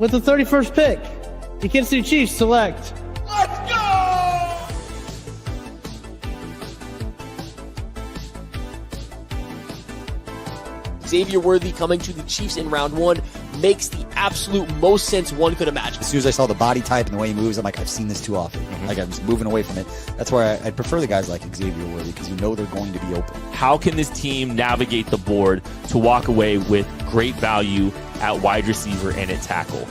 With the 31st pick, the Kansas City Chiefs select. Let's go! Xavier Worthy coming to the Chiefs in round 1 makes the absolute most sense one could imagine. As soon as I saw the body type and the way he moves, I'm like, I've seen this too often. Like, I'm just moving away from it. That's why I prefer the guys like Xavier Worthy, because you know they're going to be open. How can this team navigate the board to walk away with great value at wide receiver and at tackle?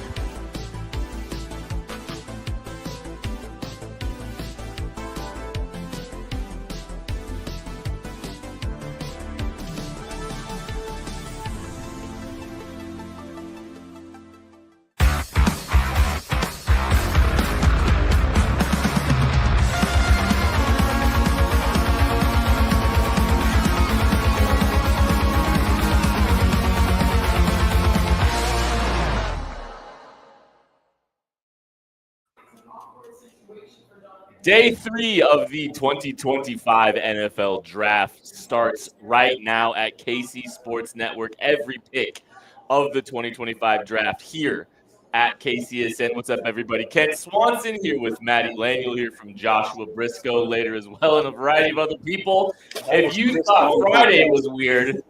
Day 3 of the 2025 NFL Draft starts right now at KC Sports Network. Every pick of the 2025 Draft here at KCSN. What's up, everybody? Kent Swanson here with Maddie Lane. You'll hear from Joshua Briscoe later as well, and a variety of other people. If you thought Friday was weird,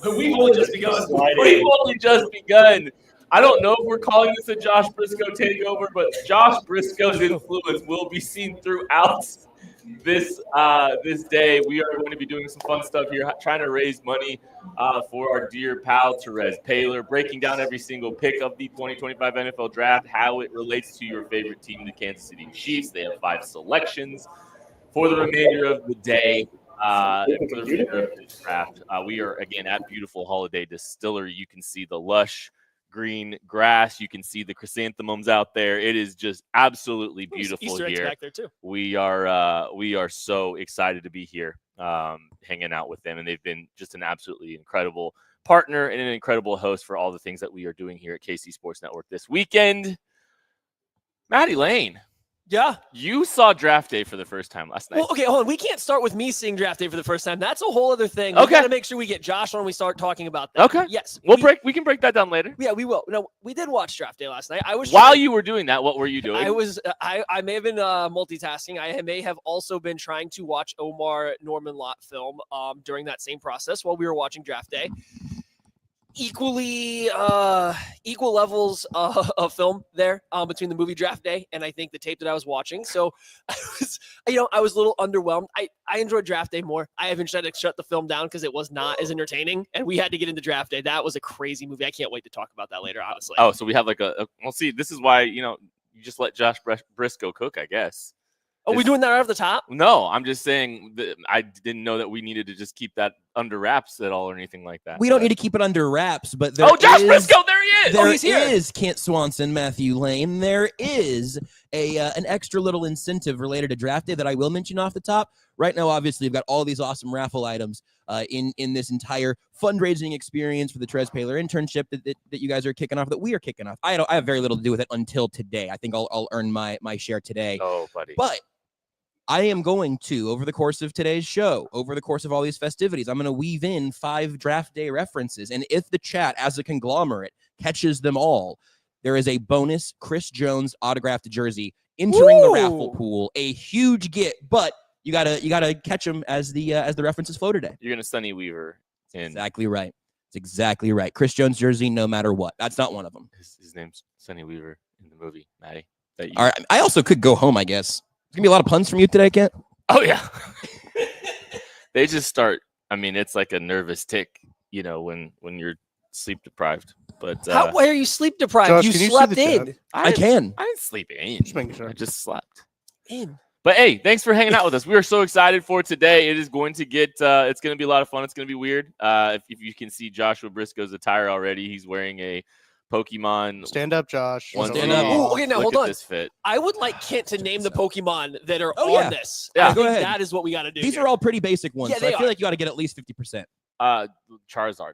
we've only just begun. I don't know if we're calling this a Josh Briscoe takeover, but Josh Briscoe's influence will be seen throughout this day. We are going to be doing some fun stuff here, trying to raise money for our dear pal, Therese Paylor, breaking down every single pick of the 2025 NFL Draft, how it relates to your favorite team, the Kansas City Chiefs. They have 5 selections for the remainder of the day. For the remainder of this draft. We are, again, at beautiful Holiday Distillery. You can see the lush green grass. You can see the chrysanthemums out there. It is just absolutely beautiful Easter eggs here. back there too. We are so excited to be here, hanging out with them, and they've been just an absolutely incredible partner and an incredible host for all the things that we are doing here at KC Sports Network this weekend. Maddie Lane. Yeah. You saw Draft Day for the first time last night. Well, okay, hold on. We can't start with me seeing Draft Day for the first time. That's a whole other thing. Okay. We got to make sure we get Josh on when we start talking about that. Okay. Yes. We can break that down later. Yeah, we will. No, we did watch Draft Day last night. While you were doing that, what were you doing? I may have been multitasking. I may have also been trying to watch Omar Norman Lott film during that same process while we were watching Draft Day. Equal levels of film there between the movie Draft Day and I think the tape that I was watching. So I was a little underwhelmed. I enjoyed Draft Day more. I eventually had to shut the film down because it was not as entertaining, and we had to get into Draft Day. That was a crazy movie. I can't wait to talk about that later, honestly. Oh, so we have like we'll see. This is why, you just let Josh Briscoe cook, I guess. Are we doing that right off the top? No, I'm just saying that I didn't know that we needed to just keep that under wraps at all or anything like that. We don't need to keep it under wraps, but Josh Briscoe, there he is. There he's here. is Kent Swanson, Matthew Lane. There is an extra little incentive related to Draft Day that I will mention off the top. Right now, obviously, we've got all these awesome raffle items in this entire fundraising experience for the Therese Paylor internship that you guys are kicking off, that we are kicking off. I have very little to do with it until today. I think I'll earn my share today. Oh, buddy. But I am going to, over the course of today's show, over the course of all these festivities, I'm going to weave in 5 Draft Day references. And if the chat, as a conglomerate, catches them all, there is a bonus Chris Jones autographed jersey entering the raffle pool. A huge get, but you gotta catch them as the references flow today. You're gonna Sonny Weaver. Exactly right. It's exactly right. Chris Jones jersey, no matter what. That's not one of them. His name's Sonny Weaver in the movie, Maddie. All right. I also could go home, I guess. There's going to be a lot of puns from you today, Kent. Oh, yeah. They just start. I mean, it's like a nervous tick, when you're sleep deprived. But why are you sleep deprived? Josh, you can you slept see the in. chat? I can. I didn't sleep in. Just making sure. I just slept In. But hey, thanks for hanging out with us. We are so excited for today. It is going to get. It's going to be a lot of fun. It's going to be weird. If you can see Joshua Briscoe's attire already, he's wearing a Pokemon. Stand up, Josh. Stand up. Ooh, okay, now Look hold at on. this fit. I would like Kent to name the Pokemon that are Oh, on yeah. this. Yeah. I Go think ahead. that is what we got to do. These here. are all pretty basic ones, Yeah, so I they feel are. like you got to get at least 50%. Charizard.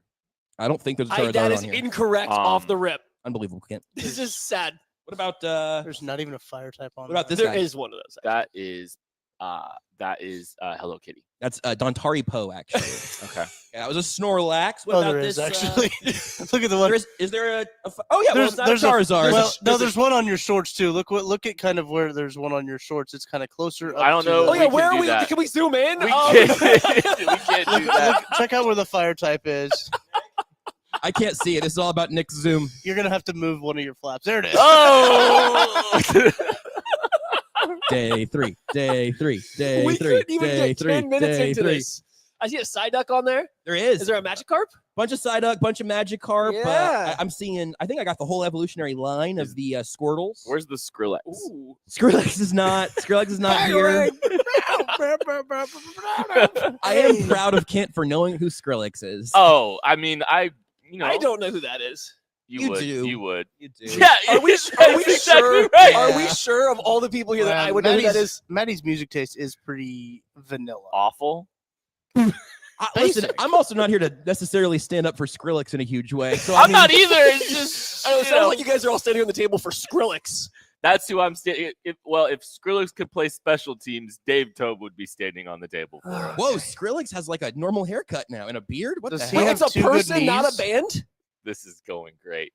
I don't think there's a that Charizard is on here. incorrect off the rip. Unbelievable, Kent. This is sad. What about There's not even a fire type on. what about this There guy? is one of those. That is Hello Kitty. That's Dontari Poe, actually. Okay. Yeah, that was a Snorlax. What about there this? is actually. Look at the one. Is there a oh yeah, well, it's not a Charizard. There's one on your shorts too. Look at kind of where there's one on your shorts. It's kind of closer. I don't know. Oh yeah, we where can are do we? that. Can we zoom in? We can't do that. Check out where the fire type is. I can't see it. This is all about Nick's zoom. You're gonna have to move one of your flaps. There it is. Oh! Day three. We couldn't even get 10 minutes into this. I see a Psyduck on there. There is. Is there a Magikarp? Bunch of Psyduck, bunch of Magikarp. Yeah. I'm seeing. I think I got the whole evolutionary line of the Squirtles. Where's the Skrillex? Ooh. Skrillex is not. Skrillex is not here. I am proud of Kent for knowing who Skrillex is. Oh, I mean, I don't know who that is. You would. do. You would. You do. Yeah. Are we exactly sure? right. Are we sure of all the people here that I would know who that is? Maddie's music taste is pretty vanilla. Awful. Listen, I'm also not here to necessarily stand up for Skrillex in a huge way. So I'm not either. It's just I know, it sounds like you guys are all standing on the table for Skrillex. that's who I'm standing. If Skrillex could play special teams, Dave Tobe would be standing on the table for us. Whoa, Skrillex has like a normal haircut now and a beard. What Does the he heck? Wait, have it's a two good person, not a knees? band? This is going great.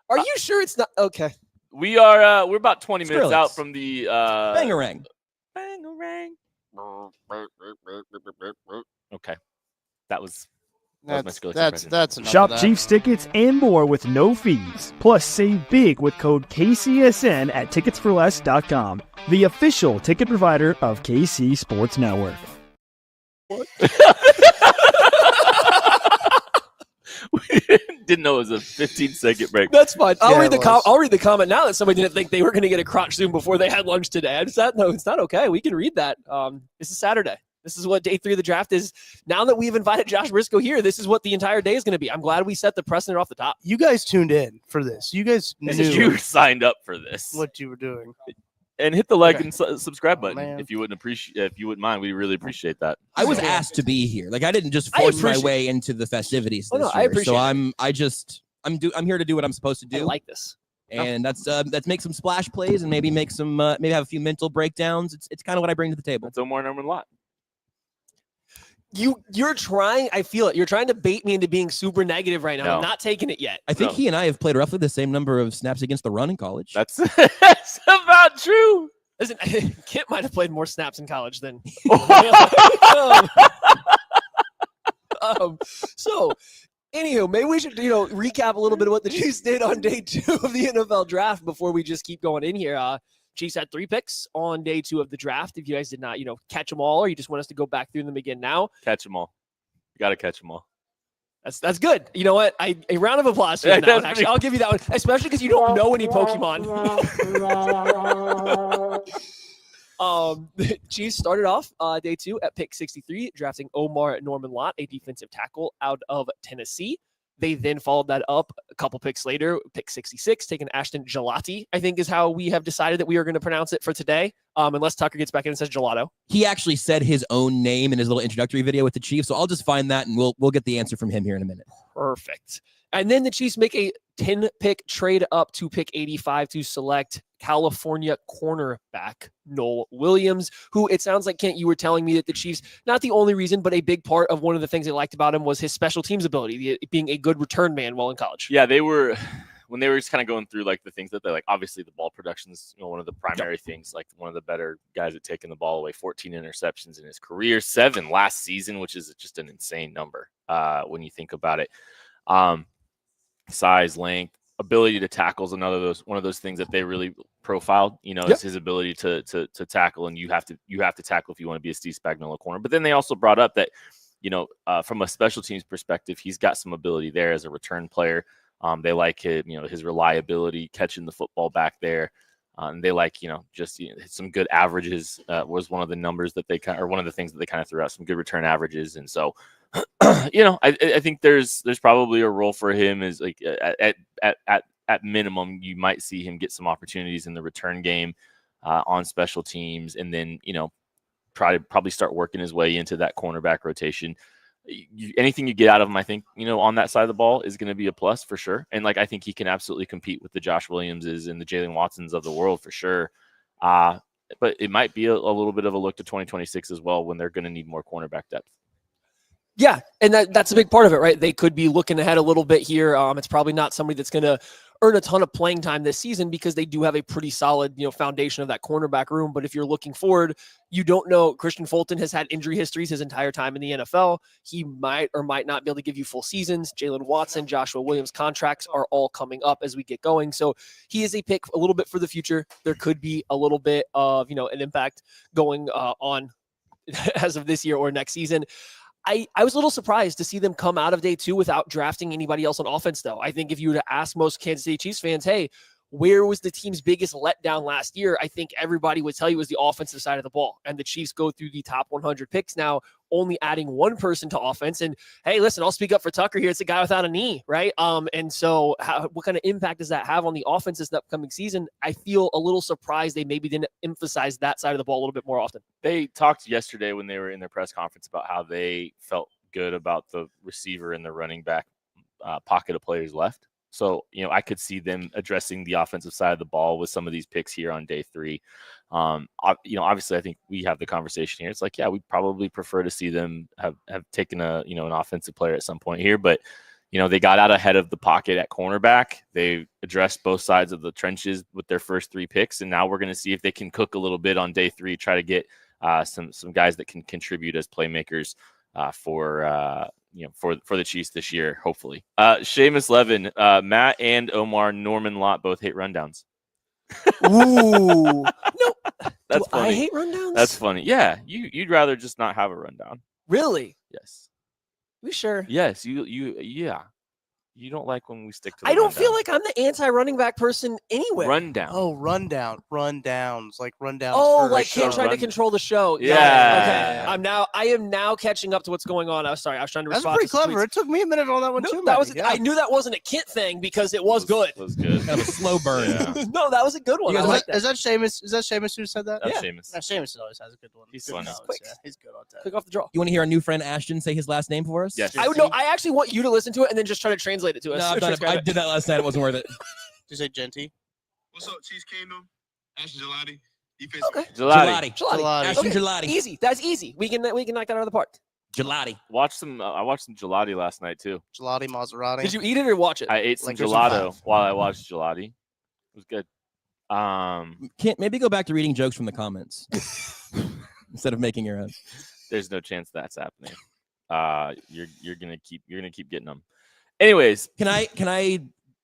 Are you sure it's not? Okay. We are. We're about 20 minutes Skrillex. out from the Bangarang. Bangarang. Okay, that was my Skrillex impression. That's enough Shop of that. Chiefs tickets and more with no fees. Plus, save big with code KCSN at ticketsforless.com, the official ticket provider of KC Sports Network. We didn't know it was a 15-second break. That's fine. I'll Yeah, read it the was. I'll read the comment now that somebody didn't think they were going to get a crotch zoom before they had lunch today. No, it's not okay. We can read that. This is Saturday. This is what day 3 of the draft is. Now that we've invited Josh Briscoe here, this is what the entire day is going to be. I'm glad we set the precedent off the top. You guys tuned in for this. You guys knew You signed up for this, what you were doing. and hit the like Okay. and subscribe button man. if you wouldn't mind. We really appreciate that. I was asked to be here. Like I didn't just I force my appreciate- way into the festivities Oh, this no, I year. appreciate So I'm here to do what I'm supposed to I do. like this. And that's make some splash plays and maybe make some maybe have a few mental breakdowns. It's kind of what I bring to the table. That's Omar Norman Lott. You're trying. I feel it. You're trying to bait me into being super negative right now. No. I'm not taking it yet. I think No. he and I have played roughly the same number of snaps against the run in college. That's that's about true. Listen, Kit might have played more snaps in college than. So, anywho, maybe we should recap a little bit of what the Chiefs did on day 2 of the NFL draft before we just keep going in here. Chiefs had 3 picks on day 2 of the draft. If you guys did not, catch them all, or you just want us to go back through them again now, Catch them all. You got to catch them all. that's good. You know what? A round of applause for that one. Actually, I'll give you that one, especially because you don't know any Pokemon. The Chiefs started off day 2 at pick 63, drafting Omar Norman Lott, a defensive tackle out of Tennessee. They then followed that up a couple picks later, pick 66, taking Ashton Gelati, I think is how we have decided that we are going to pronounce it for today, unless Tucker gets back in and says gelato. He actually said his own name in his little introductory video with the Chiefs, so I'll just find that and we'll get the answer from him here in a minute. Perfect. And then the Chiefs make a 10-pick trade up to pick 85 to select California cornerback Noel Williams, who it sounds like, Kent, you were telling me that the Chiefs, not the only reason, but a big part of one of the things they liked about him was his special teams ability, being a good return man while in college. Yeah, when they were just kind of going through like the things that they like. Obviously, the ball production is one of the primary things. Like one of the better guys at taking the ball away. 14 interceptions in his career, 7 last season, which is just an insane number when you think about it. Size, length, ability to tackle is one of those things that they really profiled. Is his ability to tackle, and you have to tackle if you want to be a Steve Spagnuolo corner. But then they also brought up that from a special teams perspective, he's got some ability there as a return player. They like his reliability catching the football back there. And they like, some good averages was one of the numbers that they one of the things that they kind of threw out, some good return averages. And so, I think there's probably a role for him is like at minimum, you might see him get some opportunities in the return game on special teams, and then, probably start working his way into that cornerback rotation. Anything you get out of him, I think, on that side of the ball is going to be a plus for sure. And I think he can absolutely compete with the Josh Williamses and the Jalen Watsons of the world for sure. but it might be a little bit of a look to 2026 as well when they're going to need more cornerback depth. Yeah, and that's a big part of it, right? They could be looking ahead a little bit here. It's probably not somebody that's going to earn a ton of playing time this season because they do have a pretty solid, foundation of that cornerback room. But if you're looking forward, you don't know. Christian Fulton has had injury histories his entire time in the NFL. He might or might not be able to give you full seasons. Jalen Watson, Joshua Williams contracts are all coming up as we get going. So he is a pick a little bit for the future. There could be a little bit of, an impact going on as of this year or next season. I was a little surprised to see them come out of day 2 without drafting anybody else on offense, though. I think if you were to ask most Kansas City Chiefs fans, hey, where was the team's biggest letdown last year? I think everybody would tell you it was the offensive side of the ball. And the Chiefs go through the top 100 picks now, only adding one person to offense. And hey, listen, I'll speak up for Tucker here. It's a guy without a knee, right? And so what kind of impact does that have on the offense this upcoming season? I feel a little surprised they maybe didn't emphasize that side of the ball a little bit more often. They talked yesterday when they were in their press conference about how they felt good about the receiver and the running back pocket of players left. So, I could see them addressing the offensive side of the ball with some of these picks here on day 3. Obviously, I think we have the conversation here. It's like, yeah, we'd probably prefer to see them have taken an offensive player at some point here. But, they got out ahead of the pocket at cornerback. They addressed both sides of the trenches with their first 3 picks. And now we're going to see if they can cook a little bit on day 3, try to get some guys that can contribute as playmakers for the Chiefs this year, hopefully. Seamus Levin, Matt and Omar Norman Lott both hate rundowns. Ooh. No. That's funny. I hate rundowns? That's funny. Yeah, you'd rather just not have a rundown. Really? Yes. We sure? Yes, yeah. You don't like when we stick to the I don't rundown. feel like I'm the anti-running back person anywhere. Rundown. Oh, rundowns, like rundowns. Oh, for like show. can't try to control the show. Got it. Yeah. Okay. I am now catching up to what's going on. I was trying to That's respond. pretty to some clever. tweets. It took me a minute on that one No, too. that was. Yeah. I knew that wasn't a Kit thing because it was good. It was good. Kind of a slow burn. Yeah. No, that was a good one. I like that. Is that Seamus? Is that Seamus who said that? That's Yeah. Seamus. No, Seamus always has a good one. He's Good funny. knowledge, Quick. yeah. He's good on that. Click off the draw. You want to hear our new friend Ashton say his last name for us? Yes. I actually want you to listen to it and then just try to translate it to us. No, I've done it. I did that last night. It wasn't worth it. Did you say Genty? What's up, Chiefs Kingdom? Ashton Gelati. Okay. Gelati. Gelati. Ashton Okay. Gelati. Easy. That's easy. We can knock that out of the park. Gelati. I watched some gelati last night too. Gelati, Maserati. Did you eat it or watch it? I ate some Like there's gelato some while I watched gelati. It was good. Can't maybe go back to reading jokes from the comments instead of making your own. There's no chance that's happening. You're gonna keep getting them. Anyways, Can I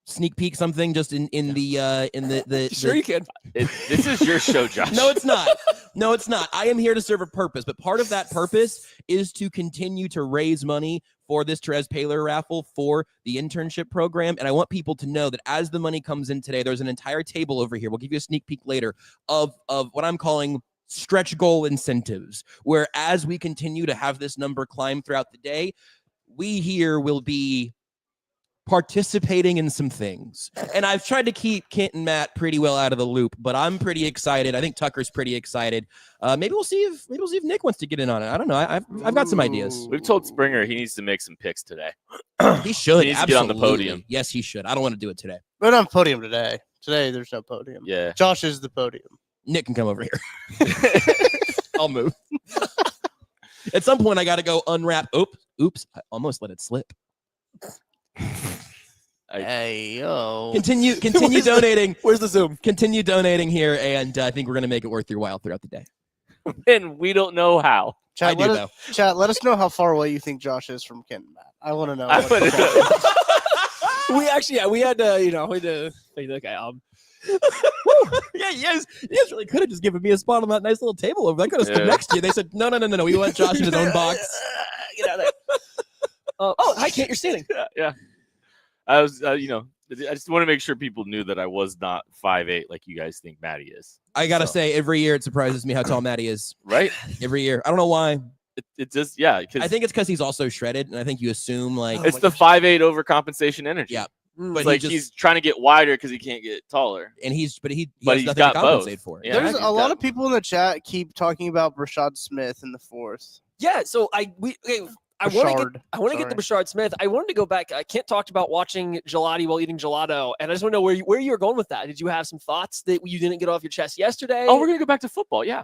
sneak peek something just in the Sure you can. this is your show, Josh. No, it's not. No, it's not. I am here to serve a purpose, but part of that purpose is to continue to raise money for this Therese Paylor raffle for the internship program. And I want people to know that as the money comes in today, there's an entire table over here. We'll give you a sneak peek later of what I'm calling stretch goal incentives, where as we continue to have this number climb throughout the day, we here will be participating in some things. And I've tried to keep Kent and Matt pretty well out of the loop, but I'm pretty excited. I think Tucker's pretty excited. Maybe we'll see if Nick wants to get in on it. I don't know. I've got some ideas. We've told Springer he needs to make some picks today. He should. He needs to get on the absolutely. podium. Yes, he should. I don't want to do it today. We're not on podium today. Today there's no podium. Yeah. Josh is the podium. Nick can come over here. I'll move. At some point, I got to go unwrap. Oops. I almost let it slip. Hey yo. Continue donating. Where's the Zoom? Continue donating here, and I think we're going to make it worth your while throughout the day. And we don't know how. Chat, I do, though. Chat, let us know how far away you think Josh is from Kent and Matt. I want to know. I would- We actually, we had to, okay. Yeah, yes, really could have just given me a spot on that nice little table over there. I could have stood Yeah. next to you. They said, no. We want Josh in his own box. Get out of there. Hi, Kent, you're standing. Yeah. I was, I just want to make sure people knew that I was not 5'8" like you guys think Maddie is. I got to say, every year it surprises me how tall Matty is. Right? Every year. I don't know why. It just, yeah. I think it's because he's also shredded, and I think you assume, like, It's the 5'8" overcompensation energy. Yeah. But It's like he's trying to get wider because he can't get taller. and he But has he's nothing got to both. compensate for. Yeah. There's he's a lot got- of people in the chat keep talking about Rashad Smith in the fourth. Yeah, so I want to get to Brashard Smith. I wanted to go back. Kent talked about watching gelati while eating gelato, and I just want to know where you were going with that. Did you have some thoughts that you didn't get off your chest yesterday? Oh, we're gonna go back to football. Yeah.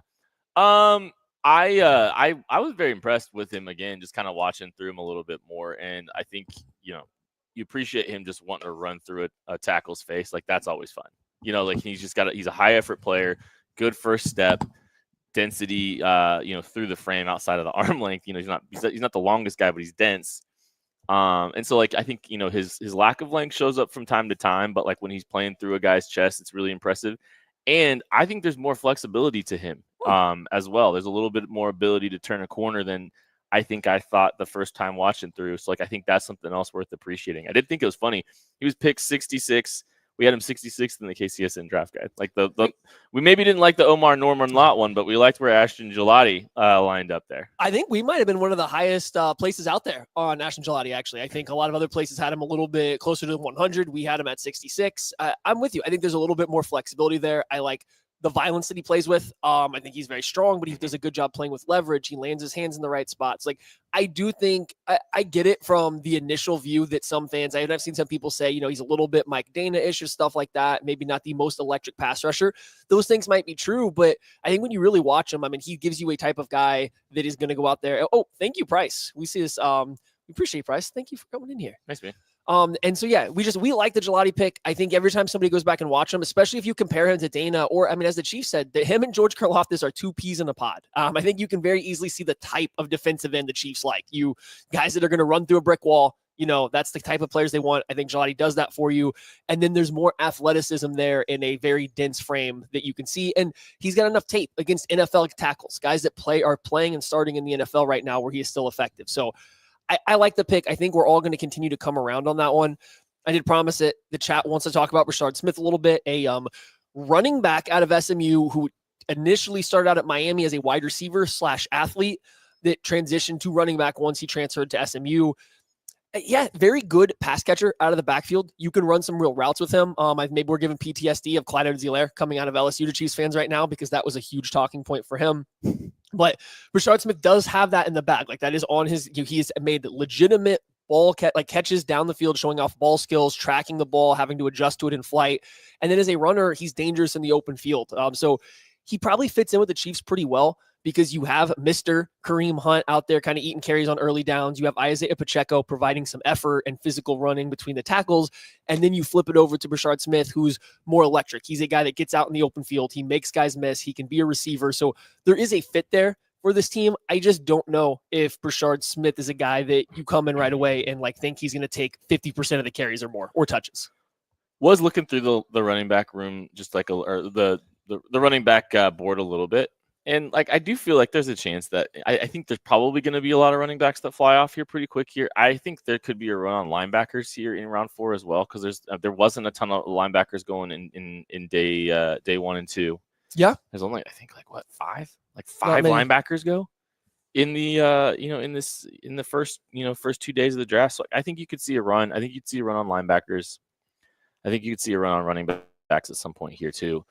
I was very impressed with him again, just kind of watching through him a little bit more, and I think you appreciate him just wanting to run through a tackle's face. Like that's always fun. Like he's a high effort player, good first step. Density, through the frame outside of the arm length. He's not the longest guy, but he's dense. And so like I think his lack of length shows up from time to time, but like when he's playing through a guy's chest, it's really impressive. And I think there's more flexibility to him as well. There's a little bit more ability to turn a corner than I think I thought the first time watching through. So like I think that's something else worth appreciating. I did think it was funny. He was picked 66. We had him 66th in the KCSN draft guide. Like we maybe didn't like the Omar Norman Lott one, but we liked where Ashton Gelati lined up there. I think we might have been one of the highest places out there on Ashton Gelati, actually. I think a lot of other places had him a little bit closer to 100. We had him at 66. I'm with you. I think there's a little bit more flexibility there. I like the violence that he plays with. I think he's very strong, but he does a good job playing with leverage. He lands his hands in the right spots. Like I do think I get it from the initial view that some fans, I've seen some people say, he's a little bit Mike Dana-ish or stuff like that. Maybe not the most electric pass rusher. Those things might be true, but I think when you really watch him, I mean, he gives you a type of guy that is going to go out there. Oh, thank you, Price. We see this. We appreciate Price. Thank you for coming in here. Nice, man. And so, yeah, we like the Gelati pick. I think every time somebody goes back and watch him, especially if you compare him to Dana, or, I mean, as the Chief said, that him and George Karlaftis are two peas in a pod. I think you can very easily see the type of defensive end the Chiefs like. You guys that are going to run through a brick wall, that's the type of players they want. I think Gelati does that for you. And then there's more athleticism there in a very dense frame that you can see. And he's got enough tape against NFL tackles, guys that are playing and starting in the NFL right now where he is still effective. So I like the pick. I think we're all going to continue to come around on that one. I did promise it. The chat wants to talk about Brashard Smith a little bit, a running back out of SMU who initially started out at Miami as a wide receiver / athlete that transitioned to running back once he transferred to SMU. Yeah, very good pass catcher out of the backfield. You can run some real routes with him. Maybe we're giving PTSD of Clyde Edwards-Helaire coming out of LSU to Chiefs fans right now because that was a huge talking point for him. But Brashard Smith does have that in the bag. Like that is on his. He's made legitimate ball catches down the field, showing off ball skills, tracking the ball, having to adjust to it in flight. And then as a runner, he's dangerous in the open field. So he probably fits in with the Chiefs pretty well, because you have Mr. Kareem Hunt out there kind of eating carries on early downs. You have Isaiah Pacheco providing some effort and physical running between the tackles. And then you flip it over to Brashard Smith, who's more electric. He's a guy that gets out in the open field. He makes guys miss. He can be a receiver. So there is a fit there for this team. I just don't know if Brashard Smith is a guy that you come in right away and think he's going to take 50% of the carries or more, or touches. Was looking through the running back room, just the running back board a little bit. And I do feel like there's a chance that I think there's probably going to be a lot of running backs that fly off here pretty quick here. I think there could be a run on linebackers here in round 4 as well, because there wasn't a ton of linebackers going in day 1 and 2. Yeah, there's only I think 5 linebackers go in the in the first 2 days of the draft. So I think you could see a run. I think you'd see a run on linebackers. I think you could see a run on running backs at some point here too.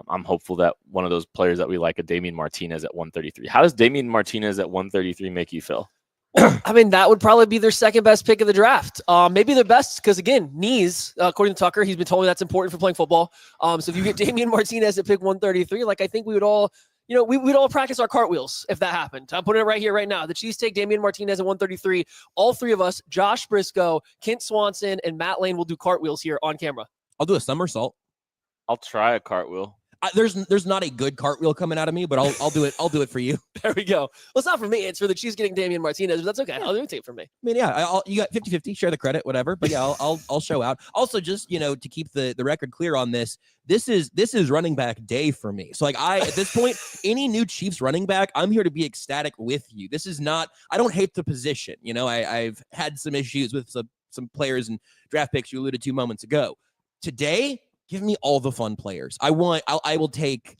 I'm hopeful that one of those players that we like, a Damian Martinez at 133. How does Damian Martinez at 133 make you feel? I mean, that would probably be their second best pick of the draft. Maybe their best, because again, knees, according to Tucker, he's been told me that's important for playing football. So if you get Damian Martinez at pick 133, I think we would all, we'd all practice our cartwheels if that happened. I'm putting it right here, right now. The Chiefs take Damian Martinez at 133. All three of us, Josh Briscoe, Kent Swanson, and Matt Lane, will do cartwheels here on camera. I'll do a somersault. I'll try a cartwheel. There's not a good cartwheel coming out of me, but I'll do it. I'll do it for you. There we go. Well, it's not for me. It's for the Chiefs getting Damian Martinez, but that's okay. I'll do it for me. I mean, yeah, you got 50-50, share the credit, whatever. But yeah, I'll show out. Also, just to keep the record clear on this is running back day for me. So at this point, any new Chiefs running back, I'm here to be ecstatic with you. This is not. I don't hate the position. I've had some issues with some players and draft picks you alluded to moments ago. Today, give me all the fun players. I will take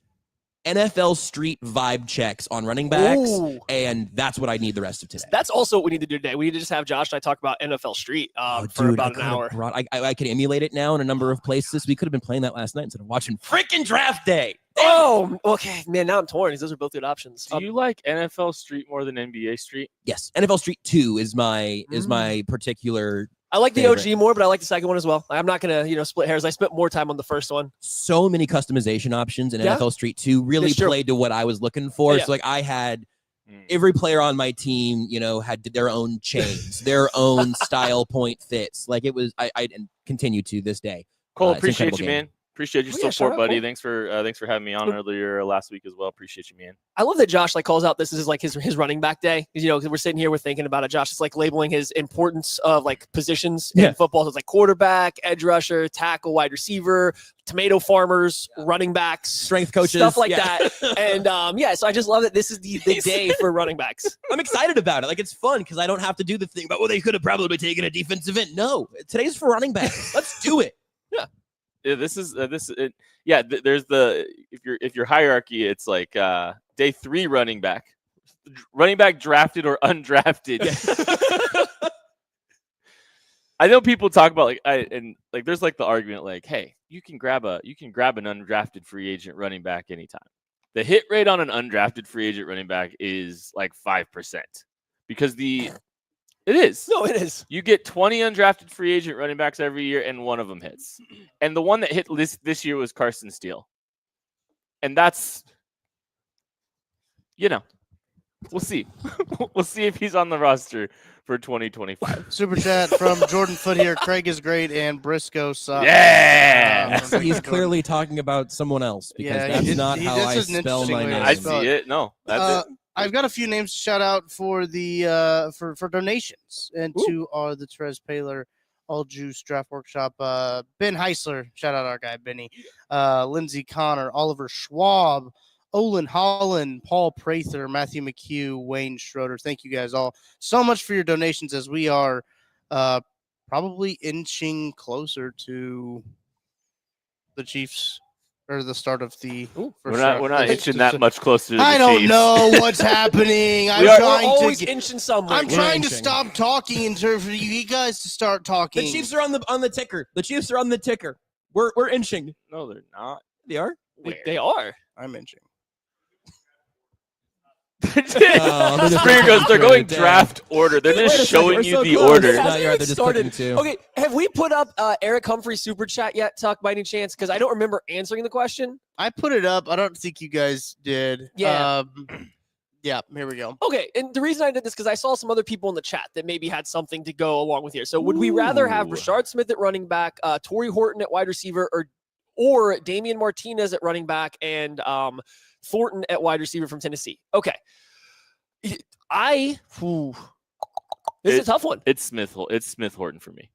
NFL Street vibe checks on running backs, Ooh. and that's what I need the rest of today. That's also what we need to do today. We need to just have Josh and I talk about NFL Street for about an hour. I can emulate it now in a number of places. We could have been playing that last night instead of watching freaking draft day. Oh, okay. Man, now I'm torn because those are both good options. Do you like NFL Street more than NBA Street? Yes, NFL Street 2 is my particular. I like the favorite. OG more, but I like the second one as well. I'm not going to, split hairs. I spent more time on the first one. So many customization options in Yeah. NFL Street 2 really It's true. played to what I was looking for. Yeah. So like I had every player on my team, had their own chains, their own style point fits. Like it was, I continue to this day. Cole, It's an appreciate incredible you, game. man. Appreciate your Oh, yeah, support, shout out, buddy. Cole. Thanks for having me on earlier last week as well. Appreciate you, man. I love that Josh calls out this is like his running back day. Because we're sitting here, we're thinking about it. Josh is like labeling his importance of like positions in football. So it's like quarterback, edge rusher, tackle, wide receiver, tomato farmers, running backs, Strength coaches, stuff like yeah. that. And so I just love that this is the day for running backs. I'm excited about it. Like it's fun because I don't have to do the thing about they could have probably taken a defensive end. No, today's for running backs. Let's do it. Yeah, there's the if your hierarchy, it's like day 3 running back drafted or undrafted. I know people talk about there's like the argument like, hey, you can grab an undrafted free agent running back anytime. The hit rate on an undrafted free agent running back is like 5% because it is. No, it is. You get 20 undrafted free agent running backs every year, and one of them hits. And the one that hit this year was Carson Steele. And that's, we'll see. We'll see if he's on the roster for 2025. Super chat from Jordan Foot here. Craig is great and Briscoe sucks. Yeah. He's clearly talking about someone else because Yeah, that's not he- how this I is an spell interesting my way to name. I spell see it. No, that's it. I've got a few names to shout out for the for donations, and two are the Terez Paler All Juice Draft Workshop. Ben Heisler, shout out our guy Benny, Lindsey Connor, Oliver Schwab, Olin Holland, Paul Prather, Matthew McHugh, Wayne Schroeder. Thank you guys all so much for your donations as we are probably inching closer to the Chiefs. Or the start of the. We're not inching that much closer to the I don't Chiefs. know what's happening. We're always inching somewhere. I'm trying to stop talking and for you guys to start talking. The Chiefs are on the ticker. The Chiefs are on the ticker. We're inching. No, they're not. They are. They are. I'm inching. Springer goes, they're going draft order. They're just showing you the order. No, you're right. They're just clicking too. Okay, have we put up Eric Humphrey's super chat yet, Tuck, by any chance? Because I don't remember answering the question. I put it up. I don't think you guys did. Yeah. Yeah, here we go. Okay, and the reason I did this because I saw some other people in the chat that maybe had something to go along with here. So would we rather have Rashard Smith at running back, Torrey Horton at wide receiver, or Damian Martinez at running back and Thornton at wide receiver from Tennessee? Okay. This is a tough one. It's Smith Horton for me.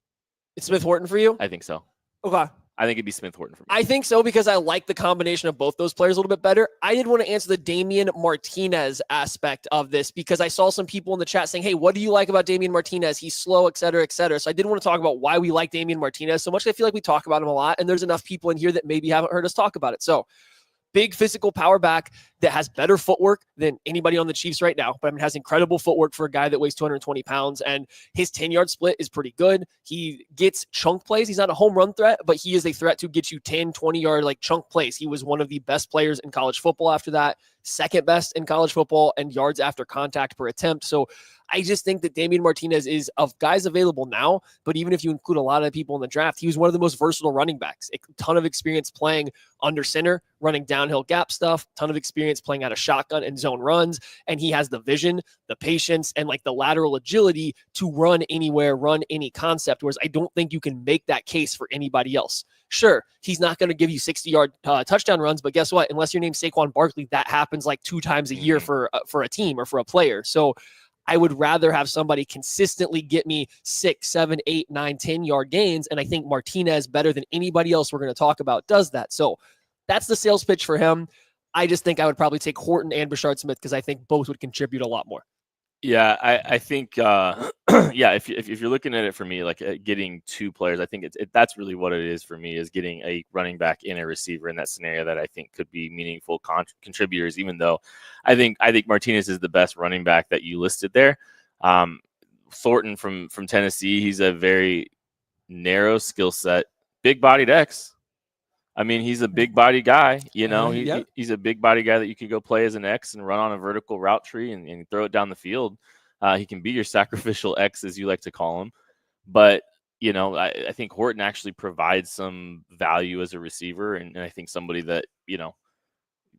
It's Smith Horton for you? I think so. Okay. I think it'd be Smith Horton for me. I think so because I like the combination of both those players a little bit better. I did want to answer the Damian Martinez aspect of this because I saw some people in the chat saying, hey, what do you like about Damian Martinez? He's slow, et cetera, et cetera. So I did want to talk about why we like Damian Martinez so much. I feel like we talk about him a lot, and there's enough people in here that maybe haven't heard us talk about it. So big physical power back that has better footwork than anybody on the Chiefs right now. But has incredible footwork for a guy that weighs 220 pounds. And his 10-yard split is pretty good. He gets chunk plays. He's not a home run threat, but he is a threat to get you 10, 20-yard chunk plays. He was one of the best players in college football after that, second best in college football, and yards after contact per attempt. So I just think that Damian Martinez is of guys available now, but even if you include a lot of people in the draft, he was one of the most versatile running backs. A ton of experience playing under center, running downhill gap stuff, ton of experience playing out of shotgun and zone runs, and he has the vision, the patience, and the lateral agility to run anywhere, run any concept, whereas I don't think you can make that case for anybody else. Sure, he's not going to give you 60-yard touchdown runs, but guess what? Unless your name's Saquon Barkley, that happens 2 times a year for a team or for a player. So I would rather have somebody consistently get me 6, 7, 8, 9, 10-yard gains. And I think Martinez, better than anybody else we're going to talk about, does that. So that's the sales pitch for him. I just think I would probably take Horton and Rashard Smith because I think both would contribute a lot more. Yeah, I think yeah, if you're looking at it for me, like getting two players, I think that's really what it is for me, is getting a running back and a receiver in that scenario that I think could be meaningful contributors. Even though I think Martinez is the best running back that you listed there. Thornton from Tennessee, he's a very narrow skill set, big bodied X. I mean, he's a big body guy, he's a big body guy that you could go play as an X and run on a vertical route tree and throw it down the field. He can be your sacrificial X, as you like to call him. But, I think Horton actually provides some value as a receiver. And I think somebody that,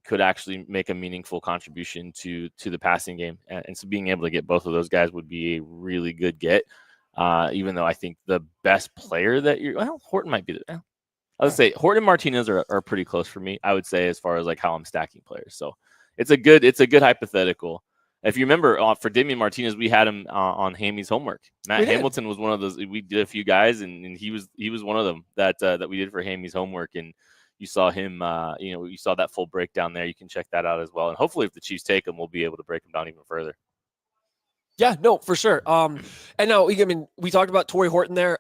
could actually make a meaningful contribution to the passing game. And so being able to get both of those guys would be a really good get. Even though I think the best player that Horton might be I would say Horton and Martinez are pretty close for me, I would say, as far as like how I'm stacking players. So it's a good hypothetical. If you remember, for Damian Martinez, we had him on Hamy's homework. Matt Hamilton was one of those. We did a few guys, and he was one of them that we did for Hamy's homework. And you saw him, you saw that full breakdown there. You can check that out as well. And hopefully, if the Chiefs take him, we'll be able to break him down even further. Yeah, no, for sure. And now, we talked about Torrey Horton there.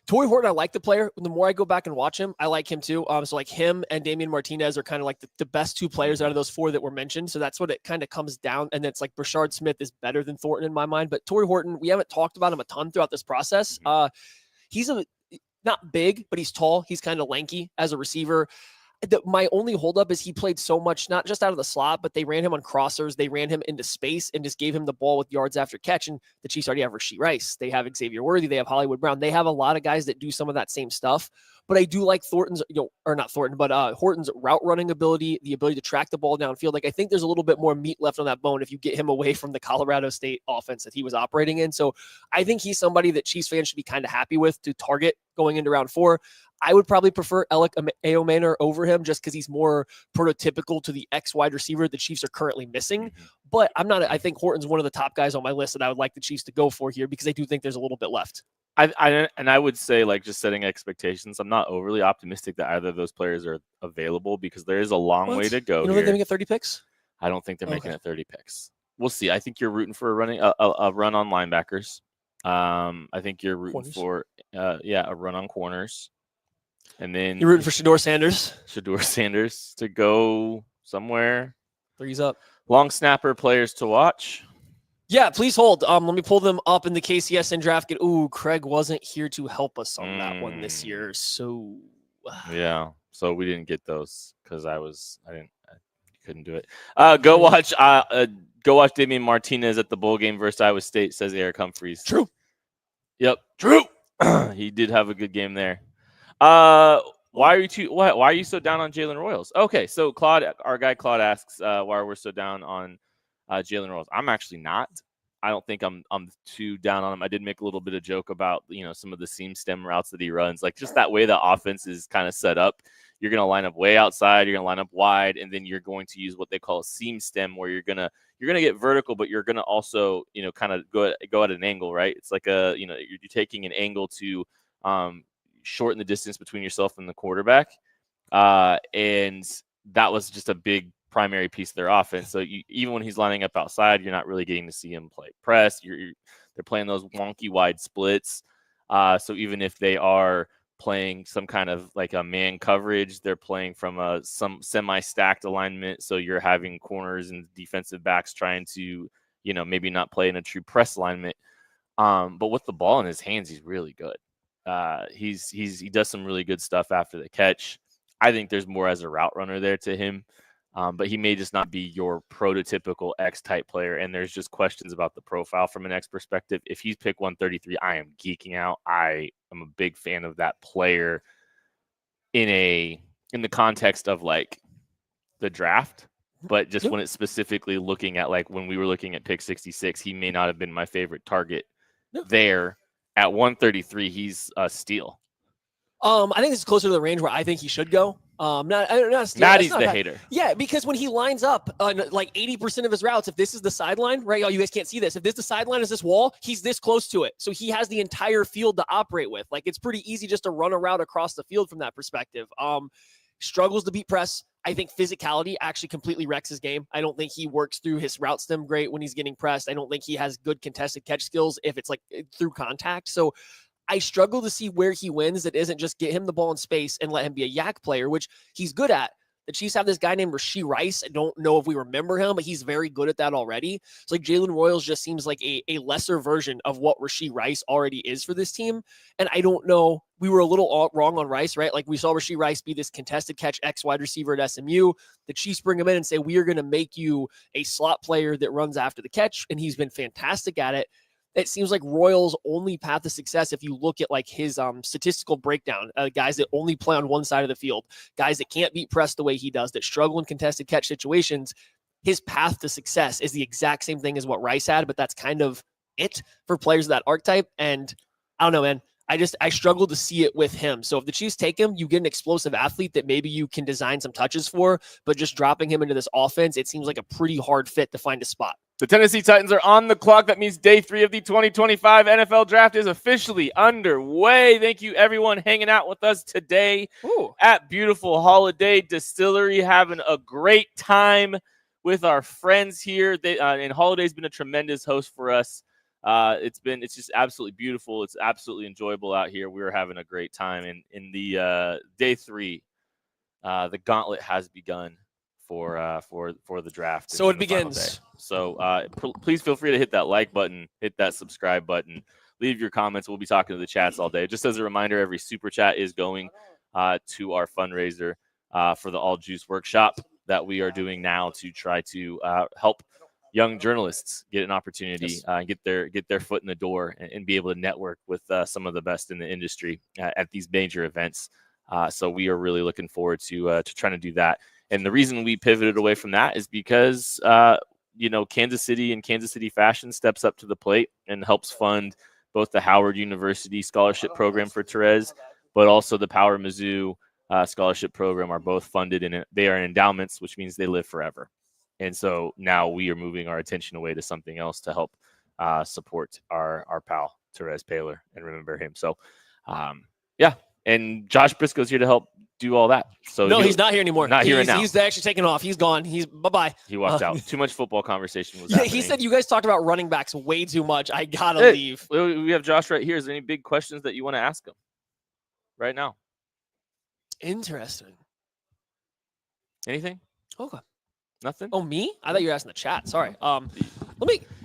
Torrey Horton, I like the player. The more I go back and watch him, I like him too. So like him and Damian Martinez are kind of like the best two players out of those four that were mentioned. So that's what it kind of comes down. And it's like Brashard Smith is better than Thornton in my mind. But Torrey Horton, we haven't talked about him a ton throughout this process. He's not big, but he's tall. He's kind of lanky as a receiver. My only holdup is he played so much, not just out of the slot, but they ran him on crossers. They ran him into space and just gave him the ball with yards after catch. And the Chiefs already have Rashee Rice. They have Xavier Worthy. They have Hollywood Brown. They have a lot of guys that do some of that same stuff. But I do like Thornton's, or not Thornton, but Horton's route running ability, the ability to track the ball downfield. Like I think there's a little bit more meat left on that bone if you get him away from the Colorado State offense that he was operating in. So I think he's somebody that Chiefs fans should be kind of happy with to target going into round 4. I would probably prefer Alec Ayomanor over him just because he's more prototypical to the X wide receiver the Chiefs are currently missing. But I think Horton's one of the top guys on my list that I would like the Chiefs to go for here because I do think there's a little bit left. I would say, like, just setting expectations, I'm not overly optimistic that either of those players are available because there is a long way to go. You know, they're going to get 30 picks? I don't think they're making it 30 picks. We'll see. I think you're rooting for a run on linebackers. I think you're rooting for a run on corners. And then you're rooting for Shedeur Sanders to go somewhere. Three's up. Long snapper players to watch. Yeah, please hold. Let me pull them up in the KCSN draft. Ooh, Craig wasn't here to help us on that one this year. So yeah, so we didn't get those because I couldn't do it. Go watch Damian Martinez at the bowl game versus Iowa State, says Eric Humphreys. True. Yep. True. He did have a good game there. Why are you so down on Jalen Royals? Okay, so our guy Claude asks why we're so down on Jalen Royals. I'm actually not. I don't think I'm too down on him. I did make a little bit of joke about some of the seam stem routes that he runs, like just that way the offense is kind of set up. You're going to line up way outside, you're going to line up wide, and then you're going to use what they call a seam stem, where you're going to get vertical, but you're going to also kind of go at an angle, right? It's like you're taking an angle to shorten the distance between yourself and the quarterback, and that was just a big primary piece of their offense. So even when he's lining up outside, you're not really getting to see him play press. They're playing those wonky wide splits. So even if they are playing some kind of like a man coverage, they're playing from some semi-stacked alignment. So you're having corners and defensive backs trying to, maybe not play in a true press alignment. But with the ball in his hands, he's really good. He does some really good stuff after the catch. I think there's more as a route runner there to him. But he may just not be your prototypical X-type player, and there's just questions about the profile from an X perspective. If he's pick 133, I am geeking out. I am a big fan of that player in the context of like the draft, but just when it's specifically looking at like when we were looking at pick 66, he may not have been my favorite target there. At 133, he's a steal. I think this is closer to the range where I think he should go. Maddie's the hater. Yeah, because when he lines up on like 80% of his routes, if this is the sideline, right? Oh, you guys can't see this. If the sideline is this wall, he's this close to it. So he has the entire field to operate with. Like it's pretty easy just to run a route across the field from that perspective. struggles to beat press. I think physicality actually completely wrecks his game. I don't think he works through his route stem great when he's getting pressed. I don't think he has good contested catch skills if it's like through contact. So I struggle to see where he wins that isn't just get him the ball in space and let him be a yak player, which he's good at. The Chiefs have this guy named Rashee Rice. I don't know if we remember him, but he's very good at that already. It's like Jalen Royals just seems like a lesser version of what Rashee Rice already is for this team. And I don't know. We were a little wrong on Rice, right? Like we saw Rashee Rice be this contested catch X wide receiver at SMU. The Chiefs bring him in and say, we are going to make you a slot player that runs after the catch. And he's been fantastic at it. It seems like Royals' only path to success, if you look at like his statistical breakdown, guys that only play on one side of the field, guys that can't beat press the way he does, that struggle in contested catch situations, his path to success is the exact same thing as what Rice had, but that's kind of it for players of that archetype. And I don't know, man. I struggle to see it with him. So if the Chiefs take him, you get an explosive athlete that maybe you can design some touches for, but just dropping him into this offense, it seems like a pretty hard fit to find a spot. The Tennessee Titans are on the clock. That means day 3 of the 2025 NFL Draft is officially underway. Thank you, everyone, hanging out with us today at beautiful Holiday Distillery, having a great time with our friends here. And Holiday's been a tremendous host for us. It's just absolutely beautiful. It's absolutely enjoyable out here. We're having a great time. And in the day 3, the gauntlet has begun for the draft. So it begins. So please feel free to hit that like button, hit that subscribe button, leave your comments. We'll be talking to the chats all day. Just as a reminder, every super chat is going to our fundraiser for the All Juice Workshop that we are doing now to try to help young journalists get an opportunity and get their foot in the door and be able to network with some of the best in the industry at these major events. So we are really looking forward to trying to do that. And the reason we pivoted away from that is because, Kansas City and Kansas City Fashion steps up to the plate and helps fund both the Howard University scholarship program for Therese, but also the Power Mizzou scholarship program are both funded, and they are endowments, which means they live forever. And so now we are moving our attention away to something else to help support our pal, Therese Paylor, and remember him. So, and Josh Briscoe's here to help do all that. So no, he's not here anymore. Here now. He's actually taken off. He's gone. He's bye-bye. He walked out. Too much football conversation was happening. He said you guys talked about running backs way too much. I gotta leave. We have Josh right here. Is there any big questions that you want to ask him right now? Interesting. Anything? Okay. Nothing? Oh, me? I thought you were asking the chat. Sorry.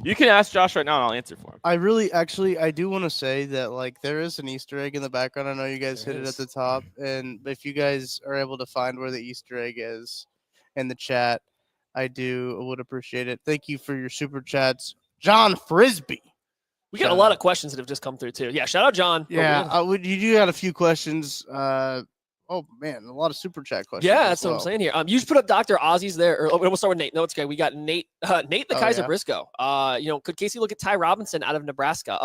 You can ask Josh right now and I'll answer for him. I do want to say that like there is an Easter egg in the background. I know you guys hit it at the top, and if you guys are able to find where the Easter egg is in the chat, I would appreciate it. Thank you for your super chats, John Frisbee. We got a lot of questions that have just come through too. Yeah, shout out John. Yeah, you do got a few questions. Oh man, a lot of super chat questions. Yeah, that's what I'm saying here. You just put up Dr. Ozzy's there. We'll start with Nate. No, it's okay. We got Nate. Nate the Kaiser Briscoe. Could Casey look at Ty Robinson out of Nebraska?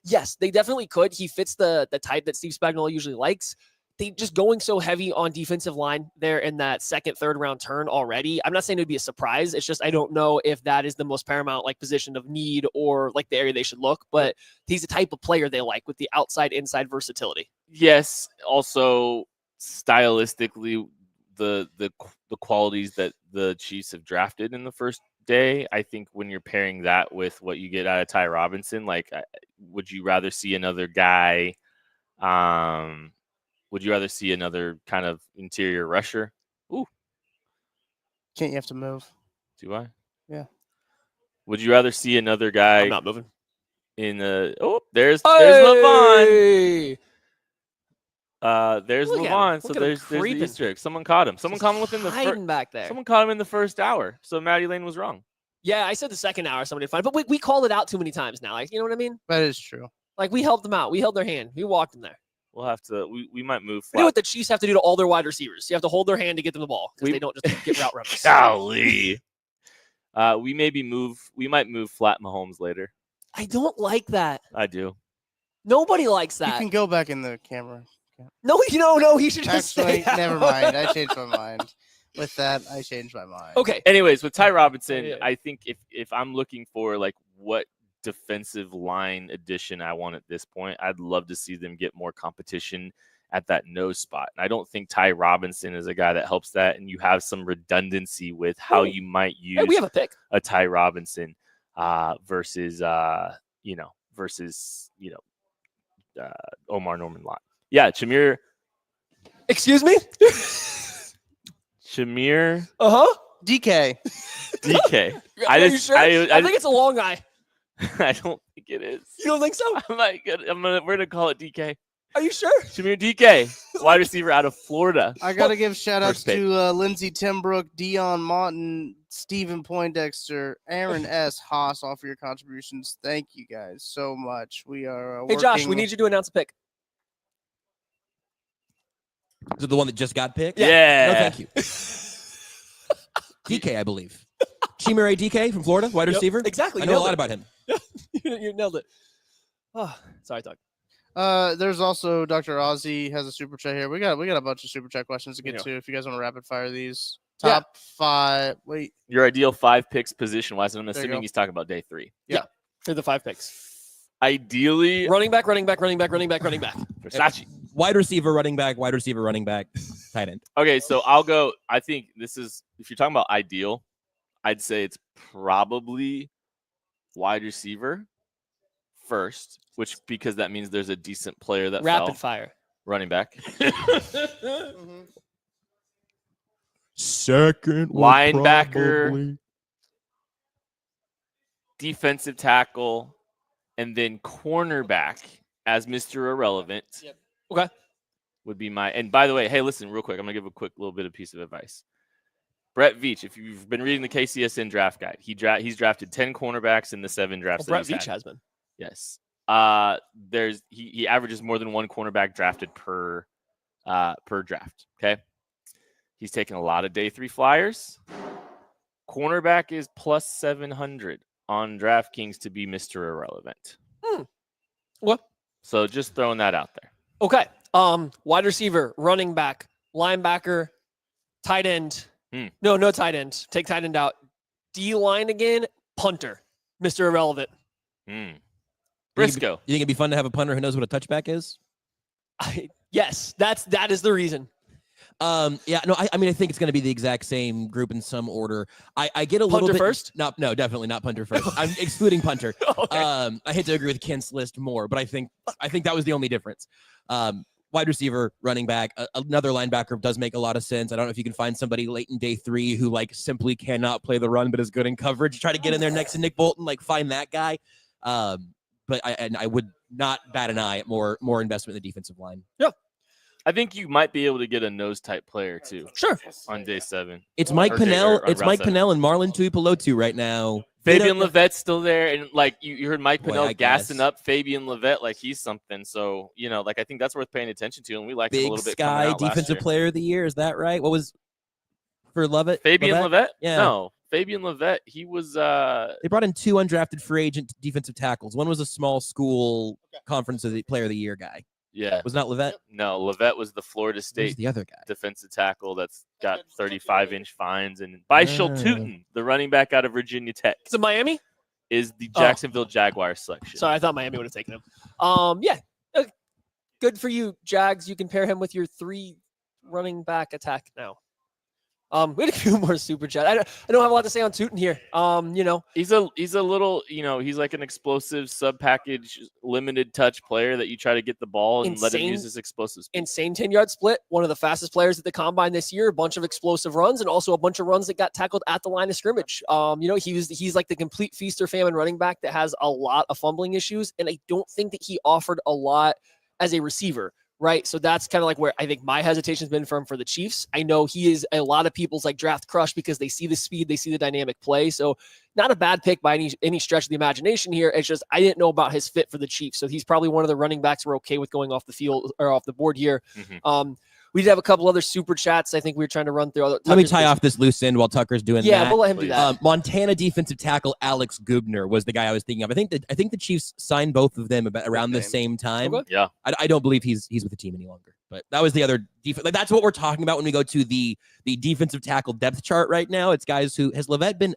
Yes, they definitely could. He fits the type that Steve Spagnuolo usually likes. They just going so heavy on defensive line there in that second, third round turn already. I'm not saying it would be a surprise. It's just I don't know if that is the most paramount like position of need or like the area they should look. But he's the type of player they like with the outside inside versatility. Yes. Also, stylistically, the qualities that the Chiefs have drafted in the first day, I think when you're pairing that with what you get out of Ty Robinson, like, would you rather see another guy? Would you rather see another kind of interior rusher? Ooh, Can't you have to move? Do I? Yeah. Would you rather see another guy? I'm not moving. There's Levon. There's Levon. So there's the Easter egg. Someone caught him. Someone caught him within the first back there. Someone caught him in the first hour. So Maddie Lane was wrong. Yeah, I said the second hour somebody find, but we called it out too many times now. Like, you know what I mean? That is true. Like we helped them out. We held their hand. We walked them there. We'll have to. We might move. We do what the Chiefs have to do to all their wide receivers. You have to hold their hand to get them the ball because they don't just get route runners. Golly. We might move flat Mahomes later. I don't like that. I do. Nobody likes that. You can go back in the camera. No, he should just Actually, stay never mind. I changed my mind. With that, I changed my mind. Okay. Anyways, with Ty Robinson, I think if I'm looking for like what defensive line addition I want at this point, I'd love to see them get more competition at that nose spot. And I don't think Ty Robinson is a guy that helps that. And you have some redundancy with how you might use Hey, we have a pick. a Ty Robinson versus Omar Norman Lott. Yeah, Shamir. Excuse me? Shamir Uh-huh. DK. DK. Are you sure? I think it's a long eye. I don't think it is. You don't think so? We're gonna call it DK. Are you sure? Shamir DK, wide receiver out of Florida. I got to give shout outs First pick. to Lindsey Timbrook, Dion Martin, Stephen Poindexter, Aaron S. Haas, all for your contributions. Thank you guys so much. We are Hey, Josh, working- we need you to announce a pick. Is it the one that just got picked? Yeah. No, thank you. DK, I believe. Chimere DK from Florida, wide Yep, receiver. exactly. I You know a nailed lot it. about him. You nailed it. Oh, sorry, Doug. There's also Dr. Ozzy has a super chat here. We got a bunch of super chat questions to get Yeah. to if you guys want to rapid fire these. Yeah. Top 5. Wait. Your ideal 5 picks position wise, and I'm you assuming go. he's talking about day 3. For the 5 picks. Ideally, Running back, running back, running back, running back, running back. Versace. Wide receiver, running back, tight end. Okay, so I'll go. I think this is, if you're talking about ideal, I'd say it's probably wide receiver first, because that means there's a decent player that Rapid fell. fire. Running back. Second Linebacker. Defensive tackle, and then cornerback as Mr. Irrelevant. Yep. Okay. Would be my. And by the way, hey, listen, real quick, I'm gonna give a quick little bit of piece of advice. Brett Veach, if you've been reading the KCSN draft guide, he's drafted 10 cornerbacks in the 7 drafts. Brett that he's Veach had. has been. Yes. He averages more than one cornerback drafted per draft. Okay. He's taken a lot of day 3 flyers. Cornerback is plus 700 on DraftKings to be Mr. Irrelevant. What? So just throwing that out there. Okay. Wide receiver, running back, linebacker, tight end. No tight end. Take tight end out. D line again. Punter, Mr. Irrelevant. Briscoe. You think it'd be fun to have a punter who knows what a touchback is? Yes, that is the reason. I mean, I think it's going to be the exact same group in some order. I get a little Punter bit first? No, definitely not punter first. I'm excluding punter. Okay. I hate to agree with Kent's list more, but I think that was the only difference. Wide receiver, running back, another linebacker does make a lot of sense. I don't know if you can find somebody late in day 3 who simply cannot play the run but is good in coverage. Try to get in there next to Nick Bolton, find that guy. But I would not bat an eye at more investment in the defensive line. Yeah. I think you might be able to get a nose type player too. Sure. On day 7. It's Mike Or Pennell. or It's round Mike 7. Pennell and Marlon Tuipulotu right now. Fabian Levette's still there, and you heard Mike Boy, Pennell I gassing guess. up Fabian Levette like he's something. So I think that's worth paying attention to, and we liked him a Big little bit. Sky coming out last Defensive year. Player of the Year. Is that right? What was for Lovett? Fabian Levette? Yeah. No, Fabian Levette. He was. They brought in 2 undrafted free agent defensive tackles. One was a small school conference of the Player of the Year guy. Yeah. Was not Levette? No, Levette was the Florida Who's State the other guy? defensive tackle that's got 35-inch fines. And Bishal Tootin, the running back out of Virginia Tech, Is it Miami? is the Jacksonville Jaguars selection. Sorry, I thought Miami would have taken him. Yeah. Good for you, Jags. You can pair him with your 3 running back attack now. We had a few more super chat. I don't have a lot to say on Tootin here. He's a little, he's like an explosive sub package limited touch player that you try to get the ball and let him use his explosive speed. Insane 10-yard split. One of the fastest players at the combine this year. A bunch of explosive runs and also a bunch of runs that got tackled at the line of scrimmage. He's like the complete feast or famine running back that has a lot of fumbling issues, and I don't think that he offered a lot as a receiver. Right. So that's kind of like where I think my hesitation has been for the Chiefs. I know he is a lot of people's draft crush because they see the speed, they see the dynamic play. So not a bad pick by any stretch of the imagination here. It's just I didn't know about his fit for the Chiefs. So he's probably one of the running backs we're okay with going off the field or off the board here. Mm-hmm. We did have a couple other super chats. I think we were trying to run through. Let me tie off this loose end while Tucker's doing that. Yeah, we'll let him do that. Montana defensive tackle Alex Gubner was the guy I was thinking of. I think the Chiefs signed both of them around the same time. Okay. Yeah. I don't believe he's with the team any longer. But that was the other defense. That's what we're talking about when we go to the defensive tackle depth chart right now. It's guys who has Levette been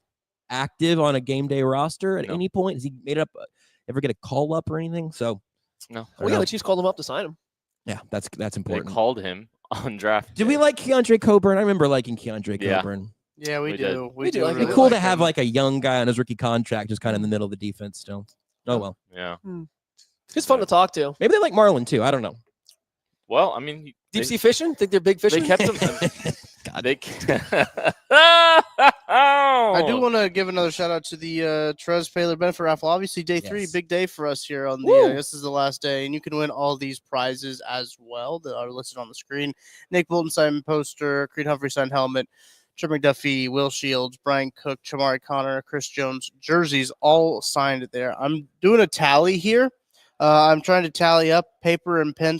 active on a game day roster at any point? Has he made up ever get a call up or anything? So no. Well, yeah, the Chiefs called him up to sign him. Yeah, that's They important. called him on draft. Did we like Keandre Coburn? I remember liking Keandre Yeah. Coburn. Yeah, we We do. did. We do. like Really him. Cool to like have him. like a young guy on his rookie contract, just kind of in the middle of the defense still. Oh well, Yeah. He's fun to talk to. maybe they like Marlon too. I don't know. Well, I mean, Deep sea fishing? Think they're big they fishing? kept him. God. They. I do want to give another shout out to the Trez Paler benefit raffle. Obviously, day 3, Yes. big day for us here on the. Woo! This is the last day, and you can win all these prizes as well that are listed on the screen. Nick Bolton signed poster, Creed Humphrey signed helmet, Trip McDuffie, Will Shields, Brian Cook, Chamari Connor, Chris Jones jerseys, all signed there. I'm doing a tally here. I'm trying to tally up paper and pen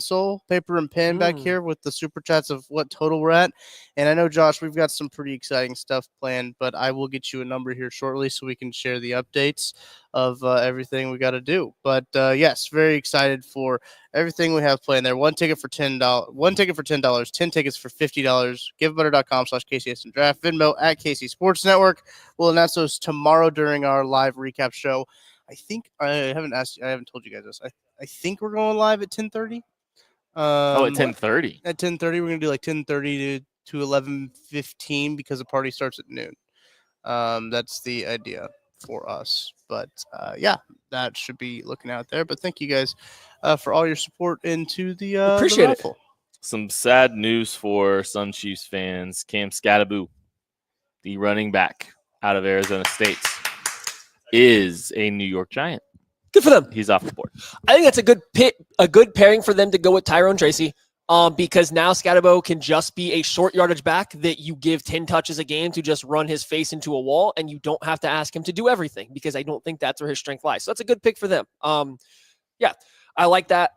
back here with the super chats of what total we're at. And I know, Josh, we've got some pretty exciting stuff planned, but I will get you a number here shortly so we can share the updates of everything we got to do. But yes, very excited for everything we have planned there. One ticket for $10, 10 tickets for $50. GiveButter.com/KCS and Draft. Venmo at KC Sports Network. We'll announce those tomorrow during our live recap show. I think I haven't told you guys this. I think we're going live at 10:30. at 10:30. At 10:30, we're gonna do like 10:30 to 11:15 because the party starts at noon. That's the idea for us. But yeah, that should be looking out there. But thank you guys for all your support into the Appreciate it. raffle. Some sad news for Sun Chiefs fans. Cam Scattaboo, the running back out of Arizona State, is a New York Giant. Good for them. He's off the board. I think that's a good pairing for them to go with Tyrone Tracy. Because now Scatterbo can just be a short yardage back that you give 10 touches a game to just run his face into a wall, and you don't have to ask him to do everything because I don't think that's where his strength lies. So that's a good pick for them. Yeah, I like that.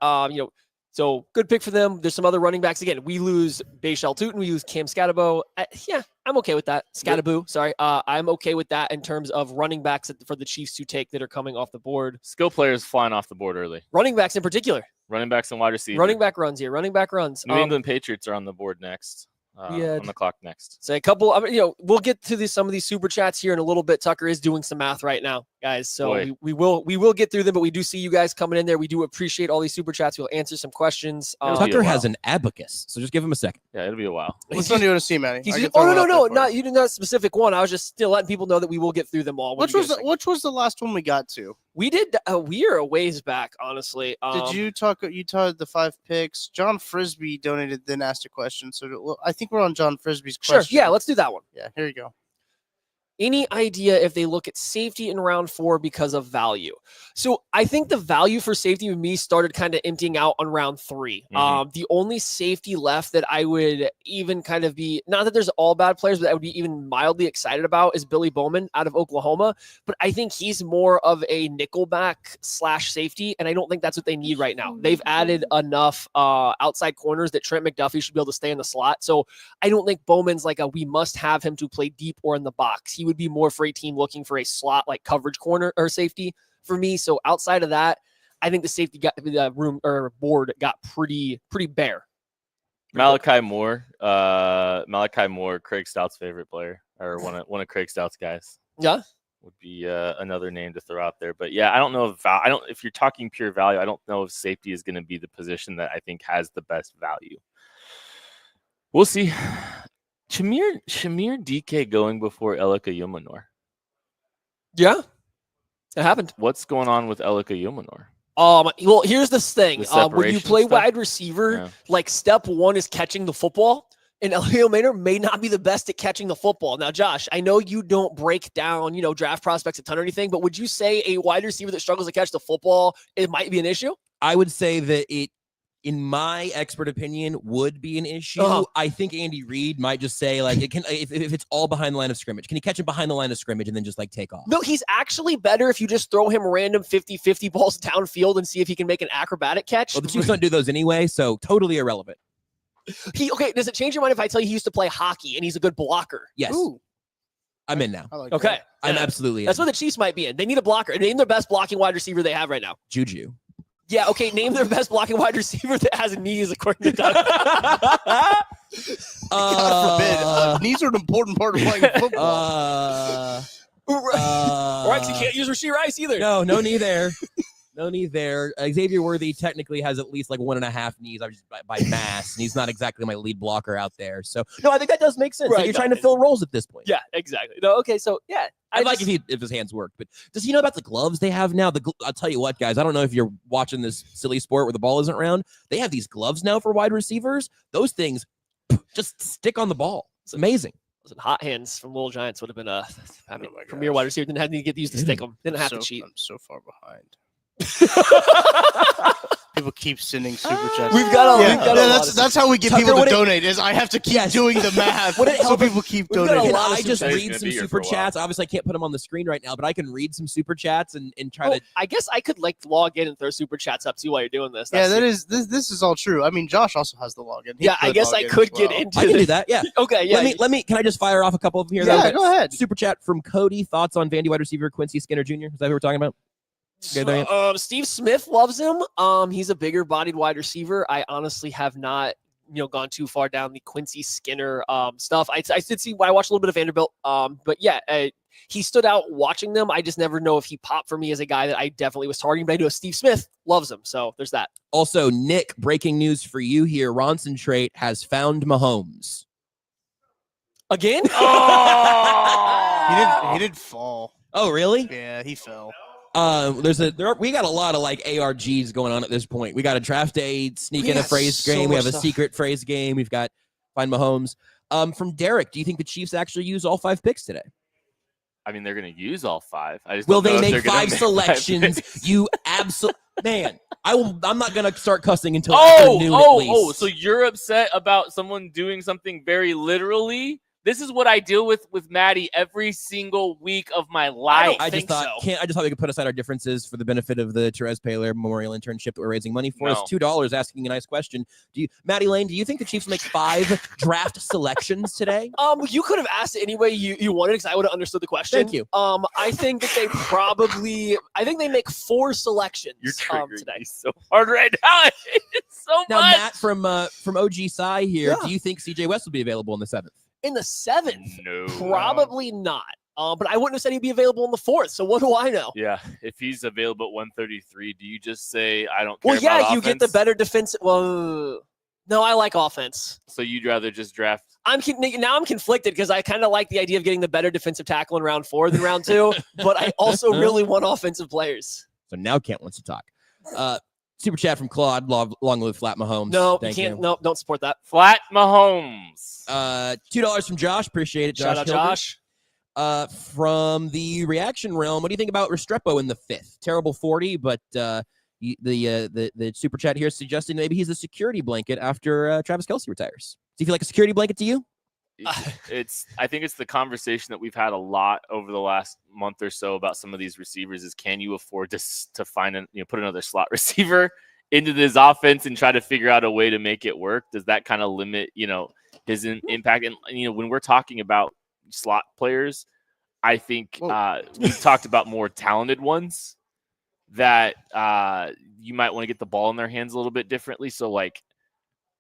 So good pick for them. There's some other running backs. Again, we lose Bayshell Tootin. We lose Cam Scatterbo. Yeah, I'm okay with that. Scattaboo, sorry. I'm okay with that in terms of running backs for the Chiefs to take that are coming off the board. Skill players flying off the board early. Running backs in particular. Running backs and wide receivers. Running back runs here. Running back runs. New England Patriots are on the board next. Yeah. On the clock next. So a couple, we'll get to some of these super chats here in a little bit. Tucker is doing some math right now, guys. So we will get through them, but we do see you guys coming in there. We do appreciate all these super chats. We'll answer some questions. Tucker has an abacus, so just give him a second. Yeah, it'll be a while. Which one do you want to see, Manny? No, not you did not a specific one. I was just still letting people know that we will get through them all. Which was the last one we got to? We did. We are a ways back, honestly. Did you talk? You talked the 5 picks. John Frisbee donated, then asked a question. So I think we're on John Frisbee's question. Sure. Yeah, let's do that one. Yeah, here you go. Any idea if they look at safety in round 4 because of value? So I think the value for safety with me started kind of emptying out on round 3. Mm-hmm. The only safety left that I would even kind of be, not that there's all bad players, but I would be even mildly excited about is Billy Bowman out of Oklahoma. But I think he's more of a nickelback / safety, and I don't think that's what they need right now. They've added enough outside corners that Trent McDuffie should be able to stay in the slot. So I don't think Bowman's like we must have him to play deep or in the box. He would be more for a team looking for a slot like coverage corner or safety for me. So outside of that, I think the safety board got pretty bare. Malachi Moore, Craig Stout's favorite player, or one of Craig Stout's guys. Yeah, would be another name to throw out there. But yeah, I don't know if you're talking pure value, I don't know if safety is going to be the position that I think has the best value. We'll see. Shamir DK going before Elika Yumanor. Yeah, it happened. What's going on with Elika Yumanor? Well, here's this thing. When you play stuff? wide receiver, like step 1 is catching the football, and Elio Maynor may not be the best at catching the football. Now, Josh, I know you don't break down, draft prospects a ton or anything, but would you say a wide receiver that struggles to catch the football, it might be an issue? I would say that it, in my expert opinion, would be an issue. I think Andy Reid might just say, like, it can if it's all behind the line of scrimmage. Can he catch it behind the line of scrimmage and then just, like, take off? No, he's actually better if you just throw him random 50-50 balls downfield and see if he can make an acrobatic catch. Well, the Chiefs don't do those anyway, so totally irrelevant. Does it change your mind if I tell you he used to play hockey and he's a good blocker? Yes. Ooh. I'm in now. Like okay. that. I'm absolutely in. That's what the Chiefs might be in. They need a blocker. Name their best blocking wide receiver they have right now. Juju. Yeah, okay. Name their best blocking wide receiver that has knees, according to Doug. God forbid. Knees are an important part of playing football. Or actually, you can't use Rasheed Rice either. No knee there. No need there. Xavier Worthy technically has at least like 1.5 knees just by mass, and he's not exactly my lead blocker out there. So, no, I think that does make sense. Right, Like, you're trying to fill roles at this point. Yeah, exactly. No, okay, so yeah. I'd like if his hands worked, but does he know about the gloves they have now? I'll tell you what, guys. I don't know if you're watching this silly sport where the ball isn't round. They have these gloves now for wide receivers. Those things just stick on the ball. It's amazing. Listen, hot hands from Little Giants would have been a premier wide receiver. Didn't have to get used to stick them. Didn't have to cheat. I'm so far behind. People keep sending super chats. We've got a that's how we get Tucker, people to donate. Is I have to keep doing the math. So people keep donating. Can I just He's read gonna some be here super for a while. chats? Obviously, I can't put them on the screen right now, but I can read some super chats and try to. I guess I could like log in and throw super chats up too while you're doing this. Yeah, That's this is all true. I mean, Josh also has the login. He Yeah, I could guess log I in could as get well. into I can this. do that. Yeah. Okay, yeah. Let me. Can I just fire off a couple of them here? Yeah, go ahead. Super chat from Cody. Thoughts on Vandy wide receiver Quincy Skinner Jr. Is that who we're talking about? Okay, there you go. Steve Smith loves him. He's a bigger bodied wide receiver. I honestly have not, gone too far down the Quincy Skinner stuff. I did see. I watched a little bit of Vanderbilt. But yeah, he stood out watching them. I just never know if he popped for me as a guy that I definitely was targeting. But I know Steve Smith loves him, so there's that. Also, Nick, breaking news for you here. Ronson Trait has found Mahomes. Again? He didn't fall. Oh, really? Yeah, he fell. We got a lot of like ARGs going on at this point. We got a draft day sneak We in a got phrase so game. We much have a stuff. secret phrase game. We've got Find Mahomes. From Derek, do you think the Chiefs actually use all 5 picks today? I mean, they're going to use all 5. I just Will don't know they if make they're gonna 5 make selections? 5 You absolute man. I'm not gonna start cussing until afternoon at least. So you're upset about someone doing something very literally? This is what I deal with Maddie every single week of my life. I just thought we could put aside our differences for the benefit of the Therese Paylor Memorial Internship that we're raising money for. No. It's $2 asking a nice question. Maddie Lane, do you think the Chiefs will make 5 draft selections today? You could have asked it any way you wanted because I would have understood the question. Thank you. I think that they make 4 selections You're triggering today. me so hard right now. It's so Now, much. Matt from OG Psy here, Yeah. do you think CJ West will be available in the 7th? In the 7th, No. probably not. But I wouldn't have said he'd be available in the 4th. So what do I know? Yeah, if he's available at 133, do you just say I don't care Well, yeah, about you get the offense? better defense. Well, no, I like offense. So you'd rather just draft? I'm conflicted because I kind of like the idea of getting the better defensive tackle in round 4 than round 2, but I also really want offensive players. So now Kent wants to talk. Super chat from Claude. Long live Flat Mahomes. No, Thank you can't. you. No, don't support that. Flat Mahomes. $2 from Josh. Appreciate it, Josh. Shout out, Hilbert. Josh. From the reaction realm, what do you think about Restrepo in the 5th? Terrible 40, but the super chat here is suggesting maybe he's a security blanket after Travis Kelce retires. Do you feel like a security blanket to you? I think it's the conversation that we've had a lot over the last month or so about some of these receivers is can you afford to find put another slot receiver into this offense and try to figure out a way to make it work? Does that kind of limit, his impact? And, when we're talking about slot players, I think we've talked about more talented ones that you might want to get the ball in their hands a little bit differently. So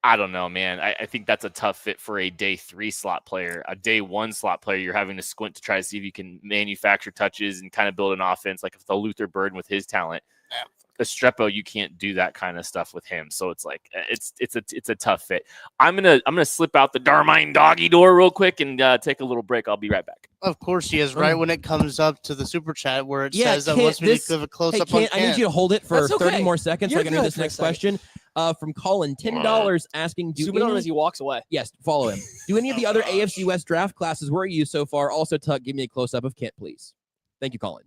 I don't know, man. I think that's a tough fit for a day 3 slot player. A day 1 slot player, you're having to squint to try to see if you can manufacture touches and kind of build an offense like the Luther Burden with his talent. Estrepo, you can't do that kind of stuff with him. So it's it's a tough fit. I'm gonna slip out the Darmine doggy door real quick and take a little break. I'll be right back. Of course he is. Right when it comes up to the super chat where it says that Kent, wants me to give a close up on I need Kent. you to hold it for That's okay. 30 more seconds so You're I can read good this for a next second. question. From Colin, $10 asking, Zoom in on as he walks away. Yes, follow him. Do any of the other AFC West draft classes worry you so far? Also, Tuck, give me a close-up of Kent, please. Thank you, Colin.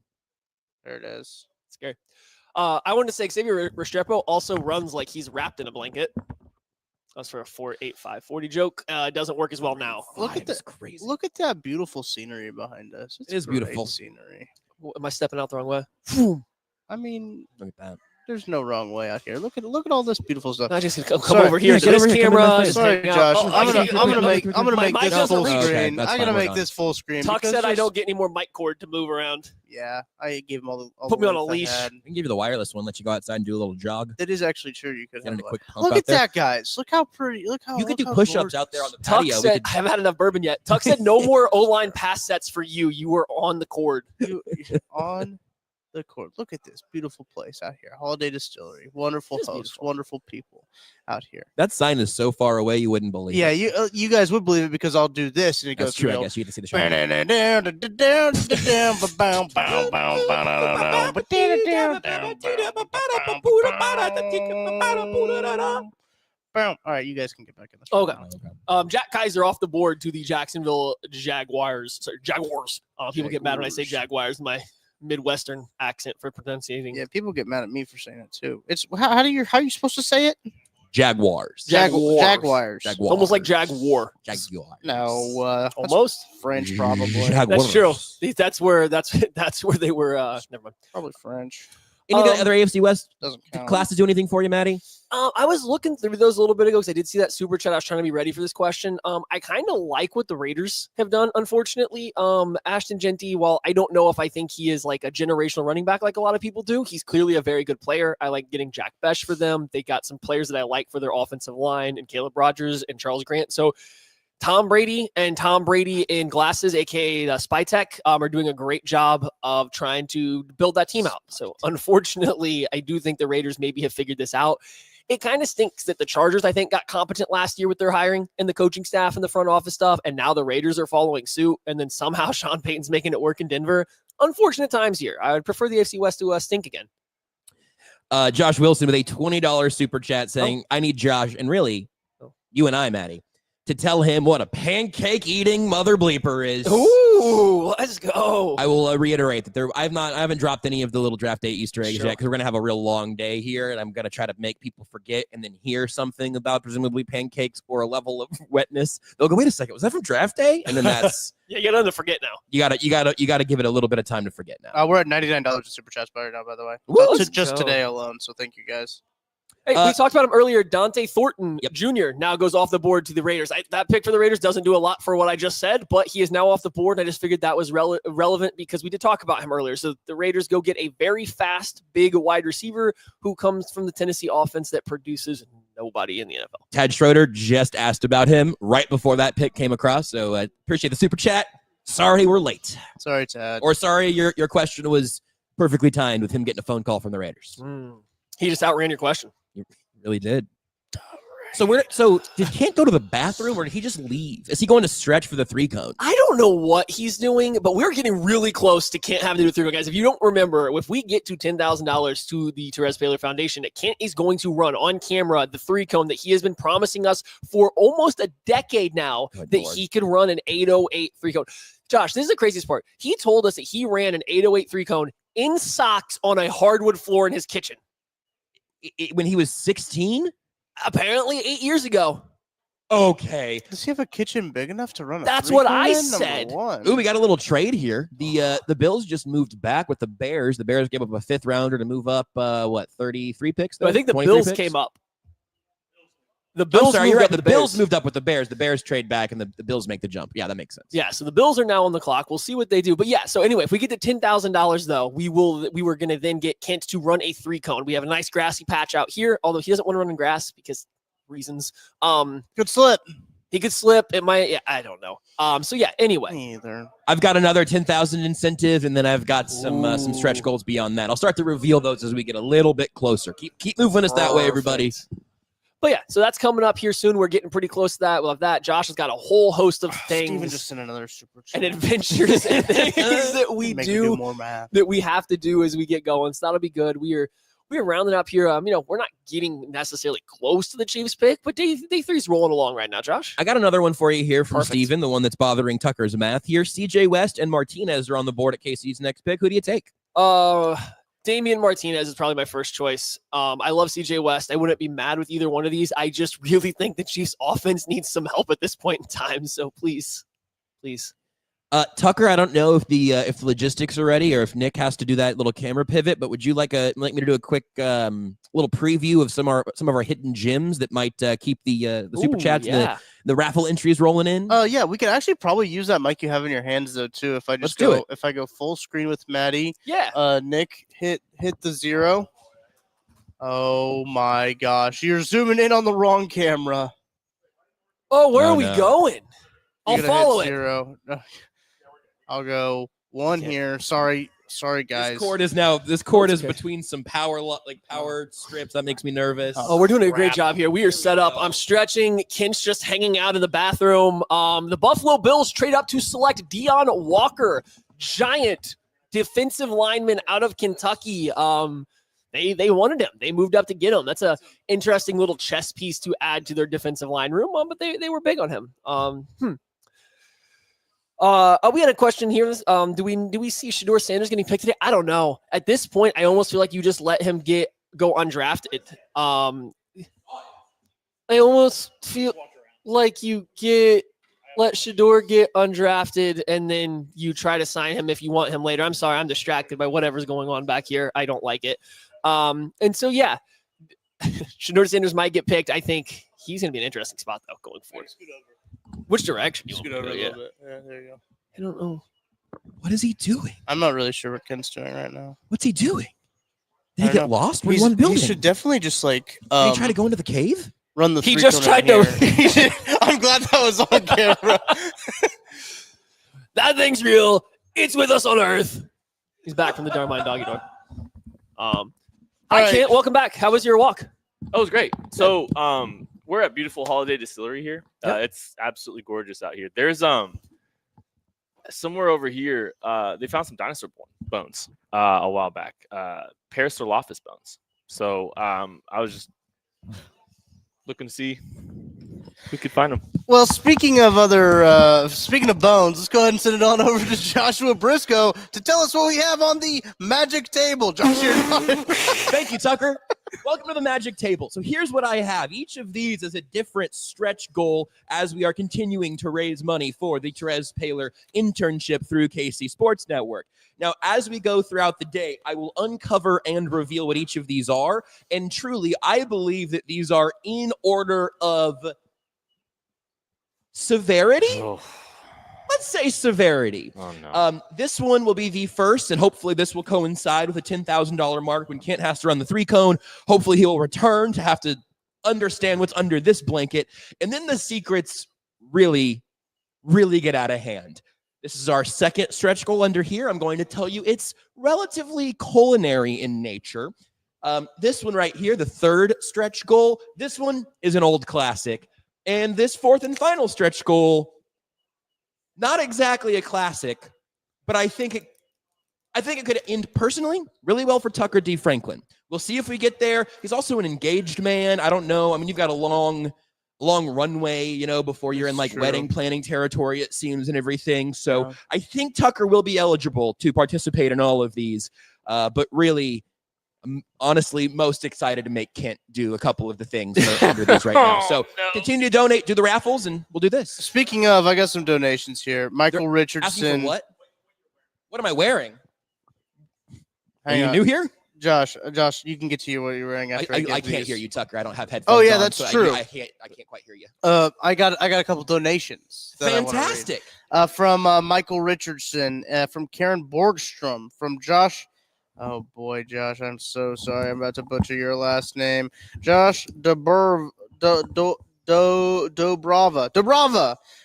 There it is. Scary. I wanted to say Xavier Restrepo also runs like he's wrapped in a blanket. That's for a 4.85 40 joke. It doesn't work as well now. Look at That's that crazy. Look at that beautiful scenery behind us. It's It is great beautiful. scenery. Am I stepping out the wrong way? I mean, Look at that. there's no wrong way out here. Look at all this beautiful stuff. I just come Sorry. over here Yeah, to get this over here, come in my camera. face. just Sorry, hang out. Josh. Oh, I'm I can't- gonna make my mic this doesn't full reach. Okay, screen. that's I'm fine, gonna we're make done. this full screen. Tuck because said I there's- don't get any more mic cord to move around. Yeah, I gave him all Put the me on a length I leash. had. I can give you the wireless one, let you go outside and do a little jog. That is actually true. You could Get have in a a quick pump Look out at there. that, guys. Look how pretty. Look how You could look do how push-ups out there on the Tuck patio. We said, could- I haven't had enough bourbon yet. Tuck said no more O-line pass sets for you. You were on the cord. gorgeous. You on the court. Look at this beautiful place out here. Holiday Distillery. Wonderful It is hosts. beautiful. Wonderful people out here. That sign is so far away you wouldn't believe Yeah, it. you guys would believe it because I'll do this and it That's goes true. I real. guess you get to see the show. All right, you guys can get back in the show. Okay. Jack Kaiser off the board to the Jacksonville Jaguars. Sorry, Jaguars. People get mad when I say Jaguars. My Midwestern accent for pronunciating. Yeah, people get mad at me for saying it too. It's how are you supposed to say it? Jaguars. Jaguars. It's almost like Jaguar. Jaguars. No, Almost French probably. That's true. That's where they were. Never mind. Probably French. Any other AFC West Doesn't count. classes do anything for you, Maddie? I was looking through those a little bit ago because I did see that super chat. I was trying to be ready for this question. I kind of like what the Raiders have done, unfortunately. Ashton Genty, while I don't know if I think he is like a generational running back like a lot of people do, he's clearly a very good player. I like getting Jack Besh for them. They got some players that I like for their offensive line and Caleb Rogers and Charles Grant. So Tom Brady in glasses, aka Spytech, are doing a great job of trying to build that team out. So unfortunately, I do think the Raiders maybe have figured this out. It kind of stinks that the Chargers, I think, got competent last year with their hiring and the coaching staff and the front office stuff, and now the Raiders are following suit, and then somehow Sean Payton's making it work in Denver. Unfortunate times here. I would prefer the AFC West to stink again. Josh Wilson with a $20 super chat saying, I need Josh, and really, you and I, Maddie, to tell him what a pancake-eating mother bleeper is. Ooh, let's go. I will reiterate that I haven't dropped any of the little draft day Easter eggs yet because we're gonna have a real long day here, and I'm gonna try to make people forget and then hear something about presumably pancakes or a level of wetness. They'll go, wait a second, was that from draft day? And then that's yeah, you got nothing to forget now. You gotta give it a little bit of time to forget now. We're at $99 in super chats right now, by the way. Just today alone. So thank you guys. Hey, we talked about him earlier. Dante Thornton Jr. now goes off the board to the Raiders. That pick for the Raiders doesn't do a lot for what I just said, but he is now off the board. I just figured that was relevant because we did talk about him earlier. So the Raiders go get a very fast, big wide receiver who comes from the Tennessee offense that produces nobody in the NFL. Tad Schroeder just asked about him right before that pick came across, so I appreciate the super chat. Sorry we're late. Sorry, Tad. Or sorry your question was perfectly timed with him getting a phone call from the Raiders. He just outran your question. You really did. So did Kent go to the bathroom or did he just leave? Is he going to stretch for the 3-cone? I don't know what he's doing, but we're getting really close to Kent having to do a 3-cone. Guys, if you don't remember, if we get to $10,000 to the Therese Baylor Foundation, Kent is going to run on camera the 3-cone that he has been promising us for almost a decade now he could run an 808 3-cone. Josh, this is the craziest part. He told us that he ran an 808 3-cone in socks on a hardwood floor in his kitchen. When he was 16? Apparently 8 years ago. Okay. Does he have a kitchen big enough to run a That's what I three-cone? said. Ooh, we got a little trade here. The Bills just moved back with the Bears. The Bears gave up a 5th rounder to move up 33 picks? No, I think the 23 Bills picks? came up. The Bills you're right. moved up The Bills moved up with the Bears. The Bears trade back and the Bills make the jump. Yeah, that makes sense. Yeah, so the Bills are now on the clock. We'll see what they do. But yeah, so anyway, if we get to $10,000 though, we were going to then get Kent to run a 3-cone. We have a nice grassy patch out here, although he doesn't want to run in grass because reasons. Could slip. He could slip. It might. Yeah, I don't know. So yeah. Anyway, Neither. I've got another 10,000 incentive, and then I've got some stretch goals beyond that. I'll start to reveal those as we get a little bit closer. Keep moving us that way, everybody. But yeah, so that's coming up here soon. We're getting pretty close to that. We'll have that. Josh has got a whole host of things. Steven just sent another super chat. And adventures and things that we Make me do do more math. that we have to do as we get going. So that'll be good. We're rounding up here. We're not getting necessarily close to the Chiefs pick, but day 3's rolling along right now, Josh. I got another one for you here from Perfect. Steven, the one that's bothering Tucker's math here. CJ West and Martinez are on the board at KC's next pick. Who do you take? Damian Martinez is probably my first choice. I love CJ West. I wouldn't be mad with either one of these. I just really think the Chiefs offense needs some help at this point in time. So please. Tucker, I don't know if the logistics are ready or if Nick has to do that little camera pivot, but would you like me to do a quick little preview of some of our hidden gems that might keep the super chats and the raffle entries rolling in? Yeah, we could actually probably use that mic you have in your hands though too. If I just if I go full screen with Maddie. Yeah. Nick hit the 0. Oh my gosh, you're zooming in on the wrong camera. Oh, where are we going? I'll You're gonna follow hit it. 0. I'll go 1 here. Sorry, Sorry, guys. This cord is okay. between some power strips. That makes me nervous. Oh, we're doing a great Crap. job here. We are set up. I'm stretching. Kent's just hanging out in the bathroom. The Buffalo Bills trade up to select Deion Walker, giant defensive lineman out of Kentucky. They wanted him. They moved up to get him. That's a interesting little chess piece to add to their defensive line room. But they were big on him. We had a question here. Do we see Shedeur Sanders getting picked today? I don't know. At this point, I almost feel like you just let him go undrafted. I almost feel like you let Shedeur get undrafted and then you try to sign him if you want him later. I'm sorry, I'm distracted by whatever's going on back here. I don't like it. And so yeah, Shedeur Sanders might get picked. I think he's gonna be an interesting spot though going forward. Which direction? Scoot over a little bit. Yeah, there you go. I don't know. What is he doing? I'm not really sure what Ken's doing right now. What's he doing? Did I he get don't know. lost? Where do you want to build He should definitely just like Did he try to go into the cave? run the. He three just cone tried out to- here. I'm glad that was on camera. That thing's real. It's with us on Earth. He's back from the Darmine Doggy Door. Hi, right. Kent. Welcome back. How was your walk? That was great. So we're at beautiful Holiday Distillery here. Yep. It's absolutely gorgeous out here. There's somewhere over here they found some dinosaur bones a while back. Parasaurolophus bones. So I was just looking to see if we could find them. Well, speaking of bones, let's go ahead and send it on over to Joshua Briscoe to tell us what we have on the magic table. Josh, you're not- Thank you, Tucker. Welcome to the magic table. So here's what I have. Each of these is a different stretch goal as we are continuing to raise money for the Therese Paylor internship through KC Sports Network. Now, as we go throughout the day, I will uncover and reveal what each of these are. And truly, I believe that these are in order of severity. Oh, Let's say severity. no. This one will be the first, and hopefully this will coincide with a $10,000 mark when Kent has to run the 3-cone. Hopefully he will return to have to understand what's under this blanket. And then the secrets really, really get out of hand. This is our second stretch goal under here. I'm going to tell you it's relatively culinary in nature. This one right here, the third stretch goal, this one is an old classic. And this fourth and final stretch goal, not exactly a classic, but I think it could end personally really well for Tucker D. Franklin. We'll see if we get there. He's also an engaged man. I don't know. I mean, you've got a long runway, before you're in like wedding planning territory, it seems, and everything. So yeah. I think Tucker will be eligible to participate in all of these. But really, I'm honestly most excited to make Kent do a couple of the things that are under these right now. So continue to donate, do the raffles, and we'll do this. Speaking of, I got some donations here. Michael Richardson. For what? What am I wearing? Are Hang you on. new here? Josh, you can get to what you're wearing after I can't hear you, Tucker. I don't have headphones. Oh yeah, on, that's so true. I can't quite hear you. I got a couple donations. that I wanna read. Fantastic. From Michael Richardson, from Karen Borgstrom, from Josh. Oh boy, Josh, I'm so sorry. I'm about to butcher your last name. Josh Dobrava.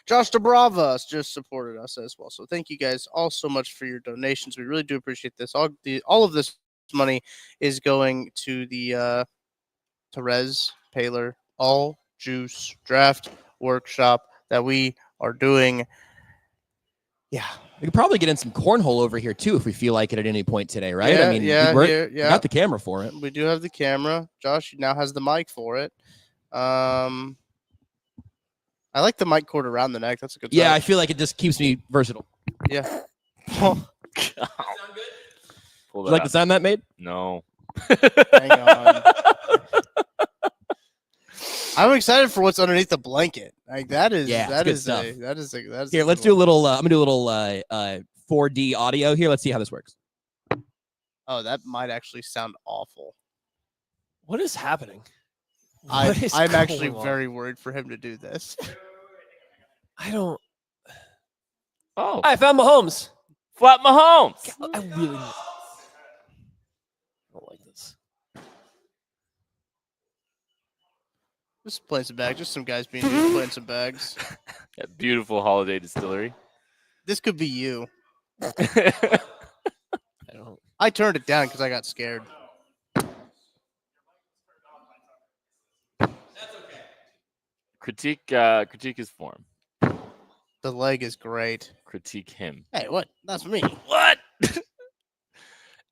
Josh Dobrava just supported us as well. So thank you guys all so much for your donations. We really do appreciate this. All of this money is going to the Therese Paylor All Juice Draft Workshop that we are doing. Yeah. We could probably get in some cornhole over here too if we feel like it at any point today, right? Yeah, I mean, we got the camera for it. We do have the camera. Josh now has the mic for it. I like the mic cord around the neck. That's a good. Yeah, size. I feel like it just keeps me versatile. Yeah. Pull You like the out. sound that made? No. Hang on. I'm excited for what's underneath the blanket. Like that is good stuff. That is Here, let's do a little. I'm gonna do a little 4D audio here. Let's see how this works. Oh, that might actually sound awful. What is happening? I'm What is actually going on? very worried for him to do this. I don't. Oh, I found Mahomes. Flat Mahomes. I really don't like this. Just playing some bags. Just some guys being dudes playing some bags. That beautiful Holiday Distillery. This could be you. I don't I turned it down because I got scared. Critique his form. The leg is great. Critique him. Hey, what? That's me. What?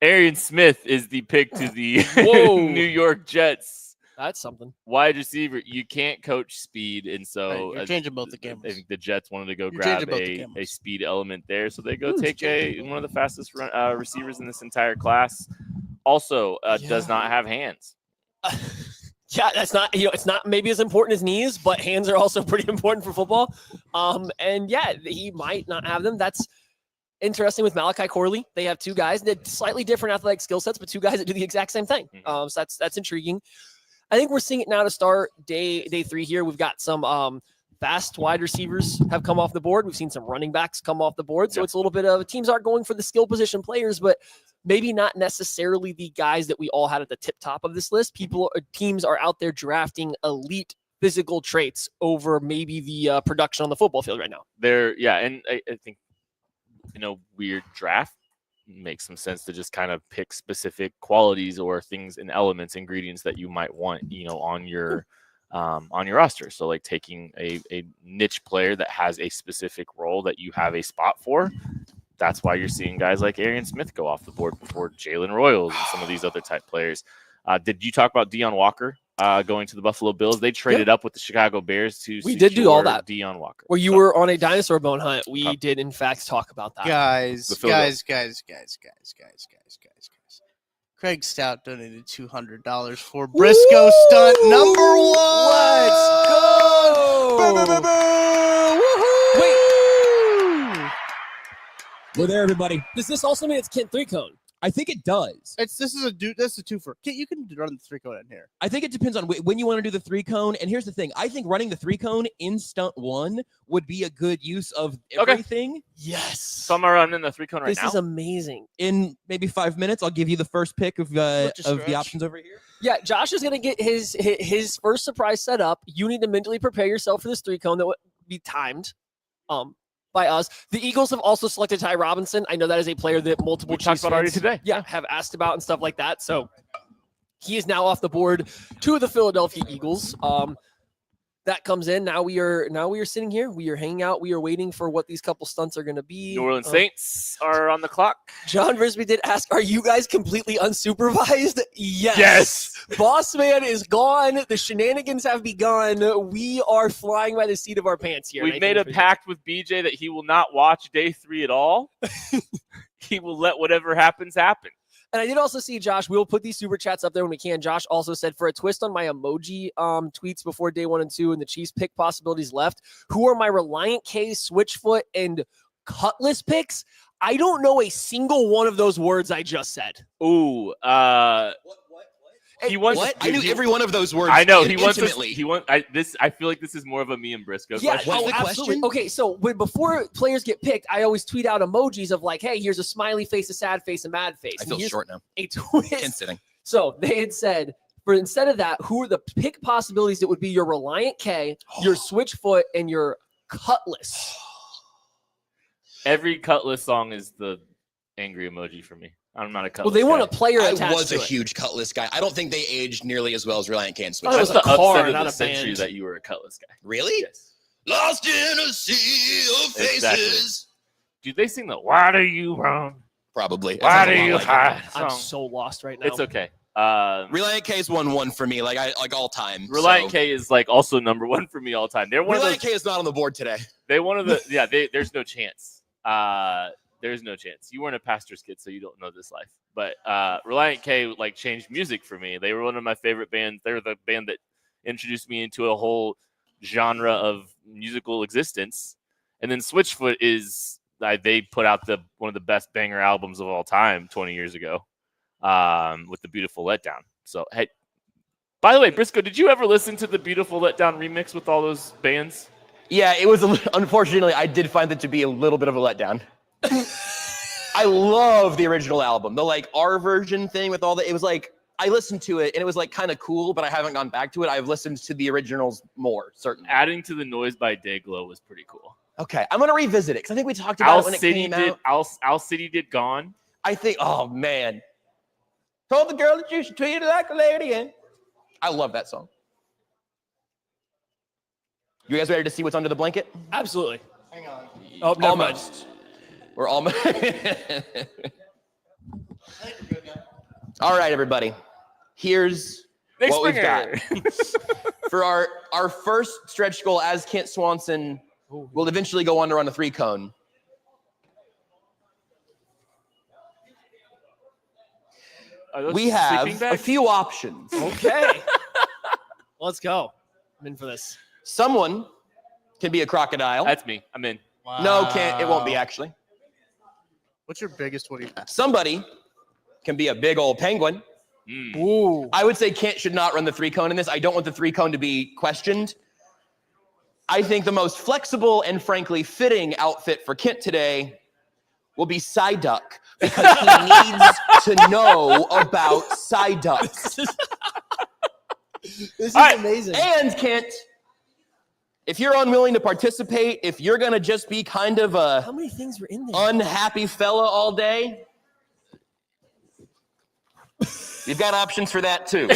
Arian Smith is the pick to the Whoa. New York Jets That's something. wide receiver. You can't coach speed, and so Right, you're changing both the I cameras. think the Jets wanted to go You're grab changing both the a cameras. speed element there, so they go take one of the fastest receivers in this entire class. Also, does not have hands. Yeah, that's not, it's not maybe as important as knees, but hands are also pretty important for football. And yeah, he might not have them. That's interesting with Malachi Corley. They have two guys that slightly different athletic skill sets, but two guys that do the exact same thing. So that's intriguing. I think we're seeing it now to start day 3 here. We've got some fast wide receivers have come off the board. We've seen some running backs come off the board. So it's a little bit of teams aren't going for the skill position players, but maybe not necessarily the guys that we all had at the tip top of this list. Teams are out there drafting elite physical traits over maybe the production on the football field right now. And I think weird draft makes some sense to just kind of pick specific qualities or things and elements, ingredients that you might want, on your roster. So like taking a niche player that has a specific role that you have a spot for. That's why you're seeing guys like Arian Smith go off the board before Jalen Royals and some of these other type players. Did you talk about Deion Walker going to the Buffalo Bills? They traded up with the Chicago Bears to we did do all that. Deion Walker. Where you were on a dinosaur bone hunt. We did in fact talk about that. Guys. Craig Stout donated $200 for Briscoe stunt number 1. Let's go! Wait. We're there, everybody. Does this also mean it's Kent 3-cone? I think it does. This is a twofer. You can run the 3-cone in here. I think it depends on when you want to do the 3-cone. And here's the thing. I think running the 3-cone in stunt 1 would be a good use of everything. Yes. So I'm running the 3-cone right now. This is amazing. In maybe 5 minutes, I'll give you the first pick of the options over here. Yeah, Josh is going to get his first surprise set up. You need to mentally prepare yourself for this 3-cone that would be timed. By us. The Eagles have also selected Ty Robinson. I know that is a player that multiple talked about already today. Yeah, have asked about and stuff like that. So he is now off the board to the Philadelphia Eagles. That comes in. Now we are sitting here. We are hanging out. We are waiting for what these couple stunts are going to be. New Orleans Saints are on the clock. John Brisby did ask, are you guys completely unsupervised? Yes. Boss man is gone. The shenanigans have begun. We are flying by the seat of our pants here. We've made a pact with BJ that he will not watch day 3 at all. He will let whatever happens happen. And I did also see, Josh, we'll put these super chats up there when we can. Josh also said, for a twist on my emoji tweets before day 1 and 2 and the Chiefs pick possibilities left, who are my Reliant K, Switchfoot, and Cutlass picks? I don't know a single one of those words I just said. Ooh, he wants. What? I knew every one of those words. I know he wants. Intimately. I feel like this is more of a me and Briscoe Yeah, question. What's the absolutely. question? Okay, so before players get picked, I always tweet out emojis of like, "Hey, here's a smiley face, a sad face, a mad face." I feel here's short now. a twist. And sitting. So they had said, for instead of that, who are the pick possibilities that would be your Reliant K, your Switchfoot, and your Cutlass? Every Cutlass song is the angry emoji for me. I'm not a Cutlass. Well, they want guy. a player I attached was to a it. huge Cutlass guy. I don't think they aged nearly as well as Reliant K and Switch. Oh, it was That's a the car, upset of not the a century band. that you were a Cutlass guy. Really? Yes. Lost in a sea of faces. Exactly. Do they sing the "Why do you run? Probably. Why That do sounds a you lot like it. hide?" I'm song? so lost right now. It's okay. Reliant K is 1-1 for me, like all time. Reliant so. K is like also number 1 for me all time. They're one Reliant of those. K is not on the board today. They one of the. Yeah. There's no chance. There's no chance. You weren't a pastor's kid, so you don't know this life. But Reliant K changed music for me. They were one of my favorite bands. They were the band that introduced me into a whole genre of musical existence. And then Switchfoot is they put out one of the best banger albums of all time 20 years ago, with the Beautiful Letdown. So hey, by the way, Briscoe, did you ever listen to the Beautiful Letdown remix with all those bands? Yeah, it was unfortunately I did find it to be a little bit of a letdown. I love the original album. The our version thing with all the, it was I listened to it and it was kind of cool, but I haven't gone back to it. I've listened to the originals more, certainly. Adding to the Noise by Dayglow was pretty cool. Okay, I'm gonna revisit it because I think we talked about it when it came out. Owl City did Gone. I think, oh man. Told the girl that you should treat her like a lady. And I love that song. You guys ready to see what's under the blanket? Absolutely. Hang on. Oh, never mind. Almost. We're almost. All right, everybody. Here's Nick what Springer. we've got. For our first stretch goal, as Kent Swanson will eventually go on to run a 3-cone. Are those We have sleeping a bags? few options. Okay. Let's go. I'm in for this. Someone can be a crocodile. That's me. I'm in. Wow. No, can't. It won't be actually. What's your biggest one you have? Somebody can be a big old penguin. Ooh. I would say Kent should not run the 3-cone in this. I don't want the 3-cone to be questioned. I think the most flexible and frankly fitting outfit for Kent today will be side duck because he needs to know about side ducks. This is All right. amazing. And Kent, if you're unwilling to participate, if you're gonna just be kind of How a many things were in there? unhappy fella all day, you've got options for that too.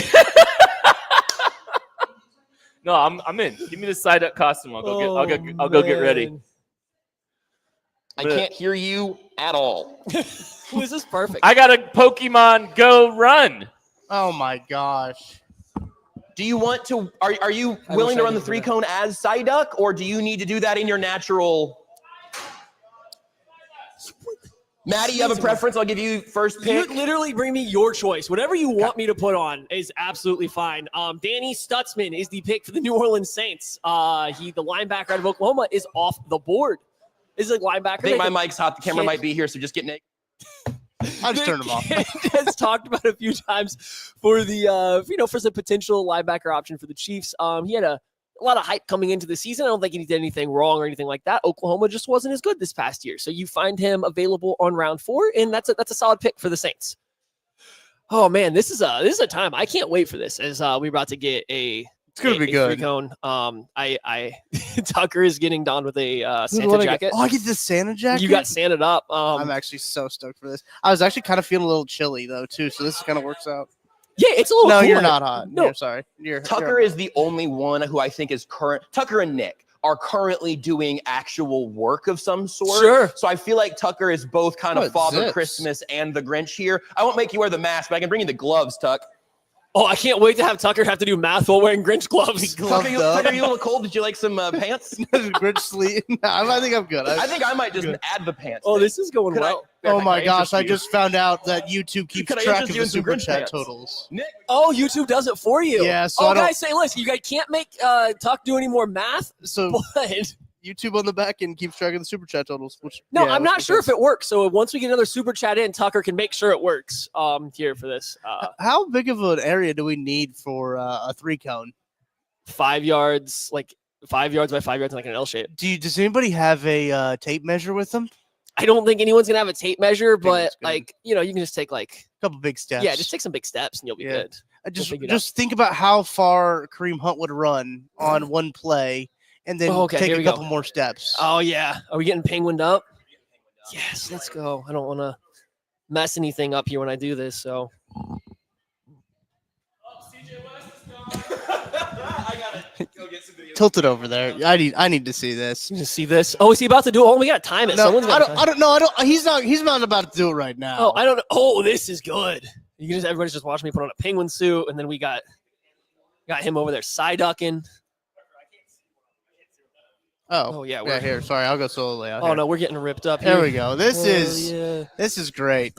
No, I'm in. Give me the side up costume. I'll go get ready. man. I can't hear you at all. Ooh, this is perfect. I got a Pokemon Go run. Oh my gosh. Do you want to? Are you I willing wish to I run the could do that. 3-cone as Psyduck, or do you need to do that in your natural? Maddie, you have a preference? I'll give you first You pick. literally bring me your choice. Whatever you want me to put on is absolutely fine. Danny Stutzman is the pick for the New Orleans Saints. The linebacker out of Oklahoma is off the board. Is a linebacker. I think my mic's hot. The camera might be here, so just get naked. I'll just turn them off. Has talked about a few times for the for some potential linebacker option for the Chiefs. He had a lot of hype coming into the season. I don't think he did anything wrong or anything like that. Oklahoma just wasn't as good this past year. So you find him available on round 4, and that's a solid pick for the Saints. Oh man, this is a time. I can't wait for this as we're about to get a It's gonna be good. 3-cone. I Tucker is getting donned with a Santa jacket. Oh, I get the Santa jacket. You got Santa'd up. I'm actually so stoked for this. I was actually kind of feeling a little chilly though too, so this kind of works out. Yeah, it's a little. No, cooler. you're not hot. No. You're sorry. Tucker is the only one who I think is current. Tucker and Nick are currently doing actual work of some sort. Sure. So I feel like Tucker is both kind of What, Father zips? Christmas and the Grinch here. I won't make you wear the mask, but I can bring you the gloves, Tuck. Oh, I can't wait to have Tucker have to do math while wearing Grinch gloves. Tucker, you a little cold? Did you like some pants? Grinch sleeve. I think I'm good. I think I might just add the pants. Oh, then. this is going Could I- well. Oh my I gosh! interest I you? just found out that YouTube keeps Could I track interest of you the in some super Grinch chat pants? totals. Nick, Oh, YouTube does it for you. Yeah, so oh, I don't- guys, say listen, you guys can't make Tuck do any more math, So but YouTube on the back end keeps track of the super chat totals. Which no, yeah, I'm which not makes sure sense. if it works. So once we get another super chat in, Tucker can make sure it works. Here for this, How big of an area do we need for a 3-cone? 5 yards, like 5 yards by 5 yards, like an L shape. Does anybody have a tape measure with them? I don't think anyone's gonna have a tape measure, think but that's good. like you can just take like A couple big steps. just take some big steps and you'll be Yeah. good. Just figure it out. just think about how far Kareem Hunt would run on one play, and then Oh, okay, take here a we go. couple more steps. Oh yeah, are we getting penguined up? Yes, let's go. I don't want to mess anything up here when I do this. So Tilt it over there. I need to see this. you just see this. Oh, is he about to do it? Oh, we got to time it. No, Someone's gotta time it. I don't know. I don't. He's not about to do it right now. Oh, I don't know. Oh, this is good. You can just everybody's just watching me put on a penguin suit, and then we got him over there side ducking. Oh, yeah, yeah. we're- Here, sorry. I'll go slowly. Oh no, we're getting ripped up here. There we go. This Oh, is yeah. this is great.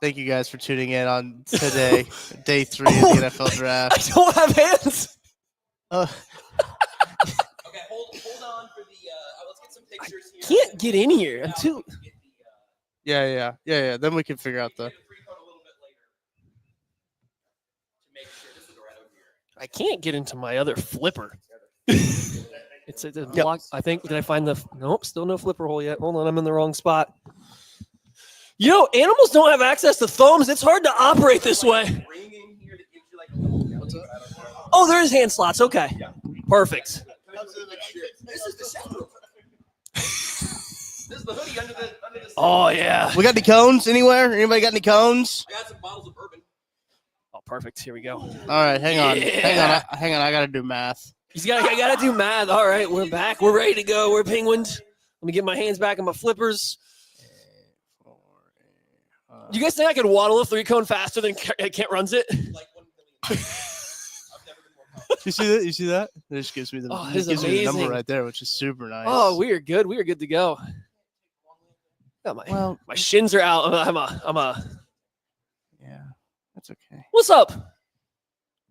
Thank you guys for tuning in on today, day 3 of the NFL I draft. don't have hands. Okay, hold on for the. Let's get some pictures here. Can't get in here. I'm too. Yeah. Then we can figure out the. I can't get into my other flipper. It's a block. I think. Did I find the? Nope. Still no flipper hole yet. Hold on. I'm in the wrong spot. You know, animals don't have access to thumbs. It's hard to operate this way. Oh, there is hand slots. Okay. Perfect. This is the hoodie under the Oh yeah. We got any cones anywhere? Anybody got any cones? I got some bottles of bourbon. Oh, perfect. Here we go. All right, hang on. Hang on. I got to do math. I gotta do math. All right, we're back. We're ready to go. We're penguins. Let me get my hands back on my flippers. You guys think I could waddle a 3-cone faster than Kent runs it? You see that? You see that? It just gives me the, this is me the number amazing. right there, which is super nice. Oh, we are good. We are good to go. Oh, my shins are out. Yeah, that's okay. What's up?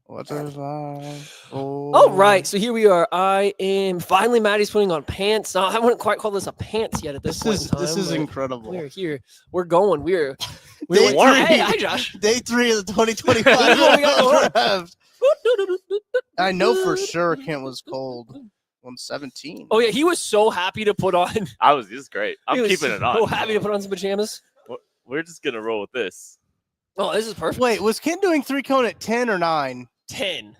What is life? All right, so here we are. I am finally. Maddie's putting on pants. I wouldn't quite call this a pants yet at this point in time. This is incredible. We're here. We're going. We're Day warm. 3. Hey, hi, Josh. Day 3 of the 2025 draft. I know for sure Kent was cold. 117. Oh yeah, he was so happy to put on. This is great. I'm keeping it on. So happy to put on some pajamas. We're just gonna roll with this. Oh, this is perfect. Wait, was Kent doing 3-cone at 10 or 9? 10.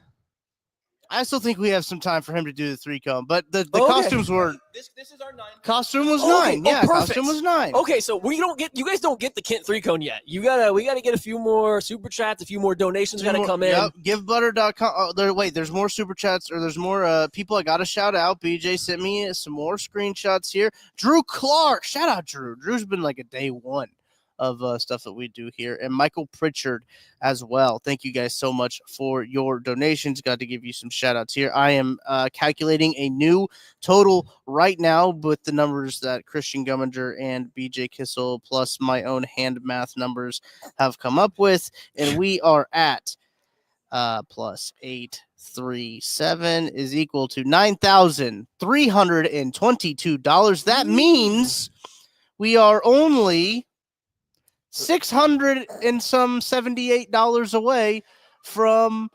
I still think we have some time for him to do the 3-cone, but the costumes were. This is our 9. Costume was 9. Yeah, perfect. costume was 9. Okay, so you guys don't get the Kent 3-cone yet. We gotta get a few more super chats, a few more donations gotta come in. Yep, givebutter.com. There's more super chats, or there's more people I gotta shout out. BJ sent me some more screenshots here. Drew Clark, shout out Drew. Drew's been like a day one of stuff that we do here, and Michael Pritchard as well. Thank you guys so much for your donations. Got to give you some shout outs here. I am calculating a new total right now with the numbers that Christian Gumminger and BJ Kissel plus my own hand math numbers have come up with, and we are at plus 837 is equal to $9,322. That means we are only $678 away from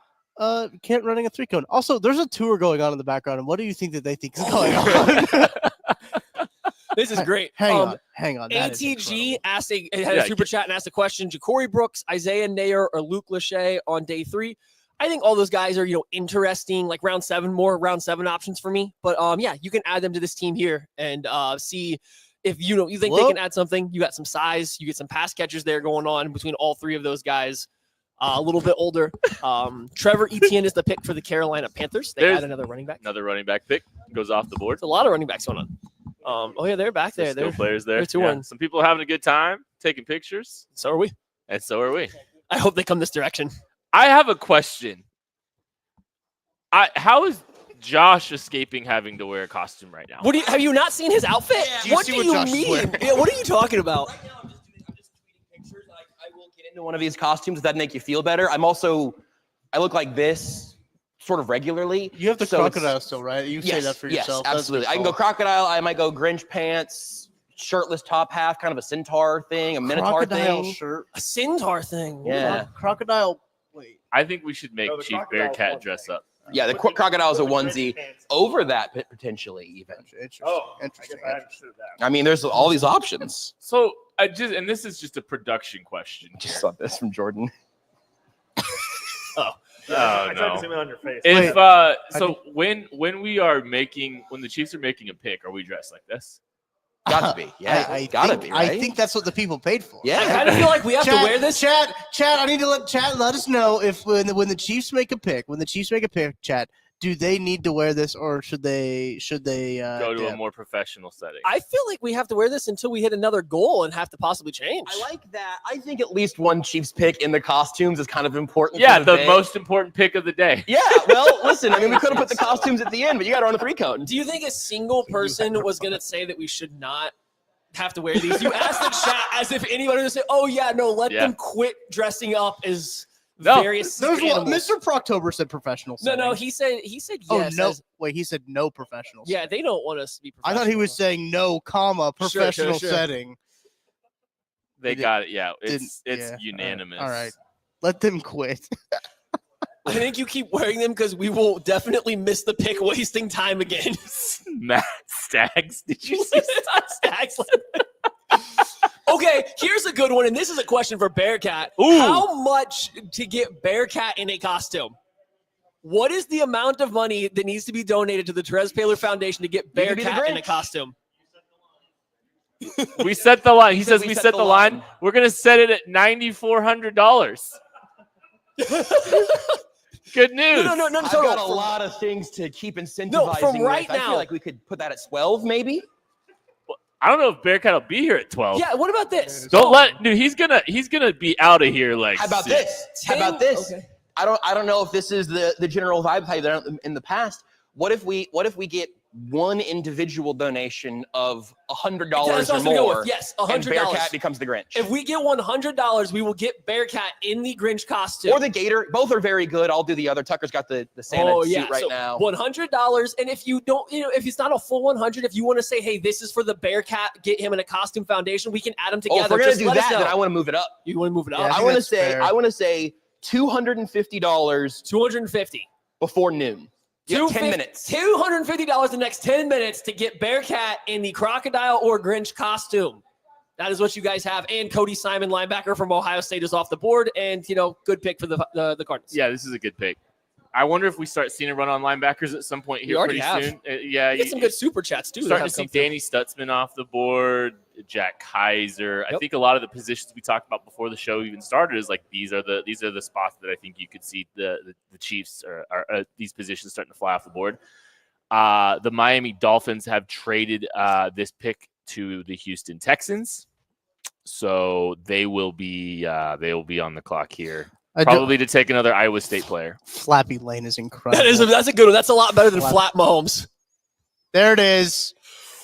Kent running a 3-cone. Also, there's a tour going on in the background, and what do you think that they think is going on? This is great. Hang on. That ATG asked had a super chat and asked a question. Ja'Cory Brooks, Isaiah Nayer, or Luke Lachey on day 3. I think all those guys are, interesting, like round 7 options for me. But yeah, you can add them to this team here and see if you think they can add something. You got some size, you get some pass catchers there going on between all 3 of those guys. A little bit older. Trevor Etienne is the pick for the Carolina Panthers. They add another running back. Another running back pick goes off the board. There's a lot of running backs going on. Oh yeah, they're back there. There's still players there. They're 2-1. Some people are having a good time taking pictures. So are we. And so are we. I hope they come this direction. I have a question. How is Josh escaping having to wear a costume right now? Have you not seen his outfit? Yeah. What do you mean? Yeah, what are you talking about? Right now, I'm just tweeting pictures. I will get into one of these costumes if that make you feel better. I look like this sort of regularly. You have the crocodile still, right? You say that for yourself. Yes, absolutely. I can go crocodile. I might go Grinch pants, shirtless top half, kind of a centaur thing, a minotaur crocodile thing. shirt. A centaur thing. Yeah. Crocodile. Wait. I think we should make Chief Bearcat dress up. Yeah, the crocodile is a onesie. Over that, potentially even. Interesting. I mean, there's all these options. So and this is just a production question. Just saw this from Jordan. Oh no! to zoom in on your face. If when the Chiefs are making a pick, are we dressed like this? Got to be. Yeah, gotta be. Right? I think that's what the people paid for. Yeah. I kind of feel like we have to wear this. Chat. I need to let us know if when the Chiefs make a pick, chat, do they need to wear this or should they Go to a more professional setting. I feel like we have to wear this until we hit another goal and have to possibly change. I like that. I think at least one Chiefs pick in the costumes is kind of important. Yeah, the most important pick of the day. Yeah, well, listen, I mean, we could have put the costumes at the end, but you got to run a 3-cone. Do you think a single person was going to say that we should not have to wear these? You asked the chat as if anybody would say, oh, yeah, no, let them quit dressing up as various animals. Mr. Proctober said professional setting. No, he said yes. Oh, no. Wait, he said no professional setting. Yeah, they don't want us to be professional. I thought he was saying no, professional setting. They got it. Yeah, it's unanimous. All right. Let them quit. I think you keep wearing them because we will definitely miss the pick wasting time again. Matt Staggs. Did you see Staggs? Okay, here's a good one, and this is a question for Bearcat. Ooh. How much to get Bearcat in a costume? What is the amount of money that needs to be donated to the Therese Paler Foundation to get Bearcat in a costume? We set the line. He said says we set the line. We're gonna set it at $9,400. Good news. No. I've got a lot of things to keep incentivizing. from right with. I now. feel like we could put that at 12, maybe. I don't know if Bearcat will be here at 12. Yeah, what about this? Don't let dude. He's gonna be out of here like. How about 6. this? How about this? Okay. I don't know if this is the general vibe I've done in the past. What if we get one individual donation of $100 That's what I was or gonna go more? with. Yes, and $100. Bearcat becomes the Grinch. If we get $100, we will get Bearcat in the Grinch costume. Or the Gator. Both are very good. I'll do the other. Tucker's got the Santa suit right so now. $100. And if you don't, if it's not a full 100, if you want to say, hey, this is for the Bearcat, get him in a costume foundation, we can add them together. If we're gonna Just do let us that, then know. I want to move it up. You want to move it up? Yeah, I think want to that's say fair. $250 $250. before noon. You have 10 $250 minutes. $250 the next 10 minutes to get Bearcat in the crocodile or Grinch costume. That is what you guys have. And Cody Simon, linebacker from Ohio State, is off the board. And, good pick for the Cardinals. Yeah, this is a good pick. I wonder if we start seeing a run on linebackers at some point We here already pretty have. soon. Yeah, You get some good super chats, too. that starting have to see come through. Danny Stutzman off the board, Jack Kaiser. I Yep. think a lot of the positions we talked about before the show even started is like these are the spots that I think you could see the Chiefs or these positions starting to fly off the board. The Miami Dolphins have traded this pick to the Houston Texans, so they will be on the clock here. Probably to take another Iowa State player. Flappy Lane is incredible. That's a good one. That's a lot better than Flat Mahomes. There it is.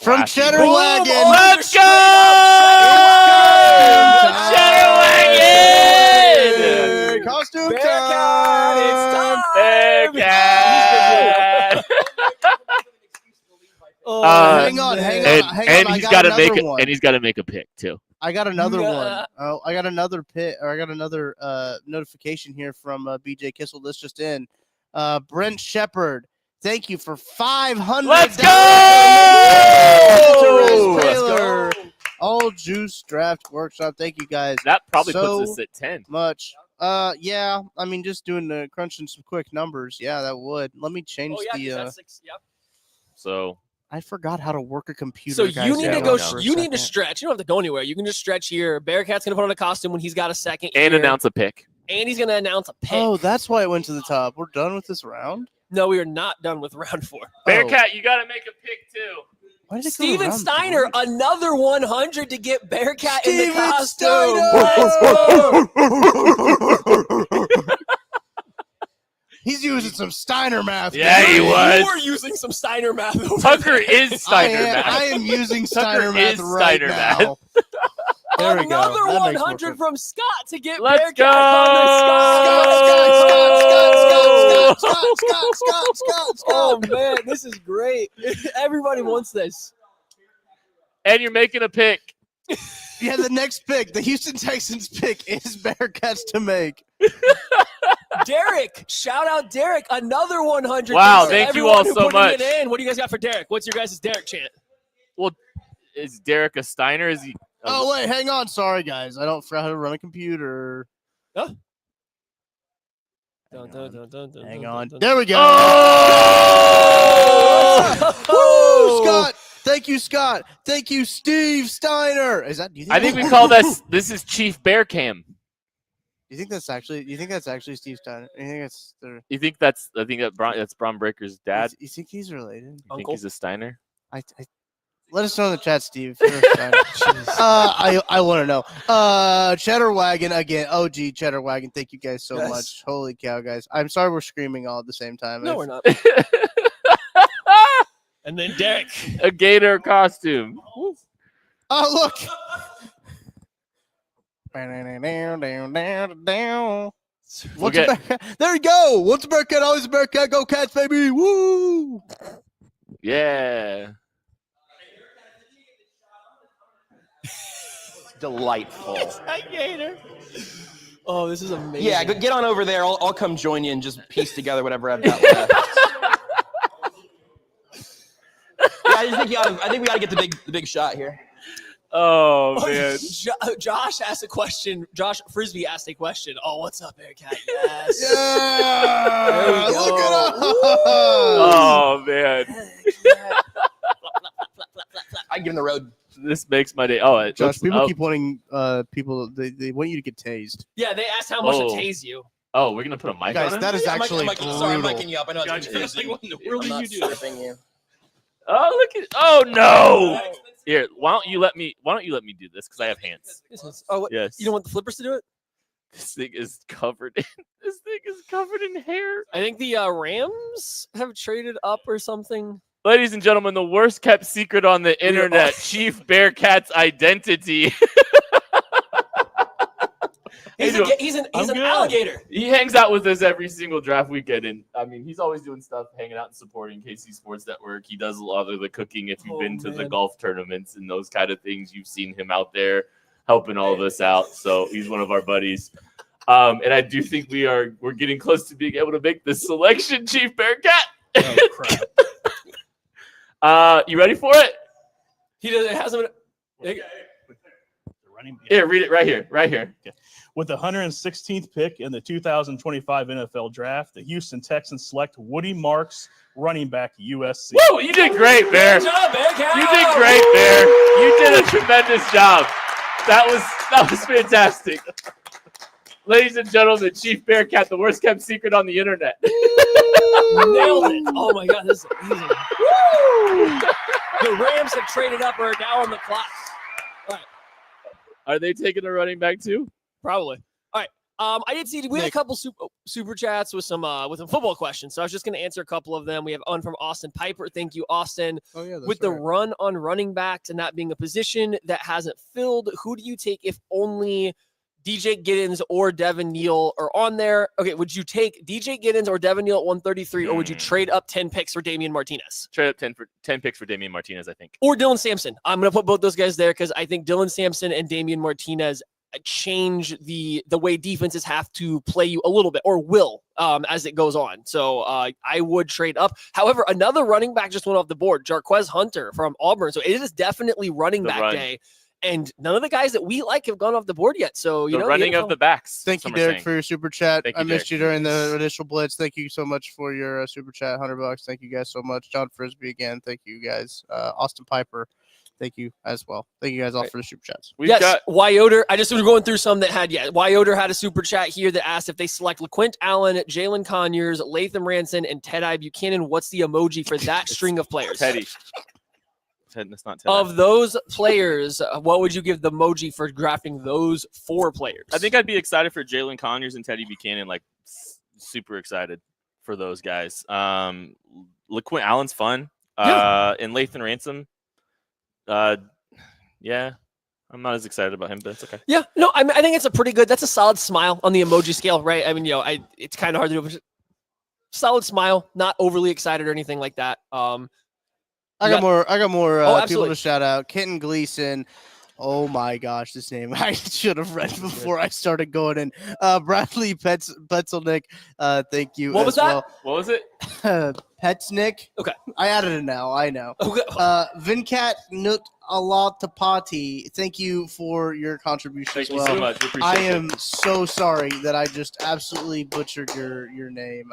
From Flashy. Cheddar Boom! Wagon. Oh, Let's go! Cheddar Wagon! Costume Bearcat, time. it's time. Bearcat! Hang on. And he's got to make a pick too. I got another Yeah. one. Oh, I got another notification here from BJ Kissel. This just in. Brent Shepard, thank you for $500. Let's go! Taylor, All Juice Draft Workshop. Thank you guys That probably so puts us at 10. much. Yeah. I mean, just doing crunching some quick numbers. Yeah, that would. Let me change That's 6. Yep. So I forgot how to work a computer. So guys. you need Yeah, to well, go. no. You need to stretch. You don't have to go anywhere. You can just stretch here. Bearcat's gonna put on a costume when he's got a second. and here, announce a pick. and he's gonna announce a pick. Oh, that's why it went to the top. We're done with this round. No, we are not done with round 4. Bearcat, you got to make a pick too. Why did it go Steven around Steiner, three? another 100 to get Bearcat in the Steven costume. Steiner! He's using some Steiner math. Yeah, man. he was. You were using some Steiner math. Over Tucker there. is Steiner math. I am using Tucker Steiner math is right Steiner now. math. There we go. Another That makes more 100 sense. from Scott to get Let's Bearcat go! Scott. Oh man, this is great. Everybody wants this. And you're making a pick. Yeah, the next pick, the Houston Texans pick is Bearcats to make. Derek, shout out Derek, another 100. Wow, Thanks to thank you everyone all who so put much. It in. What do you guys got for Derek? What's your guys' Derek chant? Is Derek a Steiner? Is he? Oh, wait, hang on. Sorry, guys. I don't forgot how to run a computer. Hang on. There we go. Oh! Woo, Scott. Thank you, Scott. Thank you, Steve Steiner. Is that? Do you think I think we call this is Chief Bear Cam. Do you think that's actually Steve Steiner? You think that's their? You think that's? I think that's Braun Breaker's dad. You think he's related? You think he's a Steiner? I let us know in the chat, Steve. If you're a Steiner. I want to know. Cheddar Wagon again. OG Cheddar Wagon. Thank you guys so much. Holy cow, guys! I'm sorry we're screaming all at the same time. No, we're not. And then Derek. A gator costume. Oh, look. What's a Bearcat? There you go. What's a Bearcat? Always a Bearcat. Go Cats, baby. Woo. Yeah. Delightful. Gator. Oh, this is amazing. Yeah, get on over there. I'll come join you and just piece together whatever I've got left. I think we got to get the big shot here. Oh man. Josh asked a question. Josh Frisbee asked a question. Oh, what's up, Bearcat? Yes. Yeah. Look it up. Oh man. I can give him the road. This makes my day. Oh, it Josh, looks- people oh, keep wanting people. They want you to get tased. Yeah, they asked how much Oh. to tase you. oh, we're gonna put a mic Guys, on him? that is actually Sorry, I'm brutal. miking you up. I know it's Gotcha. confusing. What in the world I'm did not you do? stripping you. Oh, look at. Oh no! Here, why don't you let me do this because I have hands. Oh, what? Yes. You don't want the flippers to do it? This thing is covered in hair. I think the Rams have traded up or something. Ladies and gentlemen, the worst kept secret on the internet, Chief Bearcat's identity. He's an good. alligator. He hangs out with us every single draft weekend, and I mean, he's always doing stuff, hanging out and supporting KC Sports Network. He does a lot of the cooking. If you've been to the golf tournaments and those kind of things, you've seen him out there helping all of us out. So he's one of our buddies. And I do think we're getting close to being able to make this selection, Chief Bearcat. Oh, crap. You ready for it? He doesn't. It hasn't. The running back. Here, read it right here. Right here. With the 116th pick in the 2025 NFL Draft, the Houston Texans select Woody Marks, running back, USC. Woo! You did great, Bear. Good job, Bearcat. You did great, Bear. You did a tremendous job. That was fantastic. Ladies and gentlemen, Chief Bearcat, the worst kept secret on the internet. Nailed it. Oh my God, this is amazing. Woo! The Rams have traded up or are now on the clock. Are they taking a running back too? Probably. All right. I did see we had a couple super chats with some football questions, so I was just going to answer a couple of them. We have one from Austin Piper. Thank you, Austin. Oh yeah, With the run on running backs and that being a position that hasn't filled, who do you take if only DJ Giddens or Devin Neal are on there? Okay, would you take DJ Giddens or Devin Neal at 133, or would you trade up 10 picks for Damian Martinez? Trade up 10 picks for Damian Martinez, I think. Or Dylan Sampson. I'm going to put both those guys there because I think Dylan Sampson and Damian Martinez change the way defenses have to play you a little bit, or will as it goes on. So I would trade up. However, another running back just went off the board, Jarquez Hunter from Auburn. So it is definitely running back day. And none of the guys that we like have gone off the board yet. So, you know, running of the backs. Thank you, Derek, for your super chat. I missed you during the initial blitz. Thank you so much for your super chat, $100. Thank you guys so much. John Frisbee again. Thank you guys. Austin Piper. Thank you as well. Thank you guys all for the super chats. We've got Wyoder. I just was going through some that had, Wyoder had a super chat here that asked if they select LaQuint Allen, Jalen Conyers, Latham Ranson, and Ted Buchanan, what's the emoji for that string of players? Teddy. That's not Teddy. Of those players, what would you give the emoji for drafting those 4 players? I think I'd be excited for Jalen Conyers and Teddy Buchanan, like super excited for those guys. LaQuint Allen's fun. And Lathan Ransom. Yeah, I'm not as excited about him, but it's okay. Yeah, no, I think it's a pretty good. That's a solid smile on the emoji scale, right? I mean, it's kind of hard to do. Solid smile, not overly excited or anything like that. I got more people absolutely. to shout out. Kenton Gleason. Oh my gosh, this name I should have read before I started going in. Bradley Petzelnick. Thank you. What was that? Well. What was it? Petsnick. Okay. I added it now. I know. Okay. Vinkat Nut Alatapati. Thank you for your contribution Thank as you well. so much. We appreciate I it. am so sorry that I just absolutely butchered your name.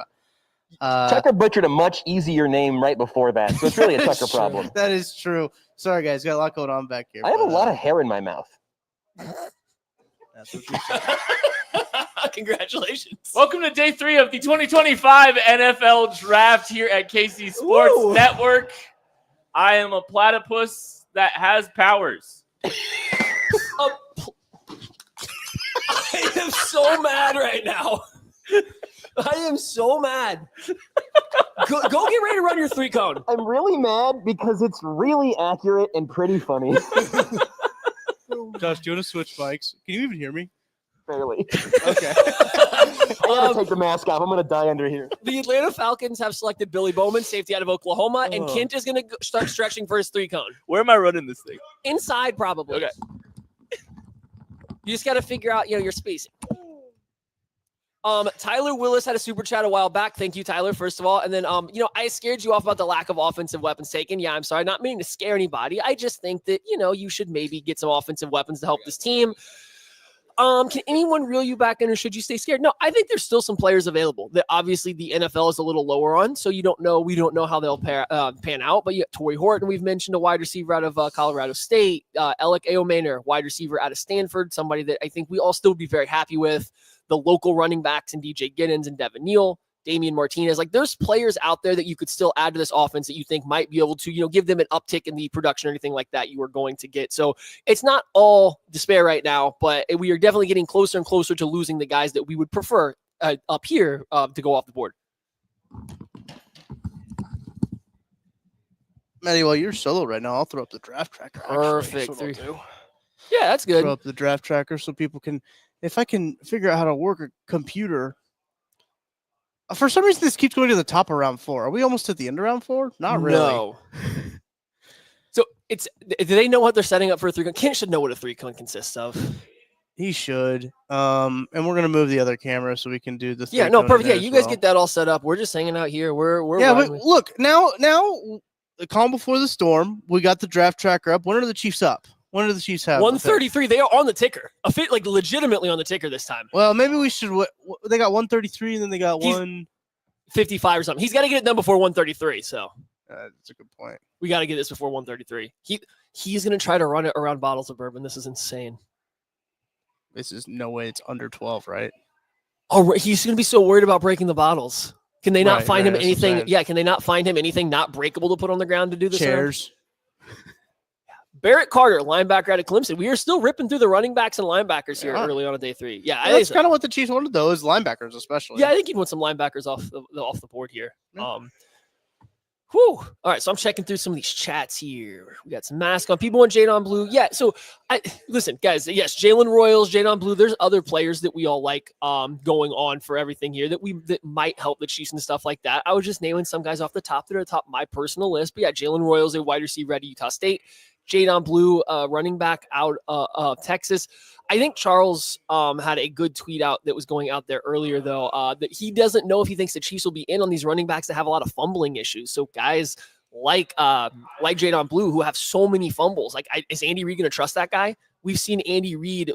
Tucker butchered a much easier name right before that, so it's really a Tucker problem. That is true. Sorry, guys. Got a lot going on back here. I have a lot of hair in my mouth. That's what you said. Congratulations. Welcome to day 3 of the 2025 NFL Draft here at KC Sports Network. I am a platypus that has powers. I am so mad right now. I am so mad. Go get ready to run your 3 cone. I'm really mad because it's really accurate and pretty funny. Josh, do you want to switch mics? Can you even hear me? Barely. Okay. I gotta take the mask off. I'm gonna die under here. The Atlanta Falcons have selected Billy Bowman, safety out of Oklahoma, and Kent is going to start stretching for his 3 cone. Where am I running this thing? Inside, probably. Okay. You just got to figure out, your spacing. Tyler Willis had a super chat a while back. Thank you, Tyler, first of all. And then, I scared you off about the lack of offensive weapons taken. Yeah, I'm sorry. Not meaning to scare anybody. I just think that, you should maybe get some offensive weapons to help this team. Can anyone reel you back in, or should you stay scared? No, I think there's still some players available that obviously the NFL is a little lower on, so you don't know. We don't know how they'll pan out. But you got Torrey Horton, we've mentioned, a wide receiver out of Colorado State. Alec Aomaner, wide receiver out of Stanford, somebody that I think we all still be very happy with. The local running backs and DJ Giddens and Devin Neal. Damian Martinez, like there's players out there that you could still add to this offense that you think might be able to, give them an uptick in the production or anything like that you are going to get. So it's not all despair right now, but we are definitely getting closer and closer to losing the guys that we would prefer up here to go off the board. Matty, while you're solo right now, I'll throw up the draft tracker. Perfect. Yeah, that's good. Throw up the draft tracker so people can, if I can figure out how to work a computer. For some reason, this keeps going to the top of round 4. Are we almost at the end of round 4? Not really. No. So do they know what they're setting up for a 3-cone? Kent should know what a 3-cone consists of. He should. And we're going to move the other camera so we can do the 3-cone. Yeah, no, perfect. Yeah, you guys get that all set up. We're just hanging out here. We're yeah, but look, now the calm before the storm. We got the draft tracker up. When are the Chiefs up? When do the Chiefs have 133? They are on the ticker. Like legitimately on the ticker this time. Well, maybe we should. They got 133, and then they got 155 or something. He's got to get it done before 133. So that's a good point. We got to get this before 133. He's going to try to run it around bottles of bourbon. This is insane. This is no way. It's under 12, right? Oh, he's going to be so worried about breaking the bottles. Can they not find him anything? Yeah, can they not find him anything not breakable to put on the ground to do this? Chairs. Barrett Carter, linebacker out of Clemson. We are still ripping through the running backs and linebackers here early on day 3. Yeah, that's kind of what the Chiefs wanted, though, is linebackers, especially. Yeah, I think you'd want some linebackers off the board here. Yeah. All right, so I'm checking through some of these chats here. We got some mask on. People want Jadon Blue. Yeah, so listen, guys. Yes, Jalen Royals, Jadon Blue. There's other players that we all like going on for everything here that might help the Chiefs and stuff like that. I was just naming some guys off the top that are top of my personal list. But yeah, Jalen Royals, a wide receiver at Utah State. Jadon Blue, running back out of Texas. I think Charles had a good tweet out that was going out there earlier, though, that he doesn't know if he thinks the Chiefs will be in on these running backs that have a lot of fumbling issues. So guys like Jadon Blue who have so many fumbles. Is Andy Reid going to trust that guy? We've seen Andy Reid.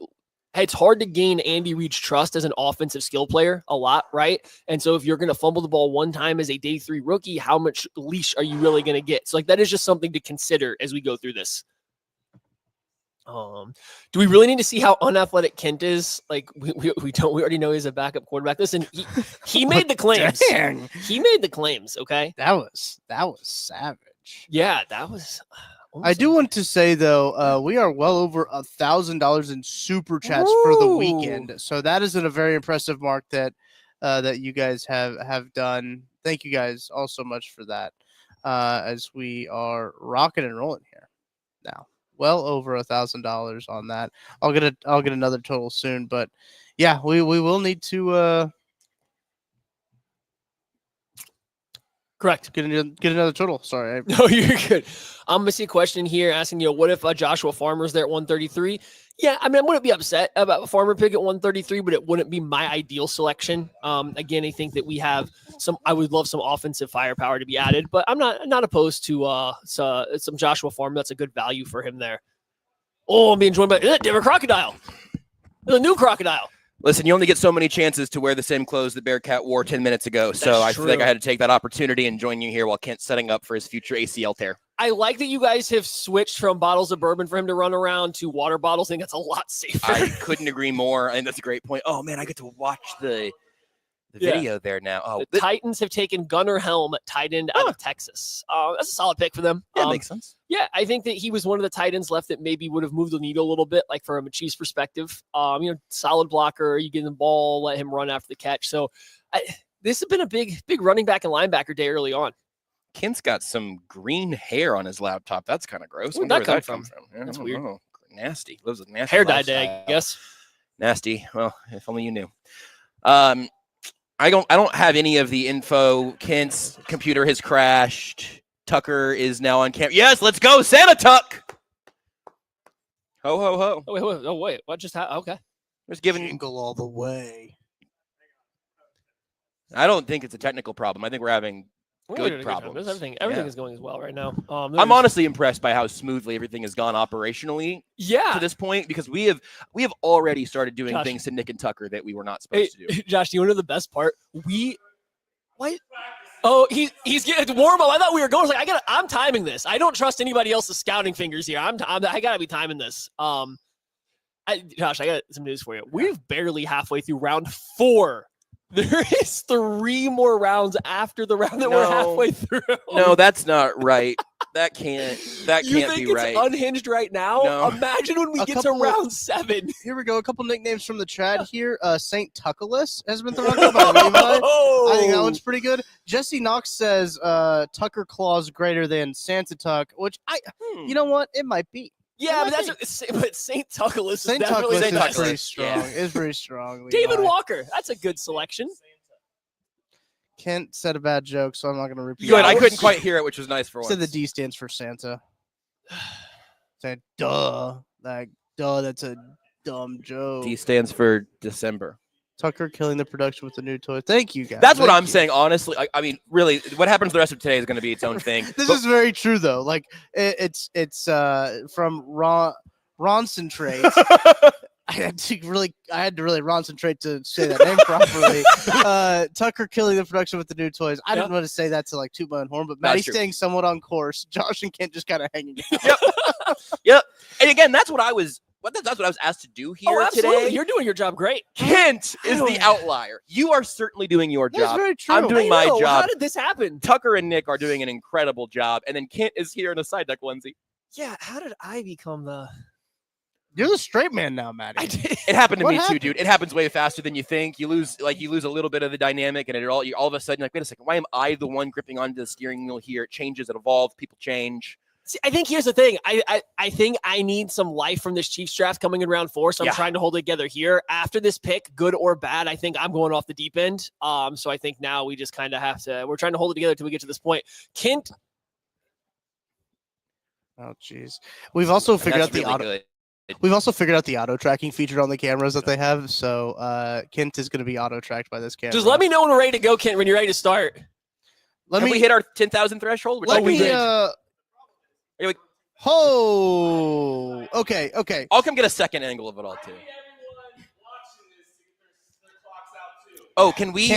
It's hard to gain Andy Reid's trust as an offensive skill player a lot, right? And so if you're going to fumble the ball one time as a day 3 rookie, how much leash are you really going to get? So that is just something to consider as we go through this. Do we really need to see how unathletic Kent is? We don't. We already know he's a backup quarterback. Listen, he made the claims. Dang. He made the claims. Okay, that was savage. Yeah, that was. I do want to say though, we are well over $1,000 in super chats for the weekend, so that is a very impressive mark that you guys have done. Thank you guys all so much for that. As we are rocking and rolling here now. Well over $1,000 on that. I'll get another total soon, but yeah, we will need to correct get another total. Sorry, no, you're good. I'm gonna see a question here asking, what if Joshua Farmer's there at 133? Yeah, I mean, I wouldn't be upset about a Farmer pick at 133, but it wouldn't be my ideal selection. Again, I think that we have I would love some offensive firepower to be added, but I'm not opposed to some Joshua Farmer. That's a good value for him there. Oh, I'm being joined by Denver Crocodile. There's a new Crocodile. Listen, you only get so many chances to wear the same clothes that Bearcat wore 10 minutes ago. So I feel like I had to take that opportunity and join you here while Kent's setting up for his future ACL tear. I like that you guys have switched from bottles of bourbon for him to run around to water bottles. I think that's a lot safer. I couldn't agree more. And that's a great point. Oh, man, I get to watch the video there now. Oh, the Titans have taken Gunnar Helm, tight end out of Texas. That's a solid pick for them. Yeah, makes sense. Yeah, I think that he was one of the tight ends left that maybe would have moved the needle a little bit, like from a Chiefs perspective. Solid blocker. You get the ball, let him run after the catch. So this has been a big running back and linebacker day early on. Kent's got some green hair on his laptop. That's kind of gross. Where'd that come from? Yeah, that's weird. Know. Nasty. Lives with nasty hair dye lifestyle. day, I guess. Nasty. Well, if only you knew. I don't have any of the info. Kent's computer has crashed. Tucker is now on camp. Yes, let's go, Santa Tuck. Ho ho ho. Oh wait. What just happened? Okay. Just giving jingle all the way. I don't think it's a technical problem. I think we're having We're good doing a job. problems. Everything Yeah. is going as well right now. I'm honestly impressed by how smoothly everything has gone operationally to this point, because we have already started doing Josh. things to Nick and Tucker that we were not supposed to do. Josh, do you want to know the best part? What? Oh, he's getting warm up. I thought we were going. Like I'm timing this. I don't trust anybody else's scouting fingers here. I gotta be timing this. Josh, I got some news for you. We're barely halfway through round 4. There is 3 more rounds after the round that we're halfway through. No, that's not right. That can't You be think it's right. unhinged right now? No. Imagine when we get to round 7. Here we go. A couple nicknames from the chat here. Saint Tuckalus has been thrown out by Levi. I think that one's pretty good. Jesse Knox says Tucker Claus greater than Santa Tuck, which you know what? It might be. Yeah, but Saint Tuckalus is definitely pretty strong. Yeah. It's pretty strong. Levi. David Walker, that's a good selection. Kent said a bad joke, so I'm not going to repeat. Good. it. I couldn't quite hear it, which was nice for once. Said the D stands for Santa. Said duh. That's a dumb joke. D stands for December. Tucker killing the production with the new toy. Thank you, guys. That's what Thank I'm you. saying. Honestly, I mean, really, what happens the rest of today is going to be its own thing. This is very true, though. Like it's from Ronson Trade. I had to really concentrate to say that name properly. Tucker killing the production with the new toys. I didn't want to say that to like toot my own horn, but Maddie's staying somewhat on course. Josh and Kent just kind of hanging out. Yep. And again, that's what I was asked to do here absolutely. today. You're doing your job great. Kent is the outlier. You are certainly doing your That's job. very true. I'm doing my job. How did this happen? Tucker and Nick are doing an incredible job, and then Kent is here in a side deck onesie. Yeah, how did I become the... You're the straight man now, Maddie. It happened to What me happened? too, dude. It happens way faster than you think. You lose a little bit of the dynamic, and all of a sudden, you're like, wait a second, why am I the one gripping onto the steering wheel here? It changes, it evolves, people change. See, I think here's the thing. I think I need some life from this Chiefs draft coming in round 4, so I'm trying to hold it together here. After this pick, good or bad, I think I'm going off the deep end. So I think now we just kind of have to. We're trying to hold it together till we get to this point. Kent. Oh, jeez. We've also figured out the really auto. good. We've also figured out the auto tracking feature on the cameras that they have. So Kent is going to be auto tracked by this camera. Just let me know when we're ready to go, Kent. When you're ready to start. Have we hit our 10,000 threshold? Let me. Okay. I'll come get a second angle of it all too. Oh, can we?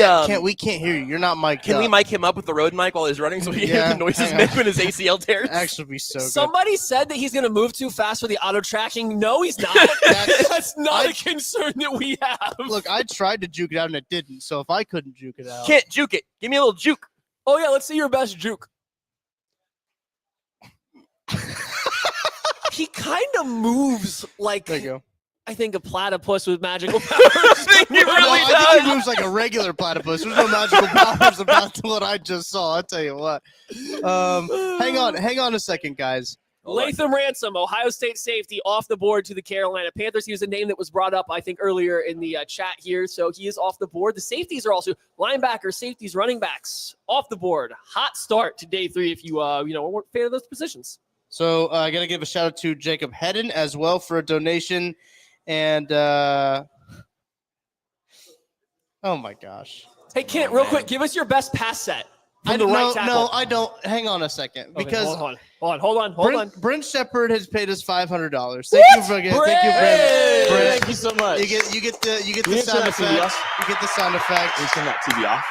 We can't hear you. You're not mic'd Can up. we mic him up with the road mic while he's running so he Yeah, hears the noises hang make on. when his ACL tears? Actually, be so good. Somebody said that he's going to move too fast for the auto tracking. No, he's not. That's not a concern that we have. Look, I tried to juke it out and it didn't. So if I couldn't juke it out, Can't juke it. Give me a little juke. Oh yeah, let's see your best juke. He kind of moves like there you go. I think a platypus with magical powers. He really I think does. he moves like a regular platypus. There's no magical powers about what I just saw. I'll tell you what. Hang on a second, guys. Latham Ransom, Ohio State safety, off the board to the Carolina Panthers. He was a name that was brought up, I think, earlier in the chat here. So he is off the board. The safeties are also linebackers, safeties, running backs off the board. Hot start to day 3 if you weren't a fan of those positions. So I got to give a shout out to Jacob Hedden as well for a donation. And oh my gosh. Hey, Kent, real quick, give us your best pass set. I From the right don't. tackle. No, I don't. Hang on a second, Okay, because hold on. Brent Shepard has paid us $500. Thank you, Brent. Brent. Thank you so much. You get the you sound turn that TV effect. off? You get the sound effect. Can you turn that TV off?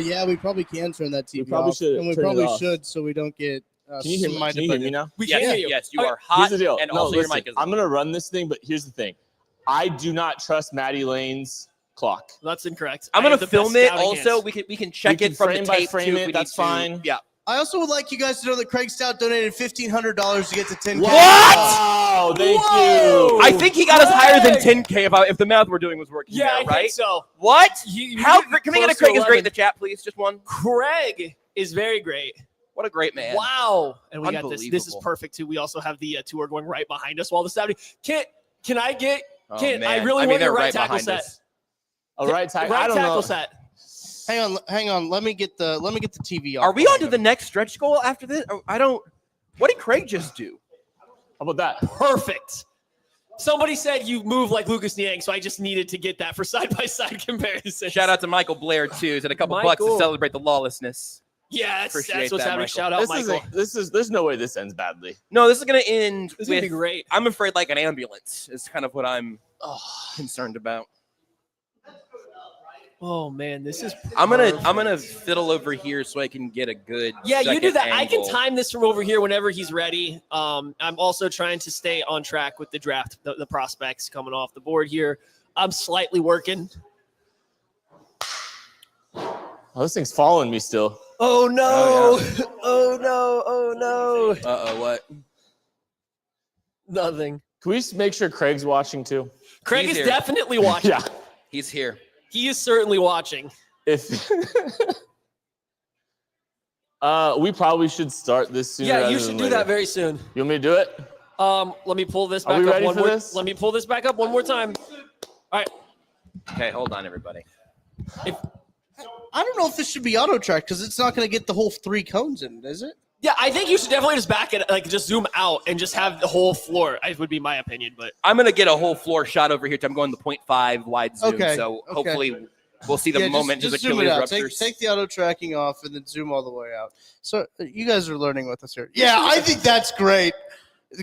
Yeah, we probably can turn that TV probably off, should and we turn it probably off. should, so we don't get. Can you hear me? smited Can you by hear me now? We Yes, can hear you. yes, you Okay, are hot, Here's the deal. and No, also listen, your mic is. I'm gonna run this thing, but here's the thing. I do not trust Maddie Lane's clock. That's incorrect. I'm I have gonna the film best it. scouting Also, hands. we can check We it can from frame the by tape frame too. it, if we that's need to. fine. Yeah. I also would like you guys to know that Craig Stout donated $1,500 to get to 10K. What? Wow, thank you. I think he got us higher than 10K if the math we're doing was working. Yeah, there, I right? think so. What? You How? get Can we get a close to Craig is great 11. in the chat, please? Just one. Craig is very great. What a great man. Wow. And we got this. This is Unbelievable. perfect, too. We also have the tour going right behind us while the Saudi. Can I get – Oh, I man. really want they're your right right tackle behind set. us. A right tackle. I Right don't tackle know. set. Hang on. Let me get the TV off. Are we on to the next stretch goal after this? I don't. What did Craig just do? How about that? Perfect. Somebody said you move like Lucas Niang, so I just needed to get that for side-by-side comparison. Shout out to Michael Blair too. Said a couple bucks to celebrate the lawlessness. Yeah, that's Appreciate what's that, happening. Michael. Shout out, Michael. There's no way this ends badly. No, this is gonna end. This is gonna be great. I'm afraid like an ambulance is kind of what I'm concerned about. Oh man, this is. I'm gonna fiddle over here so I can get a good. Yeah, you do second that. I angle. can time this from over here whenever he's ready. I'm also trying to stay on track with the draft, the prospects coming off the board here. I'm slightly working. Oh, this thing's following me still. Oh no! Oh no! Oh no! What? Nothing. Can we just make sure Craig's watching too? Craig He's is here. definitely watching. Yeah, He's here. He is certainly watching. if we probably should start this sooner. Yeah, rather you than should do later. that very soon. You want me to do it? Let me pull this Are back we up ready one for more. this? Let me pull this back up one more time. All right. Okay, hold on, everybody. I don't know if this should be auto track because it's not going to get the whole 3 cones in, is it? Yeah, I think you should definitely just back it, like just zoom out and just have the whole floor. I would be my opinion, but I'm gonna get a whole floor shot over here. I'm going the 0.5 wide zoom, Okay, so okay. hopefully we'll see the moment just of zoom it Achilles out. ruptures. Take the auto tracking off and then zoom all the way out. So you guys are learning with us here. Yeah, I think that's great.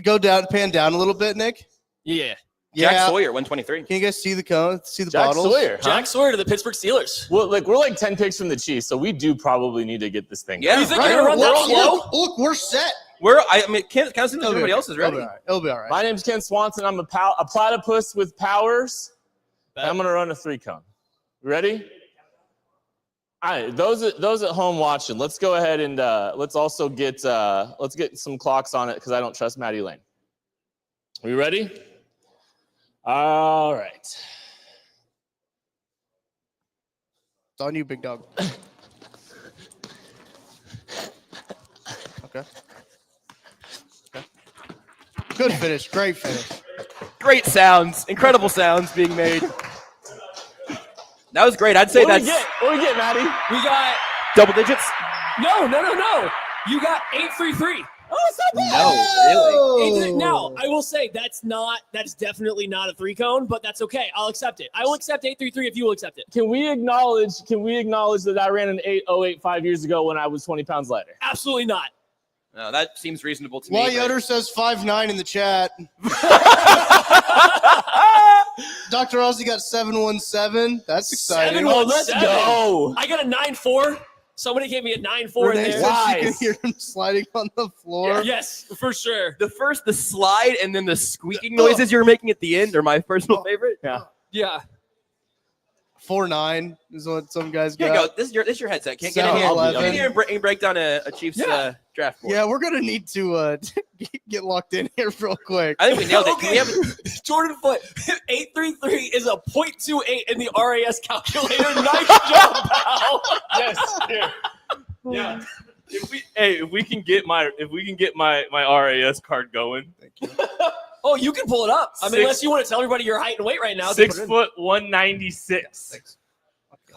Go down, pan down a little bit, Nick. yeah. Jack Yeah. Sawyer, 123. Can you guys see the cone? See the Jack bottles? Sawyer. Jack Sawyer to the Pittsburgh Steelers. Well, we're like 10 picks from the Chiefs, so we do probably need to get this thing. Yeah, You think right. you're gonna run that Look, slow? look, we're set. I mean, can't seem that everybody else is ready. It'll be all right. My name's Ken Swanson. I'm a platypus with powers. And I'm gonna run a 3-cone. Ready? All right, those at home watching, let's go ahead and let's also get some clocks on it because I don't trust Maddie Lane. We ready? All right. It's on you, big dog. Okay. Good finish. Great finish. Great sounds, incredible sounds being made. That was great. I'd say What do that's we get, Maddie? We got double digits. no. You got 833. Oh, it's not bad. No, really. Now, I will say that's definitely not a 3-cone, but that's okay. I'll accept it. I will accept 833 if you will accept it. Can we acknowledge that I ran an 808 5 years ago when I was 20 pounds lighter? Absolutely not. No, that seems reasonable to me. Why but- Yoder says 5'9" in the chat. Dr. Ozzy got 717. That's exciting. 717. Let's go. I got a 9.4. Somebody gave me a 9.4 in Renee there. says she Wise. could hear him sliding on the floor. Yes, for sure. The slide and then the squeaking noises you were making at the end are my personal favorite. Yeah. Yeah. 4'9" is what some guys Here you got. go. This is your headset. Can't get Seven in here. eleven. Get in here and break down a Chiefs draft board. Yeah, we're gonna need to get locked in here real quick. I think we nailed it. Can we have Jordan Foot, 833 is a 0.28 in the RAS calculator. Nice job, pal. Yes. Here. Yeah. If we can get my RAS card going. Oh, you can pull it up. I mean, unless you want to tell everybody your height and weight right now. 6'196".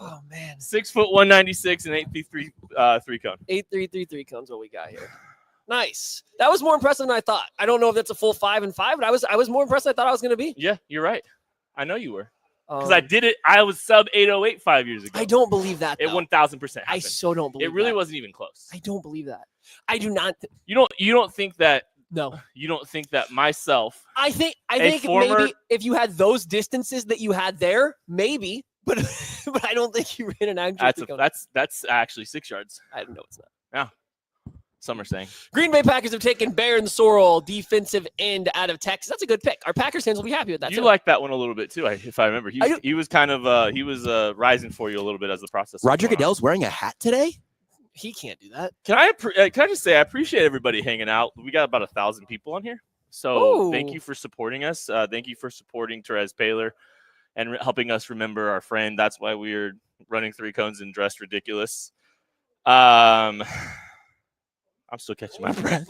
Oh man. 6'196" and 8'3" 3-cone. 8333 cones what we got here. Nice. That was more impressive than I thought. I don't know if that's a full 5 and 5, but I was more impressed than I thought I was going to be. Yeah, you're right. I know you were. Because I did it. I was sub 808 5 years ago. I don't believe that. It though. 1000% happened. I so don't believe It really that. wasn't even close. I don't believe that. I do not. You don't think that? No. You don't think that myself? I think former- maybe if you had those distances that you had there, maybe, but but I don't think you ran an actual. That's actually 6 yards. I don't know. It's not. Some are saying. Green Bay Packers have taken Baron Sorrell, defensive end out of Texas. That's a good pick. Our Packers fans will be happy with that. You too. like that one a little bit too, if I remember. He was kind of rising for you a little bit as the process. Roger went on. Goodell's wearing a hat today? He can't do that. Can I just say I appreciate everybody hanging out. We got about 1,000 people on here, so thank Ooh. you for supporting us. Thank you for supporting Therese Paylor and helping us remember our friend. That's why we're running 3 cones and dressed ridiculous. I'm still catching my breath.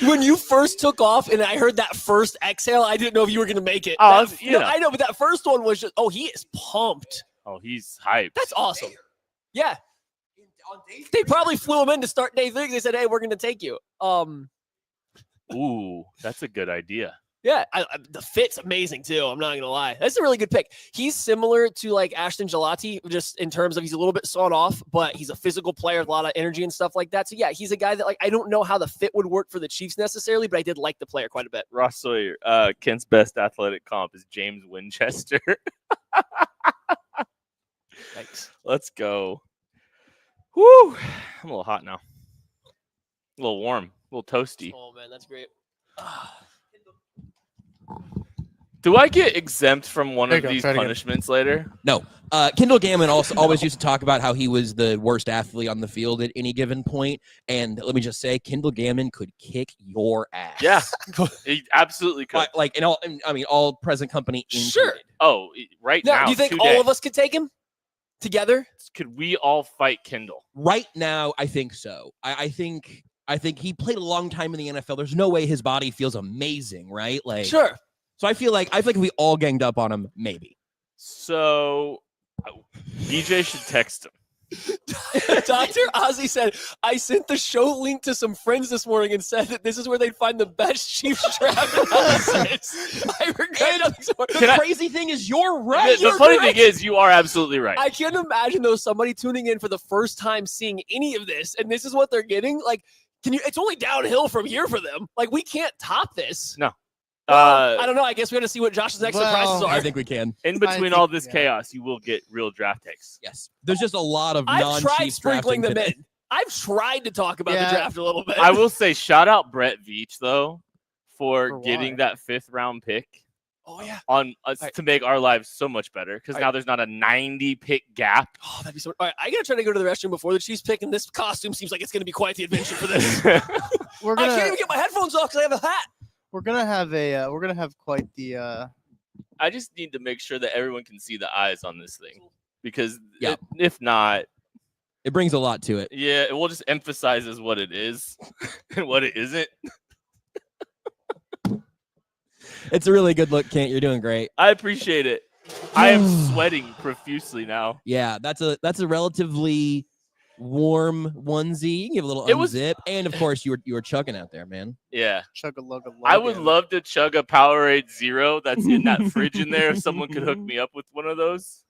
When you first took off and I heard that first exhale, I didn't know if you were going to make it. Oh, That- you know. I know, but that first one was just, he is pumped. Oh, he's hyped. That's awesome. Yeah. They probably flew him in to start day 3. They said, hey, we're going to take you. Ooh, that's a good idea. Yeah, the fit's amazing too. I'm not gonna lie, that's a really good pick. He's similar to like Ashton Gelati, just in terms of he's a little bit sawn off, but he's a physical player with a lot of energy and stuff like that. So yeah, he's a guy that like I don't know how the fit would work for the Chiefs necessarily, but I did like the player quite a bit. Ross Sawyer, Kent's best athletic comp is James Winchester. Thanks. Let's go. Woo! I'm a little hot now. A little warm, a little toasty. Oh man, that's great. Do I get exempt from one There of you go, these try it again. punishments later? No. Kendall Gammon also always used to talk about how he was the worst athlete on the field at any given point. And let me just say, Kendall Gammon could kick your ass. Yeah, he absolutely could. Like in all, I mean, all present company included. Sure. Oh, right now. Do you think today. all of us could take him together? Could we all fight Kendall? Right now, I think so. I think he played a long time in the NFL. There's no way his body feels amazing, right? Like Sure. So I feel like if we all ganged up on him, maybe. So DJ should text him. Dr. Ozzy said, I sent the show link to some friends this morning and said that this is where they'd find the best Chiefs draft analysis. I regret nothing so much. The crazy thing is you're right. The funny thing is, you are absolutely right. I can't imagine though somebody tuning in for the first time seeing any of this, and this is what they're getting. Like, it's only downhill from here for them. Like, we can't top this. No. Well, I don't know. I guess we got to see what Josh's next surprises are. I think we can. In between all this chaos, you will get real draft takes. Yes. There's just a lot of I've tried non-Chiefs sprinkling them drafting in. I've tried to talk about Yeah. the draft a little bit. I will say, shout out Brett Veach though for For getting why? that 5th round pick Oh yeah. on us Right. to make our lives so much better because now there's not a 90 pick gap. Oh, that'd be so. All right, I gotta try to go to the restroom before the Chiefs pick, and this costume seems like it's gonna be quite the adventure for this. We're I can't gonna even get my headphones off because I have a hat. we're gonna have quite the I just need to make sure that everyone can see the eyes on this thing because Yeah. if not, It brings a lot to it. yeah, it will just emphasizes what it is and what it isn't. It's a really good look, Kent. You're doing great. I appreciate it. I am sweating profusely now. Yeah, that's a relatively warm onesie. You can give a little It was- unzip, and of course you were chugging out there, man. Yeah. chug a lug. I would love to chug a Powerade Zero that's in that fridge in there if someone could hook me up with one of those.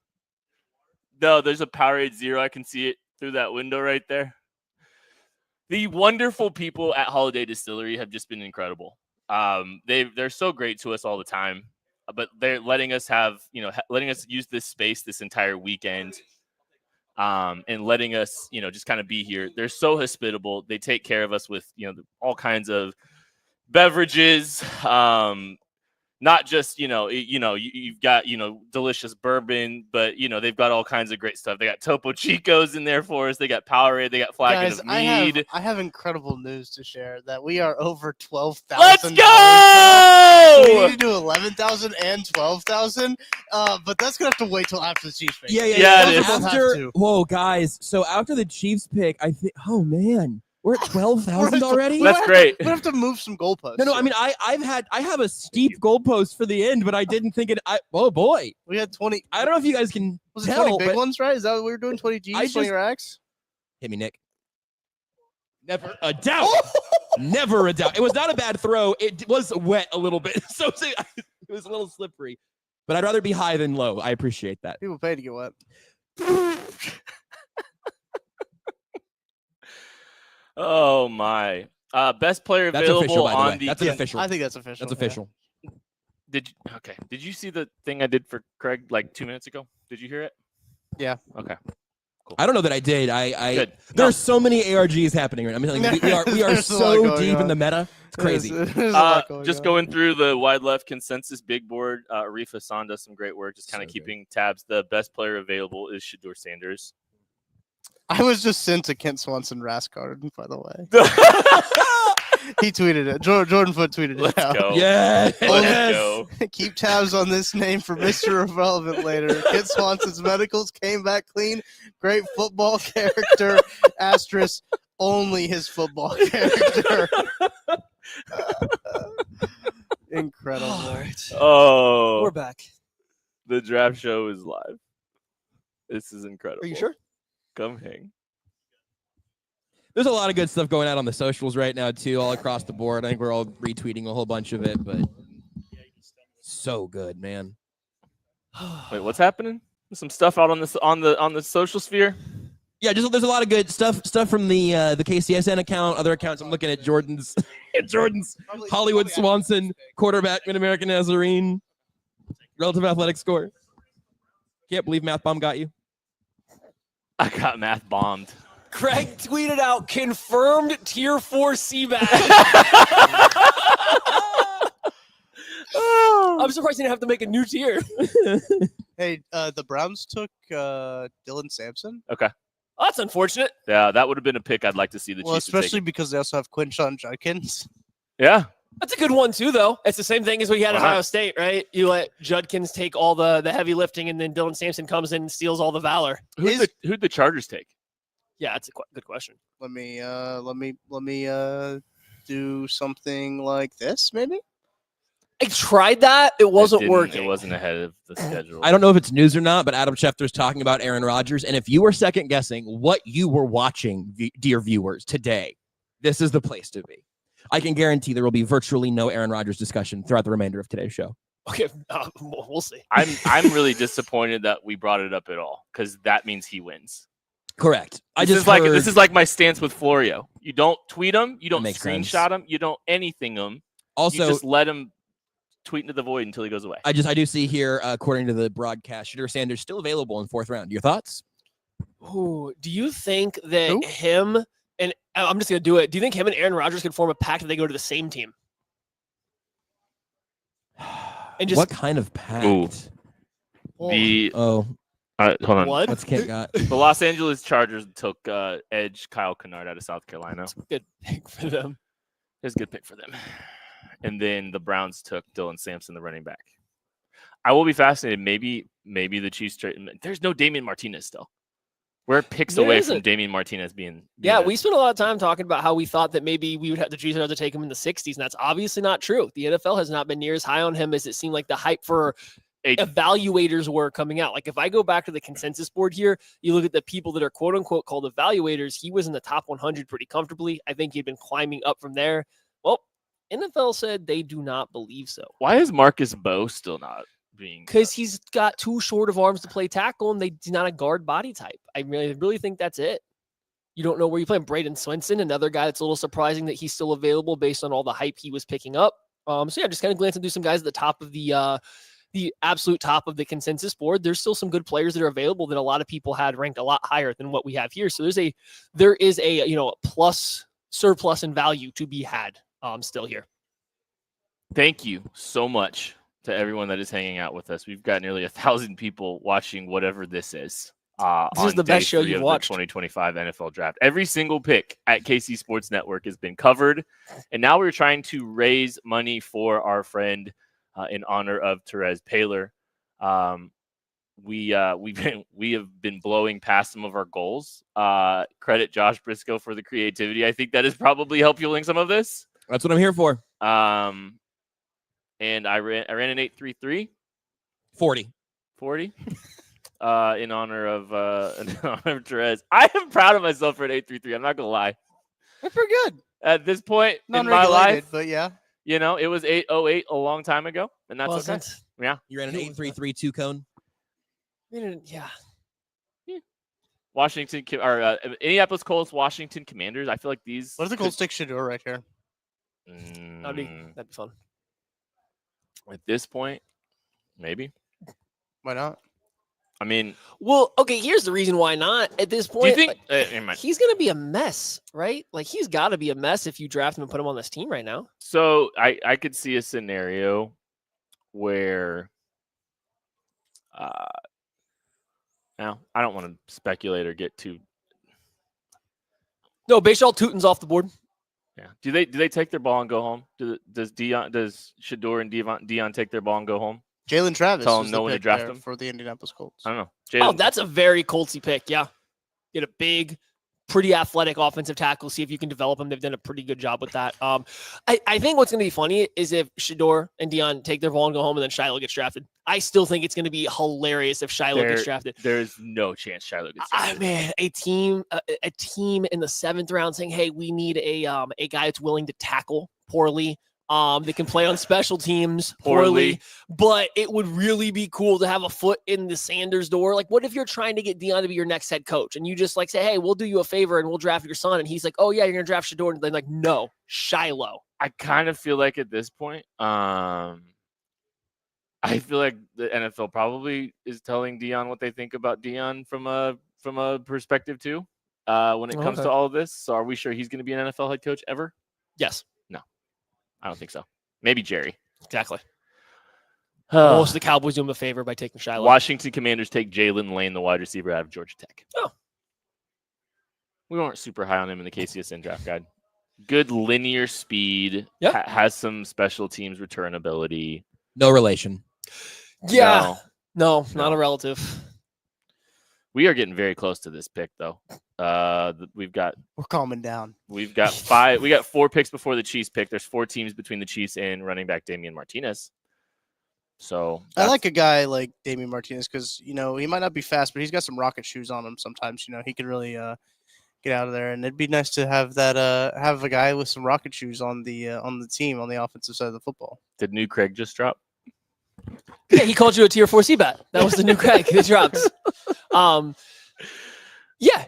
No, there's a Powerade Zero. I can see it through that window right there. The wonderful people at Holiday Distillery have just been incredible. They're so great to us all the time, but they're letting us letting us use this space this entire weekend. And letting us, just kind of be here. They're so hospitable. They take care of us with, all kinds of beverages. Not just, you've got, delicious bourbon, but, they've got all kinds of great stuff. They got Topo Chicos in there for us. They got Powerade. They got flagon Guys, of mead. I have incredible news to share that we are over 12,000. Let's We go! need to do 11,000 and 12,000, but that's gonna have to wait till after the Chiefs pick. Yeah, it Those is. both have After, to. whoa, guys. So after the Chiefs pick, I think. Oh man, we're at 12,000 We're at- already. we That's have great. We have to move some goalposts. No, I mean, I have a steep goalpost for the end, but I didn't think it. Oh boy, we had 20. I don't know if you guys can Was it tell, 20 big but ones, right? Is that what we were doing? 20 G's, I 20 just- racks? hit me, Nick. Never a doubt. Never a doubt. It was not a bad throw. It was wet a little bit, so it was a little slippery. But I'd rather be high than low. I appreciate that. People pay to get wet. Oh, my. Best player That's available official, by the on way. the That's official. I think that's official. That's yeah. official. Did you see the thing I did for Craig like 2 minutes ago? Did you hear it? Yeah. Okay. I don't know that I did. I Good. There's so many ARGs happening right now. I mean, like, we are There's a lot so going deep in on. the meta. It's crazy. There's a lot going Just on. going through the wide left consensus big board. Arif Hassan does some great work, just kind of So good. keeping tabs. The best player available is Shador Sanders. I was just sent to Kent Swanson Rascard, by the way. He tweeted it. Jordan Foot tweeted it Let's out. go. Yeah. Let's go. Keep tabs on this name for Mr. Irrelevant later. Kent Swanson's medicals came back clean. Great football character. Asterisk. Only his football character. Incredible. All right. Oh, We're back. the draft show is live. This is incredible. Are you sure? Come hang. There's a lot of good stuff going out on the socials right now too, all across the board. I think we're all retweeting a whole bunch of it, but so good, man. Wait, what's happening? There's some stuff out on the social sphere. Yeah, just there's a lot of good stuff from the KCSN account, other accounts. I'm looking at Jordan's Hollywood Swanson, quarterback, Mid-American Nazarene, relative athletic score. Can't believe Math Bomb got you. I got math bombed. Craig tweeted out, confirmed tier 4 Seabass. I'm surprised he didn't have to make a new tier. Hey, the Browns took Dylan Sampson. Okay. Oh, that's unfortunate. Yeah, that would have been a pick I'd like to see the Well, Chiefs have especially taken. because they also have Quinshon Judkins. Yeah. That's a good one, too, though. It's the same thing as we had at Why not? Ohio State, right? You let Judkins take all the heavy lifting, and then Dylan Sampson comes in and steals all the valor. Who'd the Chargers take? Yeah, that's a good question. Let me do something like this, maybe. I tried that. It wasn't working. It wasn't ahead of the schedule. I don't know if it's news or not, but Adam Schefter's talking about Aaron Rodgers. And if you were second guessing what you were watching, dear viewers, today, this is the place to be. I can guarantee there will be virtually no Aaron Rodgers discussion throughout the remainder of today's show. Okay, we'll see. I'm really disappointed that we brought it up at all because that means he wins. Correct. This is like my stance with Florio. You don't tweet him, you don't screenshot him, you don't anything him. Also, you just let him tweet into the void until he goes away. I do see here, according to the broadcast, Shedeur Sanders still available in 4th round. Your thoughts? Ooh, do you think that him and I'm just gonna do it? Do you think him and Aaron Rodgers could form a pact if they go to the same team? And just what kind of pact? Ooh. Oh. Hold on. What? What's Kent got? The Los Angeles Chargers took edge Kyle Kennard out of South Carolina. Good pick for them. It's a good pick for them. And then the Browns took Dylan Sampson, the running back. I will be fascinated. Maybe the Chiefs trade. There's no Damian Martinez still. We're picks away from Damian Martinez being yeah, we spent a lot of time talking about how we thought that maybe we would have the Chiefs would have to take him in the 60s, and that's obviously not true. The NFL has not been near as high on him as it seemed like the hype for evaluators were coming out. Like if I go back to the consensus board here, you look at the people that are quote unquote called evaluators, he was in the top 100 pretty comfortably. I think he'd been climbing up from there. Well, NFL said they do not believe so. Why is Marcus Bowe still not being? Because he's got too short of arms to play tackle, and he's not a guard body type. I really think that's it. You don't know where you play. Braden Swanson, another guy that's a little surprising that he's still available based on all the hype he was picking up. So yeah, just kind of glancing through some guys at the top of the absolute top of the consensus board. There's still some good players that are available that a lot of people had ranked a lot higher than what we have here. So there is a plus surplus in value to be had still here. Thank you so much to everyone that is hanging out with us. We've got nearly 1,000 people watching whatever this is. This is the best show you've watched. 2025 NFL Draft. Every single pick at KC Sports Network has been covered, and now we're trying to raise money for our friend in honor of Therese Paylor. We have been blowing past some of our goals. Credit Josh Briscoe for the creativity. I think that is probably help fueling some of this. That's what I'm here for. And I ran an 8.33. 40. In honor of Therese. I am proud of myself for an 8.33. I'm not gonna lie. That's pretty good. At this point in my life, but yeah, you know, it was 8.08 a long time ago, and that's okay. Yeah, you ran an 8.33 cone. Yeah. Washington or Indianapolis Colts, Washington Commanders. I feel like these. What if the Colts take Shedeur right here? That'd be fun. At this point, maybe. Why not? I mean, well, okay. Here's the reason why not. At this point, do you think he's going to be a mess, right? Like he's got to be a mess if you draft him and put him on this team right now. So I could see a scenario where, now I don't want to speculate or get too. No, Bashal Tutin's off the board. Yeah. Do they take their ball and go home? Does Shedeur and Dion take their ball and go home? Jalen Travis. Tell them no one to draft him for the Indianapolis Colts. I don't know. Oh, that's a very Coltsy pick. Yeah, get a big, pretty athletic offensive tackle. See if you can develop him. They've done a pretty good job with that. I think what's going to be funny is if Shedeur and Dion take their ball and go home, and then Shiloh gets drafted. I still think it's going to be hilarious if Shiloh gets drafted. There's no chance Shiloh gets drafted. Man, a team in the 7th round saying, "Hey, we need a guy that's willing to tackle poorly. They can play on special teams poorly, but it would really be cool to have a foot in the Sanders door. Like, what if you're trying to get Deion to be your next head coach and you just like say, hey, we'll do you a favor and we'll draft your son. And he's like, oh yeah, you're going to draft Shador. And they're like, no, Shiloh. I kind of feel like at this point, I feel like the NFL probably is telling Deion what they think about Deion from a perspective too, when it comes to all of this. So are we sure he's going to be an NFL head coach ever? Yes. I don't think so. Maybe Jerry. Exactly. Most of the Cowboys do him a favor by taking Shiloh. Washington Commanders take Jalen Lane, the wide receiver out of Georgia Tech. Oh. We weren't super high on him in the KCSN draft guide. Good linear speed. Yep. Has some special teams return ability. No relation. Yeah. No, not a relative. We are getting very close to this pick, though. We're calming down. We've got 5. We got 4 picks before the Chiefs pick. There's 4 teams between the Chiefs and running back Damian Martinez. So I like a guy like Damian Martinez because he might not be fast, but he's got some rocket shoes on him. Sometimes he can really get out of there, and it'd be nice to have that have a guy with some rocket shoes on the team on the offensive side of the football. Did new Craig just drop? Yeah, he called you a tier 4 C-bet. That was the new Craig that dropped. Yeah,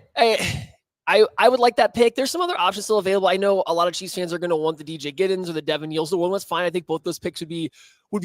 I would like that pick. There's some other options still available. I know a lot of Chiefs fans are going to want the DJ Giddens or the Devin Yields. The one was fine. I think both those picks would be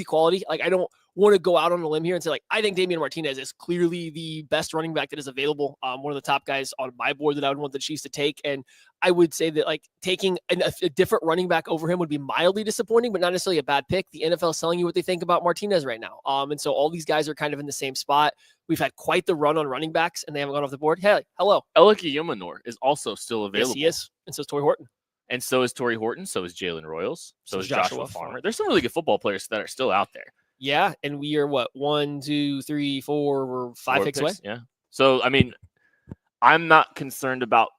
quality. Like, I don't want to go out on a limb here and say, like, I think Damian Martinez is clearly the best running back that is available. One of the top guys on my board that I would want the Chiefs to take. And I would say that, like, taking a different running back over him would be mildly disappointing, but not necessarily a bad pick. The NFL is telling you what they think about Martinez right now. And so all these guys are kind of in the same spot. We've had quite the run on running backs, and they haven't gone off the board. Hey, hello. Eliki Yumanor is also still available. Yes, he is. And so is Torrey Horton. And so is Torrey Horton. So is Jalen Royals. So is Joshua Farmer. There's some really good football players that are still out there. Yeah, and we are what, 1, 2, 3, 4, we're 5 picks away. Yeah. So I mean, I'm not concerned about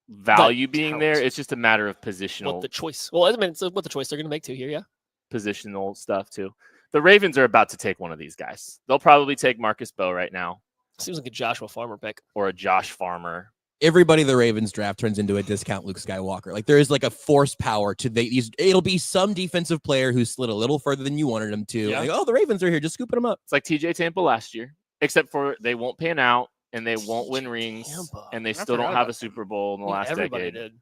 value being there. It's just a matter of positional. What the choice? Well, I mean, it's what the choice they're going to make too here. Yeah. Positional stuff too. The Ravens are about to take one of these guys. They'll probably take Marcus Bowe right now. Seems like a Joshua Farmer pick or a Josh Farmer. Everybody the Ravens draft turns into a discount Luke Skywalker. Like, there is like a force power to these. It'll be some defensive player who slid a little further than you wanted him to. Yeah. Like, oh, the Ravens are here, just scooping them up. It's like TJ Tampa last year, except for they won't pan out and they won't win rings, and they still don't have a Super Bowl in the last decade. Did.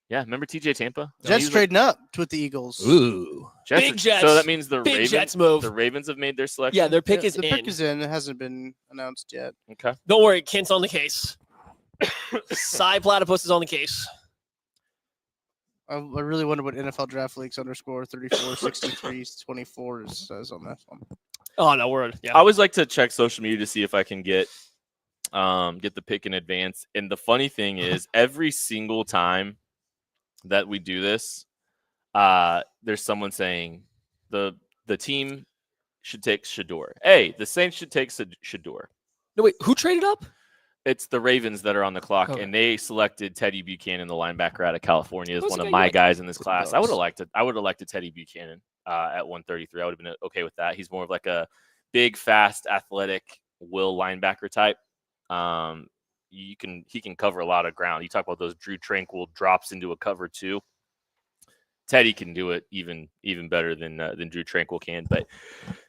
Yeah, remember TJ Tampa? Jets trading up with the Eagles. Ooh, Big Jets. So that means the Big Ravens Jets move. The Ravens have made their selection. Yeah, their pick is the in. pick is in. It hasn't been announced yet. Okay. Don't worry, Kent's on the case. Cy Platypus is on the case. I really wonder what NFL Draft Leaks _346324 says on that one. Oh no, we're yeah. I always like to check social media to see if I can get the pick in advance. And the funny thing is, every single time that we do this, there's someone saying the team should take Shador. Hey, the Saints should take Shador. No, wait, who traded up? It's the Ravens that are on the clock, and they selected Teddy Buchanan, the linebacker out of California, as one of my guys in this class. I would have elected Teddy Buchanan at 133. I would have been okay with that. He's more of like a big, fast, athletic will linebacker type. He can cover a lot of ground. You talk about those Drew Tranquil drops into a cover too. Teddy can do it even better than Drew Tranquil can. But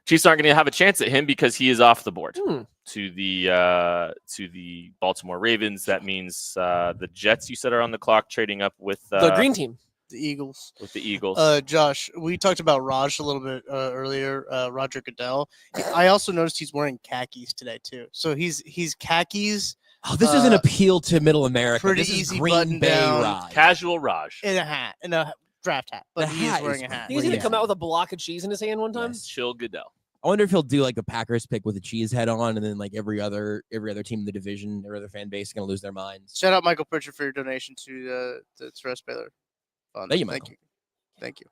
Chiefs aren't going to have a chance at him because he is off the board to the Baltimore Ravens. That means the Jets, you said, are on the clock, trading up with the green team, the Eagles. With the Eagles. Josh, we talked about Raj a little bit earlier. Roger Goodell. I also noticed he's wearing khakis today too. So he's khakis. Oh, this is an appeal to Middle America. Pretty this is easy Green button Bay down. Raj. Casual Raj. In a hat, in a draft hat, but he is wearing a hat. He's going to come out with a block of cheese in his hand one time. Yes, chill Goodell. I wonder if he'll do like a Packers pick with a cheese head on, and then like every other team in the division, every other fan base is going to lose their minds. Shout out Michael Pritchard for your donation to the Tress Baylor Fund. Thank you, Michael. Thank you.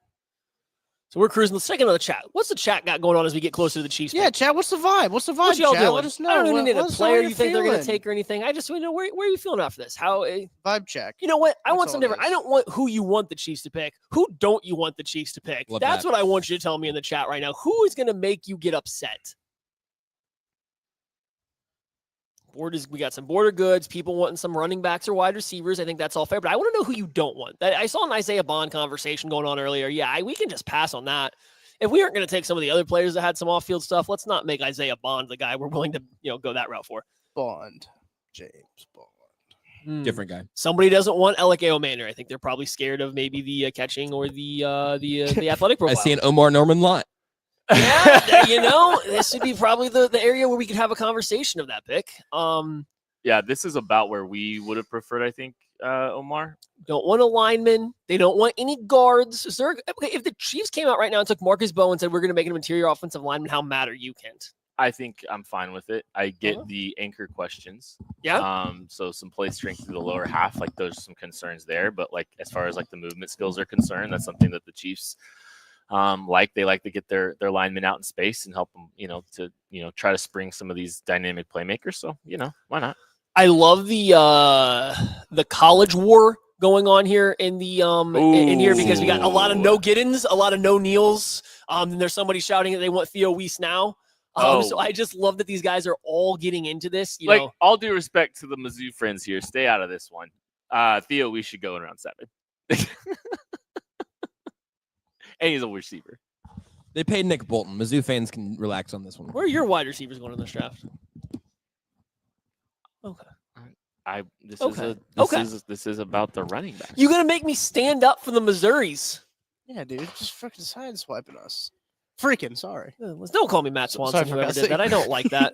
So we're cruising. Let's check into the chat. What's the chat got going on as we get closer to the Chiefs? Yeah, chat. What's the vibe? What's the vibe? What y'all chat? doing? Let us know. I don't even need a Let us know player how you think they're going to feeling. take or anything. I just want to know where are you feeling after this? How Vibe check. you know what? I That's want all some it different. is. I don't want who you want the Chiefs to pick. Who don't you want the Chiefs to pick? Love That's that. what I want you to tell me in the chat right now. Who is going to make you get upset? We got some border goods, people wanting some running backs or wide receivers. I think that's all fair, but I want to know who you don't want. I saw an Isaiah Bond conversation going on earlier. Yeah, we can just pass on that. If we aren't going to take some of the other players that had some off-field stuff, let's not make Isaiah Bond the guy we're willing to, go that route for. Bond. James Bond. Different guy. Somebody doesn't want Alec Manor. I think they're probably scared of maybe the catching or the athletic I profile. see an Omar Norman lot. Yeah, this would be probably the area where we could have a conversation of that pick. Yeah, this is about where we would have preferred, I think, Omar. Don't want a lineman. They don't want any guards. If the Chiefs came out right now and took Marcus Bowe and said we're going to make an interior offensive lineman, how mad are you, Kent? I think I'm fine with it. I get the anchor questions. Yeah. So some play strength through the lower half, like there's some concerns there. But like as far as like the movement skills are concerned, that's something that the Chiefs they like to get their linemen out in space and help them, to try to spring some of these dynamic playmakers. So why not? I love the college war going on here in the in here because we got a lot of no get-ins, a lot of no kneels. And there's somebody shouting that they want Theo Weiss now. So I just love that these guys are all getting into this. You know, all due respect to the Mizzou friends here, stay out of this one. Theo Weiss should go in round 7. And he's a receiver. They paid Nick Bolton. Mizzou fans can relax on this one. Where are your wide receivers going in this draft? Okay. This is about the running back. You gonna make me stand up for the Missouris? Yeah, dude. Just freaking side swiping us. Freaking sorry. Don't call me Matt Swanson. for Whoever did cussing. that, I don't like that.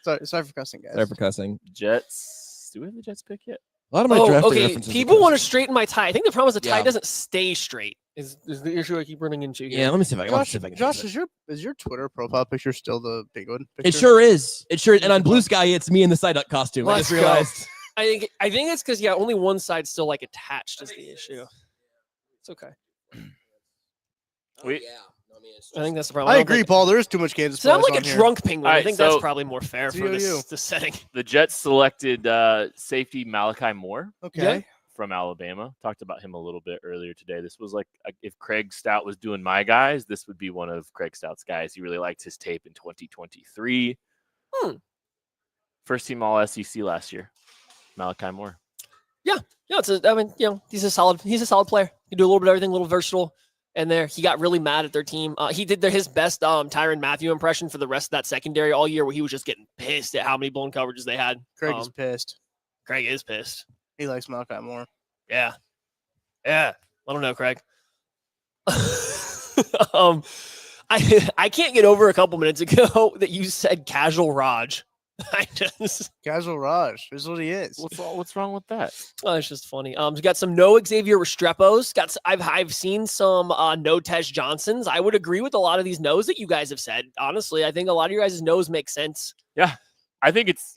sorry for cussing, guys. Sorry for cussing. Jets. Do we have the Jets pick yet? A lot of my draft okay. references. People want to straighten my tie. I think the problem is the tie Yeah. doesn't stay straight. Is the issue I keep running into here? Yeah, let me see if I can. Josh, is your Twitter profile picture still the big one? It Picture? sure is. It sure is. And on Blue Sky, it's me in the Psyduck costume. I Let's just realized. I think it's because only one side's still like attached is the issue. It's okay. I think that's the problem. I agree, Paul. There is too much Kansas. So I'm players like on a here. drunk penguin. All I right, think that's so- probably more fair for this setting. The Jets selected safety Malachi Moore Okay. from Alabama. Talked about him a little bit earlier today. This was like if Craig Stout was doing my guys, this would be one of Craig Stout's guys. He really liked his tape in 2023. First team All SEC last year. Malachi Moore. Yeah, he's a solid player. He can do a little bit of everything, a little versatile. And there, he got really mad at their team. He did his best Tyrann Mathieu impression for the rest of that secondary all year, where he was just getting pissed at how many blown coverages they had. Craig is pissed. Craig is pissed. He likes Malachi more. Yeah. I don't know, Craig. I can't get over a couple minutes ago that you said casual Raj. Casual Raj is what he is. What's wrong with that? Oh, it's just funny. We got some no Xavier Restrepos. I've seen some no Tej Johnsons. I would agree with a lot of these no's that you guys have said. Honestly, I think a lot of your guys' no's make sense. Yeah, I think it's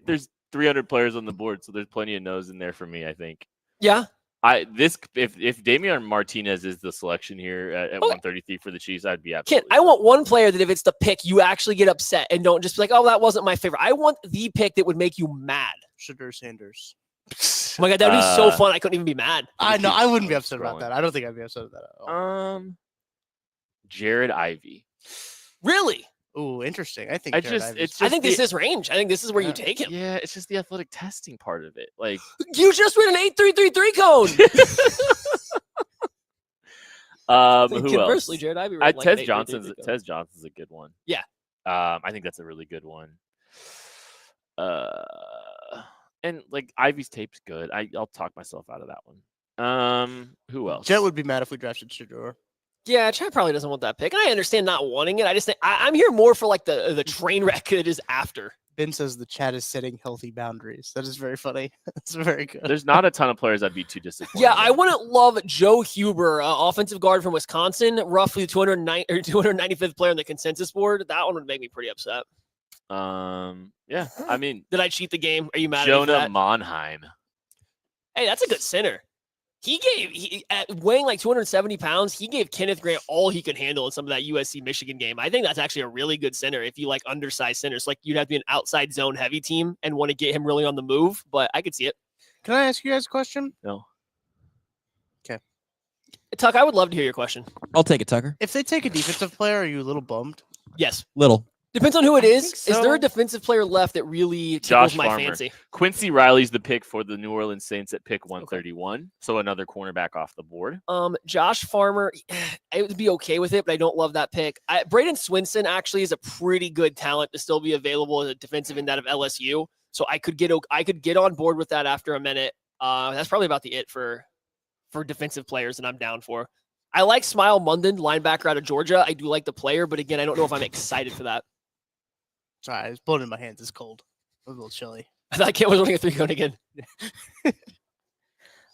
there's 300 players on the board, so there's plenty of no's in there for me. I think. Yeah. If Damian Martinez is the selection here at 133 for the Chiefs, I'd be absolutely. I want one player that if it's the pick, you actually get upset and don't just be like, oh, that wasn't my favorite. I want the pick that would make you mad. Shadur Sanders. Oh my God, that'd be so fun. I couldn't even be mad. I know. I wouldn't be upset about that. I don't think I'd be upset about that at all. Jared Ivey. Really? Ooh, interesting. I think I think this is range. I think this is where you take him. Yeah, it's just the athletic testing part of it. Like you just ran an 8.333 cone. Who Conversely, else? Jared Ivey. Tez Johnson's a good one. Yeah. I think that's a really good one. And like Ivey's tape's good. I'll talk myself out of that one. Who else? Jet would be mad if we drafted Shadur. Yeah, Chad probably doesn't want that pick. And I understand not wanting it. I just think I'm here more for like the train wreck that is after. Ben says the chat is setting healthy boundaries. That is very funny. That's very good. There's not a ton of players I'd be too disappointed. Yeah, I wouldn't love Joe Huber, offensive guard from Wisconsin, roughly 295th player on the consensus board. That one would make me pretty upset. Yeah. I mean, did I cheat the game? Are you mad at me for Jonah that? Monheim? Hey, that's a good center. At weighing like 270 pounds, he gave Kenneth Grant all he could handle in some of that USC Michigan game. I think that's actually a really good center if you like undersized centers. Like you'd have to be an outside zone heavy team and want to get him really on the move, but I could see it. Can I ask you guys a question? No. Okay. Tuck, I would love to hear your question. I'll take it, Tucker. If they take a defensive player, are you a little bummed? Yes. Little. Depends on who it is. so. Is there a defensive player left that really Josh tickles my Farmer. fancy? Quincy Riley's the pick for the New Orleans Saints at pick 131. So another cornerback off the board. Josh Farmer, I would be okay with it, but I don't love that pick. Braden Swanson actually is a pretty good talent to still be available as a defensive end out of LSU. So I could get on board with that after a minute. That's probably about the it for defensive players that I'm down for. I like Smile Munden, linebacker out of Georgia. I do like the player, but again, I don't know if I'm excited for that. Sorry, it's blown in my hands. It's cold. A little chilly. I thought Kent was running a 3-cone again.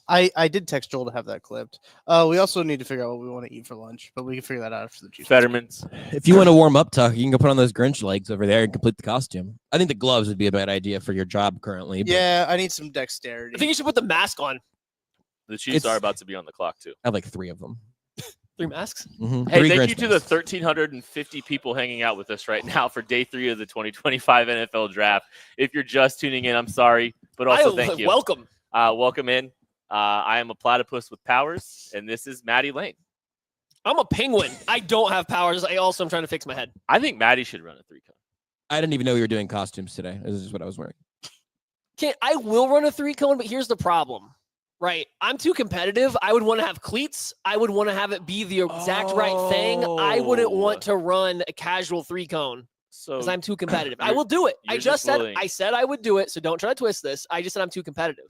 I did text Joel to have that clipped. We also need to figure out what we want to eat for lunch, but we can figure that out after the juice. Fetterman's. If you want to warm up, Tuck, you can go put on those Grinch legs over there and complete the costume. I think the gloves would be a bad idea for your job currently. But Yeah, I need some dexterity. I think you should put the mask on. The Chiefs It's- are about to be on the clock, too. I have like 3 of them. 3 masks? Mm-hmm. Hey, thank you to the 1,350 people hanging out with us right now for day 3 of the 2025 NFL Draft. If you're just tuning in, I'm sorry, but also thank you. Welcome. Welcome in. I am a platypus with powers, and this is Maddie Lane. I'm a penguin. I don't have powers. I also am trying to fix my head. I think Maddie should run a 3-cone. I didn't even know we were doing costumes today. This is what I was wearing. I will run a 3-cone, but here's the problem. Right. I'm too competitive. I would want to have cleats. I would want to have it be the exact right thing. I wouldn't want to run a casual 3-cone because I'm too competitive. I will do it. I said I would do it. So don't try to twist this. I just said I'm too competitive.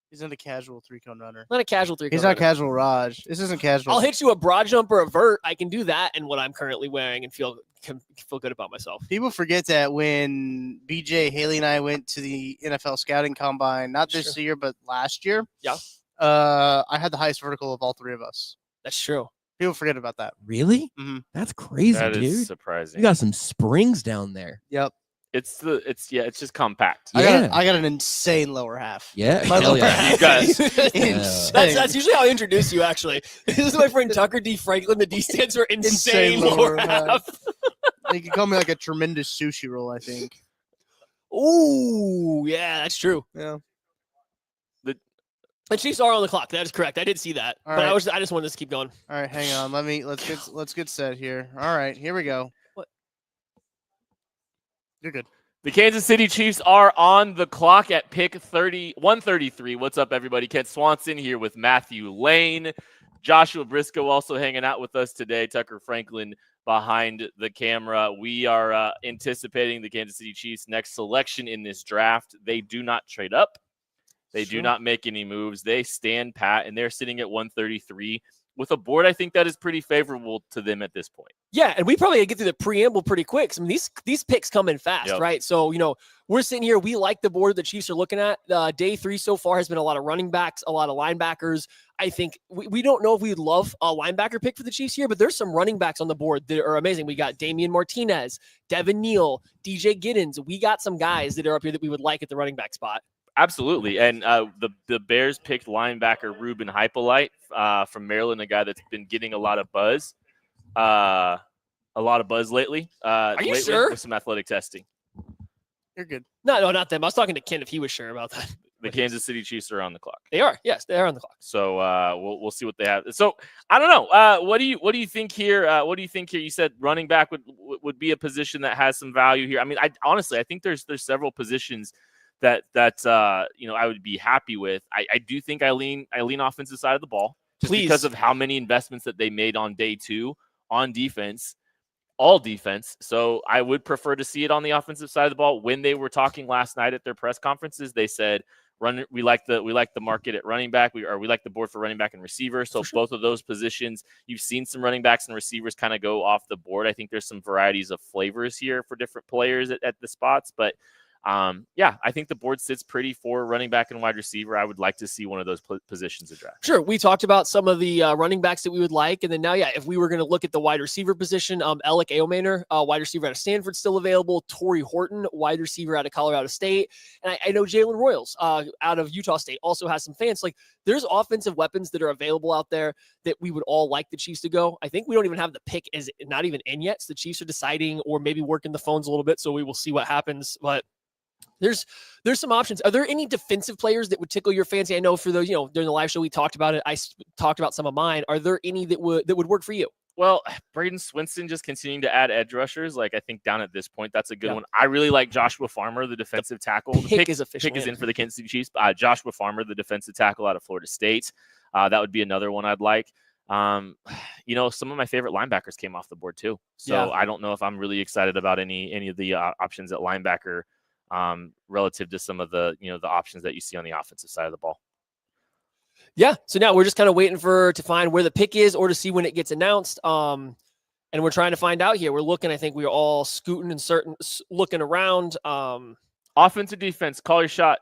He's not a casual 3-cone runner. Not a casual 3-cone He's not runner. casual Raj. This isn't casual. I'll hit you a broad jump or a vert. I can do that in what I'm currently wearing and feel good about myself. People forget that when BJ, Haley, and I went to the NFL scouting combine, not this year, but last year. Yeah. I had the highest vertical of all 3 of us. That's true. People forget about that. Really? Mm-hmm. That's crazy, That dude. is surprising. You got some springs down there. Yep. It's just compact. Yeah. I got an insane lower half. Yeah. My Hell lower yeah. half. You guys. Insane. That's usually how I introduce you, actually. This is my friend Tucker D. Franklin. The D stands for insane lower half. You can call me like a tremendous sushi roll, I think. Ooh, yeah, that's true. Yeah. The Chiefs are on the clock. That is correct. I did see that. All but right. I just wanted to keep going. All right, hang on. Let's get set here. All right, here we go. What? You're good. The Kansas City Chiefs are on the clock at pick 133. What's up, everybody? Kent Swanson here with Matthew Lane. Joshua Briscoe also hanging out with us today. Tucker Franklin behind the camera. We are anticipating the Kansas City Chiefs' next selection in this draft. They do not trade up. They do not make any moves. They stand pat, and they're sitting at 133 with a board I think that is pretty favorable to them at this point. Yeah, and we probably get through the preamble pretty quick. I mean, these picks come in fast, right? So, we're sitting here. We like the board the Chiefs are looking at. Day 3 so far has been a lot of running backs, a lot of linebackers. I think we don't know if we'd love a linebacker pick for the Chiefs here, but there's some running backs on the board that are amazing. We got Damian Martinez, Devin Neal, DJ Giddens. We got some guys that are up here that we would like at the running back spot. Absolutely. And the Bears picked linebacker Ruben Hypolite from Maryland, a guy that's been getting a lot of buzz. Lately. Are you lately sure? With some athletic testing. You're good. No, not them. I was talking to Ken if he was sure about that. The Kansas City Chiefs are on the clock. They are. Yes, they are on the clock. So we'll see what they have. So I don't know. What do you think here? What do you think here? You said running back would be a position that has some value here. I mean, I honestly think there's several positions that I would be happy with. I do think I lean offensive side of the ball just because of how many investments that they made on day 2 on defense, all defense. So I would prefer to see it on the offensive side of the ball. When they were talking last night at their press conferences, they said we like the market at running back. We like the board for running back and receiver. So both of those positions, you've seen some running backs and receivers kind of go off the board. I think there's some varieties of flavors here for different players at the spots, but Yeah, I think the board sits pretty for running back and wide receiver. I would like to see one of those positions addressed. Sure. We talked about some of the running backs that we would like. And then now, if we were going to look at the wide receiver position, Alec Aomaner, wide receiver out of Stanford, still available. Torrey Horton, wide receiver out of Colorado State. And I know Jalen Royals out of Utah State also has some fans. Like, there's offensive weapons that are available out there that we would all like the Chiefs to go. I think we don't even have the pick is not even in yet. So the Chiefs are deciding or maybe working the phones a little bit. So we will see what happens. But there's some options. Are there any defensive players that would tickle your fancy? I know for those, during the live show, we talked about it. I talked about some of mine. Are there any that would work for you? Well, Braden Swanson just continuing to add edge rushers. Like, I think down at this point, that's a good one. I really like Joshua Farmer, the defensive tackle. The pick is official. Pick is in for the Kansas City Chiefs. Joshua Farmer, the defensive tackle out of Florida State. That would be another one I'd like. Some of my favorite linebackers came off the board too. So I don't know if I'm really excited about any of the options at linebacker relative to some of the, the options that you see on the offensive side of the ball. Yeah. So now we're just kind of waiting to find where the pick is or to see when it gets announced. And we're trying to find out here. We're looking, I think we're all scooting and looking around. Offensive defense, call your shot.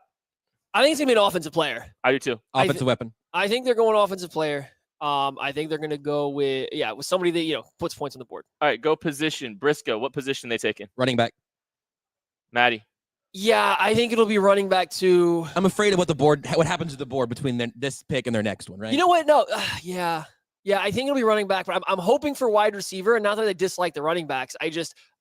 I think it's going to be an offensive player. I do too. Offensive weapon. I think they're going offensive player. I think they're going to go with somebody that, puts points on the board. All right, go position. Briscoe, what position they taking? Running back. Maddie. Yeah, I think it'll be running back too. I'm afraid of what happens to the board between this pick and their next one, right? You know what? No, yeah, I think it'll be running back, but I'm hoping for wide receiver. And not that I dislike the running backs,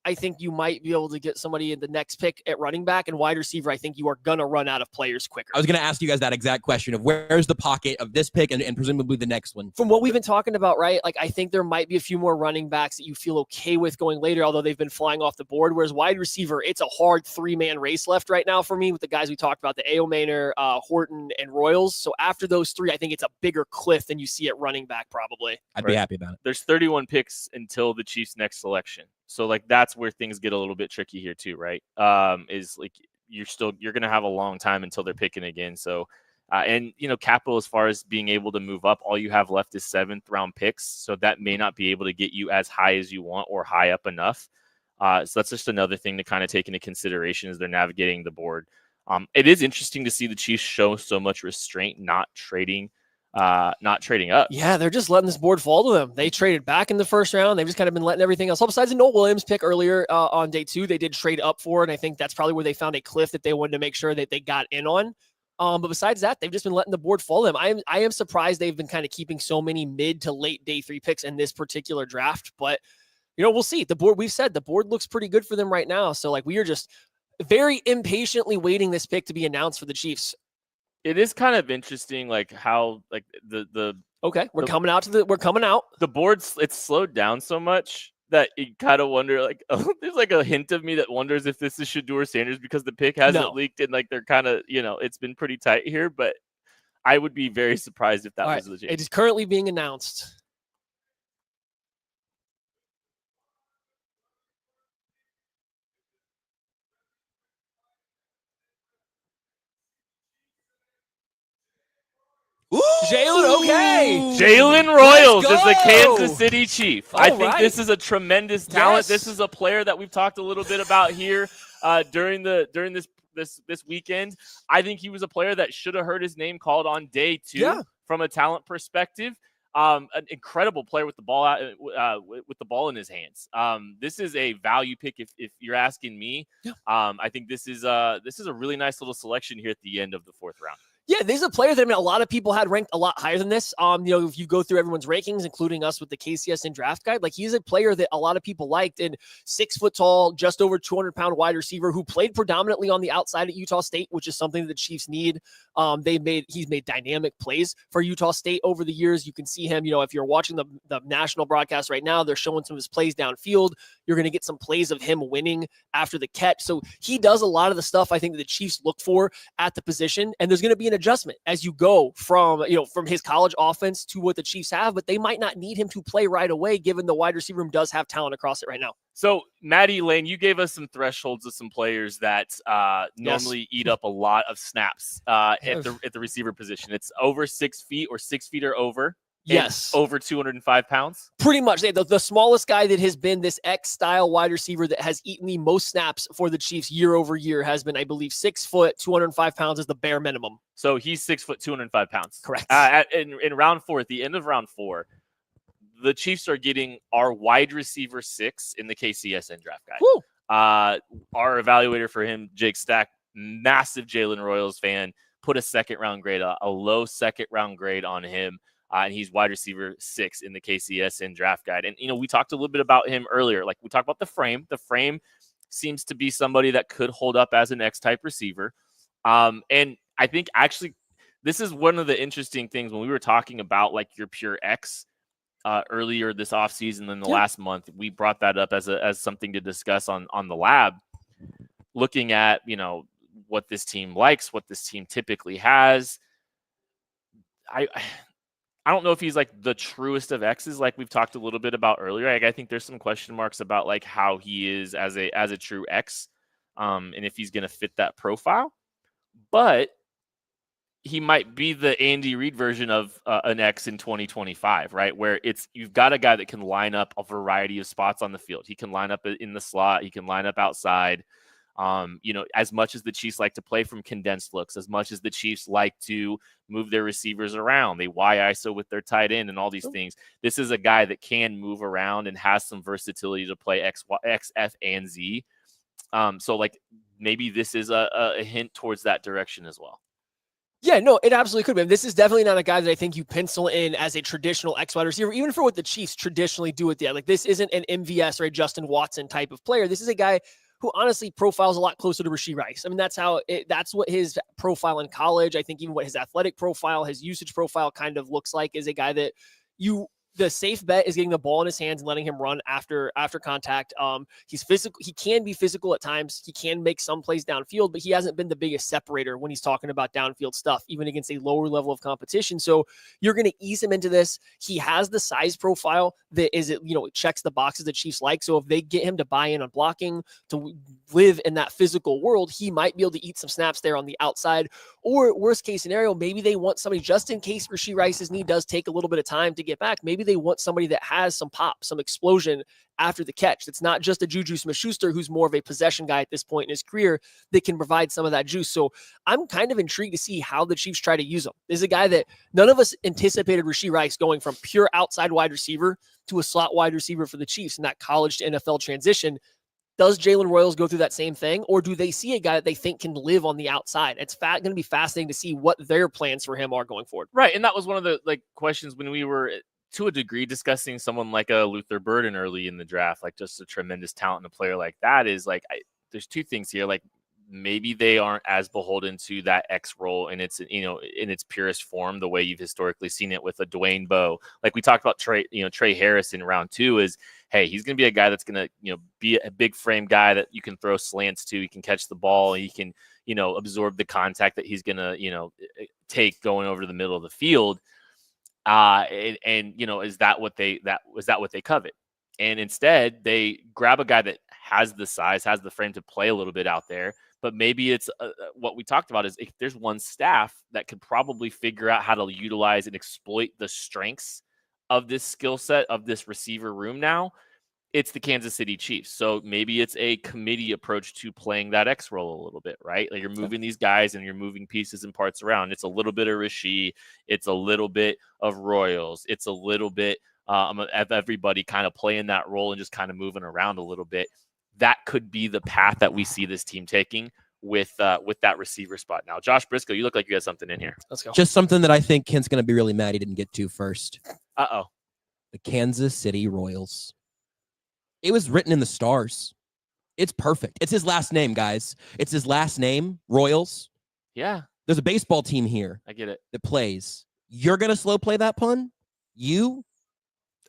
I think you might be able to get somebody in the next pick at running back and wide receiver. I think you are going to run out of players quicker. I was going to ask you guys that exact question of where's the pocket of this pick and presumably the next one. From what we've been talking about, right? Like, I think there might be a few more running backs that you feel okay with going later, although they've been flying off the board. Whereas wide receiver, it's a hard 3-man race left right now for me with the guys we talked about, the Aomaner, Horton, and Royals. So after those three, I think it's a bigger cliff than you see at running back probably. I'd be happy about it. There's 31 picks until the Chiefs' next selection. So, like, that's where things get a little bit tricky here too, right? Is like you're going to have a long time until they're picking again. So, and capital as far as being able to move up, all you have left is 7th round picks. So that may not be able to get you as high as you want or high up enough. So that's just another thing to kind of take into consideration as they're navigating the board. It is interesting to see the Chiefs show so much restraint, not trading up. Yeah, they're just letting this board fall to them. They traded back in the first round. They've just kind of been letting everything else. Besides the Noel Williams pick earlier on day 2, they did trade up for it. And I think that's probably where they found a cliff that they wanted to make sure that they got in on. But besides that, they've just been letting the board fall to them. I am surprised they've been kind of keeping so many mid to late day 3 picks in this particular draft. But, we'll see. The board, we've said the board looks pretty good for them right now. So, like, we are just very impatiently waiting this pick to be announced for the Chiefs. It is kind of interesting, like how like we're coming out. The board's it's slowed down so much that you kind of wonder, like, there's like a hint of me that wonders if this is Shedeur Sanders because the pick hasn't leaked and like they're kind of it's been pretty tight here. But I would be very surprised if that was legit. It is currently being announced. Jalen, okay. Jalen Royals is the Kansas City Chief. I think this is a tremendous talent. Yes. This is a player that we've talked a little bit about here during this weekend. I think he was a player that should have heard his name called on day 2 from a talent perspective. An incredible player with the ball out, with the ball in his hands. This is a value pick if you're asking me. I think this is a really nice little selection here at the end of the 4th round. Yeah, this is a player that a lot of people had ranked a lot higher than this. If you go through everyone's rankings, including us with the KCSN draft guide, like he's a player that a lot of people liked, and 6 foot tall, just over 200-pound wide receiver who played predominantly on the outside at Utah State, which is something that the Chiefs need. He's made dynamic plays for Utah State over the years. You can see him, if you're watching the national broadcast right now, they're showing some of his plays downfield. You're going to get some plays of him winning after the catch. So he does a lot of the stuff I think that the Chiefs look for at the position, and there's going to be an adjustment as you go from his college offense to what the Chiefs have, but they might not need him to play right away given the wide receiver room does have talent across it right now. So, Maddie Lane, you gave us some thresholds of some players that normally eat up a lot of snaps at the receiver position. It's over 6 feet or 6 feet or over. Yes. Over 205 pounds? Pretty much. The smallest guy that has been this X-style wide receiver that has eaten the most snaps for the Chiefs year over year has been, I believe, 6 foot, 205 pounds is the bare minimum. So he's 6 foot, 205 pounds. Correct. In round 4, at the end of round 4, the Chiefs are getting our wide receiver 6 in the KCSN draft guide. Woo. Our evaluator for him, Jake Stack, massive Jalen Royals fan, put a second round grade, a low second round grade on him. And he's wide receiver 6 in the KCSN draft guide. And, we talked a little bit about him earlier. Like, we talked about the frame. The frame seems to be somebody that could hold up as an X-type receiver. And I think, actually, this is one of the interesting things when we were talking about, like, your pure X earlier this offseason in the last month. We brought that up as something to discuss on the lab, looking at, what this team likes, what this team typically has. I don't know if he's like the truest of X's, like we've talked a little bit about earlier. I think there's some question marks about like how he is as a true X, and if he's going to fit that profile. But he might be the Andy Reid version of an X in 2025, right? Where you've got a guy that can line up a variety of spots on the field. He can line up in the slot. He can line up outside. As much as the Chiefs like to play from condensed looks, as much as the Chiefs like to move their receivers around, they Y-ISO with their tight end and all these things. This is a guy that can move around and has some versatility to play X, F, and Z. So like maybe this is a hint towards that direction as well. Yeah, no, it absolutely could be. This is definitely not a guy that I think you pencil in as a traditional X wide receiver, even for what the Chiefs traditionally do with the like. This isn't an MVS or a Justin Watson type of player. This is a guy who honestly profiles a lot closer to Rashee Rice. I mean, that's what his profile in college, I think even what his athletic profile, his usage profile kind of looks like, is a guy that the safe bet is getting the ball in his hands and letting him run after contact. He's physical. He can be physical at times. He can make some plays downfield, but he hasn't been the biggest separator when he's talking about downfield stuff, even against a lower level of competition. So you're going to ease him into this. He has the size profile that it checks the boxes the Chiefs like. So if they get him to buy in on blocking, to live in that physical world, he might be able to eat some snaps there on the outside. Or worst case scenario, maybe they want somebody just in case Rashee Rice's knee does take a little bit of time to get back. Maybe they want somebody that has some pop, some explosion after the catch. It's not just a Juju Smith-Schuster who's more of a possession guy at this point in his career that can provide some of that juice. So I'm kind of intrigued to see how the Chiefs try to use him. This is a guy that none of us anticipated Rashee Rice going from pure outside wide receiver to a slot wide receiver for the Chiefs in that college to NFL transition. Does Jalen Royals go through that same thing, or do they see a guy that they think can live on the outside? It's going to be fascinating to see what their plans for him are going forward. Right, and that was one of the questions when we were, to a degree, discussing someone like a Luther Burden early in the draft, like just a tremendous talent and a player like that. Is like there's two things here, like maybe they aren't as beholden to that X role in its in its purest form, the way you've historically seen it with a Dwayne Bowe. Like we talked about Trey Harris in round 2 is, hey, he's going to be a guy that's going to, be a big frame guy that you can throw slants to. He can catch the ball. He can, absorb the contact that he's going to, take going over to the middle of the field. Is that what they covet? And instead they grab a guy that has the size, has the frame to play a little bit out there. But maybe it's what we talked about is if there's one staff that could probably figure out how to utilize and exploit the strengths of this skill set of this receiver room now, it's the Kansas City Chiefs. So maybe it's a committee approach to playing that X role a little bit, right? Like you're moving these guys and you're moving pieces and parts around. It's a little bit of Rashee. It's a little bit of Royals. It's a little bit of everybody kind of playing that role and just kind of moving around a little bit. That could be the path that we see this team taking with that receiver spot. Now, Josh Briscoe, you look like you got something in here. Let's go. Just something that I think Kent's going to be really mad he didn't get to first. Uh-oh. The Kansas City Royals. It was written in the stars. It's perfect. It's his last name, guys. It's his last name, Royals. Yeah. There's a baseball team here. I get it. That plays. You're going to slow play that pun? You?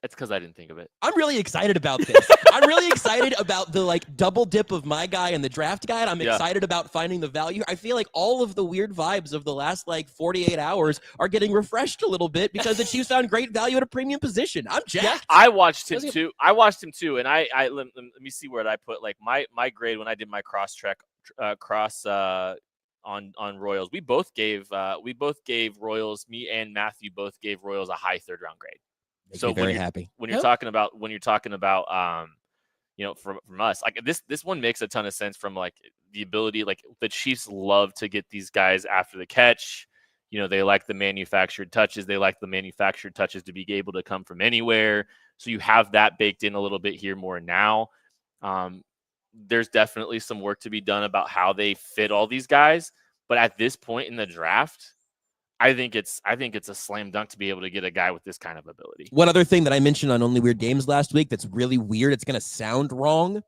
It's because I didn't think of it. I'm really excited about this. I'm really excited about the double dip of my guy and the draft guide. I'm excited about finding the value. I feel like all of the weird vibes of the last 48 hours are getting refreshed a little bit because the Chiefs found great value at a premium position. I'm jacked. I watched him too. And I let me see where I put my grade when I did my cross on Royals. We both gave Royals. Me and Matthew both gave Royals a high 3rd round grade. Makes So me very happy. when you're talking about from us, like this one makes a ton of sense from like the ability, like the Chiefs love to get these guys after the catch. They like the manufactured touches. They like the manufactured touches to be able to come from anywhere. So you have that baked in a little bit here more now. There's definitely some work to be done about how they fit all these guys. But at this point in the draft, I think it's a slam dunk to be able to get a guy with this kind of ability. One other thing that I mentioned on Only Weird Games last week that's really weird. It's going to sound wrong.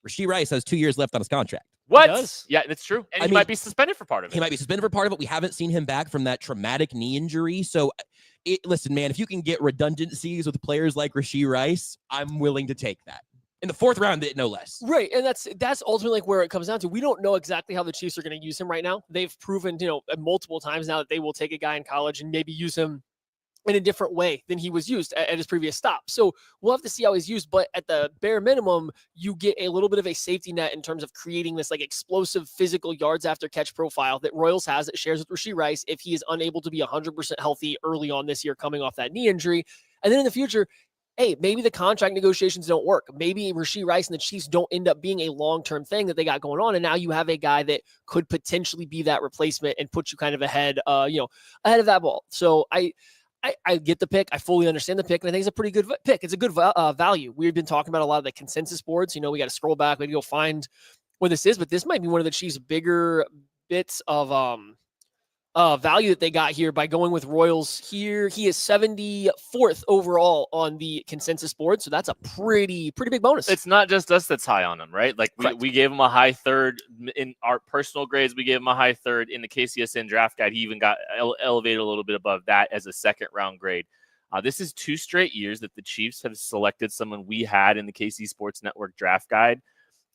Rashee Rice has 2 years left on his contract. What? Yeah, that's true. And he might be suspended for part of it. He might be suspended for part of it. We haven't seen him back from that traumatic knee injury. So, listen, man, if you can get redundancies with players like Rashee Rice, I'm willing to take that. In the 4th round, no less. Right, and that's ultimately like where it comes down to. We don't know exactly how the Chiefs are going to use him right now. They've proven, multiple times now that they will take a guy in college and maybe use him in a different way than he was used at his previous stop. So we'll have to see how he's used, but at the bare minimum, you get a little bit of a safety net in terms of creating this like explosive physical yards after catch profile that Royals has that shares with Rashee Rice if he is unable to be 100% healthy early on this year coming off that knee injury. And then in the future, hey, maybe the contract negotiations don't work. Maybe Rashee Rice and the Chiefs don't end up being a long-term thing that they got going on. And now you have a guy that could potentially be that replacement and put you kind of ahead of that ball. So I get the pick. I fully understand the pick, and I think it's a pretty good pick. It's a good value. We've been talking about a lot of the consensus boards. We got to scroll back. We got to go find where this is, but this might be one of the Chiefs' bigger bits of value that they got here by going with Royals here. He is 74th overall on the consensus board, so that's a pretty big bonus. It's not just us that's high on him, right? Like we gave him a high 3rd in our personal grades. We gave him a high 3rd in the KCSN draft guide. He even got elevated a little bit above that as a 2nd round grade. This is 2 straight years that the Chiefs have selected someone we had in the KC Sports Network draft guide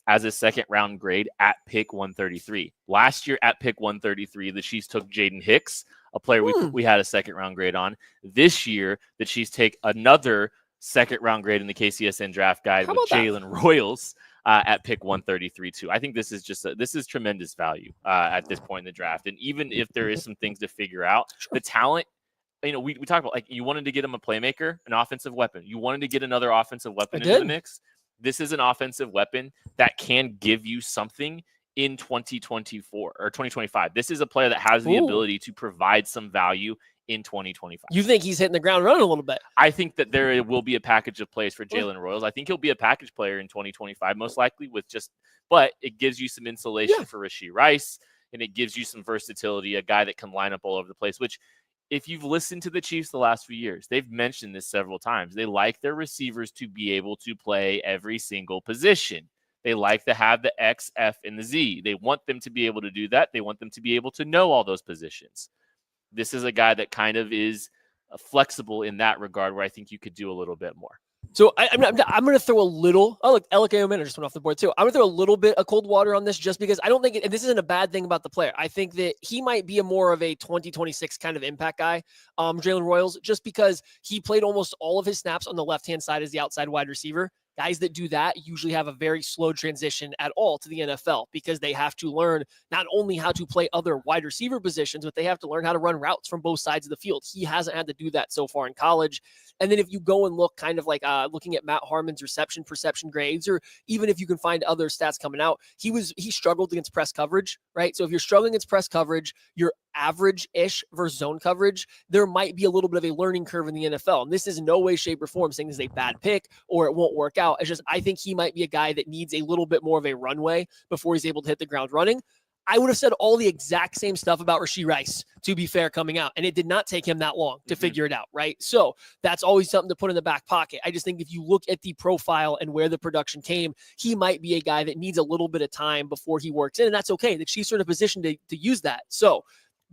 as a 2nd round grade at pick 133. Last year at pick 133, the Chiefs took Jaden Hicks, a player we had a 2nd round grade on. This year, the Chiefs take another 2nd round grade in the KCSN draft guide with Jalen Royals at pick 133 too. I think this is tremendous value at this point in the draft. And even if there is some things to figure out, the talent, we talked about, like, you wanted to get him a playmaker, an offensive weapon. You wanted to get another offensive weapon into the mix. This is an offensive weapon that can give you something in 2024 or 2025. This is a player that has the ability to provide some value in 2025. You think he's hitting the ground running a little bit? I think that there will be a package of plays for Jalen Royals. I think he'll be a package player in 2025, most likely, but it gives you some insulation for Rashee Rice, and it gives you some versatility, a guy that can line up all over the place, which, if you've listened to the Chiefs the last few years, they've mentioned this several times. They like their receivers to be able to play every single position. They like to have the X, F, and the Z. They want them to be able to do that. They want them to be able to know all those positions. This is a guy that kind of is flexible in that regard, where I think you could do a little bit more. So I'm going to throw a little. Oh, look, Alec Ayomin just went off the board too. I'm going to throw a little bit of cold water on this, just because I don't think, and this isn't a bad thing about the player. I think that he might be a more of a 2026 kind of impact guy, Jalen Royals, just because he played almost all of his snaps on the left-hand side as the outside wide receiver. Guys that do that usually have a very slow transition at all to the NFL, because they have to learn not only how to play other wide receiver positions, but they have to learn how to run routes from both sides of the field. He hasn't had to do that so far in college. And then if you go and look kind of like looking at Matt Harmon's reception perception grades, or even if you can find other stats coming out, he struggled against press coverage, right? So if you're struggling against press coverage, you're average-ish versus zone coverage, there might be a little bit of a learning curve in the NFL. And this is in no way, shape, or form saying this is a bad pick or it won't work out. It's just, I think he might be a guy that needs a little bit more of a runway before he's able to hit the ground running. I would have said all the exact same stuff about Rashee Rice, to be fair, coming out. And it did not take him that long to figure it out, right? So that's always something to put in the back pocket. I just think if you look at the profile and where the production came, he might be a guy that needs a little bit of time before he works in. And that's okay. The Chiefs are in a position to use that. So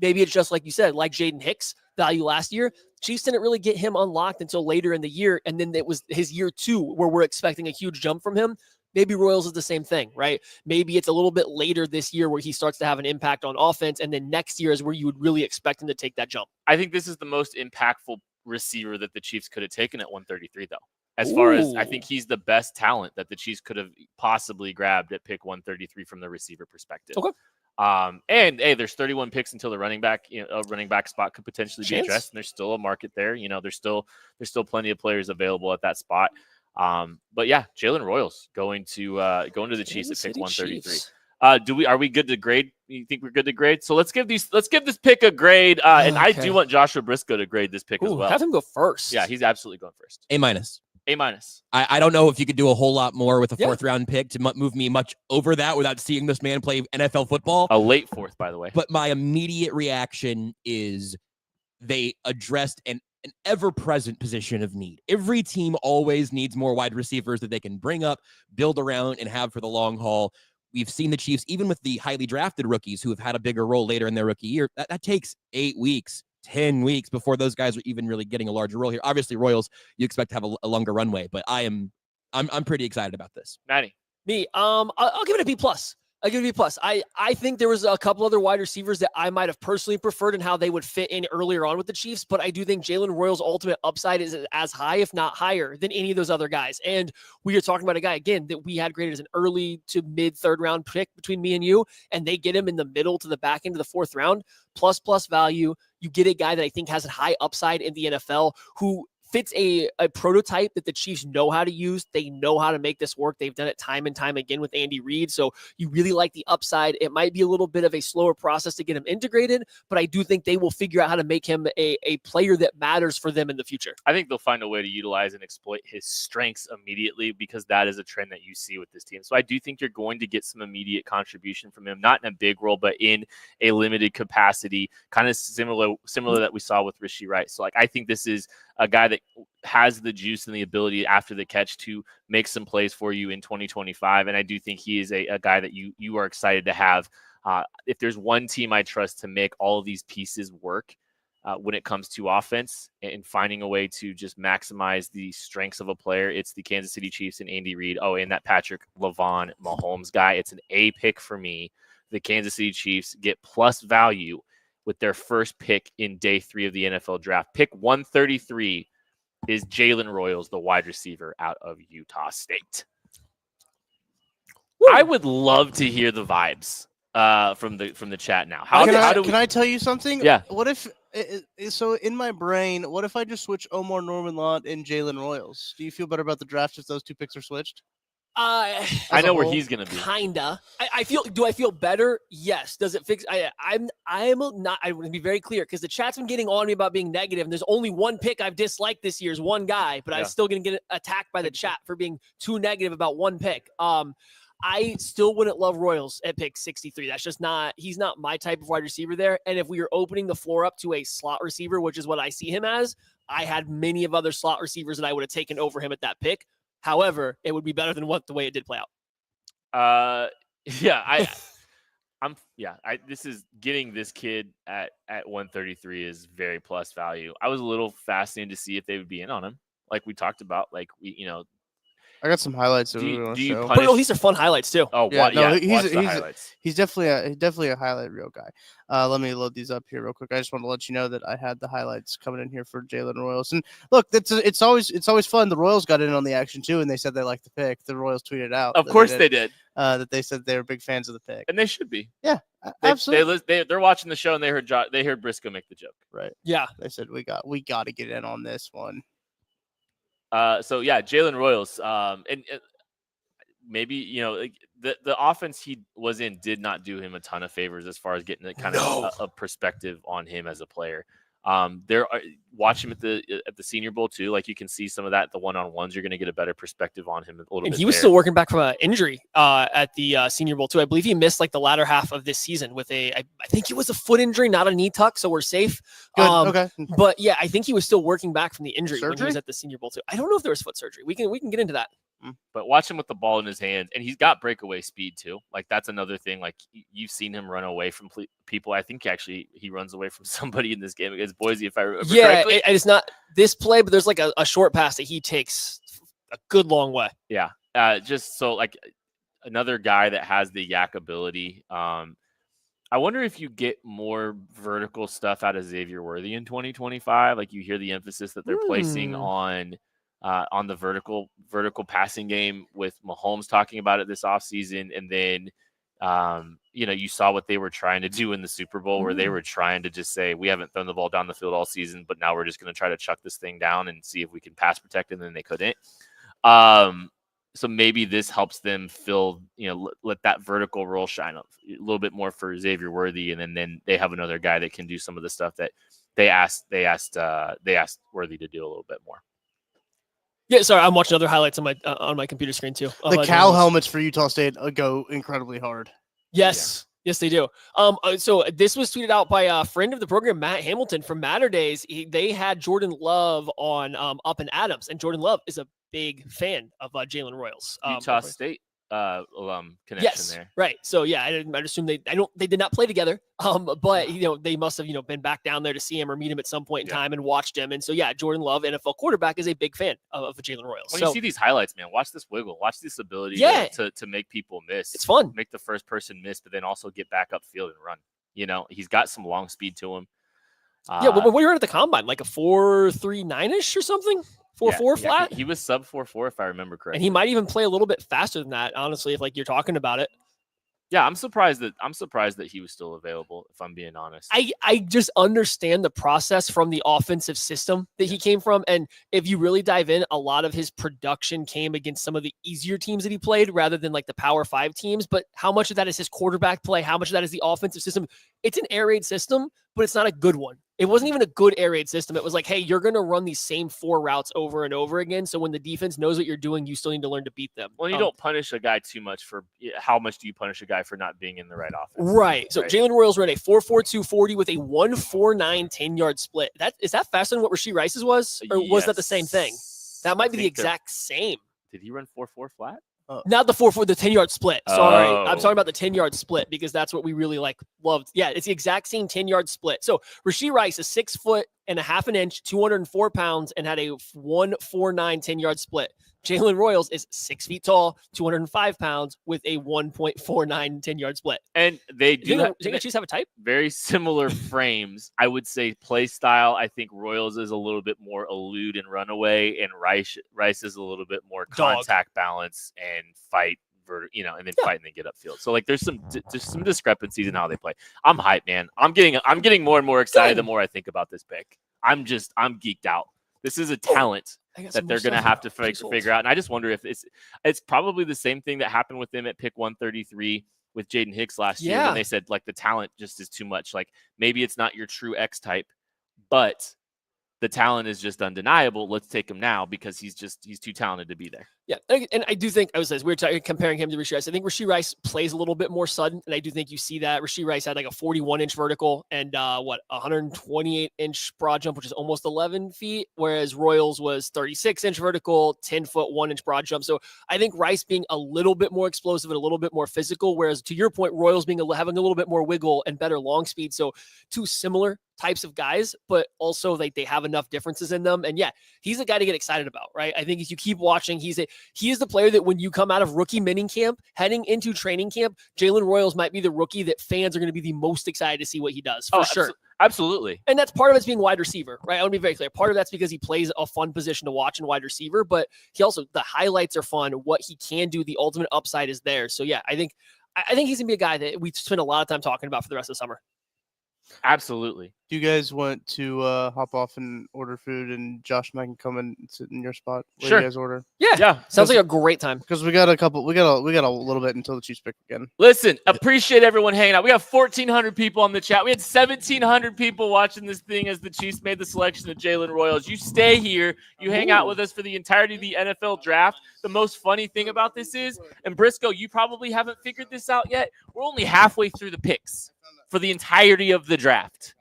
maybe it's just like you said, like Jaden Hicks value last year. Chiefs didn't really get him unlocked until later in the year. And then it was his year 2 where we're expecting a huge jump from him. Maybe Royals is the same thing, right? Maybe it's a little bit later this year where he starts to have an impact on offense, and then next year is where you would really expect him to take that jump. I think this is the most impactful receiver that the Chiefs could have taken at 133, though. As far as, I think he's the best talent that the Chiefs could have possibly grabbed at pick 133 from the receiver perspective. Okay. And hey, there's 31 picks until the running back spot could potentially be addressed, and there's still a market there. There's still plenty of players available at that spot. But yeah, Jalen Royals going to the Chiefs at pick 133. Are we good to grade? You think we're good to grade? So let's give this pick a grade. And I do want Joshua Briscoe to grade this pick as well. Have him go first. Yeah, he's absolutely going first. A minus. A minus. I don't know if you could do a whole lot more with a fourth round pick to move me much over that without seeing this man play NFL football. A late fourth, by the way. But my immediate reaction is they addressed an ever-present position of need. Every team always needs more wide receivers that they can bring up, build around, and have for the long haul. We've seen the Chiefs, even with the highly drafted rookies who have had a bigger role later in their rookie year, that takes 8 weeks, 10 weeks before those guys are even really getting a larger role here. Obviously, Royals, you expect to have a longer runway, but I'm pretty excited about this. Maddie. Me, I'll give it a B+. I'll give it a B+. I think there was a couple other wide receivers that I might have personally preferred and how they would fit in earlier on with the Chiefs, but I do think Jalen Royals' ultimate upside is as high, if not higher, than any of those other guys. And we are talking about a guy, again, that we had graded as an early to mid third round pick between me and you, and they get him in the middle to the back end of the fourth round, plus value. You get a guy that I think has a high upside in the NFL who fits a prototype that the Chiefs know how to use. They know how to make this work. They've done it time and time again with Andy Reid. So you really like the upside. It might be a little bit of a slower process to get him integrated, but I do think they will figure out how to make him a player that matters for them in the future. I think they'll find a way to utilize and exploit his strengths immediately because that is a trend that you see with this team. So I do think you're going to get some immediate contribution from him, not in a big role, but in a limited capacity, kind of similar that we saw with Rashee Rice. So I think this is a guy that has the juice and the ability after the catch to make some plays for you in 2025. And I do think he is a guy that you are excited to have. If there's one team I trust to make all of these pieces work when it comes to offense and finding a way to just maximize the strengths of a player, it's the Kansas City Chiefs and Andy Reid. Oh, and that Patrick LaVon Mahomes guy. It's an A pick for me. The Kansas City Chiefs get plus value with their first pick in day 3 of the NFL draft. Pick 133 is Jalen Royals, the wide receiver out of Utah State. Woo. I would love to hear the vibes from the chat now. Can I tell you something? Yeah. What if so in my brain, what if I just switch Omar Norman-Lott and Jalen Royals? Do you feel better about the draft if those two picks are switched? I know where he's gonna be. Kinda. Do I feel better? Yes. Does it fix? I'm not. I want to be very clear because the chat's been getting on me about being negative, and there's only one pick I've disliked this year is one guy, but I'm still gonna get attacked by the chat for being too negative about one pick. I still wouldn't love Royals at pick 63. That's just not. He's not my type of wide receiver there. And if we are opening the floor up to a slot receiver, which is what I see him as, I had many of other slot receivers that I would have taken over him at that pick. However, it would be better than the way it did play out. This is getting this kid at 133 is very plus value. I was a little fascinated to see if they would be in on him, like we talked about. I got some highlights. These are fun highlights too. Oh, yeah, no, he's definitely a highlight reel guy. Let me load these up here real quick. I just want to let you know that I had the highlights coming in here for Jalen Royals. And look, it's always fun. The Royals got in on the action too, and they said they liked the pick. The Royals tweeted out. Of course they did. That they said they were big fans of the pick, and they should be. Yeah, absolutely. They're watching the show and they heard Briscoe make the joke. Right. Yeah. They said we got to get in on this one. Jalen Royals, and maybe the offense he was in did not do him a ton of favors as far as getting a perspective on him as a player. Watch him at the Senior Bowl too. Like you can see some of that. The one-on-ones, you're going to get a better perspective on him a little bit. He was still working back from an injury at the Senior Bowl too. I believe he missed the latter half of this season with I think it was a foot injury, not a knee tuck. So we're safe. Good. Okay. But yeah, I think he was still working back from the injury when he was at the Senior Bowl too. I don't know if there was foot surgery. We can get into that. But watch him with the ball in his hands, and he's got breakaway speed too. Like that's another thing. Like you've seen him run away from people. I think actually he runs away from somebody in this game against Boise, if I remember correctly. Yeah, it's not this play, but there's a short pass that he takes a good long way. Yeah, just so another guy that has the yak ability. I wonder if you get more vertical stuff out of Xavier Worthy in 2025. Like you hear the emphasis that they're placing on the vertical passing game with Mahomes talking about it this offseason, and then You saw what they were trying to do in the Super Bowl, where they were trying to just say, we haven't thrown the ball down the field all season, but now we're just going to try to chuck this thing down and see if we can pass protect, and then they couldn't. So maybe this helps them fill, let that vertical roll shine up a little bit more for Xavier Worthy, and then they have another guy that can do some of the stuff that they asked Worthy to do a little bit more. Yeah, sorry, I'm watching other highlights on my computer screen too. The cow helmets for Utah State go incredibly hard. Yes. Yeah. Yes, they do. So this was tweeted out by a friend of the program, Matt Hamilton from Matter Days. They had Jordan Love on Up and Adams, and Jordan Love is a big fan of Jalen Royals. Utah State alum connection yes, there. Right. So yeah, I'd assume they did not play together. But they must have been back down there to see him or meet him at some point in time and watched him. And so yeah, Jordan Love, NFL quarterback, is a big fan of Jalen Royals. When you see these highlights, man, watch this wiggle, watch this ability to make people miss. It's fun. Make the first person miss, but then also get back upfield and run. He's got some long speed to him. When we were at the combine, like a 4.39ish or something. 4.4 flat. He was sub 4.4 if I remember correctly. And he might even play a little bit faster than that, honestly, if you're talking about it. Yeah, I'm surprised that he was still available, if I'm being honest. I just understand the process from the offensive system that he came from. And if you really dive in, a lot of his production came against some of the easier teams that he played rather than the Power 5 teams. But how much of that is his quarterback play? How much of that is the offensive system? It's an air raid system, but it's not a good one. It wasn't even a good air raid system. It was hey, you're going to run these same 4 routes over and over again. So when the defense knows what you're doing, you still need to learn to beat them. Well, you don't punish a guy too much for how much do you punish a guy for not being in the right offense? Right. So Jalen Royals ran a 4.42 40 with a 1.49 10-yard split. Is that faster than what Rasheed Rice's was? Or was that the same thing? That might be the exact same. Did he run 4.4 flat? Not the 4.4, the 10-yard split. Sorry. I'm talking about the 10-yard split because that's what we really loved. Yeah, it's the exact same 10-yard split. So Rasheed Rice is 6 foot and a half an inch, 204 pounds, and had a 1.49 10-yard split. Jalen Royals is 6 feet tall, 205 pounds, with a 1.49 10-yard split. And they do. Do you think the Chiefs have a type? Very similar frames. I would say play style. I think Royals is a little bit more elude and run away, and Rice is a little bit more contact balance and fight. And then fight and then get upfield. So there's some discrepancies in how they play. I'm hyped, man. I'm getting more and more excited the more I think about this pick. I'm geeked out. This is a talent that they're going to have to figure out. And I just wonder if it's probably the same thing that happened with them at pick 133 with Jaden Hicks last year when they said the talent just is too much. Maybe it's not your true X type, but the talent is just undeniable. Let's take him now because he's too talented to be there. Yeah, and I do think we're comparing him to Rasheed Rice. I think Rasheed Rice plays a little bit more sudden, and I do think you see that. Rasheed Rice had a 41-inch vertical and 128-inch broad jump, which is almost 11 feet, whereas Royals was 36-inch vertical, 10-foot 1-inch broad jump. So I think Rice being a little bit more explosive and a little bit more physical, whereas to your point, Royals having a little bit more wiggle and better long speed. So two similar types of guys, but also they have enough differences in them. And yeah, he's a guy to get excited about, right? I think if you keep watching, he is the player that when you come out of rookie mining camp, heading into training camp, Jalen Royals might be the rookie that fans are going to be the most excited to see what he does for sure. Absolutely. And that's part of it's being wide receiver, right? I want to be very clear. Part of that's because he plays a fun position to watch in wide receiver, but he also, the highlights are fun. What he can do, the ultimate upside is there. So yeah, I think he's gonna be a guy that we spend a lot of time talking about for the rest of the summer. Absolutely. Do you guys want to hop off and order food, and Josh and I can come and sit in your spot? Sure. You guys order. Yeah. Sounds like a great time. Because we got a little bit until the Chiefs pick again. Listen, appreciate everyone hanging out. We have 1,400 people on the chat. We had 1,700 people watching this thing as the Chiefs made the selection of Jalen Royals. You stay here. You hang out with us for the entirety of the NFL draft. The most funny thing about this is, and Briscoe, you probably haven't figured this out yet. We're only halfway through the picks for the entirety of the draft.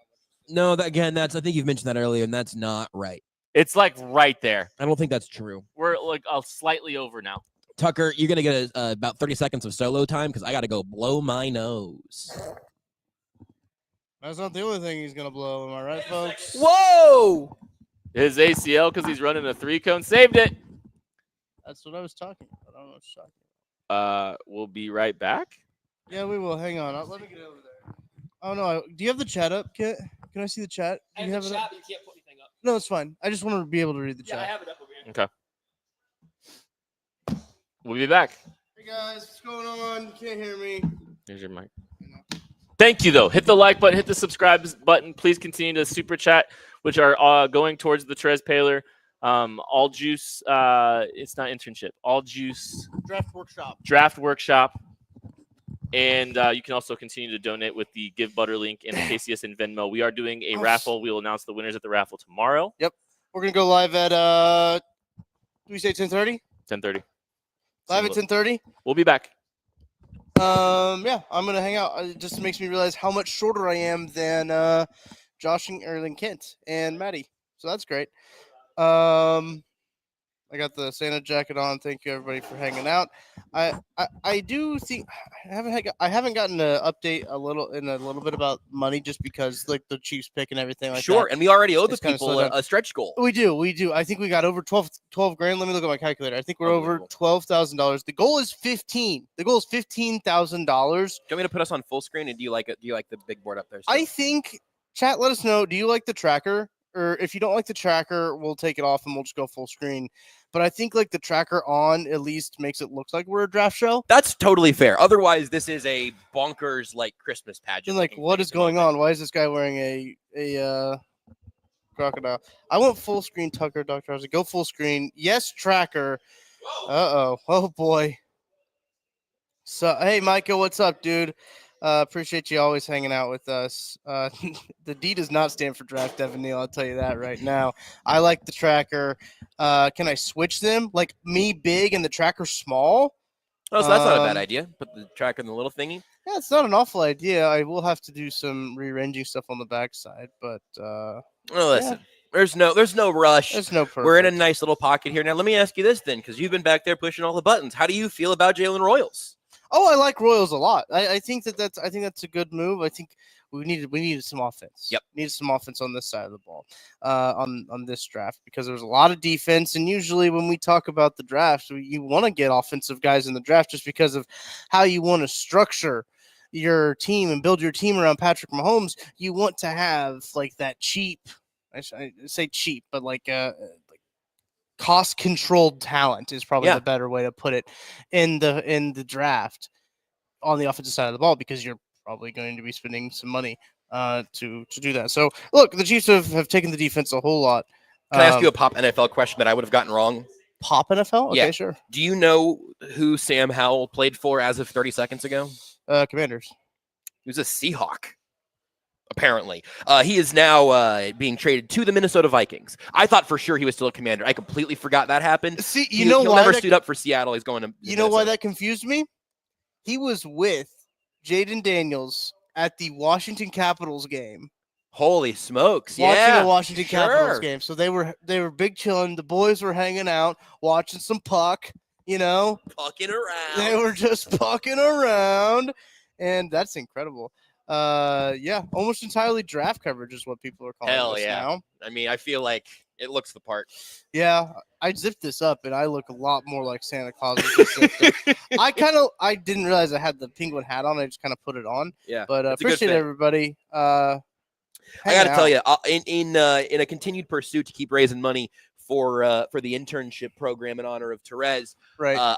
No, I think you've mentioned that earlier, and that's not right. It's right there. I don't think that's true. We're slightly over now. Tucker, you're going to get about 30 seconds of solo time because I got to go blow my nose. That's not the only thing he's going to blow. Am I right, folks? Whoa! His ACL because he's running a 3-cone. Saved it. That's what I was talking about. I don't know what you're talking about. We'll be right back. Yeah, we will. Hang on. Let me get over there. Oh, no. Do you have the chat up, Kit? Can I see the chat? Do you have it up? But you can't put anything up. No, it's fine. I just want to be able to read the chat. I have it up over here. Okay. We'll be back. Hey, guys. What's going on? You can't hear me. Here's your mic. Thank you, though. Hit the like button, hit the subscribe button. Please continue to super chat, which are going towards the Trez Paler. All Juice, it's not internship. All Juice Draft Workshop. And you can also continue to donate with the Give Butter link in the KCSN Venmo. We are doing a raffle. We will announce the winners at the raffle tomorrow. Yep. We're going to go live at, do we say 10:30? 10:30. Live at 10:30? We'll be back. Yeah, I'm going to hang out. It just makes me realize how much shorter I am than Josh and Erling Kent and Maddie. So that's great. I got the Santa jacket on. Thank you everybody for hanging out. I do think I haven't gotten an update a little bit about money just because like the Chiefs pick and everything like Sure, that. and we already owe the It's kinda people slowed down. a stretch goal. We do. I think we got over 12 grand. Let me look at my calculator. I think we're over $12,000. The goal is 15. The goal is $15,000. Do you want me to put us on full screen, and do you like it? Do you like the big board up there? I think chat. Let us know. Do you like the tracker? Or if you don't like the tracker, we'll take it off and we'll just go full screen. But I think like the tracker on at least makes it look like we're a draft show. That's totally fair. Otherwise, this is a bonkers like Christmas pageant. And like, what is going on? Why is this guy wearing a crocodile? I want full screen, Tucker, Dr. Ozzy. Go full screen. Yes, tracker. Oh boy. So hey, Micah, what's up, dude? Appreciate you always hanging out with us. The D does not stand for draft, Devin Neal. I'll tell you that right now. I like the tracker. Can I switch them? Like me big and the tracker small? Oh, so that's not a bad idea. Put the tracker in the little thingy. Yeah, it's not an awful idea. I will have to do some rearranging stuff on the backside, but well, listen. Yeah. There's no rush. There's no perfect. We're in a nice little pocket here. Now, let me ask you this then, because you've been back there pushing all the buttons. How do you feel about Jalen Royals? Oh, I like Royals a lot. I think that's a good move. I think we needed some offense. Yep, needed some offense on this side of the ball, on this draft, because there was a lot of defense. And usually when we talk about the draft, you want to get offensive guys in the draft just because of how you want to structure your team and build your team around Patrick Mahomes. You want to have like that cheap, I say cheap, but like cost-controlled talent is probably the better way to put it in the draft on the offensive side of the ball, because you're probably going to be spending some money to do that. So look, the Chiefs have taken the defense a whole lot. Can I ask you a pop NFL question that I would have gotten wrong? Pop NFL? Okay, yeah, sure. Do you know who Sam Howell played for as of 30 seconds ago? Commanders. He was a Seahawk. Apparently, he is now being traded to the Minnesota Vikings. I thought for sure he was still a Commander. I completely forgot that happened. See, he'll never stood up for Seattle. He's going to. You know why that confused me? He was with Jaden Daniels at the Washington Capitals game. Holy smokes! Watching a Washington Capitals game, so they were big chilling. The boys were hanging out, watching some puck. You know, pucking around. They were just pucking around, and that's incredible. Almost entirely draft coverage is what people are calling this now. I mean, I feel like it looks the part. Yeah, I zipped this up and I look a lot more like Santa Claus. I didn't realize I had the penguin hat on. I just kind of put it on. Yeah, but appreciate everybody. I got to tell you, in a continued pursuit to keep raising money for the internship program in honor of Therese, right?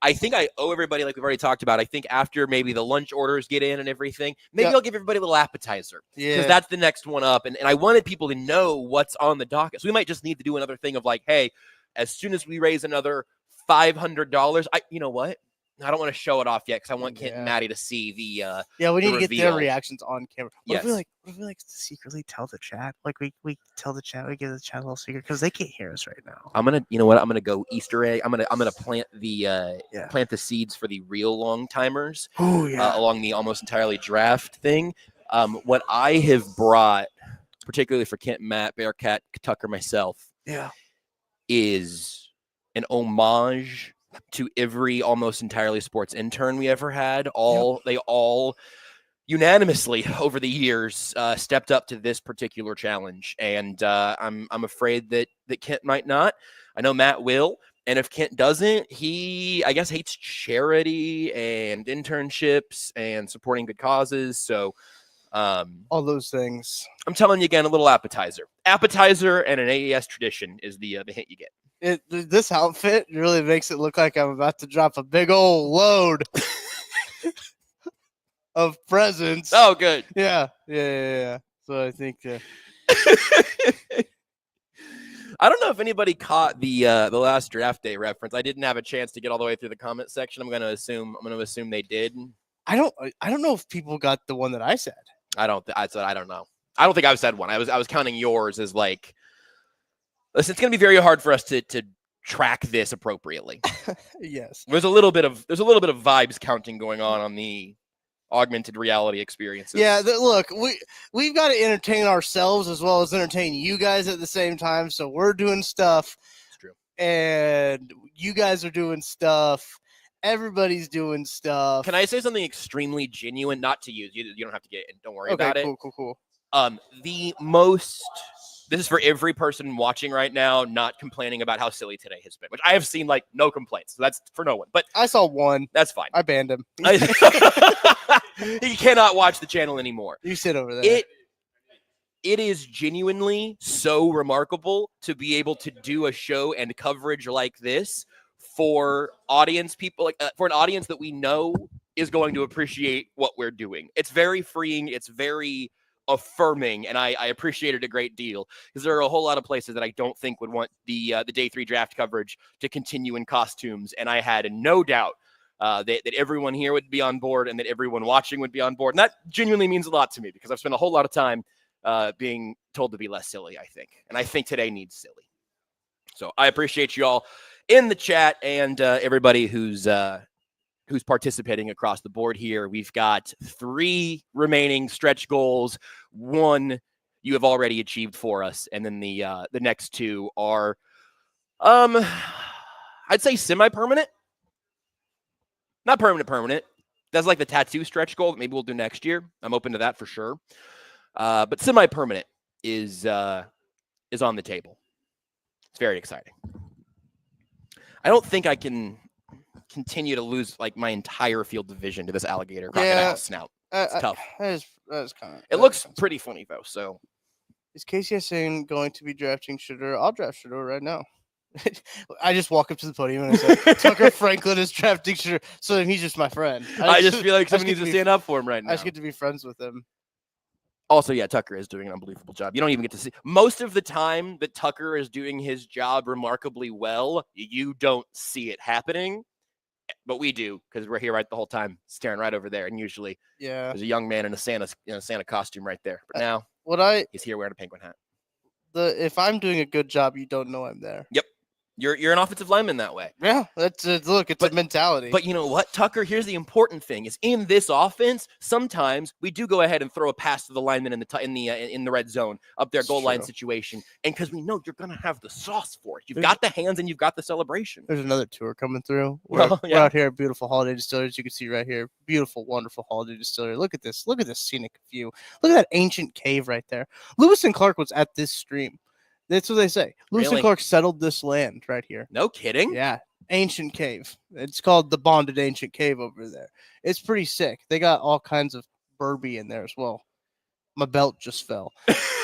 I think I owe everybody, like we've already talked about. I think after maybe the lunch orders get in and everything, maybe I'll give everybody a little appetizer. Yeah. Because that's the next one up. And I wanted people to know what's on the docket. So we might just need to do another thing of like, hey, as soon as we raise another $500, you know what? I don't want to show it off yet because I want Kent and Maddie to see the we need to get their reactions on camera. What Yes. if we secretly tell the chat? Like we tell the chat, we give the chat a little secret because they can't hear us right now. I'm gonna go Easter egg. I'm gonna plant the seeds for the real long timers. Oh yeah. Along the almost entirely draft thing. What I have brought, particularly for Kent, Matt, Bearcat, Tucker, myself, is an homage to every almost entirely sports intern we ever had. They all unanimously over the years stepped up to this particular challenge, and I'm afraid that Kent might not. I know Matt will, and if Kent doesn't, he I guess hates charity and internships and supporting good causes. So all those things. I'm telling you again, a little appetizer and an AES tradition is the hint you get. This outfit really makes it look like I'm about to drop a big old load. of presents. Oh, good. Yeah. So I think I don't know if anybody caught the last draft day reference. I didn't have a chance to get all the way through the comment section. I'm going to assume they did. I don't know if people got the one that I said. I don't know. I don't think I've said one. I was counting yours as like. Listen, it's going to be very hard for us to track this appropriately. Yes. There's a little bit of vibes counting going on the augmented reality experiences. Yeah, look, we've got to entertain ourselves as well as entertain you guys at the same time. So we're doing stuff. It's true. And you guys are doing stuff. Everybody's doing stuff. Can I say something extremely genuine? Not to use. You don't have to get it. Don't worry about it. Cool. This is for every person watching right now, not complaining about how silly today has been, which I have seen like no complaints. So that's for no one. But I saw one. That's fine. I banned him. He cannot watch the channel anymore. You sit over there. It is genuinely so remarkable to be able to do a show and coverage like this for people for an audience that we know is going to appreciate what we're doing. It's very freeing. It's very affirming, and I appreciate it a great deal because there are a whole lot of places that I don't think would want the day 3 draft coverage to continue in costumes, and I had no doubt that everyone here would be on board and that everyone watching would be on board, and that genuinely means a lot to me because I've spent a whole lot of time being told to be less silly, I think, and I think today needs silly. So I appreciate you all in the chat and everybody who's participating across the board here. We've got 3 remaining stretch goals. 1 you have already achieved for us, and then the next 2 are, I'd say semi-permanent. Not permanent. That's like the tattoo stretch goal that maybe we'll do next year. I'm open to that for sure. But semi-permanent is on the table. It's very exciting. I don't think I can continue to lose like my entire field of vision to this alligator crocodile snout. It's tough. That is kind of. It looks pretty funny though. So, is KCSN going to be drafting Shador? I'll draft Shador right now. I just walk up to the podium and I say, Tucker Franklin is drafting Shador. So he's just my friend. I just feel like someone needs to stand up for him right now. I just get to be friends with him. Also, yeah, Tucker is doing an unbelievable job. You don't even get to see most of the time that Tucker is doing his job remarkably well. You don't see it happening. But we do because we're here right the whole time, staring right over there. And usually, there's a young man in a Santa costume right there. But now, he's here wearing a penguin hat. If I'm doing a good job, you don't know I'm there. Yep, you're an offensive lineman that way. Yeah, that's look. It's a mentality. But you know what, Tucker? Here's the important thing: is in this offense, sometimes we do go ahead and throw a pass to the lineman in the red zone up there, goal line situation, and because we know you're gonna have the sauce for it. You've got the hands and you've got the celebration. There's another tour coming through. We're out here at beautiful Holiday Distillery, as you can see right here. Beautiful, wonderful Holiday Distillery. Look at this. Look at this scenic view. Look at that ancient cave right there. Lewis and Clark was at this stream. That's what they say. Lewis and Clark settled this land right here. No kidding. Yeah. Ancient cave. It's called the Bonded Ancient Cave over there. It's pretty sick. They got all kinds of Burby in there as well. My belt just fell.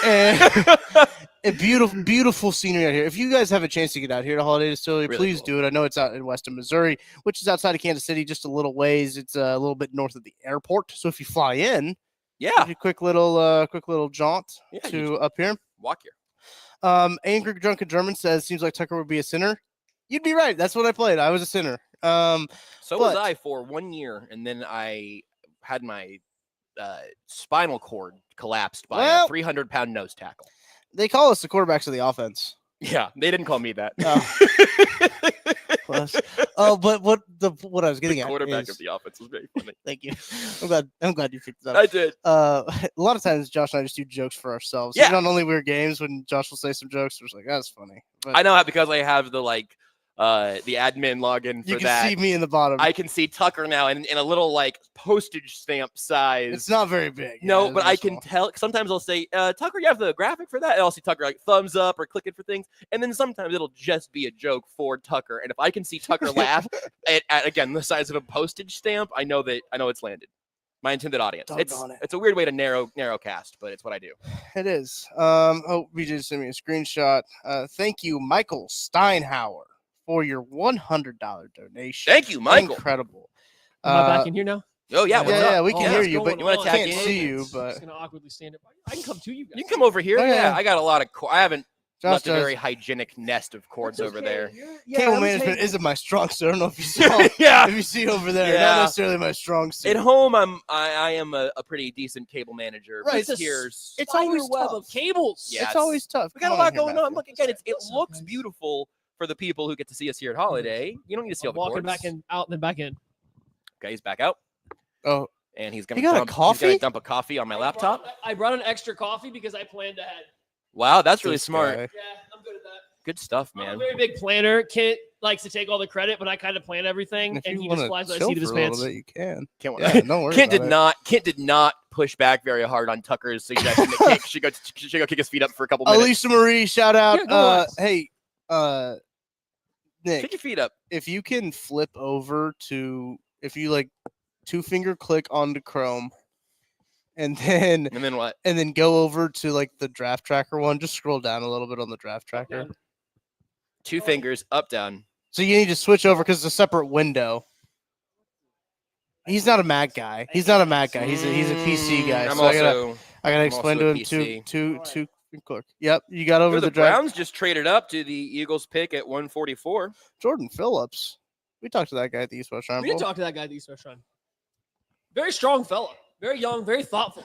And beautiful scenery out here. If you guys have a chance to get out here to Holiday Distillery, really please cool. do it. I know it's out in western Missouri, which is outside of Kansas City, just a little ways. It's a little bit north of the airport. So if you fly in, a quick little jaunt to up here. Walk here. Angry Drunken German says, seems like Tucker would be a sinner. You'd be right. That's what I played. I was a sinner. So was I for 1 year, and then I had my spinal cord collapsed by a 300-pound nose tackle. They call us the quarterbacks of the offense. Yeah, they didn't call me that. But what I was getting at, quarterback of the offense was very funny. Thank you. I'm glad you picked it up. I did. A lot of times, Josh and I just do jokes for ourselves. Yeah. Not only weird games when Josh will say some jokes, we're just like, that's funny. But I know how because I have the admin login for you can that. see me in the bottom. I can see Tucker now in a little postage stamp size. It's not very big. No, but I can tell. Sometimes I'll say, Tucker, you have the graphic for that? And I'll see Tucker thumbs up or clicking for things. And then sometimes it'll just be a joke for Tucker. And if I can see Tucker laugh at again, the size of a postage stamp, I know it's landed. My intended audience. It's a weird way to narrow cast, but it's what I do. It is. BJ just sent me a screenshot. Thank you, Michael Steinhauer, for your $100 donation. Thank you, Michael. Incredible. Am I back in here now? Oh yeah, what's yeah, up? we can Oh, hear what's you, but going You wanna on? tag can't in? see you. I'm But just gonna awkwardly stand up. I can come to you guys. You can come over here. Oh, yeah. I got a lot of. I haven't Josh left a does. very hygienic nest of cords over there. Cable management isn't my strong suit. I don't know if you saw. Yeah. If you see over there, Yeah. not necessarily my strong suit. At home, I am a pretty decent cable manager. Right, But it's here's it's always web tough. of cables. Yeah, It's always tough. we got Come a lot here, going on. Matthew. Look again, it What's up, looks guys? beautiful for the people who get to see us here at Holiday. You don't need to see all I'm the walking cords. back in, out, and then back in. Okay, he's back out, Oh, and he's gonna You got a dump. He's coffee? gonna dump a coffee on my laptop. I brought an extra coffee because I planned ahead. Wow, that's really this smart. guy. Yeah, I'm good at that. Good stuff, I'm a man. very big planner. Kent likes to take all the credit, but I kind of plan everything, If and you he want just to flies by the chill seat of his for a little pants. bit, you can. Can't Yeah, don't worry Kent about it. Kent did not push back very hard on Tucker's suggestion that Kent should go kick his feet up for a couple minutes. Alicia Marie, shout out. Yeah, go on. Hey, Nick, Kick your feet up. if you can flip over to, if you like 2-finger click onto Chrome, and then And then what? go over to like the draft tracker one, just scroll down a little bit on the draft tracker. 2 fingers up, down. So you need to switch over because it's a separate window. He's not a Mac guy. He's not a Mac guy. He's a PC guy. I'm So also. I gotta I'm explain also to a him PC. two click. Yep, you got over The the draft. Browns just traded up to the Eagles pick at 144. Jordan Phillips. We talked to that guy at the East West Shrine We did Bowl. talk to that guy at the East West Shrine. Very strong fella. Very young. Very thoughtful.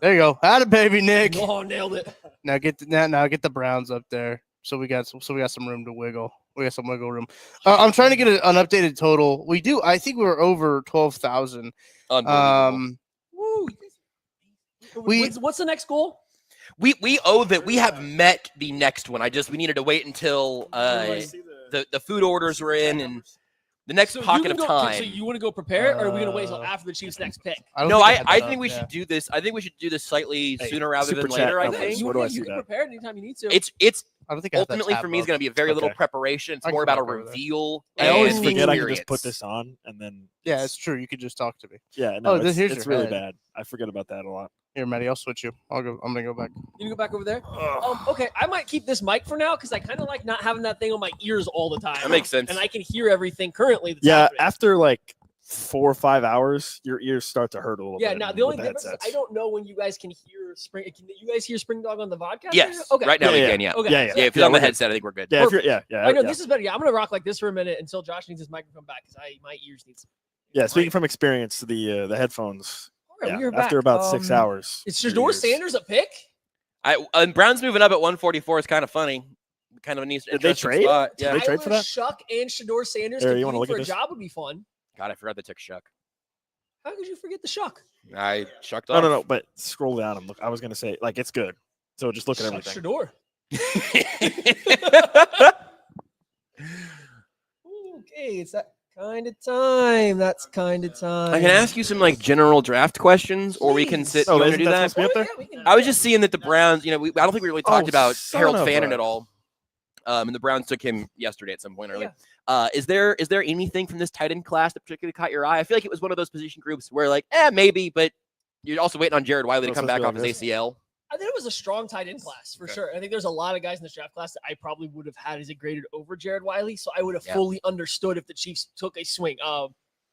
There you go. Had it, baby, Nick. Oh, nailed it. Now get the Browns up there. So we got some room to wiggle. We got some wiggle room. I'm trying to get an updated total. We do. I think we were over 12,000. Unbelievable. Woo. We- What's the next goal? We owe that. We have met the next one. We needed to wait until the food orders were in and the next So pocket you of can go- time. So you want to go prepare, or are we going to wait until after the Chiefs' next pick? No, I had that think up, we yeah. should do this. I think we should do this slightly Hey, sooner rather than super chat later. I numbers. think You, Where do I you see can that? prepare anytime you need to. it's I don't think I have that ultimately tab for me is up. going to be a very little Okay. preparation. It's I more can about a walk over there. reveal. I always and forget I can experience. just put this on and then. Yeah, it's true. You could just talk to me. Yeah, no, this- here's it's your really head. bad. I forget about that a lot. Here, Maddie, I'll switch you. I'm gonna go back. You can go back over there. Okay, I might keep this mic for now because I kind of like not having that thing on my ears all the time. That makes sense. And I can hear everything currently. That's Yeah, happening. after like 4 or 5 hours, your ears start to hurt a little Yeah, bit. now the only with difference is headsets. I don't know when you guys can hear Spring. Can you guys hear Spring Dog on the vodcast? Yes. Okay. Right now we Yeah, can. Yeah. Okay. Yeah, Yeah. If it's on the headset, I think we're good. Yeah, if you're, yeah. I know yeah. this is better. Yeah, I'm gonna rock like this for a minute until Josh needs his microphone back because my ears need some. Yeah, speaking from experience, the headphones. All right, Yeah, we are back. after about 6 hours. Is your Shador ears- Sanders a pick? And Brown's moving up at 144 is kind of funny. Kind of a neat. Did they interesting trade? spot. Did Yeah. they trade for Tyler that? Shuck and Shador Sanders Here, you wanna competing look at for a this? job would be fun. God, I forgot they took Shuck. How could you forget the Shuck? I shucked No, off. no. But scroll down and look. I was gonna say like it's good. So just look at everything. Shador. Okay, it's that kind of time. That's kind of time. I can ask you some like general draft questions, or we can Please. sit. Oh, you want to isn't do that that? supposed to be up there? Yeah, we can- I was just seeing that the Browns. I don't think we really talked Oh, about son Harold of Fannin a- at all. And the Browns took him yesterday at some point early. Yeah. Is there anything from this tight end class that particularly caught your eye? I feel like it was one of those position groups where like, maybe, but you're also waiting on Jared Wiley to Oh, come so back it's off like his this. ACL. I think it was a strong tight end class for sure. I think there's a lot of guys in this draft class that I probably would have had as a graded over Jared Wiley. So I would have Yeah. fully understood if the Chiefs took a swing.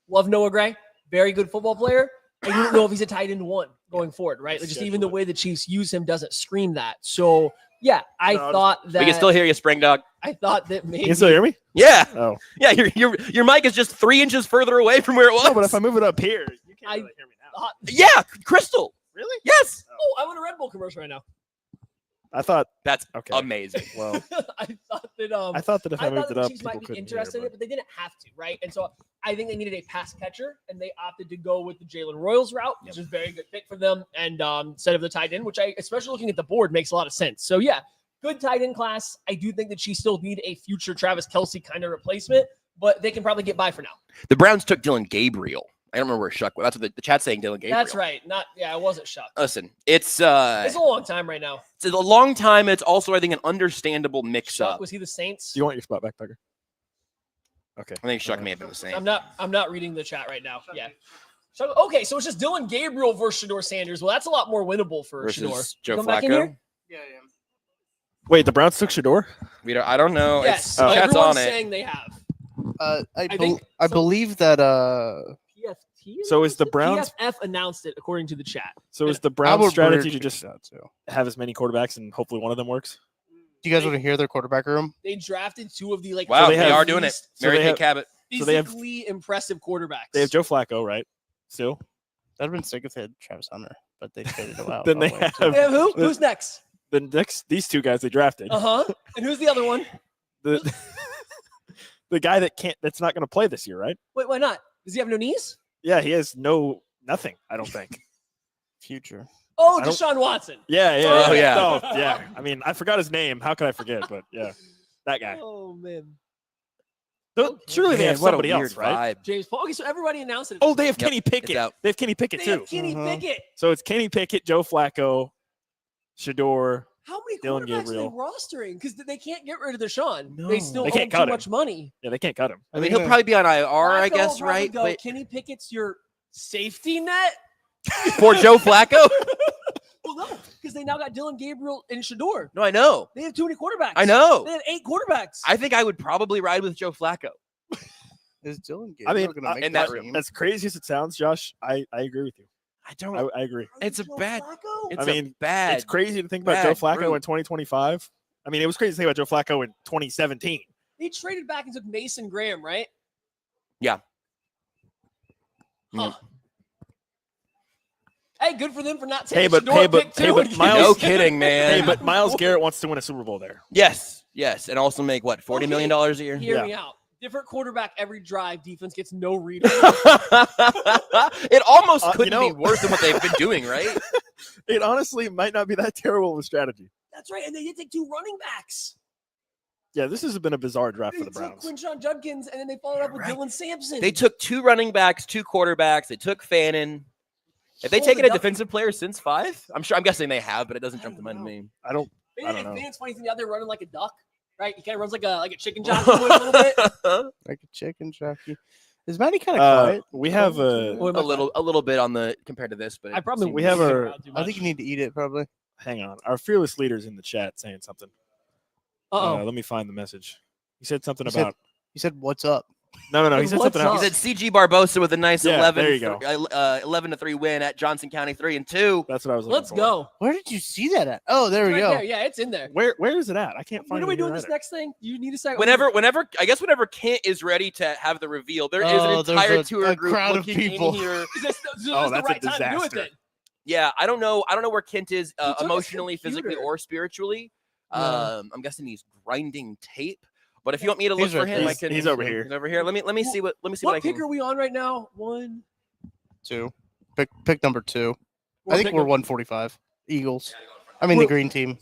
Love Noah Gray, very good football player. I don't know if he's a tight end one going forward, right? Like just even the way the Chiefs use him doesn't scream that. So yeah, I No, thought that We can still hear you, Spring Dog. I thought that You maybe can still hear me? Yeah, Oh. yeah. Your mic is just 3 inches further away from where it was. No, but if I move it up here, you can't I- really hear me now. thought, Yeah, Crystal. Really? Yes, oh, I'm on a Red Bull commercial right now. I thought that's okay. amazing. Well, I thought that I thought that if I, moved that it the up, Chiefs people might be couldn't interested in hear. it, but they didn't have to, right? And so I think they needed a pass catcher, and they opted to go with the Jalen Royals route, which is a very good pick for them. And instead of the tight end, which I, especially looking at the board, makes a lot of sense. So yeah, good tight end class. I do think that she still need a future Travis Kelce kind of replacement, but they can probably get by for now. The Browns took Dylan Gabriel. I don't remember where Shuck was. That's what the chat's saying. Dylan Gabriel. That's right. I wasn't shocked. Listen, it's It's a long time right now. a long time. It's also, I think, an understandable mix-up. Shuck, was he the Saints? Do you want your spot back, Tucker? Okay. I think Shuck may have been the same. I'm not reading the chat right now. Yeah. Shuck, okay, so it's just Dylan Gabriel versus Shador Sanders. Well, that's a lot more winnable for Shador. Versus Joe Come back in Flacco. here? Yeah, I am. Wait, the Browns took Shador? I don't know. Yes, Chat's everyone's on it. saying they have. I think I so. believe that PFT So is the Browns? PFF announced it according to the chat. So is the I Browns' would strategy weird to just that too. have as many quarterbacks and hopefully one of them works? Do you guys want to hear their quarterback room? They drafted two of the like. Wow, they they have- are doing it. so Mary they Kay have- Cabot. so they have- Physically impressive quarterbacks. They have Joe Flacco, right? Still. That'd have been sick if they had Travis Hunter, but they traded him out. Then they away, have- too. They have who? Who's next? The next, these two guys they drafted. Uh huh. And who's the other one? The the guy that's not going to play this year, right? Wait, why not? Does he have no knees? Yeah, he has nothing. I don't think. future. Oh, I don't- Deshaun Watson. Yeah. Oh, yeah. No, yeah. I mean, I forgot his name. How could I forget? But yeah, that guy. Oh man. Surely they Man, have what a somebody weird else, right? vibe. James Paul. Okay, so everybody announced it. Oh, they have Yep, Kenny it's Pickett. out. They have Kenny Pickett They too. have Kenny Pickett. So it's Kenny Pickett, Joe Flacco, Shador. How many Dylan quarterbacks Gabriel. are they rostering? Because they can't get rid of Deshaun. No. They still They owe can't him cut too him. much money. Yeah, they can't cut him. I mean, he'll probably be on IR, I Flacco will guess, probably right? go, But Kenny Pickett's your safety net. for Joe Flacco? Well, no, because they now got Dylan Gabriel and Shador. No, I know. They have too many quarterbacks. I know. They had 8 quarterbacks. I think I would probably ride with Joe Flacco. Is Dylan I mean, Gabriel going to make in that that team? room. As crazy as it sounds, Josh, I agree with you. I don't. I agree. It's a Joe bad- Flacco? It's I mean, a bad. It's crazy to think about bad Joe Flacco group. in 2025. I mean, it was crazy to think about Joe Flacco in 2017. They traded back and took Mason Graham, right? Yeah. Huh. Hey, good for them for not Hey, taking but- Shador hey, at but- pick hey, 2 but and Miles- No getting- kidding, man. Hey, but Myles Garrett wants to win a Super Bowl there. Yes, yes, and also make what $40 million a year. Hear Yeah. me out. Different quarterback every drive. Defense gets no read. It almost You couldn't know- be worse than what they've been doing, right? It honestly might not be that terrible of a strategy. That's right. And they did take 2 running backs. Yeah, this has been a bizarre draft They for the took Browns. Quinshon Judkins, and then they followed up with Right. Dylan Sampson. They took 2 running backs, 2 quarterbacks. They took Fannin. Have they Hold taken it a up. defensive player since 5? I'm guessing they have, but it doesn't jump to mind to me. I don't. Maybe I don't know. It's funny thing out there running like a duck, right? He kind of runs like a chicken jockey a little bit. Like a chicken jockey. Is Matty kind of quiet? We have a. What am I- a little bit on the compared to this, but I probably seems- We have wouldn't our- sit around too I think much. you need to eat it, probably. Hang on, our fearless leader's in the chat saying something. Uh-oh. Let me find the message. He said something He said- about. He said, "What's up?" No. He said What's something up? He else. said CG Barbosa with a nice Yeah, 11 there you go. 11-3 win at Johnson County 3-2. That's what I was looking Let's for. go. Where did you see that at? Oh, there It's we right go. there. Yeah, it's in there. Where is it at? I can't When find are we it here doing this either. next thing? You need a second. Whenever Kent is ready to have the reveal, there is Oh, an there's entire a tour group crowd of looking people. in here. Is this Oh, the that's a right time to do it disaster. then? Yeah, I don't know where Kent is took his emotionally, physically, computer. or spiritually. Yeah. I'm guessing he's grinding tape. But if you want me to look He's for right him, there. I can. He's over here. He's over here. Let me see what I What can. pick are we on right now? 1. 2. Pick number 2. What I think pick we're are- 145. Eagles. I mean, the We're- green team.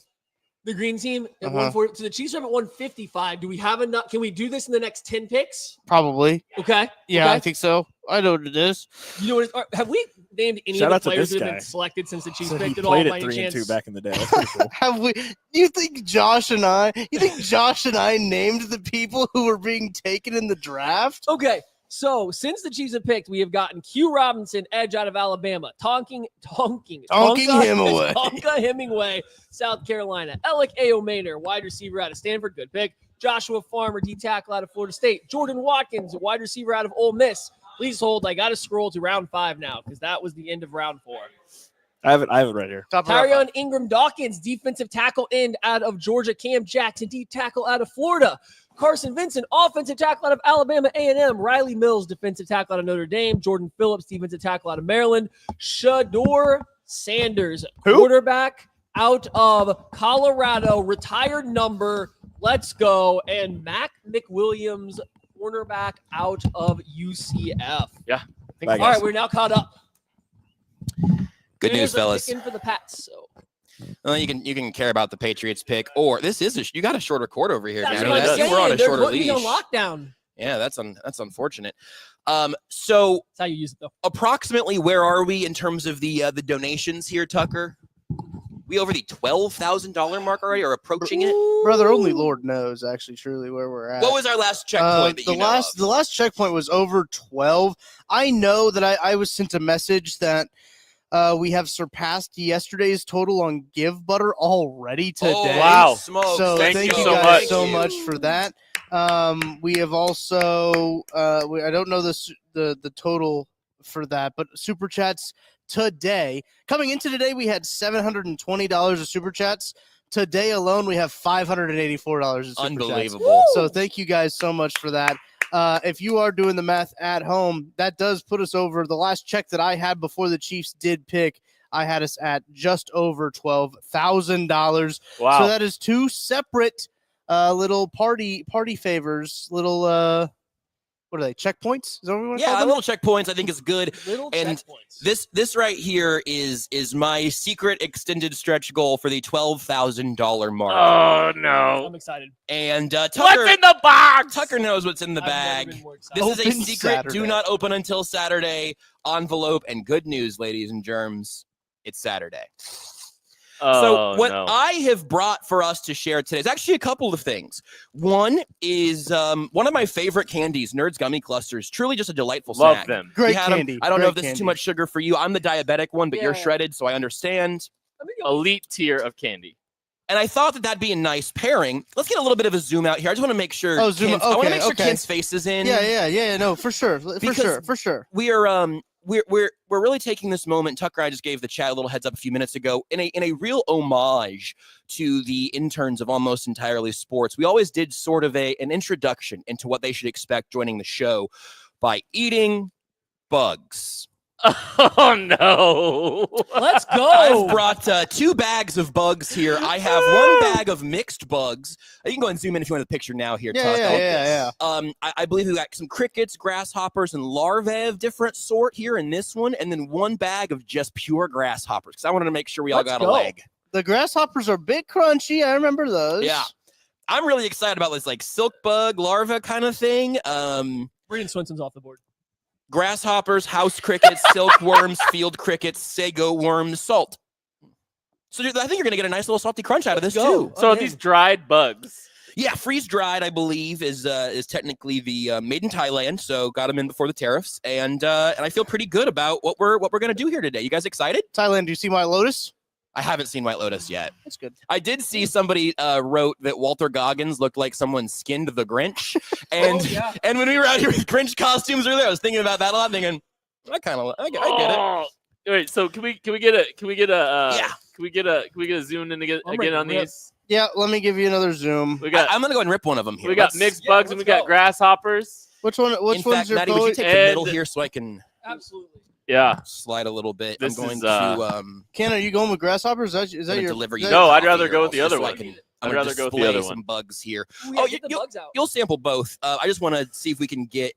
The green team at Uh-huh. 140. So the Chiefs are at 155. Do we have enough? Can we do this in the next 10 picks? Probably. Okay. Yeah, Okay. I think so. I know what it is. You know what? Have we named any Shout of out the to players this that have guy. been selected since the Chiefs So he picked it all played by at any 3-2 chance? back in the day. That's pretty cool. Have we? You think Josh and I named the people who were being taken in the draft? Okay. So since the Chiefs have picked, we have gotten Q Robinson, edge out of Alabama, Tonka Hemingway. Tonka Hemingway, South Carolina, Alec A.O. Maynor, wide receiver out of Stanford, good pick. Joshua Farmer, D tackle out of Florida State. Jordan Watkins, wide receiver out of Ole Miss. Please hold. I got to scroll to round 5 now because that was the end of round 4. I have it right here. Top of round Tyrion Ingram Dawkins, defensive tackle end out of Georgia. Cam Jackson, deep tackle out of Florida. Carson Vincent, offensive tackle out of Alabama A&M. Riley Mills, defensive tackle out of Notre Dame. Jordan Phillips, defensive tackle out of Maryland. Shador Sanders, quarterback out of Colorado, retired number. Let's go. And Mac McWilliams, cornerback out of UCF. Yeah. Bye, All guys. right, we're now caught up. Good news, Here's a fellas. pick in for the Pats. So Well, you can care about the Patriots pick, or this is you got a shorter court over here, that's Danny. what I'm You were on a saying. They're shorter putting me leash. on lockdown. Yeah, that's unfortunate. So That's how you use it, though. approximately where are we in terms of the donations here, Tucker? We over the $12,000 mark already, or approaching it? Brother, only Lord knows actually truly where we're at. What was our last checkpoint? That the you know last of? the last checkpoint was over 12. I know that I was sent a message that we have surpassed yesterday's total on Give Butter already today. Oh, Wow. smokes. So Thank thank you you so guys much. so much for that. We have also I don't know the total for that. But super chats today, coming into today, we had $720 of super chats. Today alone, we have $584 in super Unbelievable. chats. So thank you guys so much for that. If you are doing the math at home, that does put us over. The last check that I had before the Chiefs did pick, I had us at just over $12,000. Wow. So that is two separate little party favors, little what are they? Checkpoints? Is that what we want to call Yeah, them? little checkpoints I think is good. Little And checkpoints. This right here is my secret extended stretch goal for the $12,000 mark. Oh no! I'm excited. And What's Tucker in the box? Tucker knows what's in the I've never bag. been more excited. This is a Open secret. Saturday. Do not open until Saturday. Envelope and good news, ladies and germs. It's Saturday. So what I have brought for us to share today is actually a couple of things. One is one of my favorite candies, Nerds Gummy Clusters. Truly just a delightful love snack. them. Great We had 'em. candy. I don't know if Great this is too candy. much sugar for you. I'm the diabetic one, but you're Yeah. shredded, so I understand. Elite tier of candy. And I thought that that'd be a nice pairing. Let's get a little bit of a zoom out here. I just want to make sure. Oh, zoom Kent's- out. I want to Okay, make sure okay. Kent's face is in. Yeah, no, for sure. Because- For sure. We are we're really taking this moment. Tucker and I just gave the chat a little heads up a few minutes ago in a real homage to the interns of Almost Entirely Sports. We always did sort of an introduction into what they should expect joining the show by eating bugs. Oh no! Let's go. I've brought 2 bags of bugs here. I have 1 bag of mixed bugs. You can go and zoom in if you want the picture now here, Tuck. Yeah. I believe we got some crickets, grasshoppers, and larvae of different sort here in this one, and then 1 bag of just pure grasshoppers because I wanted to make sure we all Let's got go. a leg. The grasshoppers are big crunchy. I remember those. Yeah. I'm really excited about this like silk bug larva kind of thing. Braden Swanson's off the board. Grasshoppers, house crickets, silkworms, field crickets, sago worms, salt. So I think you're going to get a nice little salty crunch out of this too. So these dried bugs. Yeah, freeze dried, I believe, is technically the made in Thailand. So got them in before the tariffs, and I feel pretty good about what we're going to do here today. You guys excited? Thailand, do you see White Lotus? I haven't seen White Lotus yet. That's good. I did see somebody wrote that Walter Goggins looked like someone skinned the Grinch, and and when we were out here with Grinch costumes earlier, I was thinking about that a lot, thinking I get it. Oh. Wait, so can we get a Yeah. can we get a zoom in again on these? Yeah, let me give you another zoom. We got I'm gonna go and rip one of them here. we got Let's- mixed bugs and we got grasshoppers. Which one? Which In one's fact, your Maddie, would you poet? take the middle And- here so I can Absolutely. Yeah. slide a little bit? This I'm going is, to Ken, are you going with grasshoppers? Is that gonna your deliver you. that- No, I'd coffee rather here go with the also, other so I one. can- I'd I'm gonna rather go with the display other some one. bugs here. Ooh, Oh, get the bugs out. You'll sample both. I just want to see if we can get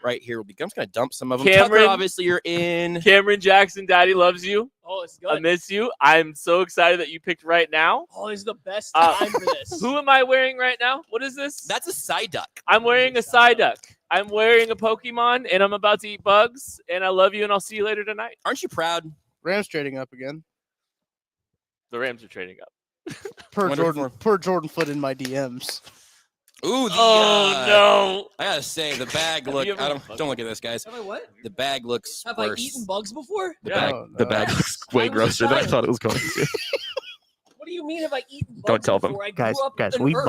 right here. I'm just gonna dump some of them. Cameron- Tucker, obviously you're in. Cameron Jackson, Daddy loves you. Oh, it's I good. miss you. I'm so excited that you picked right now. Oh, this is the best Uh, time for this. Who am I wearing right now? What is this? That's a side duck. I'm wearing a Psyduck. I'm wearing a Pokemon, and I'm about to eat bugs. And I love you, and I'll see you later tonight. Aren't you proud? Rams trading up again. The Rams are trading up. Per Wonderful. Jordan Foot in my DMs. Ooh, the, No. I gotta say the bag Have look. you ever- Don't look at this, guys. Have I what? The bag looks Have worse. I eaten bugs before? The Yeah. bag, No, the no. bag looks I way was grosser than I excited. thought it was going to. What do you mean have I eaten bugs Don't tell them. before? I grew up in we Earth.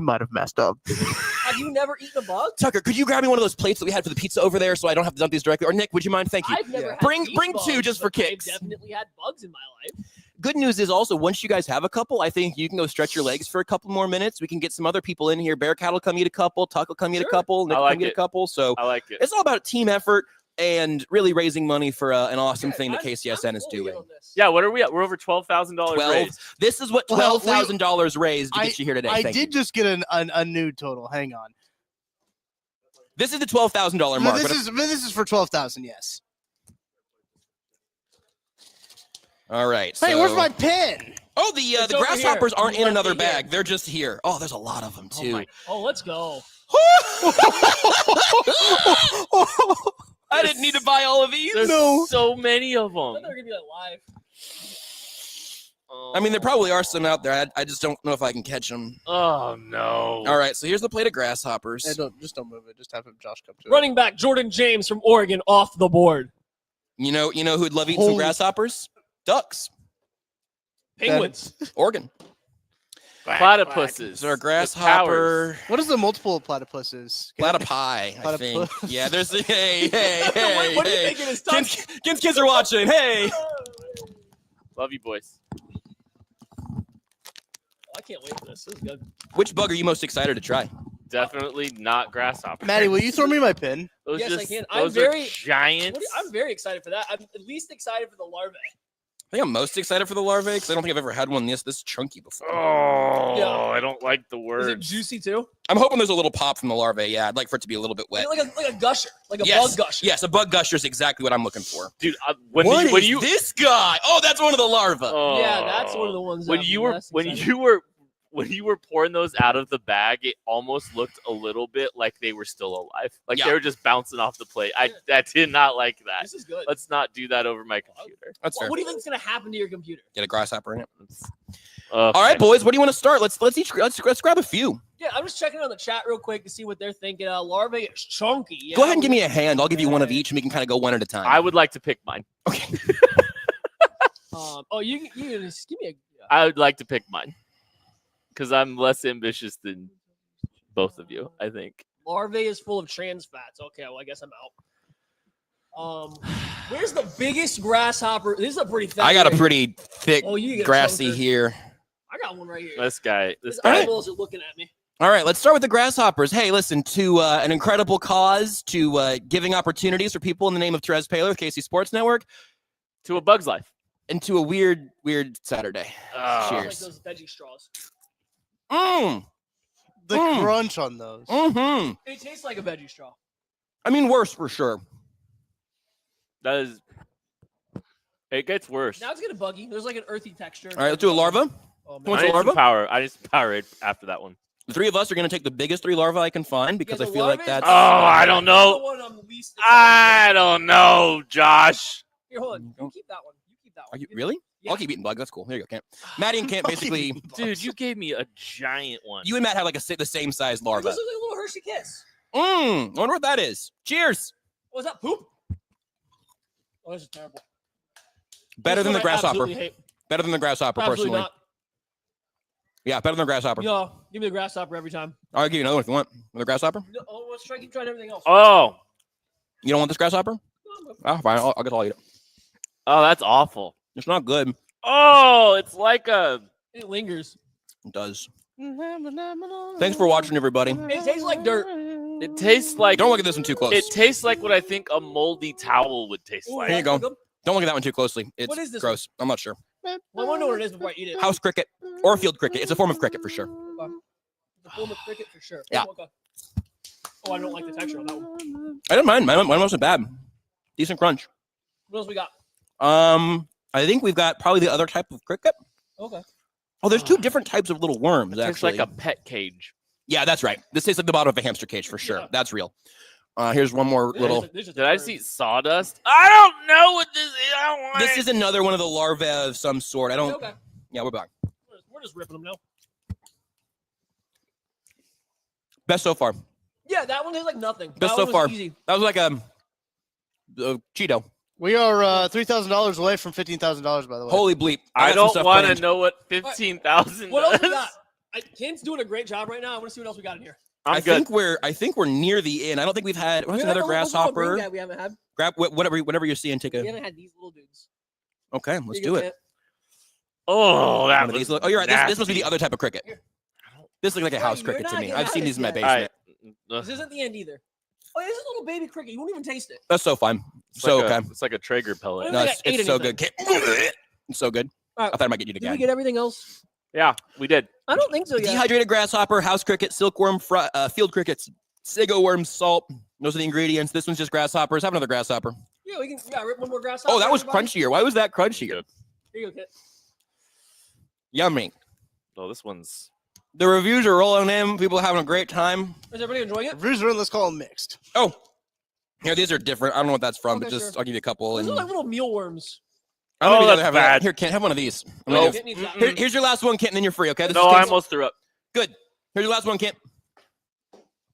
might have messed up. Have you never eaten a bug? Tucker, could you grab me one of those plates that we had for the pizza over there, so I don't have to dump these directly? Or Nick, would you mind? Thank you. I've never had Bring these 2 bugs, just for but I've kicks. definitely had bugs in my life. Good news is also once you guys have a couple, I think you can go stretch your legs for a couple more minutes. We can get some other people in here. Bearcat will come eat a couple. Tuck will come eat a Sure. couple. Nick I will like come eat a it. couple. So I like it. it's all about team effort and really raising money for an awesome Okay, thing that I'm KCSN is fully doing. on this. Yeah, what are we at? We're over $12,000 12. raised. This is what Well, $12,000 raised to get you here today. I Thank did you. just get a new total. Hang on. This is the $12,000 No, mark. this but- is for 12,000. Yes. all right. Hey, so- where's my pen? Oh, the It's over grasshoppers here. aren't in Left another it here. bag. They're just here. Oh, there's a lot of them too. Oh, let's go. I didn't need to buy all of these. There's so many of I thought them. they were gonna be like live. I mean, there probably are some out there. I just don't know if I can catch them. Oh no. All right, so here's the plate of grasshoppers. Hey, don't move it. Just have him Josh come to it. Running back Jordan James from Oregon off the board. You know who'd love eating some Holy- grasshoppers? Ducks. Penguins. Oregon. Platypuses. There are with grasshopper. powers. What is the multiple of platypuses? Platypi, I think. Platypus. Yeah, there's the hey. What do you think it is? Ken's kids are watching. Hey. Love you, boys. I can't wait for this. This is good. Which bug are you most excited to try? Definitely not grasshopper. Maddie, will you throw me my pin? Those Yes, I just, can. Those I'm are very- giants. I'm very excited for that. I'm at least excited for the larvae. I think I'm most excited for the larvae because I don't think I've ever had one this chunky before. Oh, Yeah. I don't like the word. Is it juicy too? I'm hoping there's a little pop from the larvae. Yeah, I'd like for it to be a little bit wet. Like a gusher, like a Yes, bug gusher. yes, a bug gusher is exactly what I'm looking for. Dude, What when is you this guy? Oh, that's one of the larvae. Oh. Yeah, that's one of the ones. when that you I'm were less when excited you were pouring those out of the bag, it almost looked a little bit like they were still alive, like Yeah. they were just bouncing off the plate. I did not like for. that. This is good. Let's not do that over my computer. That's fair. What do you think is gonna happen to your computer? Get a grasshopper in it. All All right, boys. What do you want to start? Let's grab a few. Yeah, I'm just checking on the chat real quick to see what they're thinking. Larvae is chunky. Yeah, Go ahead and give me a hand. I'll give you one of each, and we can kind of go one at a time. I would like to pick mine. Okay. You just give me a. I would like to pick mine because I'm less ambitious than both of you, I think. Larvae is full of trans fats. Okay, well I guess I'm out. Where's the biggest grasshopper? This is a pretty thick. I got a one. pretty thick, Oh, you get a grassy chunker. here. I got one right here. This guy. His All right. eyeballs are looking at me. All right, let's start with the grasshoppers. Hey, listen, to an incredible cause, to giving opportunities for people in the name of Therese Paler with KC Sports Network, To a bug's life. and to a weird Saturday. Oh. Like Cheers. those veggie straws. Mm. The Mm. crunch on those. Mm-hmm. It tastes like a veggie straw. I mean, worse for sure. That is. It gets worse. Now it's getting buggy. There's like an earthy texture. All right, let's do a larva. Oh, What's man. I a need some larva? power. I need some Powerade after that one. The three of us are going to take the biggest 3 larvae I can find because Yeah, I the feel like larvae is that's. Oh, I don't know. the one I'm least excited I don't know, Josh. for. Here, hold on. You keep that one. You keep that one. Are you really? Yeah. I'll keep eating bugs. That's cool. There you go, Kent. Maddie and Kent basically. Dude, you gave me a giant one. You and Matt have like the same size larva. This is like a little Hershey Kiss. I wonder what that is. Cheers. Oh, is that poop? Oh, this is terrible. Better This than the one I absolutely grasshopper. hate. Better than the grasshopper, Absolutely personally. not. Yeah, better than the grasshopper. No, give me the grasshopper every time. I'll give you another one if you want. The grasshopper? No, oh, let's keep trying everything else. Oh, You don't want this grasshopper? Oh, fine. I guess I'll eat it. oh, that's awful. It's not good. Oh, it's like a. It lingers. It does. Thanks for watching, everybody. It tastes like dirt. It tastes like. Don't look at this one too close. It tastes like what I think a moldy towel would taste Ooh, like. Here you that's go. good. Don't look at that one too closely. It's What is this gross. I'm not sure. Well, I want to know what it is before I eat it. House cricket or field cricket. It's a form of cricket for sure. The form of cricket for sure. Yeah. Oh, okay. Oh, I don't like the texture on that one. I didn't mind. Mine wasn't bad. Decent crunch. What else we got? I think we've got probably the other type of cricket. Okay. Oh, there's 2 different types of little worms, It tastes actually. like a pet cage. Yeah, that's right. This tastes like the bottom of a hamster cage for sure. Yeah. That's real. Here's one more little. Did I see sawdust? I don't know what this is. I don't want This it. is another one of the larvae of some sort. I don't. Okay. Yeah, we're back. We're just ripping them now. Best so far. Yeah, that one tastes like nothing. Best that so one was far. Easy. That was like a Cheeto. We are $3,000 away from $15,000, by the way. Holy bleep! I got some don't stuff want to planned. know what 15,000 What else we does. got? Ken's doing a great job right now. I want to see what else we got in here. I'm good. I think we're near the end. I don't think we've had. What's We another have a little green grasshopper? guy we haven't had. Grab whatever you're seeing. Take We a. haven't had these little dudes. Okay, let's Here you do go, it. Kent. Oh, that One of was these look- oh, you're right. This must be nasty. the other type of cricket. This looks like a Wait, house you're cricket not to me. getting I've out seen of these in my this. All basement. right. This isn't the end either. Oh, yeah, this is a little baby cricket. You won't even taste it. That's so fun. It's So like okay. It's like a Traeger pellet. I No, don't it's, think I ate it's so anything. good. It's so good. All right. I thought I might get you to Did we gag. get everything else? Yeah, we did. I don't think so yet. Dehydrated grasshopper, house cricket, silkworm, field crickets, sago worm, salt. Those are the ingredients. This one's just grasshoppers. Have another grasshopper. Yeah, we can rip one more grasshopper. Oh, that was everybody. crunchier. Why was that crunchier? Good. Here you go, Kent. Yummy. Oh, this one's. The reviews are rolling in. People are having a great time. Is everybody enjoying it? Reviews are in, let's call them mixed. Oh, yeah, these are different. I don't know what that's from, Okay, but just sure. I'll give you a couple. These And are like little mealworms. I'm gonna Oh, rather that's have bad. Here, Kent, have one of these. I'm No. gonna Kent needs that. here's your last one, Kent, and then you're free. Okay? This No, is I Kent's- almost threw up. Good. Here's your last one, Kent.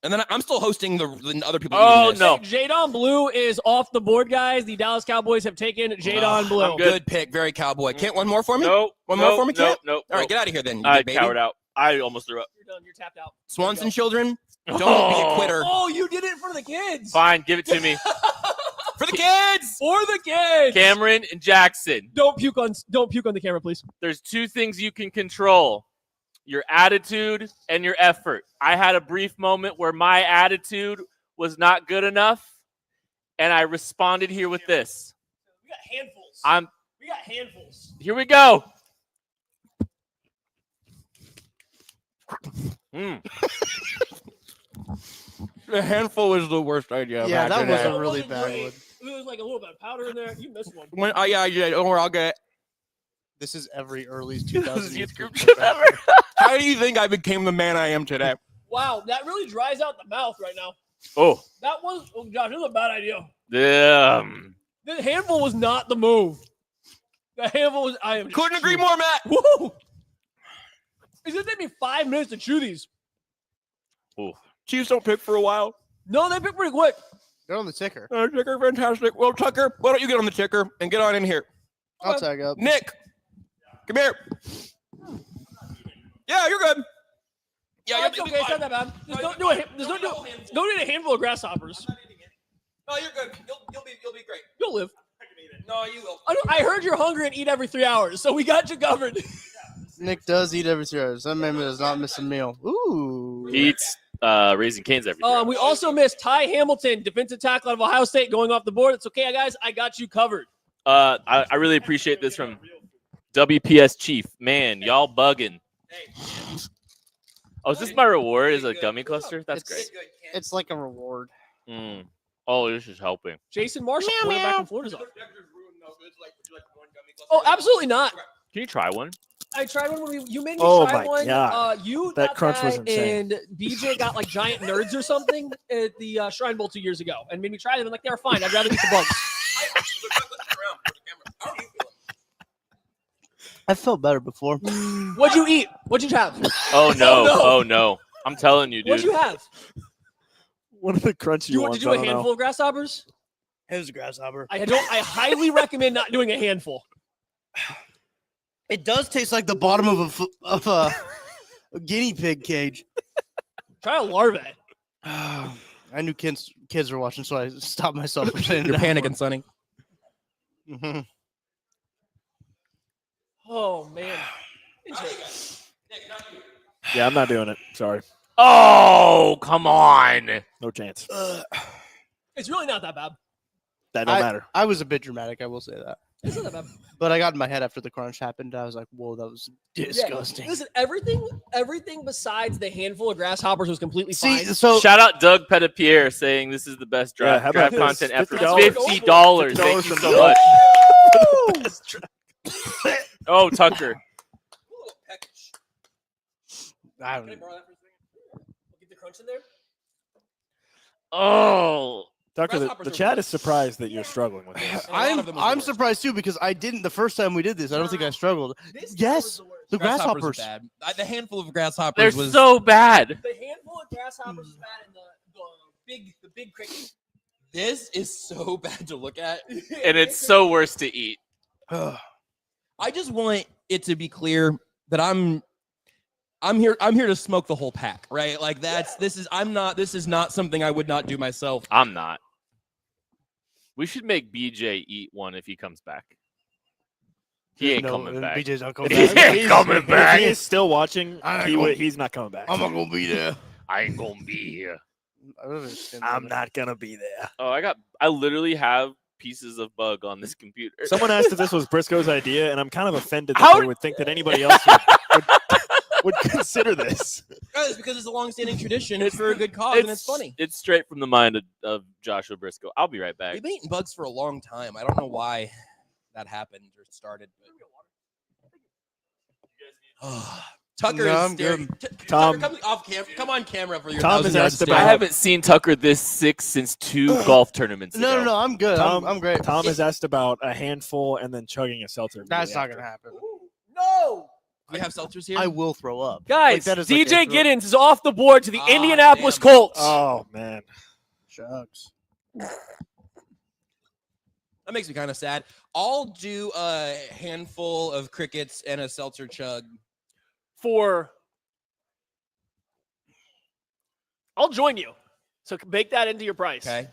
And then I'm still hosting the other people. Oh, eating this. no. Jadon Blue is off the board, guys. The Dallas Cowboys have taken Jadon Blue. I'm good. Good pick, very cowboy. Kent, one more for me. No. One more for me, no, Kent? no. All right, get out of here then. You I big baby. cowered out. I almost threw up. You're done. You're tapped out. Swanson children, don't be a quitter. Oh, you did it for the kids. Fine, give it to me. For the kids! For the kids. Cameron and Jackson. Don't puke on the camera, please. There's two things you can control: your attitude and your effort. I had a brief moment where my attitude was not good enough, and I responded here with this. We got handfuls. We got handfuls. Here we go. The handful was the worst idea. Yeah, that was That a really wasn't bad great. one. There was like a little bit of powder in there. You missed one. Yeah, don't worry, I'll get it. This is every early 2000 youth group ever. How do you think I became the man I am today? Wow, that really dries out the mouth right now. Oh, That was, Josh, this was a bad idea. damn. The handful was not the move. The handful was. I am. Couldn't agree more, Matt. Woo! It's gonna take me 5 minutes to chew these. Chiefs don't pick for a while. No, they pick pretty quick. They're on the ticker. Ticker, fantastic. Well, Tucker, why don't you get on the ticker and get on in here? I'll tag up. Nick, come here. Yeah, you're good. Yeah, Oh, it's okay. It's not that bad. Just don't do it. Just don't eat a handful of grasshoppers. No, you're good. You'll be great. You'll live. No, you will. I heard you're hungry and eat every 3 hours, so we got you covered. Nick does eat every 3 hours. That man does not miss a meal. Ooh. He eats Raising Cane's every day. We also missed Ty Hamilton, defensive tackle out of Ohio State, going off the board. It's okay, guys. I got you covered. I really appreciate this from WPS Chief. Man, y'all bugging. Oh, is this my reward? Is a gummy cluster? That's great. It's like a reward. Oh, this is helping. Jason Marshall, quarterback from Florida's on. Oh, absolutely not. Can you try one? I tried one when you made me Oh try my one. God. You That got crunch was insane. and BJ got like giant nerds or something at the Shrine Bowl 2 years ago, and made me try them. And like, they were fine. I'd rather eat the bugs. I felt better before. What'd you eat? What'd you have? Oh no! no. Oh no! I'm telling you, dude. What'd you have? One of the crunchy ones. Did you do a handful of grasshoppers? It was a grasshopper. I highly recommend not doing a handful. It does taste like the bottom of a guinea pig cage. Try a larvae. I knew kids were watching, so I stopped myself from saying You're that panicking, Sonny. Mm-hmm. Oh man. Yeah, I'm not doing it. Sorry. Oh, come on! No chance. It's really not that bad. That don't matter. I was a bit dramatic, I will say that. It's not that bad. But I got in my head after the crunch happened. I was like, whoa, that was disgusting. Yeah. Listen, everything besides the handful of grasshoppers was completely See, fine. so Shout out Doug Petitpierre saying this is the best Yeah, draft, how about draft this? content ever. $50. $50. Thank you so much. Oh, Tucker. I don't Can I borrow that for a second? Get the crunch in there. Oh. Tucker, the Grasshoppers are chat good. is surprised that you're struggling with this. I'm surprised too because I didn't the first time we did this. I don't think I struggled. Yes, the grasshoppers. Are bad. The handful of grasshoppers They're was so bad. The handful of grasshoppers is bad, and the big cricket. This is so bad to look at. And it's so worse to eat. I just want it to be clear that I'm here to smoke the whole pack, right? Like this is not something I would not do myself. I'm not. We should make BJ eat one if he comes back. He ain't coming back. BJ's not coming He back. ain't coming If back. he is still watching, I ain't he's not coming back. I'm not gonna be there. I ain't gonna be here. I'm not gonna be there. Oh, I literally have pieces of bug on this computer. Someone asked if this was Briscoe's idea, and I'm kind of offended that How- they would think that anybody else would consider this. It's because it's a long-standing tradition. It's for a good cause, and it's funny. It's straight from the mind of Joshua Briscoe. I'll be right back. We've been eating bugs for a long time. I don't know why that happened or started. But... Tucker No, is I'm staring. Tom- Tucker, come on camera for your Tom 1,000 has yard asked stare. I about- haven't seen Tucker this sick since 2 golf tournaments ago. No, I'm good. I'm great. Tom has asked about a handful and then chugging a seltzer. That's not immediately gonna happen. No. Do we have seltzers here? I will throw up. Guys, that is like DJ a throw- Giddens is off the board to the Ah, Indianapolis damn. Colts. after. Oh man. Shucks. That makes me kind of sad. I'll do a handful of crickets and a seltzer chug. For I'll join you. So bake that into your price. Okay.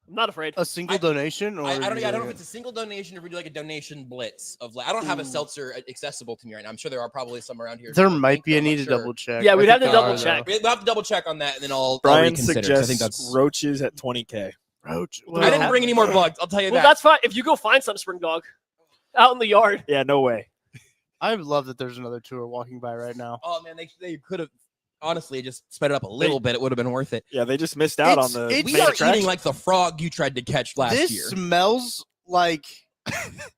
I'm not afraid. A single donation, or I don't know. I don't know if you- it's a single donation or if we do like a donation blitz of like. I don't have a seltzer accessible to me right now. I'm sure there are probably some around here. there I might think, be. but I I'm need not to sure. double check. Yeah, I we'd think have to there double are, check. We'll have to double check on that, and then I'll Brian reconsider. 'Cause I think suggests that's. roaches at 20K. Roach. I didn't bring any more bugs. I'll tell you Well, that. that's fine. If you go find some spring dog out in the yard. Yeah, no way. I love that there's another tour walking by right now. Oh man, they could have honestly just sped it up a little bit. It would have been worth it. Yeah, they just missed out on the It's- We main are attraction. eating like the frog you tried to catch last This year. smells like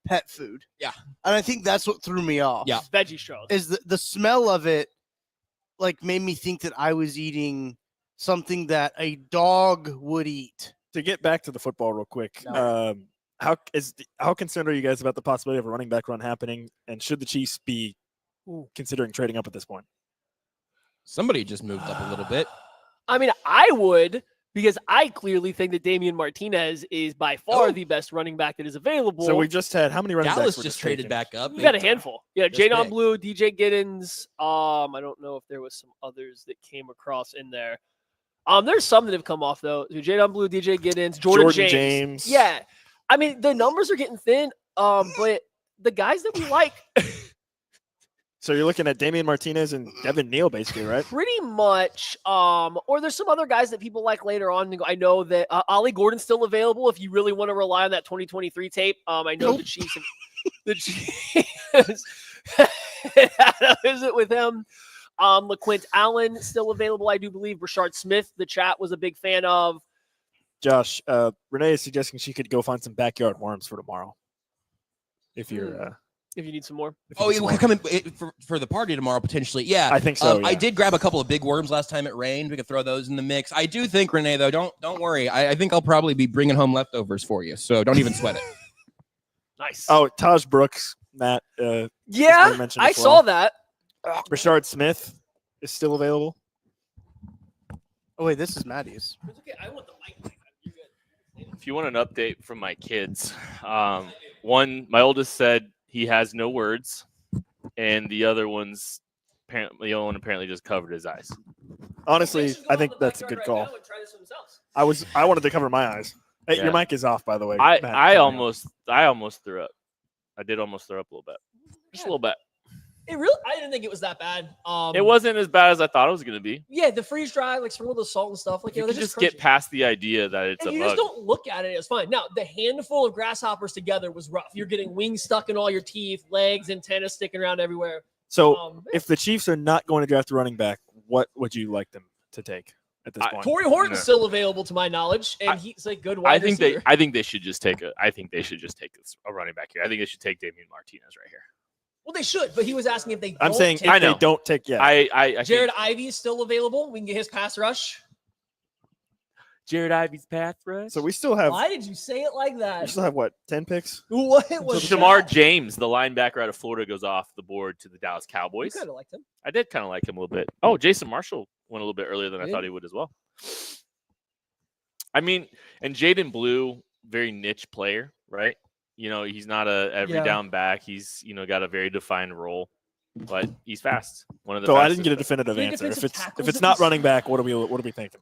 pet food. Yeah. And I think that's what threw me off. Yeah. Veggie straws. Is the smell of it like made me think that I was eating something that a dog would eat. To get back to the football real quick, how concerned are you guys about the possibility of a running back run happening? And should the Chiefs be considering trading up at this point? Somebody just moved up a little bit. I mean, I would, because I clearly think that Damian Martinez is by far the best running back that is available. So we just had how many running Dallas backs were just traded taken? back up. We've got a handful. Yeah, Just Jadon big. Blue, DJ Giddens. I don't know if there was some others that came across in there. There's some that have come off though. Jadon Blue, DJ Giddens, Jordan James. Yeah. I mean, the numbers are getting thin. But the guys that we like So you're looking at Damian Martinez and Devin Neal, basically, right? pretty much, or there's some other guys that people like later on. I know that Ollie Gordon's still available if you really want to rely on that 2023 tape. I know the Chiefs have, the Chiefs had a visit with him. LaQuint Allen still available, I do believe. Rashard Smith, the chat was a big fan of. Josh, Renee is suggesting she could go find some backyard worms for tomorrow. If you're, If you need some more. Oh, yeah, we could come in for the party tomorrow potentially. Yeah, I think so. I yeah. did grab a couple of big worms last time it rained. We could throw those in the mix. I do think, Renee, though, don't worry. I think I'll probably be bringing home leftovers for you, so don't even sweat it. Nice. Oh, Taj Brooks, Matt. yeah, mentioned I as saw well. that. Rashard Smith is still available. Oh wait, this is Maddie's. It's okay. I want the mic. You're good. If you want an update from my kids, one, my oldest said he has no words, and the other one apparently just covered his eyes. Honestly, Go I on think the that's a backyard good right call. now and try this for themselves. I wanted to cover my eyes. Hey, Yeah. your mic is off, by the way. I Matt. almost threw up. I did almost throw up a little bit, just a little bit. I didn't think it was that bad. It wasn't as bad as I thought it was going to be. Yeah, the freeze dry, like sprinkle the salt and stuff. Like, You they're can just crunchy. get past the idea that it's And a you bug. just don't look at it as fine. Now, the handful of grasshoppers together was rough. You're getting wings stuck in all your teeth, legs, antennas sticking around everywhere. So, if the Chiefs are not going to draft a running back, what would you like them to take at this point? Torrey Horton's No. still available to my knowledge, and he's a good wide I think receiver. I think they should just take a running back here. I think they should take Damian Martinez right here. Well, they should, but he was asking if they don't I'm saying take if I they know. don't take, yeah. I Jared think Ivey is still available. We can get his pass rush. Jared Ivey's pass rush. So we still have Why did you say it like we that? still have what, 10 picks? What was Shamar that? James, the linebacker out of Florida, goes off the board to the Dallas You Cowboys. kind of liked him. I did kind of like him a little bit. Oh, Jason Marshall went a little bit earlier than I Did thought he would as well. I mean, and Jaden Blue, very niche player, right? You know, he's not a every Yeah. down back. He's, got a very defined role, but he's fast. One of the So I fastest, didn't get a but definitive Any answer. If defensive it's tackles if it's that not we running see? back, what are we thinking?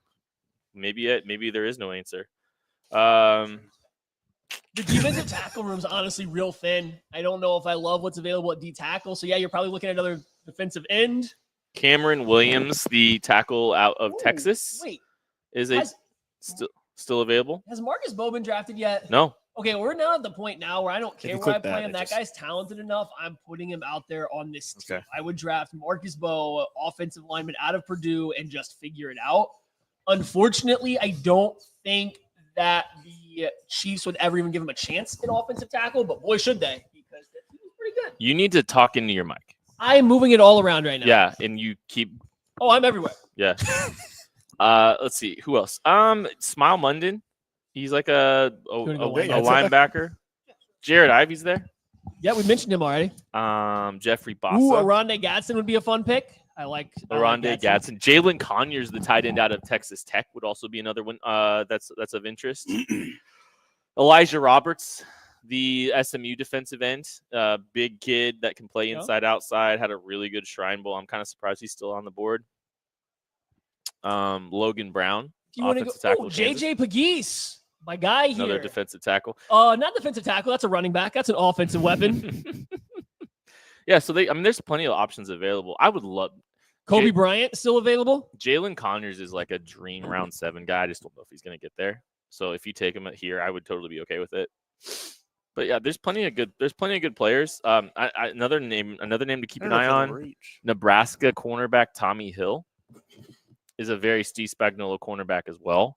maybe there is no answer. The defensive tackle room's honestly real thin. I don't know if I love what's available at D tackle. So yeah, you're probably looking at another defensive end. Cameron Williams, the tackle out of Ooh, Texas, Wait, is has, still available? has Marcus Bowe been drafted yet? No. Okay, we're now at the point now where I don't care you where I click that, play him. it That just- guy's talented enough. I'm putting him out there on this team. Okay. I would draft Marcus Bowe, offensive lineman out of Purdue, and just figure it out. Unfortunately, I don't think that the Chiefs would ever even give him a chance at offensive tackle, but boy, should they, because that team is pretty good. You need to talk into your mic. I am moving it all around right now. Yeah, and you keep Oh, I'm everywhere. yeah. Let's see who else. Smile Munden. He's like a wanna go linebacker. Jared Ivey's there. Yeah, we mentioned him already. Jeffrey Ooh, Bossa. Aronde Gadsden would be a fun pick. I like Aronde Gadsden. Jalen Conyers, the tight end out of Texas Tech, would also be another one that's of interest. Elijah Roberts, the SMU defensive end, big kid that can play inside, outside, had a really good Shrine Bowl. I'm kind of surprised he's still on the board. Logan Brown, If you want to go, offensive tackle. JJ Pegues, my guy here. Another defensive tackle. Not defensive tackle. That's a running back. That's an offensive weapon. Yeah, so there's plenty of options available. I would love Kobe Bryant still available. Jalen Conyers is like a dream round 7 guy. I just don't know if he's going to get there. So if you take him here, I would totally be okay with it. But yeah, there's plenty of good players. Another name to keep an eye on. Nebraska cornerback Tommy Hill is a very Steve Spagnuolo cornerback as well.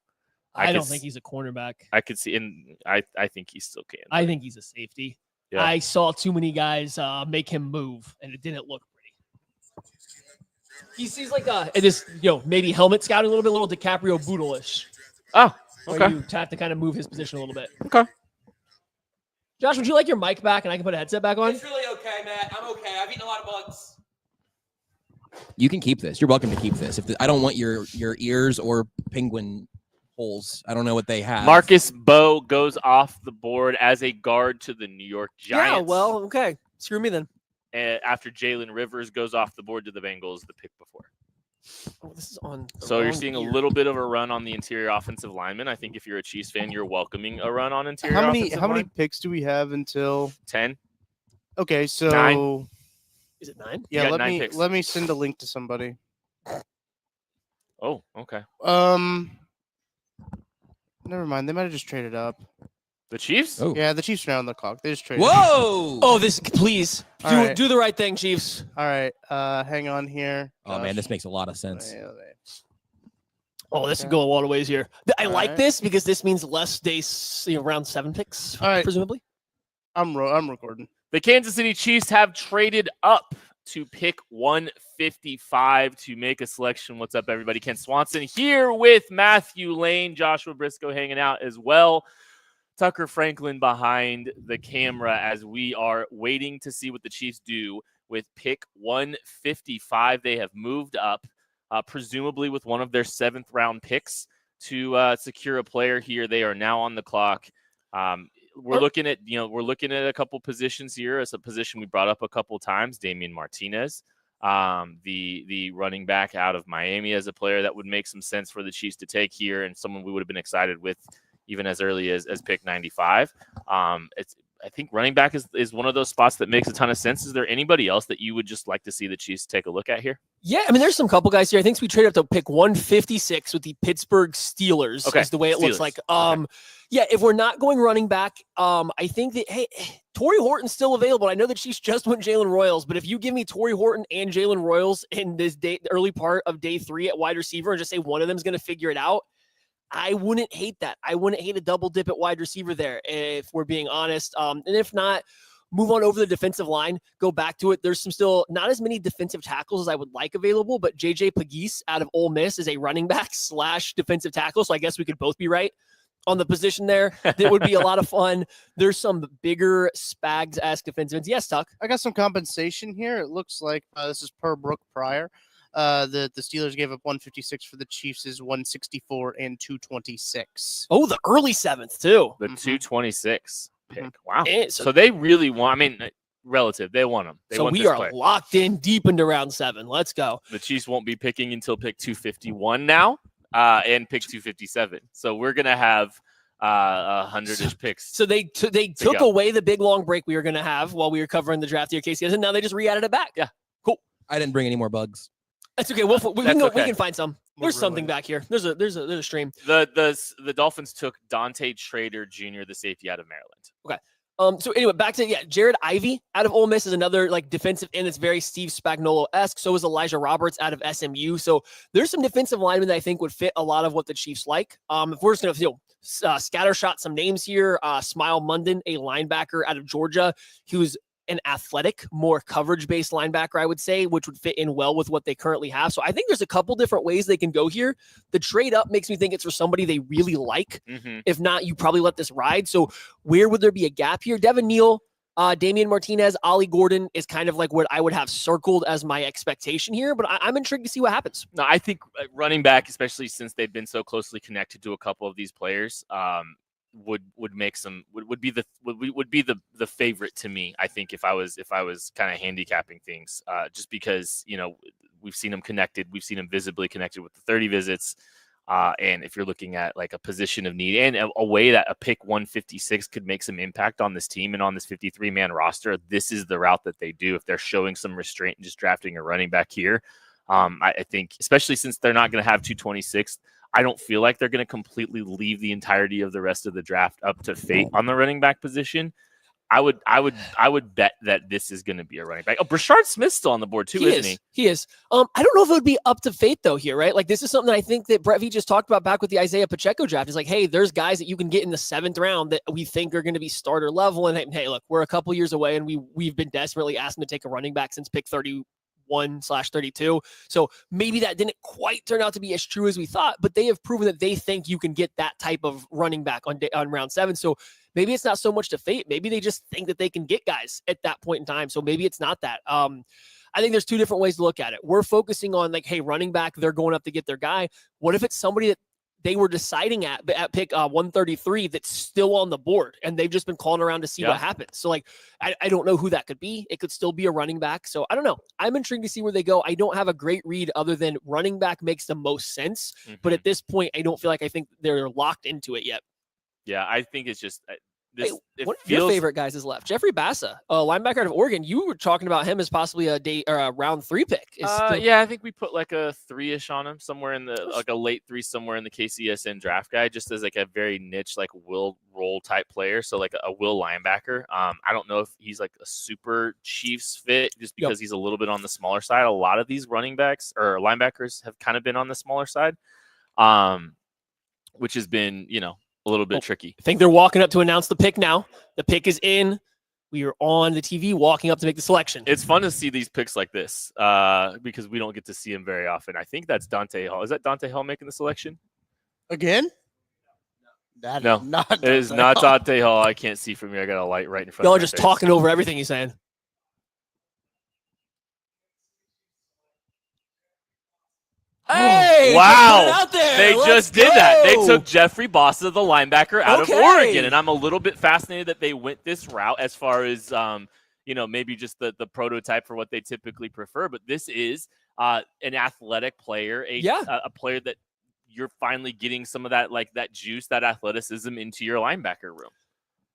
I don't think he's a cornerback. I could see, and I think he still can. I think he's a safety. Yeah. I saw too many guys make him move, and it didn't look pretty. He's like maybe helmet scouting a little DiCaprio Boodle-ish. Oh, okay. Where you have to kind of move his position a little bit. Okay. Josh, would you like your mic back, and I can put a headset back on? It's really okay, Matt. I'm okay. I've eaten a lot of bugs. You can keep this. You're welcome to keep this. I don't want your ears or penguin holes. I don't know what they have. Marcus Bowe goes off the board as a guard to the New York Giants. Yeah, well, okay. Screw me then. After Jalen Rivers goes off the board to the Bengals the pick before. Oh, this is on. So you're seeing a little bit of a run on the interior offensive lineman. I think if you're a Chiefs fan, you're welcoming a run on interior. How many picks do we have until 10? Okay, so 9. Is it 9? Yeah, let me send a link to somebody. Oh, okay. Never mind. They might have just traded up. The Chiefs? Oh. Yeah, the Chiefs are now on the clock. They just traded. Whoa! Oh, please do the right thing, Chiefs. All right. Hang on here. Oh man, this makes a lot of sense. Oh, this is going a lot of ways here. I like this because this means less days, round 7 picks, presumably. I'm recording. The Kansas City Chiefs have traded up to pick 155 to make a selection. What's up, everybody? Ken Swanson here with Matthew Lane, Joshua Briscoe hanging out as well. Tucker Franklin behind the camera as we are waiting to see what the Chiefs do with pick 155. They have moved up, presumably with one of their 7th round picks to secure a player here. They are now on the clock. We're looking at a couple positions here. As a position we brought up a couple times, Damian Martinez, the running back out of Miami, as a player that would make some sense for the Chiefs to take here, and someone we would have been excited with even as early as pick 95. I think running back is one of those spots that makes a ton of sense. Is there anybody else that you would just like to see the Chiefs take a look at here? Yeah, I mean, there's some couple guys here. I think we traded up to pick 156 with the Pittsburgh Steelers. Okay, is the way it looks like. Yeah, if we're not going running back, I think that, hey, Torrey Horton's still available. I know the Chiefs just went Jalen Royals, but if you give me Torrey Horton and Jalen Royals in this early part of day 3 at wide receiver and just say one of them is going to figure it out, I wouldn't hate that. I wouldn't hate a double dip at wide receiver there, if we're being honest. And if not, move on over the defensive line, go back to it. There's still not as many defensive tackles as I would like available, but JJ Pegues out of Ole Miss is a running back / defensive tackle. So I guess we could both be right on the position there. That would be a lot of fun. There's some bigger Spags-esque defensive ends. Yes, Tuck. I got some compensation here. It looks like this is per Brooke Pryor. The Steelers gave up 156 for the Chiefs is 164 and 226. Oh, the early 7th too. The 226 pick. Wow. And so they really want. I mean, relative. They want them. So we are locked in deep into round 7. Let's go. The Chiefs won't be picking until pick 251 now, and pick 257. So we're gonna have 100-ish picks. So they took away the big long break we were gonna have while we were covering the draft here, KCS, and now they just re-added it back. Yeah. Cool. I didn't bring any more bugs. That's okay. We can find some. There's something back here. There's a stream. The Dolphins took Dante Schrader Jr., the safety out of Maryland. Okay. So anyway, back to Jared Ivey out of Ole Miss is another defensive end that's very Steve Spagnuolo-esque. So is Elijah Roberts out of SMU. So there's some defensive linemen that I think would fit a lot of what the Chiefs like. If we're just gonna scattershot some names here, Smile Munden, a linebacker out of Georgia, who's an athletic, more coverage-based linebacker, I would say, which would fit in well with what they currently have. So I think there's a couple different ways they can go here. The trade up makes me think it's for somebody they really like. Mm-hmm. If not, you probably let this ride. So where would there be a gap here? Devin Neal, Damian Martinez, Ollie Gordon is kind of like what I would have circled as my expectation here, but I'm intrigued to see what happens. No, I think running back, especially since they've been so closely connected to a couple of these players, would be the favorite to me. I think if I was kind of handicapping things, just because we've seen him connected. We've seen him visibly connected with the 30 visits. And if you're looking at like a position of need and a way that a pick 156 could make some impact on this team and on this 53-man roster, this is the route that they do. If they're showing some restraint and just drafting a running back here, I think, especially since they're not going to have 226, I don't feel like they're going to completely leave the entirety of the rest of the draft up to fate on the running back position. I would bet that this is going to be a running back. Oh, Brashard Smith's still on the board too, isn't he? He is. I don't know if it would be up to fate though here, right? Like this is something that I think that Brett V just talked about back with the Isaiah Pacheco draft. Is like, hey, there's guys that you can get in the 7th round that we think are going to be starter level. And hey, look, we're a couple years away, and we've been desperately asking to take a running back since pick 31/32. So maybe that didn't quite turn out to be as true as we thought, but they have proven that they think you can get that type of running back on round 7. So maybe it's not so much to fate. Maybe they just think that they can get guys at that point in time. So maybe it's not that. I think there's 2 different ways to look at it. We're focusing on like, hey, running back, they're going up to get their guy. What if it's somebody that they were deciding at pick 133 that's still on the board, and they've just been calling around to see what happens? So like, I don't know who that could be. It could still be a running back. So I don't know. I'm intrigued to see where they go. I don't have a great read other than running back makes the most sense. But at this point, I don't feel like I think they're locked into it yet. Yeah, I think it's just Hey, one of your favorite guys is left. Jeffrey Bassa, linebacker out of Oregon. You were talking about him as possibly a round 3 pick. Yeah, I think we put like a 3-ish on him, somewhere in the like a late 3, somewhere in the KCSN draft guide, just as like a very niche like will role type player. So like a will linebacker. I don't know if he's like a super Chiefs fit just because he's a little bit on the smaller side. A lot of these running backs or linebackers have kind of been on the smaller side, which has been, a little bit tricky. I think they're walking up to announce the pick now. The pick is in. We are on the TV walking up to make the selection. It's fun to see these picks like this because we don't get to see them very often. I think that's Dante Hall. Is that Dante Hall making the selection? Again? No, it is not Dante Hall. I can't see from here. I got a light right in front of me. Y'all are just talking over everything he's saying. Hey! Wow! They just did that. They took Jeffrey Bassa, the linebacker, out of Oregon, and I'm a little bit fascinated that they went this route as far as maybe just the prototype for what they typically prefer. But this is an athletic player, a player that you're finally getting some of that that juice, that athleticism into your linebacker room.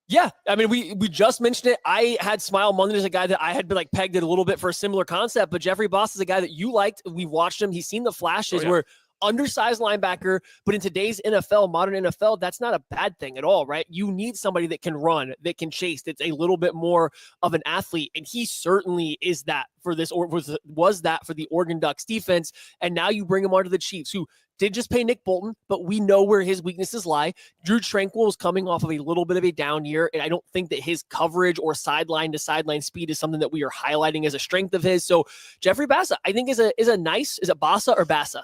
Yeah, I mean, we just mentioned it. I had Smile Munden as a guy that I had been pegged it a little bit for a similar concept, but Jeffrey Boss is a guy that you liked. We watched him. He's seen the flashes. Where undersized linebacker, but in today's NFL, modern NFL, that's not a bad thing at all, right? You need somebody that can run, that can chase, that's a little bit more of an athlete, and he certainly is that for this, or was that for the Oregon Ducks defense. And now you bring him onto the Chiefs, who did just pay Nick Bolton, but we know where his weaknesses lie. Drew Tranquil is coming off of a little bit of a down year, and I don't think that his coverage or sideline to sideline speed is something that we are highlighting as a strength of his. So Jeffrey Bassa, I think is a nice, is it Bassa or Bassa?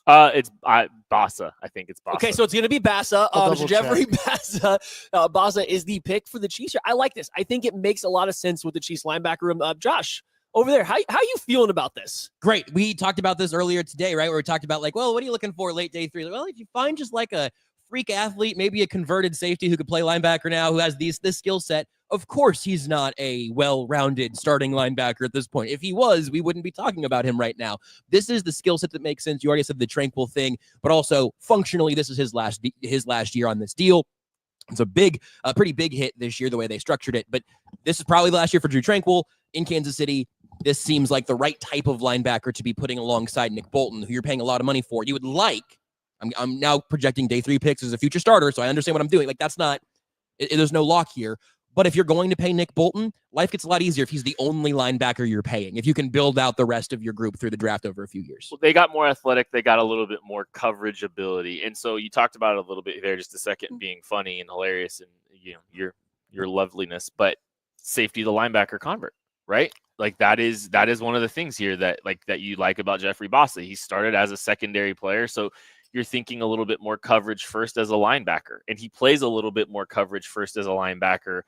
It's Bassa. I think it's Bassa. Okay, so it's going to be Bassa. So Jeffrey Bassa. Bassa is the pick for the Chiefs. I like this. I think it makes a lot of sense with the Chiefs linebacker room. Josh, over there, how you feeling about this? Great. We talked about this earlier today, right? Where we talked about what are you looking for late day 3? Well, if you find just a freak athlete, maybe a converted safety who could play linebacker now, who has this skill set, of course he's not a well-rounded starting linebacker at this point. If he was, we wouldn't be talking about him right now. This is the skill set that makes sense. You already said the Tranquil thing, but also functionally, this is his last year on this deal. It's a pretty big hit this year, the way they structured it. But this is probably the last year for Drew Tranquil in Kansas City. This seems like the right type of linebacker to be putting alongside Nick Bolton, who you're paying a lot of money for. You would I'm now projecting day 3 picks as a future starter, so I understand what I'm doing. That's not, there's no lock here. But if you're going to pay Nick Bolton, life gets a lot easier if he's the only linebacker you're paying, if you can build out the rest of your group through the draft over a few years. Well, they got more athletic. They got a little bit more coverage ability. And so you talked about it a little bit there, just a second, being funny and hilarious and, your loveliness, but safety the linebacker convert, right? That is one of the things here that you like about Jeffrey Bassa. He started as a secondary player. So you're thinking a little bit more coverage first as a linebacker, and he plays a little bit more coverage first as a linebacker.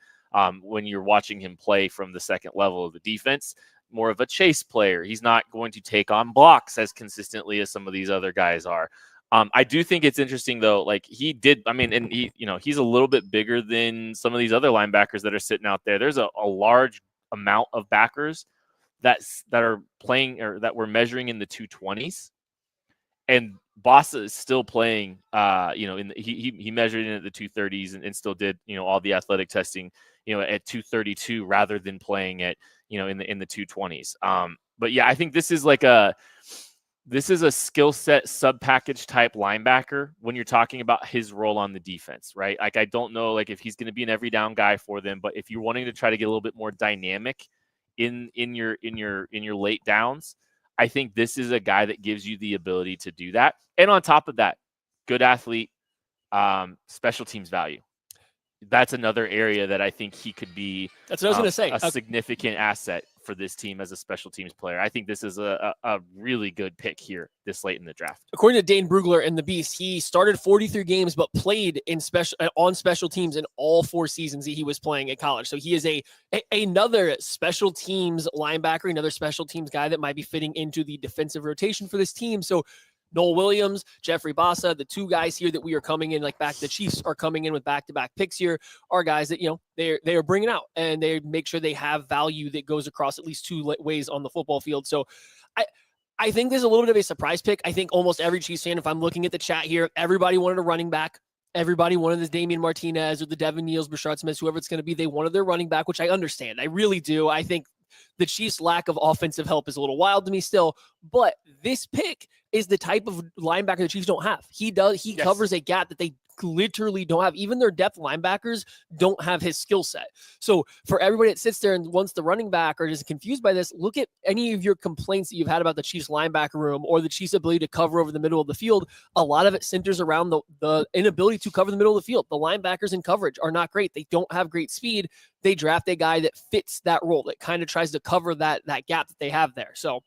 When you're watching him play from the second level of the defense, more of a chase player. He's not going to take on blocks as consistently as some of these other guys are. I do think it's interesting though. He's a little bit bigger than some of these other linebackers that are sitting out there. There's a large amount of backers that are playing or that we're measuring in the 220s, and Bossa is still playing. He measured in at the 230s and still did all the athletic testing at 232 rather than playing at in the 220s. But yeah, I think this is a skill set sub package type linebacker when you're talking about his role on the defense, right? Like I don't know like if he's going to be an every down guy for them, but if you're wanting to try to get a little bit more dynamic in your late downs, I think this is a guy that gives you the ability to do that. And on top of that, good athlete, special teams value. That's another area that I think he could be. That's what I was going to say. A significant asset for this team as a special teams player. I think this is a really good pick here this late in the draft. According to Dane Brugler in the Beast, he started 43 games but played on special teams in all 4 seasons he was playing at college. So he is another special teams linebacker, another special teams guy that might be fitting into the defensive rotation for this team. So Noel Williams, Jeffrey Bossa, the 2 guys here that we are coming in the Chiefs are coming in with back-to-back picks here are guys that, they are bringing out and they make sure they have value that goes across at least 2 ways on the football field. So I think there's a little bit of a surprise pick. I think almost every Chiefs fan, if I'm looking at the chat here, everybody wanted a running back. Everybody wanted this Damian Martinez or the Devin Neals, Brashard Smith, whoever it's going to be. They wanted their running back, which I understand. I really do. I think the Chiefs' lack of offensive help is a little wild to me still, but this pick is the type of linebacker the Chiefs don't have. He covers a gap that they literally don't have. Even their depth linebackers don't have his skill set. So for everybody that sits there and wants the running back or is confused by this, look at any of your complaints that you've had about the Chiefs linebacker room or the Chiefs' ability to cover over the middle of the field. A lot of it centers around the inability to cover the middle of the field. The linebackers in coverage are not great. They don't have great speed. They draft a guy that fits that role, that kind of tries to cover that gap that they have there. So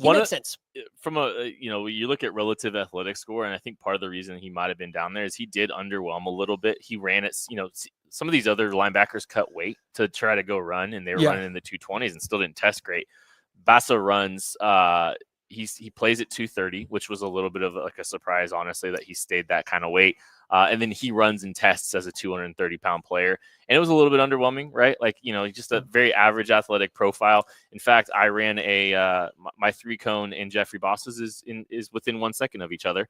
makes sense. From you look at relative athletic score, and I think part of the reason he might have been down there is he did underwhelm a little bit. He ran it, some of these other linebackers cut weight to try to go run, and they were running in the 220s and still didn't test great. Bassa runs, he plays at 230, which was a little bit of like a surprise, honestly, that he stayed that kind of weight. And then he runs and tests as a 230-pound player. And it was a little bit underwhelming, right? Like, just a very average athletic profile. In fact, I ran my 3-cone and Jeffrey Boss's is within 1 second of each other.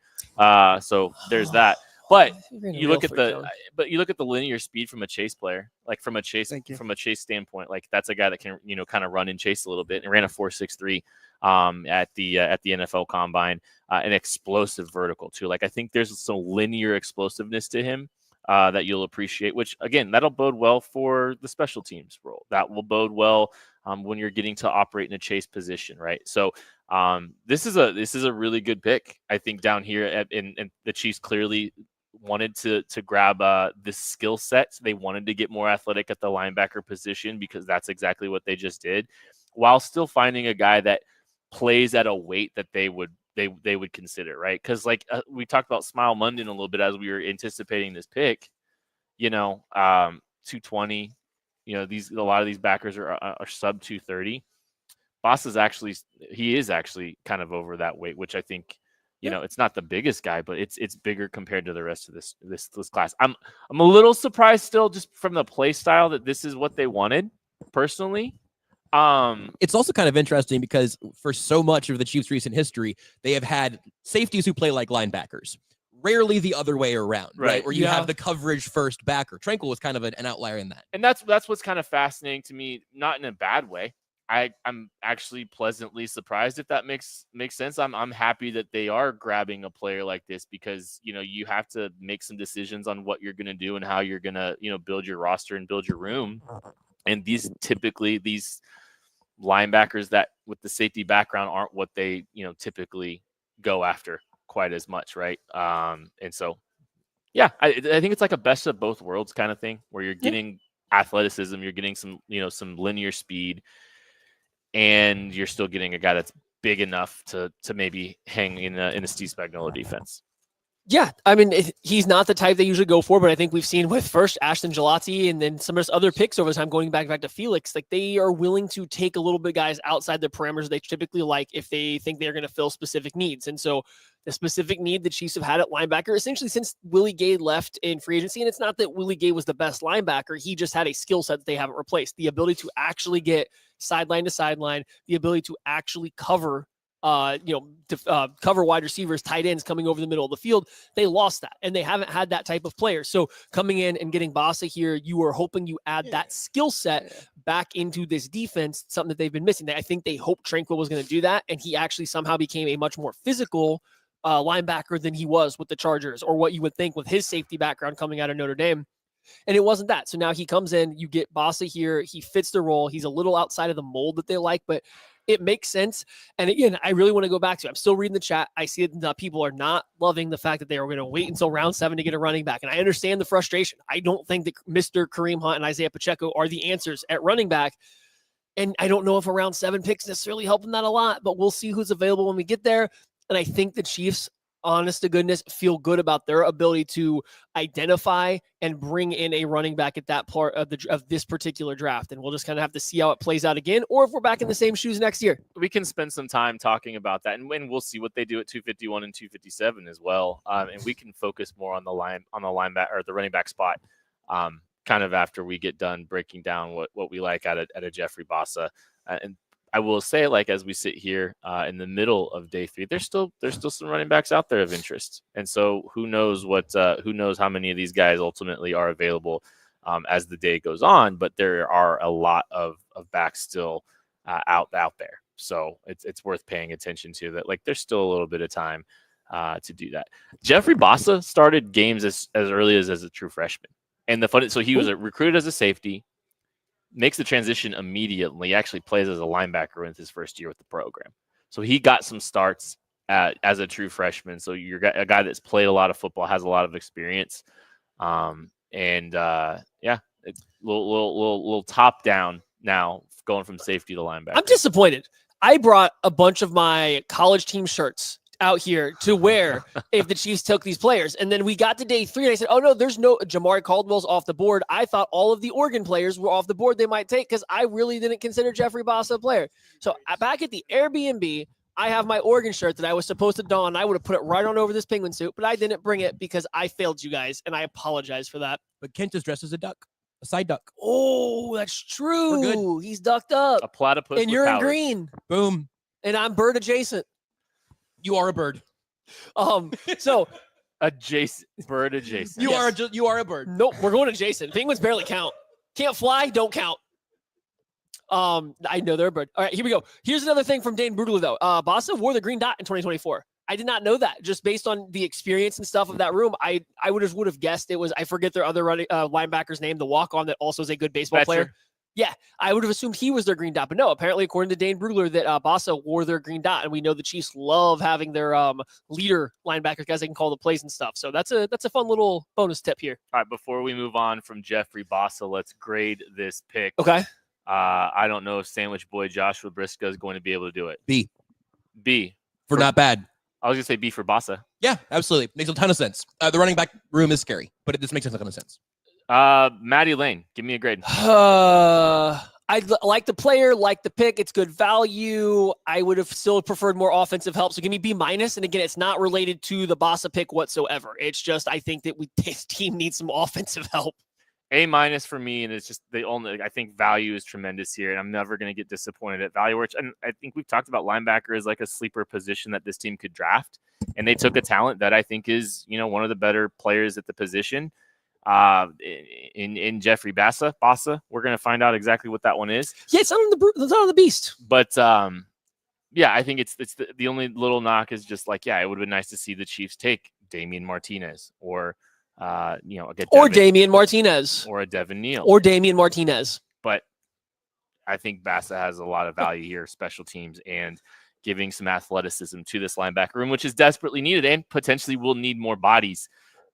So there's that. But you look at the linear speed from a chase player, like from a chase standpoint, like that's a guy that can, kind of run and chase a little bit, and ran a 4.63 at the NFL Combine, an explosive vertical too. Like I think there's some linear explosiveness to him that you'll appreciate, which again, that'll bode well for the special teams role. That will bode well when you're getting to operate in a chase position, right? So this is a really good pick, I think, down here, and the Chiefs clearly wanted to grab this skill set. So they wanted to get more athletic at the linebacker position because that's exactly what they just did, while still finding a guy that plays at a weight that they would consider, right? Because we talked about Smile Munden a little bit as we were anticipating this pick. 220. A lot of these backers are sub 230. Boss is actually kind of over that weight, which I think it's not the biggest guy, but it's bigger compared to the rest of this class. I'm a little surprised still, just from the play style, that this is what they wanted personally. It's also kind of interesting because for so much of the Chiefs' recent history, they have had safeties who play like linebackers. Rarely the other way around, right? Where you have the coverage first backer. Tranquil was kind of an outlier in that. And that's what's kind of fascinating to me, not in a bad way. I'm actually pleasantly surprised, if that makes sense. I'm happy that they are grabbing a player like this, because you have to make some decisions on what you're going to do and how you're going to build your roster and build your room. And these linebackers that with the safety background aren't what they typically go after quite as much, right? And so I think it's like a best of both worlds kind of thing, where you're getting athleticism, you're getting some some linear speed, and you're still getting a guy that's big enough to maybe hang in a Steve Spagnuolo defense. Yeah, I mean, he's not the type they usually go for, but I think we've seen with first Ashton Gelati and then some of his other picks over time, going back to Felix, like they are willing to take a little bit guys outside the parameters they typically like if they think they're going to fill specific needs. And so the specific need the Chiefs have had at linebacker, essentially since Willie Gay left in free agency, and it's not that Willie Gay was the best linebacker, he just had a skill set that they haven't replaced. The ability to actually get sideline to sideline, the ability to actually cover cover wide receivers, tight ends coming over the middle of the field. They lost that, and they haven't had that type of player. So coming in and getting Bassa here, you are hoping you add that skill set back into this defense, something that they've been missing. I think they hoped Tranquil was going to do that, and he actually somehow became a much more physical linebacker than he was with the Chargers, or what you would think with his safety background coming out of Notre Dame. And it wasn't that. So now he comes in, you get Bassa here. He fits the role. He's a little outside of the mold that they like, but it makes sense. And again, I really want to go back to, I'm still reading the chat. I see that people are not loving the fact that they are going to wait until round 7 to get a running back. And I understand the frustration. I don't think that Mr. Kareem Hunt and Isaiah Pacheco are the answers at running back. And I don't know if a round 7 picks necessarily helping that a lot, but we'll see who's available when we get there. And I think the Chiefs, honest to goodness, feel good about their ability to identify and bring in a running back at that part of this particular draft. And we'll just kind of have to see how it plays out again, or if we're back in the same shoes next year. We can spend some time talking about that, and we'll see what they do at 251 and 257 as well. And we can focus more on the linebacker or the running back spot, kind of after we get done breaking down what we like at a Jeffrey Bassa. And I will say, like, as we sit here in the middle of day 3, there's still some running backs out there of interest, and so who knows how many of these guys ultimately are available as the day goes on. But there are a lot of backs still out there, so it's worth paying attention to that. Like, there's still a little bit of time to do that. Jeffrey Bassa started games as early as a true freshman, and so he was recruited as a safety. Makes the transition immediately, actually plays as a linebacker in his first year with the program. So he got some starts as a true freshman. So you're a guy that's played a lot of football, has a lot of experience. It's little top down now, going from safety to linebacker. I'm disappointed. I brought a bunch of my college team shirts out here to wear if the Chiefs took these players. And then we got to day 3 and I said, oh no, there's no Jamari Caldwell's off the board. I thought all of the Oregon players were off the board they might take, because I really didn't consider Jeffrey Bassa a player. So back at the Airbnb, I have my Oregon shirt that I was supposed to don. I would have put it right on over this Penguin suit, but I didn't bring it because I failed you guys, and I apologize for that. But Kent is dressed as a duck, a side duck. Oh, that's true. We're good. He's ducked up. A platypus. And you're in green. Boom. And I'm bird adjacent. You are a bird. So bird adjacent. You are a bird. Nope, we're going adjacent. Penguins barely count. Can't fly, don't count. I know they're a bird. All right, here we go. Here's another thing from Dane Brugler, though. Bassa wore the green dot in 2024. I did not know that. Just based on the experience and stuff of that room, I would have guessed it was, I forget their other running linebacker's name, the walk-on that also is a good baseball player. Yeah, I would have assumed he was their green dot, but no, apparently according to Dane Brugler that Bassa wore their green dot, and we know the Chiefs love having their leader linebackers, guys they can call the plays and stuff. So that's a fun little bonus tip here. All right, before we move on from Jeffrey Bassa, let's grade this pick. Okay. I don't know if Sandwich Boy Joshua Briscoe is going to be able to do it. B for not bad. I was going to say B for Bassa. Yeah, absolutely. Makes a ton of sense. The running back room is scary, but this makes a ton of sense. Maddie Lane, give me a grade. I like the player, like the pick. It's good value. I would have still preferred more offensive help. So give me B-. And again, it's not related to the Bassa pick whatsoever. It's just, I think that this team needs some offensive help. A- for me, and it's just I think value is tremendous here, and I'm never going to get disappointed at value. And I think we've talked about linebacker as like a sleeper position that this team could draft, and they took a talent that I think is, one of the better players at the position. In Jeffrey Bassa, we're going to find out exactly what that one is. Yeah, it's not on the beast. But I think it's the only little knock is just like, it would have been nice to see the Chiefs take Damian Martinez or Damian Martinez or a Devin Neal or Damian Martinez. But I think Bassa has a lot of value here, special teams, and giving some athleticism to this linebacker room, which is desperately needed and potentially will need more bodies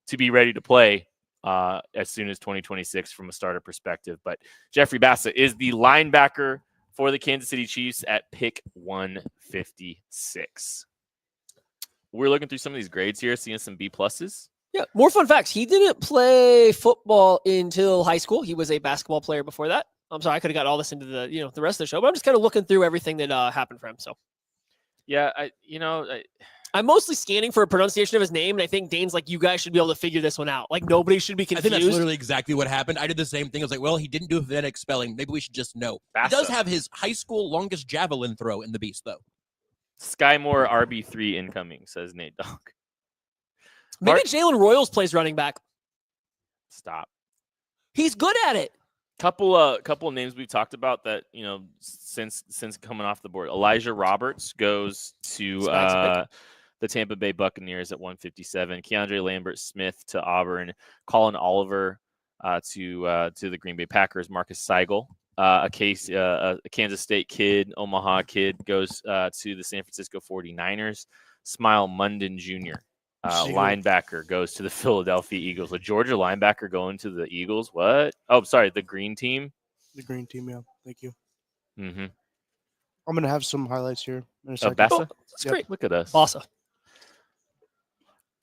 to be ready to play as soon as 2026 from a starter perspective. But Jeffrey Bassa is the linebacker for the Kansas City Chiefs at pick 156. we're looking through some of these grades here, seeing some B pluses. Yeah, more fun facts. He didn't play football until high school. He was a basketball player before that. I'm sorry, I could have got all this into the the rest of the show, but I'm just kind of looking through everything that happened for him. So Yeah, I'm mostly scanning for a pronunciation of his name, and I think Dane's like, you guys should be able to figure this one out. Like, nobody should be I confused. think that's literally exactly what happened. I did the same thing. I was like, well, he didn't do a phonetic spelling. Maybe we should just know. He does have his high school longest javelin throw in the Beast, though. Skymore RB3 incoming, says Nate Dogg. Maybe Jalen Royals plays running back. Stop. He's good at it. Couple of names we've talked about that, since coming off the board. Elijah Roberts goes to the Tampa Bay Buccaneers at 157. Keandre Lambert-Smith to Auburn. Colin Oliver to the Green Bay Packers. Marcus Seigel, a Kansas State kid, Omaha kid, goes to the San Francisco 49ers. Smile Munden Jr., linebacker, goes to the Philadelphia Eagles. A Georgia linebacker going to the Eagles. What? Oh, sorry, the green team. The green team, yeah. Thank you. Mm-hmm. I'm going to have some highlights here in a second. Bassa? That's great. Look at us. Bassa.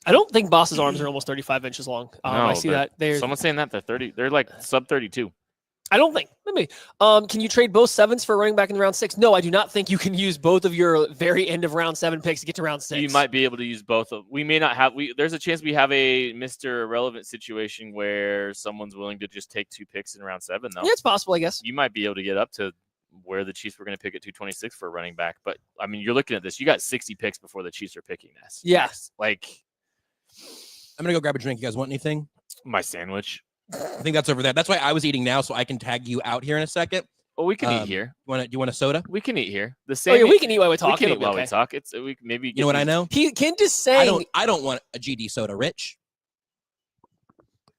I don't think Boss's arms are almost 35 inches long. I see that. Someone's saying that they're 30. They're like sub 32. I don't think. Maybe. Can you trade both sevens for a running back in round 6? No, I do not think you can use both of your very end of round 7 picks to get to round 6. You might be able to use both of. We may not have. There's a chance we have a Mr. Irrelevant situation where someone's willing to just take 2 picks in round 7, though. Yeah, it's possible, I guess. You might be able to get up to where the Chiefs were going to pick at 226 for a running back. But I mean, you're looking at this. You got 60 picks before the Chiefs are picking this. Yes. Like, I'm gonna go grab a drink. You guys want anything? My sandwich. I think that's over there. That's why I was eating now, so I can tag you out here in a second. Well, we can eat here. Do you want a soda? We can eat here. The Oh, same. yeah, we can eat while we talk. We can It'll eat be while we okay. talk. It's we maybe. You know what I know? Ken just saying. I don't want a GD soda, Rich.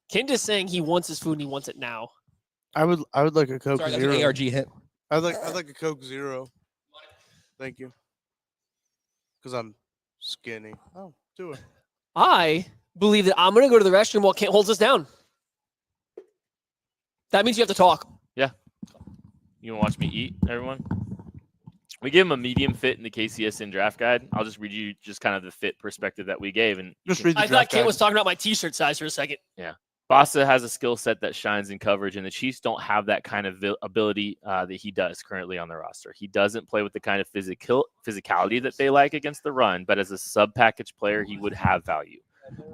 Ken just saying he wants his food and he wants it now. I would like a Coke Sorry, that's Zero. an ARG hit. I'd like a Coke Zero. Thank you. Because I'm skinny. Oh, do it. I believe that I'm going to go to the restroom while Kent holds us down. That means you have to talk. Yeah. You want to watch me eat, everyone? We gave him a medium fit in the KCSN draft guide. I'll just read you just kind of the fit perspective that we gave. And Just read the I draft thought Kent guide. was talking about my t-shirt size for a second. Yeah. Bassa has a skill set that shines in coverage, and the Chiefs don't have that kind of ability that he does currently on the roster. He doesn't play with the kind of physicality that they like against the run, but as a sub-package player, he would have value.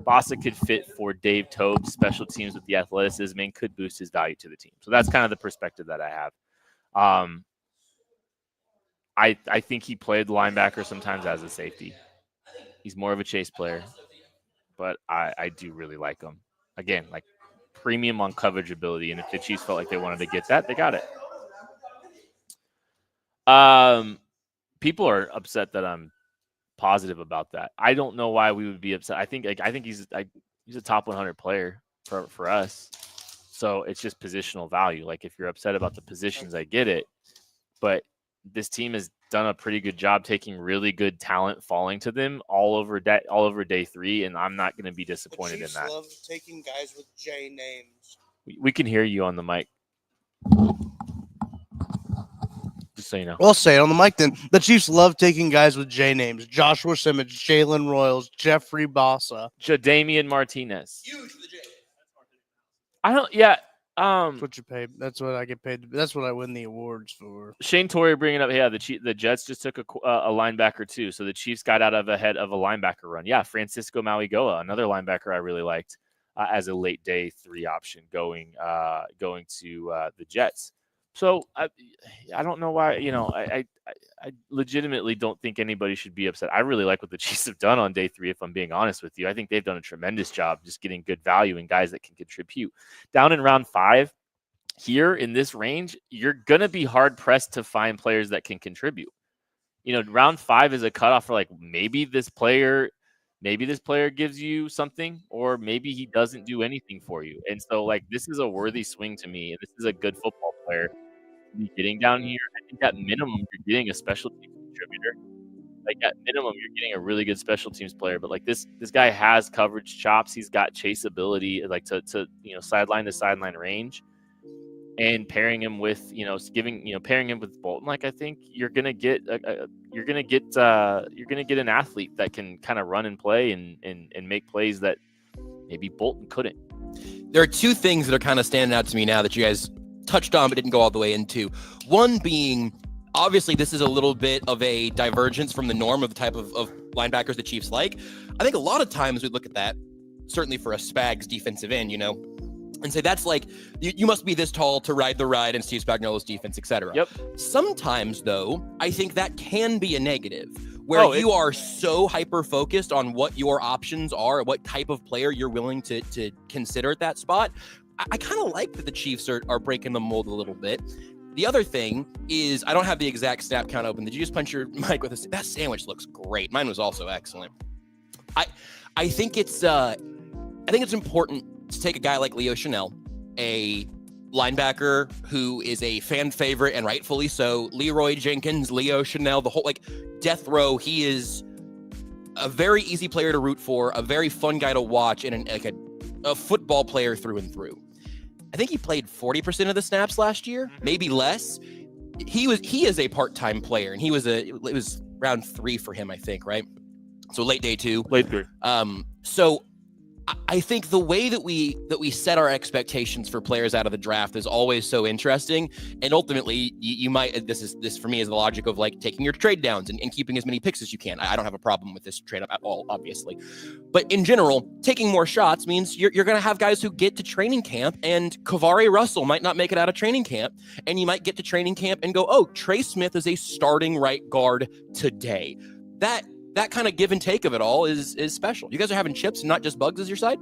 Bassa could fit for Dave Tobe's special teams with the athleticism and could boost his value to the team. So that's kind of the perspective that I have. I think he played linebacker sometimes as a safety. He's more of a chase player, but I do really like him. Again, like premium on coverage ability, and if the Chiefs felt like they wanted to get that, they got it. People are upset that I'm positive about that. I don't know why we would be upset. I think he's a top 100 player for us. So it's just positional value. Like if you're upset about the positions, I get it, but this team has done a pretty good job taking really good talent falling to them all over day 3, and I'm not going to be disappointed in that. Love taking guys with J names. We can hear you on the mic. Just so you know. We'll say it on the mic then. The Chiefs love taking guys with J names. Joshua Simmons, Jalen Royals, Jeffrey Bassa. Jadamian Martinez. Huge for the J. Yeah. That's what you pay. That's what I get paid. That's what I win the awards for. Shane Torrey bringing up, the Jets just took a linebacker too, so the Chiefs got out of ahead of a linebacker run. Yeah, Francisco Mauigoa, another linebacker I really liked as a late day 3 option going to the Jets. So I don't know why. I legitimately don't think anybody should be upset. I really like what the Chiefs have done on day 3, if I'm being honest with you. I think they've done a tremendous job just getting good value and guys that can contribute. Down in round 5, here in this range, you're going to be hard-pressed to find players that can contribute. Round 5 is a cutoff for like maybe this player gives you something, or maybe he doesn't do anything for you. And so like this is a worthy swing to me, and this is a good football player to be getting down here. I think at minimum you're getting a special teams contributor. Like at minimum you're getting a really good special teams player. But like this guy has coverage chops. He's got chase ability, like to sideline to sideline range. and pairing him with, pairing him with Bolton, like I think you're gonna get an athlete that can kind of run and play and make plays that maybe Bolton couldn't. There are two things that are kind of standing out to me now that you guys touched on but didn't go all the way into. One being, obviously, this is a little bit of a divergence from the norm of the type of linebackers the Chiefs like. I think a lot of times we look at that, certainly for a Spags defensive end, and say that's like, you must be this tall to ride the ride in Steve Spagnuolo's defense, etc. Yep. Sometimes, though, I think that can be a negative, where you are so hyper-focused on what your options are, what type of player you're willing to consider at that spot. I kind of like that the Chiefs are breaking the mold a little bit. The other thing is, I don't have the exact snap count open. Did you just punch your mic with a... That sandwich looks great. Mine was also excellent. I think it's important to take a guy like Leo Chanel, a linebacker who is a fan favorite and rightfully so. Leroy Jenkins, Leo Chanel, the whole death row. He is a very easy player to root for, a very fun guy to watch, and a football player through and through. I think he played 40% of the snaps last year, maybe less. He is a part-time player, and it was round 3 for him, I think, right? So late day 2. Late 3. So I think the way that we set our expectations for players out of the draft is always so interesting. And ultimately, you might, this for me is the logic of like taking your trade downs and keeping as many picks as you can. I don't have a problem with this trade up at all, obviously. But in general, taking more shots means you're going to have guys who get to training camp, and Kavari Russell might not make it out of training camp. And you might get to training camp and go, oh, Trey Smith is a starting right guard today. That kind of give and take of it all is special. You guys are having chips and not just bugs as your side?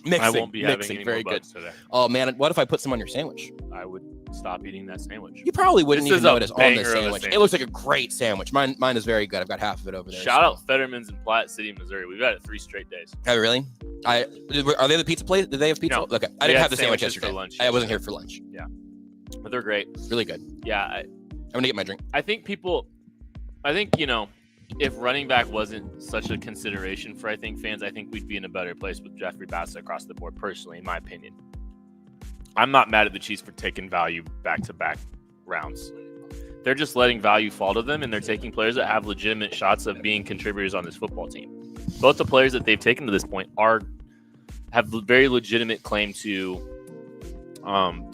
Mixing. I won't be having any very more good bugs today. Oh man, what if I put some on your sandwich? I would stop eating that sandwich. You probably wouldn't This even is a know it is on banger the of a sandwich. It sandwich. looks like a great sandwich. Mine is very good. I've got half of it over there. Shout out Fetterman's in Platte City, Missouri. We've had it 3 straight days. Oh, really? Are they the pizza place? Did they have pizza? No. Okay. I We didn't had have the sandwich sandwiches for yesterday. lunch I wasn't here for lunch. But they're great. Really good. Yeah. I'm gonna get my drink. I think if running back wasn't such a consideration for fans, I think we'd be in a better place with Jeffrey Bassett across the board, personally, in my opinion. I'm not mad at the Chiefs for taking value back-to-back rounds. They're just letting value fall to them, and they're taking players that have legitimate shots of being contributors on this football team. Both the players that they've taken to this point have very legitimate claim to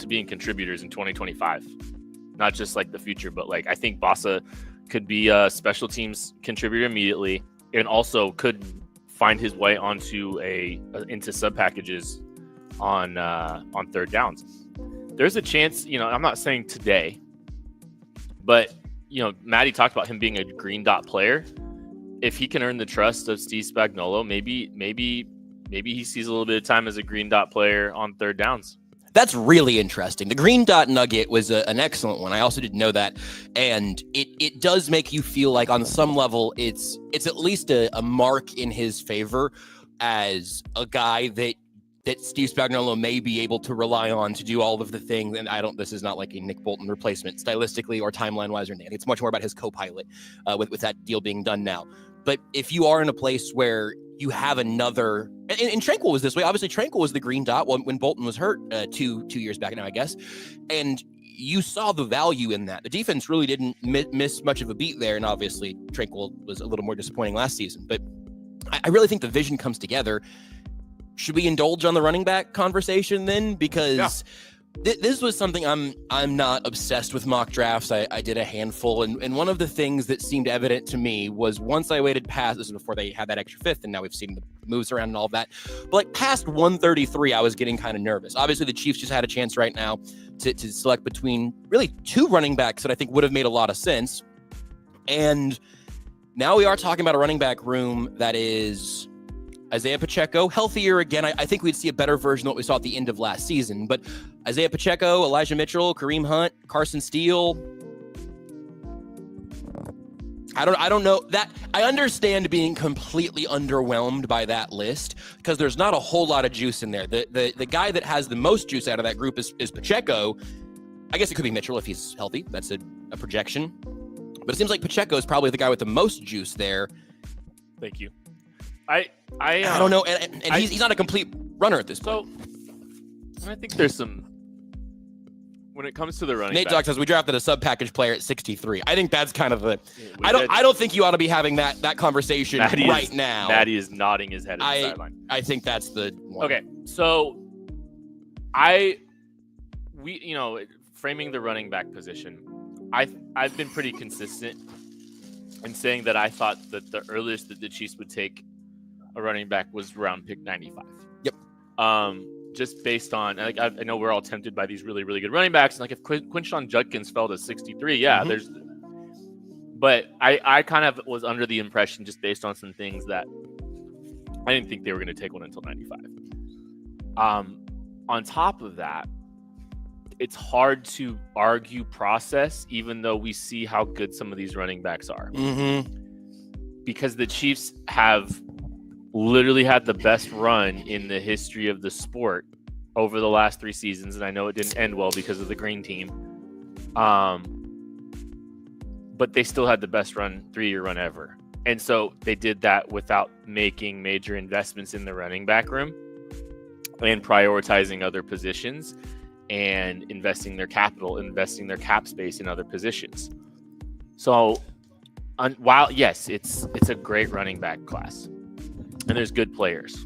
being contributors in 2025. Not just like the future, but like I think Bossa could be a special teams contributor immediately, and also could find his way onto into sub packages on third downs. There's a chance, I'm not saying today, but Maddie talked about him being a green dot player. If he can earn the trust of Steve Spagnuolo, maybe he sees a little bit of time as a green dot player on third downs. That's really interesting. The green dot nugget was an excellent one. I also didn't know that. And it does make you feel like on some level, it's at least a mark in his favor as a guy that Steve Spagnuolo may be able to rely on to do all of the things. And this is not like a Nick Bolton replacement stylistically or timeline-wise or anything. It's much more about his co-pilot with that deal being done now. But if you are in a place where you have another, and Tranquil was this way. Obviously, Tranquil was the green dot when Bolton was hurt 2 years back now, I guess. And you saw the value in that. The defense really didn't miss much of a beat there. And obviously, Tranquil was a little more disappointing last season. But I really think the vision comes together. Should we indulge on the running back conversation then? Because this was something I'm not obsessed with mock drafts. I did a handful, and one of the things that seemed evident to me was once I waited past, this is before they had that extra 5th, and now we've seen the moves around and all of that, but like past 133, I was getting kind of nervous. Obviously, the Chiefs just had a chance right now to select between really 2 running backs that I think would have made a lot of sense. And now we are talking about a running back room that is Isaiah Pacheco, healthier again. I think we'd see a better version of what we saw at the end of last season. But Isaiah Pacheco, Elijah Mitchell, Kareem Hunt, Carson Steele. I don't know that. I understand being completely underwhelmed by that list because there's not a whole lot of juice in there. The guy that has the most juice out of that group is Pacheco. I guess it could be Mitchell if he's healthy. That's a projection. But it seems like Pacheco is probably the guy with the most juice there. Thank you. I don't know, and he's not a complete runner at this point. So I think there's some when it comes to the running Nate back, Dogg says we drafted a sub-package player at 63. I think that's kind of the. we I did. don't think you ought to be having that conversation right now. Maddie is nodding his head at the sideline. I think that's the one. Okay, so framing the running back position, I've been pretty consistent in saying that I thought that the earliest that the Chiefs would take a running back was around pick 95. Yep. Just based on, like, I know we're all tempted by these really, really good running backs. Like if Quinshon Judkins fell to 63, yeah, but I kind of was under the impression, just based on some things, that I didn't think they were going to take one until 95. On top of that, it's hard to argue process, even though we see how good some of these running backs are. Because the Chiefs have literally had the best run in the history of the sport over the last 3 seasons. And I know it didn't end well because of the green team. But they still had the best 3-year run ever. And so they did that without making major investments in the running back room and prioritizing other positions and investing their capital, investing their cap space in other positions. So while, yes, it's a great running back class and there's good players,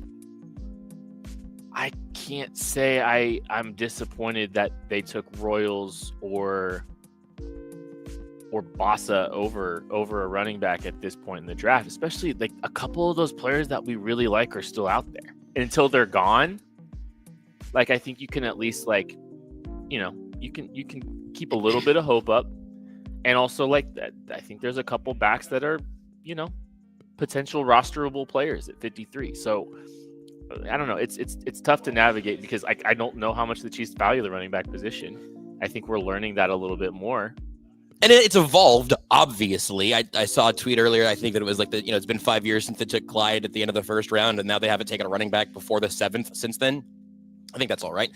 I can't say I'm disappointed that they took Royals or Bossa over a running back at this point in the draft, especially like a couple of those players that we really like are still out there. And until they're gone, like, I think you can at least, like, you can keep a little bit of hope up. And also, like, that, I think there's a couple backs that are, potential rosterable players at 53. So I don't know. It's tough to navigate because I don't know how much the Chiefs value the running back position. I think we're learning that a little bit more. And it's evolved, obviously. I saw a tweet earlier. I think that it was like it's been 5 years since they took Clyde at the end of the first round, and now they haven't taken a running back before the 7th since then. I think that's all right.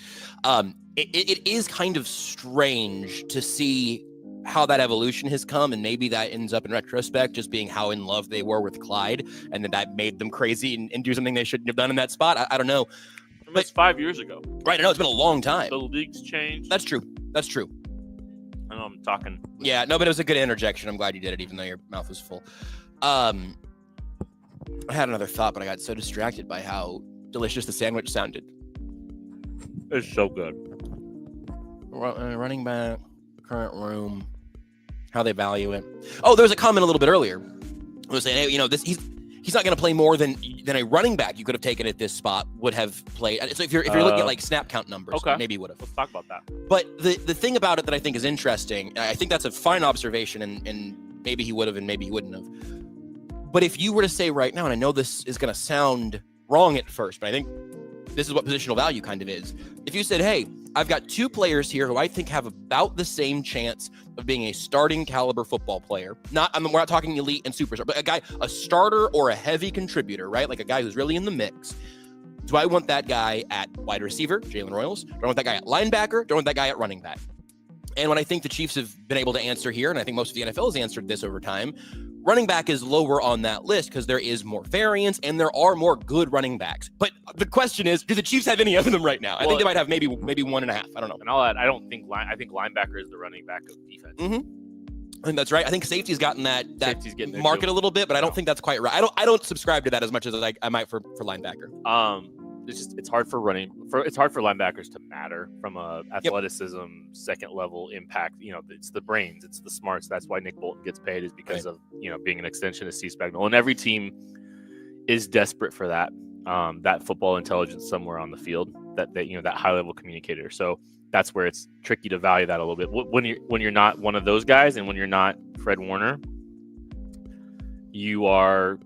It is kind of strange to see how that evolution has come, and maybe that ends up in retrospect just being how in love they were with Clyde, and that made them crazy and do something they shouldn't have done in that spot. I don't know. That's 5 years ago. Right. I know it's been a long time. The league's changed. That's true. I know I'm talking. Yeah, no, but it was a good interjection. I'm glad you did it, even though your mouth was full. I had another thought, but I got so distracted by how delicious the sandwich sounded. It's so good. Running back, current room, how they value it. Oh, there was a comment a little bit earlier. I was saying, hey, he's not going to play more than a running back you could have taken at this spot would have played. So if you're looking at like snap count numbers, okay, maybe he would have. Let's talk about that. But the thing about it that I think is interesting, I think that's a fine observation, and maybe he would have and maybe he wouldn't have. But if you were to say right now, and I know this is going to sound wrong at first, but I think this is what positional value kind of is. If you said, hey, I've got 2 players here who I think have about the same chance of being a starting caliber football player. We're not talking elite and superstar, but a starter or a heavy contributor, right? Like a guy who's really in the mix. Do I want that guy at wide receiver, Jalen Royals? Do I want that guy at linebacker? Do I want that guy at running back? And what I think the Chiefs have been able to answer here, and I think most of the NFL has answered this over time, running back is lower on that list because there is more variance and there are more good running backs. But the question is, do the Chiefs have any of them right now? I think they might have maybe 1.5. I don't know. And all that, I think linebacker is the running back of defense. I think that's right. I think safety's gotten that market a little bit, but I don't think that's quite right. I don't subscribe to that as much as I might for linebacker. It's hard for linebackers to matter from a athleticism, second level impact. It's the brains, it's the smarts. That's why Nick Bolton gets paid, is because of being an extension of Steve Spagnuolo, and every team is desperate for that football intelligence somewhere on the field, that high level communicator. So that's where it's tricky to value that a little bit when you're not one of those guys, and when you're not Fred Warner, you are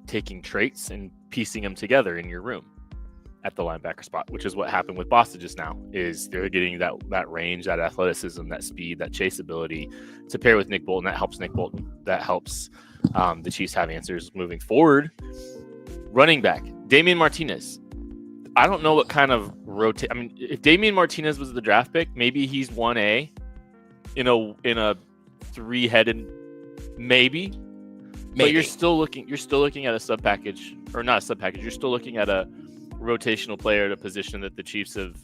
taking traits and piecing them together in your room at the linebacker spot, which is what happened with Boston just now. Is they're getting that range, that athleticism, that speed, that chase ability to pair with Nick Bolton. That helps Nick Bolton. That helps the Chiefs have answers moving forward. Running back, Damian Martinez. I don't know what kind of rotate. I mean, if Damian Martinez was the draft pick, maybe he's 1A in a 3-headed maybe. But you're still looking at a sub package, or not a sub package. You're still looking at a rotational player at a position that the Chiefs have,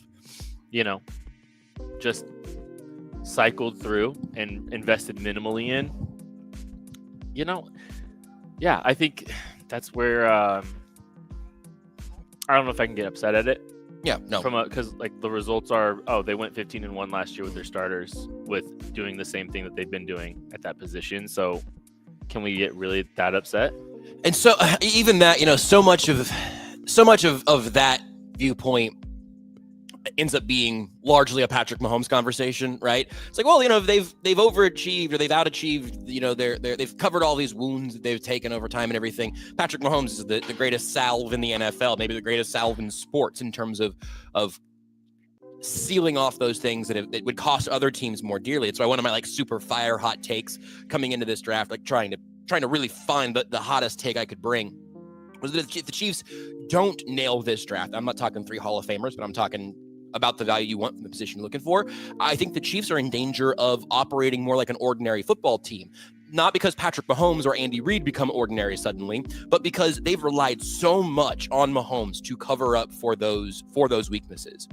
just cycled through and invested minimally in, yeah, I think that's where I don't know if I can get upset at it. Yeah, no. Because like the results are, they went 15-1 last year with their starters, with doing the same thing that they've been doing at that position. So, can we get really that upset? And so even that, so much of that viewpoint ends up being largely a Patrick Mahomes conversation, right? It's like, well, they've overachieved or they've outachieved, they've covered all these wounds that they've taken over time and everything. Patrick Mahomes is the greatest salve in the NFL, maybe the greatest salve in sports in terms of sealing off those things that would cost other teams more dearly. It's why one of my super fire hot takes coming into this draft, like trying to really find the hottest take I could bring, was that if the Chiefs don't nail this draft, I'm not talking 3 Hall of Famers, but I'm talking about the value you want from the position you're looking for. I think the Chiefs are in danger of operating more like an ordinary football team. Not because Patrick Mahomes or Andy Reid become ordinary suddenly, but because they've relied so much on Mahomes to cover up for those weaknesses.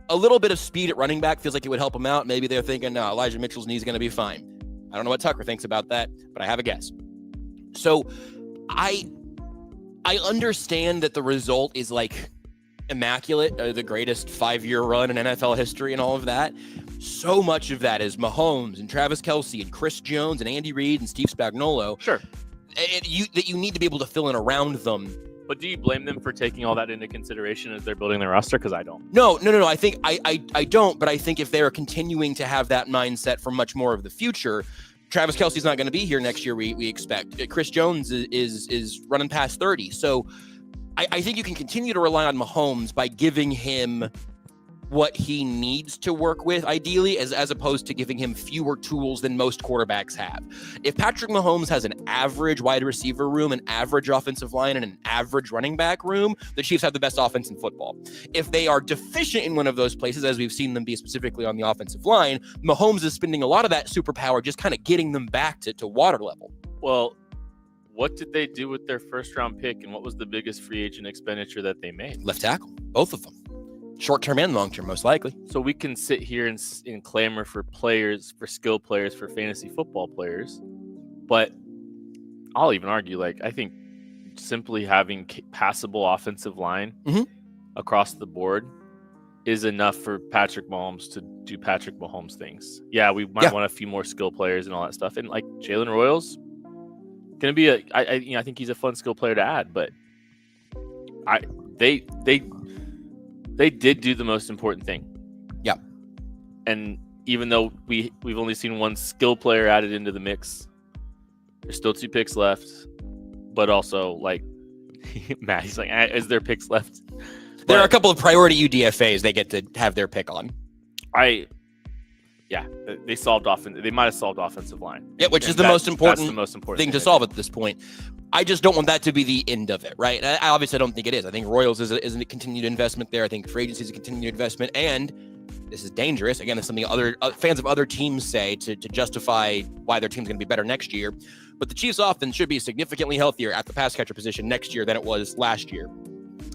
A little bit of speed at running back feels like it would help them out. Maybe they're thinking, no, Elijah Mitchell's knee's going to be fine. I don't know what Tucker thinks about that, but I have a guess. So I understand that the result is immaculate, the greatest 5-year run in NFL history and all of that. So much of that is Mahomes and Travis Kelce and Chris Jones and Andy Reid and Steve Spagnuolo. Sure. That you need to be able to fill in around them. But do you blame them for taking all that into consideration as they're building their roster? Because I don't. No. I think I don't, but I think if they're continuing to have that mindset for much more of the future, Travis Kelce's not going to be here next year, we expect. Chris Jones is running past 30. So I think you can continue to rely on Mahomes by giving him what he needs to work with, ideally, as opposed to giving him fewer tools than most quarterbacks have. If Patrick Mahomes has an average wide receiver room, an average offensive line, and an average running back room, the Chiefs have the best offense in football. If they are deficient in one of those places, as we've seen them be specifically on the offensive line, Mahomes is spending a lot of that superpower just kind of getting them back to water level. Well, what did they do with their first-round pick, and what was the biggest free agent expenditure that they made? Left tackle, both of them. Short-term and long-term, most likely. So we can sit here and clamor for players, for skill players, for fantasy football players, but I'll even argue, I think simply having passable offensive line across the board is enough for Patrick Mahomes to do Patrick Mahomes things. Yeah, we might want a few more skill players and all that stuff, and Jalen Royals, going to be I think he's a fun skill player to add, but they did do the most important thing. Yeah. And even though we've only seen one skill player added into the mix, there's still 2 picks left. But also, Matt, he's is there picks left? There are a couple of priority UDFAs they get to have their pick on. They solved offense. They might have solved offensive line. Yeah, which is the most important thing to solve at this point. I just don't want that to be the end of it, right? I obviously don't think it is. I think Royals is a continued investment there. I think free agency is a continued investment, and this is dangerous. Again, it's something other fans of other teams say to justify why their team's going to be better next year. But the Chiefs' offense should be significantly healthier at the pass catcher position next year than it was last year.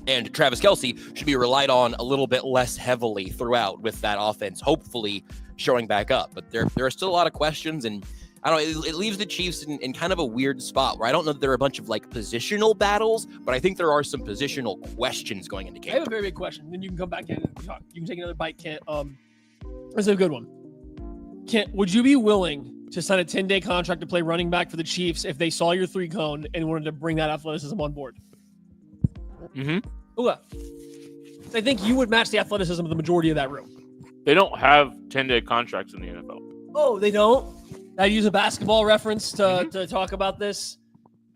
And Travis Kelce should be relied on a little bit less heavily throughout with that offense, hopefully showing back up. But there are still a lot of questions, and I don't know, it leaves the Chiefs in kind of a weird spot where I don't know that there are a bunch of positional battles, but I think there are some positional questions going into camp. I have a very big question. Then you can come back in and talk. You can take another bite, Kent. This is a good one. Kent, would you be willing to sign a 10-day contract to play running back for the Chiefs if they saw your 3-cone and wanted to bring that athleticism on board? Mm-hmm. Okay. I think you would match the athleticism of the majority of that room. They don't have 10-day contracts in the NFL. Oh, they don't? I use a basketball reference to talk about this.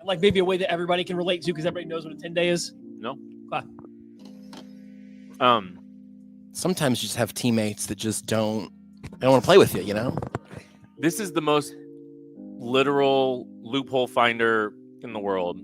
Maybe a way that everybody can relate to because everybody knows what a 10-day is. No. Okay. Sometimes you just have teammates that just don't want to play with you, This is the most literal loophole finder in the world.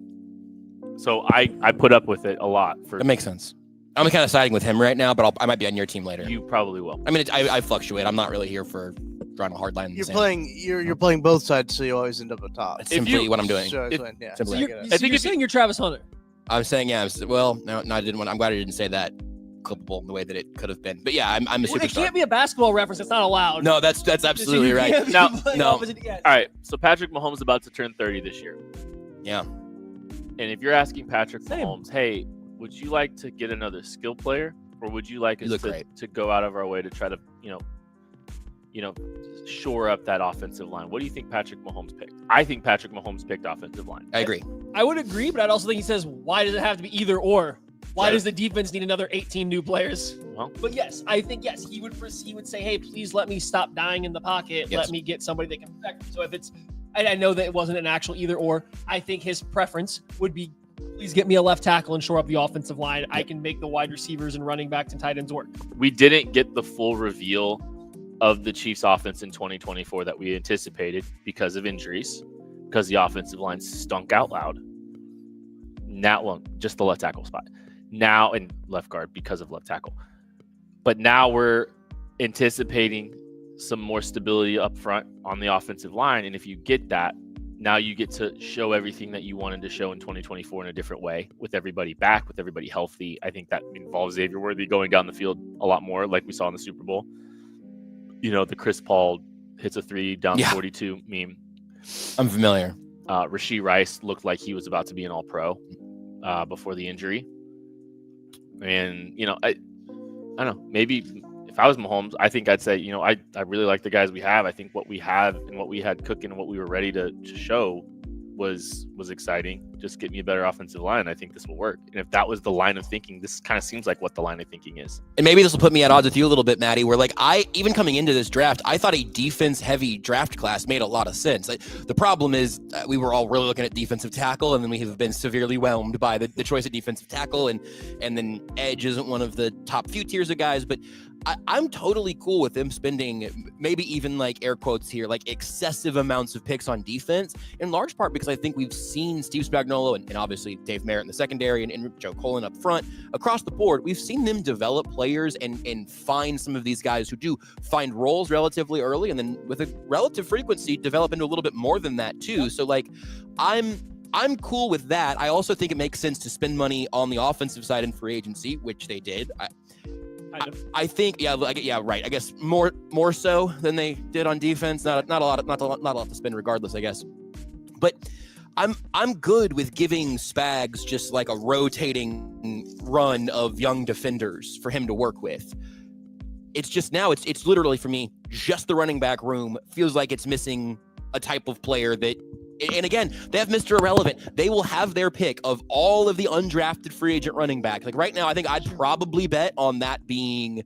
So I put up with it a lot. That makes sense. I'm kind of siding with him right now, but I might be on your team later. You probably will. I mean, I fluctuate. I'm not really here for drawing a hard line in the sand. You're playing both sides, so you always end up on top. That's simply what I'm doing. So you're saying you're Travis Hunter. I'm saying, yeah. Well, no, I didn't want. I'm glad I didn't say that. clippable the way that it could have been. But yeah, I'm a Well, it superstar. can't be a basketball reference. It's not allowed. No, that's absolutely right. No, no. All right, so Patrick Mahomes is about to turn 30 this year. Yeah. And if you're asking Patrick Mahomes, hey, would you like to get another skill player, or would you like us to go out of our way to try to, shore up that offensive line? What do you think Patrick Mahomes picked? I think Patrick Mahomes picked offensive line. I agree. I would agree, but I'd also think he says, why does it have to be either or? Why does the defense need another 18 new players? Well, but yes, I think he would say, hey, please let me stop dying in the pocket. Yes. Let me get somebody that can protect me. So if it's, and I know that it wasn't an actual either or, I think his preference would be, please get me a left tackle and shore up the offensive line. I can make the wide receivers and running backs and tight ends work. We didn't get the full reveal of the Chiefs offense in 2024 that we anticipated because of injuries, because the offensive line stunk out loud. Now, well, just the left tackle spot. Now, and left guard because of left tackle. But now we're anticipating some more stability up front on the offensive line. And if you get that, now you get to show everything that you wanted to show in 2024 in a different way, with everybody back, with everybody healthy. I think that involves Xavier Worthy going down the field a lot more, like we saw in the Super Bowl. The Chris Paul hits a 3 down 42 meme. I'm familiar. Rashee Rice looked like he was about to be an all-pro before the injury. And, I don't know, maybe if I was Mahomes, I think I'd say, I really like the guys we have. I think what we have and what we had cooking and what we were ready to show was exciting. Just get me a better offensive line. I think this will work. And if that was the line of thinking, this kind of seems like what the line of thinking is. And maybe this will put me at odds with you a little bit, Maddie, where even coming into this draft, I thought a defense heavy draft class made a lot of sense. The problem is we were all really looking at defensive tackle, and then we have been severely whelmed by the choice of defensive tackle. And then edge isn't one of the top few tiers of guys, but I'm totally cool with them spending maybe even air quotes here, excessive amounts of picks on defense, in large part because I think we've seen Steve Spagnuolo and obviously Dave Merritt in the secondary and Joe Colin up front across the board. We've seen them develop players and find some of these guys who do find roles relatively early and then with a relative frequency develop into a little bit more than that too. So I'm cool with that. I also think it makes sense to spend money on the offensive side in free agency, which they did. I think, right. I guess more so than they did on defense. Not a lot to spend, regardless, I guess. But I'm good with giving Spags just a rotating run of young defenders for him to work with. It's just now it's literally for me just the running back room feels like it's missing a type of player that. And again, they have Mr. Irrelevant. They will have their pick of all of the undrafted free agent running backs. Right now, I think I'd probably bet on that being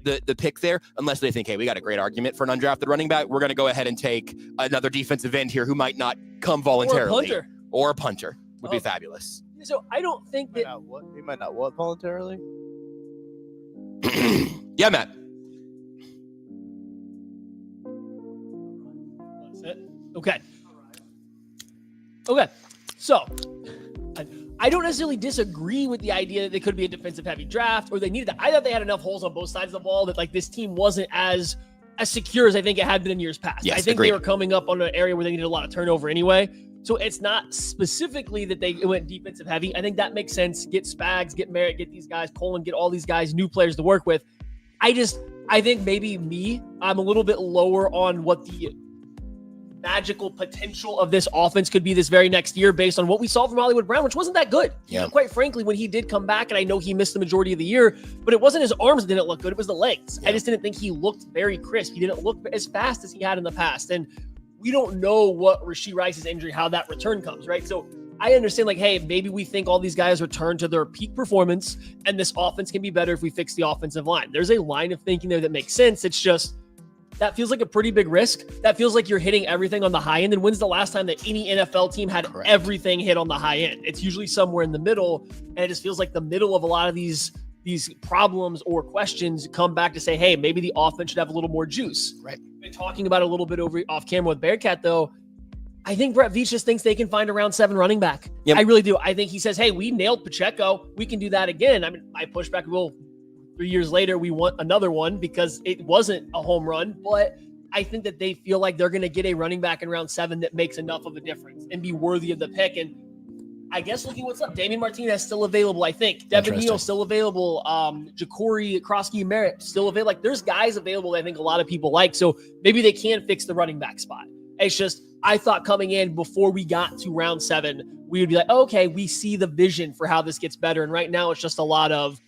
the pick there, unless they think, hey, we got a great argument for an undrafted running back. We're going to go ahead and take another defensive end here who might not come voluntarily. Or a punter would be fabulous. So I don't think that... He might not what voluntarily? Yeah, Matt. That's it. Okay. So I don't necessarily disagree with the idea that they could be a defensive heavy draft or they needed that. I thought they had enough holes on both sides of the ball that this team wasn't as secure as I think it had been in years past. Yes, I think agreed. they were coming up on an area where they needed a lot of turnover anyway. So it's not specifically that they went defensive heavy. I think that makes sense. Get Spags, get Merritt, get these guys, Colin, get all these guys, new players to work with. I think maybe I'm a little bit lower on what the magical potential of this offense could be this very next year based on what we saw from Hollywood Brown, which wasn't that good. Yeah. Quite frankly, when he did come back, and I know he missed the majority of the year, but it wasn't his arms that didn't look good. It was the legs. Yeah. I just didn't think he looked very crisp. He didn't look as fast as he had in the past. And we don't know what Rashee Rice's injury, how that return comes, right? So I understand hey, maybe we think all these guys return to their peak performance and this offense can be better if we fix the offensive line. There's a line of thinking there that makes sense. It's just, that feels like a pretty big risk. That feels like you're hitting everything on the high end. And when's the last time that any NFL team had everything hit on the high end? It's usually somewhere in the middle. And it just feels like the middle of a lot of these problems or questions come back to say, hey, maybe the offense should have a little more juice. Right. Been talking about it a little bit over off camera with Bearcat, though. I think Brett Veach just thinks they can find a round 7 running back. Yep. I really do. I think he says, hey, we nailed Pacheco. We can do that again. I mean, my pushback will 3 years later, we want another one because it wasn't a home run, but I think that they feel like they're going to get a running back in round 7 that makes enough of a difference and be worthy of the pick. And I guess looking what's up. Damian Martinez still available, I think. Devin Neal still available. Ja'Cory Krosky-Merritt still available. Like, there's guys available that I think a lot of people like. So maybe they can fix the running back spot. It's just, I thought coming in before we got to round 7, we would be like, okay, we see the vision for how this gets better. And right now it's just a lot of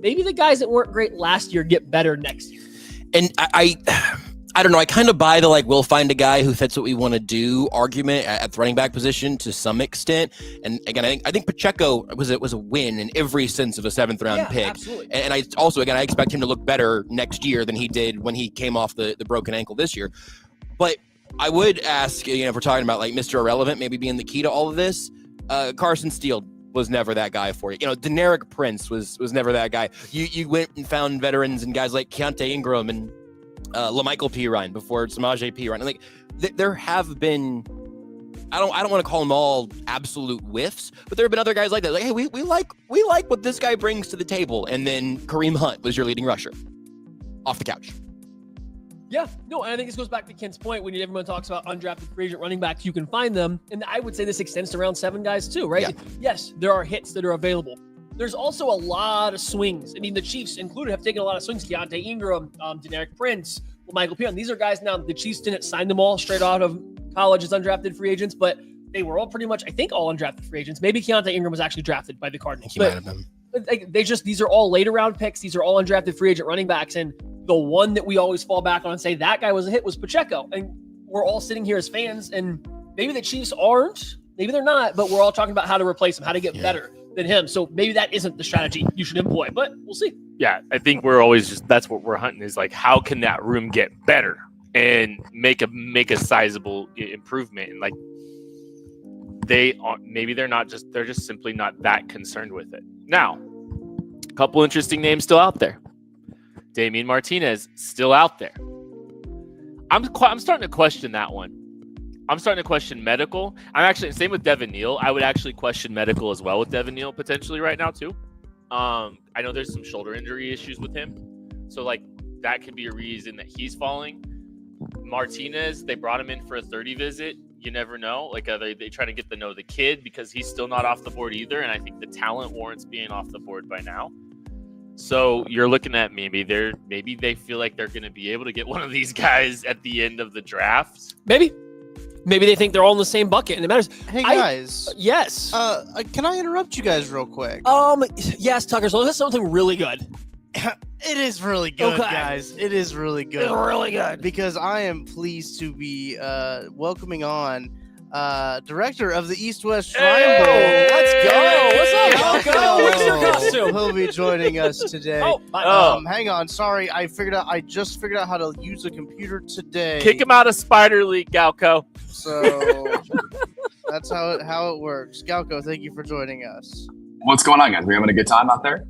maybe the guys that weren't great last year get better next year. And I don't know. I kind of buy the we'll find a guy who fits what we want to do argument at the running back position to some extent. And again, I think Pacheco was a win in every sense of a 7th round pick. Absolutely. And I also, again, I expect him to look better next year than he did when he came off the broken ankle this year. But I would ask, if we're talking about Mr. Irrelevant maybe being the key to all of this, Carson Steele was never that guy for you. Deneric Prince was never that guy. You went and found veterans and guys like Keontae Ingram and LaMichael Pirine before Samaje Pirine. There have been, I don't want to call them all absolute whiffs, but there have been other guys like that. Hey, we like what this guy brings to the table. And then Kareem Hunt was your leading rusher off the couch. Yeah, no, and I think this goes back to Kent's point when everyone talks about undrafted free agent running backs, you can find them. And I would say this extends to round 7 guys too, right? Yeah. Yes, there are hits that are available. There's also a lot of swings. I mean, the Chiefs included have taken a lot of swings. Keontae Ingram, Deneric Prince, Michael Pion. These are guys now, the Chiefs didn't sign them all straight out of college as undrafted free agents, but they were all pretty much, I think, all undrafted free agents. Maybe Keontae Ingram was actually drafted by the Cardinals. He might have been. These are all later round picks. These are all undrafted free agent running backs. And the one that we always fall back on and say that guy was a hit was Pacheco. And we're all sitting here as fans, and maybe the Chiefs aren't, maybe they're not, but we're all talking about how to replace him, how to get better than him. So maybe that isn't the strategy you should employ, but we'll see. Yeah, I think we're always that's what we're hunting is how can that room get better and make a sizable improvement. And they're just simply not that concerned with it. Now, a couple interesting names still out there. Damian Martinez still out there. I'm starting to question that one. I'm starting to question medical. I'm actually same with Devin Neal. I would actually question medical as well with Devin Neal potentially right now too. I know there's some shoulder injury issues with him, so that could be a reason that he's falling. Martinez, they brought him in for a 30 visit. You never know. They try to get to know the kid because he's still not off the board either, and I think the talent warrants being off the board by now. So you're looking at maybe they feel like they're going to be able to get one of these guys at the end of the draft. Maybe they think they're all in the same bucket and it matters. Hey guys. Yes. Can I interrupt you guys real quick? Yes, Tucker. So that's something really good. It is really good, Okay. guys. It is really good. It's really good. Because I am pleased to be welcoming on director of the East-West Shrine Bowl. Let's go. What's up, Malcolm? Where's your costume? He'll be joining us today. Hang on. Sorry, I just figured out how to use a computer today. Kick him out of Spider League, Galco. So that's how it works. Galco, thank you for joining us. What's going on, guys? We having a good time out there?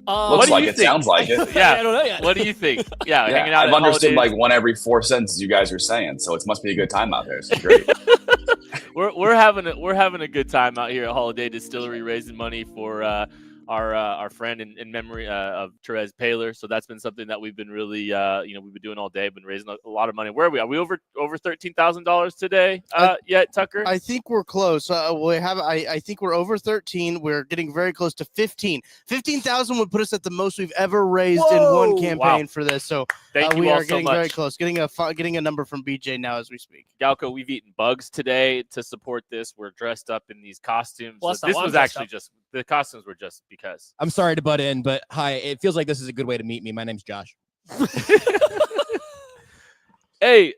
Looks like it. Sounds like it. Yeah. I don't know yet. What do you think? Yeah, hanging out. I've understood one every 4 sentences you guys are saying, so it must be a good time out there. It's great. We're having a good time out here at Holiday Distillery, raising money for our friend in memory of Therese Paylor. So that's been something that we've been really we've been doing all day. Been raising a lot of money. Where are we? Are we over $13,000 today? Yet, Tucker? I think we're close. I think we're over 13. We're getting very close to 15. 15,000 would put us at the most we've ever raised in one campaign for this. So we are getting very close. Getting a number from BJ now as we speak. Galco, we've eaten bugs today to support this. We're dressed up in these costumes. Well, So this was actually just the costumes were just because. I'm sorry to butt in, but hi, it feels like this is a good way to meet me. My name's Josh. Hey,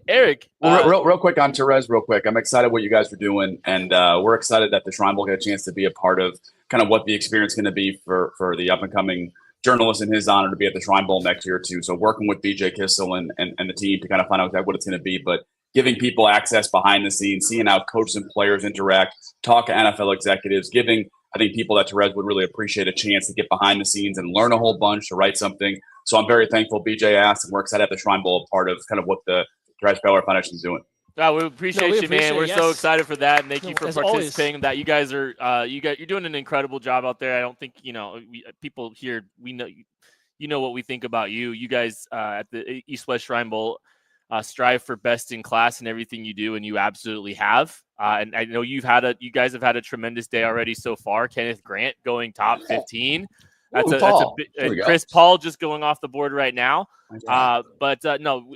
Eric. Real quick on Therese, real quick. I'm excited what you guys are doing, and we're excited that the Shrine Bowl get a chance to be a part of kind of what the experience is going to be for the up-and-coming journalist in his honor to be at the Shrine Bowl next year, too. So working with BJ Kissel and the team to kind of find out exactly what it's going to be, but giving people access behind the scenes, seeing how coaches and players interact, talk to NFL executives, giving, I think, people that Therese would really appreciate a chance to get behind the scenes and learn a whole bunch, to write something. So I'm very thankful BJ asked, and we're excited at the Shrine Bowl, a part of kind of what the Therese Paylor Foundation is doing. We appreciate you, man. We're so excited for that. And thank you for participating in that. You guys are you're doing an incredible job out there. I don't think people here know what we think about you. You guys at the East-West Shrine Bowl strive for best in class in everything you do, and you absolutely have. And I know you guys have had a tremendous day already so far. Kenneth Grant going top 15. That's a big, Chris Paul just going off the board right now. But no,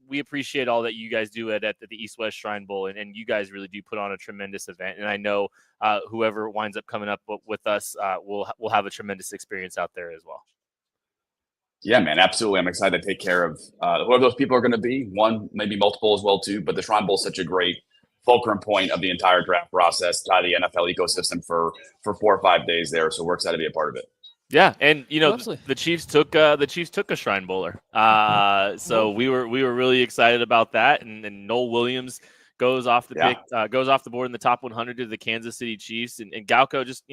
we appreciate all that you guys do at the East West Shrine Bowl, and you guys really do put on a tremendous event. And I know whoever winds up coming up with us will have a tremendous experience out there as well. Yeah, man, absolutely. I'm excited to take care of whoever those people are going to be. One, maybe multiple as well too. But the Shrine Bowl is such a great fulcrum point of the entire draft process, tie the NFL ecosystem for 4 or 5 days there. So we're excited to be a part of it. Yeah, and the Chiefs took a Shrine Bowler, so we were really excited about that. And Noel Williams goes off the board in the top 100 to the Kansas City Chiefs. And Galko, just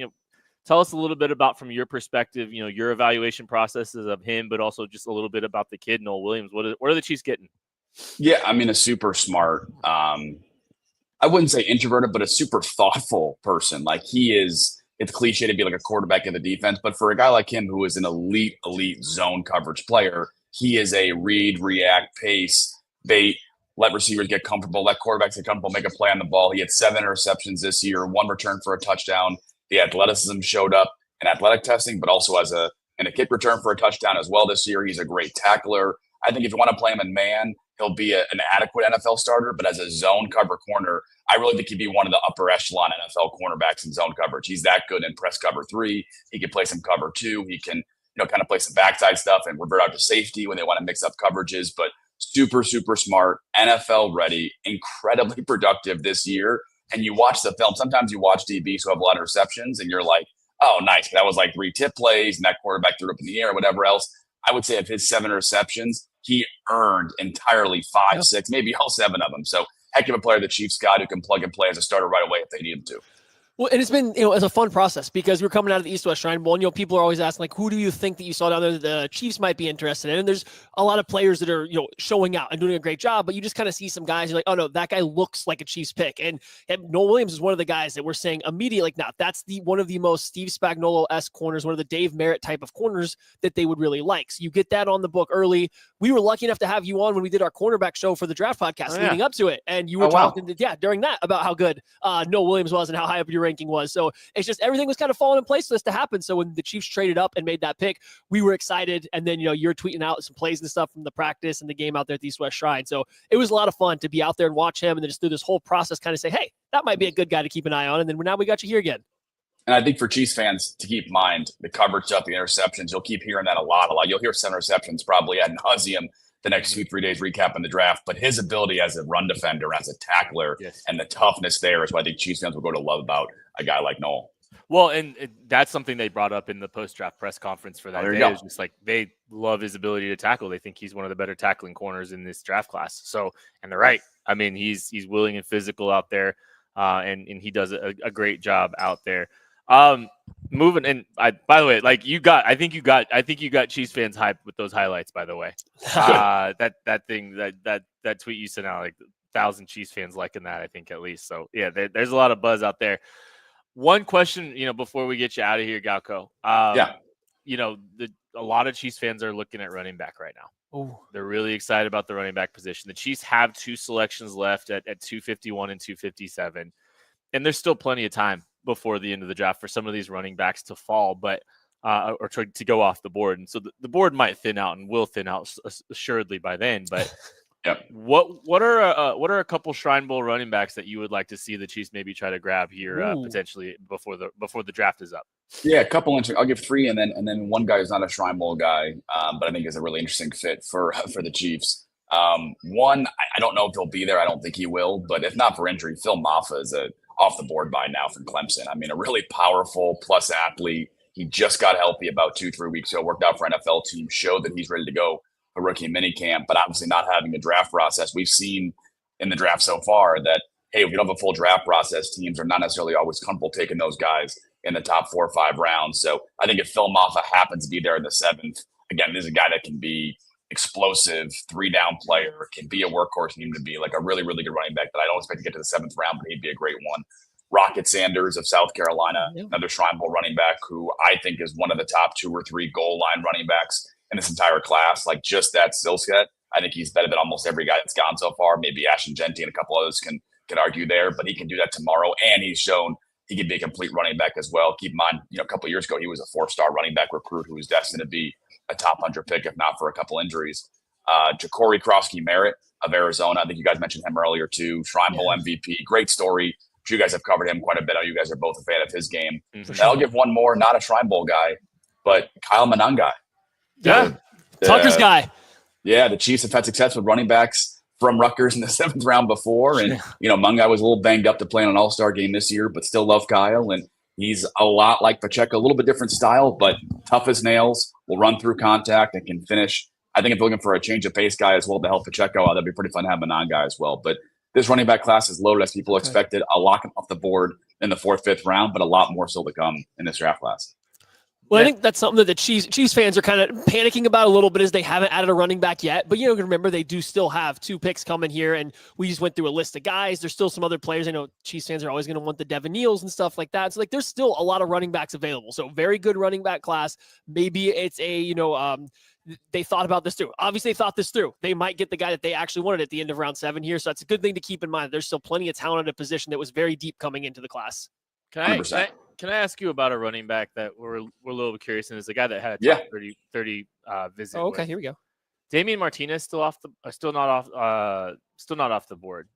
tell us a little bit about, from your perspective, your evaluation processes of him, but also just a little bit about the kid Noel Williams. What are the Chiefs getting? Yeah, I mean, a super smart. I wouldn't say introverted, but a super thoughtful person. Like he is. It's cliche to be like a quarterback in the defense, but for a guy like him who is an elite zone coverage player, he is a read, react, pace, bait, let receivers get comfortable, let quarterbacks get comfortable, make a play on the ball. He had 7 interceptions this year, 1 return for a touchdown. The athleticism showed up in athletic testing, but also in a kick return for a touchdown as well this year. He's a great tackler. I think if you want to play him in man, he'll be an adequate NFL starter, but as a zone cover corner, I really think he'd be one of the upper echelon NFL cornerbacks in zone coverage. He's that good in press cover 3. He can play some cover 2. He can, kind of play some backside stuff and revert out to safety when they want to mix up coverages, but super, super smart, NFL ready, incredibly productive this year. And you watch the film, sometimes you watch DBs who have a lot of receptions and you're like, oh, nice. That was like 3 tip plays and that quarterback threw up in the air, whatever else. I would say of his 7 receptions, he earned entirely 5, 6, maybe all 7 of them. So heck of a player the Chiefs got who can plug and play as a starter right away if they need him to. Well, and it's been, as a fun process because we're coming out of the East West Shrine Bowl, and, people are always asking, like, who do you think that you saw down there that the Chiefs might be interested in? And there's a lot of players that are, showing out and doing a great job, but you just kind of see some guys, you're like, oh no, that guy looks like a Chiefs pick. And Noel Williams is one of the guys that we're saying immediately, like, nah, that's one of the most Steve Spagnuolo-esque corners, one of the Dave Merritt type of corners that they would really like. So you get that on the book early. We were lucky enough to have you on when we did our cornerback show for the draft podcast leading up to it. And you were talking during that about how good Noel Williams was and how high up your ranking was. So it's just everything was kind of falling in place for this to happen. So when the Chiefs traded up and made that pick, we were excited. And then, you're tweeting out some plays and stuff from the practice and the game out there at the East West Shrine. So it was a lot of fun to be out there and watch him and then just through this whole process kind of say, hey, that might be a good guy to keep an eye on. And then now we got you here again. And I think for Chiefs fans to keep in mind, the coverage stuff, the interceptions, you'll keep hearing that a lot. You'll hear 7 interceptions probably ad nauseum the next 2-3 days recapping the draft. But his ability as a run defender, as a tackler, and the toughness there is what I think Chiefs fans will go to love about a guy like Noel. Well, and that's something they brought up in the post-draft press conference for that day. It's just like they love his ability to tackle. They think he's one of the better tackling corners in this draft class. So, and they're right. I mean, he's willing and physical out there, and he does a great job out there. Moving, and by the way, like I think you got Chiefs fans hyped with those highlights. By the way, that tweet you sent out, like 1,000 Chiefs fans liking that. I think at least. So yeah, there's a lot of buzz out there. One question, before we get you out of here, Galko. A lot of Chiefs fans are looking at running back right now. Oh, they're really excited about the running back position. The Chiefs have 2 selections left at 251 and 257, and there's still plenty of time before the end of the draft for some of these running backs to fall, but or to go off the board. And so the board might thin out and will thin out assuredly by then. But what are a couple Shrine Bowl running backs that you would like to see the Chiefs maybe try to grab here potentially before the draft is up? Yeah, a couple. I'll give 3, and then one guy who's not a Shrine Bowl guy, but I think is a really interesting fit for the Chiefs. One, I don't know if he'll be there. I don't think he will, but if not for injury, Phil Maffa is off the board by now from Clemson. I mean, a really powerful plus athlete. He just got healthy about 2-3 weeks ago, worked out for NFL team, showed that he's ready to go a rookie minicamp, but obviously not having a draft process. We've seen in the draft so far that, hey, if you don't have a full draft process, teams are not necessarily always comfortable taking those guys in the top 4 or 5 rounds. So I think if Phil Maffa happens to be there in the 7th, again, this is a guy that can be explosive, 3-down player, can be a workhorse, and even to be like a really, really good running back that I don't expect to get to the 7th round, but he'd be a great one. Rocket Sanders of South Carolina, another Shrine Bowl running back who I think is one of the top 2 or 3 goal line running backs in this entire class. Like just that skill set, I think he's better than almost every guy that's gone so far. Maybe Ashton Genty and a couple others can could argue there, but he can do that tomorrow, and he's shown he can be a complete running back as well. Keep in mind, a couple of years ago, he was a 4-star running back recruit who was destined to be a top 100 pick, if not for a couple injuries. Ja'Cory Krosky-Merritt of Arizona. I think you guys mentioned him earlier too. Shrine Bowl MVP. Great story. You guys have covered him quite a bit. I know you guys are both a fan of his game. And I'll give one more, not a Shrine Bowl guy, but Kyle Monangai. Yeah. Tucker's guy. Yeah, the Chiefs have had success with running backs from Rutgers in the 7th round before. And, Mungai was a little banged up to play in an all-star game this year, but still love Kyle. And he's a lot like Pacheco, a little bit different style, but tough as nails, will run through contact and can finish. I think if you're looking for a change of pace guy as well to help Pacheco out, that'd be pretty fun to have Monangai as well. But this running back class is loaded as people expected. A lot off the board in the 4th, 5th round, but a lot more still to come in this draft class. Well, I think that's something that the Chiefs fans are kind of panicking about a little bit as they haven't added a running back yet. But, remember, they do still have 2 picks coming here, and we just went through a list of guys. There's still some other players. I know Chiefs fans are always going to want the Devin Neals and stuff like that. So, there's still a lot of running backs available. So, very good running back class. Maybe it's they thought about this through. Obviously, they thought this through. They might get the guy that they actually wanted at the end of round 7 here. So, that's a good thing to keep in mind. There's still plenty of talent at a position that was very deep coming into the class. Can I ask you about a running back that we're a little bit curious, and it's a guy that had a top 30 visit. Oh, okay, with. here we go. Damian Martinez still not off the board.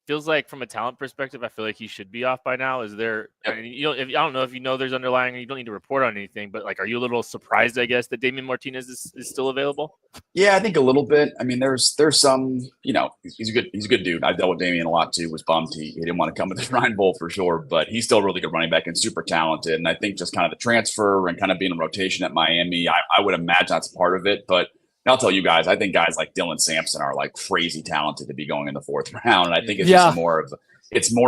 Feels like from a talent perspective, I feel like he should be off by now. Is there? I don't know if there's underlying. You don't need to report on anything, but are you a little surprised? I guess that Damian Martinez is still available. Yeah, I think a little bit. I mean, there's some. He's a good dude. I dealt with Damian a lot too. Was bummed he didn't want to come to the Shrine Bowl for sure, but he's still a really good running back and super talented. And I think just kind of the transfer and kind of being in rotation at Miami, I would imagine that's part of it, but. I'll tell you guys, I think guys like Dylan Sampson are crazy talented to be going in the 4th round. And I think it's just more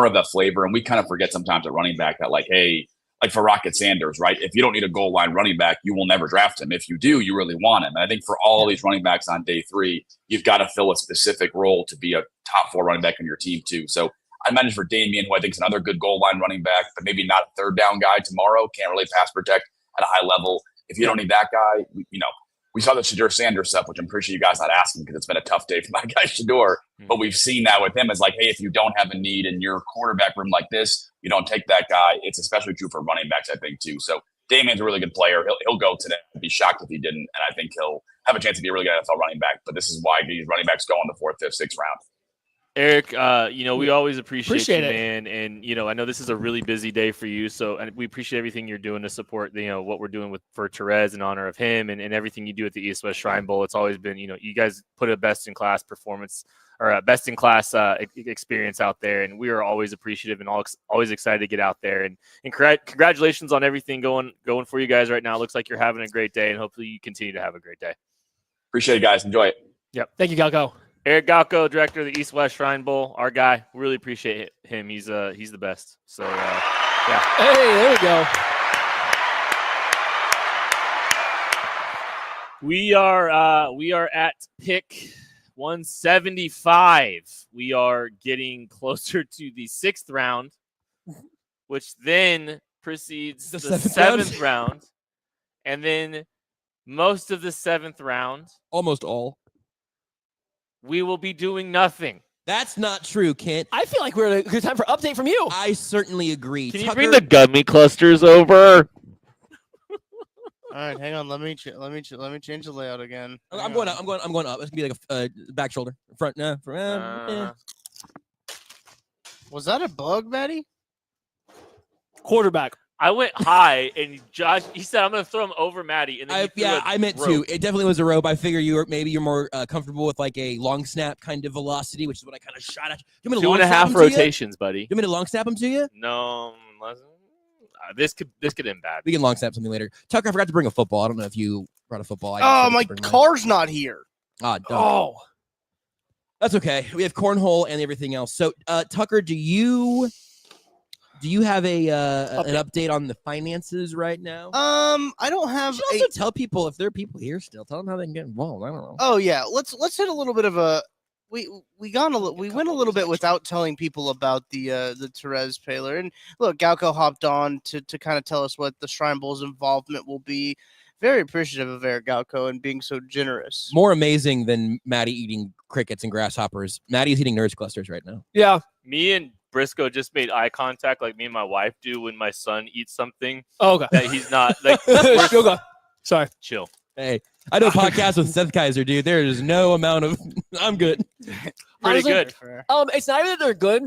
of a flavor. And we kind of forget sometimes at running back that hey, for Rocket Sanders, right? If you don't need a goal line running back, you will never draft him. If you do, you really want him. And I think for all these running backs on day 3, you've got to fill a specific role to be a top 4 running back on your team too. So I managed for Damian, who I think is another good goal line running back, but maybe not a 3rd down guy tomorrow. Can't really pass protect at a high level. If you don't need that guy, we saw the Shedeur Sanders stuff, which I'm pretty sure you guys not asking because it's been a tough day for my guy Shedeur. But we've seen that with him as hey, if you don't have a need in your quarterback room like this, you don't take that guy. It's especially true for running backs, I think, too. So Damian's a really good player. He'll go today. I'd be shocked if he didn't. And I think he'll have a chance to be a really good NFL running back. But this is why these running backs go in the 4th, 5th, 6th round. Eric, we always appreciate you, it, man. And, I know this is a really busy day for you. So and we appreciate everything you're doing to support, what we're doing for Therese in honor of him and everything you do at the East West Shrine Bowl. It's always been, you guys put a best-in-class performance or a best-in-class experience out there. And we are always appreciative and always excited to get out there. And congratulations on everything going for you guys right now. It looks like you're having a great day, and hopefully you continue to have a great day. Appreciate it, guys. Enjoy it. Yep. Thank you, Galco. Eric Galco, director of the East West Shrine Bowl, our guy. Really appreciate him. He's the best. So yeah. Hey, there we go. We are at pick 175. We are getting closer to the 6th round, which then precedes the 7th round, and then most of the 7th round, almost all. We will be doing nothing. That's not true, Kent. I feel like we're at a good time for update from you. I certainly agree. Can you bring the gummy clusters over? All right, hang on. Let me change the layout again. I'm going up. I'm going up. It's gonna be a back shoulder, front. Was that a bug, Maddie? Quarterback. I went high, and Josh, he said, I'm going to throw him over Maddie. And then I meant to. It definitely was a rope. I figure you're more comfortable with a long snap kind of velocity, which is what I kind of shot at. You 2.5 rotations, buddy. You want me to long snap him to you? No. This could end bad. We can long snap something later. Tucker, I forgot to bring a football. I don't know if you brought a football. My car's not here. Oh. That's okay. We have cornhole and everything else. So, Tucker, do you have an update on the finances right now? I don't have. You should also tell people if there are people here still. Tell them how they can get involved. I don't know. Oh yeah, let's hit a little bit of a. We went a little bit without telling people about the Therese Paler. And look, Galco hopped on to kind of tell us what the Shrine Bowl's involvement will be very appreciative of Eric Galco and being so generous. More amazing than Maddie eating crickets and grasshoppers. Maddie's eating Nerds clusters right now. Yeah. Me and Briscoe just made eye contact like me and my wife do when my son eats something Oh, okay. that he's not like. Yoga. Sorry. Chill. Hey, I do a podcast with Seth Kaiser, dude. There is no amount of. I'm good. Pretty Honestly, good. It's not even that they're good.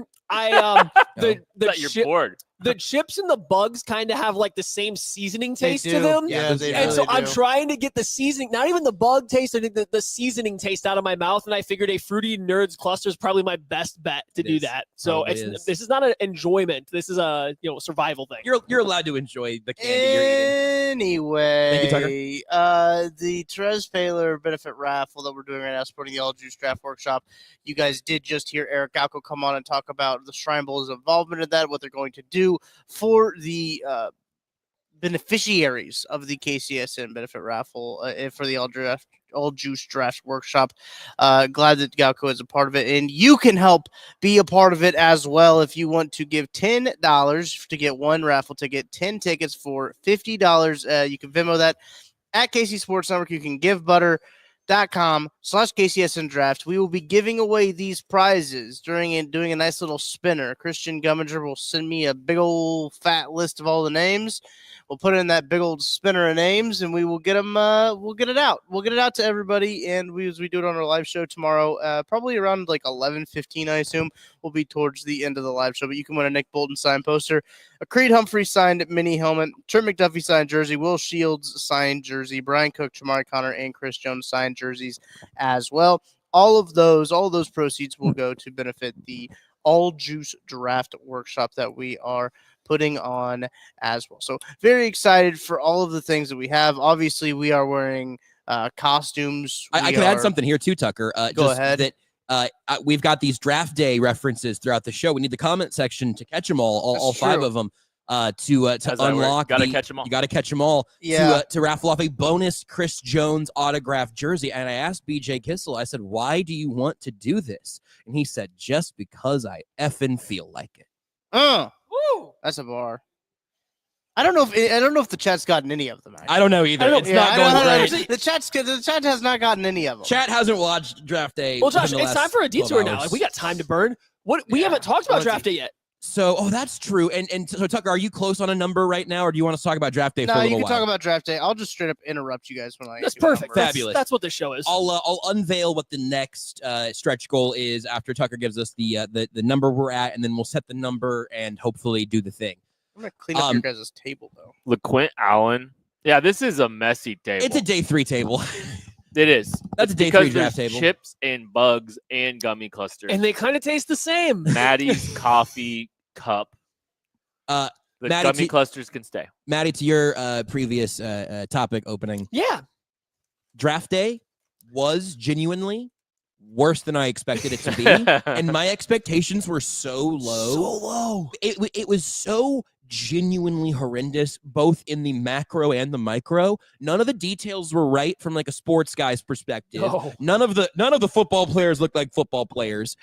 You're bored. The chips and the bugs kind of have like the same seasoning They taste do. to them. Yeah, they And so really I'm do. trying to get the seasoning, not even the bug taste, or the seasoning taste out of my mouth. And I figured a fruity Nerds cluster is probably my best bet to do that. So this is not an enjoyment. This is a survival thing. You're allowed to enjoy the candy you're eating. Anyway, Thank you, the Terez Paler benefit raffle that we're doing right now, supporting the All Juice Draft Workshop. You guys did just hear Eric Galco come on and talk about the Shrine Bowl's involvement in that, what they're going to do for the beneficiaries of the KCSN benefit raffle for the All Juice Draft Workshop. Glad that Galco is a part of it, and you can help be a part of it as well if you want to give $10 to get one raffle ticket, 10 tickets for $50. You can Venmo that at KC Sports Network. You can give butter.com/KCSN draft. We will be giving away these prizes doing a nice little spinner. Christian Gumminger will send me a big old fat list of all the names. We'll put it in that big old spinner of names, and we will get them. We'll get it out. We'll get it out to everybody, and as we do it on our live show tomorrow, probably around like 11:15, I assume, will be towards the end of the live show. But you can win a Nick Bolton signed poster, a Creed Humphrey signed mini helmet, Trent McDuffie signed jersey, Will Shields signed jersey, Brian Cook, Jamari Connor, and Chris Jones signed jerseys as well. All of those proceeds will go to benefit the All Juice Draft Workshop that we are putting on as well. So very excited for all of the things that we have. Obviously, we are wearing costumes. I can add something here too, Tucker. Go ahead. That we've got these draft day references throughout the show. We need the comment section to catch them all five of them. To unlock, gotta catch them all. You got to catch them all. Yeah. To raffle off a bonus Chris Jones autographed jersey. And I asked BJ Kissel, I said, "Why do you want to do this?" And he said, "Just because I effing feel like it." Woo! That's a bar. I don't know if the chat's gotten any of them. Actually. I don't know either. It's Yeah, not I going don't- great. The chat has not gotten any of them. Chat hasn't watched draft day. Well, Josh, within the it's last time for a 12 detour now. hours. Like, we got time to burn. We haven't talked about draft day yet. So, that's true. And so, Tucker, are you close on a number right now, or do you want to talk about draft day for a No, little you can while? talk about draft day. I'll just straight up interrupt you guys when I. That's give a perfect. number. Fabulous. That's what this show is. I'll unveil what the next stretch goal is after Tucker gives us the number we're at, and then we'll set the number and hopefully do the thing. I'm gonna clean up your guys' table though. LeQuint Allen. Yeah, this is a messy table. It's a day 3 table. It is. That's a day because 3 draft there's table. chips and bugs and gummy clusters. And they kind of taste the same. Maddie's coffee cup. The Maddie, gummy clusters can stay. Maddie, to your previous topic opening. Yeah. Draft day was genuinely worse than I expected it to be. And my expectations were so low. So low. It was so genuinely horrendous, both in the macro and the micro. None of the details were right from like a sports guy's perspective. No. None of the football players look like football players.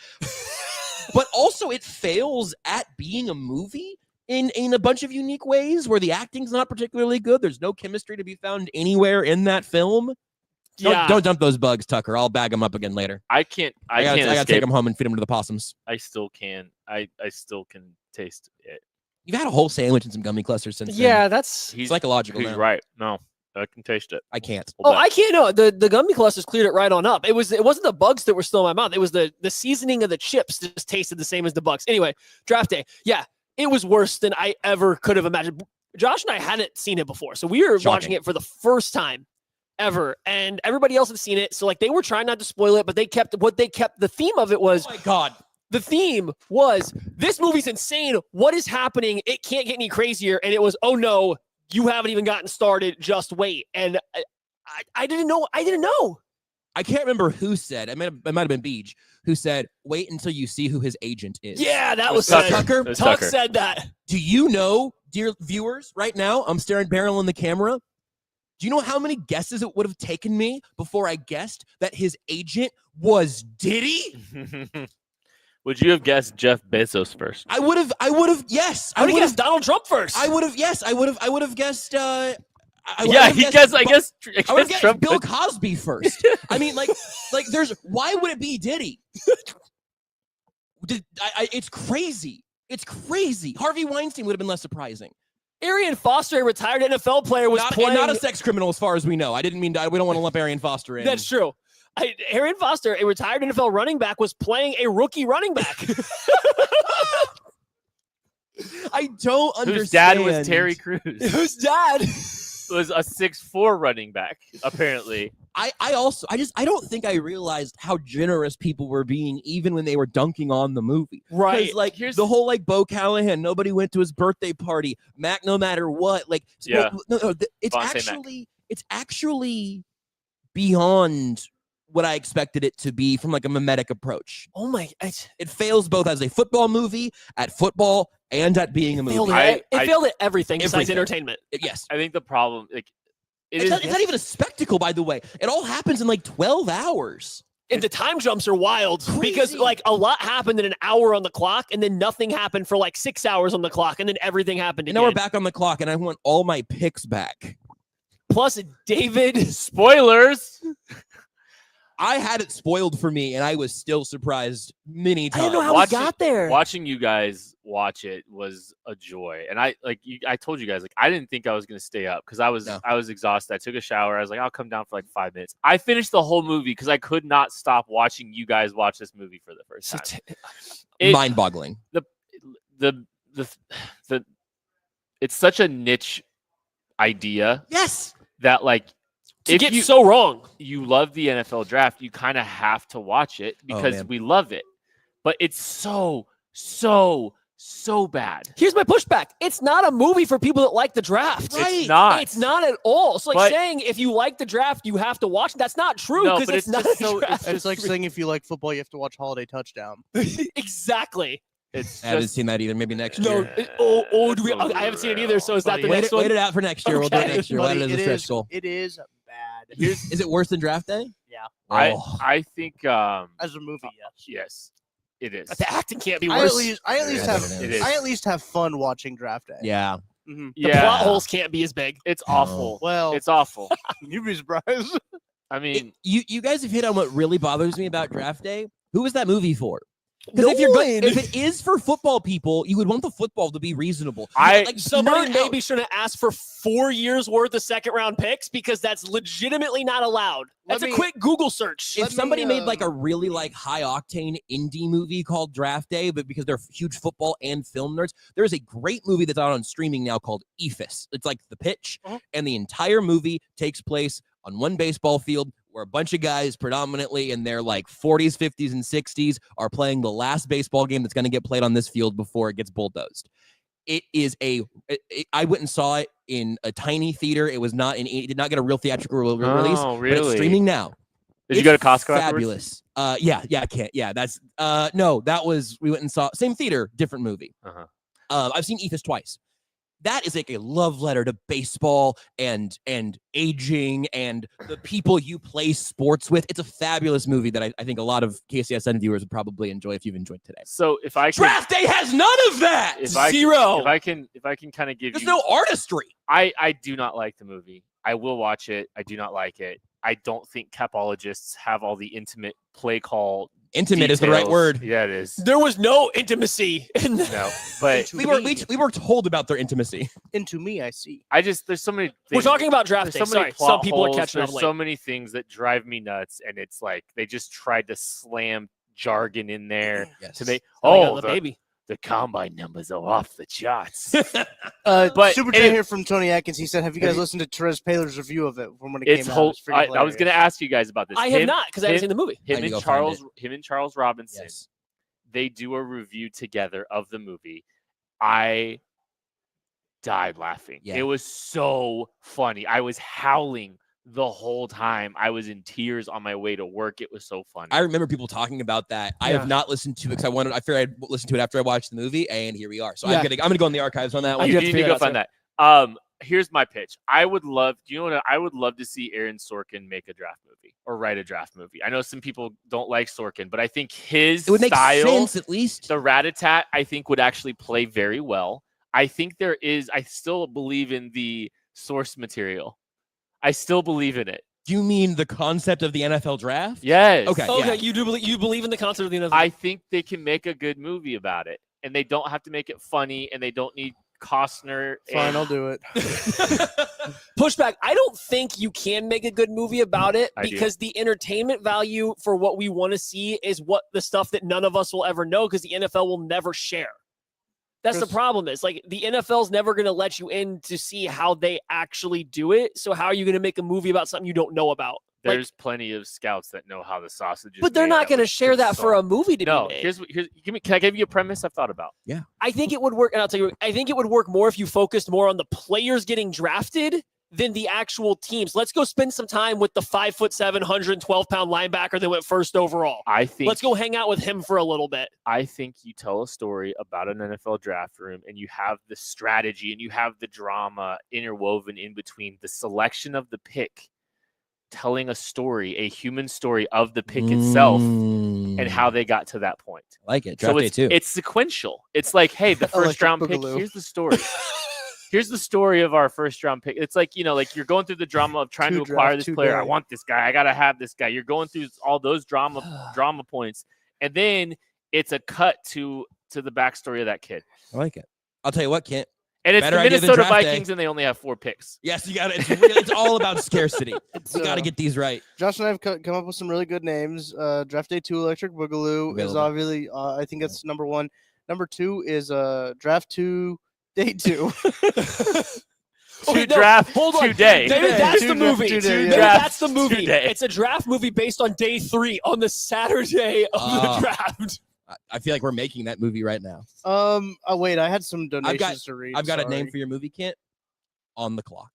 But also it fails at being a movie in a bunch of unique ways where the acting's not particularly good. There's no chemistry to be found anywhere in that film. Don't dump those bugs, Tucker. I'll bag them up again later. I can't. I gotta can't take them home and feed them to the possums. I still can. I still can taste it. You've had a whole sandwich and some gummy clusters since then. Yeah, that's He's psychological. He's now. right. No, I can taste it. I can't. Oh, I can't know. The gummy clusters cleared it right on up. It wasn't the bugs that were still in my mouth. It was the seasoning of the chips just tasted the same as the bugs. Anyway, draft day. Yeah, it was worse than I ever could have imagined. Josh and I hadn't seen it before, so we were watching it for the first time ever, and everybody else had seen it. So like they were trying not to spoil it, but they kept the theme of it was, oh my God. The theme was, this movie's insane. What is happening? It can't get any crazier. And it was, oh no, you haven't even gotten started. Just wait. And I didn't know. I didn't know. I can't remember who said. It might have been Beej who said, "Wait until you see who his agent is." Yeah, that was Tucker. Tuck said that. Do you know, dear viewers, right now, I'm staring barrel in the camera. Do you know how many guesses it would have taken me before I guessed that his agent was Diddy? Would you have guessed Jeff Bezos first? I would have. Yes. I would have guessed Donald Trump first. I would have. Yes. I would have guessed. I I Yeah, would've he guessed- guessed. I guess. I would guess Trump Bill could- Cosby first. I mean, like there's why would it be Diddy? It's crazy. It's crazy. Harvey Weinstein would have been less surprising. Arian Foster, a retired NFL player, was playing. Not a sex criminal, as far as we know. I didn't mean we don't want to lump Arian Foster in. That's true. Arian Foster, a retired NFL running back, was playing a rookie running back. I don't understand. Whose dad was Terry Crews? Whose dad was a 6'4" running back, apparently. I don't think I realized how generous people were being even when they were dunking on the movie. Right. 'Cause, like, here's the whole like Bo Callahan, nobody went to his birthday party. Mac, no matter what. Like, Yeah. It's actually beyond what I expected it to be from like a mimetic approach. Oh my! It fails both as a football movie, at football, and at being a movie. It failed at everything besides Everything. entertainment. Yes. I think the problem, like, It's not even a spectacle, by the way. It all happens in like 12 hours. And the time jumps are wild because like a lot happened in an hour on the clock, and then nothing happened for like 6 hours on the clock, and then everything happened And again. now we're back on the clock, and I want all my picks back. Plus, David. Spoilers. I had it spoiled for me, and I was still surprised many times. I didn't know how we got there. Watching you guys watch it was a joy, and I told you guys, like, I didn't think I was gonna stay up because I was exhausted. I took a shower. I was like, I'll come down for like 5 minutes. I finished the whole movie because I could not stop watching you guys watch this movie for the first time. Mind-boggling. It's such a niche idea. Yes. That like. To get so wrong. You love the NFL draft, you kind of have to watch it because we love it. But it's so bad. Here's my pushback. It's not a movie for people that like the draft. Right. It's not. It's not at all. It's like saying if you like the draft, you have to watch it. That's not true No, because but it's not a draft. It's like saying if you like football, you have to watch Holiday Touchdown. Exactly. I haven't seen that either. Maybe next No. year. Do we? I haven't seen it either. So is that the next one? Wait it out for next year. We'll do it next year. We'll add it as a stretch goal. It is bad. Is it worse than Draft Day? Yeah. I think as a movie, yes. Yes, it is. But the acting can't be I worse. at least have fun watching Draft Day. Yeah. Mm-hmm. The plot holes can't be as big. It's awful. Well, it's awful. You'd be surprised. I mean, you guys have hit on what really bothers me about Draft Day. Who is that movie for? Because if it is for football people, you would want the football to be reasonable. Somebody maybe should have asked for 4 years worth of second round picks because that's legitimately not allowed. That's a quick Google search. If somebody made like a really like high octane indie movie called Draft Day, but because they're huge football and film nerds, there is a great movie that's out on streaming now called EFIS. It's like The Pitch, and the entire movie takes place on one baseball field where a bunch of guys predominantly in their like 40s, 50s, and 60s are playing the last baseball game that's going to get played on this field before it gets bulldozed. It is I went and saw it in a tiny theater. It did not get a real theatrical release. Oh, But it's really? streaming now. Did you go to Costco Fabulous. Yeah, I can't. Yeah, that's no, that was we went and saw same theater, different movie. I've seen EFIS twice. That is like a love letter to baseball and aging and the people you play sports with. It's a fabulous movie that I think a lot of KCSN viewers would probably enjoy if you've enjoyed today. So if I can, Draft Day has none of that. Zero. If I can kind of give There's you no artistry. I do not like the movie. I will watch it. I do not like it. I don't think capologists have all the intimate play call. Intimate is the right details. word. Yeah, it is. There was no intimacy in the No, but we were told about their intimacy. Into me, I see. there's so many things. We're talking about Draft Day. There's so many Sorry, plot some people are holes. catching up There's late. so many things that drive me nuts, and it's like they just tried to slam jargon in there to make the baby. The combine numbers are off the charts. But Super J here from Tony Atkins. He said, "Have you guys listened to Therese Paylor's review of it from when it came out?" I was going to ask you guys about this. I have not because I haven't seen the movie. Him and Charles Robinson. Yes. They do a review together of the movie. I died laughing. Yeah. It was so funny. I was howling the whole time. I was in tears on my way to work. It was so funny. I remember people talking about that. I have not listened to it because I figured I'd listen to it after I watched the movie, and here we are. So I'm gonna go in the archives on that one. You need to go find that. Here's my pitch. I would love to see Aaron Sorkin make a draft movie or write a draft movie. I know some people don't like Sorkin, but I think his it would make style, sense at least. The Rat-a-tat, I think would actually play very well. I think I still believe in the source material. I still believe in it. Do you mean the concept of the NFL draft? Yes. Okay. Okay, Yeah. you believe in the concept of the NFL. I think they can make a good movie about it, and they don't have to make it funny, and they don't need Costner. Fine, I'll do it. Pushback. I don't think you can make a good movie about it I do. because the entertainment value for what we want to see is what the stuff that none of us will ever know because the NFL will never share. That's the problem is like the NFL's never going to let you in to see how they actually do it. So how are you going to make a movie about something you don't know about? There's plenty of scouts that know how the sausage is But they're made not that going to would share that for a consult. movie to No, be made. here's can I give you a premise I've thought about? Yeah. I think it would work, and I'll tell you, I think it would work more if you focused more on the players getting drafted than the actual teams. Let's go spend some time with the 5'7", 112-pound linebacker that went first overall. I think Let's go hang out with him for a little bit. I think you tell a story about an NFL draft room and you have the strategy and you have the drama interwoven in between the selection of the pick, telling a story, a human story of the pick itself and how they got to that point. I like it. Draft So day it's, too. it's sequential. It's like, hey, the first Electric round pick, Boogaloo. here's the story. Here's the story of our first round pick. It's like, like you're going through the drama of trying Two to acquire draft, this two player. I day. want this guy. I got to have this guy. You're going through all those drama points. And then it's a cut to the backstory of that kid. I like it. I'll tell you what, Kent. And it's Better the idea than Minnesota draft day. Vikings and they only have 4 picks. Yes, you got it. It's all about scarcity. It's, We got to get these right. Josh and I have come up with some really good names. Draft Day 2 Electric Boogaloo is Available. obviously, I think that's number 1. Number 2 is Draft 2 Day 2. Okay, no, draft hold on. today. Maybe that's Two the draft movie. today, Maybe yeah. that's the movie. Today. It's a draft movie based on day 3 on the Saturday of the draft. I feel like we're making that movie right now. Oh, wait, I had some donations to read. I've got a name sorry. for your movie, Kent. On the Clock.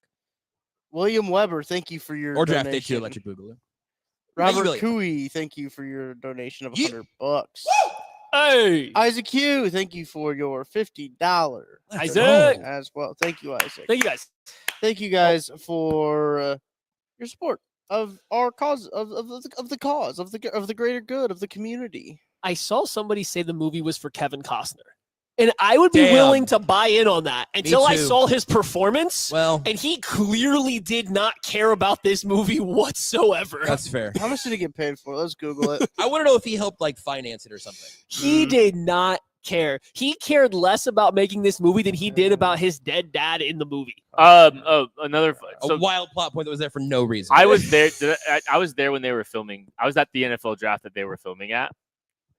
William Weber, thank you for your Or Draft Day 2 donation. Electric Boogaloo. Robert William. Cooey, thank you for your donation of $100. Hey, Isaac Hugh, thank you for your $50 Isaac. as well. Thank you, Isaac. Thank you guys. Thank you guys for your support of our cause of the cause of the greater good of the community. I saw somebody say the movie was for Kevin Costner. And I would be Damn. willing to buy in on that until I too. saw his performance. Well, And he clearly did not care about this movie whatsoever. that's fair. How much did he get paid for? Let's Google it. I want to know if he helped like finance it or something. He did not care. He cared less about making this movie than he did about his dead dad in the movie. Another. A So wild plot point that was there for no reason. I was there. I was there when they were filming. I was at the NFL draft that they were filming at,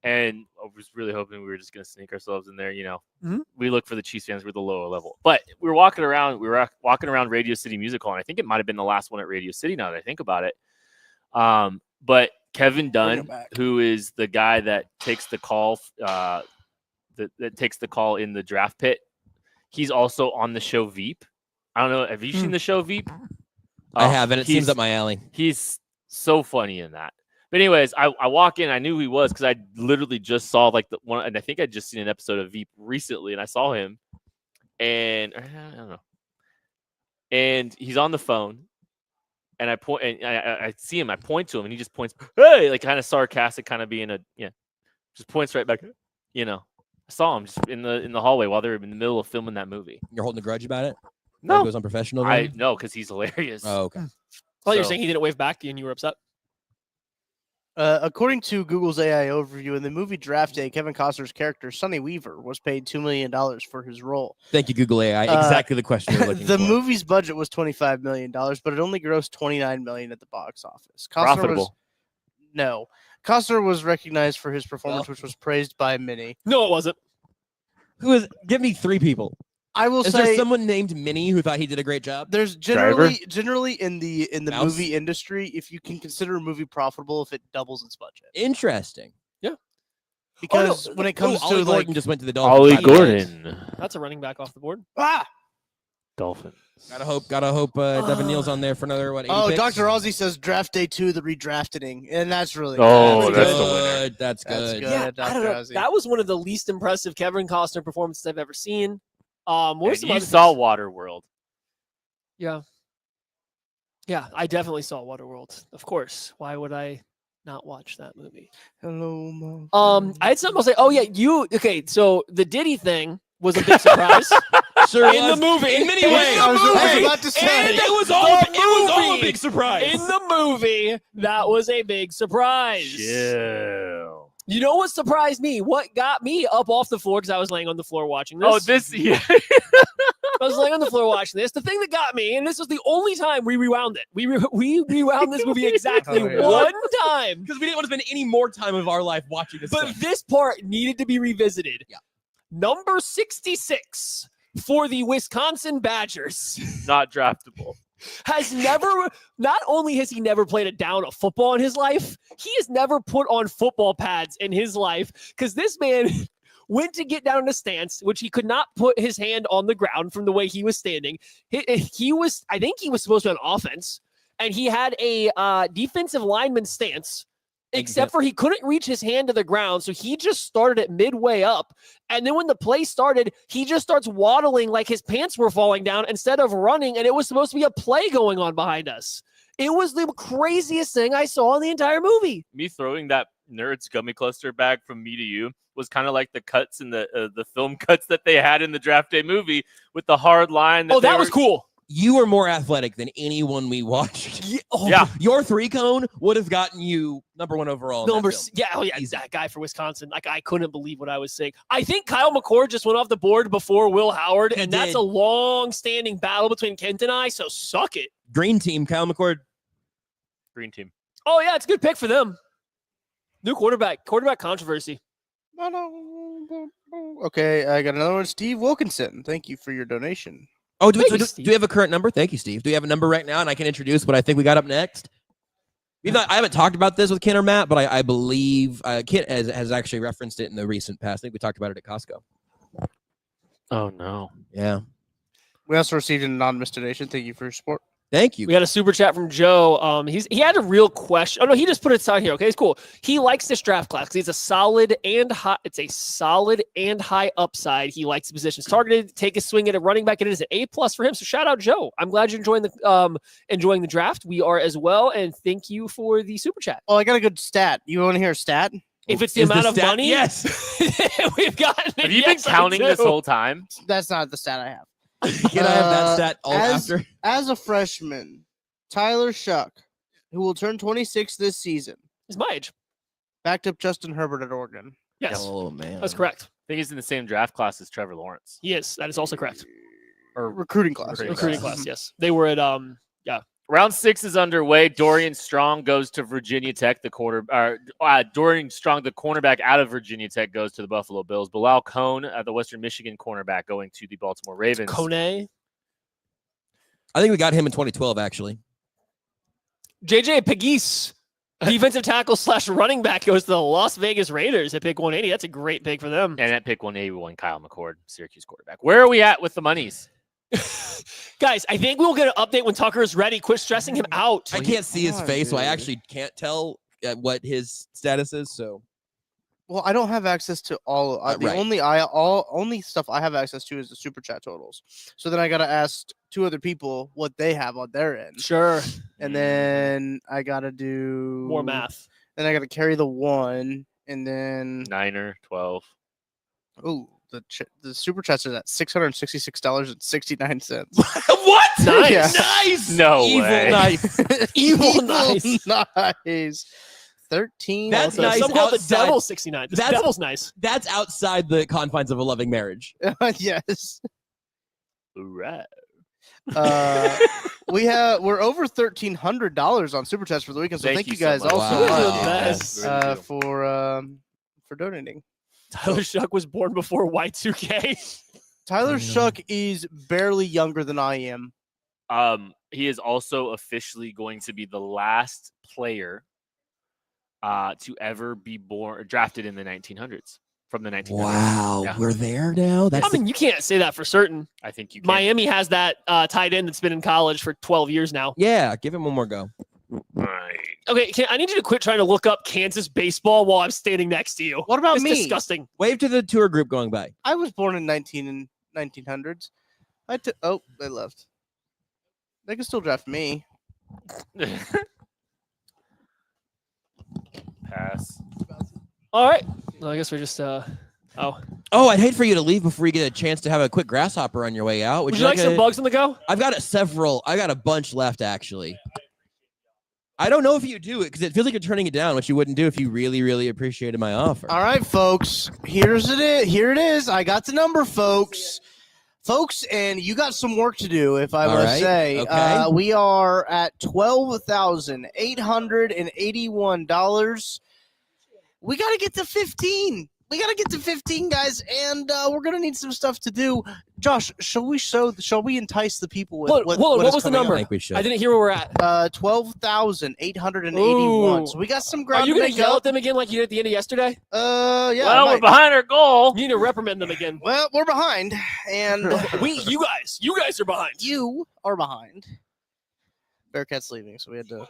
and I was really hoping we were just going to sneak ourselves in there. Mhm. We look for the Chiefs fans. We're the lower level, but we were walking around. We were walking around Radio City Music Hall, and I think it might have been the last one at Radio City. Now that I think about it, but Kevin Bring it Dunn, back. who is the guy that takes the call, that takes the call in the draft pit, he's also on the show Veep. I don't know. Have you seen the show Veep? I have, and it seems he's- up my alley. He's so funny in that. But anyways, I walk in. I knew who he was because I literally just saw like the one, and I think I just seen an episode of Veep recently, and I saw him, and I don't know, and he's on the phone, and I point, and I see him. I point to him, and he just points, hey, like kind of sarcastic, kind of being just points right back. I saw him just in the hallway while they were in the middle of filming that movie. You're holding a grudge about it? No. It goes unprofessional. I then? know because he's hilarious. Oh, okay. Oh, you're So- saying he didn't wave back to you and you were upset? According to Google's AI overview, in the movie Draft Day, Kevin Costner's character, Sonny Weaver, was paid $2 million for his role. Thank you, Google AI. Exactly the question you're looking The for. movie's budget was $25 million, but it only grossed $29 million at the box office. Profitable. Costner was recognized for his performance, which was praised by many. No, it wasn't. Who is? Give me 3 people. I will Is say there someone named Minnie who thought he did a great job? there's Driver? generally in the Mouse? movie industry, if you can consider a movie profitable if it doubles its budget. Interesting. Because when it comes Ollie to like Gordon just went to the Dolphins. Ollie by the way. Gordon, That's a running back off the board. Dolphins. Gotta hope Devin Neal's on there for another 80 Oh, picks? Dr. Ozzy says Draft Day 2, the redrafting, and that's really Oh, good. that's the good. winner. That's good. That's good. Yeah, I Dr. don't know. Ozzy. That was one of the least impressive Kevin Costner performances I've ever seen. What were And some you other saw things? Waterworld. Yeah, I definitely saw Waterworld. Of course. Why would I not watch that movie? Hello, my I had something I'll say. Oh yeah, okay. So the Diddy thing was a big surprise. Sure in was. the movie. In many In ways. the I was movie. about to say. And it was all a big surprise. In the movie, that was a big surprise. Chill. You know what surprised me? What got me up off the floor, because I was laying on the floor watching this. Oh, this, yeah. I was laying on the floor watching this. The thing that got me, and this was the only time we rewound it. We rewound this movie exactly Oh, yeah. one time. Because we didn't want to spend any more time of our life watching this But stuff. this part needed to be revisited. Yeah. Number 66 for the Wisconsin Badgers Not draftable. has never, not only has he never played a down of football in his life, he has never put on football pads in his life because this man went to get down in a stance, which he could not put his hand on the ground from the way he was standing. He was, I think he was supposed to be on offense, and he had a defensive lineman stance, except for he couldn't reach his hand to the ground. So he just started it midway up. And then when the play started, he just starts waddling like his pants were falling down instead of running. And it was supposed to be a play going on behind us. It was the craziest thing I saw in the entire movie. Me throwing that Nerds gummy cluster bag from me to you was kind of like the cuts in the film cuts that they had in the draft day movie with the hard line. That was cool. You were more athletic than anyone we watched. Yeah. Your 3-cone would have gotten you #1 overall. in that film. He's that guy for Wisconsin. Like, I couldn't believe what I was saying. I think Kyle McCord just went off the board before Will Howard, and that's a long-standing battle between Kent and I, so suck it. Green team, Kyle McCord. Green team. Oh, yeah, it's a good pick for them. New quarterback controversy. Okay, I got another one. Steve Wilkinson. Thank you for your donation. Oh, do Thank you, we Steve. have a current number? Thank you, Steve. Do we have a number right now? And I can introduce what I think we got up next. I haven't talked about this with Kent or Matt, but I believe Kent has actually referenced it in the recent past. I think we talked about it at Costco. Oh, no. Yeah. We also received an anonymous donation. Thank you for your support. Thank you. We got a super chat from Joe. He had a real question. Oh no, he just put it on here. Okay, it's cool. He likes this draft class because it's a solid and high. It's a solid and high upside. He likes the positions targeted. Take a swing at a running back. It is an A+ for him. So shout out Joe. I'm glad you're enjoying the draft. We are as well, and thank you for the super chat. Oh, I got a good stat. You want to hear a stat? If it's the amount of money, yes, we've gotten. Have you been counting this whole time? That's not the stat I have. Can I have that stat all after? As a freshman, Tyler Shuck, who will turn 26 this season, He's my age. backed up Justin Herbert at Oregon. Yes, Oh man, that's correct. I think he's in the same draft class as Trevor Lawrence. He is. That is also correct. Or recruiting class. Recruiting class. Yes, they were at Round 6 is underway. Dorian Strong goes to Virginia Tech. Dorian Strong, the cornerback out of Virginia Tech, goes to the Buffalo Bills. Bilal Cohn, the Western Michigan cornerback, going to the Baltimore Ravens. Kone. I think we got him in 2012, actually. JJ Pegues, defensive tackle / running back, goes to the Las Vegas Raiders at pick 180. That's a great pick for them. And at pick 181, Kyle McCord, Syracuse quarterback. Where are we at with the monies? Guys, I think we'll get an update when Tucker is ready. Quit stressing him out. I can't see his God, face, so I dude. actually can't tell what his status is. So Well, I don't have access to all. The right. only stuff I have access to is the super chat totals. So then I gotta ask 2 other people what they have on their end, Sure. and then I gotta do More math. Then I gotta carry the 1, and then Niner, 12. the super chats are at $666.69. what? Nice. Yeah. Nice. No Evil way. nice. Evil nice. Nice. 13. That's So nice some call the outside- Devil's 69. The That's- Devil's nice. That's outside the confines of a loving marriage. Yes. Right. We're over $1,300 on super chats for the weekend. So thank you guys so much. also Wow. much, Yes. Really do. for donating. Tyler Shuck was born before Y2K. Tyler Shuck is barely younger than I am. He is also officially going to be the last player to ever be drafted in the 1900s. From the 1900s. Wow, Yeah. we're there now. I mean, you can't say that for certain. I think you can. Miami has that tight end that's been in college for 12 years now. yeah. Give him one more go. Right. Okay, I need you to quit trying to look up Kansas baseball while I'm standing next to you. What about It's me? disgusting. Wave to the tour group going by. I was born in 1900s. Oh, they left. They can still draft me. Pass. All right. Well, I guess we're just Oh, I'd hate for you to leave before you get a chance to have a quick grasshopper on your way out. Would you like some bugs on the go? I've got several. I got a bunch left, actually. I don't know if you do it because it feels like you're turning it down, which you wouldn't do if you really, really appreciated my offer. All right, folks. Here it is. I got the number, folks. And you got some work to do, if I must say. Okay. We are at $12,881. We got to get to 15. We got to get to 15, guys, and we're going to need some stuff to do. Josh, shall we entice the people with What was the number? I think we should. I didn't hear where we're at. 12,881. So we got some ground Are you to going make to yell up. at them again like you did at the end of yesterday? Yeah. Well, we're behind our goal. You need to reprimand them again. Well, we're behind, and you guys are behind. you are behind. Bearcat's leaving, so we had to.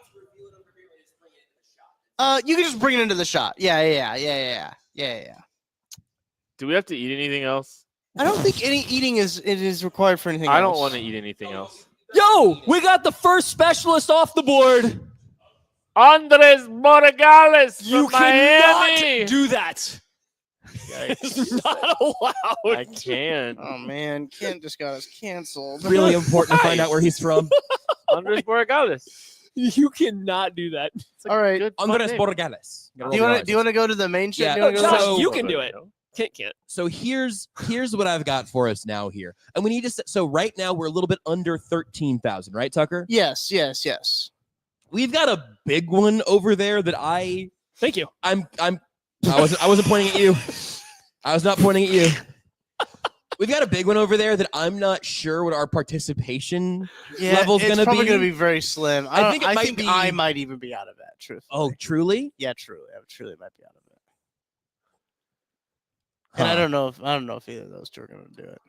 You can just bring it into the shot. Yeah. Do we have to eat anything else? I don't think any eating is required for anything. I don't else. want to eat anything else. Yo, we got the first specialist off the board. Andres Borregales You from Miami. cannot do that. It's not allowed. I can. Oh man, Kent just got us canceled. Really important to find out where he's from. Andres Borregales. You cannot do that. All right, Andres Borregales. do you want to go to the main shit? Yeah. Do you wanna go to Josh, the- you can do it. Can't. So here's what I've got for us now here, and we need to. So right now we're a little bit under 13,000, right, Tucker? Yes. We've got a big one over there that Thank you. I wasn't pointing at you. I was not pointing at you. We've got a big one over there that I'm not sure what our participation level's it's going to be. probably going to be very slim. I think I might even be out of that. Truthfully. Oh, truly? Yeah, truly. I truly might be out of it. And I don't know if either of those two are going to do it.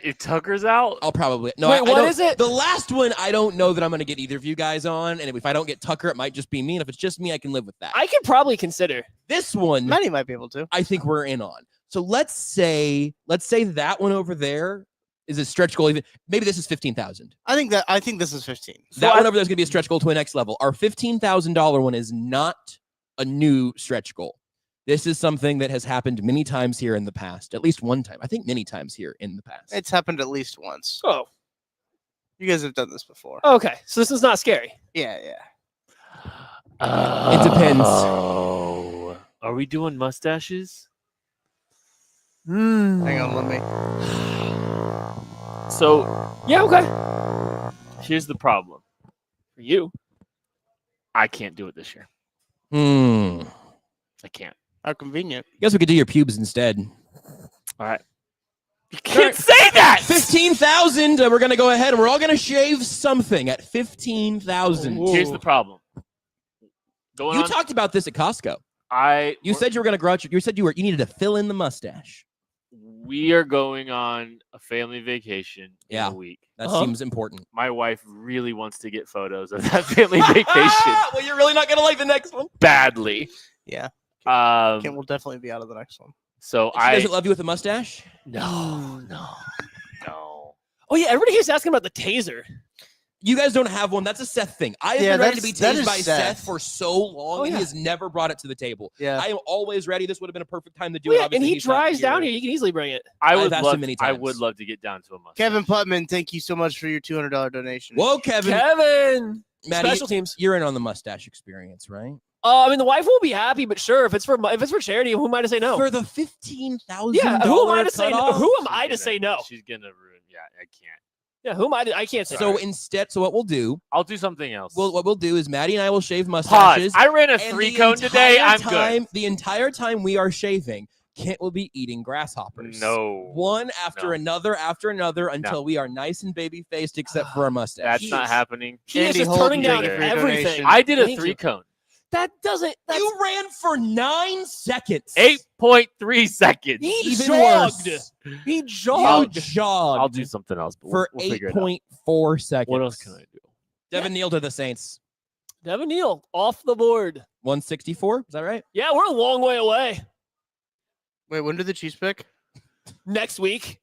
If Tucker's out, I'll probably no. Wait, I what don't- is it? The last one, I don't know that I'm going to get either of you guys on, and if I don't get Tucker, it might just be me. And if it's just me, I can live with that. I could probably consider. This one, Manny might be able to. I think we're in on. So let's say that one over there is a stretch goal. Even maybe this is 15,000. I think this is 15. That one over there is going to be a stretch goal to a next level. Our $15,000 one is not a new stretch goal. This is something that has happened many times here in the past. At least one time. I think many times here in the past. It's happened at least once. Oh, You guys have done this before. okay. So this is not scary. Yeah. It depends. Oh, are we doing mustaches? Hang on, let me. So Yeah, okay. here's the problem. For you. I can't do it this year. I can't. How convenient. Guess we could do your pubes instead. All right. You can't say that. 15,000. We're going to go ahead and we're all going to shave something at 15,000. Here's the problem. Going You on, talked about this at Costco. You we're- said you were going to grow out. You said you needed to fill in the mustache. we are going on a family vacation in a week. That seems important. My wife really wants to get photos of that family vacation Well, you're really not going to like the next one. badly. Yeah. Um, Kent will definitely be out of the next one. so She doesn't love you with a mustache? no. Oh yeah, everybody keeps asking about the taser. You guys don't have one. That's a Seth thing. I have Yeah, been ready to be that tased is by Seth Seth. for so long, Oh, and yeah. he has never brought it to the table. Yeah. I am always ready. This would have been a perfect time to do Oh, it. yeah, and Obviously, he he's not drives down here. You can easily bring it. I I've would asked love. him many I times. would love to get down to a mustache. Kevin Putman, thank you so much for your $200 donation. Whoa, Kevin. Kevin. Maddie, Special teams. You're in on the mustache experience, right? I mean, the wife will be happy, but sure, if it's for charity, who am I to say no? For the $15,000. Yeah, who am I to say no? cutoff? Who am I to say no? She's gonna ruin. Yeah, I can't. Yeah, who am I? I can't say. So no. instead, what we'll do, I'll do something else. what we'll do is Maddie and I will shave Pause. mustaches. I ran a and 3 the cone today. entire I'm time, good. The entire time we are shaving, Kent will be eating grasshoppers. No. One after No. another until we are nice and baby faced, except for our mustache. That's not happening. He is Andy just Holden, turning down thank you for your everything. donation. I did a Thank 3 you. cone. That doesn't. That's, You ran for 9 seconds. 8.3 seconds. he Even jogged. worse. He You jogged. jogged I'll do something else. But for we'll figure it out. 8.4 seconds. What else can I do? Devin Neal to the Saints. Devin Neal off the board. 164. Is that right? Yeah, we're a long way away. Wait, when did the Chiefs pick? Next week.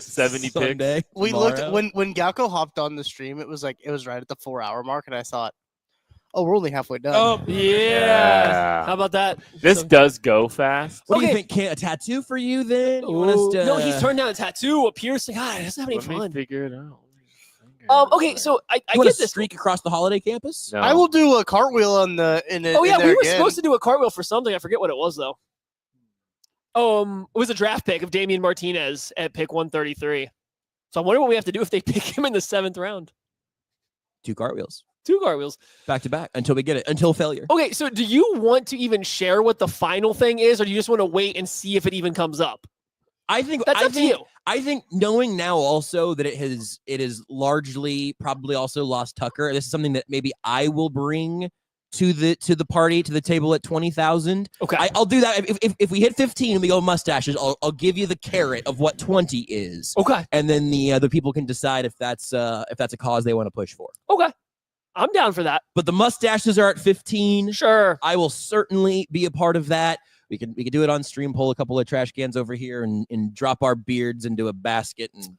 70 picks. Sunday. We tomorrow. looked when Galco hopped on the stream. It was right at the 4-hour mark, and I thought, Oh, we're only halfway done. Oh, Yeah. How about that? This does go fast. what do you Okay. think? Can't a tattoo for you then? You want us Ooh. to? No, he's turned down a tattoo, a piercing. God, it doesn't have any Let me fun. figure it out. Okay, so I You want get to this. streak across the holiday campus? No. I will do a cartwheel on the in it. Oh yeah, in there we were again. supposed to do a cartwheel for something. I forget what it was though. It was a draft pick of Damian Martinez at pick 133. So I'm wondering what we have to do if they pick him in the 7th round. 2 cartwheels 2 cartwheels. back to back until we get it, until failure. Okay, so do you want to even share what the final thing is, or do you just want to wait and see if it even comes up? I think That's up to you. I think knowing now also that it is largely probably also lost Tucker. This is something that maybe I will bring to the party, to the table at 20,000. Okay. I'll do that if we hit 15 and we go mustaches. I'll give you the carrot of what 20 is. Okay. And then the other people can decide if that's a cause they want to push for. Okay. I'm down for that. But the mustaches are at 15. Sure. I will certainly be a part of that. We can do it on stream, pull a couple of trash cans over here and drop our beards into a basket and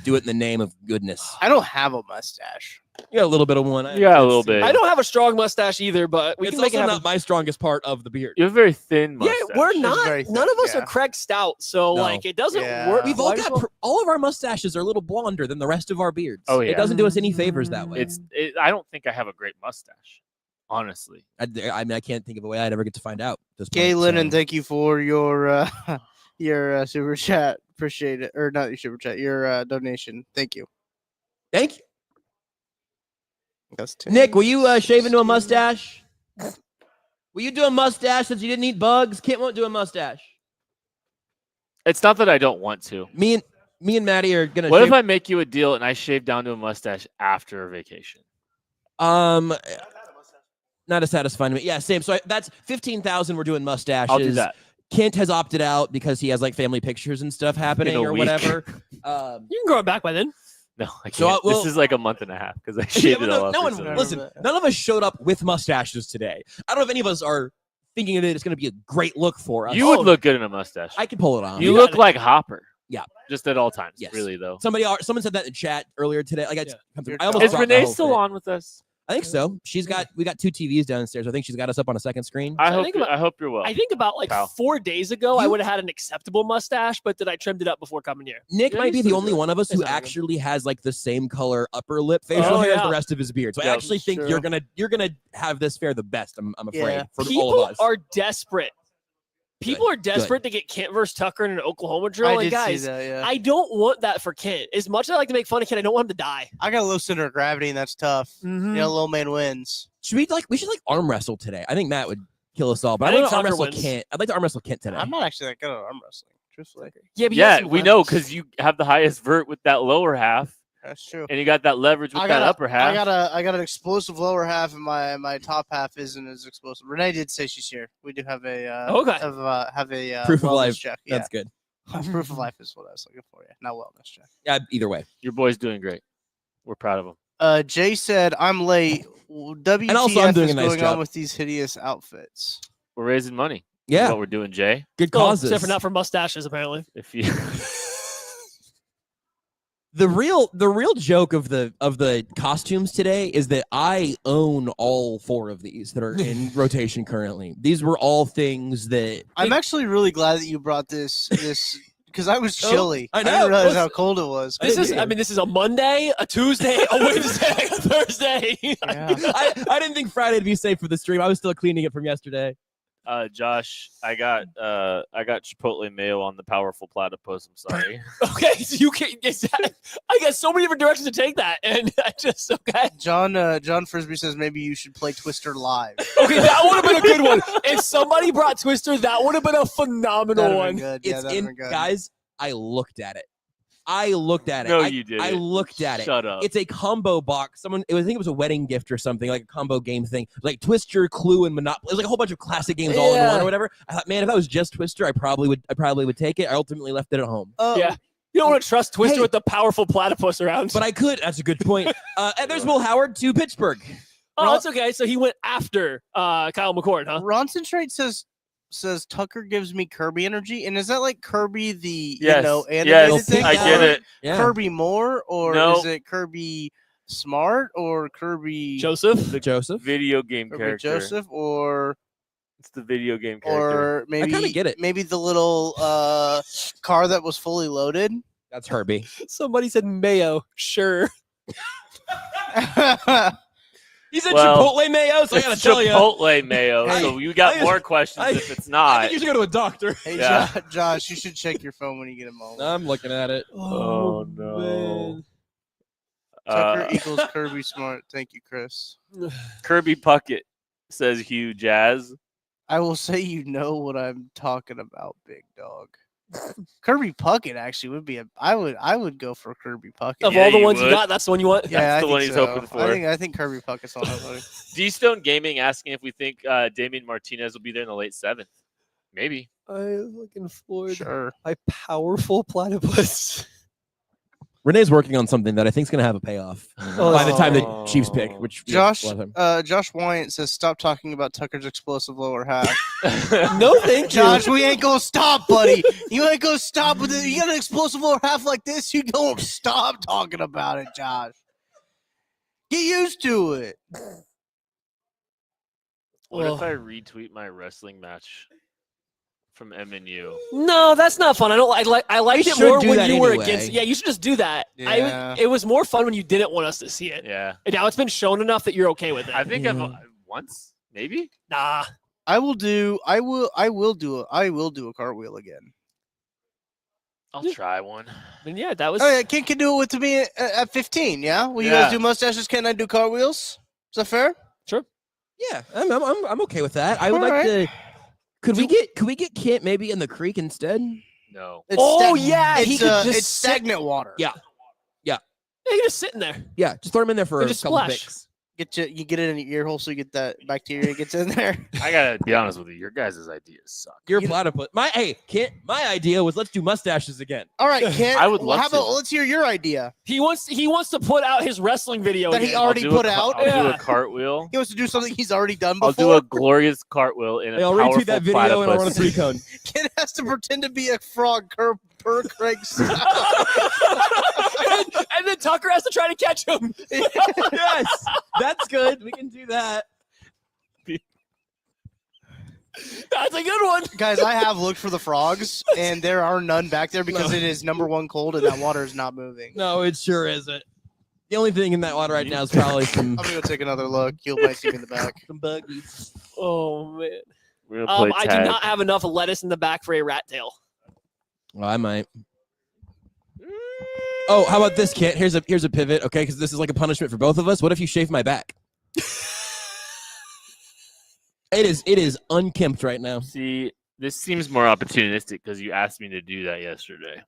do it in the name of goodness. I don't have a mustache. You got a little bit of one. Yeah, a little bit. I don't have a strong mustache either, but we It's can make it also happen. not my strongest part of the beard. You have a very thin mustache. Yeah, we're not. very None thin, of us yeah. are Craig Stout, so No. like it doesn't Yeah. work. We've all Might as got well- all of our mustaches are a little blonder than the rest of our beards. Oh, yeah. It doesn't do us any favors that way. I don't think I have a great mustache, honestly. I mean, I can't think of a way I'd ever get to find out. At this point, Galen, so. and thank you for your your super chat. Appreciate it, or not your super chat, your donation. Thank you. Thank you. That's Nick, will you shave into a mustache? Will you do a mustache since you didn't eat bugs? Kent won't do a mustache. It's not that I don't want to. Me and Maddie are gonna. What shave. if I make you a deal and I shave down to a mustache after a vacation? Not as satisfying to me. Yeah, same. So that's 15,000. We're doing mustaches. I'll do that. Kent has opted out because he has like family pictures and stuff happening a or week. whatever. You can grow it back by then. No, I can't. So, This is like a month and a half because I Yeah, shaved but it all no up. one, listen, none of us showed up with mustaches today. I don't know if any of us are thinking that it's going to be a great look for us. You would look good in a mustache. I can pull it on. You look like Hopper. Yeah. Just at all times. Yes. Really though. Someone said that in chat earlier today. Like I almost Is dropped my Renee whole still fit. on with us? I think so. We got 2 TVs downstairs. I think she's got us up on a second screen. I think hope you're well. I think about like Pal. 4 days ago, I would have had an acceptable mustache, but then I trimmed it up before coming here. Nick Yeah, might be he's the still only good. one of us who He's not good. actually has like the same color upper lip facial Oh, hair as yeah. the rest of his beard. So I Yeah, actually think sure. you're gonna have this fare the best. I'm afraid Yeah. for People all of us. are desperate. People are desperate to get Kent versus Tucker in an Oklahoma drill. I And did guys, see that. Yeah, I don't want that for Kent. As much as I like to make fun of Kent, I don't want him to die. I got a low center of gravity, and that's tough. Mm-hmm. You know, little man wins. we should arm wrestle today. I think Matt would kill us all. But I I, think want to arm Tucker wrestle wins. Kent. I'd like to arm wrestle Kent today. I'm not actually that good at arm wrestling, truthfully. Yeah, but you got Yeah, some we know leverage. because you have the highest vert with that lower half, That's true. and you got that leverage with that upper half. I got an explosive lower half, and my top half isn't as explosive. Renee did say she's here. We do have a Okay. have a Proof of wellness life. check. Yeah, That's good. proof of life is what I was looking for. Yeah, not wellness check. Yeah, either way. Your boy's doing great. We're proud of him. Jay said, "I'm late. WTF And also, I'm doing is a nice going job. on with these hideous outfits?" We're raising money. Yeah. That's what we're doing, Jay. Good Oh, causes. except for not for mustaches, apparently. If you The real joke of the costumes today is that I own all 4 of these that are in rotation currently. These were all things that I'm actually really glad that you brought this because I was Oh, chilly. I know. didn't realize Listen, how cold it was. This is a Monday, a Tuesday, a Wednesday, a Thursday. Yeah. I didn't think Friday would be safe for the stream. I was still cleaning it from yesterday. Josh, I got Chipotle mayo on the powerful platypus. I'm sorry. Okay, so you can. I got so many different directions to take that, and I just okay. John Frisbee says maybe you should play Twister live. Okay, that would have been a good one. If somebody brought Twister, that would have been a phenomenal That'd have one. been good. Yeah, It's that'd have in been good. guys. I looked at it. No, you didn't. I looked at it. Shut up. It's a combo box. I think it was a wedding gift or something, like a combo game thing, like Twister, Clue, and Monopoly. It was like a whole bunch of classic games all in Yeah. one or whatever. I thought, man, if that was just Twister, I probably would take it. I ultimately left it at home. Yeah. You don't want to trust Twister Hey. with the powerful platypus around. But I could. That's a good point. And there's Will Howard to Pittsburgh. Oh, that's okay. So he went after Kyle McCord, huh? Ronson Trade says Tucker gives me Kirby energy, and is that like Kirby the Yes. animated Yes, thing? I get it. Yeah. Kirby more, or No. is it Kirby Smart or Kirby Joseph. Joseph. Video game Kirby character. Joseph or It's the video game character. or maybe kinda get it. Maybe the little car that was fully loaded. That's Herbie. Somebody said mayo. Sure. He said Well, Chipotle mayo, so I gotta It's tell you. Chipotle mayo. Hey, So you got I- more questions I- if it's I not. think you should go to a doctor. Hey, Yeah. Josh, you should check your phone when you get a moment. I'm looking at it. Oh, no. man. Tucker equals Kirby Smart. Thank you, Chris. Kirby Puckett says Hugh Jazz. I will say you know what I'm talking about, big dog. Kirby Puckett actually would be I would go for Kirby Puckett. Of Yeah, all the you ones you would. got, that's the one you want. Yeah, That's I the think one he's so. hoping for. I think Kirby Puckett's on that one. D-Stone Gaming asking if we think Damian Martinez will be there in the late 7th. Maybe. I'm looking forward Sure. my powerful platypus. Renee's working on something that I think is going to have a payoff by the time the Chiefs pick. Which Josh, we'll let him. Josh Wyant says, "Stop talking about Tucker's explosive lower half." No, thank you. Josh, we ain't gonna stop, buddy. You ain't gonna stop with it. You got an explosive lower half like this. You don't stop talking about it, Josh. Get used to it. What if Ugh. I retweet my wrestling match from MNU? No, that's not fun. I liked We it should more do when that you were anyway. against. Yeah, you should just do that. Yeah. It was more fun when you didn't want us to see it. Yeah. And now it's been shown enough that you're okay with it. I think I've once, maybe. Nah. I will do a cartwheel again. I'll try one. I mean, yeah, that was. Oh yeah, Ken can do it to me at 15. Yeah, will you Yeah. guys do mustaches? Can I do cartwheels? Is that fair? Yeah, I'm okay with that. I would like Alright. to. Could we get Kent maybe in the creek instead? No. It's Oh, yeah, he it's, could just it's sit- stagnant water. Yeah. Yeah, you're just sitting there. Yeah, just throw him in there for Or a just couple splash. picks. You get it in your ear hole so you get that bacteria gets in there. I gotta be honest with you. Your guys' ideas suck. Your platypus. Kent. My idea was let's do mustaches again. All right, Ken. I would love How about to. let's hear your idea He wants to put out his wrestling video that he again. already put out? I'll do Yeah. a cartwitwheel. He wants to do something he's already done I'll before. do a glorious cartwheel in a Hey, I'll powerful retweet that video and I'll run a platypus. 3-cone. Ken has to pretend to be a frog per Craig style. and then Tucker has to try to catch him. Yes, that's good. We can do that. That's a good one. Guys, I have looked for the frogs, and there are none back there because it is #1 cold and that water is not moving. No, it sure isn't. The only thing in that water right now is probably some I'm gonna go take another look. You might see me in the back. some buggies. Oh man. We're gonna play I tag. do not have enough lettuce in the back for a rat tail. Well, I might. Oh, how about this, Kent? Here's a pivot, okay? Because this is like a punishment for both of us. What if you shave my back? It is unkempt right now. See, this seems more opportunistic because you asked me to do that yesterday.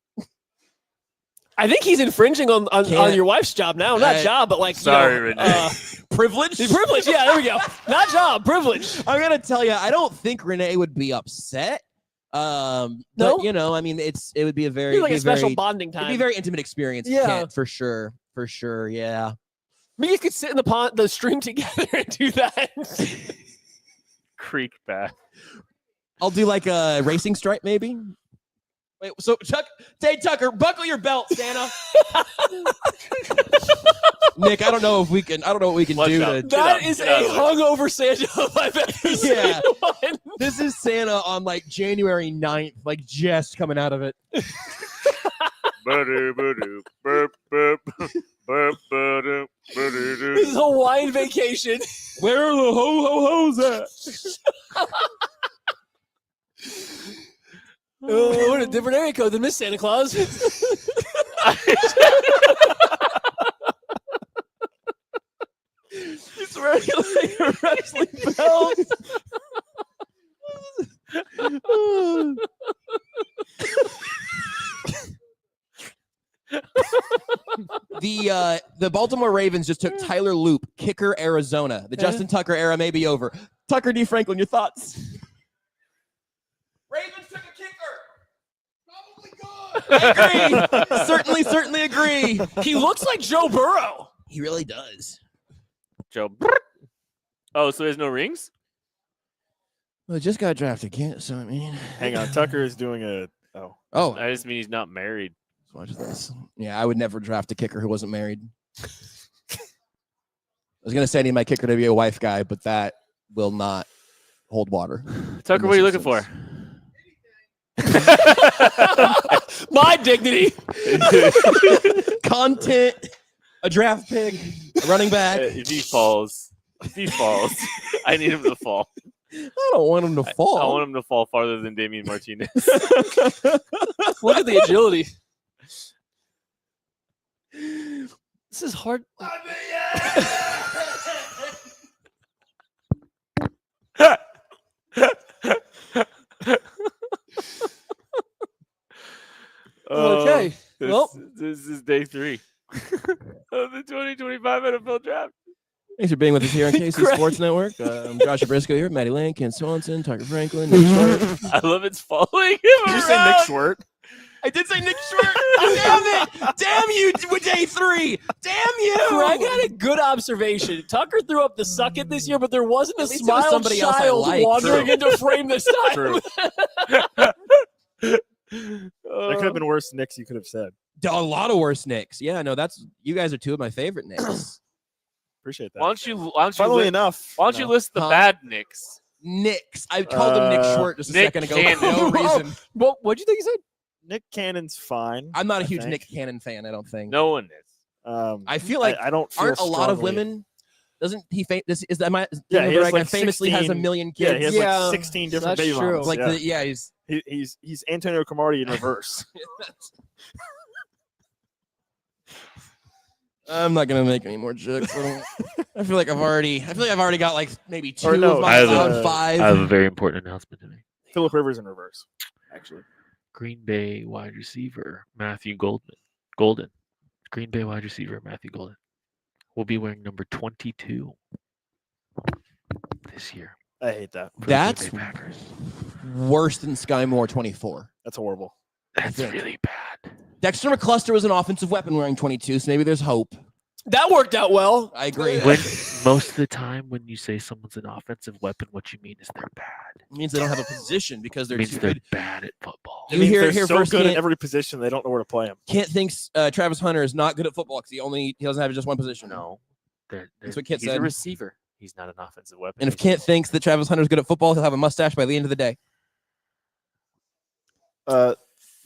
I think he's infringing on your wife's job now. Not job, but like Sorry, you know, Renee. Privilege? privilege. Yeah, there we go. Not job, privilege. I'm gonna tell you, I don't think Renee would be upset. No? But, you know, I mean, it would be a very, It's like a special very, bonding it'd be a time. very intimate experience. Yeah. Kent, for sure, yeah. Maybe you could sit in the stream together and do that. Creek back. I'll do like a racing stripe, maybe. Wait, so Tucker, buckle your belt, Santa. Nick, I don't know what we can Watch do out. to. That is Get out a of the way. hungover Santa if I've ever seen Yeah. one. This is Santa on like January 9th, like just coming out of it. Ba-do-ba-do, burp, burp, burp, ba-do, ba-do-do. This is Hawaiian vacation. Where are the ho-ho-hos at? Oh, what a different area code than Miss Santa Claus. He's wearing like a wrestling belt. The Baltimore Ravens just took Tyler Loop, kicker, Arizona. The Justin Tucker era may be over. Tucker D. Franklin, your thoughts? Ravens took a kicker. Probably good. I agree. Certainly agree. He looks like Joe Burrow. He really does. Joe. Oh, so there's no rings? Well, just got drafted, can't so I mean. Hang on, Tucker is doing a. Oh, Oh, I just mean he's not married. watch this. Yeah, I would never draft a kicker who wasn't married. was gonna say I need my kicker to be a wife guy, but that will not hold water. Tucker, what are you looking for? My dignity. Content, a draft pick, a running back. If he falls, I need him to fall. I don't want him to fall. I want him to fall farther than Damian Martinez. Look at the agility. This is hard. Okay. This is day 3 of the 2025 NFL Draft. Thanks for being with us here on KC Sports Network. I'm Josh Briscoe here, Maddie Lane, Ken Swanson, Tucker Franklin, Nick Schwartz. I love it's following him. Did you say Nick Schwartz? I did say Nick Schwartz. Damn it! Damn you! With day 3. Damn you! Greg had a good observation. Tucker threw up the suck it this year, but there wasn't a At least it was smiled somebody else I child liked. wandering True. into frame this time. True. That could have been worse Nicks you could have said. A lot of worse Knicks. Yeah, no, that's you guys are 2 of my favorite Knicks. Appreciate that. Why don't you Funnily enough, Why don't you list the bad Knicks? Knicks. I called him Nick Short just a Nick second ago Cannon. for no reason. Well, what'd you think he said? Nick Cannon's fine. I'm not a I huge think. Nick Cannon fan. I don't think. No one is. I feel like I don't feel aren't a lot of strongly- women. Doesn't he? This is that my Yeah, he has like famously 16, has a million Yeah, kids. he has like 16 different that's baby true. mamas. Like yeah. He's Antonio Cromartie in reverse. I'm not gonna make any more jokes. I feel like I've already got like maybe 2 Or no, of my I have top a- 5. I have a very important announcement to make. Phillip Rivers in reverse, actually. Green Bay wide receiver Matthew Golden. Green Bay wide receiver Matthew Golden will be wearing number 22 this year. I hate that. for the That's Green Bay Packers. worse than Sky Moore 24. That's horrible. That's think. really bad. Dexter McCluster was an offensive weapon wearing 22, so maybe there's hope. That worked out well. I agree. When most of the time when you say someone's an offensive weapon, what you mean is they're bad. It means they don't have a position because It they're means too they're good. bad at football. It You means hear they're it here so first. good at Can't, every position they don't know where to play him. Kent thinks Travis Hunter is not good at football because he doesn't have just one position. No, That's what Kent he's said. a receiver. He's not an offensive weapon. And if Kent thinks that Travis Hunter is good at football, he'll have a mustache by the end of the day.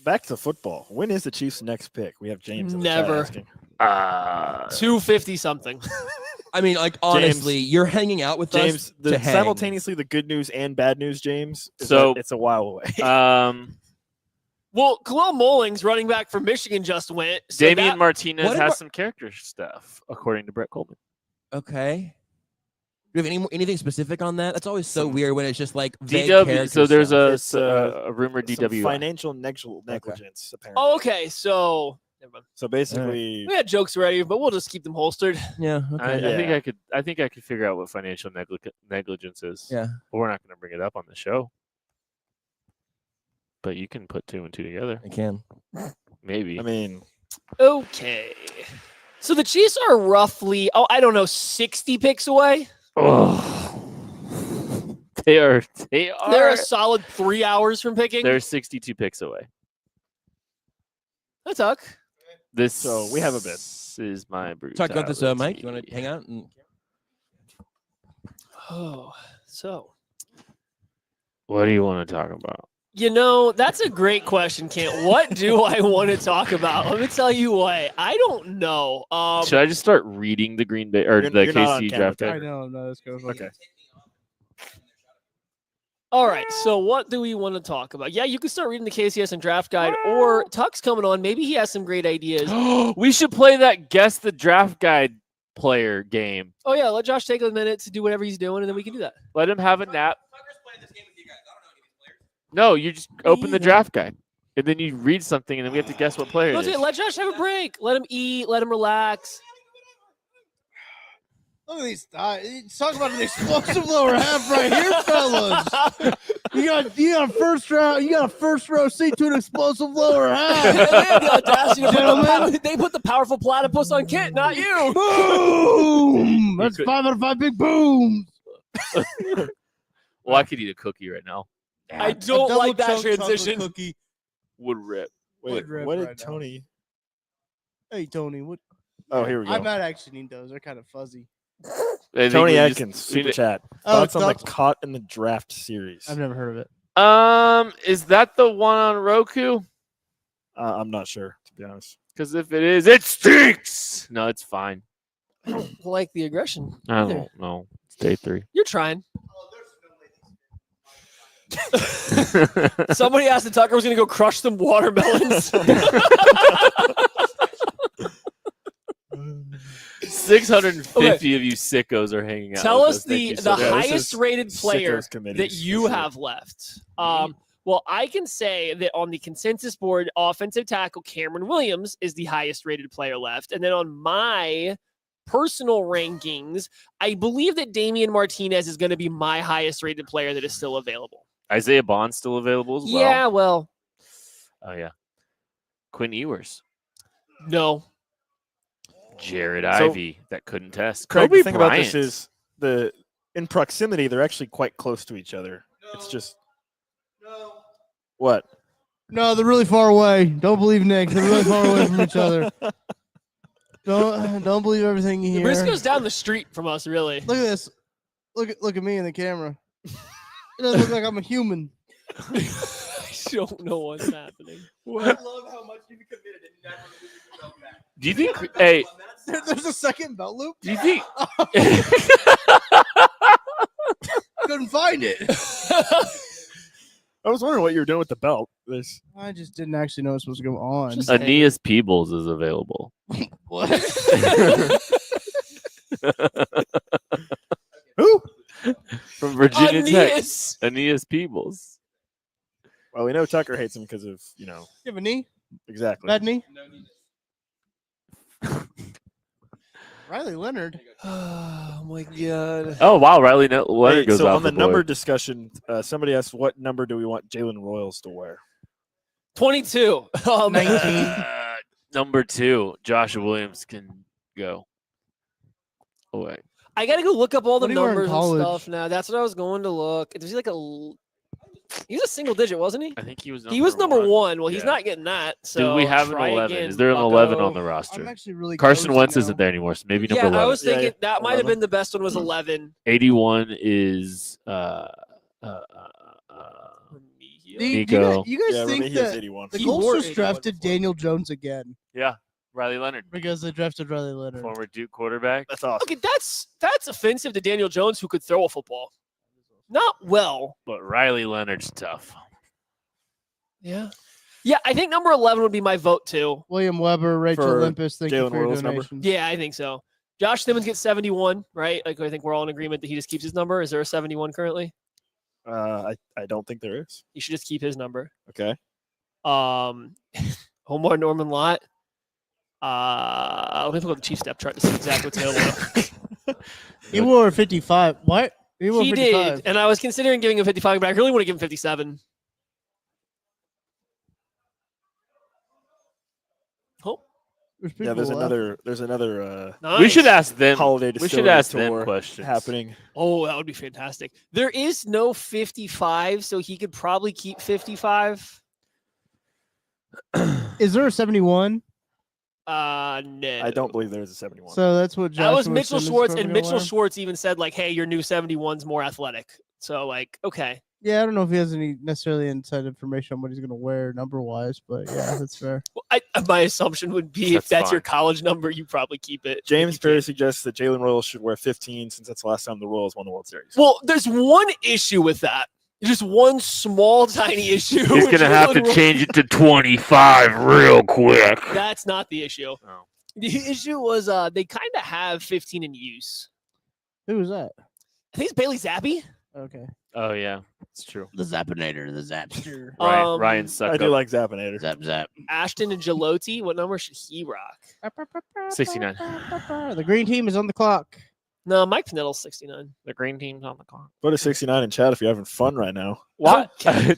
Back to football. When is the Chiefs' next pick? We have James. In the Never. chat asking. 250 something. I mean, like honestly, you're hanging out with James, us to hang. simultaneously the good news and bad news, James. Is So- that it's a while away. Well, Khalil Mullings, running back from Michigan, just went. So Damian that- Martinez what has about- some character stuff, according to Brett Coleman. Okay. Do you have anything specific on that? That's always so weird when it's just like vague DW. character So there's stuff. It's, a rumored Some DW. financial negligence, apparently. Oh, okay. So never mind. So basically, We had jokes ready, but we'll just keep them holstered. Yeah. I Okay. think I think I could figure out what financial negligence is. Yeah. But we're not going to bring it up on the show. But you can put 2 and 2 together. I can. Maybe. I mean, Okay. So the Chiefs are roughly, I don't know, 60 picks away. Oh. They are. They're a solid 3 hours from picking. They're 62 picks away. That's Tuck. This. So we have a bid. This is my brutality. Talk about this, Mike. You want to hang out? Oh, so. What do you want to talk about? You know, that's a great question, Kent. What do I want to talk about? Let me tell you what. I don't know. Should I just start reading the Green Bay or the you're not on KC camera, draft? I know. No, let's go. okay. All right, so what do we want to talk about? Yeah, you can start reading the KCSN draft guide, or Tuck's coming on. Maybe he has some great ideas. We should play that guess the draft guide player game. Oh, yeah, let Josh take a minute to do whatever he's doing, and then we can do that. Let him have a nap. No, you just open the draft guide, and then you read something, and then we have to guess what player it Okay, is. let Josh have a break. Let him eat. Let him relax. Look at these. Talk about an explosive lower half right here, fellas. You got a first round. You got a first row seat to an explosive lower half. They had the audacity to Gentlemen. they put the powerful platypus on Kent, not you. Boom! That's 5 out of 5 big booms. Well, I could eat a cookie right now. I don't like that transition. Cookie Would rip. Wait, rip what did right now. Tony? Hey Tony, what? Oh, here we go. I might actually need those. They're kind of fuzzy. I think Tony we Atkins, just- super chat. Oh, Thoughts on the thoughts? Caught in the Draft series? I've never heard of it. Is that the one on Roku? I'm not sure, to be honest. Because if it is, it stinks. No, it's fine. I don't like the aggression. I either. don't know. It's day 3. You're trying. Somebody asked if Tucker was going to go crush some watermelons. 650 of you sickos are hanging out. Tell with us Thank the you so much. highest rated player Sickos committee that you for sure. have left. Well, I can say that on the consensus board, offensive tackle Cameron Williams is the highest rated player left. And then on my personal rankings, I believe that Damian Martinez is going to be my highest rated player that is still available. Isaiah Bond's still available as well. Yeah, well, Oh, yeah. Quinn Ewers. no. Jared So- Ivey that couldn't test. Craig, Kobe the thing about Bryant. this is in proximity, they're actually quite close to each other. It's just what? No, they're really far away. Don't believe Nick. They're really far away from each other. Don't believe everything you hear. Briscoe's down the street from us, really. Look at this. Look at me in the camera. It doesn't look like I'm a human. I don't know what's happening. I love how much you've committed and never lose yourself back. Do you think? Hey, There's a second belt loop. do you think? Couldn't find it. I was wondering what you were doing with the belt. This I just didn't actually know it was supposed to go on. Just- Aeneas Peebles is available. What? who? From Virginia Tech. Aeneas. Aeneas Peebles. Well, we know Tucker hates him because of You have a knee? exactly. Bad knee? Riley Leonard. Oh my god. Oh wow, Riley Leonard Hey, goes so off on the board. number discussion, somebody asked what number do we want Jalen Royals to wear? 22. 19. Number 2, Joshua Williams can go away. I gotta go look up all the What did he wear in numbers and college? stuff now. That's what I was going to look. Was he like he was a single digit, wasn't he? I think he was. He was number one. Well, he's Yeah. not getting that. So Do we have an try 11? again, Is there an bucko. 11 on the roster? I'm actually really Carson cozy Wentz now. isn't there anymore, so maybe Yeah, number 11. I was thinking that might have 11. been the best one was 11. 81 is You Nico. guys Yeah, think Remigio's that 81. the He Colts wore just 81 drafted before. Daniel Jones again Yeah, Riley Leonard, because they drafted Riley Leonard. former Duke quarterback. That's awesome. Okay, that's offensive to Daniel Jones, who could throw a football. Not well. But Riley Leonard's tough. Yeah. Yeah, I think number 11 would be my vote too. William Weber, Rachel For Olympus, thank you Jalen for your Royals' number? donations. Yeah, I think so. Josh Simmons gets 71, right? Like I think we're all in agreement that he just keeps his number. Is there a 71 currently? I don't think there is. He should just keep his number. Okay. Omar Norman Lott. Let me look at the Chief step chart to see exactly what's available. He wore 55. What? He wore He 55. did, and I was considering giving him 55, but I really want to give him 57. Oh, There's Yeah, there's people left. another nice. We should ask them. holiday We should distillery ask them tour questions. happening. Oh, that would be fantastic. There is no 55, so he could probably keep 55. Is there a 71? No. I don't believe there is a 71. So that's what That was Joshua Mitchell Simmons Schwartz, probably and gonna Mitchell wear? Schwartz even said like, "Hey, your new 71's more athletic." So like, okay, Yeah, I don't know if he has any necessarily inside information on what he's going to wear number wise, but yeah, that's fair. well, my assumption would be if That's that's your fine. college number, you probably keep it. James If you Perry can't- suggests that Jalen Royals should wear 15 since that's the last time the Royals won the World Series. Well, there's one issue with that. Just one small, tiny issue. He's with gonna have to Jalen Royals. change it to 25 real quick. That's not the issue. Oh. The issue was they kind of have 15 in use. Who was that? I think it's Bailey Zappi. Okay. Oh yeah, it's true. The Zappinator, the Zapster. Ryan I suck do up. like Zappinator. Zap, zap. Ashton and Jaloti. What number should he rock? 69. The green team is on the clock. No, Mike Pinettle's 69. The green team's on the clock. Put a 69 in chat if you're having fun right now. What,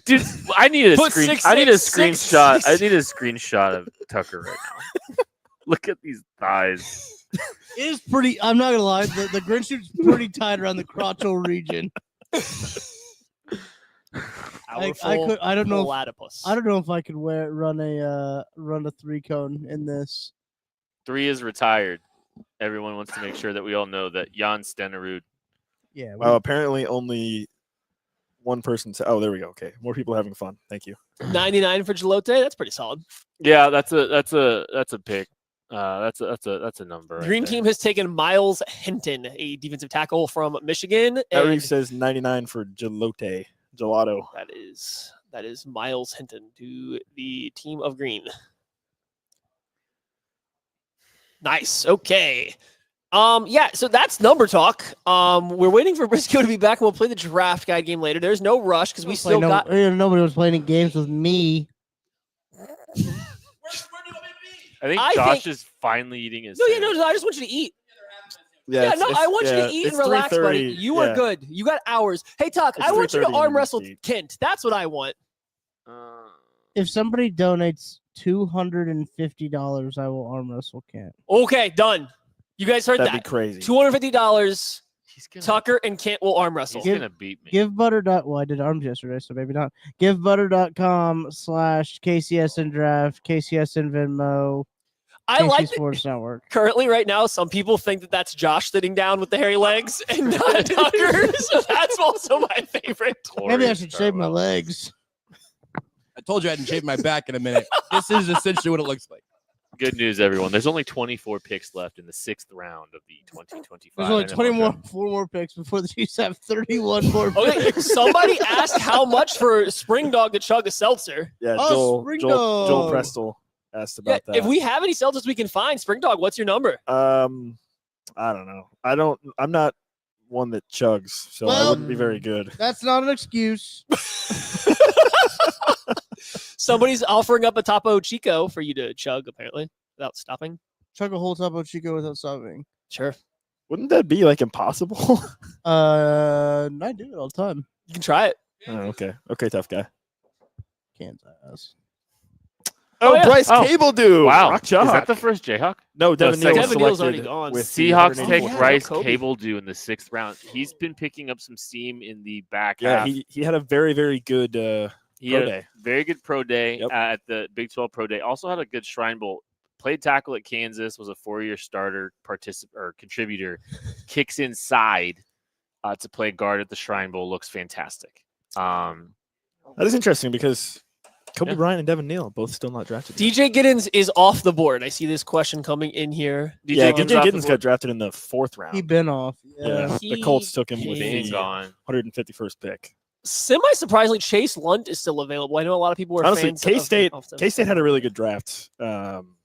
dude? I need a Put screen. six, I need a six, screenshot. six, I six. need a screenshot of Tucker right now. Look at these thighs. It is pretty. I'm not gonna lie. The green suit's pretty tight around the crotchal region. I don't know. Platypus. I don't know if I could run a 3-cone in this. 3 is retired. everyone wants to make sure that we all know that Jan Stenerud. Yeah. Well, apparently only one person said, oh, there we go. Okay. More people are having fun. Thank you. 99 for Jalote. That's pretty solid. Yeah, that's a pick. That's a number. Green team has taken Miles Hinton, a defensive tackle from Michigan. Ellery And says 99 for Gelato. that is Miles Hinton to the team of green. Nice. Okay. Yeah, so that's number talk. We're waiting for Briscoe to be back and we'll play the draft guide game later. There's no rush because we still got nobody was playing games with me. I think Josh is finally eating his. No, I just want you to eat. Yeah, I want you to eat and relax, buddy. You are good. You got hours. Hey, Tuck, I want you to arm wrestle Kent. That's what I want. If somebody donates $250, I will arm wrestle Kent. Okay, done. You guys heard That'd that? be crazy. $250. Tucker and Kent will arm wrestle. He's gonna beat me. Give Butter. Well, I did arms yesterday, so maybe not. GiveButter.com/KCSN Draft, KCSN Venmo. I like Sports Network. Currently, right now, some people think that that's Josh sitting down with the hairy legs and not Tucker. So that's also my favorite. Maybe I should shave my legs. I told you I hadn't shaved my back in a minute. This is essentially what it looks like. Good news, everyone. There's only 24 picks left in the 6th round of the 2025. There's only 4 more picks before the Chiefs have 31 more picks. Okay, somebody asked how much for Spring Dog to chug a seltzer. Yeah, Oh, Joel Prestel asked about that. If we have any seltzers we can find, Spring Dog, what's your number? I don't know. I'm not one that chugs, so I wouldn't be very good. That's not an excuse. Somebody's offering up a Topo Chico for you to chug, apparently, without stopping. Chug a whole Topo Chico without stopping. Sure. Wouldn't that be like impossible? I do it all the time. You can try it. Oh, okay. Okay, tough guy. Kansas. Oh, yeah. Bryce Cable do. Wow. Rock Is Chalk. that the first Jayhawk? No, Devin Neal was Devin Neal's selected already gone. with Seahawks the take 184th. Bryce Kobe. Cable do in the 6th round. He's been picking up some steam in the back Yeah, half. he had a very, very good He pro had day. a very good pro day Yep. at the Big 12 Pro Day. Also had a good Shrine Bowl. Played tackle at Kansas, was a 4-year starter, contributor. Kicks inside to play guard at the Shrine Bowl. Looks fantastic. That is interesting because Kobe Bryant and Devin Neal both still not drafted. yet. DJ Giddens is off the board. I see this question coming in here. Yeah, Giddens DJ off the Giddens board. got drafted in the 4th round. He been off. yeah, He the Colts took him with came the gone. 151st pick. Semi-surprisingly, Chase Lunt is still available. I know a lot of people were Honestly, fans K-State of them. had a really good draft.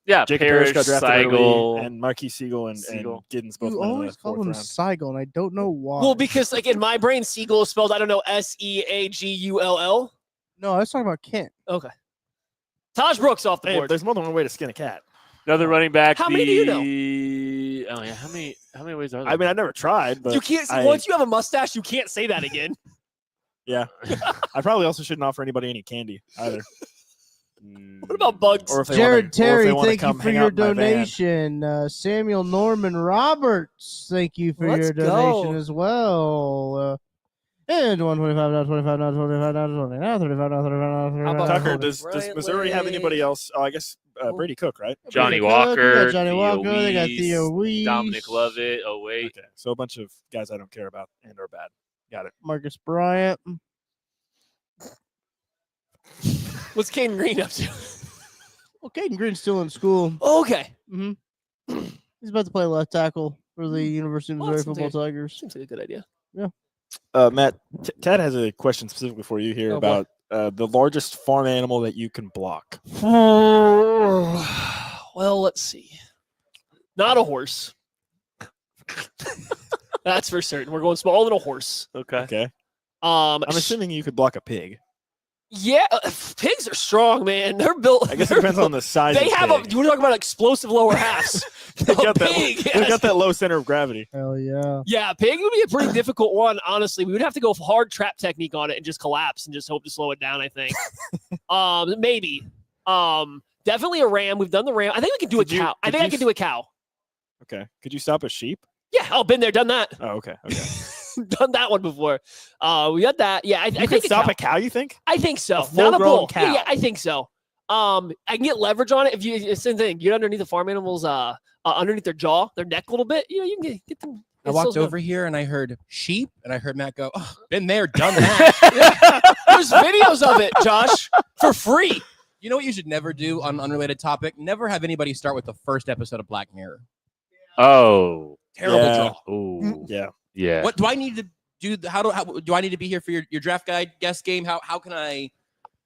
Yeah, Jacob Parrish got drafted early, Seigel. and Marquis Siegel and Giddens both You went in always the call 4th him round. Seigel, and I don't know why. Well, because like in my brain, Siegel is spelled, I don't know, Seagull. No, I was talking about Kent. Okay. Taj Brooks off the Hey, board. there's more than one way to skin a cat. Another running back. How many do you know? Oh yeah, how many ways are there? I mean, I never tried, but You can't say, once you have a mustache, you can't say that again. yeah, I probably also shouldn't offer anybody any candy either. What about bugs? Or if they Jared wanna, Terry, or if they wanna thank you come for hang your out in my van. donation. Samuel Norman Roberts, thank you for Let's your donation go. as well. And 125 now, 25 now, 25 now, 20 now, 35 now, 35 now, 35 How now. about Tucker, 40. does Right Missouri have leg. anybody else? Oh, I guess Brady Cook, right? Johnny Cook, we got Walker, Johnny Theo Walker, they got Weiss, Theo Weiss, Dominic Lovett. Oh wait, Okay, so a bunch of guys I don't care about and are bad. Got it. Marcus Bryant. What's Caden Green up to? Well, Caden Green's still in school. Okay. Mm-hmm. He's about to play left tackle for the University of Well, Missouri that Football Tigers. Seems like a good idea. Matt, Tad has a question specifically for you here Oh, boy. about the largest farm animal that you can block. Well, let's see. Not a horse. That's for certain. We're going smaller than a horse. okay. Okay, I'm I'm assuming you could block a pig. Yeah, pigs are strong, man. They're built. I guess it depends on the size. They of the have pig. You were talking about explosive lower halves. They've got that. pig They've has- got that low center of gravity. Hell yeah. Yeah, pig would be a pretty difficult one, honestly. We would have to go for hard trap technique on it and just collapse and just hope to slow it down, I think. Maybe. Definitely a ram. We've done the ram. I think we can do a cow. I think I can do a cow. Okay, could you stop a sheep? Yeah, oh, been there, done that. Oh, okay. Okay. Done that one before. We got that. Yeah, I You think could stop cow. a cow. You think? I think so. A Not a full-grown bull. cow. Yeah, I think so. I can get leverage on it if you. It's the same thing. Get underneath the farm animal's underneath their jaw, their neck a little bit. You know, you can get them. I it's walked so- over here and I heard sheep, and I heard Matt go, oh, been there, done that. There's videos of it, Josh, for free. You know what you should never do on an unrelated topic? Never have anybody start with the first episode of Black Mirror. Oh, Terrible Yeah. draw. oh, Yeah. yeah. What do I need to do? How do I need to be here for your draft guide guest game? How can I?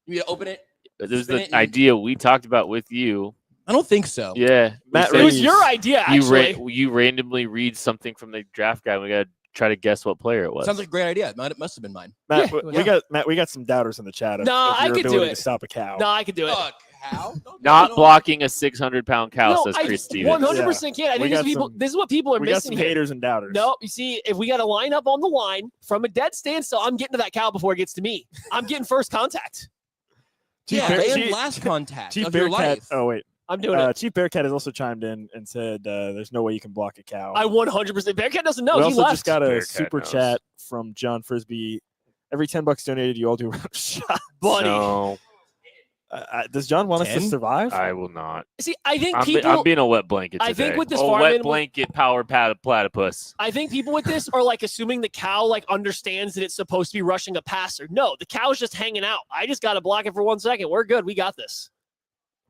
You need to open it? This is spin it the and- idea we talked about with you. I don't think so. Yeah, Matt we It said was your idea, actually. you randomly read something from the draft guide. We got to try to guess what player it was. Sounds like a great idea. It must have been mine. Matt, Yeah. we got some doubters in the chat. Of, No, of I your could do ability it. to stop a cow. No, I could do it. How? not blocking a 600-pound cow, No, says I Chris Stevens. 100% can. I We think got some- this is what people are We got missing some here. haters and doubters. No, you see, if we got to line up on the line from a dead standstill, I'm getting to that cow before it gets to me. I'm getting first contact. Chief Yeah, Bear- and Chief- last contact Chief of your Bearcat. life. Oh wait, I'm doing it. Chief Bearcat has also chimed in and said, "There's no way you can block a cow." I 100%. Bearcat doesn't know. we He also left. just got a Bearcat super knows. chat from John Frisbee. Every $10 donated, you all do a round of shot. Buddy. No, Does John want us to 10? survive? I will not. See, I think I'm people. being a wet blanket I today. think with this a farm wet animal- blanket power platypus. I think people with this are like assuming the cow like understands that it's supposed to be rushing a passer. No, the cow's just hanging out. I just got to block it for 1 second. We're good. We got this.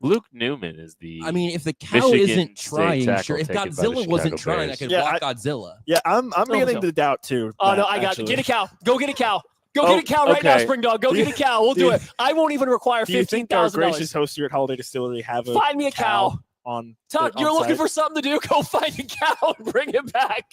Luke Newman is the. I mean, if the cow Michigan isn't State trying, tackle sure. If taken by the Godzilla wasn't Chicago trying, Bears. I could Yeah, block Godzilla. Yeah, I'm beginning so. to doubt too. Oh, no, Matt, I got actually. Get a cow. Go get a cow. Go Oh, get a cow right now, okay. Spring Dog. Go Do you- get a cow. We'll do do you- it. I won't even require Do you think our $15,000. gracious hosts here at Holiday Distillery have a Find me a cow. on? Todd, on you're looking site? for something to do. Go find a cow and bring it back.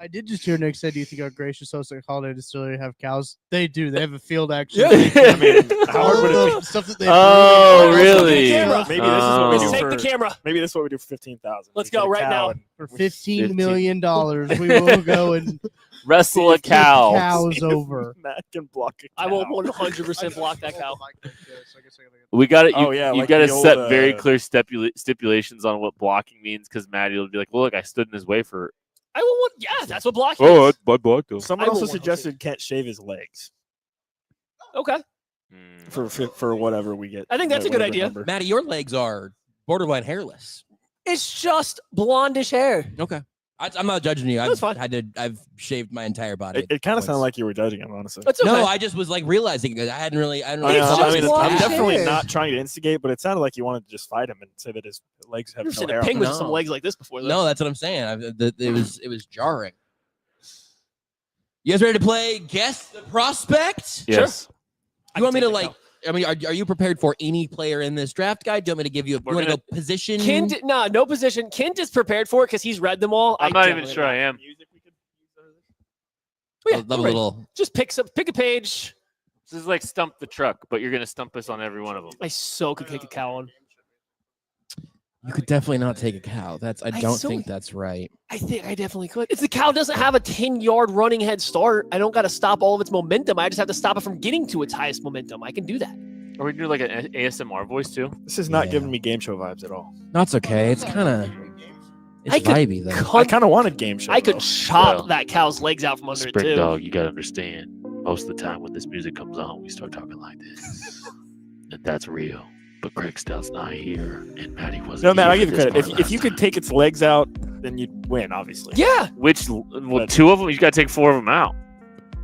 I did just hear Nick say, "Do you think our gracious hosts at Holiday Distillery have cows?" They do. They have a field action. Yeah. I mean, how All hard of would it the be? stuff that they Oh, brew, really? Camera. Maybe this is what we Oh. do Take for. the camera. Maybe this is what we do for 15,000. Let's We get go a right cow now. and for we- $15 million. We will go and Wrestle a flip cow. cows over. Matt can block a cow. I will 100% block that cow. We got it. Oh, yeah, you like got to the old, set very clear uh, stipulations on what blocking means, because Maddie will be like, "Well, look, I stood in his way for." I will. Yeah, that's what blocking Oh, is. I blocked him. Someone I will also 100%. suggested Kent shave his legs Okay. for whatever we get. I think that's a good whatever idea. number. Maddie, your legs are borderline hairless. It's just blondish hair. Okay. I'm not judging you. That's fine. I've shaved my entire body. It kind of once. sounded like you were judging him, honestly. That's okay. No, I just was like realizing it. I hadn't really. I It's mean, just I'm blonde definitely hair. not trying to instigate, but it sounded like you wanted to just fight him and say that his legs have I've never no seen hair. a on penguin them. with some No. legs like this before. Though. No, that's what I'm saying. It was jarring. You guys ready to play Guess the Prospect? Yes. You want me to take the like? I mean, are you prepared for any player in this draft guide? Do you want me to give you? We're You want to gonna- go position? Kent, no position. Kent is prepared for it because he's read them all. I'm not even definitely sure not. I am. Oh, yeah, I'd love a we're ready. little. Just pick a page. This is like stump the truck, but you're gonna stump us on every one of them. I so could kick a cow on. You could definitely not take a cow. I don't so- think that's right. I think I definitely could. If the cow doesn't have a 10-yard running head start, I don't got to stop all of its momentum. I just have to stop it from getting to its highest momentum. I can do that. Are we doing like an ASMR voice too? This is not Yeah. giving me game show vibes at all. That's okay. It's kind of. I It's could vibey though. I kind of wanted game show. I could though. chop Well, that cow's legs out from under it too. Dog, you gotta understand. Most of the time when this music comes on, we start talking like this, and that's real. But Craig Stout's not here, and Maddie wasn't. No, man, here I for give you this credit. part If you last could time. take its legs out, then you'd win, obviously. Yeah. Well, two of them, you gotta take four of them out.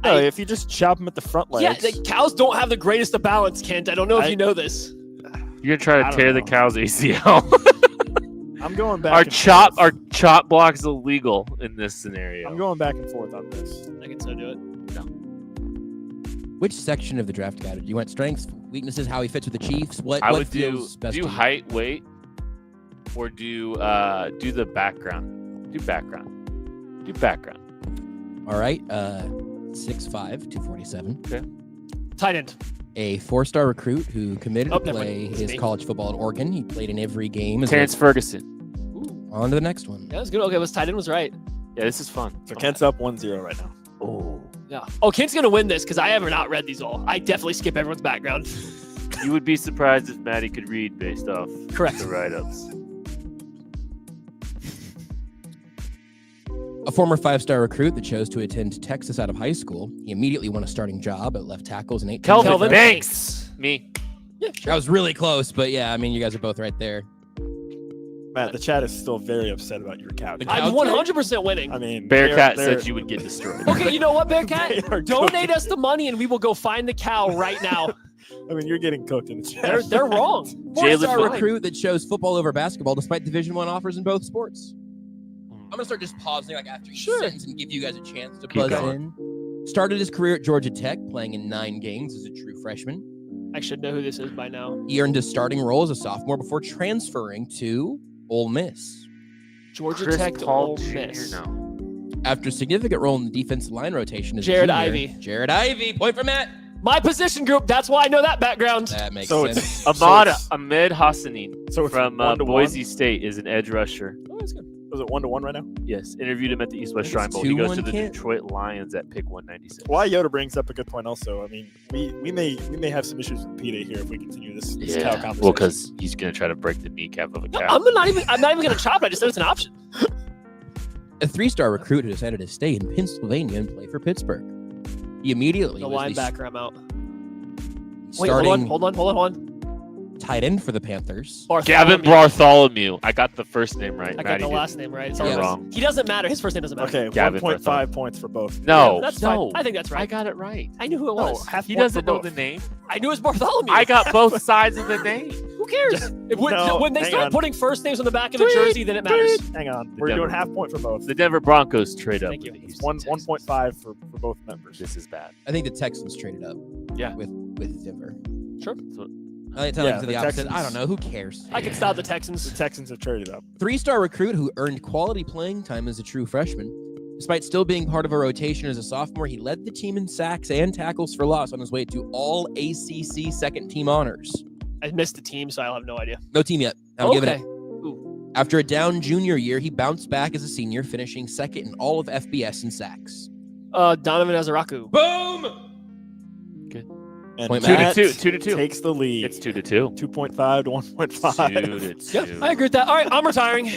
No, if you just chop them at the front Yeah, legs. the cows don't have the greatest of balance, Kent. I don't know if you know this. You're gonna try I to don't tear the know. cow's ACL. I'm going back. our and chop, forth. our chop block's illegal in this scenario. I'm going back and forth on this. I can so do it. Which section of the draft guide? Do you want strengths, weaknesses, how he fits with the Chiefs? What I what would feels best do to you? height, weight, or do the background. Do background. All right. 6'5", 247. Tight end. A 4-star recruit who committed Oh, to never play mind. his Me. college football at Oregon. He played in every game. Terrence Ferguson. On to the next one. Yeah, that's good. Okay, was tight end was right. Yeah, this is fun. So Kent's up 1-0 right now. Oh, Yeah. Oh, Kent's gonna win this because I have not read these all. I definitely skip everyone's background. you would be surprised if Maddie could read based off Correct. the write-ups. A former 5-star recruit that chose to attend Texas out of high school. He immediately won a starting job at left tackles in 18. Kelvin Banks. Me. Yeah, I was really close, but yeah, I mean, you guys are both right there. Matt, the chat is still very upset about your cow. I'm 100% winning. I mean, Bearcat they're- said you would get destroyed. Okay, you know what, They Bearcat? are Donate cooking. us the money and we will go find the cow right now. I mean, you're getting cooked in the chat. They're wrong. Four-star Jalen- recruit that chose football over basketball despite Division I offers in both sports. I'm gonna start just pausing like after each sentence and give you guys a chance to buzz going. in. Started his career at Georgia Tech, playing in 9 games as a true freshman. I should know who this is by now. He earned his starting role as a sophomore before transferring to Ole Miss. Georgia Chris Tech to Paul Ole Jr. Miss. No. After a significant role in the defensive line rotation as a Jared junior, Ivey. Jared Ivey, point for Matt. My position group. That's why I know that background. That makes So sense. it's Ahmed Hassanin so it's from 1-1? Boise State is an edge rusher. Oh, that's good. Was it 1-1 right now? Yes, interviewed him at the East West It's Shrine Bowl. He goes to 2-1, the Kent? Detroit Lions at pick 196. Why Yoda brings up a good point. Also, I mean, we may have some issues with PETA here if we continue this cow Yeah, conversation. well, because he's gonna try to break the kneecap of a No, cow. I'm not even gonna chop it. I just said it's an option. A 3-star recruit who decided to stay in Pennsylvania and play for Pittsburgh. He immediately The was linebacker, I'm out. Wait, starting hold on. tight end for the Panthers. Gavin Bartholomew. I got the first name right. I got Maddie the didn't. last name right. You're So wrong. He doesn't matter. His first name doesn't matter. Okay, Gavin 1.5 Bartholomew. points for both. No, That's no. fine. I think that's right. I got it right. I knew who it No, was. half He point doesn't for know both. the name. I knew it was Bartholomew. I got both sides of the name. Who cares? When they hang start on. putting first names on the back of the jersey, then it matters. Hang on, The we're Denver- doing half point for both. The Denver Broncos trade up. Thank you. with the Houston Texans. 1.5 for both members. This is bad. I think the Texans traded up. Yeah. With Denver. Sure. So, I think Yeah, to the the opposite. Texans. I don't know. Who cares? I can stop the The Texans. Texans have traded up. 3-star recruit who earned quality playing time as a true freshman. Despite still being part of a rotation as a sophomore, he led the team in sacks and tackles for loss on his way to all ACC second team honors. I missed the team, so I'll have no idea. No team yet. I'm giving it. Ooh. After a down junior year, he bounced back as a senior, finishing second in all of FBS in sacks. Donovan Azaraku. Boom! And Point Matt 2-2. takes the lead. It's 2-2. 2.5 to 1.5. 2-2. Yeah, I agree with that. All right, I'm retiring.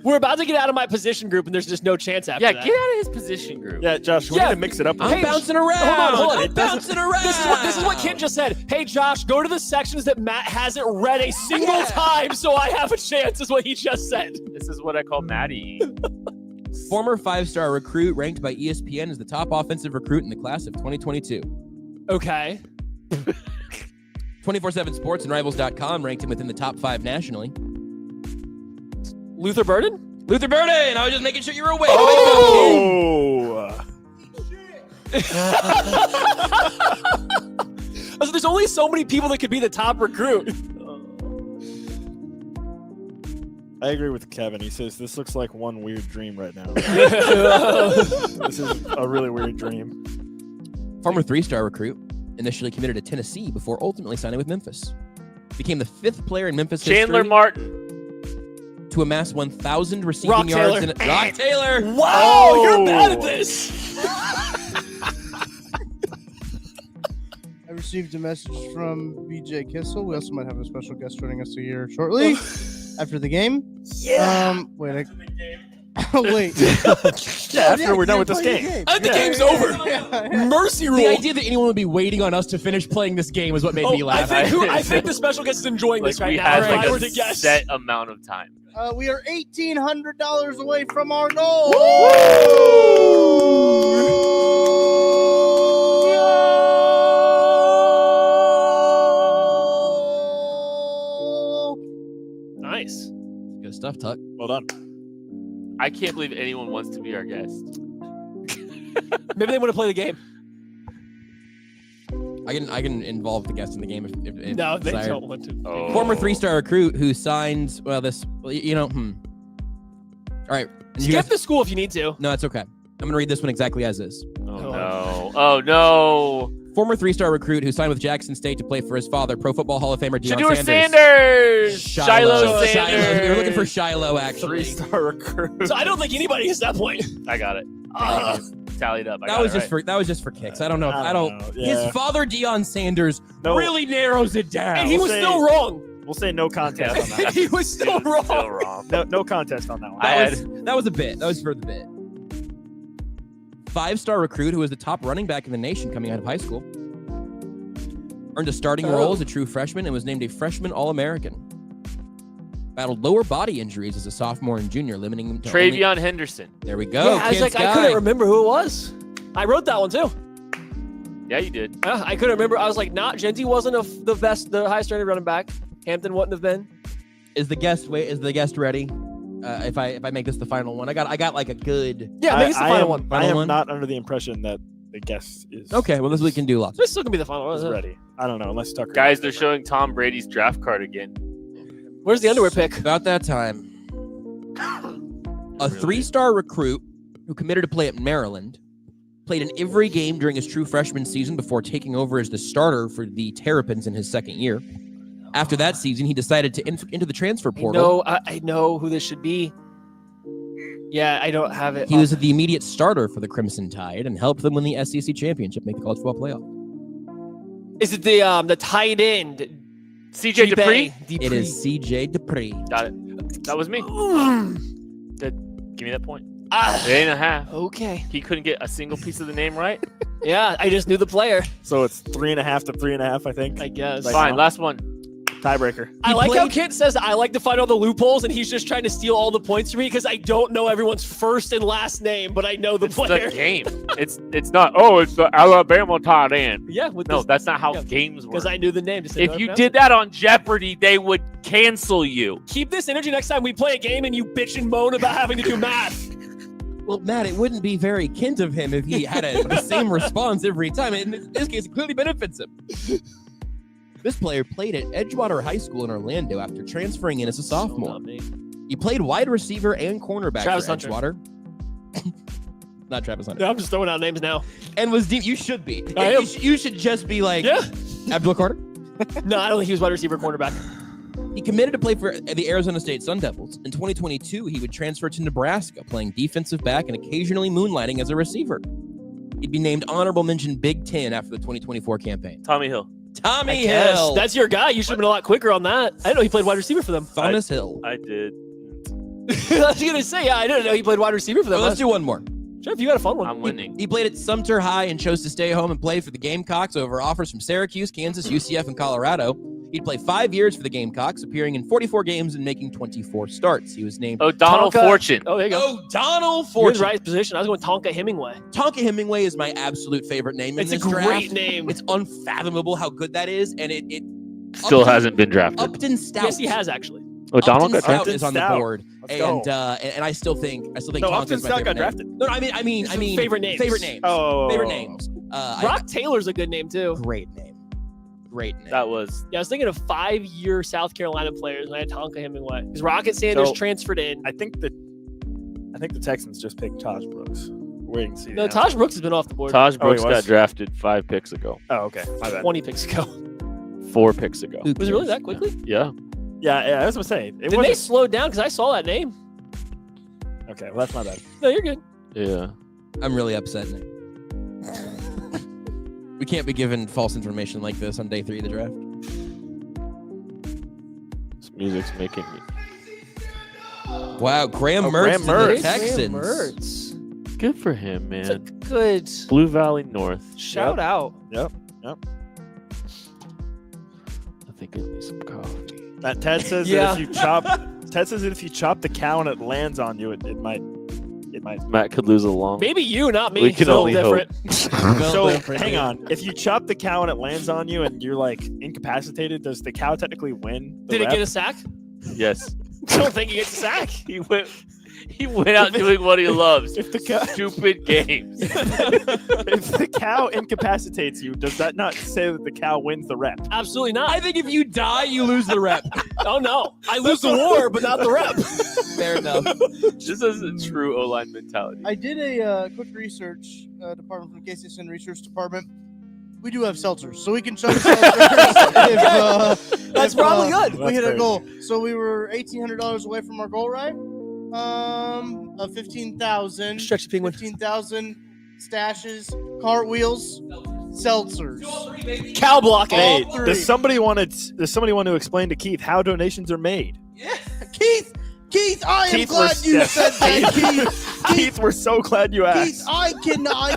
We're about to get out of my position group, and there's just no chance after Yeah, that. get out of his position group. Yeah, Josh, we Yeah. need to mix it up. a I'm little bit. bouncing around. Hold on. I'm bouncing around. This is what Kent just said. Hey, Josh, go to the sections that Matt hasn't read a single time, so I have a chance. Is what he just said. This is what I call Maddie. Former 5-star recruit ranked by ESPN as the top offensive recruit in the class of 2022. Okay. 24/7 Sports and Rivals.com ranked him within the top 5 nationally. Luther Burden? Luther Burden, I was just making sure you were awake. Oh! So there's only so many people that could be the top recruit. I agree with Kevin. He says this looks like one weird dream right now. This is a really weird dream. Former 3-star recruit, initially committed to Tennessee before ultimately signing with Memphis. Became the 5th player in Memphis Chandler history Martin. to amass 1,000 receiving Rock yards. Taylor. Rock Taylor. Wow, Oh. you're bad at this. I received a message from BJ Kissel. We also might have a special guest joining us here shortly after the game. Yeah. Wait. Wait. Yeah, after we're done with this game. I think the game's over. Mercy rule. The idea that anyone would be waiting on us to finish playing this game is what made me laugh. I think the special guest is enjoying this right we now. had If I like were a to guess. set amount of time. We are $1,800 away from our goal. Nice. Good stuff, Tuck. Well done. I can't believe anyone wants to be our guest. Maybe they want to play the game. I can involve the guest in the game if No, they desired. don't want to. Oh. Former 3-star recruit who signed All right. You Skip guys- the school if you need to. No, it's okay. I'm going to read this one exactly as is. Oh no. Oh no. Former 3-star recruit who signed with Jackson State to play for his father, Pro Football Hall of Famer Deion Shador Sanders. Sanders. Shiloh Sanders. Shiloh. We were looking for Shiloh, actually. 3-star recruit. So I don't think anybody is that point. I got it. Tallied up. That was just for kicks. I don't know. I I don't don't. know. Yeah. His father, Deion Sanders, No. really narrows it down. And he was say- still wrong. We'll say no contest on that. He was still wrong. Still wrong. No contest on that one. That was a bit. That was for the bit. 5-star recruit who was the top running back in the nation coming out of high school. Earned a starting role as a true freshman and was named a freshman All-American. battled lower body injuries as a sophomore and junior, limiting him to Travion Henderson. There we go. Yeah, I was Kid's like, I guy. couldn't remember who it was. I wrote that one too. Yeah, you did. I couldn't remember. I was like, Genty wasn't the highest rated running back. Hampton wouldn't have been. Is the guest ready? If I make this the final one, I got like a good. Yeah, I think it's the final one. I am one? not under the impression that the guest is Okay, well, this we can do lots. This still gonna be the final one. is Isn't it? ready. I don't know unless Tucker. Guys, they're showing Tom Brady's draft card again. Where's the underwear pick? About that time, a 3-star recruit who committed to play at Maryland played in every game during his true freshman season before taking over as the starter for the Terrapins in his second year. After that season, he decided to enter the transfer portal. I know who this should be. Yeah, I don't have it. He was the immediate starter for the Crimson Tide and helped them win the SEC championship, make the college football playoff. Is it the tight end? CJ Dupree? It is CJ Dupree. Got it. That was me. Give me that point. Ah, 8.5. okay. He couldn't get a single piece of the name right. Yeah, I just knew the player. So it's 3.5 to 3.5, I think. I guess. Right Fine, now. last one. Tiebreaker. I like how Kent says I like to find all the loopholes, and he's just trying to steal all the points from me because I don't know everyone's first and last name, but I know the It's player. the game. It's not. Oh, it's the Alabama tight end. Yeah, with No, this, that's not how games work. because I knew the name. Just If you did that on Jeopardy, they would cancel you. keep this energy next time we play a game and you bitch and moan about having to do math. Well, Matt, it wouldn't be very Kent of him if he had the same response every time. In this case, it clearly benefits him. This player played at Edgewater High School in Orlando after transferring in as a sophomore. He played wide receiver and cornerback Travis for Hunter. Edgewater. Not Travis Hunter. No, I'm just throwing out names now. And was deep. You should be. I am. You should just be like Yeah. Abdul Carter. No, I don't think he was wide receiver cornerback. He committed to play for the Arizona State Sun Devils. In 2022, he would transfer to Nebraska, playing defensive back and occasionally moonlighting as a receiver. He'd be named honorable mention Big Ten after the 2024 campaign. Tommy Hill. Tommy Yes, Hill. that's your guy. You should have been a lot quicker on that. I didn't know he played wide receiver for them. Thomas Hill. I did. I was gonna say, yeah, I didn't know he played wide receiver for them. Well, let's do one more. Sure, if you got a fun one. I'm winning. He played at Sumter High and chose to stay home and play for the Gamecocks over offers from Syracuse, Kansas, UCF, and Colorado. He'd play 5 years for the Gamecocks, appearing in 44 games and making 24 starts. He was named O'Donnell Fortune. Oh, there you go. O'Donnell You're in Fortune. the right position. I was going Tonka Hemingway. Tonka Hemingway is my absolute favorite name in It's a this great draft. name. It's unfathomable how good that is, and it Still Upton- hasn't been drafted. Upton Stout. Yes, he has actually. O'Donnell Upton got Stout drafted. is on the Stout. board, Let's go. and I still think No, Tonka's Upton my Stout favorite got name. drafted. No, I mean Favorite names. Favorite names. Oh. Favorite names. Rock Taylor's a good name too. Great name. Great name. That was Yeah, I was thinking of 5-year South Carolina players, and I had Tonka Hemingway. Because Rocket Sanders So- transferred in. I think the Texans just picked Taj Brooks. Wait and see. No, the Taj Brooks has been off the board. Taj Brooks was? got drafted 5 picks ago. Oh, okay. My bad. 20 picks ago. 4 picks ago. Who Was it really cares? that quickly? Yeah. Yeah, I was gonna say. It Did they wasn't- slow down? Because I saw that name. Okay, well that's my bad. No, you're good. Yeah. I'm really upset now. We can't be given false information like this on day 3 of the draft. This music's making me. Wow, Graham Oh, Mertz Graham to the Mertz. Texans. Mertz. Good for him, It's a man. good Blue Valley North. shout out. Yep. I think I need some coffee. Ted says Yeah. that if you chop. Ted says that if you chop the cow and it lands on you, it might. Matt could lose a long. Maybe you, not me. We can So only different. So hang on. If you chop the cow and it lands on you and you're like incapacitated, does the cow technically win? The Did it rep? get a sack? Yes. I don't think he gets a sack. He went out doing what he loves. If the cow, Stupid games. if the cow incapacitates you, does that not say that the cow wins the rep? Absolutely not. I think if you die, you lose the rep. Oh no, I lose the war, but not the rep. Fair enough. This is a true O-line mentality. I did a quick research department from KCSN Research Department. We do have seltzers, so we can chug seltzers. That's probably good. We hit our That's goal. So we were $1,800 away from our goal, right? Of 15,000. Stretch the penguin. 15,000 stashes, cartwheels, seltzers. Cow blocking. Hey, All three. does somebody want to explain to Keith how donations are made? Keith, I am Keith, glad you said that, Keith. Keith, we're so glad you Keith, asked. I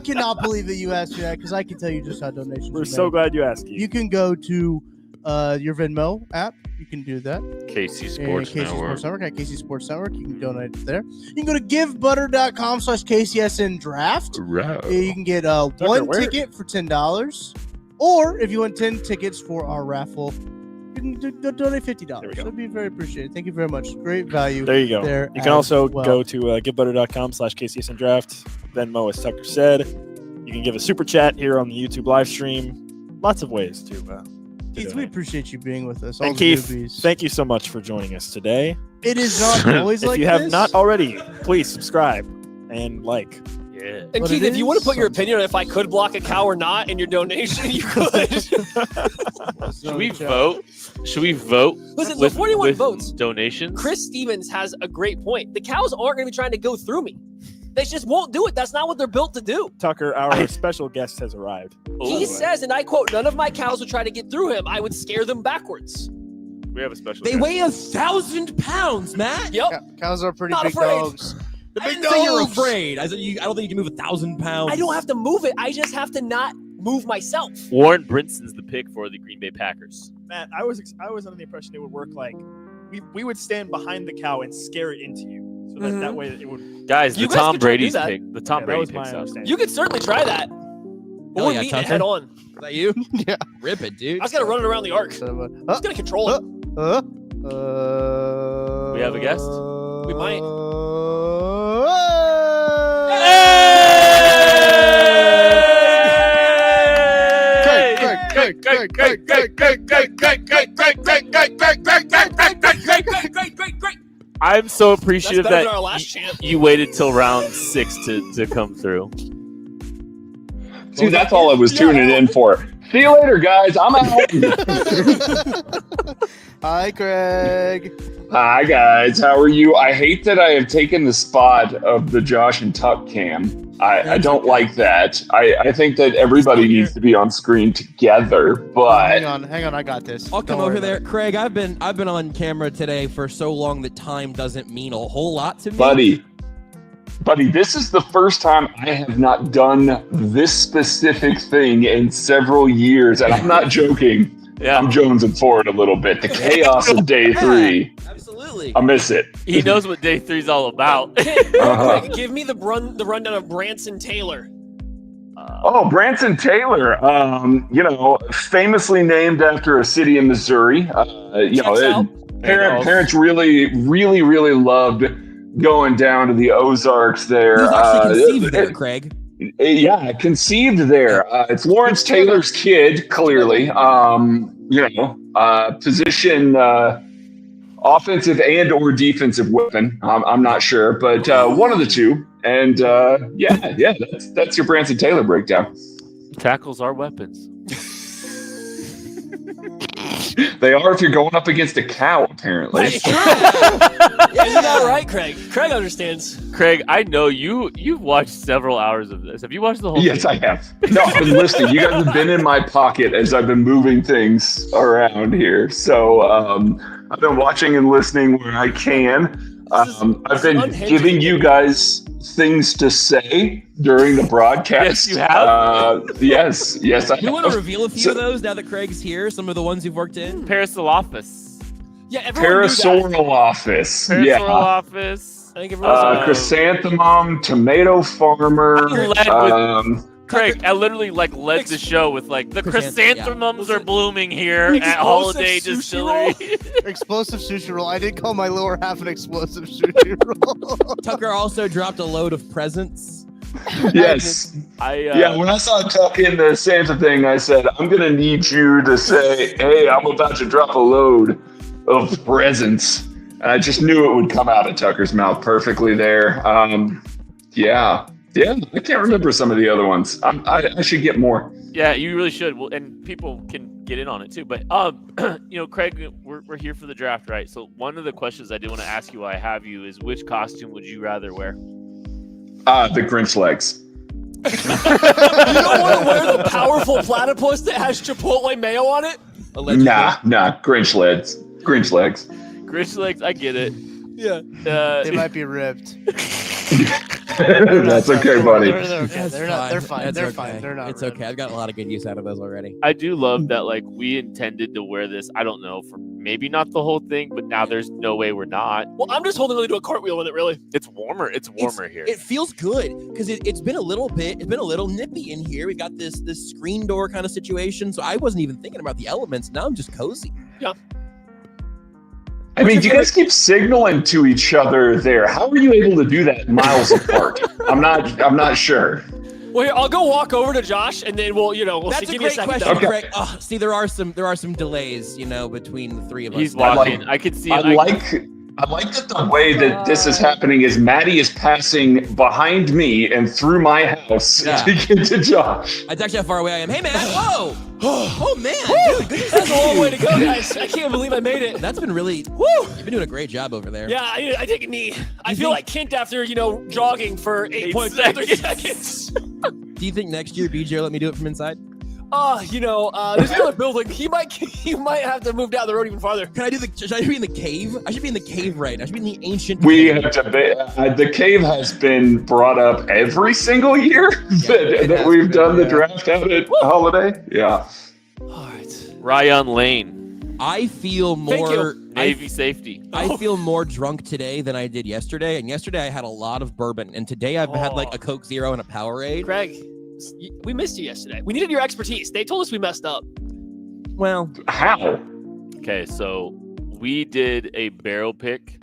cannot believe that you asked me that because I can tell you just how donations We're are so made. glad you asked, Keith. You can go to your Venmo app, you can do that. KC And Sports KC Network. Sports Network at KC Sports Network. You can donate there. You can go to givebutter.com/KCSN draft. Right. You can get one ticket for $10. Or if you want 10 tickets for our raffle, you can donate $50. That'd be very appreciated. Thank you very much. Great value. There you go. There You can also as well. go to givebutter.com/KCSN draft. Venmo, as Tucker said. You can give a super chat here on the YouTube live stream. Lots of ways to Keith, we donate. appreciate you being with us. And Keith, thank you so much for joining us today. It is not always If like you have this. not already, please subscribe and like. Yeah. And Keith, if you want to put your opinion on if I could block a cow or not in your donation, you could. Should we vote? Should we vote? Listen, with, the 41 with votes. Donations. Chris Stevens has a great point. The cows aren't going to be trying to go through me. They just won't do it. That's not what they're built to do. Tucker, our special guest has arrived. He says, and I quote, "None of my cows would try to get through him. I would scare them backwards." We have a special. They guest. weigh 1,000 pounds, Matt. Yep. Cows are pretty Not big afraid. dogs. The I big didn't say you're dogs. afraid. I said I don't think you can move 1,000 pounds. I don't have to move it. I just have to not move myself. Warren Brinson's the pick for the Green Bay Packers. Matt, I was under the impression it would work like we would stand behind the cow and scare it into you, so that way it would. Guys, You the guys Tom could try to do Brady's that. pick. The Tom that Brady was my picks up. understanding. You could certainly try that. But Oh, we're yeah, meeting it Tucker? head on. Is that you? Yeah. Rip it, dude. I was gonna run it around the arc. I was gonna control it. We have a guest? We might. I'm so appreciative That's better that than our last champ. you waited till round 6 to come through. Dude, that's all I was tuning in for. See you later, guys. I'm out. Hi, Craig. Hi, guys. How are you? I hate that I have taken the spot of the Josh and Tuck cam. I don't like that. I think that everybody needs to be on screen together, but Hang on. I got this. I'll Don't come worry over about there, it. Craig. I've been on camera today for so long that time doesn't mean a whole lot to me. buddy, this is the first time I have not done this specific thing in several years, and I'm not joking. Yeah. I'm jonesing for it a little bit. The chaos of day 3. Absolutely. I miss it. He knows what day 3's all about. Craig, give me the rundown of Branson Taylor. Oh, Branson Taylor, famously named after a city in Missouri. Parents really loved going down to the Ozarks there. He was actually conceived there, Craig. Yeah, conceived there. It's Lawrence Taylor's kid, clearly. Position, offensive and or defensive weapon. I'm not sure, but one of the two. And that's your Branson Taylor breakdown. Tackles are weapons. They are if you're going up against a cow, apparently. Isn't that right, Craig? Craig understands. Craig, I know you've watched several hours of this. Have you watched the whole Yes, thing? I have. No, I've been listening. You guys have been in my pocket as I've been moving things around here. So I've been watching and listening where I can. I've been giving you guys things to say during the broadcast. Yes, you have. Yes, I You want to have. reveal a few of those now that Craig's here? Some of the ones you've worked in? Parasol Office. Yeah, everyone knew that. Parasol Office. Parasol Yeah. Office. I think everyone's Chrysanthemum, Tomato Farmer. Craig, I literally led the show with the chrysanthemums are blooming here at Holiday Distillery. Explosive sushi roll. I did call my lower half an explosive sushi roll. Tucker also dropped a load of presents. Yes. Yeah, when I saw Tuck in the Santa thing, I said, I'm going to need you to say, hey, I'm about to drop a load of presents. And I just knew it would come out of Tucker's mouth perfectly there. Yeah, I can't remember some of the other ones. I should get more. Yeah, you really should. Well, and people can get in on it too. But Craig, we're here for the draft, right? So one of the questions I do want to ask you while I have you is, which costume would you rather wear? The Grinch legs. You don't want to wear the powerful platypus that has Chipotle mayo on it? Nah, Grinch legs. Grinch legs, I get it. Yeah. They might be ripped. That's okay, buddy. They're okay. They're fine. That's They're okay. fine. They're not. It's okay. I've got a lot of good use out of those already. I do love that, like, we intended to wear this, I don't know, for maybe not the whole thing, but now there's no way we're not. Well, I'm just holding on to a cartwheel in it, really. It's warmer. It's warmer here. It feels good because it's been a little nippy in here. We've got this screen door kind of situation, so I wasn't even thinking about the elements. Now I'm just cozy. Yeah. I mean, you guys keep signaling to each other there. How are you able to do that miles apart? I'm not sure. Well, here, I'll go walk over to Josh, and then we'll That's see. a Give me a great second. question, Okay. Greg. Oh, see, there are some delays, between the three of us. He's walking. I could see. I like that the way that this is happening is Maddie is passing behind me and through my house Yeah. to get to Josh. That's actually how far away I am. Hey, man. Whoa. Oh, man. Dude, good to That's see a long you. way to go, guys. I can't believe I made it. That's been really. Woo. You've been doing a great job over there. Yeah, I take a knee. I feel like Kent after, jogging for 8.3 seconds. Do you think next year BJ will let me do it from inside? There's another building. He might have to move down the road even farther. Should I be in the cave? I should be in the cave right now. I should be in the ancient We cave. have to. The cave has been brought up every single year that we've done the draft out at Holiday. Yeah. All right. Ryan Lane, I feel more Navy safety. I feel more drunk today than I did yesterday. And yesterday I had a lot of bourbon. And today I've had like a Coke Zero and a Powerade. Craig, we missed you yesterday. We needed your expertise. They told us we messed up. Well, how? Okay, so we did a barrel pick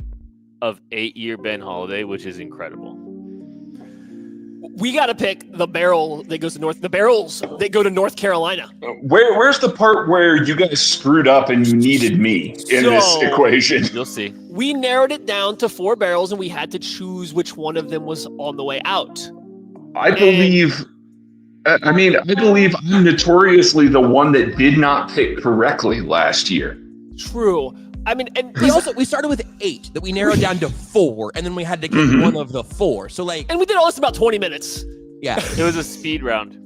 of 8-year Ben Holiday, which is incredible. We got to pick the barrel that goes to the barrels that go to North Carolina. Where's the part where you guys screwed up and you needed me in this equation? You'll see. We narrowed it down to 4 barrels, and we had to choose which one of them was on the way out. I believe I'm notoriously the one that did not pick correctly last year. True. I mean, and we started with 8 that we narrowed down to 4, and then we had to get one of the 4. So and we did all this in about 20 minutes. Yeah, it was a speed round.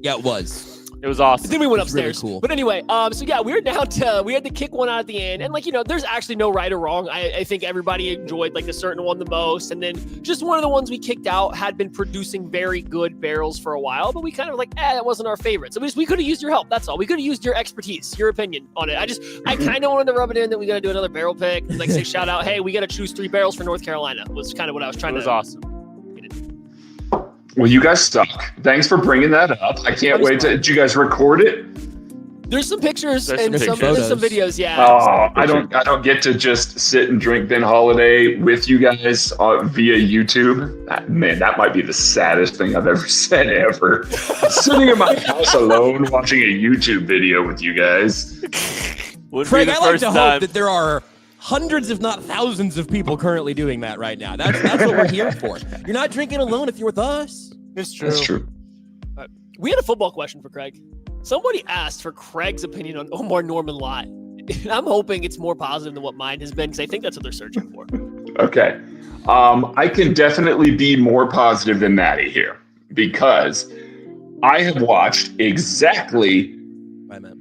Yeah, it was. It was awesome. Then we went It's really upstairs. cool. But anyway, so yeah, we had to kick one out at the end. And there's actually no right or wrong. I think everybody enjoyed a certain one the most. And then just one of the ones we kicked out had been producing very good barrels for a while, but we kind of that wasn't our favorite. So we could have used your help. That's all. We could have used your expertise, your opinion on it. I kind of wanted to rub it in that we got to do another barrel pick. Say shout out, hey, we got to choose 3 barrels for North Carolina was kind of what I was trying to do. It was awesome. Well, you guys suck. Thanks for bringing that up. I can't wait to. Did you guys record it? There's some pictures There's and some some videos. Yeah. Oh, I don't get to just sit and drink Ben Holiday with you guys via YouTube. Man, that might be the saddest thing I've ever said ever. Sitting in my house alone watching a YouTube video with you guys. Craig, I like to hope that there are hundreds, if not thousands, of people currently doing that right now. That's what we're here for. You're not drinking alone if you're with us. It's true. That's true. We had a football question for Craig. Somebody asked for Craig's opinion on Omar Norman Lott. I'm hoping it's more positive than what mine has been because I think that's what they're searching for. Okay. I can definitely be more positive than Maddie here because I have watched exactly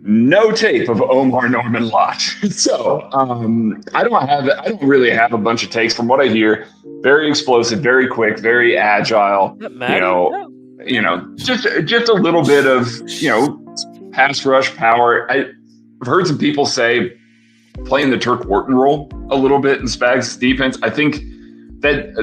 no tape of Omar Norman Lott. So I don't really have a bunch of takes from what I hear. Very explosive, very quick, very agile. Just a little bit of pass rush power. I've heard some people say playing the Turk Wharton role a little bit in Spags' defense. I think that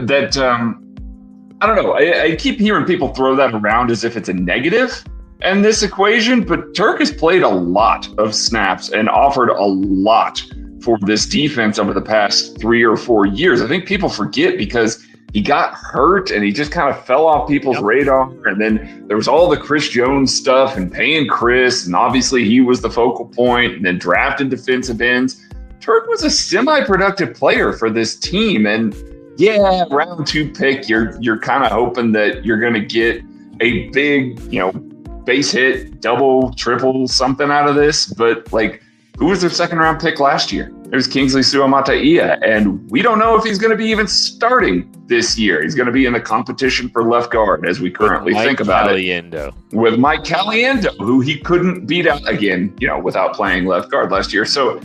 I don't know. I keep hearing people throw that around as if it's a negative in this equation, but Turk has played a lot of snaps and offered a lot for this defense over the past 3 or 4 years. I think people forget because he got hurt and he just kind of fell off people's radar. And then there was all the Chris Jones stuff and paying Chris. And obviously he was the focal point and then drafted defensive ends. Turk was a semi-productive player for this team. And yeah, round 2 pick, you're kind of hoping that you're going to get a big, base hit, double, triple, something out of this. But who was their 2nd round pick last year? It was Kingsley Suamataia, and we don't know if he's going to be even starting this year. He's going to be in the competition for left guard as we currently think about it. With Mike Caliendo, who he couldn't beat out again, without playing left guard last year. So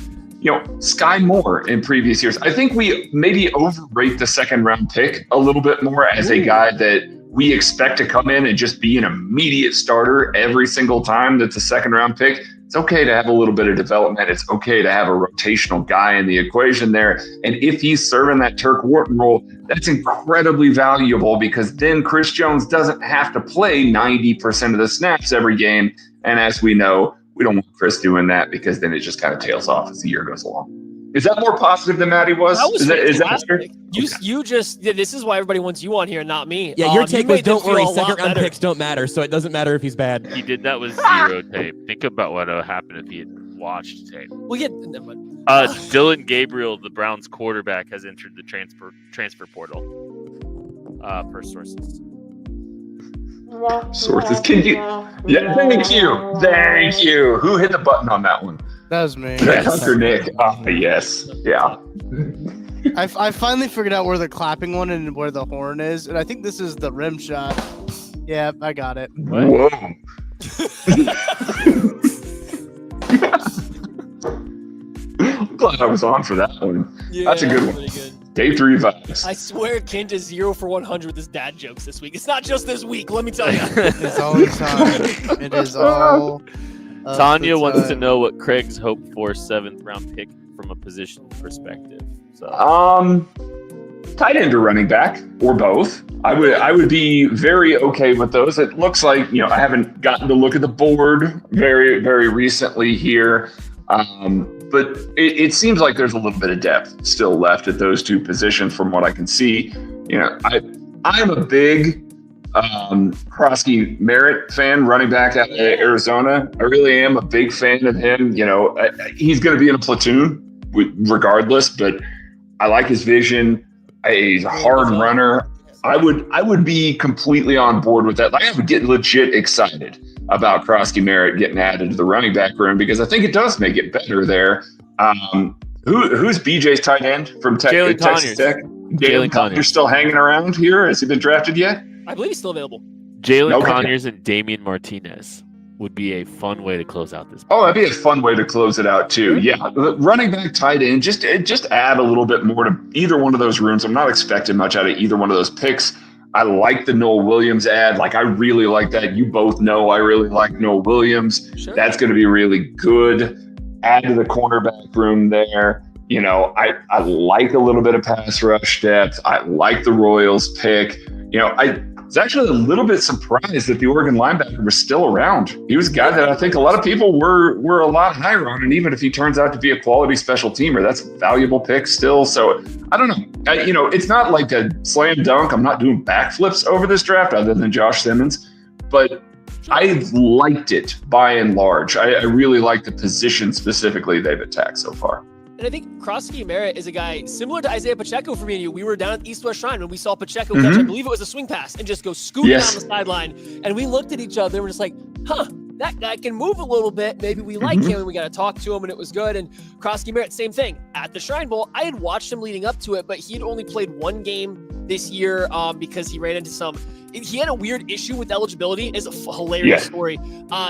Sky Moore in previous years. I think we maybe overrate the second round pick a little bit more as a guy that we expect to come in and just be an immediate starter every single time that's a second round pick. It's okay to have a little bit of development. It's okay to have a rotational guy in the equation there. And if he's serving that Turk Wharton role, that's incredibly valuable because then Chris Jones doesn't have to play 90% of the snaps every game. And as we know, we don't want Chris doing that because then it just kind of tails off as the year goes along. Is that more positive than Matty was? Is that fair? You just this is why everybody wants you on here, not me. Yeah, your take was don't worry, second round better. picks don't matter, so it doesn't matter if he's bad. He did that with 0 tape. Think about what would happen if he had watched tape. Well, yeah. Dylan Gabriel, the Browns quarterback, has entered the transfer portal. Per sources. Sources, can you? Yeah, thank you. Who hit the button on that one? That was me. Hunter Nick. Yes. Yeah. I finally figured out where the clapping one and where the horn is, and I think this is the rim shot. Yeah, I got it. Whoa. I'm glad I was on for that one. Yeah, that's a good one. Good. Day 3 vibes. I swear Kent is 0 for 100 with his dad jokes this week. It's not just this week, let me tell you. It's all the time. It is all. Tanya wants to know what Craig's hope for 7th round pick from a position perspective. So, tight end or running back or both. I would be very okay with those. It looks like I haven't gotten to look at the board very very recently here, but it seems like there's a little bit of depth still left at those two positions from what I can see. I'm a big Krosky Merritt fan, running back out of Arizona. I really am a big fan of him. He's going to be in a platoon regardless, but I like his vision. He's a hard runner. I would be completely on board with that. I would get legit excited about Krosky Merritt getting added to the running back room because I think it does make it better there. Who's BJ's tight end from Texas Tech? Jalen Conyers still hanging around here? Has he been drafted yet? I believe he's still available. Jalen Conyers and Damian Martinez would be a fun way to close out this. Oh, that'd be a fun way to close it out too. Yeah, running back, tight end, just add a little bit more to either one of those rooms. I'm not expecting much out of either one of those picks. I like the Noah Williams ad. I really like that. You both know I really like Noah Williams. Sure. That's going to be really good. Add to the cornerback room there. I like a little bit of pass rush depth. I like the Royals pick. I was actually a little bit surprised that the Oregon linebacker was still around. He was a guy that I think a lot of people were a lot higher on, and even if he turns out to be a quality special teamer, that's a valuable pick still. So I don't know. It's not like a slam dunk. I'm not doing backflips over this draft other than Josh Simmons, but I liked it by and large. I really like the position specifically they've attacked so far. And I think Krosky Merritt is a guy similar to Isaiah Pacheco for me and you. We were down at the East-West Shrine when we saw Pacheco catch, I believe it was a swing pass, and just go scooting down the sideline. And we looked at each other and we're just like, that guy can move a little bit. Maybe we like him and we got to talk to him, and it was good. And Krosky Merritt, same thing. At the Shrine Bowl, I had watched him leading up to it, but he had only played one game this year because he ran into he had a weird issue with eligibility. It's a hilarious story.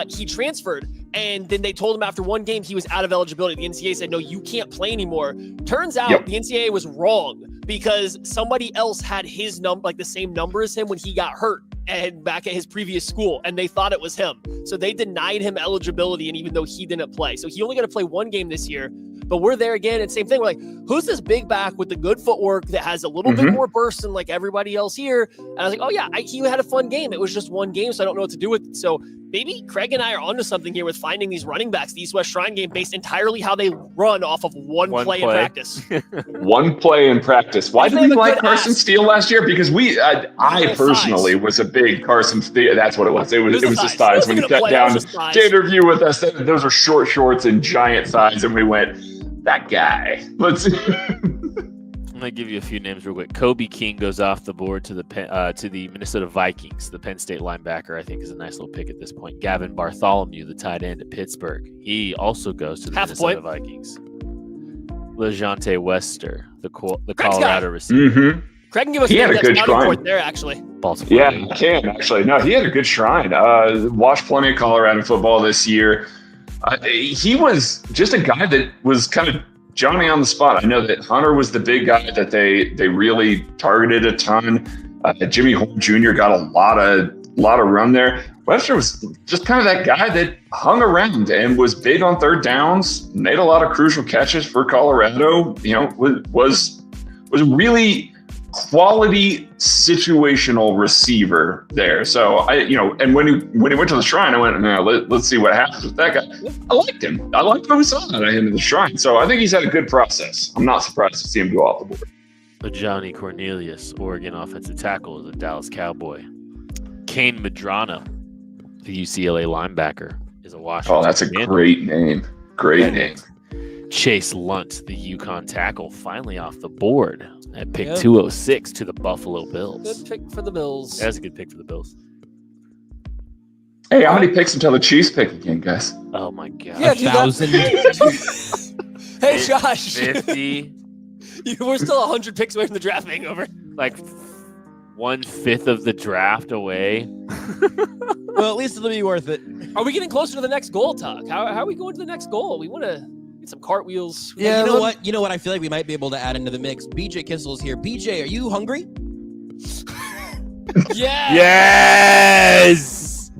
He transferred, and then they told him after one game he was out of eligibility. The NCAA said, no, you can't play anymore. Turns out the NCAA was wrong because somebody else had his number, the same number as him when he got hurt and back at his previous school, and they thought it was him. So they denied him eligibility, and even though he didn't play. So he only got to play one game this year. But we're there again, and same thing. We're like, who's this big back with the good footwork that has a little bit more burst than everybody else here? And I was like, oh yeah, he had a fun game. It was just one game, so I don't know what to do with it. So maybe Craig and I are onto something here with finding these running backs, the East-West Shrine game, based entirely how they run off of one play in practice. One play in practice. Why did we like Carson Steele last year? Because I personally was a big Carson Steele. That's what it was. It was his thighs. When he sat down to interview with us, those are short shorts and giant thighs, and we went, that guy. Let's see. I'm gonna give you a few names real quick. Kobe King goes off the board to the Minnesota Vikings. The Penn State linebacker, I think, is a nice little pick at this point. Gavin Bartholomew, the tight end at Pittsburgh, he also goes to the Minnesota Vikings. LeJontay Wester, the Colorado receiver. Craig can give us he had a good shrine point there, actually. Baltimore. Yeah, he can actually. No, he had a good shrine. Watched plenty of Colorado football this year. He was just a guy that was kind of Johnny on the spot. I know that Hunter was the big guy that they really targeted a ton. Jimmy Horn Jr. got a lot of run there. Webster was just kind of that guy that hung around and was big on third downs, made a lot of crucial catches for Colorado. You know, was really quality situational receiver there. So and when he went to the Shrine, I went, no, let's see what happens with that guy. I liked him. I liked what we saw out of him in the Shrine. So I think he's had a good process. I'm not surprised to see him go off the board. Johnny Cornelius, Oregon offensive tackle, is a Dallas Cowboy. Kane Madrano, the UCLA linebacker, is a Washington. Oh, that's a great name. Great name. Chase Lunt, the UConn tackle, finally off the board at pick 206 to the Buffalo Bills. Good pick for the Bills. That's a good pick for the Bills. Hey, how many picks until the Chiefs pick again, guys? Oh my God. Yeah, 1,000. Hey, Josh. 50. We're still 100 picks away from the draft hangover. Like 1/5 of the draft away. Well, at least it'll be worth it. Are we getting closer to the next goal, Tuck? How are we going to the next goal? We want to get some cartwheels. Yeah, you know what? I feel like we might be able to add into the mix. BJ Kissel's here. BJ, are you hungry? Yeah. Yes.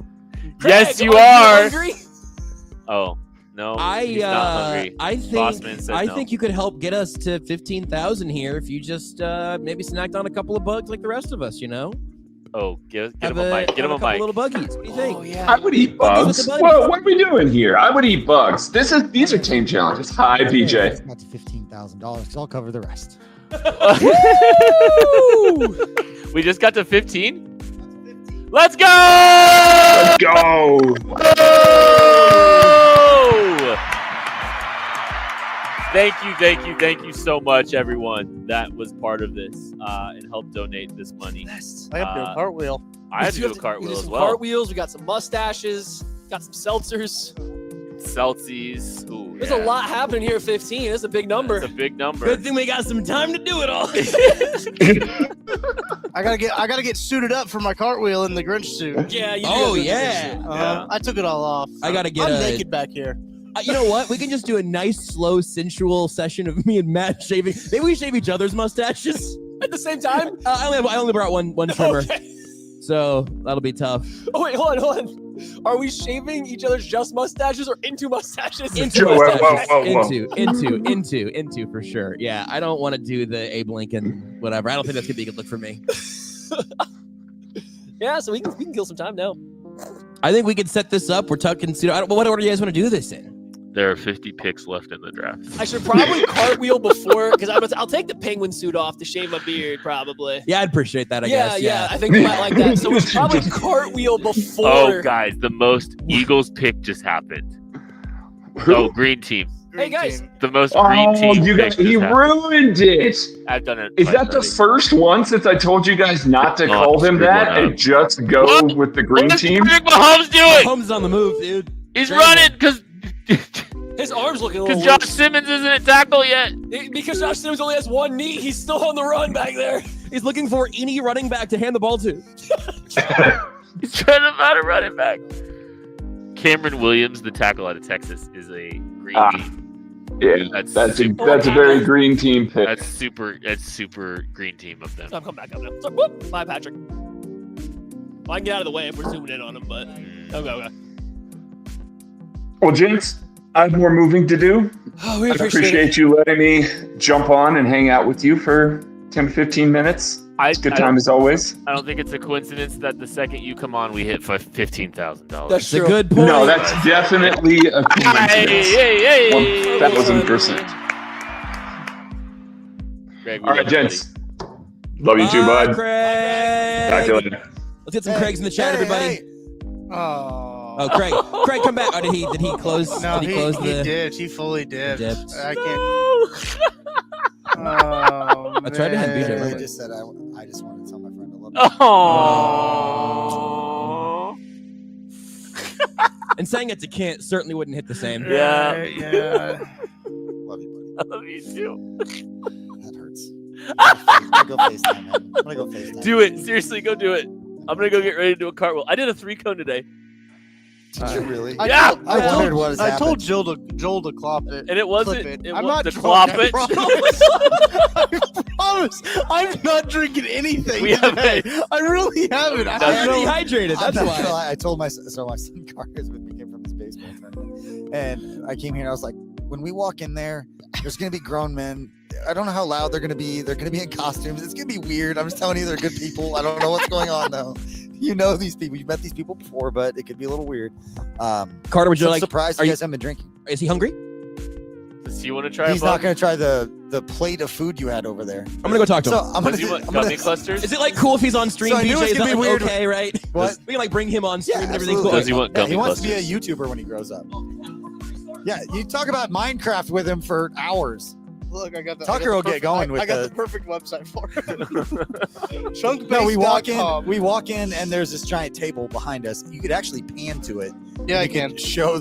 Craig, Yes, you are. are. You hungry? Oh no, he's not hungry. I Bossman said no. think you could help get us to 15,000 here if you just maybe snacked on a couple of bugs like the rest of us. You know. Oh, get him a mic. Get him a mic. Little buggies. What do you think? Oh, yeah. I would eat bugs. Whoa, what are we doing here? I would eat bugs. These are team challenges. Hi, BJ. It's not to $15,000 because I'll cover the rest. We just got to 15. Let's go! Let's go! Thank you so much, everyone that was part of this and helped donate this money. I have to do a cartwheel. I had to do a cartwheel as well. Cartwheels. We got some mustaches. Got some seltzers. Celsius. Ooh, There's a lot happening here at 15. That's a big number. It's a big number. Good thing we got some time to do it all. I gotta get suited up for my cartwheel in the Grinch suit. Yeah. You Oh, do. yeah. I took it all off. I gotta get I'm naked back here. You know what? We can just do a nice, slow, sensual session of me and Matt shaving. Maybe we shave each other's mustaches At the same time? I only brought one trimmer, Okay. so that'll be tough. Oh, wait, hold on. Are we shaving each other's just mustaches or into mustaches? Into Whoa, mustaches. whoa. Into for sure. Yeah, I don't want to do the Abe Lincoln whatever. I don't think that's gonna be a good look for me. Yeah, so we can kill some time now. I think we could set this up. We're tucking. What order do you guys want to do this in? There are 50 picks left in the draft. I should probably cartwheel before because I'll take the penguin suit off to shave my beard probably. Yeah, I'd appreciate that. I guess. Yeah. I think we might like that. So we should probably cartwheel before. Oh, guys, the most Eagles pick just happened. Oh, green team. Hey guys, The most green team. You guys, pick he just happened. ruined it. I've done it. Is twice that the already. first one since I told you guys not to call him screwed that one up. and just go What? with the green What is team? Patrick Mahomes doing? Mahomes on the move, dude. He's running because his arm's looking a little Josh loose. Simmons isn't at tackle yet. Because Josh Simmons only has one knee, he's still on the run back there. He's looking for any running back to hand the ball to. He's trying to find a running back. Cameron Williams, the tackle out of Texas, is a green team. Yeah, that's a very green team pick. That's super green team of them. I'm coming back up now. So, whoop, bye, Patrick. Well, I can get out of the way if we're zooming in on him, but okay. Well, gents, I have more moving to do. Oh, we I appreciate you letting me jump on and hang out with you for 10 to 15 minutes. It's a good time as always. I don't think it's a coincidence that the second you come on, we hit $15,000. That's a good point. No, that's definitely a coincidence. Hey. 1,000%. Greg, All right, gents. Love you too, bud. Craig. Talk to you later. Let's get some Craigs in the chat, everybody. Oh, Craig, come back. Oh, did he close? No, did he close the? dipped. He fully dipped. I can't. I tried to have BJ. I Remember? just said I just wanted to tell my friend I love him. Oh. And saying it to Kent certainly wouldn't hit the same. Yeah. Love you, I love you too. buddy. That hurts. I'll go FaceTime, man. I'm gonna go FaceTime. Do it. Seriously, go do it. I'm going to go get ready to do a cartwheel. I did a 3-cone today. Did you really? Yeah. I wondered what has I told happened. Joel to clop it. And it wasn't. Clip It I'm was not the drunk, clop I it. promise. I promise. I'm not drinking anything We today. I really haven't. I I'm have no- dehydrated. I'm That's not why. gonna lie, I told my son Carter's with me, came from his baseball tournament, and I came here and I was like, when we walk in there, there's gonna be grown men. I don't know how loud they're gonna be. They're gonna be in costumes. It's gonna be weird. I'm just telling you, they're good people. I don't know what's going on though. You know these people. You've met these people before, but it could be a little weird. Carter, would you I'm like? surprised are you you- guys haven't been drinking. Is he hungry? Does he want to try? He's not gonna try the plate of food you had over there. I'm gonna go talk to him. So I'm gonna. Does he want I'm gummy gonna clusters? Is it like cool if he's on stream? So I knew it BJ, was is gonna that be like weird. okay, right? What? We can like bring him on stream Yeah, and everything. absolutely. Cool. Does he want Yeah, gummy he wants to clusters? be a YouTuber when he grows up. Yeah, you talk about Minecraft with him for hours. Look, I got the Tucker will get going with I got the- the perfect website for it. Chunkbase.com. No, we walk in, and there's this giant table behind us. You could actually pan to it. Yeah, I you can. could show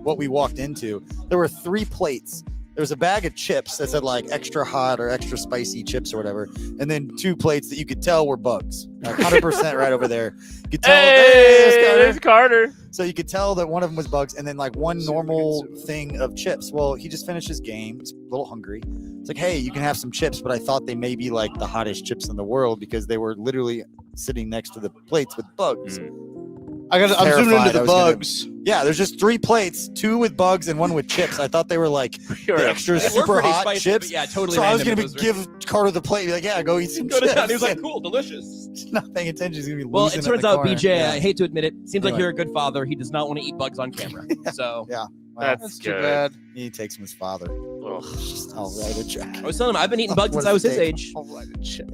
what we walked into. There were 3 plates. There was a bag of chips that said like extra hot or extra spicy chips or whatever, and then 2 plates that you could tell were bugs. Like 100% right over there. You could tell. Hey, there's Carter. So you could tell that one of them was bugs, and then like one normal thing of chips. Well, he just finished his game. He's a little hungry. It's like, hey, you can have some chips, but I thought they may be like the hottest chips in the world because they were literally sitting next to the plates with bugs. I'm zooming into Terrified I the was gonna- bugs. Yeah, there's just 3 plates, 2 with bugs and 1 with chips. I thought they were like the extra They were super pretty hot spicy, chips. but yeah, totally So I was random, gonna but those were- give Carter the plate, be like, yeah, go eat some Go chips. down. He was like, cool, delicious. Not paying attention. He's gonna be Well, losing it in turns the out, corner. BJ, Yeah. I hate to admit it, seems like Anyway. you're a good father. He does not want to eat bugs on camera. So Yeah. That's Too good. bad. He takes from his father. Ugh. I'll write a check. I was telling him I've been eating bugs What since a I was his mistake. age. I'll write a check.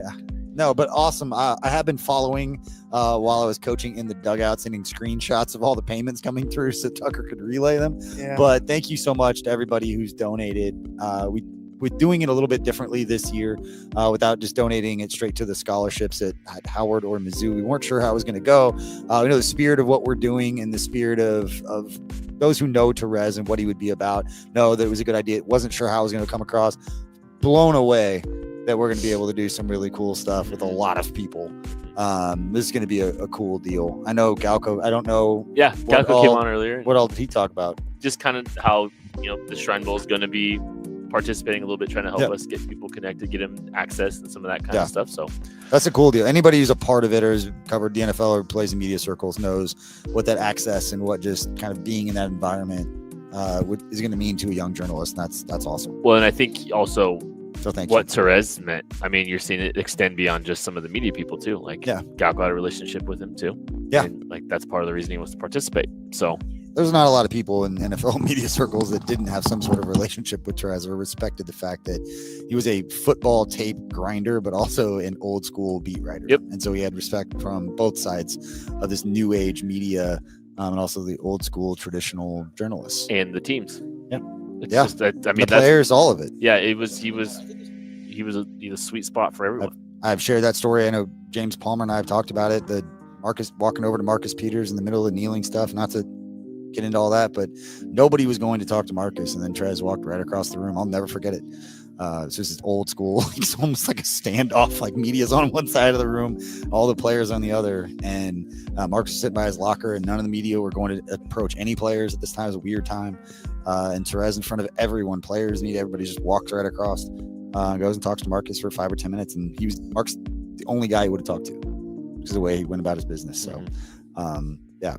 No, but awesome. I have been following while I was coaching in the dugout, sending screenshots of all the payments coming through so Tucker could relay them. Yeah. But thank you so much to everybody who's donated. We're doing it a little bit differently this year without just donating it straight to the scholarships at Howard or Mizzou. We weren't sure how it was going to go. We know the spirit of what we're doing and the spirit of those who know Therese and what he would be about know that it was a good idea. Wasn't sure how it was going to come across. Blown away that we're going to be able to do some really cool stuff with a lot of people. This is going to be a cool deal. I know Galco. I don't know. Yeah, what Galco came all- on earlier. What all did he talk about? Just kind of how the Shrine Bowl is going to be participating a little bit, trying to help Yep. us get people connected, get them access, and some of that kind Yeah. of stuff. So That's a cool deal. Anybody who's a part of it or has covered the NFL or plays in media circles knows what that access and what just kind of being in that environment is going to mean to a young journalist. And that's awesome. well, and I think also So thank what you. Therese meant. I mean, you're seeing it extend beyond just some of the media people too. Like Yeah. Galco had a relationship with him too. Yeah. And like that's part of the reason he wants to participate. So There's not a lot of people in NFL media circles that didn't have some sort of relationship with Therese or respected the fact that he was a football tape grinder, but also an old school beat writer. Yep. And so he had respect from both sides of this new age media and also the old school traditional journalists. and the teams. Yeah. It's Yeah. just that I mean The that's players, all of it. yeah, he was a sweet spot for everyone. I've shared that story. I know James Palmer and I have talked about it. The Marcus walking over to Marcus Peters in the middle of the kneeling stuff, not to get into all that, but nobody was going to talk to Marcus. And then Trez walked right across the room. I'll never forget it. It's just old school. It's almost like a standoff, like media's on one side of the room, all the players on the other. And Marcus was sitting by his locker and none of the media were going to approach any players at this time. It was a weird time. And Therese in front of everyone, players meet everybody, just walks right across, goes and talks to Marcus for 5 or 10 minutes. And Marcus, the only guy he would have talked to because of the way he went about his business. So, yeah,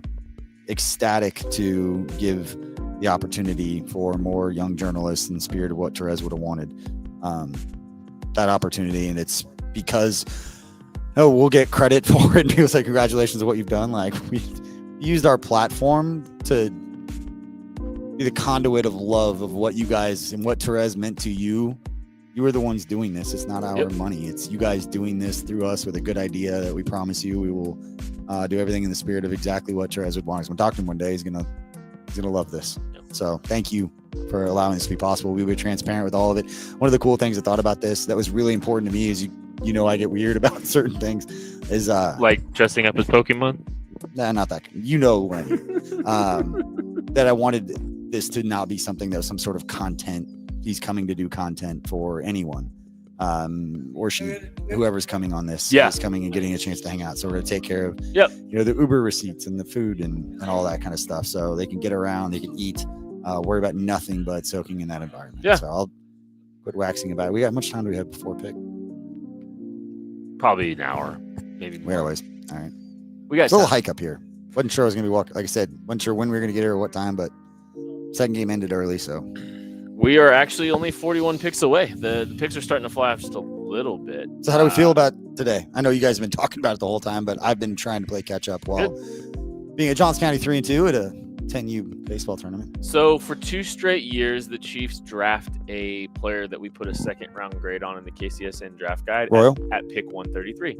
ecstatic to give the opportunity for more young journalists in the spirit of what Therese would have wanted, that opportunity. And it's because we'll get credit for it. People say, congratulations on what you've done. Like, we used our platform to be the conduit of love of what you guys and what Therese meant to you. You were the ones doing this. It's not our money. It's you guys doing this through us with a good idea that we promise you we will do everything in the spirit of exactly what Therese would want us. When I talk to him one day, he's gonna love this. So thank you for allowing this to be possible. We were transparent with all of it. One of the cool things I thought about this that was really important to me is you know I get weird about certain things is like dressing up as Pokemon. Nah, not that. You know what I mean. That I wanted this to not be something that was some sort of content. He's coming to do content for anyone. or whoever's coming on this is coming and getting a chance to hang out. So we're going to take care of the Uber receipts and the food and all that kind of stuff, so they can get around, they can eat, worry about nothing but soaking in that environment. So I'll quit waxing about it. We got much time do we have before pick? Probably an hour, maybe more. All right. We got a little hike up here. Wasn't sure I was going to be walking. Like I said, wasn't sure when we were going to get here or what time, but second game ended early, so. We are actually only 41 picks away. The picks are starting to fly off just a little bit. So how do we feel about today? I know you guys have been talking about it the whole time, but I've been trying to play catch up while being at Johns County 3-2 at a 10U baseball tournament. So for 2 straight years, the Chiefs draft a player that we put a second round grade on in the KCSN draft guide at pick 133.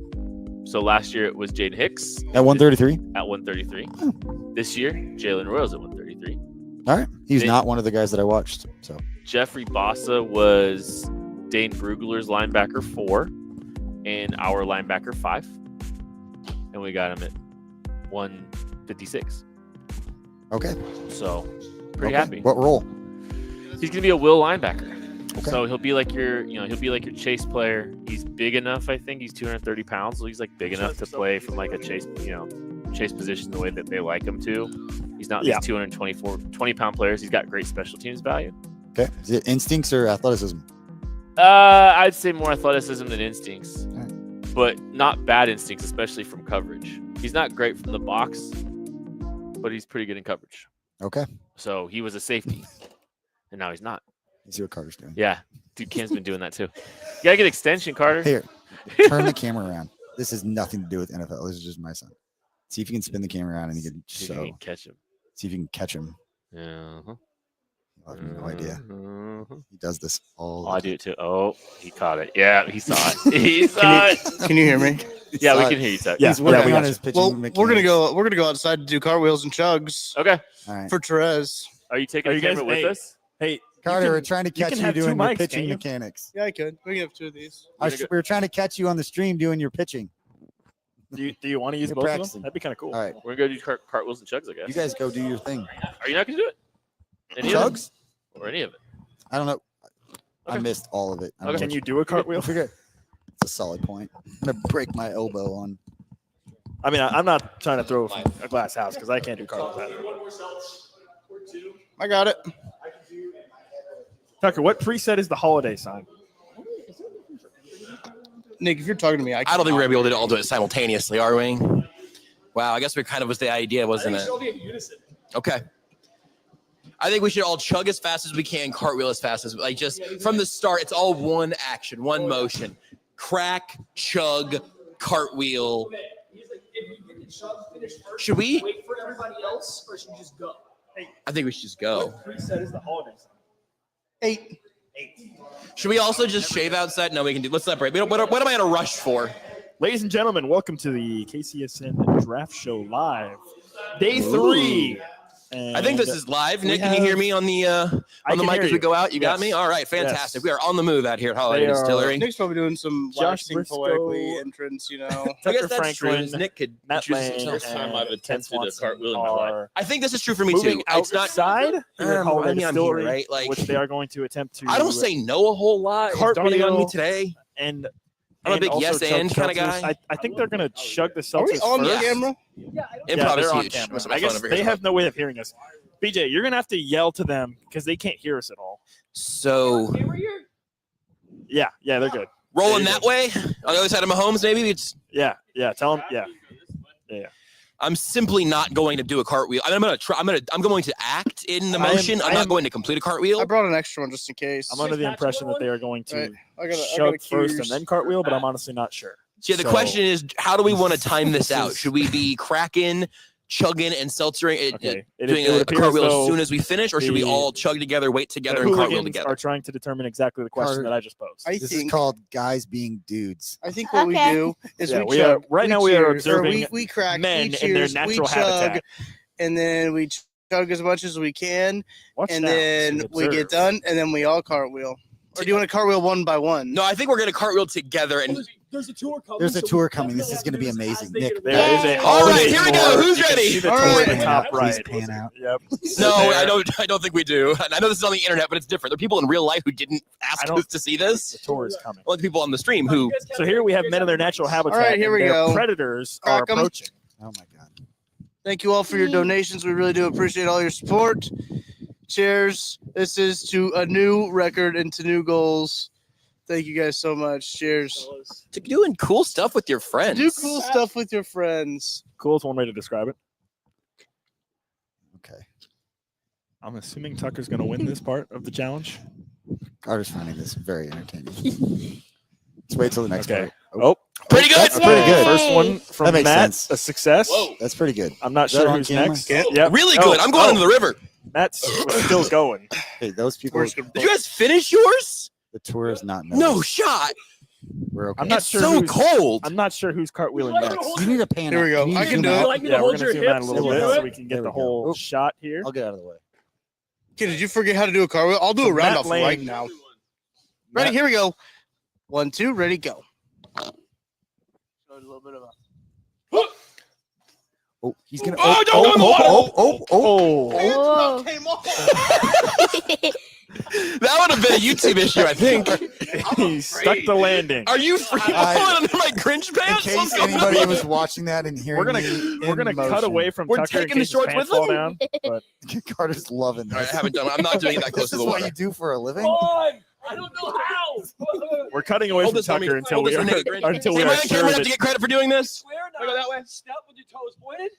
So last year it was Jaden Hicks at 133. At 133. This year, Jalen Royals at 133. All right. He's not one of the guys that I watched. So Jeffrey Bossa was Dane Brugler's linebacker 4 and our linebacker 5. And we got him at 156. Okay. So pretty happy. What role? He's gonna be a will linebacker. Okay. So he'll be like your chase player. He's big enough, I think. He's 230 pounds, so he's like big enough to play from like a chase position the way that they like him to. He's not these 20-pound players. He's got great special teams value. Okay. Is it instincts or athleticism? I'd say more athleticism than instincts, but not bad instincts, especially from coverage. He's not great from the box, but he's pretty good in coverage. Okay. So he was a safety, and now he's not. You see what Carter's doing? Yeah. Dude, Cam's been doing that too. You got to get extension, Carter. Here, turn the camera around. This has nothing to do with NFL. This is just my son. See if you can spin the camera around and you can catch him. See if you can catch him. Yeah. I have no idea. He does this all the I do it too. Oh, he caught it. Yeah, he saw it. He saw it. Can you hear me? Yeah, we can hear you, Tuck. He's working on his pitching. Well, we're gonna go outside to do cartwheels and chugs. Okay. All right. For Therese. Are you taking the camera with us? Hey, Carter, we're trying to catch you doing your pitching mechanics. Yeah, I could. We can have 2 of these. We were trying to catch you on the stream doing your pitching. Do you want to use both of them? That'd be kind of cool. All right. We're going to go do cartwheels and chugs, I guess. You guys go do your thing. Are you not going to do it? Any chugs? Or any of it? I don't know. Okay. I missed all of it. Can you do a cartwheel? It's a solid point. I'm going to break my elbow on. I mean, I'm not trying to throw from a glass house because I can't do cartwheels either. I got it. Tucker, what preset is the holiday sign? Nick, if you're talking to me, I don't think we're gonna be able to all do it simultaneously, are we? Wow, I guess we kind of was the idea, wasn't it? Okay. I think we should all chug as fast as we can, cartwheel as fast as like just from the start. It's all one action, one motion. Crack, chug, cartwheel. Should we? Wait for everybody else, or should we just go? I think we should just go. What preset is the holiday sign? 8. Should we also just shave outside? No, we can do. Let's separate. What am I in a rush for? Ladies and gentlemen, welcome to the KCSN Draft Show Live, Day 3. I think this is live. Nick, can you hear me on the mic as we go out? You got me? All right, fantastic. Yes. We are on the move out here at Holiday Distillery. Nick's probably doing some waxing poetically entrance, I guess that's true. Nick could Matt Lane, first time I've attempted a cartwheel in my life. I think this is true for me moving too. outside here at Holiday Distillery, right? Like, which they are going to attempt to. I don't say no a whole lot. It's dawning on me today. And I'm a big yes and kind of guy. I think they're going to chug the seltzers. Are we on first. the camera? Improv they're is on huge. camera. I guess they have no way of hearing us. BJ, you're going to have to yell to them because they can't hear us at all. So, yeah, they're good. Rolling that way on the other side of Mahomes, maybe it's. Yeah. Tell them. Yeah. I'm simply not going to do a cartwheel. I'm going to try. I'm going to act in the motion. I'm not going to complete a cartwheel. I brought an extra one just in case. I'm under the impression that they are going to I gotta chug first and then cartwheel, but I'm honestly not sure. Yeah, the question is, how do we want to time this out? Should we be cracking, chugging, and seltzering, doing a cartwheel as soon as we finish, or should we all chug together, wait together, and cartwheel together? Are trying to determine exactly the question that I just posed. This is called guys being dudes. I think what we do is we are observing we crack men we in their cheers, natural we chug, habitat, and then we chug as much as we can, and then we get done, and then we all cartwheel. Or do you want to cartwheel one by one? No, I think we're gonna cartwheel together and. There's a tour coming. There's a tour coming. This is going to be amazing. Nick, There is a All right, holiday here we go. tour. Who's You can ready? see the All tour right. at the top please right. pan out. Yep. No, There. I don't think we do. And I know this is on the internet, but it's different. There are people in real life who didn't ask us to see The this. tour is coming. Well, the people on the stream who. So here we have men in their natural habitat. All right, here and we their go. Predators Crack are 'em. approaching. Oh my God. Thank you all for your donations. We really do appreciate all your support. Cheers. This is to a new record and to new goals. Thank you guys so much. Cheers. To doing cool stuff with your friends. Do cool stuff with your friends. Cool is one way to describe it. Okay. I'm assuming Tucker's going to win this part of the challenge. Carter's finding this very entertaining. Let's wait till the next Okay. part. Oh, Pretty good. That's pretty good. first one from That makes Matt, sense. a success. Whoa. That's pretty good. I'm not Is that sure on who's camera? next. Yep. Really Oh, good. I'm going into the river. Matt's still going. Hey, those people. Did you guys finish yours? The tour is not. No noticed. shot. We're okay. I'm not It's sure so who's- cold. I'm not sure who's cartwheeling next. You need a pan. Here we out. go. You I need can to do zoom it. out. Like me to Yeah, we're hold going to your zoom out a hips little and bit do so it? we can There get the we go. whole Oh. shot here. I'll get out of the way. Okay, did you forget how to do a cartwheel? I'll do So a round Matt off Lane- right now. Ready? Here we go. 1, 2, ready, go. A little bit of a. Oh, he's gonna. Oh, don't go in the water. Oh. Came off. That would have been a YouTube issue, I think. He stuck the landing. Are you free falling under my Grinch In pants? case What's going anybody on? was watching that and hearing We're gonna cut away from We're Tucker in taking the case his shorts pants with fall him? down. But Carter's loving All right, this. I haven't done. I'm not doing it that close This to is the what water. you do for a living. I don't know how. we're cutting away Hold from this on me. Tucker until Hold we this are on me. until we Am are I the sure camera have that to get credit for doing this? Swear I go that way. Step with your toes pointed.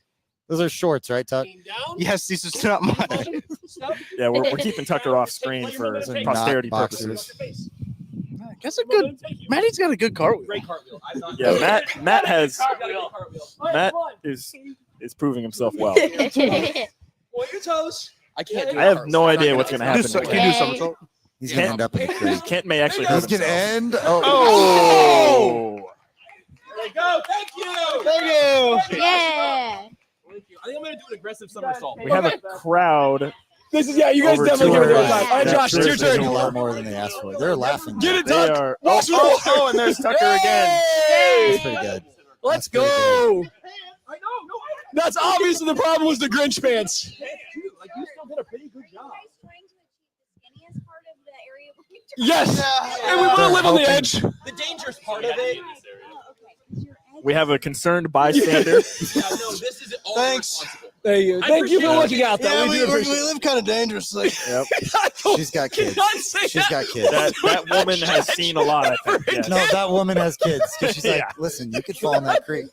Those are shorts, right, Tuck? Lean down. Yes, this is not mine. Step. yeah we're keeping Tucker off screen for Those are not posterity boxers. purposes. That's a good. Maddie's got a good cartwheel. Great cartwheel. I'm not. Yeah, Matt has Cartwheel. Matt is proving himself well. Point your toes. I can't do I have no idea what's going to happen. Can next. you do somersault? He's gonna end up in the creek. Kent may actually He's hurt gonna himself. end. Oh! There you go. Thank you. Thank you. Yeah. Thank you. I think I'm gonna do an aggressive somersault. We have a crowd. This is you guys over definitely give it a good 200. time. All right, Yeah, Josh, it's your seriously, turn. A lot more than they asked for. They're laughing. Get it, They Tuck. are. Watch the water. And there's Tucker again. That's pretty good. Let's That's pretty go. That's obviously the problem was the Grinch pants. Like you still did a pretty good job. Yes, and we want to They're live on the hoping- edge. The dangerous part of it. We have a concerned bystander. Yeah, no, this is all Thanks. Thank you. Thank you for looking out. Yeah, Though. we do appreciate live kind of dangerously. Yep. She's got kids. Not say She's that. got kids. That woman has seen a lot, I think. Yeah. No, that woman has kids. 'Cause she's like, Yeah. listen, you could fall in that creek.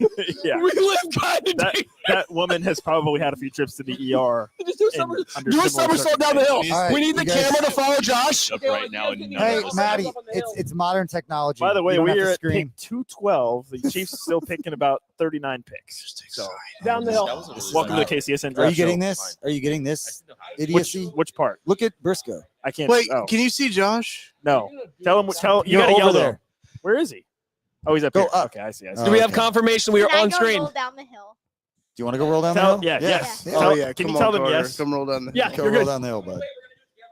Yeah. We live kind of. That woman has probably had a few trips to the ER. Just do a in- somersault. under Do a similar somersault down the hill. All right, We need the you guys- camera to follow Josh. Up right now and Hey, Maddie, it's modern technology. By the way, You don't we have to are at scream. pick 212. The Chiefs still picking about 39 picks. So, Down the hill. welcome to the KCSN Are draft you getting show. this? Are you getting this Which idiocy? which part? Look at Briscoe. I can't. Wait, oh, can you see Josh? no. Tell him. You Go gotta over yell there. though. Where is he? Oh, he's up Go here. up. Okay, I see. Do we have confirmation we are Can I on go screen? roll down the hill? Do you want to go roll down Tell- the hill? yeah, yes. Yeah. Oh Tell- yeah, can come you tell on, them Carter. yes? Come roll down the Yeah, Go you're roll good. down the hill, bud.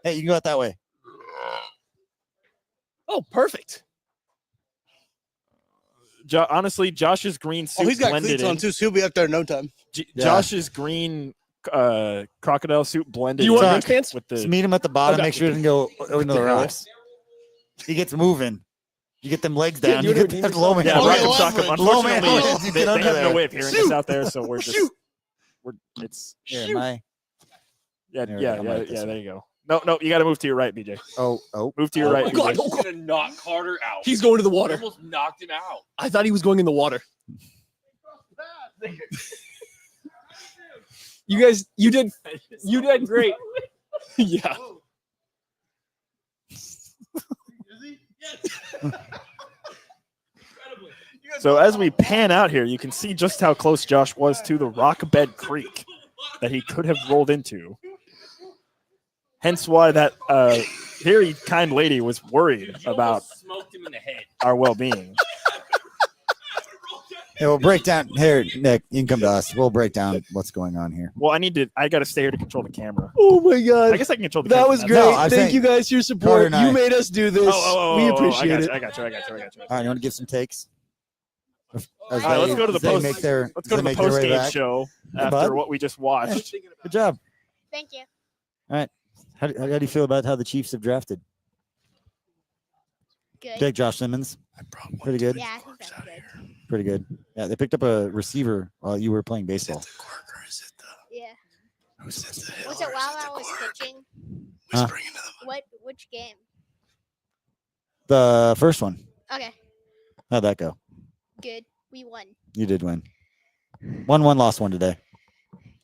Hey, you can go out that way. Oh, perfect. Honestly, Josh's green suit Oh, he's got blended cleats in. on too, so he'll be up there in no time. Yeah. Josh's green crocodile suit blended. You want in Grinch pants? with Just the. meet him at the bottom. Okay. Make sure he doesn't go into the rocks. He gets moving. You get them legs down. you You would get need that to- low man. Yeah, Oh, Rock yeah, 'em, sock 'em. leverage. Low man Unfortunately, hands, you they get under have no there. way of hearing us out there, so we're just. It's Here, my. yeah, There, yeah, I'm yeah, right this yeah. way. There you go. No, you got to move to your right, BJ. Oh. Move to your right. God, BJ. oh, God. Gonna knock Carter out. He's going to the water. Almost knocked him out. I thought he was going in the water. You guys, you did great. Yeah. So as we pan out here, you can see just how close Josh was to the rock bed creek that he could have rolled into. Hence why that very kind lady was worried about Smoked him in the head. our well-being. Yeah, we'll break down here, Nick. You can come to us. We'll break down what's going on here. Well, I got to stay here to control the camera. Oh my god! I guess I can control the That camera. was from great. No, I'm Thank saying you guys for your Carter support. and I- You made us do this. We appreciate it. I got you. All right, you want to give some takes? As All right, let's go to the they post. make their- Let's go to they the make their way post game back. show Hey, after bud. what we just watched. Good job. Thank you. All right. How do you feel about how the Chiefs have drafted? Good. Take Josh Simmons. Pretty good. Yeah, I think that's good. Pretty good. Yeah, they picked up a receiver while you were playing baseball. Yeah. Was it while I was pitching? Huh? Which game? The first one. Okay, How'd that go? good. We won. You did win. Won one, lost one today.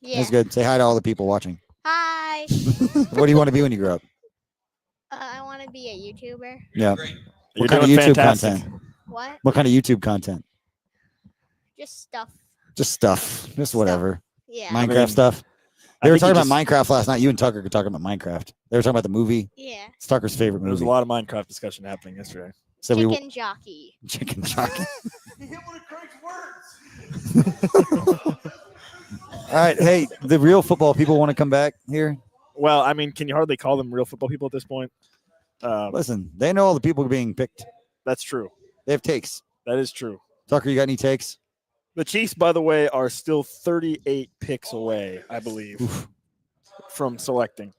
Yeah. That's good. Say hi to all the people watching. Hi. What do you want to be when you grow up? I want to be a YouTuber. Yeah. You're What kind of doing YouTube fantastic. content? What? What kind of YouTube content? Just stuff. Just stuff. Just whatever. Yeah. Minecraft I mean, stuff. I They were think talking you about Minecraft last night. You and Tucker could talk about Minecraft. They were talking about the movie. Yeah. It's Tucker's favorite There was a movie. lot of Minecraft discussion happening yesterday. So Chicken jockey. Chicken jockey. All right. Hey, the real football people want to come back here. Well, I mean, can you hardly call them real football people at this point? Listen, they know all the people being picked. That's true. They have takes. That is true. Tucker, you got any takes? The Chiefs, by the way, are still 38 picks away, I believe, from selecting.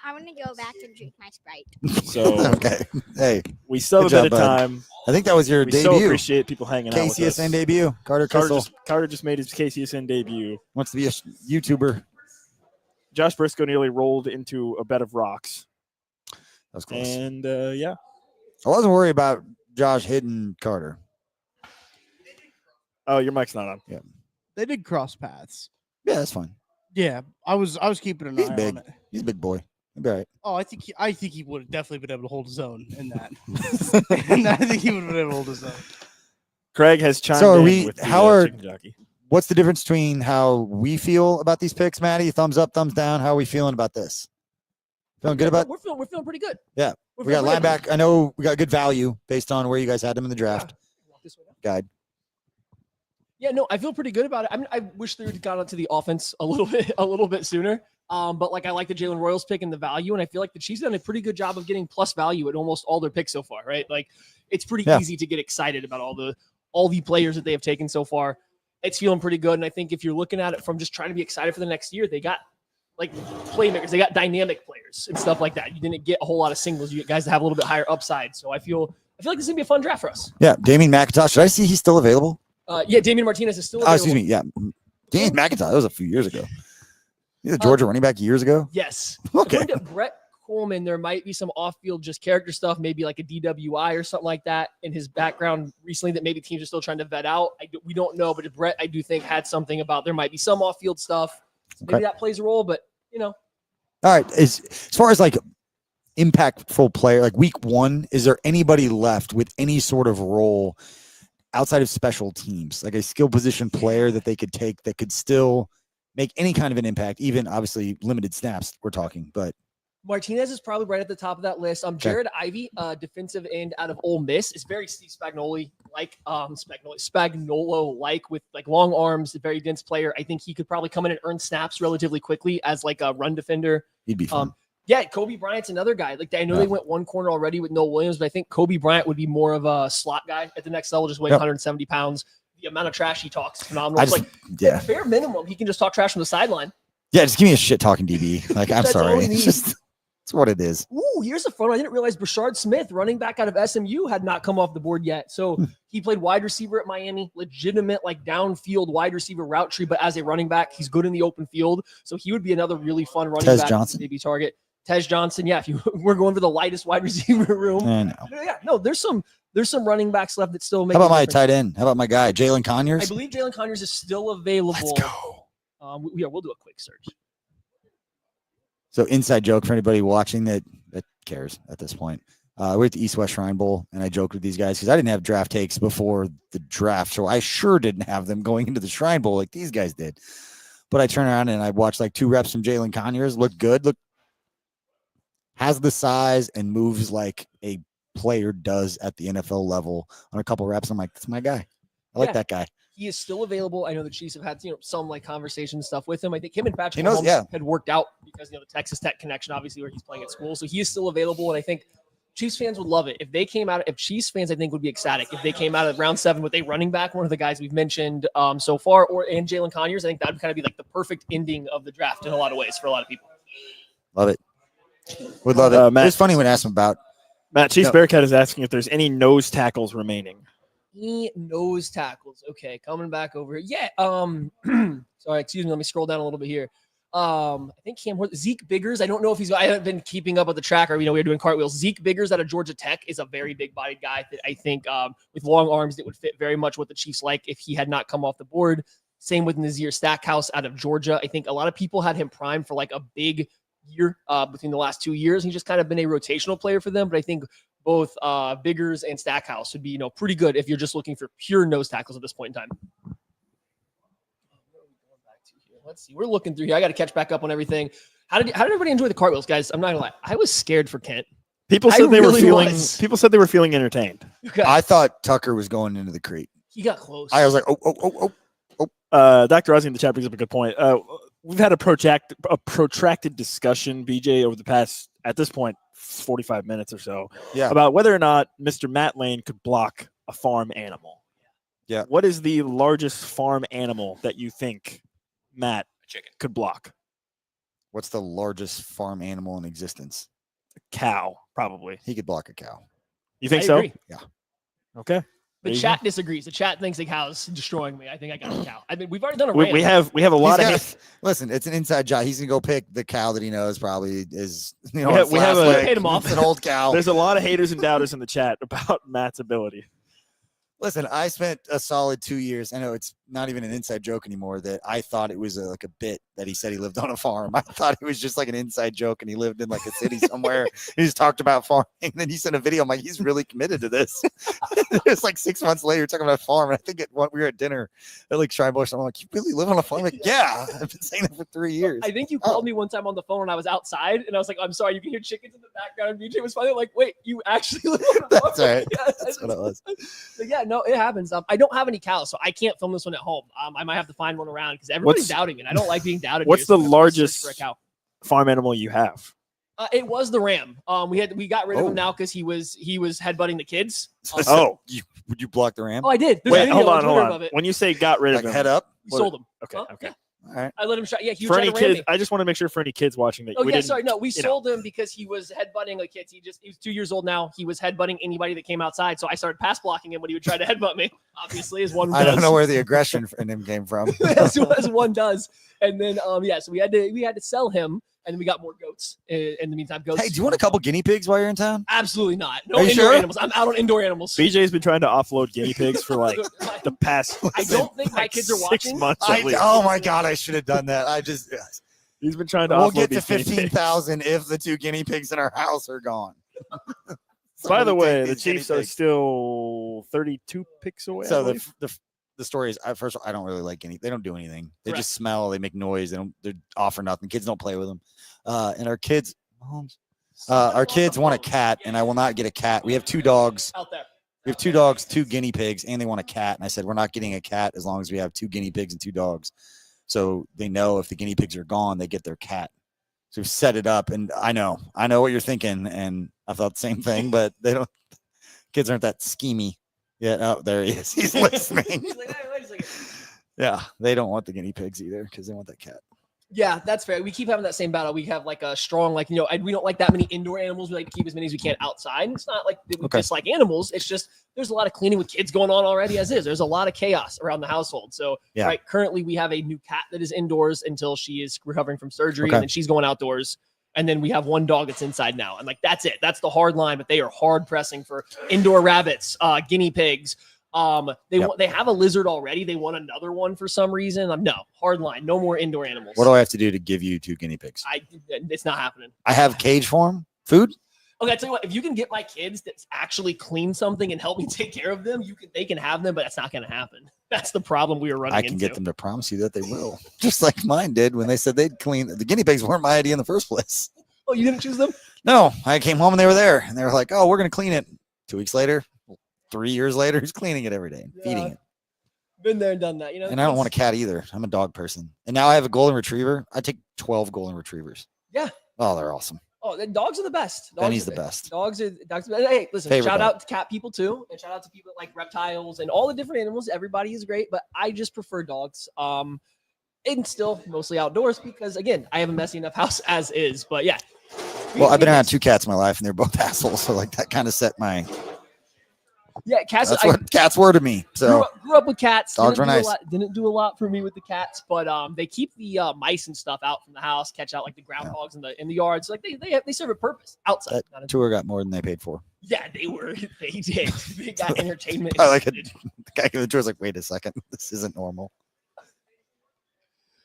I'm gonna go back and drink my Sprite. So okay. Hey, we still have a good bit of job, bud. time. I think that was your We debut. so appreciate people hanging out with us. KCSN debut. Carter Kissel Carter just made his KCSN debut. wants to be a YouTuber. Josh Briscoe nearly rolled into a bed of rocks. That was close. And yeah, I wasn't worried about Josh hitting Carter. oh, your mic's not on. Yeah. They did cross paths. Yeah, that's fine. Yeah, I was keeping an He's eye big. on it. He's a big boy. He'll be all right. Oh, I think he would have definitely been able to hold his own in that. And I think he would have been able to hold his own. Craig has chimed So are in we? with the, How are? chicken jockey. What's the difference between how we feel about these picks, Maddie? Thumbs up, thumbs down. How are we feeling about this? Feeling good about? We're feeling pretty good. Yeah, We're we got feeling pretty linebacker. I know we got good value based on where you guys had them in the draft guide. Yeah, no, I feel pretty good about it. I mean, I wish they would have gone onto the offense a little bit sooner. But like I like the Jalen Royals pick and the value, and I feel like the Chiefs done a pretty good job of getting plus value at almost all their picks so far, right? Like it's pretty easy to get excited about all the players that they have taken so far. It's feeling pretty good, and I think if you're looking at it from just trying to be excited for the next year, they got like playmakers, they got dynamic players and stuff like that. You didn't get a whole lot of singles. You get guys that have a little bit higher upside. So I feel like this is gonna be a fun draft for us. Yeah, Damien McIntosh. Did I see he's still available? Yeah, Damian Martinez is still available. Oh, excuse me. Yeah, Damien McIntosh. That was a few years ago. He's a Georgia running back years ago. Yes. Okay. According to Brett Coleman, there might be some off-field just character stuff, maybe like a DWI or something like that in his background recently that maybe teams are still trying to vet out. We don't know, but Brett, I do think, had something about there might be some off-field stuff. So maybe that plays a role, but you know. All right. As far as like impactful player, like week one, is there anybody left with any sort of role outside of special teams, like a skill position player that they could take that could still make any kind of an impact, even obviously limited snaps we're talking, but Martinez is probably right at the top of that list. Jared Ivey, defensive end out of Ole Miss, is very Steve Spagnuolo-like, Spagnuolo-like with like long arms, a very dense player. I think he could probably come in and earn snaps relatively quickly as like a run defender. He'd be fun. Yeah, Kobe Bryant's another guy. Like I know they went one corner already with Noah Williams, but I think Kobe Bryant would be more of a slot guy at the next level, just weighing 170 pounds. The amount of trash he talks is phenomenal. At bare minimum, he can just talk trash from the sideline. Yeah, just give me a shit talking DB. Like, I'm That's all sorry. he It's needs. just, it's what it is. Ooh, here's a fun one. I didn't realize Brashard Smith, running back out of SMU, had not come off the board yet. So he played wide receiver at Miami, legitimate like downfield wide receiver route tree, but as a running back, he's good in the open field. So he would be another really fun running Tez back Johnson. maybe target. Tez Johnson, yeah. If you we're going for the lightest wide receiver room, I know. yeah, no, there's some running backs left that still make. How about a my difference. tight end? How about my guy, Jalen Conyers? I believe Jalen Conyers is still available. Let's go. We'll do a quick search. So inside joke for anybody watching that cares at this point. We're at the East West Shrine Bowl, and I joked with these guys because I didn't have draft takes before the draft, so I sure didn't have them going into the Shrine Bowl like these guys did. But I turn around and I watched like 2 reps from Jalen Conyers. Looked good. Has the size and moves like a player does at the NFL level on a couple reps. I'm like, that's my guy. I like that guy. He is still available. I know the Chiefs have had some like conversation stuff with him. I think him and Patrick knows, Mahomes yeah. had worked out because the Texas Tech connection, obviously, where he's playing at school. So he is still available, and I think Chiefs fans would love it if they came out. If Chiefs fans, I think, would be ecstatic if they came out of round 7 with a running back, one of the guys we've mentioned so far, and Jalen Conyers. I think that would kind of be like the perfect ending of the draft in a lot of ways for a lot of people. Love it. Would love it. Matt, It's funny when asked him about Matt. Chiefs Bearcat is asking if there's any nose tackles remaining. Any nose tackles? Okay, coming back over here. Yeah. Sorry, excuse me. Let me scroll down a little bit here. I think Zeke Biggers. I don't know if I haven't been keeping up with the tracker. We were doing cartwheels. Zeke Biggers out of Georgia Tech is a very big bodied guy that I think with long arms that would fit very much what the Chiefs like if he had not come off the board. Same with Nazir Stackhouse out of Georgia. I think a lot of people had him primed for like a big year between the last 2 years. He's just kind of been a rotational player for them. But I think both Biggers and Stackhouse would be pretty good if you're just looking for pure nose tackles at this point in time. Let's see. We're looking through here. I got to catch back up on everything. How did everybody enjoy the cartwheels, guys? I'm not gonna lie. I was scared for Kent. People said they were feeling entertained. Okay. I thought Tucker was going into the creek. He got close. I was like, Dr. Ozzy in the chat brings up a good point. We've had a protracted discussion, BJ, over the past, at this point, 45 minutes or so, about whether or not Mr. Matt Lane could block a farm animal. Yeah. What is the largest farm animal that you think Matt could block? What's the largest farm animal in existence? A cow, probably. He could block a cow. You think I so? agree. Yeah. Okay. The chat disagrees. The chat thinks the cow's destroying me. I think I got a cow. I mean, we've already done a we have a lot of listen, it's an inside job. He's gonna go pick the cow that he knows probably is we have paid him off. It's an old cow. There's a lot of haters and doubters in the chat about Matt's ability. Listen, I spent a solid 2 years. I know it's not even an inside joke anymore that I thought it was like a bit that he said he lived on a farm. I thought it was just like an inside joke and he lived in like a city somewhere. He just talked about farming. And then he sent a video. I'm like, he's really committed to this. It's like 6 months later talking about farm. And I think we were at dinner at like Shrine Bush. I'm like, you really live on a farm? I'm like, yeah, I've been saying that for 3 years. I think you called me one time on the phone when I was outside and I was like, I'm sorry, you can hear chickens in the background. And BJ was finally like, wait, you actually live on a farm? That's right. Yeah, that's what it was. But yeah, no, it happens. I don't have any cows, so I can't film this one at home. I might have to find one around because everybody's doubting me. I don't like being doubted. What's the largest for a cow? farm animal you have? It was the ram. We got rid of him now because he was headbutting the kids. Would you block the ram? Oh, I did. There's Wait, a hold video on, Twitter hold on. of it. When you say got rid of Like him, head up? We sold him. Okay, Huh? okay. Yeah. All right. I let him shot. Yeah, he For was any trying to ram kids, me. I just want to make sure for any kids watching that. Oh we yeah, didn't, sorry. No, we you know. sold him because he was headbutting like kids. He was 2 years old now. He was headbutting anybody that came outside. So I started pass blocking him when he would try to headbutt me. Obviously, as one does. I don't know where the aggression in him came from. as one does. And then so we had to sell him, and then we got more goats in the meantime. Goats. Hey, do you want a couple guinea pigs while you're in town? Absolutely not. No Are you indoor sure? animals. I'm out on indoor animals. BJ's been trying to offload guinea pigs for like the past. I don't think my kids are 6 watching. months. At least. Oh my god, I should have done that. He's been trying to. We'll offload get to these guinea pigs. 15,000 if the 2 guinea pigs in our house are gone. By the Somebody way, take the these guinea Chiefs are pigs. still 32 picks away. I So believe. the story is, first of all, I don't really like guinea. They don't do anything. They Correct. just smell. They make noise. They offer nothing. Kids don't play with them. And our kids, our kids want a cat, and I will not get a cat. We have 2 dogs. Out there. We have 2 dogs, 2 guinea pigs, and they want a cat. And I said, we're not getting a cat as long as we have 2 guinea pigs and 2 dogs. So they know if the guinea pigs are gone, they get their cat. So we've set it up, and I know what you're thinking, and I thought the same thing, but kids aren't that schemy yet. Oh, there he is. He's listening. He's like, "Hey, wait a second." Yeah, they don't want the guinea pigs either because they want that cat. Yeah, that's fair. We keep having that same battle. We have like a strong, we don't like that many indoor animals. We like to keep as many as we can outside. It's not like that we dislike animals. It's just there's a lot of cleaning with kids going on already as is. There's a lot of chaos around the household. So currently we have a new cat that is indoors until she is recovering from surgery, and then she's going outdoors. And then we have 1 dog that's inside now. And that's it. That's the hard line, but they are hard pressing for indoor rabbits, guinea pigs. They have a lizard already. They want another one for some reason. No, hard line. No more indoor animals. What do I have to do to give you 2 guinea pigs? It's not happening. I have cage form food. Okay, I tell you what. If you can get my kids that actually clean something and help me take care of them, they can have them. But that's not going to happen. That's the problem we were running into. I can get them to promise you that they will, just like mine did when they said they'd clean. The guinea pigs weren't my idea in the first place. Oh, you didn't choose them? No, I came home and they were there, and they were like, "Oh, we're going to clean it." 2 weeks later, 3 years later, he's cleaning it every day, and feeding it. Been there and done that. And I don't want a cat either. I'm a dog person. And now I have a golden retriever. I take 12 golden retrievers. Yeah. Oh, they're awesome. Oh, the dogs are the best. Benny's the best. Dogs are the best. Hey, listen, Favorite shout dog. out to cat people too, and shout out to people that like reptiles and all the different animals. Everybody is great, but I just prefer dogs. And still mostly outdoors because again, I have a messy enough house as is. But yeah. Well, I've been around 2 cats in my life, and they're both assholes. So like that kind of set my. Yeah, cats. That's what cats were to me. So grew up with cats. Dogs were nice. Didn't do a lot for me with the cats, but they keep the mice and stuff out from the house. Catch out like the groundhogs in the yards. Like they serve a purpose outside. That tour got more than they paid for. Yeah, they did. They got entertainment. I like it. The guy in the tour was like, "Wait a second, this isn't normal."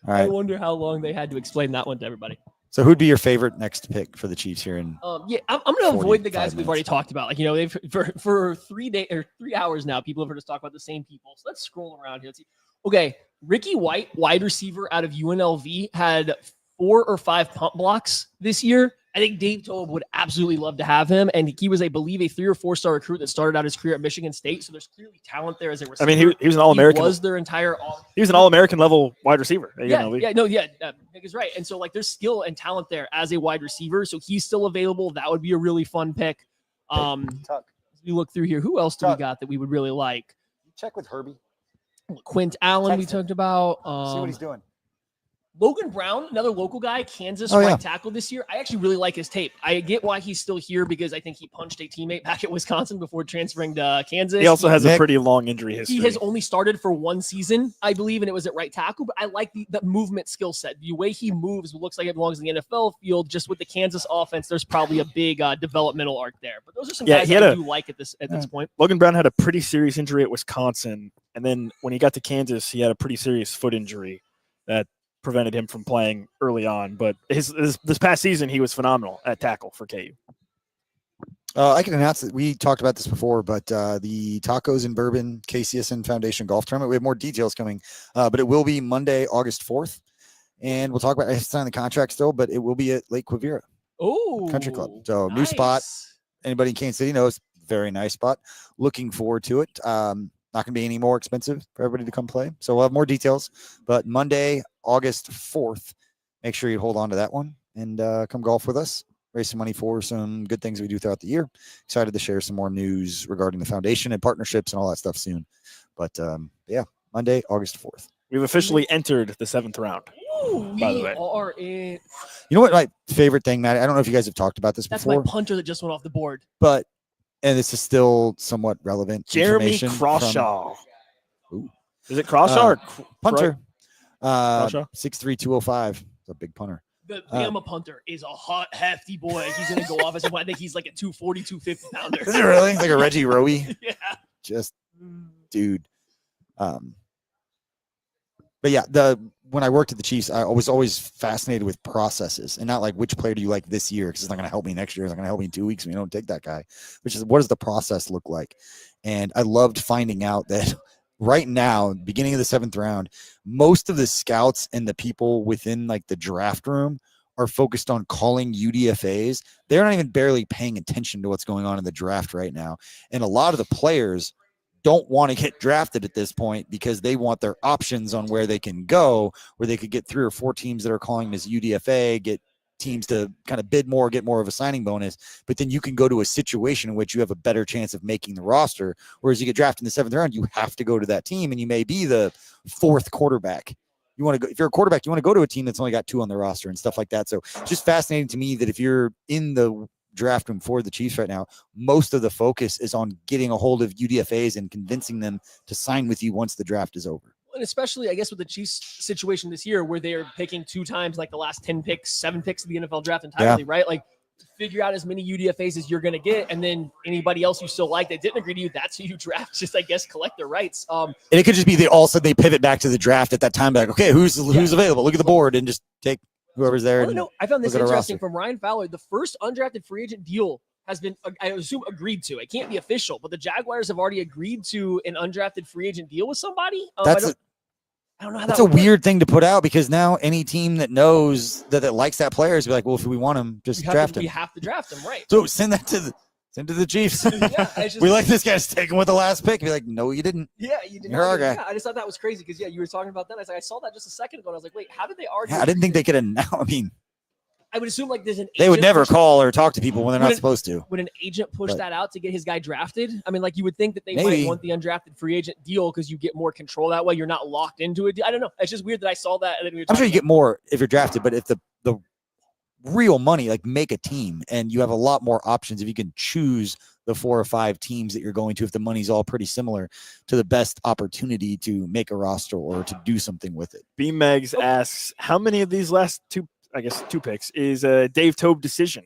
All I right. wonder how long they had to explain that one to everybody. So who'd be your favorite next pick for the Chiefs here? In Yeah, I'm going to avoid the guys 45 we've already talked about. Like, they've for 3 days or 3 hours now, people have heard us talk about the same people. So let's scroll around here. Let's see. Okay, Ricky White, wide receiver out of UNLV, had 4 or 5 punt blocks this year. I think Dave Toub would absolutely love to have him, and he was, I believe, a 3 or 4 star recruit that started out his career at Michigan State. So there's clearly talent there as a receiver. I mean, he was an All-American. He was their entire. He was an All-American level wide receiver. Nick is right. And so like there's skill and talent there as a wide receiver. So he's still available. That would be a really fun pick. As we look through here, who else do we got that we would really like? Check with Herbie. Quint Allen, we talked about. See what he's doing. Logan Brown, another local guy, Kansas Oh, right yeah. tackle this year. I actually really like his tape. I get why he's still here because I think he punched a teammate back at Wisconsin before transferring to Kansas. He also has a pretty long injury history. He has only started for 1 season, I believe, and it was at right tackle. But I like the movement skill set. The way he moves looks like it belongs in the NFL field. Just with the Kansas offense, there's probably a big developmental arc there. But those are some guys that I do like at this point. Logan Brown had a pretty serious injury at Wisconsin, and then when he got to Kansas, he had a pretty serious foot injury that prevented him from playing early on. But this past season, he was phenomenal at tackle for KU. I can announce that we talked about this before, but the Tacos and Bourbon KCSN Foundation Golf Tournament, we have more details coming, but it will be Monday, August 4th. And we'll talk about, I have to sign the contract still, but it will be at Lake Quivira Country Club. So new spot. Anybody in Kansas City knows, very nice spot. Looking forward to it. Not going to be any more expensive for everybody to come play. So we'll have more details, but Monday, August 4th, make sure you hold on to that one and come golf with us. Raise some money for some good things we do throughout the year. Excited to share some more news regarding the foundation and partnerships and all that stuff soon. But yeah, Monday, August 4th. We've officially entered the 7th round. Ooh, by the way. are in. You know what my favorite thing, Matt? I don't know if you guys have talked about this That's before, my punter that just went off the board. but and this is still somewhat relevant. Jeremy information Crawshaw. Ooh. Is it Crawshaw or punter? Crawshaw? 6'3", 205. It's a big punter. The Bama punter is a hot, hefty boy. He's going to go off as I think he's like a 240, 250 pounder. Is it really? Like a Reggie Rowe? Yeah. Just, dude. But yeah, when I worked at the Chiefs, I was always fascinated with processes and not like which player do you like this year because it's not going to help me next year. It's not going to help me in 2 weeks. We don't take that guy. Which is what does the process look like? And I loved finding out that right now, beginning of the 7th round, most of the scouts and the people within like the draft room are focused on calling UDFAs. They're not even barely paying attention to what's going on in the draft right now. And a lot of the players don't want to get drafted at this point because they want their options on where they can go, where they could get 3 or 4 teams that are calling this UDFA, get teams to kind of bid more, get more of a signing bonus, but then you can go to a situation in which you have a better chance of making the roster. Whereas you get drafted in the 7th round, you have to go to that team and you may be the 4th quarterback. You want to go, if you're a quarterback, you want to go to a team that's only got 2 on the roster and stuff like that. So it's just fascinating to me that if you're in the draft room for the Chiefs right now, most of the focus is on getting a hold of UDFAs and convincing them to sign with you once the draft is over. And especially, I guess, with the Chiefs situation this year where they're picking 2 times like the last 10 picks, 7 picks of the NFL draft entirely, right? Like figure out as many UDFAs as you're going to get. And then anybody else you still like that didn't agree to you, that's who you draft. Just, I guess, collect their rights. And it could just be they pivot back to the draft at that time. Like, okay, who's available? Look at the board and just take whoever's there. I found this look at our interesting roster. from Ryan Fowler. The first undrafted free agent deal has been, I assume, agreed to. It can't be official, but the Jaguars have already agreed to an undrafted free agent deal with somebody. I don't know how that's that a would work. weird thing to put out because now any team that knows that likes that player is be like, well, if we want him, just draft him. We have to draft him, right? So send that Send to the Chiefs. Yeah, it's just- we like this guy's taken with the last pick. Be like, no, you didn't. Yeah, you did You're not. our guy. Yeah, I just thought that was crazy because you were talking about that. I was like, I saw that just a second ago, and I was like, wait, how did they argue? Yeah, I didn't think they could announce. I mean, I would assume like there's an. they would agent never push- call or talk to people when they're not Would an- supposed to. Would an agent push But- that out to get his guy drafted? I mean, like you would think that they Maybe. might want the undrafted free agent deal because you get more control that way. You're not locked into it. I don't know. It's just weird that I saw that. And then we were I'm sure you talking get more if you're drafted, but if the real money, like make a team, and you have a lot more options if you can choose the 4 or 5 teams that you're going to, if the money's all pretty similar, to the best opportunity to make a roster or to do something with it. B Megs asks, how many of these last two picks is a Dave Tobe decision?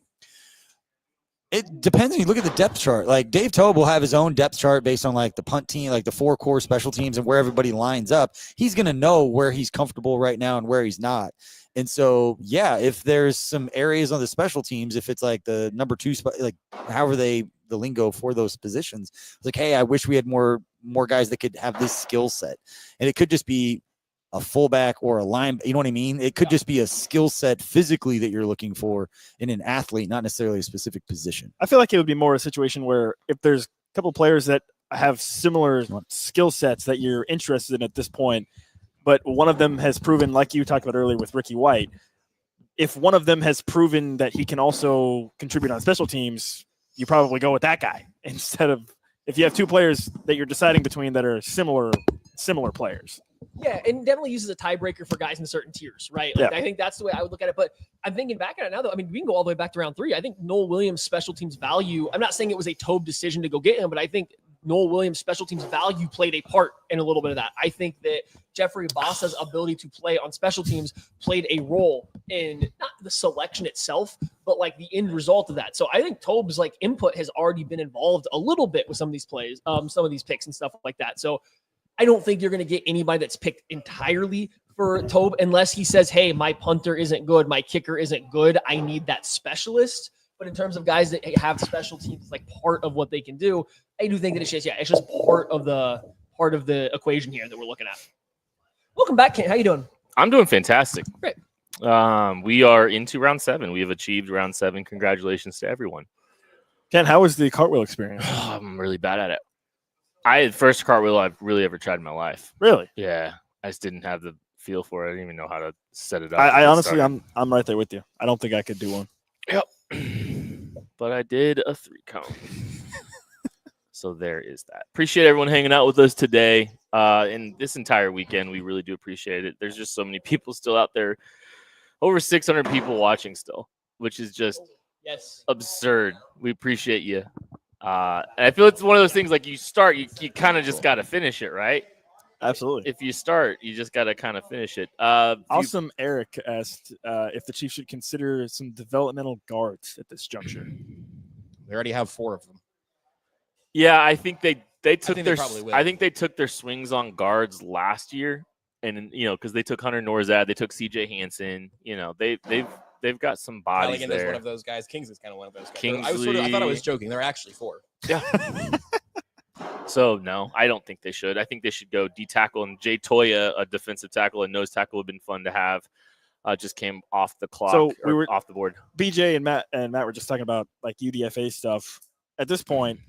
It depends. When you look at the depth chart, like Dave Tobe will have his own depth chart based on like the punt team, like the 4 core special teams and where everybody lines up. He's going to know where he's comfortable right now and where he's not. And so, yeah, if there's some areas on the special teams, if it's like the number 2 spot, like however the lingo for those positions, it's like, hey, I wish we had more guys that could have this skill set. And it could just be a fullback or a line, you know what I mean? It could just be a skill set physically that you're looking for in an athlete, not necessarily a specific position. I feel like it would be more a situation where if there's a couple players that have similar skill sets that you're interested in at this point, but one of them has proven, like you talked about earlier with Ricky White, if one of them has proven that he can also contribute on special teams, you probably go with that guy instead of if you have 2 players that you're deciding between that are similar players. Yeah, and definitely uses a tiebreaker for guys in certain tiers, right? Like, Yeah. I think that's the way I would look at it. But I'm thinking back at it now, though. I mean, we can go all the way back to round 3. I think Noel Williams' special teams value. I'm not saying it was a Tobe decision to go get him, but I think Noel Williams' special teams value played a part in a little bit of that. I think that Jeffrey Bassa's ability to play on special teams played a role in not the selection itself, but like the end result of that. So I think Tobe's like input has already been involved a little bit with some of these plays, some of these picks and stuff like that. So I don't think you're going to get anybody that's picked entirely for Tobe unless he says, hey, my punter isn't good, my kicker isn't good, I need that specialist. But in terms of guys that have special teams, like part of what they can do, I do think that it's just part of the equation here that we're looking at. Welcome back, Kent. How you doing? I'm doing fantastic. Great. We are into round 7. We have achieved round 7. Congratulations to everyone. Ken, how was the cartwheel experience? I'm really bad at it. First cartwheel I've really ever tried in my life. Really? Yeah. I just didn't have the feel for it. I didn't even know how to set it up. I honestly, I'm right there with you. I don't think I could do one. Yep. But I did a 3-cone. So there is that. Appreciate everyone hanging out with us today. And this entire weekend, we really do appreciate it. There's just so many people still out there. Over 600 people watching still, which is just absurd. We appreciate you. And I feel it's one of those things like you start, you kind of just got to finish it, right? Absolutely. If you start, you just got to kind of finish it. Awesome. Eric asked if the Chiefs should consider some developmental guards at this juncture. They already have 4 of them. Yeah, I think they took think their they probably will. I think they took their swings on guards last year, and because they took Hunter Norzad, they took C.J. Hansen. They've got some bodies Halligan there. is one of those guys. Kings is kind of one of those guys. Kingsley. I thought I was joking. They're actually 4. Yeah. So no, I don't think they should. I think they should go D tackle and Jay Toya, a defensive tackle and nose tackle, would have been fun to have. Just came off the clock, So we were off the board. BJ and Matt were just talking about like UDFA stuff. At this point,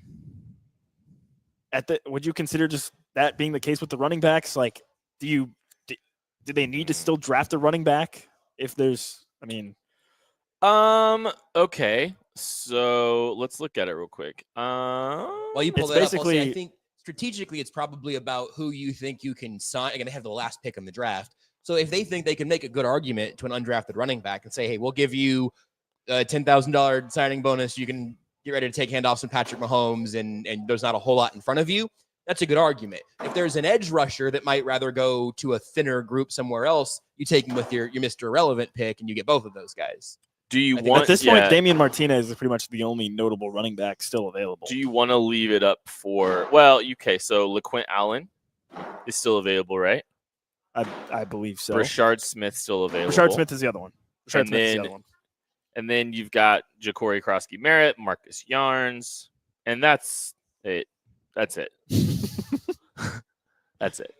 would you consider just that being the case with the running backs? Like, do they need to still draft a running back if there's? I mean, okay. So let's look at it real quick. While you pull it's that up, I'll say, basically- I think strategically it's probably about who you think you can sign. You're going to have the last pick in the draft. So if they think they can make a good argument to an undrafted running back and say, hey, we'll give you a $10,000 signing bonus, you can get ready to take handoffs from Patrick Mahomes, and there's not a whole lot in front of you, that's a good argument. If there's an edge rusher that might rather go to a thinner group somewhere else, you take him with your Mr. Irrelevant pick, and you get both of those guys. Do you at want this point, Damian Martinez is pretty much the only notable running back still available. Do you want to leave it up for? Well, okay. So LaQuint Allen is still available, right? I believe so. Rashard Smith still available. Rashard Smith is the other one. And then you've got Ja'Cory Krosky Merritt, Marcus Yarns, and that's it. That's it. That's it.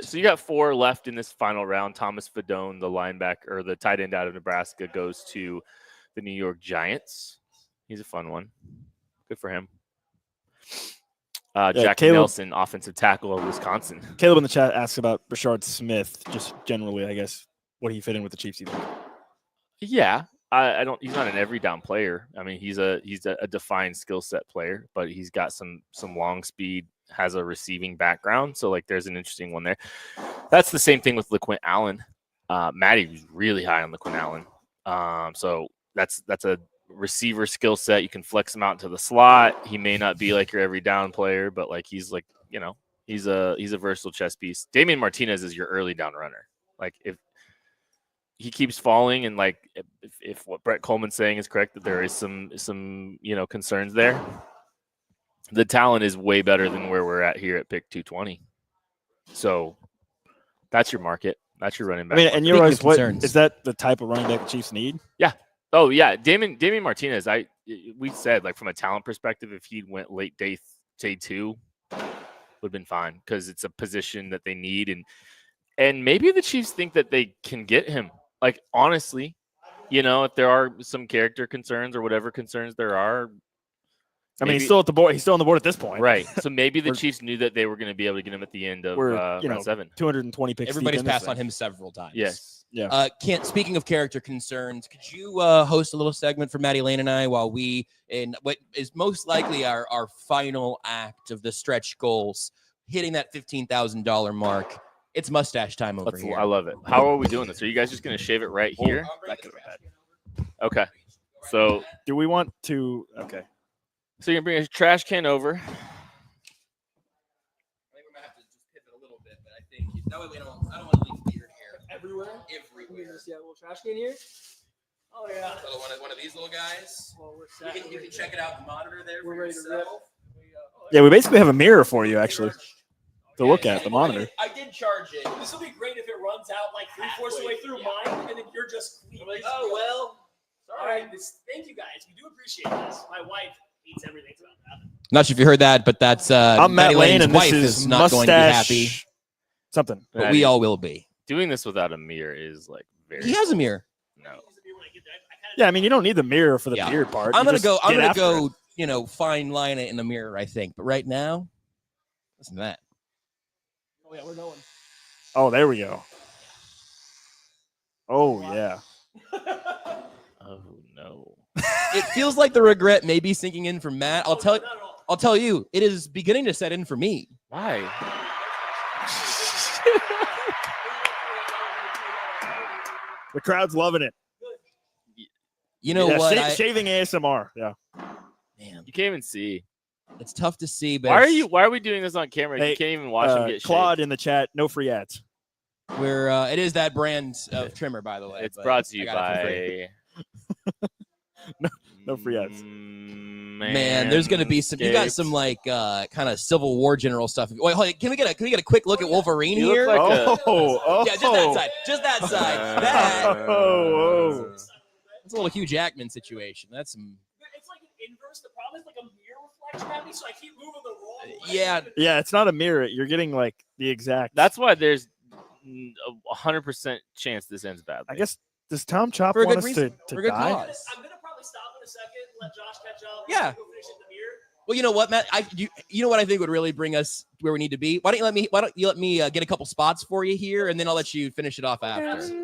So you got 4 left in this final round. Thomas Fadone, the linebacker or the tight end out of Nebraska, goes to the New York Giants. He's a fun one. Good for him. Yeah, Jack Caleb- Nelson, offensive tackle of Wisconsin. Caleb in the chat asks about Rashard Smith, just generally, I guess. What do you fit in with the Chiefs? You think? Yeah, I don't. He's not an every down player. I mean, he's a defined skill set player, but he's got some long speed. Has a receiving background, so like there's an interesting one there. That's the same thing with LaQuint Allen. Maddie was really high on LaQuint Allen. So that's a receiver skill set. You can flex him out into the slot. He may not be like your every down player, but like he's like he's a versatile chess piece. Damian Martinez is your early down runner. Like if he keeps falling, and like if what Brett Coleman's saying is correct, that there is some concerns there, the talent is way better than where we're at here at pick 220. So that's your market. That's your running back. I mean, and you Speaking realize of what concerns. is that the type of running back the Chiefs need? Yeah. Oh yeah. Damian Martinez. We said like from a talent perspective, if he went late day 2, would have been fine because it's a position that they need, and maybe the Chiefs think that they can get him. Like honestly, if there are some character concerns or whatever concerns there are. I mean, he's still at the board. He's still on the board at this point, right? So maybe the Chiefs knew that they were going to be able to get him at the end of round 7. 220 picks. Everybody's passed on him several times. Yes. Yeah. Speaking of character concerns, could you host a little segment for Maddie Lane and I while we, in what is most likely our final act of the stretch goals, hitting that $15,000 mark? It's mustache time over here. I love it. How are we doing this? Are you guys just going to shave it right here? Okay. So do we want to? Okay. So you're going to bring a trash can over. I think we're gonna have to just pivot a little bit, but I think that way I don't want to leave beard here everywhere. See a little trash can here. Oh yeah. So one of these little guys. Well, we're set. You can check it out in the monitor there. We're for ready to rip. yourself. Yeah, we basically have a mirror for you actually to look at the monitor. I did charge it. This will be great if it runs out like 3/4 of the way through mine, and then you're just like, oh well. All right. Thank you guys. We do appreciate this. My wife eats everything about that. Not sure if you heard that, but that's I'm Matt Maddie Lane, Lane's and wife this is is not going to be happy. Something, but we all will be. Doing this without a mirror is like very. He has a mirror. No. Yeah, I mean, you don't need the mirror for the beard part. I'm You gonna just go. I'm get gonna after go. it. Fine line it in the mirror. I think, but right now, listen to that. Oh yeah, we're going. Oh, there we go. Oh yeah. Oh no. It feels like the regret may be sinking in for Matt. I'll tell you, it is beginning to set in for me. Why? The crowd's loving it. You know what? Shaving ASMR. Yeah. Man, you can't even see. It's tough to see. But Why are we doing this on camera? Hey, you can't even watch him get Claude shaved. in the chat. No free ads. We're it is that brand of trimmer, by the way. It's but brought to you I got it for free. by. No free ads. Man, there's gonna be some. You got some like kind of Civil War general stuff. Wait, hold on, can we get a quick look at Wolverine You look here? like yeah, just that side. Just that side. That. Oh. It's a little Hugh Jackman situation. That's some. It's like an inverse. The problem is like a mirror reflection at me, so I keep moving the wrong way. Yeah. Yeah, it's not a mirror. You're getting like the exact. That's why there's a 100% chance this ends badly. I guess does Tom Chop For a want good us reason. to For a good die? cause. I'm gonna probably stop in a second, let Josh catch up. Yeah. Go finish it in the mirror. Well, you know what, Matt? You know what I think would really bring us where we need to be. Why don't you let me get a couple spots for you here, and then I'll let you finish it off after. You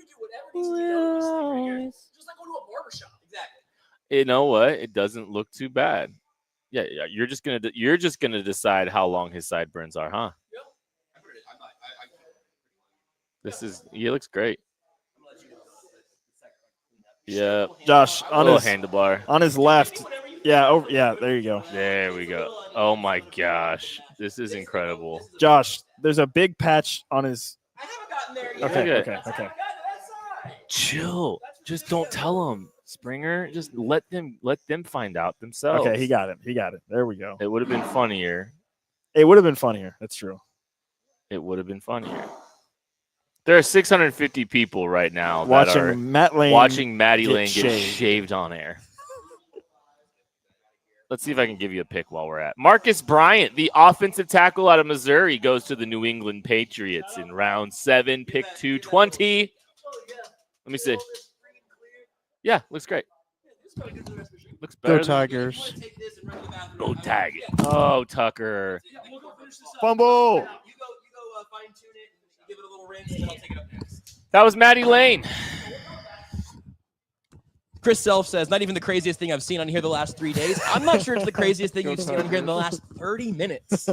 do whatever needs to be done right here. Just like go to a barbershop. Exactly. You know what? It doesn't look too bad. Yeah. You're just gonna decide how long his sideburns are, huh? Yep. He looks great. Yeah. Josh on his handlebar. On his left. Yeah. Oh, yeah. There you go. There we go. Oh my gosh, this is incredible. Josh, there's a big patch on his. I haven't gotten there yet. Okay. Chill. Just don't tell him, Springer. Just let them find out themselves. Okay, he got it. There we go. It would have been funnier. It would have been funnier. That's true. It would have been funnier. There are 650 people right now watching watching Maddie Lane get shaved. shaved on air. Let's see if I can give you a pick while we're at. Marcus Bryant, the offensive tackle out of Missouri, goes to the New England Patriots in round 7, pick 220. Let me see. Yeah, looks great. Looks better. Go Tigers. Go tag it. Oh, Tucker. Fumble. You go fine tune it and give it a little rinse, and then I'll take it up next. That was Maddie Lane. Chris Self says, not even the craziest thing I've seen on here the last 3 days. I'm not sure it's the craziest thing you've seen on here in the last 30 minutes.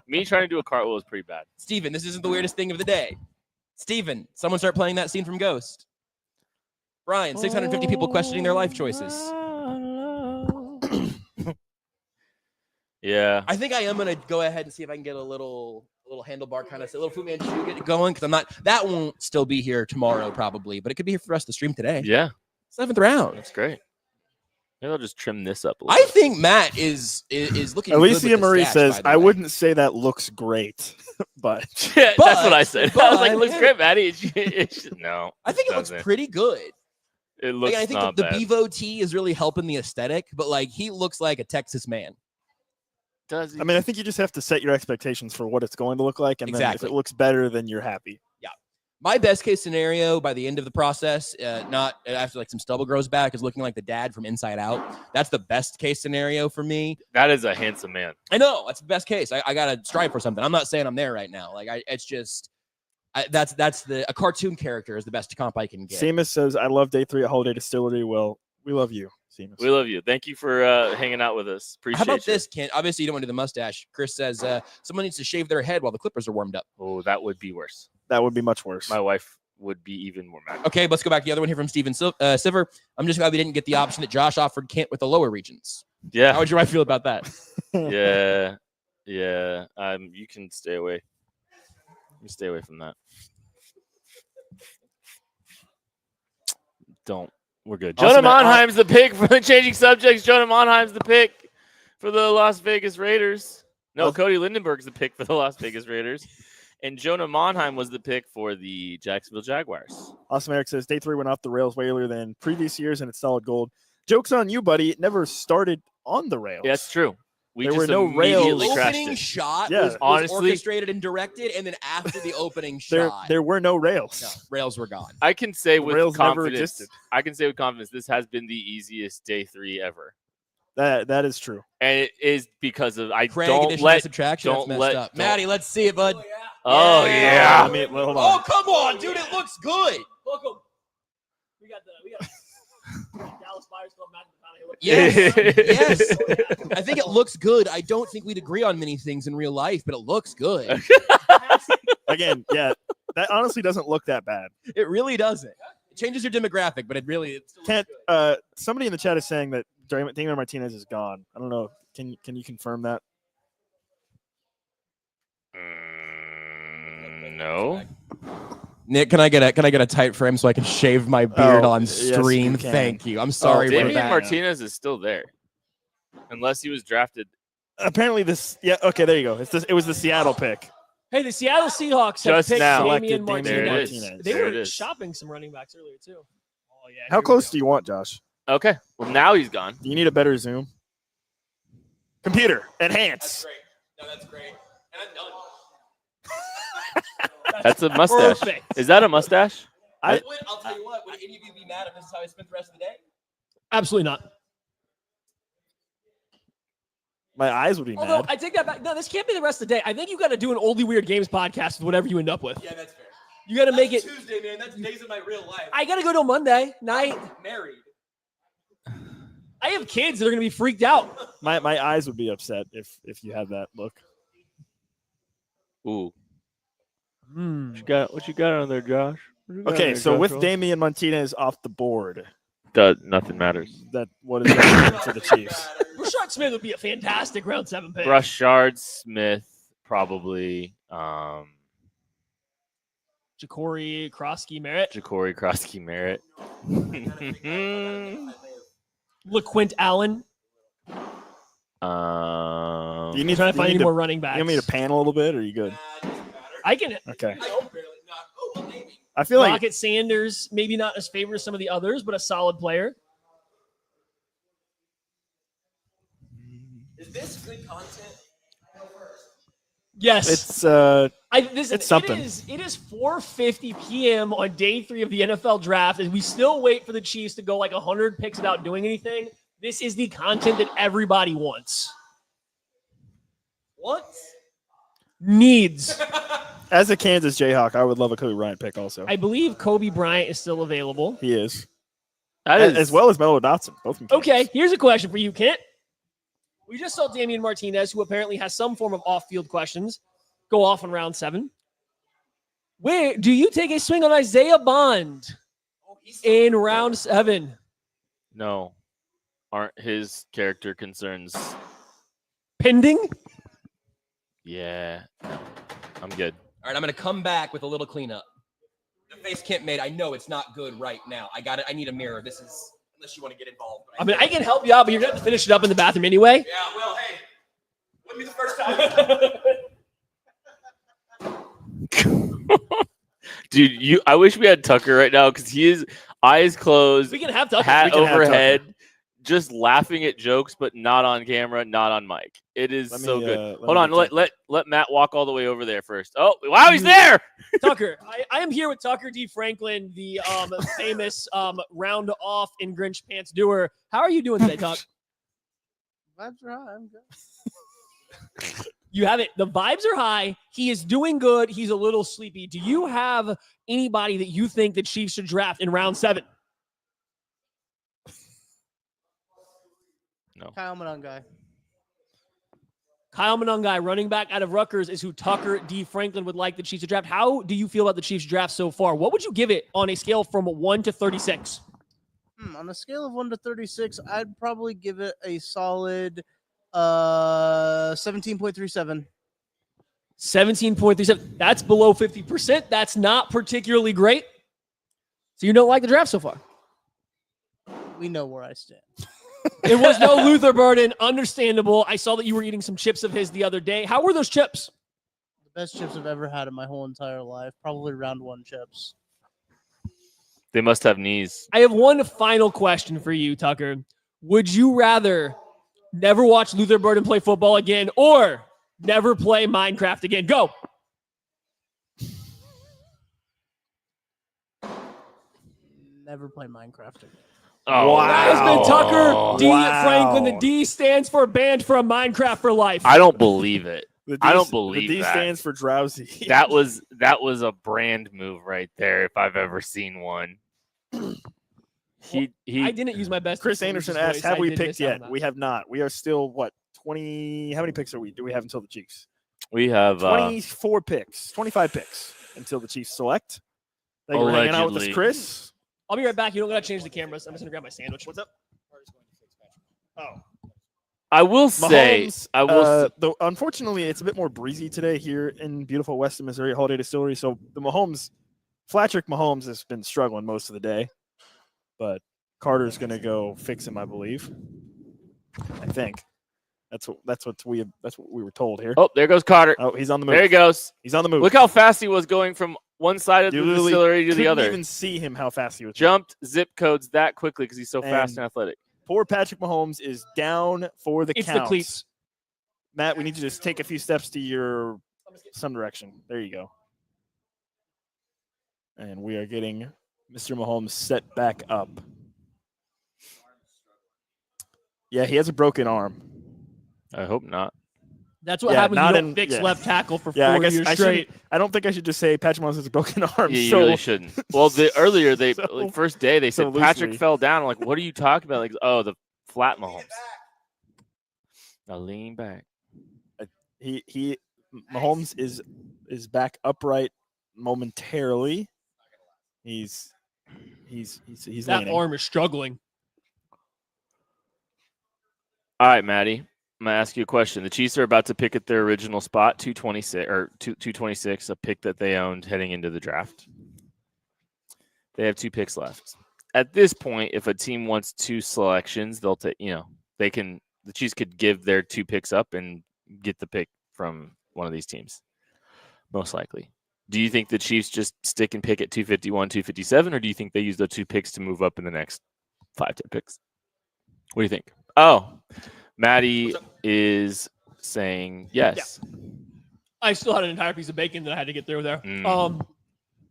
Me trying to do a cartwheel was pretty bad. Steven, this isn't the weirdest thing of the day. Steven, someone start playing that scene from Ghost. Brian, 650 people questioning their life choices. Yeah. I think I am going to go ahead and see if I can get a little handlebar kind of, a little Fu Manchu get it going, because that won't still be here tomorrow probably, but it could be here for the rest of the stream today. Yeah. 7th round. That's great. Maybe I'll just trim this up a little I bit. think Matt is looking good Alicia with the Marie stats, says, by the I way. wouldn't say that looks great, but Yeah, that's what I said. I was like, but- it looks great, Maddie. No. I think it looks doesn't. pretty good. It looks I think not the bad. Bevo tee is really helping the aesthetic, but like he looks like a Texas man. Does he? I mean, I think you just have to set your expectations for what it's going to look like, and then if Exactly. it looks better, then you're happy. Yeah. My best case scenario by the end of the process, not after like some stubble grows back, is looking like the dad from Inside Out. That's the best case scenario for me. That is a handsome man. I know that's the best case. I gotta strive for something. I'm not saying I'm there right now. Like it's just a cartoon character is the best comp I can get. Seamus says, I love day 3 at Holiday Distillery. Well, we love you, Seamus. We love you. Thank you for hanging out with us. Appreciate How about you. this, Kent? Obviously, you don't want to do the mustache. Chris says someone needs to shave their head while the clippers are warmed up. Oh, that would be worse. That would be much worse. My wife would be even more mad. Okay, let's go back to the other one here from Steven Siver. I'm just glad we didn't get the option that Josh offered Kent with the lower regions. Yeah. How would your wife feel about that? Yeah. You can stay away. You stay away from that. Don't. We're good. Also, Jonah Monheim's the pick for the changing subjects. Jonah Monheim's the pick for the Las Vegas Raiders. No, Cody Lindenberg's the pick for the Las Vegas Raiders. And Jonah Monheim was the pick for the Jacksonville Jaguars. Awesome Eric says, day 3 went off the rails way earlier than previous years, and it's solid gold. Joke's on you, buddy. It never started on the rails. Yeah, that's true. There just were no immediately rails. crashed Opening it. shot Yeah. was Honestly- orchestrated and directed, and then after the opening shot, There were no rails. no, rails were gone. I can say The with rails never confidence. existed. I can say with confidence this has been the easiest day 3 ever. That is true. And it is because of Craig, don't addition by let subtraction, that's don't messed let up. don't- Maddie, let's see it, bud. Oh yeah. Let me, hold Oh, on. come on, dude. It looks good. Welcome. We got Dallas Buyers Club Magic McConaughey. Yes. Yes. I think it looks good. I don't think we'd agree on many things in real life, but it looks good. Again, yeah, that honestly doesn't look that bad. It really doesn't. It changes your demographic, but it still looks Kent, good. somebody in the chat is saying that Damian Martinez is gone. I don't know. Can you confirm that? No. Nick, can I get a tight frame so I can shave my beard Oh, on yes, you stream? can. Thank you. I'm sorry for Damian that. Martinez is still there. Unless he was drafted. Apparently, this. Yeah. Okay. There you go. It was the Seattle pick. Hey, the Seattle Seahawks have Just picked now. Damian Selected There it Martinez. is. Martinez. They There it were is. shopping some running backs earlier too. Oh yeah. How close do you want, Josh? Okay. Well, now he's gone. Do you need a better zoom? Computer enhance. Great. No, that's great. And I'm done. That's a mustache. Perfect. Is that a mustache? I'll tell you what. Would any of you be mad if this is how I spent the rest of the day? Absolutely not. My eyes would be Although mad. I take that back. No, this can't be the rest of the day. I think you got to do an oldie weird games podcast with whatever you end up with. Yeah, that's fair. You got to make it. Tuesday, man. That's days of my real life. I got to go till Monday night. Married. I have kids that are going to be freaked out. My eyes would be upset if you had that look. Ooh. What you got on there, Josh? Okay, so with Damian Martinez off the board, Nothing matters. what is that mean to the Chiefs? Rashard Smith would be a fantastic round 7 pick. Rashard Smith, probably. Ja'Cory Krosky Merritt. Ja'Cory Krosky Merritt. LaQuint Allen. Do you need Trying to find any to- more running backs. You want me to pan a little bit, or are you good? I can. Okay. Oh, well, maybe. I feel like Rocket Sanders, maybe not as favored as some of the others, but a solid player. Is this good content? Yes. It's Listen, it's something. It is 4:50 p.m. on day 3 of the NFL draft, and we still wait for the Chiefs to go like 100 picks without doing anything. This is the content that everybody wants. What? Needs. As a Kansas Jayhawk, I would love a Kobe Bryant pick also. I believe Kobe Bryant is still available. He is. That is As well as Melo Dotson. Both from Kansas. Okay, here's a question for you, Kent. We just saw Damian Martinez, who apparently has some form of off-field questions, go off in round 7. Where do you take a swing on Isaiah Bond in round 7? No, aren't his character concerns pending? Yeah, I'm good. All right, I'm going to come back with a little cleanup. The face Kent made, I know it's not good right now. I need a mirror. This is, unless you want to get involved. I mean, I can help you out, but you're going to have to finish it up in the bathroom anyway. Yeah, well, hey, wouldn't be the first time. Dude, I wish we had Tucker right now because he is eyes closed, We can have Tucker. hat We can have overhead, just laughing at jokes, but not on camera, not on mic. It is so good. Hold on, let Matt walk all the way over there first. Oh, wow, he's there. Tucker, I am here with Tucker D. Franklin, the famous round off in Grinch Pants doer. How are you doing today, Tuck? Vibes are high. I'm good. You have it. The vibes are high. He is doing good. He's a little sleepy. Do you have anybody that you think the Chiefs should draft in round 7? No. Kyle Monangai. Kyle Monangai, running back out of Rutgers, is who Tucker D. Franklin would like the Chiefs to draft. How do you feel about the Chiefs draft so far? What would you give it on a scale from 1 to 36? On a scale of 1 to 36, I'd probably give it a solid 17.37. 17.37. That's below 50%. That's not particularly great. So you don't like the draft so far? We know where I stand. It was no Luther Burden. Understandable. I saw that you were eating some chips of his the other day. How were those chips? The best chips I've ever had in my whole entire life. Probably round 1 chips. They must have knees. I have one final question for you, Tucker. Would you rather never watch Luther Burden play football again or never play Minecraft again? Go. Never play Minecraft again. Oh, Wow. Tucker D. Wow. Franklin. The D stands for banned from Minecraft for life. I don't believe it. I don't The believe D that. stands for drowsy. That was a brand move right there, if I've ever seen one. I didn't use my best. Chris to Anderson Luce's asked, voice. have I we did picked miss out on yet? that. We have not. We are still, 20? How many picks do we have until the Chiefs? We have 24 picks, 25 picks until the Chiefs select. Thank you for hanging out with us, Allegedly. Chris. I'll be right back. You don't got to change the cameras. I'm just going to grab my sandwich. What's up? Oh. I will say, Mahomes, though, unfortunately, it's a bit more breezy today here in beautiful Western Missouri Holiday Distillery. So the Flatrick Mahomes has been struggling most of the day, but Carter's going to go fix him, I believe. I think that's what we were told here. Oh, there goes Carter. Oh, he's on the move. There he goes. He's on the move. Look how fast he was going from one side of the literally distillery to the couldn't other. even see him how fast he was. Jumped zip codes that quickly because he's so fast And and athletic. Poor Patrick Mahomes is down for the It's count. the cleats. Matt, we need you to just take a few steps to some direction. There you go. And we are getting Mr. Mahomes set back up. Yeah, he has a broken arm. I hope not. That's what Yeah, happens when not you don't in- fix yeah. left tackle for 4 Yeah, I guess years I straight. don't think I should just say Patrick Mahomes has a broken arm. Yeah, you so, really shouldn't. Well, earlier So- first day they so said Patrick loosely. fell down. I'm like, what are you talking about? Like, oh, the flat Mahomes. Now lean back. he Mahomes is back upright momentarily. He's That leaning. arm is struggling. All right, Maddie. I'm gonna ask you a question. The Chiefs are about to pick at their original spot, 226 or 226, a pick that they owned heading into the draft. They have 2 picks left. At this point, if a team wants 2 selections, they'll take. The Chiefs could give their 2 picks up and get the pick from one of these teams, most likely. Do you think the Chiefs just stick and pick at 251, 257, or do you think they use those 2 picks to move up in the next 5, 10 picks? What do you think? Oh, Maddie is saying yes. I still had an entire piece of bacon that I had to get through there.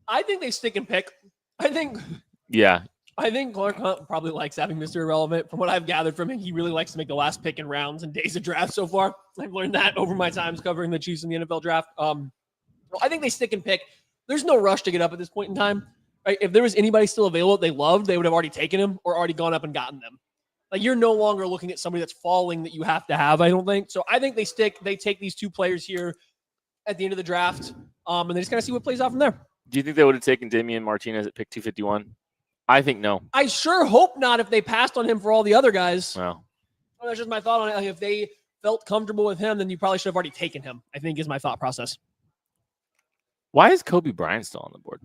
I think they stick and pick. I think Clark Hunt probably likes having Mr. Irrelevant. From what I've gathered from him, he really likes to make the last pick in rounds and days of draft so far. I've learned that over my times covering the Chiefs in the NFL draft. I think they stick and pick. There's no rush to get up at this point in time. Right? If there was anybody still available that they loved, they would have already taken him or already gone up and gotten them. Like, you're no longer looking at somebody that's falling that you have to have, I don't think. So I think they take these two players here at the end of the draft, and they just kind of see what plays out from there. Do you think they would have taken Damian Martinez at pick 251? I think no. I sure hope not if they passed on him for all the other guys. Well, that's just my thought on it. Like, if they felt comfortable with him, then you probably should have already taken him, I think is my thought process. Why is Kobe Bryant still on the board?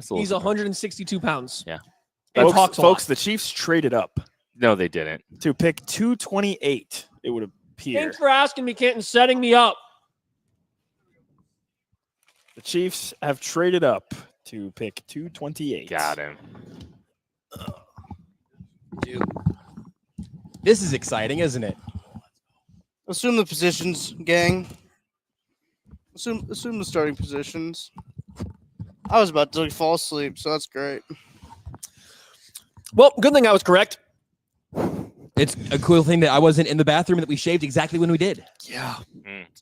He's 162 pounds. Yeah. Folks, the Chiefs traded up. No, they didn't. To pick 228, it would appear. Thanks for asking me, Kent, and setting me up. The Chiefs have traded up to pick 228. Got him. Dude. This is exciting, isn't it? Assume the positions, gang. Assume the starting positions. I was about to fall asleep, so that's great. Well, good thing I was correct. It's a cool thing that I wasn't in the bathroom and that we shaved exactly when we did. Yeah.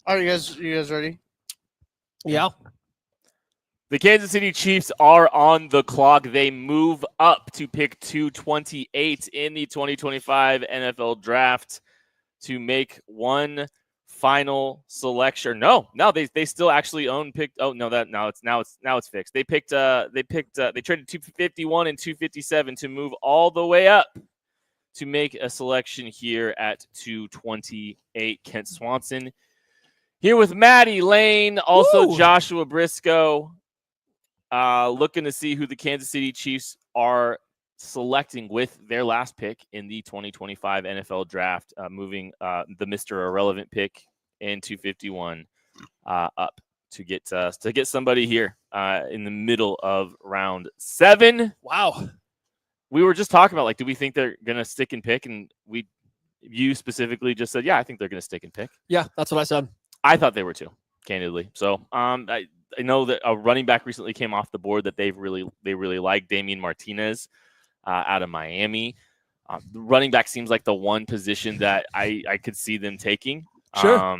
All right, you guys ready? Yeah. The Kansas City Chiefs are on the clock. They move up to pick 228 in the 2025 NFL Draft to make one final selection. No, they still actually own pick. Oh no, now it's fixed. They traded 251 and 257 to move all the way up to make a selection here at 228. Kent Swanson here with Maddie Lane, also Joshua Briscoe, looking to see who the Kansas City Chiefs are selecting with their last pick in the 2025 NFL Draft, moving the Mr. Irrelevant pick in 251 up to get somebody here in the middle of round 7. Wow. We were just talking about, like, do we think they're going to stick and pick? And you specifically just said, yeah, I think they're going to stick and pick. Yeah, that's what I said. I thought they were too, candidly. So I know that a running back recently came off the board that they really like, Damian Martinez out of Miami. The running back seems like the one position that I could see them taking. Sure.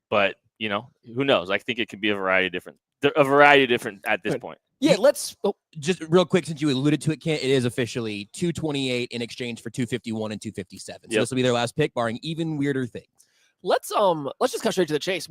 But who knows? I think it could be a variety of different at this point. Yeah, let's just real quick, since you alluded to it, Kent, it is officially 228 in exchange for 251 and 257. So this will be their last pick, barring even weirder things. Let's just cut straight to the chase.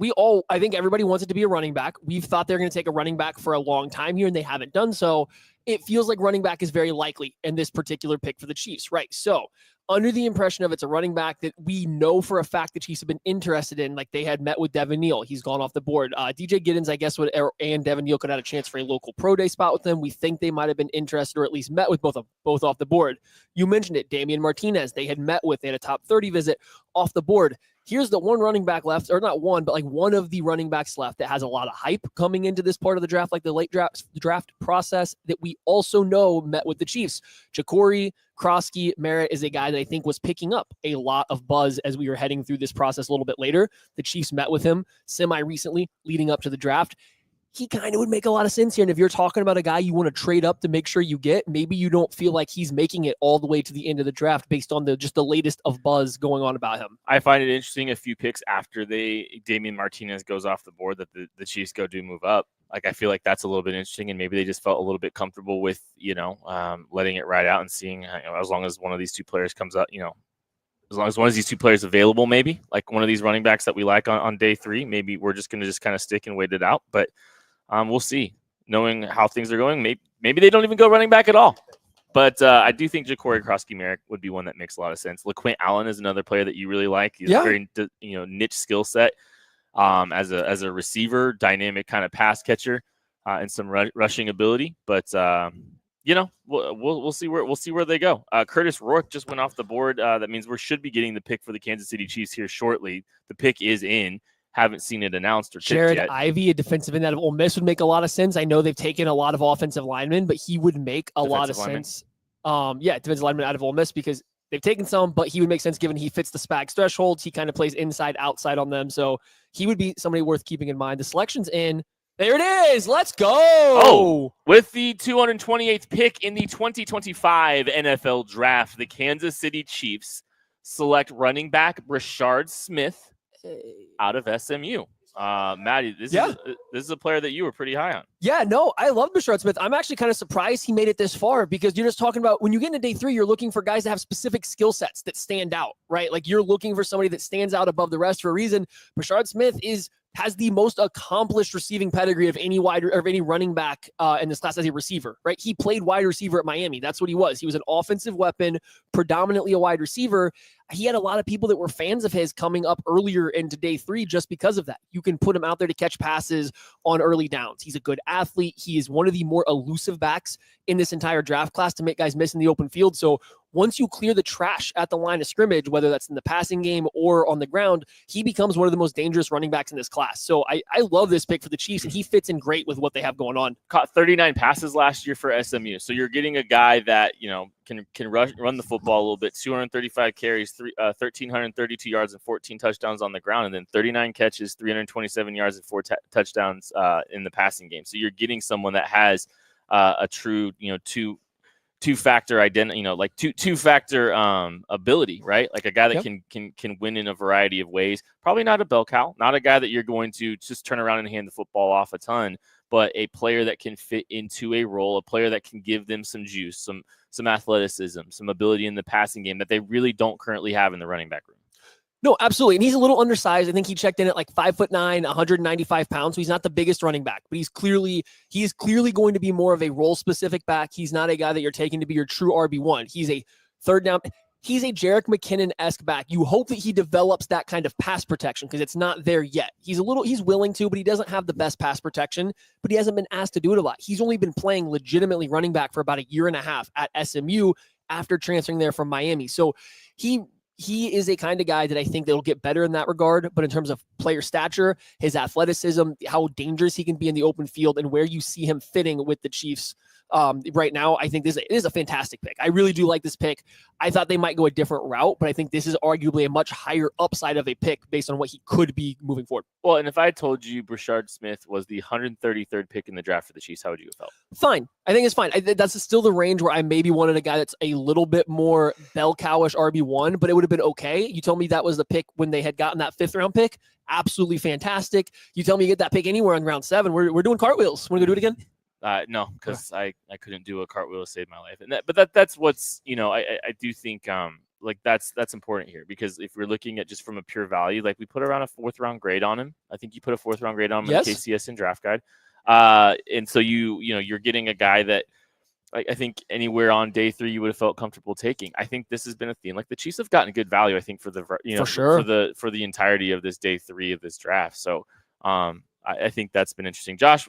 I think everybody wants it to be a running back. We've thought they're going to take a running back for a long time here, and they haven't done so. It feels like running back is very likely in this particular pick for the Chiefs, right? So under the impression of it's a running back that we know for a fact the Chiefs have been interested in, like they had met with Devin Neal. He's gone off the board. DJ Giddens, I guess, and Devin Neal could have had a chance for a local pro day spot with them. We think they might have been interested or at least met with both off the board. You mentioned it, Damian Martinez. They had met with, they had a top 30 visit off the board. Here's the one running back left, or not one, but like one of the running backs left that has a lot of hype coming into this part of the draft, like the late draft process that we also know met with the Chiefs. Jacory Krosky Merritt is a guy that I think was picking up a lot of buzz as we were heading through this process a little bit later. The Chiefs met with him semi-recently leading up to the draft. He kind of would make a lot of sense here. And if you're talking about a guy you want to trade up to make sure you get, maybe you don't feel like he's making it all the way to the end of the draft based on just the latest of buzz going on about him. I find it interesting a few picks after Damian Martinez goes off the board that the Chiefs do move up. Like, I feel like that's a little bit interesting, and maybe they just felt a little bit comfortable with, letting it ride out and seeing, as long as one of these two players comes up, as long as one of these two players available, maybe like one of these running backs that we like on day 3, maybe we're just going to kind of stick and wait it out. But we'll see. Knowing how things are going, maybe they don't even go running back at all. But I do think Jacory Krosky Merritt would be one that makes a lot of sense. LaQuint Allen is another player that you really like. He's a very niche skill set as a receiver, dynamic kind of pass catcher, and some rushing ability. But we'll see where they go. Curtis Rourke just went off the board. That means we should be getting the pick for the Kansas City Chiefs here shortly. The pick is in. Haven't seen it announced or Jared yet. Ivey, a defensive end out of Ole Miss, would make a lot of sense. I know they've taken a lot of offensive linemen, but he would make a lot of sense. Defensive lineman out of Ole Miss, because They've taken some, but he would make sense given he fits the Spags thresholds. He kind of plays inside, outside on them. So he would be somebody worth keeping in mind. The selection's in. There it is. Let's go. Oh, with the 228th pick in the 2025 NFL Draft, the Kansas City Chiefs select running back Brashard Smith out of SMU. Maddie, this is a player that you were pretty high on. Yeah, no, I love Brashard Smith. I'm actually kind of surprised he made it this far because you're just talking about when you get into day 3, you're looking for guys that have specific skill sets that stand out, right? Like you're looking for somebody that stands out above the rest for a reason. Brashard Smith has the most accomplished receiving pedigree of any running back in this class as a receiver, right? He played wide receiver at Miami. That's what he was. He was an offensive weapon, predominantly a wide receiver. He had a lot of people that were fans of his coming up earlier into day 3 just because of that. You can put him out there to catch passes on early downs. He's a good athlete. He is one of the more elusive backs in this entire draft class to make guys miss in the open field. So once you clear the trash at the line of scrimmage, whether that's in the passing game or on the ground, he becomes one of the most dangerous running backs in this class. So I love this pick for the Chiefs, and he fits in great with what they have going on. Caught 39 passes last year for SMU. So you're getting a guy that, can run the football a little bit, 235 carries, 1,332 yards and 14 touchdowns on the ground, and then 39 catches, 327 yards and 4 touchdowns in the passing game. So you're getting someone that has a true, two-factor identity, two-factor ability, right? Like a guy that can win in a variety of ways. Probably not a bell cow, not a guy that you're going to just turn around and hand the football off a ton, but a player that can fit into a role, a player that can give them some juice, some athleticism, some ability in the passing game that they really don't currently have in the running back room. No, absolutely. And he's a little undersized. I think he checked in at like 5'9", 195 pounds. So he's not the biggest running back, but he's clearly going to be more of a role specific back. He's not a guy that you're taking to be your true RB1. He's a third down. He's a Jerick McKinnon-esque back. You hope that he develops that kind of pass protection because it's not there yet. He's willing to, but he doesn't have the best pass protection, but he hasn't been asked to do it a lot. He's only been playing legitimately running back for about a year and a half at SMU after transferring there from Miami. So he is a kind of guy that I think that'll get better in that regard. But in terms of player stature, his athleticism, how dangerous he can be in the open field, and where you see him fitting with the Chiefs right now, I think this is a fantastic pick. I really do like this pick. I thought they might go a different route, but I think this is arguably a much higher upside of a pick based on what he could be moving forward. Well, and if I told you Brashard Smith was the 133rd pick in the draft for the Chiefs, how would you have felt? Fine. I think it's fine. That's still the range where I maybe wanted a guy that's a little bit more bell cowish RB1, but it would have been okay. You told me that was the pick when they had gotten that 5th round pick. Absolutely fantastic. You tell me you get that pick anywhere on round 7. We're doing cartwheels. Want to go do it again? No, because I couldn't do a cartwheel to save my life, and that's what's I do think that's important here, because if we're looking at just from a pure value, like we put around a 4th round grade on him. I think you put a 4th round grade on him in the KCSN draft guide, and so you're getting a guy that I think anywhere on day 3 you would have felt comfortable taking. I think this has been a theme. Like the Chiefs have gotten good value, I think, for the entirety of this day 3 of this draft. So I think that's been interesting. Josh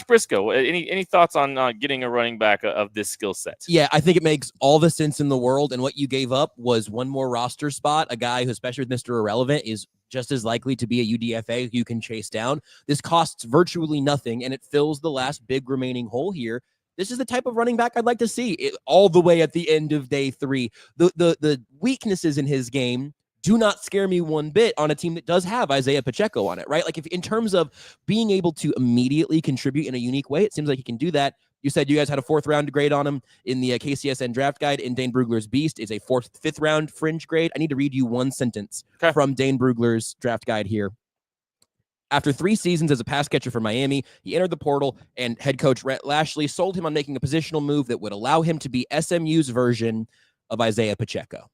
Briscoe, any thoughts on getting a running back of this skill set? Yeah, I think it makes all the sense in the world. And what you gave up was one more roster spot. A guy who, especially with Mr. Irrelevant, is just as likely to be a UDFA you can chase down. This costs virtually nothing, and it fills the last big remaining hole here. This is the type of running back I'd like to see all the way at the end of day 3. The weaknesses in his game do not scare me one bit on a team that does have Isaiah Pacheco on it, right? Like if in terms of being able to immediately contribute in a unique way, it seems like he can do that. You said you guys had a 4th round grade on him in the KCSN draft guide, and Dane Brugler's Beast is a 5th round fringe grade. I need to read you one sentence from Dane Brugler's draft guide here. After 3 seasons as a pass catcher for Miami, he entered the portal, and head coach Rhett Lashley sold him on making a positional move that would allow him to be SMU's version of Isaiah Pacheco.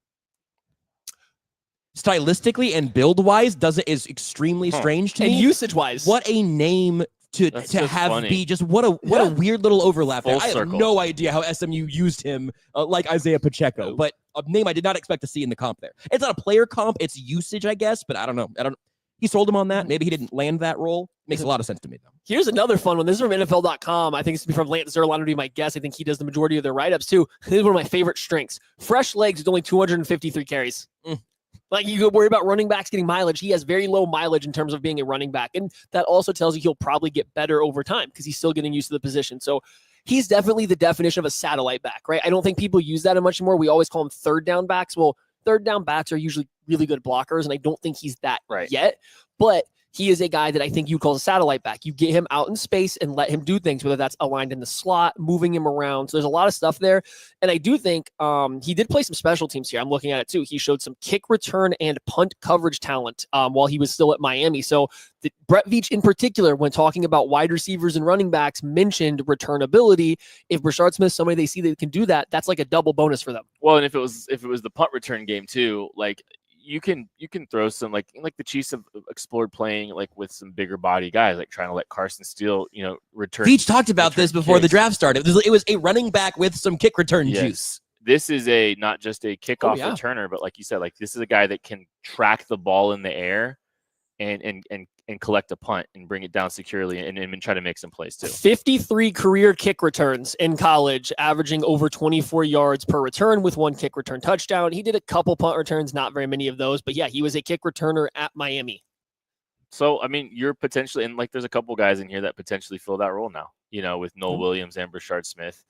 Stylistically and build-wise, is extremely strange to me. And usage-wise, what a name to have funny. Be just what a weird little overlap there. I have no idea how SMU used him like Isaiah Pacheco, but a name I did not expect to see in the comp there. It's not a player comp, it's usage, I guess, but I don't know. He sold him on that. Maybe he didn't land that role. Makes a lot of sense to me, though. Here's another fun one. This is from NFL.com. I think it's from Lance Zerline would be my guess. I think he does the majority of their write-ups, too. This is one of my favorite strengths. Fresh legs with only 253 carries. Like, you could worry about running backs getting mileage. He has very low mileage in terms of being a running back. And that also tells you he'll probably get better over time because he's still getting used to the position. So he's definitely the definition of a satellite back, right? I don't think people use that much more. We always call him third down backs. Well, third down backs are usually really good blockers, and I don't think he's that yet. But he is a guy that I think you call a satellite back. You get him out in space and let him do things, whether that's aligned in the slot, moving him around. So there's a lot of stuff there. And I do think he did play some special teams here. I'm looking at it too. He showed some kick return and punt coverage talent while he was still at Miami. So Brett Veach in particular, when talking about wide receivers and running backs, mentioned return ability. If Brashard Smith's somebody they see that can do that, that's like a double bonus for them. Well, and if it was the punt return game too, like you can throw some like the Chiefs have explored playing like with some bigger body guys, like trying to let Carson Steele, return. Veach talked about this before the draft started. It was a running back with some kick return juice. This is not just a kickoff returner, but like you said, like this is a guy that can track the ball in the air and collect a punt and bring it down securely and try to make some plays too. 53 career kick returns in college, averaging over 24 yards per return with 1 kick return touchdown. He did a couple punt returns, not very many of those, but yeah, he was a kick returner at Miami. So, I mean, you're potentially, and like there's a couple guys in here that potentially fill that role now, with Noel Williams and Brashard Smith.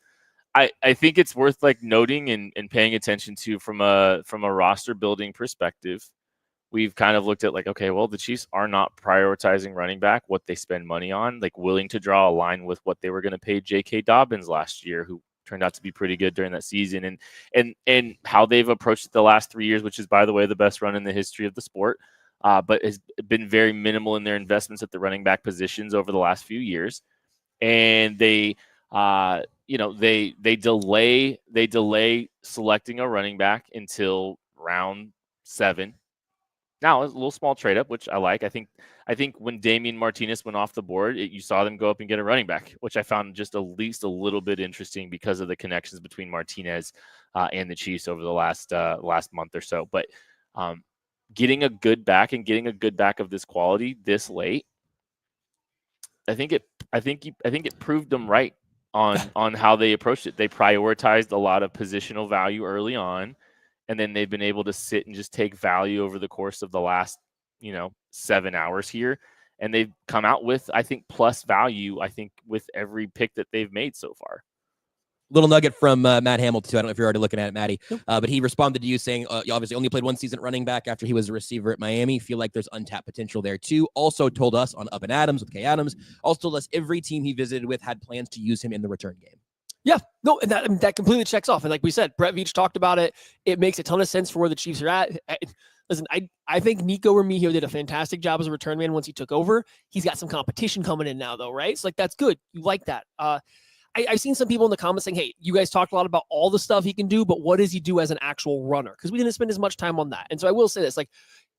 I think it's worth like noting and paying attention to from a roster building perspective. We've kind of looked at like, okay, well, the Chiefs are not prioritizing running back, what they spend money on, like willing to draw a line with what they were going to pay J.K. Dobbins last year, who turned out to be pretty good during that season, and how they've approached it the last 3 years, which is, by the way, the best run in the history of the sport, but has been very minimal in their investments at the running back positions over the last few years. And they delay selecting a running back until round 7. Now, it's a little small trade up, which I like. I think when Damian Martinez went off the board, you saw them go up and get a running back, which I found just at least a little bit interesting because of the connections between Martinez and the Chiefs over the last month or so. But getting a good back of this quality this late, I think it proved them right on how they approached it. They prioritized a lot of positional value early on. And then they've been able to sit and just take value over the course of the last, 7 hours here. And they've come out with, I think, plus value, with every pick that they've made so far. Little nugget from Matt Hamilton, too. I don't know if you're already looking at it, Matty. But he responded to you saying, you obviously only played 1 season at running back after he was a receiver at Miami. Feel like there's untapped potential there, too. Also told us on Up and Adams with Kay Adams, also told us every team he visited with had plans to use him in the return game. Yeah, no, and that completely checks off. And like we said, Brett Veach talked about it. It makes a ton of sense for where the Chiefs are at. Listen, I think Nico Remigio did a fantastic job as a return man once he took over. He's got some competition coming in now, though, right? So like that's good. You like that. I've seen some people in the comments saying, hey, you guys talked a lot about all the stuff he can do, but what does he do as an actual runner? Because we didn't spend as much time on that. And so I will say this, like,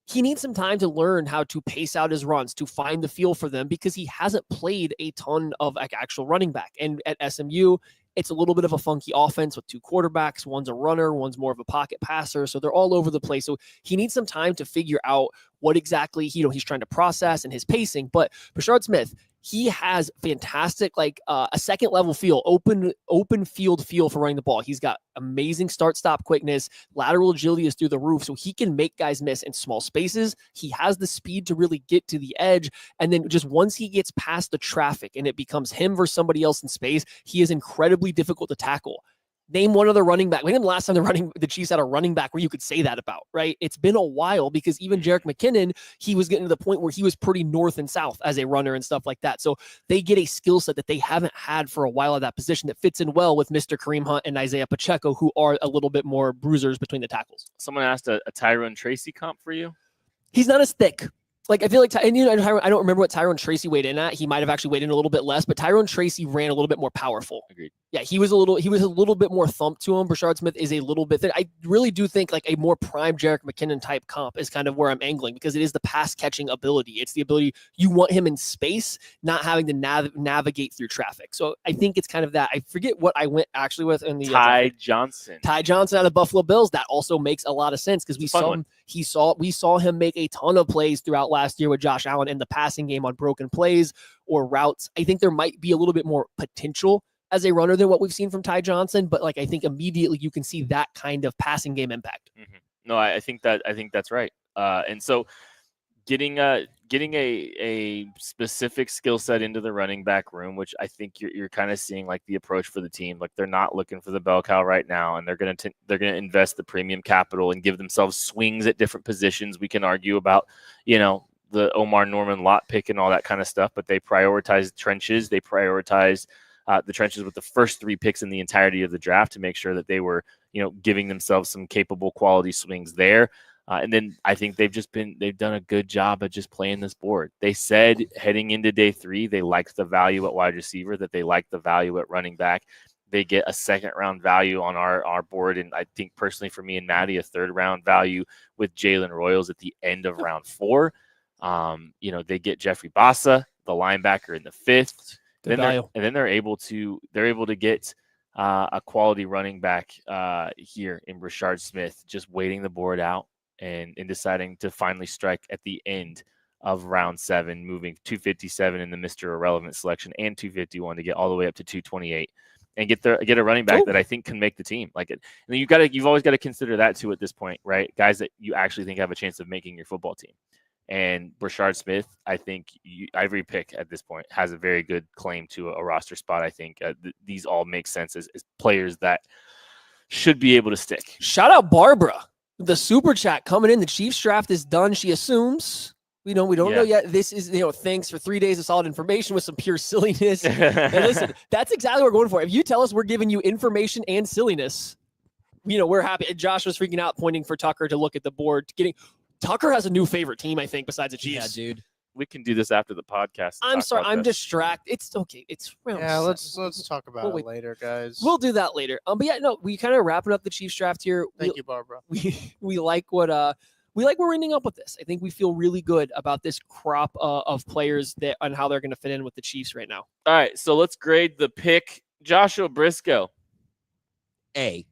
he needs some time to learn how to pace out his runs, to find the feel for them, because he hasn't played a ton of like actual running back. And at SMU, it's a little bit of a funky offense with 2 quarterbacks. One's a runner, one's more of a pocket passer. So they're all over the place. So he needs some time to figure out what exactly he's trying to process and his pacing. But Brashard Smith, he has fantastic, like a second level feel, open field feel for running the ball. He's got amazing start-stop quickness. Lateral agility is through the roof, so he can make guys miss in small spaces. He has the speed to really get to the edge. And then just once he gets past the traffic and it becomes him versus somebody else in space, he is incredibly difficult to tackle. Name one other running back. When the last time the Chiefs had a running back where you could say that about, right? It's been a while, because even Jerick McKinnon, he was getting to the point where he was pretty north and south as a runner and stuff like that. So they get a skill set that they haven't had for a while at that position that fits in well with Mr. Kareem Hunt and Isaiah Pacheco, who are a little bit more bruisers between the tackles. Someone asked a Tyrone Tracy comp for you. He's not as thick. Like, I feel like, and I don't remember what Tyrone Tracy weighed in at. He might have actually weighed in a little bit less, but Tyrone Tracy ran a little bit more powerful. Agreed. Yeah, he was a little bit more thump to him. Brashard Smith is a little bit thin. I really do think like a more prime Jerick McKinnon type comp is kind of where I'm angling, because it is the pass catching ability. It's the ability you want him in space, not having to navigate through traffic. So I think it's kind of that. I forget what I went actually with in the Ty Johnson out of Buffalo Bills. That also makes a lot of sense, because we saw him make a ton of plays throughout last year with Josh Allen in the passing game on broken plays or routes. I think there might be a little bit more potential as a runner than what we've seen from Ty Johnson, but like I think immediately you can see that kind of passing game impact. Mm-hmm. No, I think that's right. And so getting getting a specific skill set into the running back room, which I think you're kind of seeing like the approach for the team. Like they're not looking for the bell cow right now, and they're gonna invest the premium capital and give themselves swings at different positions. We can argue about, the Omar Norman lot pick and all that kind of stuff, but they prioritize trenches. They prioritize the trenches with the first 3 picks in the entirety of the draft to make sure that they were, giving themselves some capable quality swings there. And then I think they've done a good job of just playing this board. They said heading into day 3, they liked the value at wide receiver, that they liked the value at running back. They get a 2nd round value on our board. And I think personally for me and Maddie, a 3rd round value with Jalen Royals at the end of round 4. They get Jeffrey Bassa, the linebacker, in the 5th. Then they're able to get a quality running back here in Brashard Smith, just waiting the board out and deciding to finally strike at the end of round 7, moving 257 in the Mr. Irrelevant selection and 251 to get all the way up to 228 and get a running back that I think can make the team. And you've always got to consider that too at this point, right? Guys that you actually think have a chance of making your football team. And Brashard Smith, I think every pick at this point has a very good claim to a roster spot. I think these all make sense as players that should be able to stick. Shout out Barbara. The super chat coming in. The Chiefs draft is done, she assumes. We don't know yet. This is, thanks for 3 days of solid information with some pure silliness. And listen, that's exactly what we're going for. If you tell us we're giving you information and silliness, we're happy. And Josh was freaking out, pointing for Tucker to look at the board. Tucker has a new favorite team, I think, besides the Chiefs. Yeah, dude. We can do this after the podcast. I'm sorry, I'm distracted. It's okay. It's round 7. Let's talk about it later, guys. We'll do that later. But yeah, no, we kind of wrapping up the Chiefs draft here. Thank you, Barbara. We like what we're ending up with this. I think we feel really good about this crop of players and how they're going to fit in with the Chiefs right now. All right, so let's grade the pick. Joshua Briscoe. A.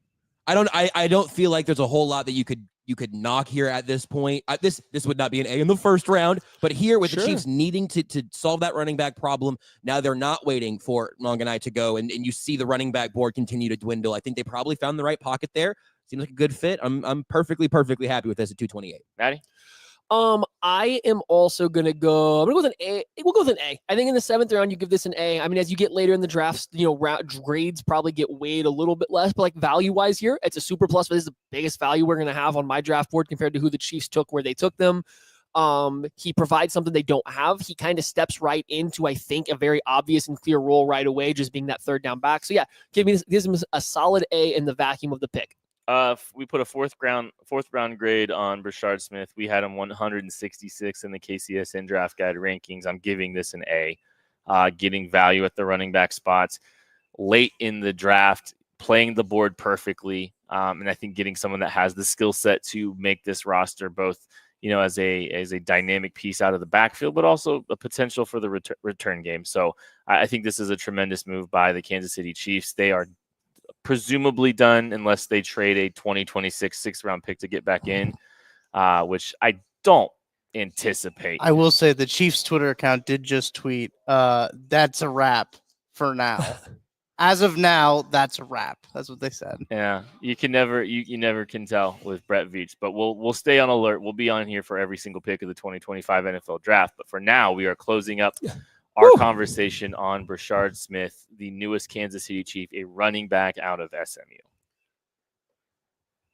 I don't feel like there's a whole lot that you could knock here at this point. This would not be an A in the first round, but here with the Chiefs needing to solve that running back problem, now they're not waiting for Monganai to go, and you see the running back board continue to dwindle. I think they probably found the right pocket there. Seems like a good fit. I'm perfectly happy with this at 228. Maddie? I am also gonna go. I'm gonna go with an A. We'll go with an A. I think in the 7th round, you give this an A. I mean, as you get later in the drafts, grades probably get weighed a little bit less, but like value wise here, it's a super plus. But this is the biggest value we're gonna have on my draft board compared to who the Chiefs took, where they took them. He provides something they don't have. He kind of steps right into, I think, a very obvious and clear role right away, just being that 3rd down back. So yeah, gives him a solid A in the vacuum of the pick. We put a 4th round grade on Brashard Smith. We had him 166 in the KCSN draft guide rankings. I'm giving this an A. Getting value at the running back spots late in the draft, playing the board perfectly. And I think getting someone that has the skill set to make this roster both, as a dynamic piece out of the backfield, but also a potential for the return game. So I think this is a tremendous move by the Kansas City Chiefs. They are presumably done unless they trade a 2026 6th round pick to get back in, which I don't anticipate. I will say the Chiefs Twitter account did just tweet, that's a wrap for now. As of now, that's a wrap. That's what they said. Yeah, you can never you never can tell with Brett Veach, but we'll stay on alert. We'll be on here for every single pick of the 2025 NFL draft. But for now, we are closing up our conversation on Brashard Smith, the newest Kansas City Chief, a running back out of SMU.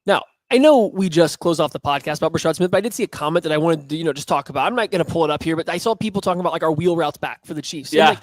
Now, I know we just closed off the podcast about Brashard Smith, but I did see a comment that I wanted to, just talk about. I'm not going to pull it up here, but I saw people talking about like our wheel routes back for the Chiefs. Yeah. Like,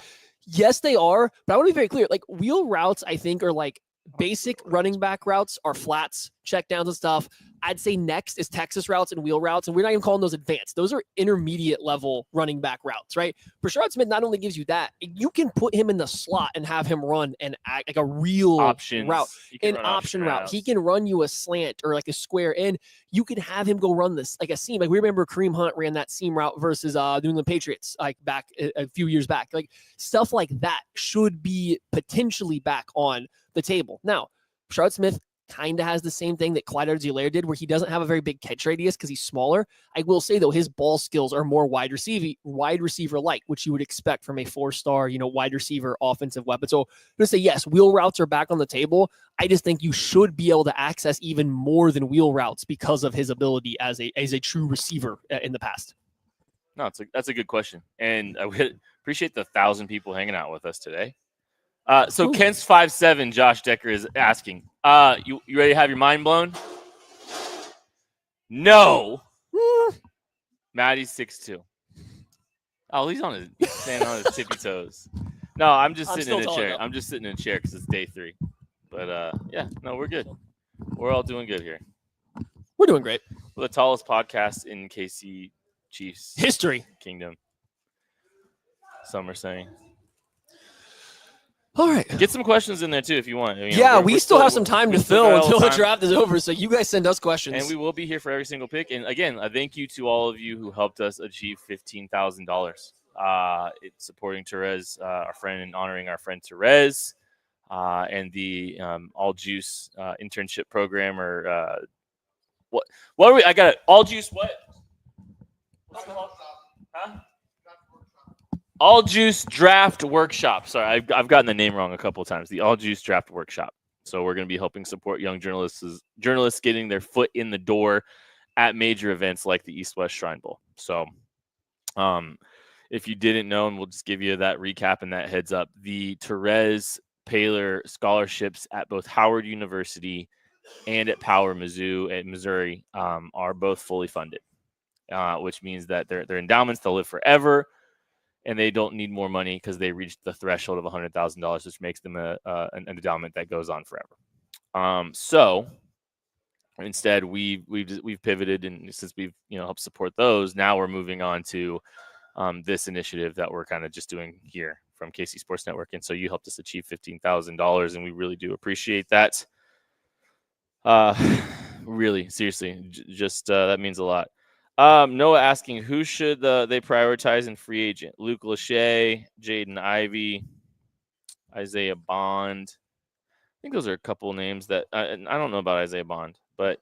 yes, they are, but I want to be very clear. Like wheel routes, I think are like basic running back routes are flats, check downs and stuff. I'd say next is Texas routes and wheel routes, and we're not even calling those advanced. Those are intermediate level running back routes, right? Brashard Smith not only gives you that, you can put him in the slot and have him run and act like a real options route, an option route. He can run you a slant or like a square in. You can have him go run this like a seam. Like we remember Kareem Hunt ran that seam route versus New England Patriots like back a few years back. Like stuff like that should be potentially back on the table. Now, Brashard Smith kind of has the same thing that Clyde Edwards-Helaire did, where he doesn't have a very big catch radius because he's smaller. I will say, though, his ball skills are more wide receiver-like, which you would expect from a 4-star, wide receiver offensive weapon. So I'm going to say, yes, wheel routes are back on the table. I just think you should be able to access even more than wheel routes because of his ability as a true receiver in the past. No, that's a good question, and I would appreciate the 1,000 people hanging out with us today. So Kent's 5'7", Josh Decker is asking. You ready to have your mind blown? No. Maddie's 6'2". Oh, he's standing on his tippy toes. No, I'm just sitting in a chair. I'm just sitting in a chair because it's day 3. But yeah, no, we're good. We're all doing good here. We're doing great. We're the tallest podcast in KC Chiefs history kingdom. Some are saying. All right. Get some questions in there too if you want. We still have some time to fill until the draft is over. So you guys send us questions, and we will be here for every single pick. And again, a thank you to all of you who helped us achieve $15,000. It's supporting Therese, our friend, and honoring our friend Therese, and the All Juice internship program. Or what? What are we? I got it. All Juice. What? What's it called? Huh? All Juice Draft Workshop. Sorry, I've gotten the name wrong a couple of times. The All Juice Draft Workshop. So we're going to be helping support young journalists getting their foot in the door at major events like the East West Shrine Bowl. So if you didn't know, and we'll just give you that recap and that heads up, the Therese Paylor scholarships at both Howard University and at Power Mizzou at Missouri are both fully funded, which means that they're endowments. They'll live forever. And they don't need more money because they reached the threshold of $100,000, which makes them an endowment that goes on forever. So instead, we've pivoted, and since we've helped support those, now we're moving on to this initiative that we're kind of just doing here from KC Sports Network. And so you helped us achieve $15,000, and we really do appreciate that. Really, seriously, just that means a lot. Noah asking, who should they prioritize in free agent? Luke Lachey, Jaden Ivey, Isaiah Bond. I think those are a couple names that I don't know about Isaiah Bond, but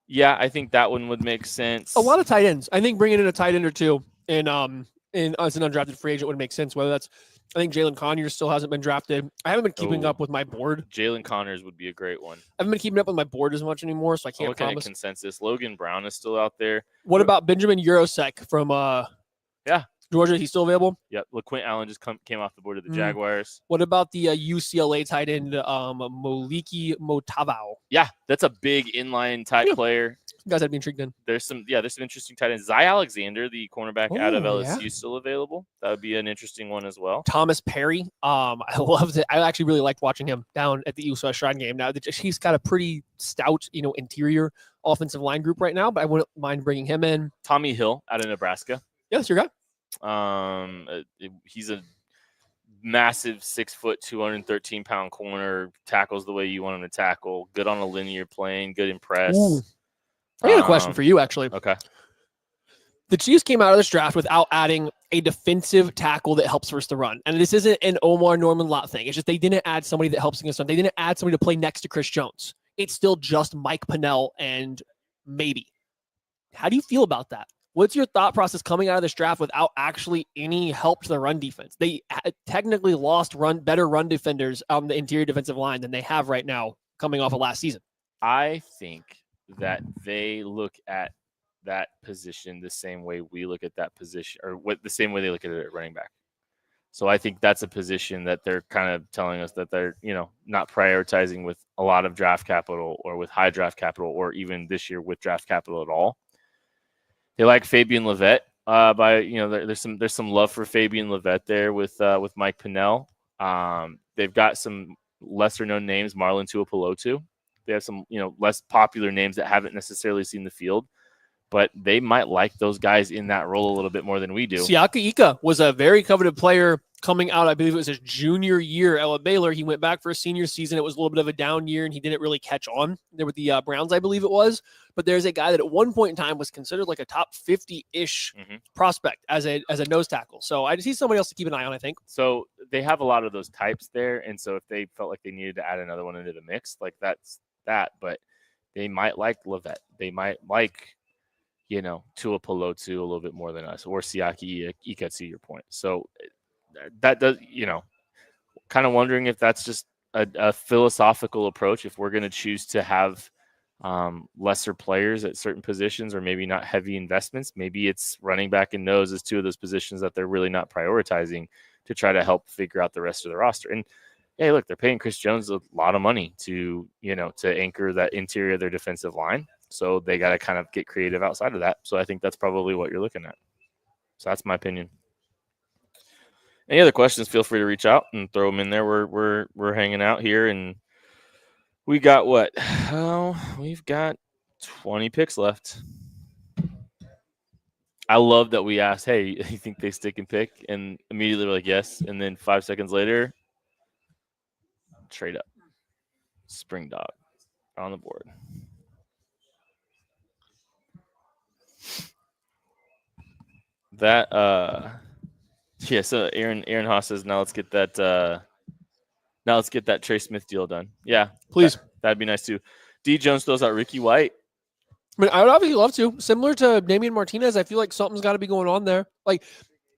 yeah, I think that one would make sense. A lot of tight ends. I think bringing in a tight end or two in as an undrafted free agent would make sense. Whether that's, I think Jalen Conyers still hasn't been drafted. I haven't been keeping up with my board. Jalen Conyers would be a great one. I haven't been keeping up with my board as much anymore, so I can't promise. Consensus. Logan Brown is still out there. What about Benjamin Eurosek from Georgia? He's still available? Yep. LaQuint Allen just came off the board of the Jaguars. What about the UCLA tight end Moliki Motavao? Yeah, that's a big inline type player. You guys, I'd be intrigued in. There's some interesting tight ends. Zy Alexander, the cornerback out of LSU, still available. That would be an interesting one as well. Thomas Perry. I loved it. I actually really liked watching him down at the East West Shrine game. Now he's got a pretty stout, interior offensive line group right now, but I wouldn't mind bringing him in. Tommy Hill out of Nebraska. Yeah, that's your guy. He's a massive 6 foot, 213-pound corner, tackles the way you want him to tackle. Good on a linear plane, good in press. Ooh. I got a question for you, actually. Okay. The Chiefs came out of this draft without adding a defensive tackle that helps versus the run. And this isn't an Omar Norman Lott thing. It's just they didn't add somebody that helps against the run. They didn't add somebody to play next to Chris Jones. It's still just Mike Pennell and maybe. How do you feel about that? What's your thought process coming out of this draft without actually any help to the run defense? They technically lost better run defenders on the interior defensive line than they have right now coming off of last season. I think that they look at that position the same way we look at that position, or the same way they look at it at running back. So I think that's a position that they're kind of telling us that they're, not prioritizing with a lot of draft capital or with high draft capital, or even this year with draft capital at all. They like Fabian Levette. There's some love for Fabian Levette there with Mike Pennell. They've got some lesser known names, Marlon Tuipulotu. They have some, less popular names that haven't necessarily seen the field, but they might like those guys in that role a little bit more than we do. Siaka Ika was a very coveted player coming out. I believe it was his junior year at Baylor. He went back for a senior season. It was a little bit of a down year, and he didn't really catch on there with the Browns, I believe it was. But there's a guy that at one point in time was considered like a top 50-ish prospect as a nose tackle. So I just see somebody else to keep an eye on, I think. So they have a lot of those types there, and so if they felt like they needed to add another one into the mix, like that's that. But they might like Levette. They might like, Tuipulotu a little bit more than us, or Siaki Ika, to your point. So that does, kind of wondering if that's just a philosophical approach. If we're going to choose to have lesser players at certain positions, or maybe not heavy investments. Maybe it's running back and nose as two of those positions that they're really not prioritizing to try to help figure out the rest of the roster. And hey, look, they're paying Chris Jones a lot of money to anchor that interior of their defensive line. So they got to kind of get creative outside of that. So I think that's probably what you're looking at. So that's my opinion. Any other questions, feel free to reach out and throw them in there. We're hanging out here, and we got what? Oh, we've got 20 picks left. I love that we asked, hey, you think they stick and pick? And immediately we're like, yes. And then 5 seconds later, trade up. Spring Dog on the board. That yeah, so Aaron Haas says now let's get that Trey Smith deal done. Yeah, please. That'd be nice too. D Jones throws out Ricky White. I mean, I would obviously love to. Similar to Damian Martinez, I feel like something's got to be going on there. Like,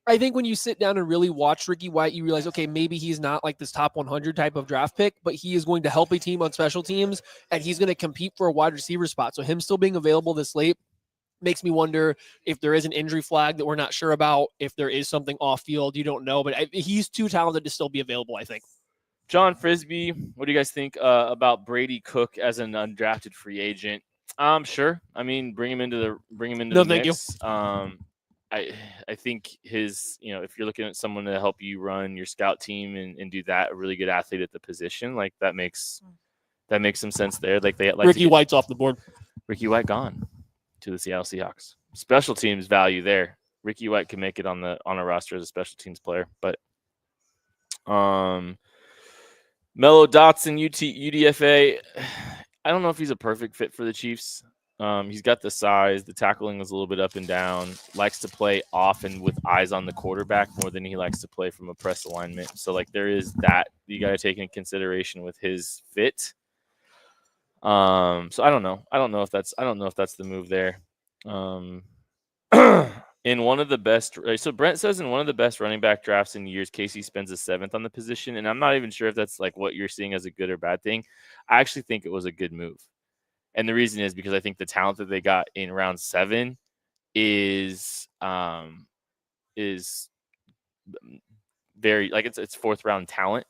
I think when you sit down and really watch Ricky White, you realize, okay, maybe he's not like this top 100 type of draft pick, but he is going to help a team on special teams, and he's going to compete for a wide receiver spot. So him still being available this late makes me wonder if there is an injury flag that we're not sure about, if there is something off field, you don't know, but he's too talented to still be available, I think. John Frisbee, what do you guys think about Brady Cook as an undrafted free agent? Sure. I mean, bring him into the mix. I think his, if you're looking at someone to help you run your scout team and do that, a really good athlete at the position, like that makes some sense there. Like Ricky White's off the board. Ricky White gone to the Seattle Seahawks. Special teams value there. Ricky White can make it on a roster as a special teams player, but Mello Dotson, UDFA. I don't know if he's a perfect fit for the Chiefs. He's got the size. The tackling is a little bit up and down. Likes to play off and with eyes on the quarterback more than he likes to play from a press alignment. So, like, there is that you got to take into consideration with his fit. So I don't know. I don't know if that's the move there. In one of the best, so Brent says in one of the best running back drafts in years, Casey spends a 7th on the position, and I'm not even sure if that's like what you're seeing as a good or bad thing. I actually think it was a good move, and the reason is because I think the talent that they got in round 7 is very, like, it's 4th round talent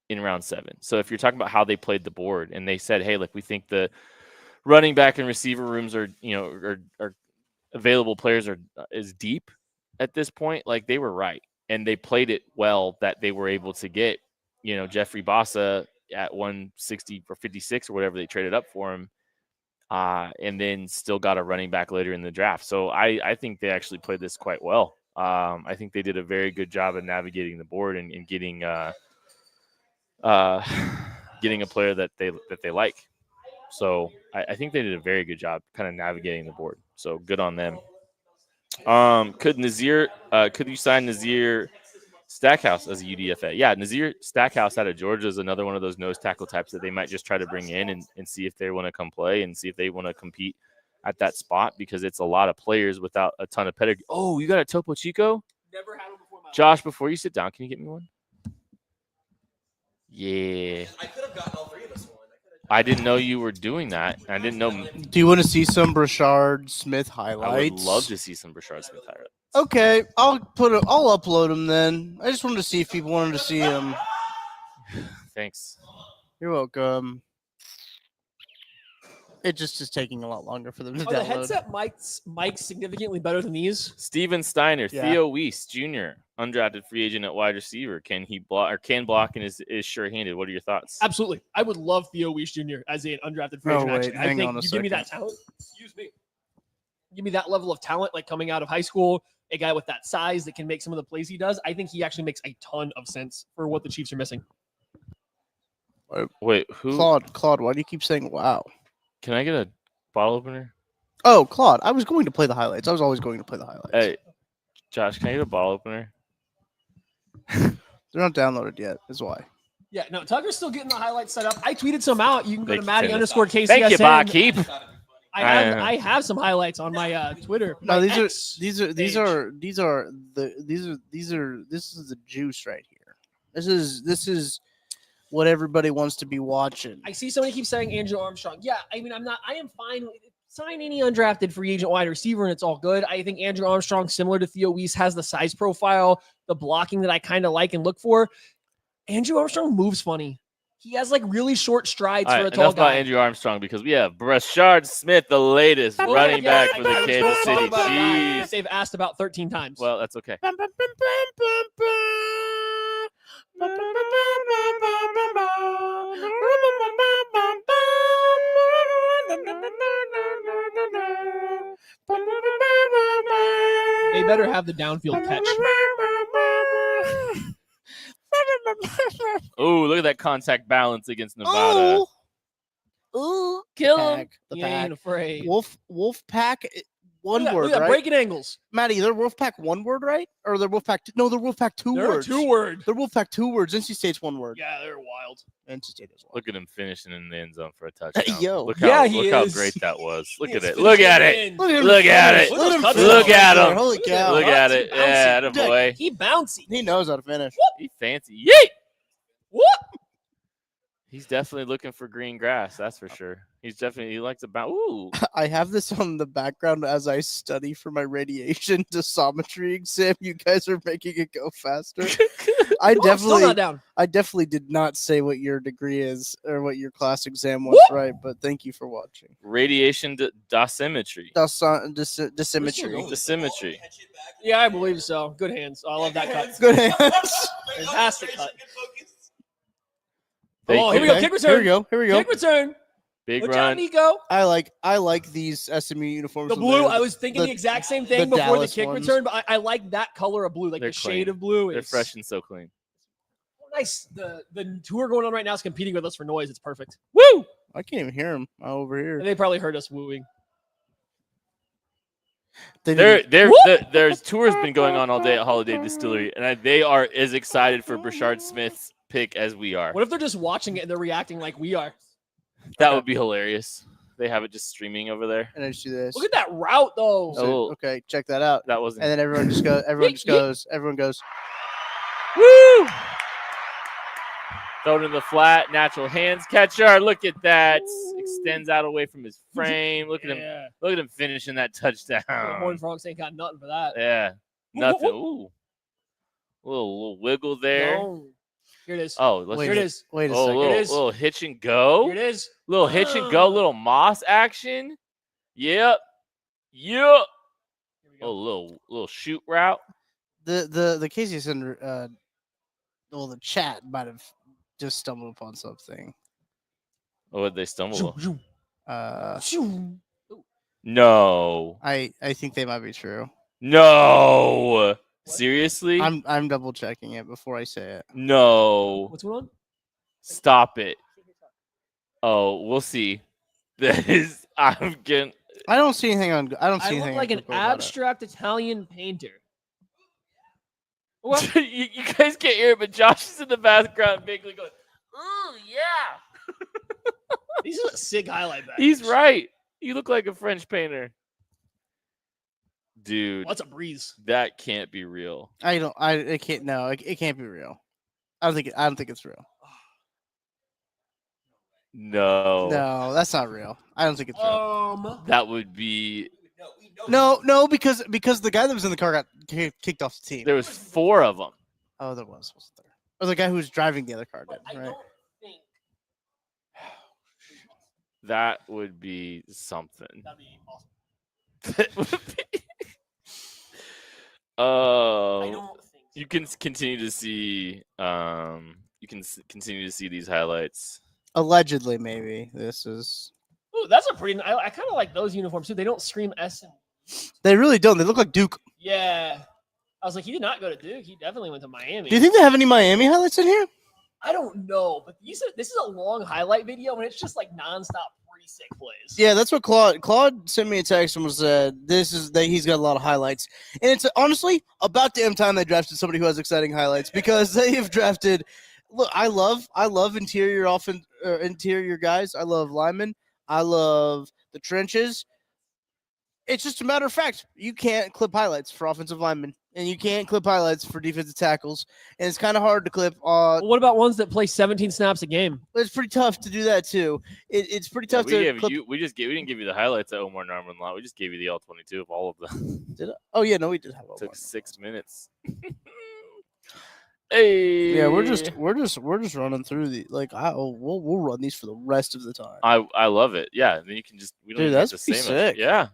in round 7. So if you're talking about how they played the board and they said, hey, look, we think the running back and receiver rooms are available players is deep at this point, like, they were right. And they played it well that they were able to get, Jeffrey Bossa at 160 or 56 or whatever they traded up for him. And then still got a running back later in the draft. So I think they actually played this quite well. I think they did a very good job of navigating the board and getting a player that they like. So I think they did a very good job kind of navigating the board. So good on them. Could you sign Nazir Stackhouse as a UDFA? Yeah, Nazir Stackhouse out of Georgia is another one of those nose tackle types that they might just try to bring in and see if they want to come play and see if they want to compete at that spot, because it's a lot of players without a ton of pedigree. Oh, you got a Topo Chico? Never had one before. Josh, before you sit down, can you get me one? Yeah. I could have gotten all 3 of us one. I didn't know you were doing that. I didn't know. Do you want to see some Brashard Smith highlights? I would love to see some Brashard Smith highlights. Okay, I'll upload them then. I just wanted to see if people wanted to see them. Thanks. You're welcome. It just is taking a lot longer for them to Are download. the headset mics significantly better than these? Steven Steiner, Yeah. Theo Weiss Jr., undrafted free agent at wide receiver. Can he block and is sure-handed? What are your thoughts? Absolutely. I would love Theo Weiss Jr. as an undrafted free agent. Actually, I think you give me that talent. Excuse me. Give me that level of talent, like coming out of high school, a guy with that size that can make some of the plays he does. I think he actually makes a ton of sense for what the Chiefs are missing. Wait, who? Claude, why do you keep saying wow? Can I get a bottle opener? Oh, Claude, I was going to play the highlights. I was always going to play the highlights. Hey, Josh, can I get a bottle opener? They're not downloaded yet, is why. Yeah, no, Tucker's still getting the highlights set up. I tweeted some out. You can go to Thank you, Maddie_KCSN. Thank you, Barkeep. I have some highlights on my Twitter. No, my this is the juice right here. This is what everybody wants to be watching. I see somebody keep saying Andrew Armstrong. Yeah, I mean, I am fine. Sign any undrafted free agent wide receiver and it's all good. I think Andrew Armstrong, similar to Theo Weiss, has the size profile, the blocking that I kind of like and look for. Andrew Armstrong moves funny. He has like really short strides All for right, a tall enough about guy. Andrew Armstrong because we have Brashard Smith, the latest running back for the I was Kansas gonna talk City about that. Chiefs. They've asked about 13 times. Well, that's okay. They better have the downfield catch. Oh, look at that contact balance against Nevada. Ooh, kill him. The He pack. ain't afraid. Wolf pack. One Look at word, that, right? breaking angles. Maddie, they're Wolfpack one word, right? Or they're Wolfpack no, they're Wolfpack two They're words. 2 word. They're Wolfpack 2 words. NC State's one word. Yeah, they're wild. NC State is one. Look at him finishing in the end zone for a touchdown. Yo. look Yeah, how, he look how is. great that was. Look He at is it. Look at finishing it. in. Look at him. Look at it. Look at those cuts Look right at there. him. Holy cow. Look at He it. bouncy. Yeah, attaboy. He bouncy. He knows how to finish. He fancy. Yeet! What? He's definitely looking for green grass. That's for sure. He likes to bounce. Ooh. I have this on the background as I study for my radiation dosimetry exam. You guys are making it go faster. I No, I'm still not down. I definitely did not say what your degree is or what your class exam was, right? But thank you for watching. Radiation dosimetry. Dosimetry. Dosimetry. Yeah, I believe so. Good hands. I love that cut. Good hands. Fantastic cut. Thank Oh, here we you. go. Kick return. Here we go. Here we go. Kick return. Big Good job, run. Nico. I like these SMU uniforms. The when blue, they're I was thinking the exact same thing the before the Dallas kick ones. return, but I like that color of blue, like They're the shade clean. of blue. They're Is fresh and so clean. nice. The tour going on right now is competing with us for noise. It's perfect. Woo! I can't even hear them over here. And they probably heard us wooing. There's tours been going on all day at Holiday Distillery, and they are as excited for Brashard Smith's pick as we are. What if they're just watching it and they're reacting like we are? That would be hilarious. They have it just streaming over there. And I just do this. Look at that route, though. Oh, Okay, check that out. that wasn't. And then everyone just goes. Everyone goes. Woo! Throw it in the flat, natural hands catcher. Look at that. Extends out away from his frame. Look at him. Yeah. Look at him finishing that The touchdown. Horned Frogs ain't got nothing for that. Yeah. Nothing. Ooh. Little wiggle there. No. Here it is. Oh, let's Here it is. Wait a Oh, second. little hitch and go. Here it is. Little hitch and go, little Moss action. Yep. Yep. Oh, little shoot route. The KCSN the chat might have just stumbled upon something. Oh, what did they stumble on? No. I think they might be true. No. Seriously? I'm double checking it before I say it. No. What's going on? Stop it. Oh, we'll see. That is, I'm getting. I don't see anything on. I don't see I anything. look like on an Google about it. abstract Italian painter. you guys can't hear it, but Josh is in the background bigly going, ooh, yeah. These are sick highlight back. He's right. You look like a French painter. Dude. What's a breeze? That can't be real. It can't. No, it can't be real. I don't think it's real. No. No, that's not real. I don't think it's real. That would be. No, because the guy that was in the car got kicked off the team. There was 4 of them. Oh, there wasn't there? Or the guy who was driving the other car did, right? That would be something. That'd be awesome. That would be. Oh, you can continue to see. Continue to see these highlights. Allegedly, maybe this is. Ooh, that's a pretty. I kind of like those uniforms too. They don't scream S and. They really don't. They look like Duke. Yeah, I was like, he did not go to Duke. He definitely went to Miami. Do you think they have any Miami highlights in here? I don't know, but this is a long highlight video, and it's just like nonstop pretty sick plays. Yeah, that's what Claude sent me a text and was he's got a lot of highlights, and it's honestly about damn time they drafted somebody who has exciting highlights because they have drafted. Look, I love interior guys. I love linemen. I love the trenches. It's just a matter of fact. You can't clip highlights for offensive linemen. and you can't clip highlights for defensive tackles, and it's kind of hard to clip. Well, what about ones that play 17 snaps a game? It's pretty tough to do that too. It's pretty Yeah, tough to clip. we didn't give you the highlights of Omar Norman lot. We just gave you the L22 of all of them. Did I? Oh yeah, no, we did have. It took 6 minutes. Hey. Yeah, we're just running through the we'll run these for the rest of the time. I love it. Yeah, and then you can just we don't Dude, even have that's to say pretty much. sick. Yeah,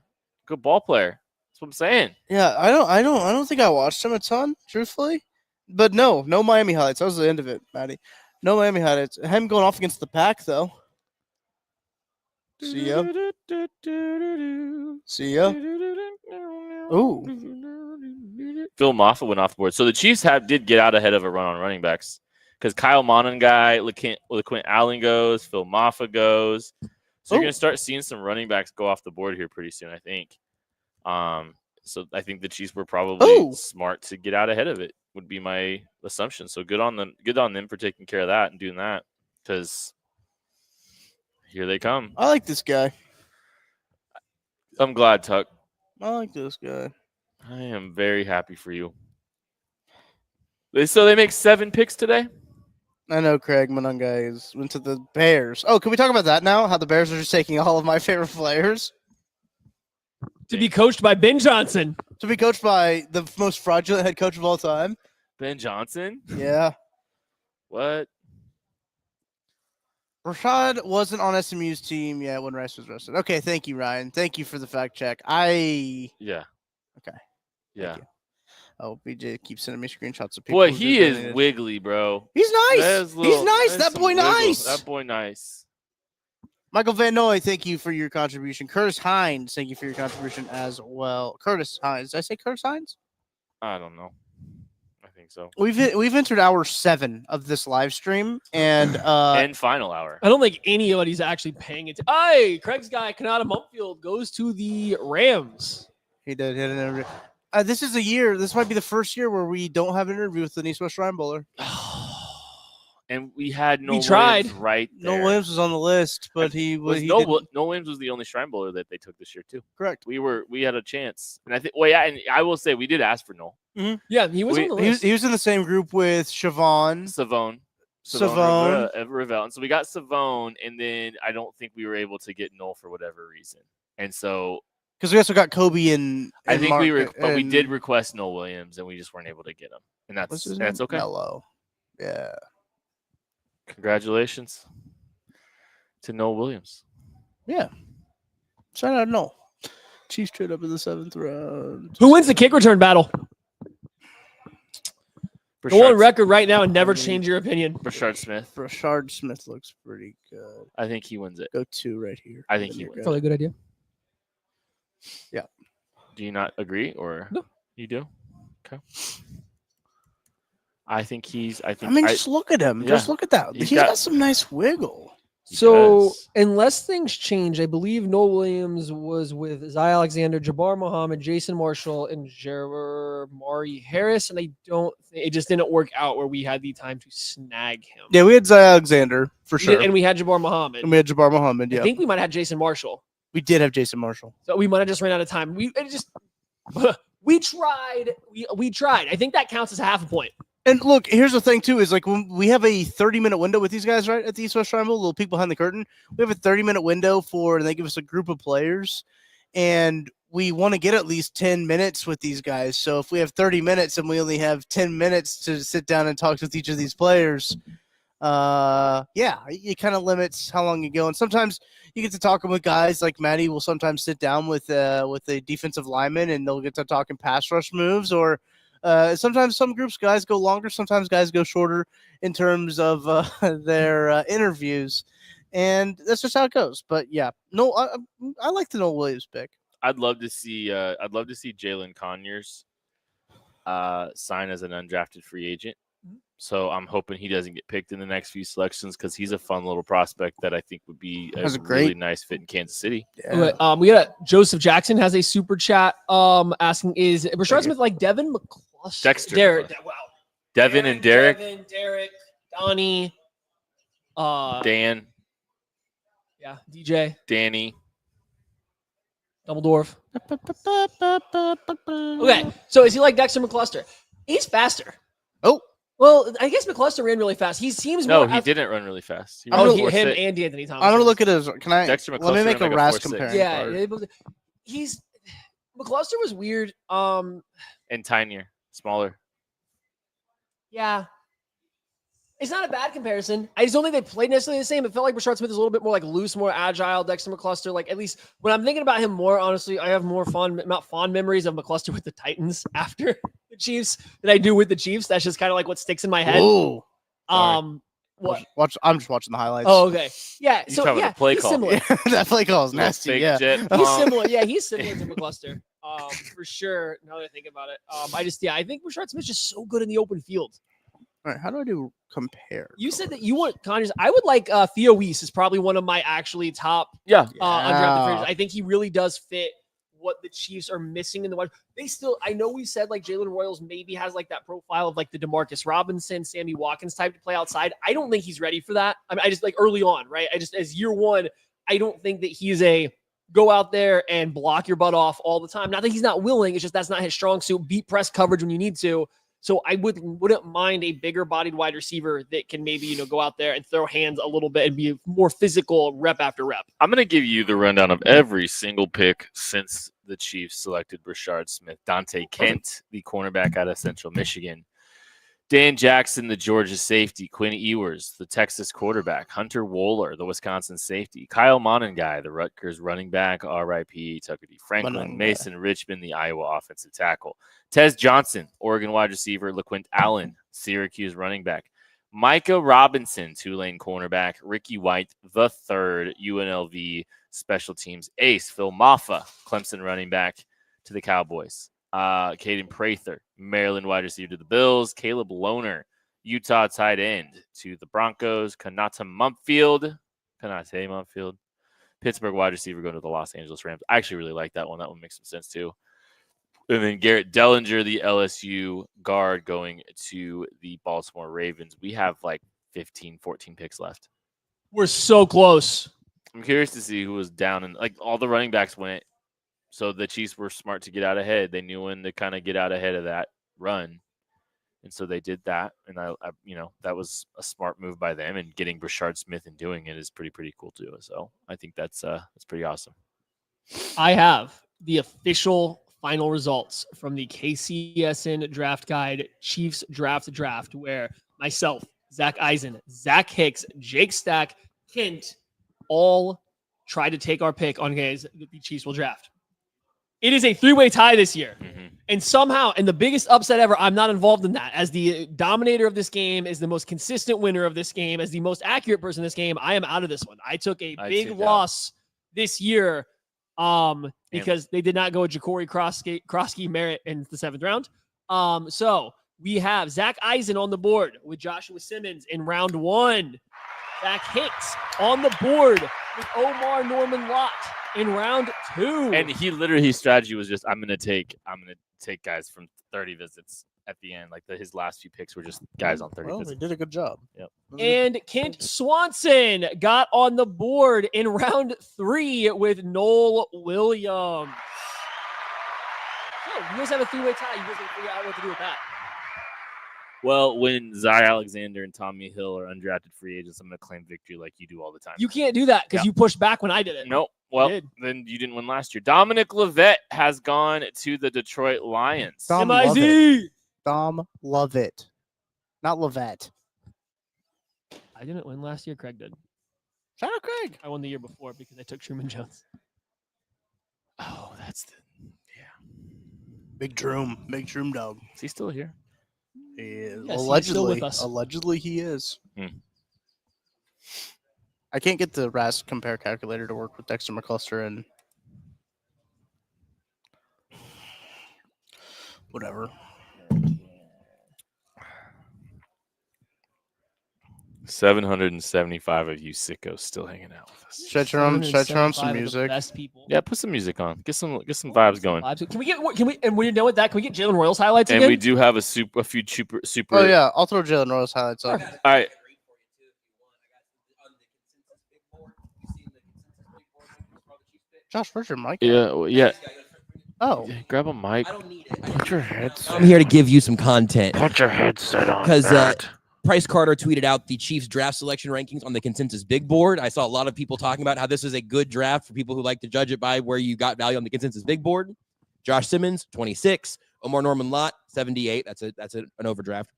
good ball player. That's what I'm saying. Yeah, I don't think I watched him a ton, truthfully. But no Miami highlights. That was the end of it, Maddie. No Miami highlights. Him going off against the pack though. See ya. See ya. Ooh. Phil Moffitt went off the board. So the Chiefs did get out ahead of a run on running backs because Kyle Monangai, LeQuint Allen goes, Phil Moffitt goes. So you're going to start seeing some running backs go off the board here pretty soon, I think. So I think the Chiefs were probably smart to get out ahead of it, would be my assumption. So good on them for taking care of that and doing that, because here they come. I like this guy. I'm glad, Tuck. I like this guy. I am very happy for you. So they make 7 picks today? I know Craig Monangai went to the Bears. Oh, can we talk about that now? How the Bears are just taking all of my favorite players? To be coached by Ben Johnson. To be coached by the most fraudulent head coach of all time. Ben Johnson? Yeah. What? Rashad wasn't on SMU's team yet when Rice was arrested. Okay, thank you, Ryan. Thank you for the fact check. Yeah. Okay. Yeah. Oh, BJ keeps sending me screenshots of people. Boy, he is wiggly, bro. He's nice. He's nice. That boy nice. That boy nice. Michael Van Noy, thank you for your contribution. Curtis Hines, thank you for your contribution as well. Curtis Hines. Did I say Curtis Hines? I don't know. I think so. We've entered hour 7 of this live stream, and final hour. I don't think anybody's actually paying it. Hey, Craig's guy, Kanata Mumfield, goes to the Rams. He did hit an interview. This is a year. This might be the first year where we don't have an interview with the East West Shrine Bowler. And we had no. We tried. Williams right there. No Williams was on the list, but no Williams was the only Shrine Bowler that they took this year too. Correct. We had a chance, and I think. Well, yeah, and I will say we did ask for Noel. Mm-hmm. Yeah, he was on the list. He was in the same group with Savone, Ravel, and so we got Savone, and then I don't think we were able to get Noel for whatever reason, and so. Because we also got Kobe and I think Mark, we did request Noel Williams, and we just weren't able to get him, and that's okay. Mello. Yeah. Congratulations to Noel Williams. Yeah. Shout out Noel. Chiefs trade up in the 7th round. Who wins the kick return battle? Go on record right now and never change your opinion. Brashard Smith. Brashard Smith looks pretty good. I think he wins it. Go 2 right here. I think he wins. Probably a good idea. Yeah. Do you not agree, or no? You do. Okay. I think just look at him. Yeah. Just look at that. He's got some nice wiggle. So, unless things change, I believe Noel Williams was with Isaiah Alexander, Jabbar Muhammad, Jason Marshall, and Jermari Harris, and it just didn't work out where we had the time to snag him. Yeah, we had Isaiah Alexander for sure, and we had Jabbar Muhammad. Yeah, I think we might have had Jason Marshall. We did have Jason Marshall. So we might have just ran out of time. We tried. We tried. I think that counts as a half a point. And look, here's the thing too: is like when we have a 30-minute window with these guys, right, at the East West Shrine Bowl, little peek behind the curtain. We have a 30-minute window and they give us a group of players, and we want to get at least 10 minutes with these guys. So if we have 30 minutes and we only have 10 minutes to sit down and talk with each of these players, it kind of limits how long you go. And sometimes you get to talking with guys like Maddie will sometimes sit down with a defensive lineman and they'll get to talking pass rush moves, or sometimes some groups guys go longer, sometimes guys go shorter in terms of their interviews, and that's just how it goes. But yeah, no, I like the Noel Williams pick. I'd love to see Jalen Conyers sign as an undrafted free agent. So I'm hoping he doesn't get picked in the next few selections because he's a fun little prospect that I think would be a really nice fit in Kansas City. Yeah. We got Joseph Jackson has a super chat asking, is Brashard Smith like Devin McCluskey? Dexter. Devin and Derek. Devin, Derek, Donnie. Dan. Yeah, DJ. Danny. Dumbledore. Okay, so is he like Dexter McCluster? He's faster. Oh, well, I guess McCluster ran really fast. He seems No, more. he didn't run really fast. He Oh, ran he, 4.6. him and Anthony Thomas. I'm gonna look at his. Can I? Dexter Let me McCluster make ran a like a RAS 4.6. comparing Yeah, card. he's McCluster was weird. And tinier, smaller. Yeah. It's not a bad comparison. I just don't think they played necessarily the same. It felt like Brashard Smith is a little bit more like loose, more agile. Dexter McCluster, like at least when I'm thinking about him more, honestly, I have more fond memories of McCluster with the Titans after the Chiefs than I do with the Chiefs. That's just kind of like what sticks in my head. Ooh. What? Watch. I'm just watching the highlights. Oh, okay. Yeah. You So talking about yeah, the play he's call. similar. That play call is Little nasty. fake Yeah. jet He's pump. similar. Yeah, he's similar to McCluster. For sure. Now that I think about it, I think Brashard Smith's just so good in the open field. All right. How do I do compare? You said that you want Conyers. I would like Theo Weiss is probably one of my actually top Yeah. undrafted free agents. I think he really does fit what the Chiefs are missing in the wide. They still, I know we said like Jalen Royals maybe has like that profile of like the DeMarcus Robinson, Sammy Watkins type to play outside. I don't think he's ready for that. I mean, I just like early on, right? I just as year one, I don't think that he's a go out there and block your butt off all the time. Not that he's not willing, it's just that's not his strong suit. Beat press coverage when you need to. So I wouldn't mind a bigger bodied wide receiver that can maybe, go out there and throw hands a little bit and be more physical rep after rep. I'm going to give you the rundown of every single pick since the Chiefs selected Brashard Smith. Dante Kent, the cornerback out of Central Michigan. Dan Jackson, the Georgia safety. Quinn Ewers, the Texas quarterback. Hunter Wohler, the Wisconsin safety. Kyle Monangai, the Rutgers running back. R.I.P. Tucker D. Franklin. Mason Richmond, the Iowa offensive tackle. Tez Johnson, Oregon wide receiver. LaQuint Allen, Syracuse running back. Micah Robinson, Tulane cornerback. Ricky White, the third UNLV special teams ace. Phil Maffa, Clemson running back to the Cowboys. Caden Prather, Maryland wide receiver to the Bills. Caleb Lohner, Utah tight end to the Broncos. Kanata Mumpfield, Pittsburgh wide receiver going to the Los Angeles Rams. I actually really like that one. That one makes some sense too. And then Garrett Dellinger, the LSU guard, going to the Baltimore Ravens. We have like 15, 14 picks left. We're so close. I'm curious to see who was down. And like all the running backs went. So the Chiefs were smart to get out ahead. They knew when to kind of get out ahead of that run. And so they did that. And I that was a smart move by them. And getting Brashard Smith and doing it is pretty cool too. So I think that's pretty awesome. I have the official final results from the KCSN Draft Guide Chiefs Draft, where myself, Zach Eisen, Zach Hicks, Jake Stack, Kent all tried to take our pick on guys that the Chiefs will draft. It is a three-way tie this year. Mm-hmm. And somehow, and the biggest upset ever, I'm not involved in that. As the dominator of this game, as the most consistent winner of this game, as the most accurate person in this game, I am out of this one. I took a big loss this year because they did not go with Ja'Cory Krosky Merritt in the 7th round. So we have Zach Eisen on the board with Joshua Simmons in round 1. Zach Hicks on the board with Omar Norman Lott in round 2. And his strategy was just, I'm gonna take guys from 30 visits at the end. Like his last few picks were just guys on 30 visits. They did a good job. Yep. And Kent Swanson got on the board in round 3 with Noel Williams. So you guys have a three-way tie. You guys can figure out what to do with that. Well, when Zy Alexander and Tommy Hill are undrafted free agents, I'm going to claim victory like you do all the time. You can't do that because you pushed back when I did it. Nope. Well, then you didn't win last year. Dominic Levitt has gone to the Detroit Lions. Dom Lovett. Not Levet. I didn't win last year. Craig did. Shout out Craig. I won the year before because I took Truman Jones. Oh, that's Big Troom dog. Is he still here? He is. Yes, he's still with us. Allegedly he is. I can't get the RAS compare calculator to work with Dexter McCluster and whatever. 775 of you sickos still hanging out with us. Should I turn on some music? Best people. Yeah, put some music on. Get some vibes going. Can we and when you're done with that, can we get Jalen Royals highlights And again? we do have a few super. Oh yeah, I'll throw Jalen Royals highlights up. All right. Josh, where's your mic? Yeah. Oh, grab a mic. Put your headset. I'm here to give you some content. Put your headset on. Because Price Carter tweeted out the Chiefs draft selection rankings on the consensus big board. I saw a lot of people talking about how this is a good draft for people who like to judge it by where you got value on the consensus big board. Josh Simmons, 26. Omar Norman Lott, 78. That's an overdraft.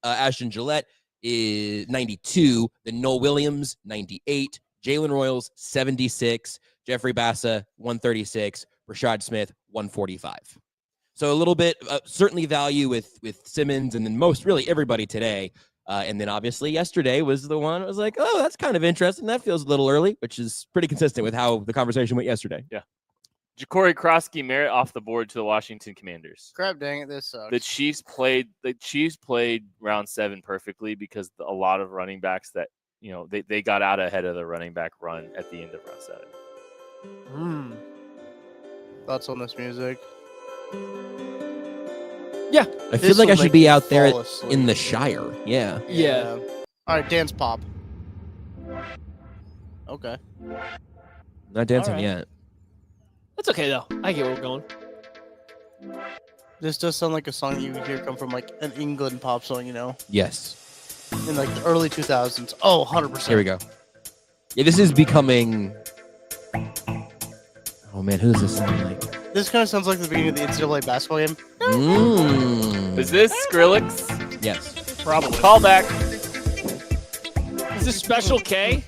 Ashton Gillette is 92. Then Noel Williams, 98. Jalen Royals, 76. Jeffrey Bassa, 136. Rashad Smith, 145. So a little bit, certainly value with Simmons, and then most really everybody today. And then obviously yesterday was the one I was like, oh, that's kind of interesting. That feels a little early, which is pretty consistent with how the conversation went yesterday. Yeah. Ja'Cory Krosky Merritt off the board to the Washington Commanders. crap! Dang it, this sucks. The Chiefs played round 7 perfectly because a lot of running backs that they got out ahead of the running back run at the end of round 7. Thoughts on this music? Yeah, I feel like I should be out there in the Shire. Yeah. Yeah. All right, dance pop. Okay. Not dancing All right. yet. That's okay though. I get where we're going. This does sound like a song you would hear come from like an England pop song, Yes. in like the early 2000s. Oh, 100%. Here we go. Yeah, this is becoming. Oh man, who does this sound like? This kind of sounds like the beginning of the NCAA basketball game. Is this Skrillex? Yes. Probably. Call back. Is this Special K?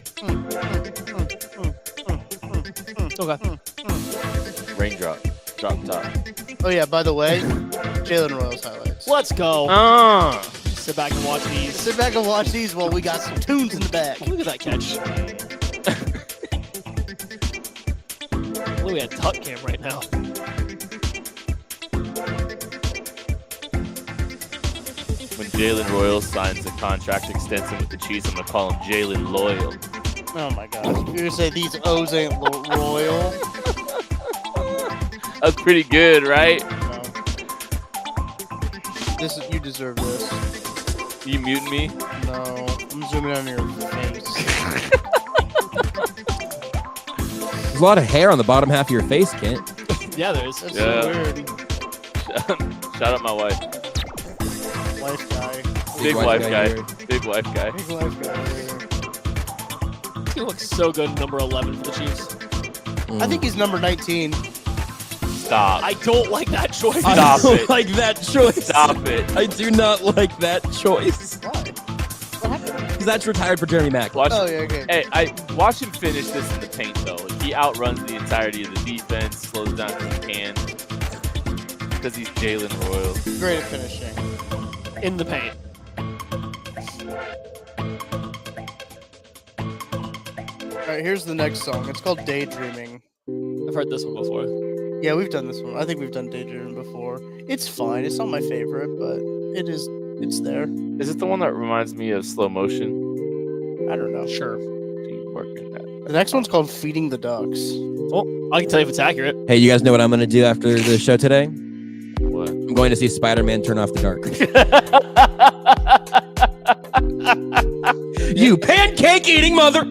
Okay. Raindrop. Drop top. Oh yeah, by the way, Jalen Royals highlights. Let's go. Oh. Sit back and watch these. Sit back and watch these while we got some tunes in the back. Look at that catch. Look at Tuck Cam right now. When Jalen Royals signs a contract extension with the Chiefs, I'm going to call him Jalen Loyal. Oh my gosh. You're going to say these O's ain't royal? That's pretty good, right? No. You deserve this. You muting me? No. I'm zooming on your face. There's a lot of hair on the bottom half of your face, Kent. Yeah, there is. That's Yeah. so weird. Shout out my wife. Wife guy. Big wife guy. here. Big wife guy. Big wife guy. He looks so good, number 11 for the Chiefs. I think he's number 19. Stop. I don't like that choice. I Stop don't it. like that choice. Stop it. I do not like that choice. Why? What happened? Because that's retired for Jeremy Mack. Watch. Oh, yeah, okay. Hey, I watch him finish this in the paint though. He outruns the entirety of the defense, slows down because he can. Because he's Jalen Royals. Great at finishing. In the paint. All right, here's the next song. It's called Daydreaming. I've heard this one before. Yeah, we've done this one. I think we've done Daydreaming before. It's fine. It's not my favorite, but it's there. Is it the one that reminds me of Slow Motion? I don't know. Sure. Keep working that. The next one's called Feeding the Ducks. Well, I can tell you if it's accurate. Hey, you guys know what I'm going to do after the show today? What? I'm going to see Spider-Man Turn Off the Dark. You pancake-eating mother!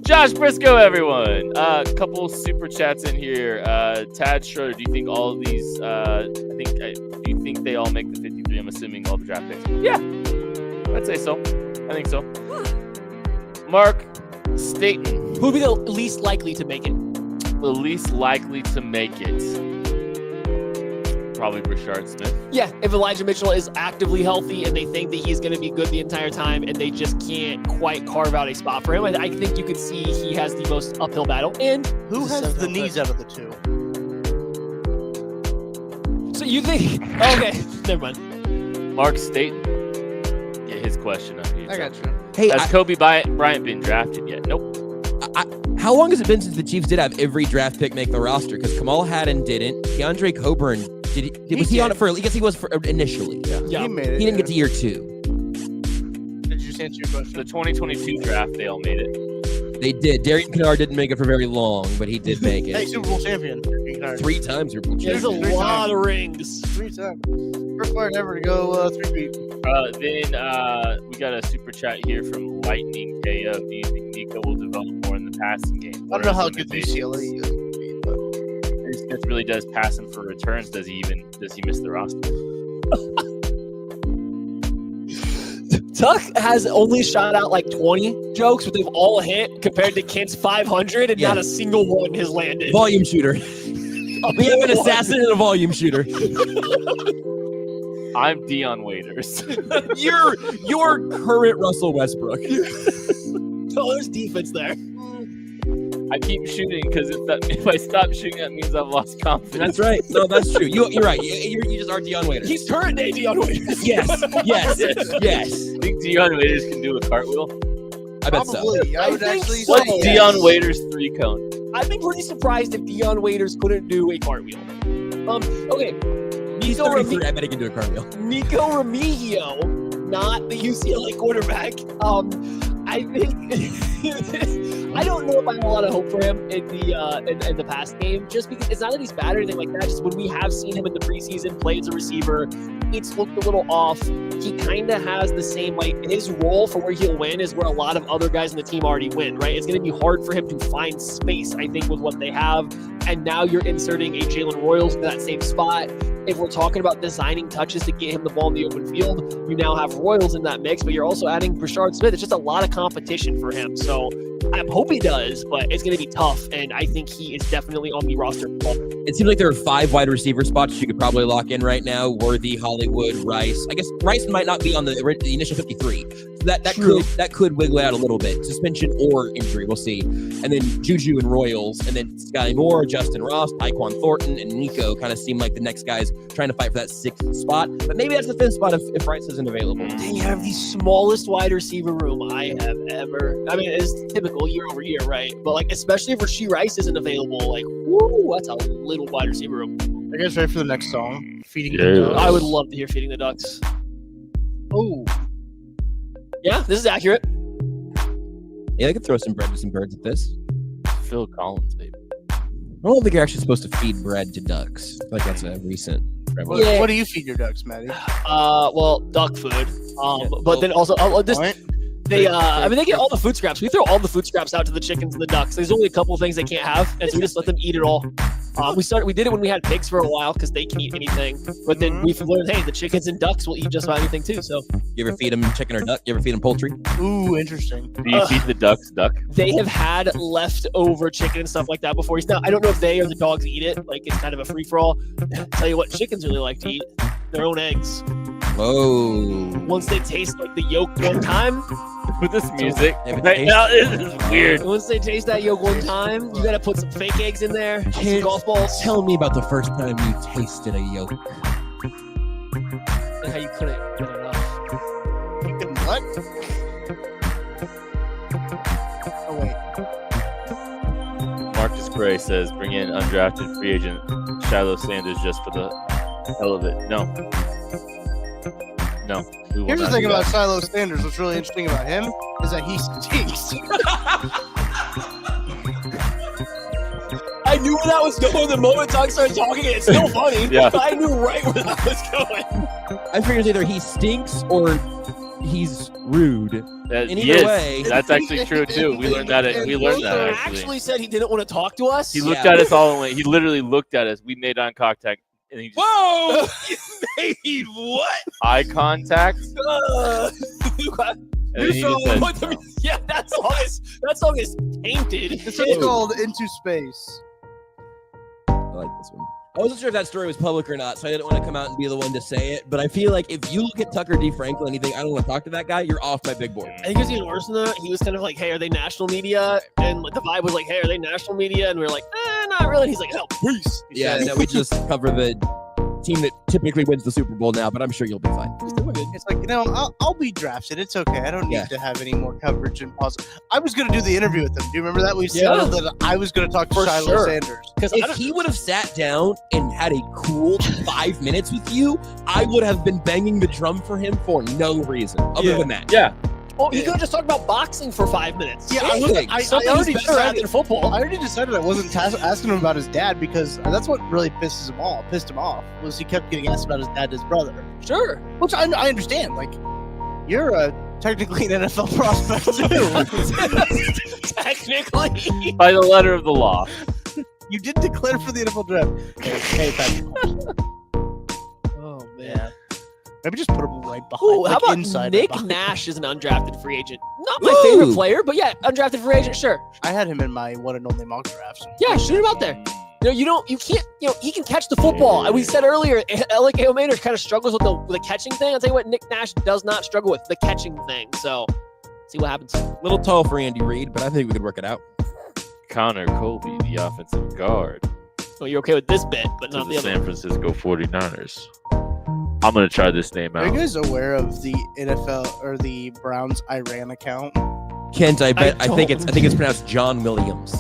Josh Briscoe, everyone. Couple super chats in here. Tad Schroeder, do you think all of these? Do you think they all make the 53? I'm assuming all the draft picks. Yeah, I'd say so. I think so. Mark Staten, Who would be the least likely to make it? the least likely to make it. Probably Rashard Smith. Yeah, if Elijah Mitchell is actively healthy and they think that he's going to be good the entire time and they just can't quite carve out a spot for him, I think you could see he has the most uphill battle. And Who has the knees out of the two? so you think? Okay, never mind. Mark Staten. Get his question up here. I got you. Hey, Has Kobe Bryant been drafted yet? Nope. how long has it been since the Chiefs did have every draft pick make the roster? Because Kamal Haddon didn't. DeAndre Coburn was he on it for? I guess he was for initially. Yeah. He made it. He didn't get to year 2. Did you just answer your question? The 2022 draft, they all made it. They did. Darian Kennard didn't make it for very long, but he did make Hey, it. Super Bowl champion. 3 times Super Bowl There's a champion. lot of rings. 3 times. First player ever to go 3 feet. Then we got a super chat here from Lightning KO. Do you think Nico will develop more in the passing game. I don't know how Whereas good when UCLA is. Smith really does pass him for returns. Does he miss the roster? Tuck has only shot out like 20 jokes, but they've all hit compared to Kent's 500, and not a single one has landed. Volume shooter. We have an assassin and a volume shooter. I'm Dion Waiters. You're current Russell Westbrook. No, there's defense there. I keep shooting because if I stop shooting, that means I've lost confidence. That's right. No, that's true. You're right. You just are Dion Waiters. He's current day Dion Waiters. Yes. Think Dion Waiters can do a cartwell? I bet so. Probably. I would actually say What's yes. Dion Waiters 3-cone? I'd be pretty surprised if Dion Waiters couldn't do a cartwheel. Okay. He's 33. I bet he can do a cartwheel. Nico Remigio, not the UCLA quarterback. I think I don't know if I have a lot of hope for him in the past game, just because it's not that he's bad or anything like that. Just when we have seen him in the preseason play as a receiver, it's looked a little off. He kind of has the same, like, his role for where he'll win is where a lot of other guys in the team already win, right? It's going to be hard for him to find space, I think, with what they have. And now you're inserting a Jalen Royals into that same spot. If we're talking about designing touches to get him the ball in the open field, you now have Royals in that mix, but you're also adding Brashard Smith. It's just a lot of competition for him. So I hope he does, but it's going to be tough, and I think he is definitely on the roster. It seems like there are 5 wide receiver spots you could probably lock in right now. Worthy, Hollywood, Rice. I guess Rice might not be on the initial 53. So that could wiggle out a little bit. Suspension or injury, we'll see. And then Juju and Royals, and then Sky Moore, Justin Ross, Tyquan Thornton, and Nico kind of seem like the next guys trying to fight for that 6th spot. But maybe that's the 5th spot if Rice isn't available. They have the smallest wide receiver room I have ever. I mean, it's typical year over year, right? But like, especially if Rashee Rice isn't available, like, woo, that's a little wide receiver room. Are you guys ready for the next song? Feeding the Ducks. I would love to hear Feeding the Ducks. Oh. Yeah, this is accurate. Yeah, they could throw some bread to some birds at this. Phil Collins, baby. I don't think you're actually supposed to feed bread to ducks. I feel like that's a recent revelation. Yeah. What do you feed your ducks, Maddie? Well, duck food. But then also, they get all the food scraps. We throw all the food scraps out to the chickens and the ducks. There's only a couple of things they can't have, and so we just let them eat it all. We did it when we had pigs for a while because they can eat anything. But then we've learned, hey, the chickens and ducks will eat just about anything too. So you ever feed them chicken or duck? You ever feed them poultry? Ooh, interesting. Do you feed the ducks duck? They have had leftover chicken and stuff like that before. Now, I don't know if they or the dogs eat it. Like, it's kind of a free for all. Tell you what, chickens really like to eat their own eggs. Whoa! Once they taste like the yolk one time. With this music right now, this is weird. Once they taste that yolk one time, you gotta put some fake eggs in there, some golf balls. Tell me about the first time you tasted a yolk. And how you couldn't get enough. You couldn't what? Oh wait. Marcus Gray says, bring in undrafted free agent Shiloh Sanders just for the hell of it. No. Here's the thing about Shiloh Sanders. What's really interesting about him is that he stinks. I knew where that was going the moment Doug started talking. It's still funny. Yeah. I knew right where that was going. I figured either he stinks or he's rude. In either way, that's actually true too. We learned that. Actually said he didn't want to talk to us. He looked at us all and went. He literally looked at us. We made eye contact. And he just, whoa! You made what? Eye contact. And he just said, yeah, that song is tainted. This is called Into Space. I like this one. I wasn't sure if that story was public or not, so I didn't want to come out and be the one to say it. But I feel like if you look at Tucker D. Franklin and you think, I don't want to talk to that guy, you're off my big board. I think it was even worse than that. He was kind of like, hey, are they national media? And the vibe was like, hey, are they national media? And we were like, not really. And he's like, hell, peace. Yeah, no, we just cover the team that typically wins the Super Bowl now, but I'm sure you'll be fine. It's like, I'll be drafted. It's okay. I don't need to have any more coverage and pause. I was going to do the interview with him. Do you remember that? We settled that I was going to talk to Shiloh Sanders. Because if he would have sat down and had a cool 5 minutes with you, I would have been banging the drum for him for no reason other than that. Yeah. Oh, he could have just talked about boxing for 5 minutes. Yeah, I already decided football. I already decided I wasn't asking him about his dad because that's what really pissed him off. Was he kept getting asked about his dad and his brother. Sure. Which I understand. Like, you're a technically an NFL prospect too. Technically. By the letter of the law. You did declare for the NFL draft. Hey, Patrick. Oh man. Maybe just put him right behind. Ooh, how like about inside Nick right behind. Nash is an undrafted free agent? Not my favorite player, but yeah, undrafted free agent, sure. I had him in my one and only mock drafts. Yeah, shoot him out there. You can't, he can catch the football. And we said earlier, like Maynard kind of struggles with the catching thing. I'll tell you what, Nick Nash does not struggle with the catching thing. So, see what happens. A little tall for Andy Reid, but I think we could work it out. Connor Colby, the offensive guard. Oh, you're okay with this bit, but to not the the other. San Francisco 49ers. I'm going to try this name Are you out. guys aware of the NFL or the Browns Iran account? Kent, I think it's pronounced John Williams.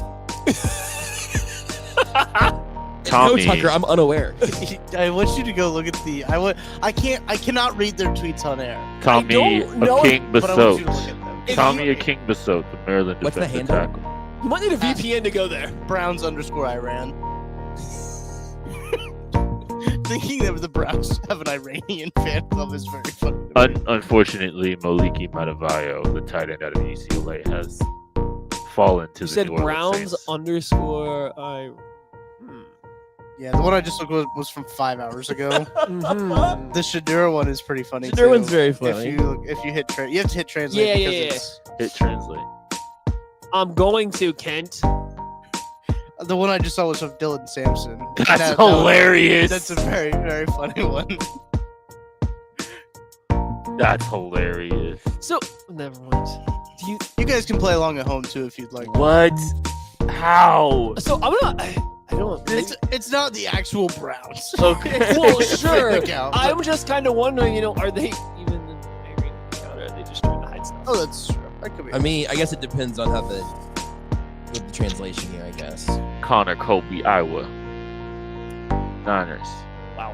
Tommy. No, Tucker, I'm unaware. I want you to go look at the. I cannot read their tweets on air. Tommy King but I want you to look Basot. at them. Tommy King Basot, the Maryland What's the defensive handle? tackle. You might need a VPN to go there. Browns_Iran. Thinking that the Browns have an Iranian fan club is very funny. Unfortunately, Maliki Matavayo, the tight end out of UCLA, has fallen to You the said New Orleans Browns Saints. _I. Yeah, the one I just looked was from 5 hours ago. Mhm. The Shadura one is pretty funny. Shadura too. one's very funny. If you hit you have to hit translate. Yeah, because yeah, yeah. it's Hit translate. I'm going to, Kent. the one I just saw was of Dylan Sampson. That's hilarious. That's a very very funny one. That's hilarious. So, never mind. You guys can play along at home too if you'd like. What? How? So, I'm gonna. I don't. It's not the actual Browns. Okay. Well, It's a sure. fake account, I'm but- just kind of wondering, are they even in the Iranian account, or are they just trying to hide stuff? Oh, that's true. That could be. I mean, I guess it depends on how the translation here, I guess. Connor Colby, Iowa. Niners. Wow.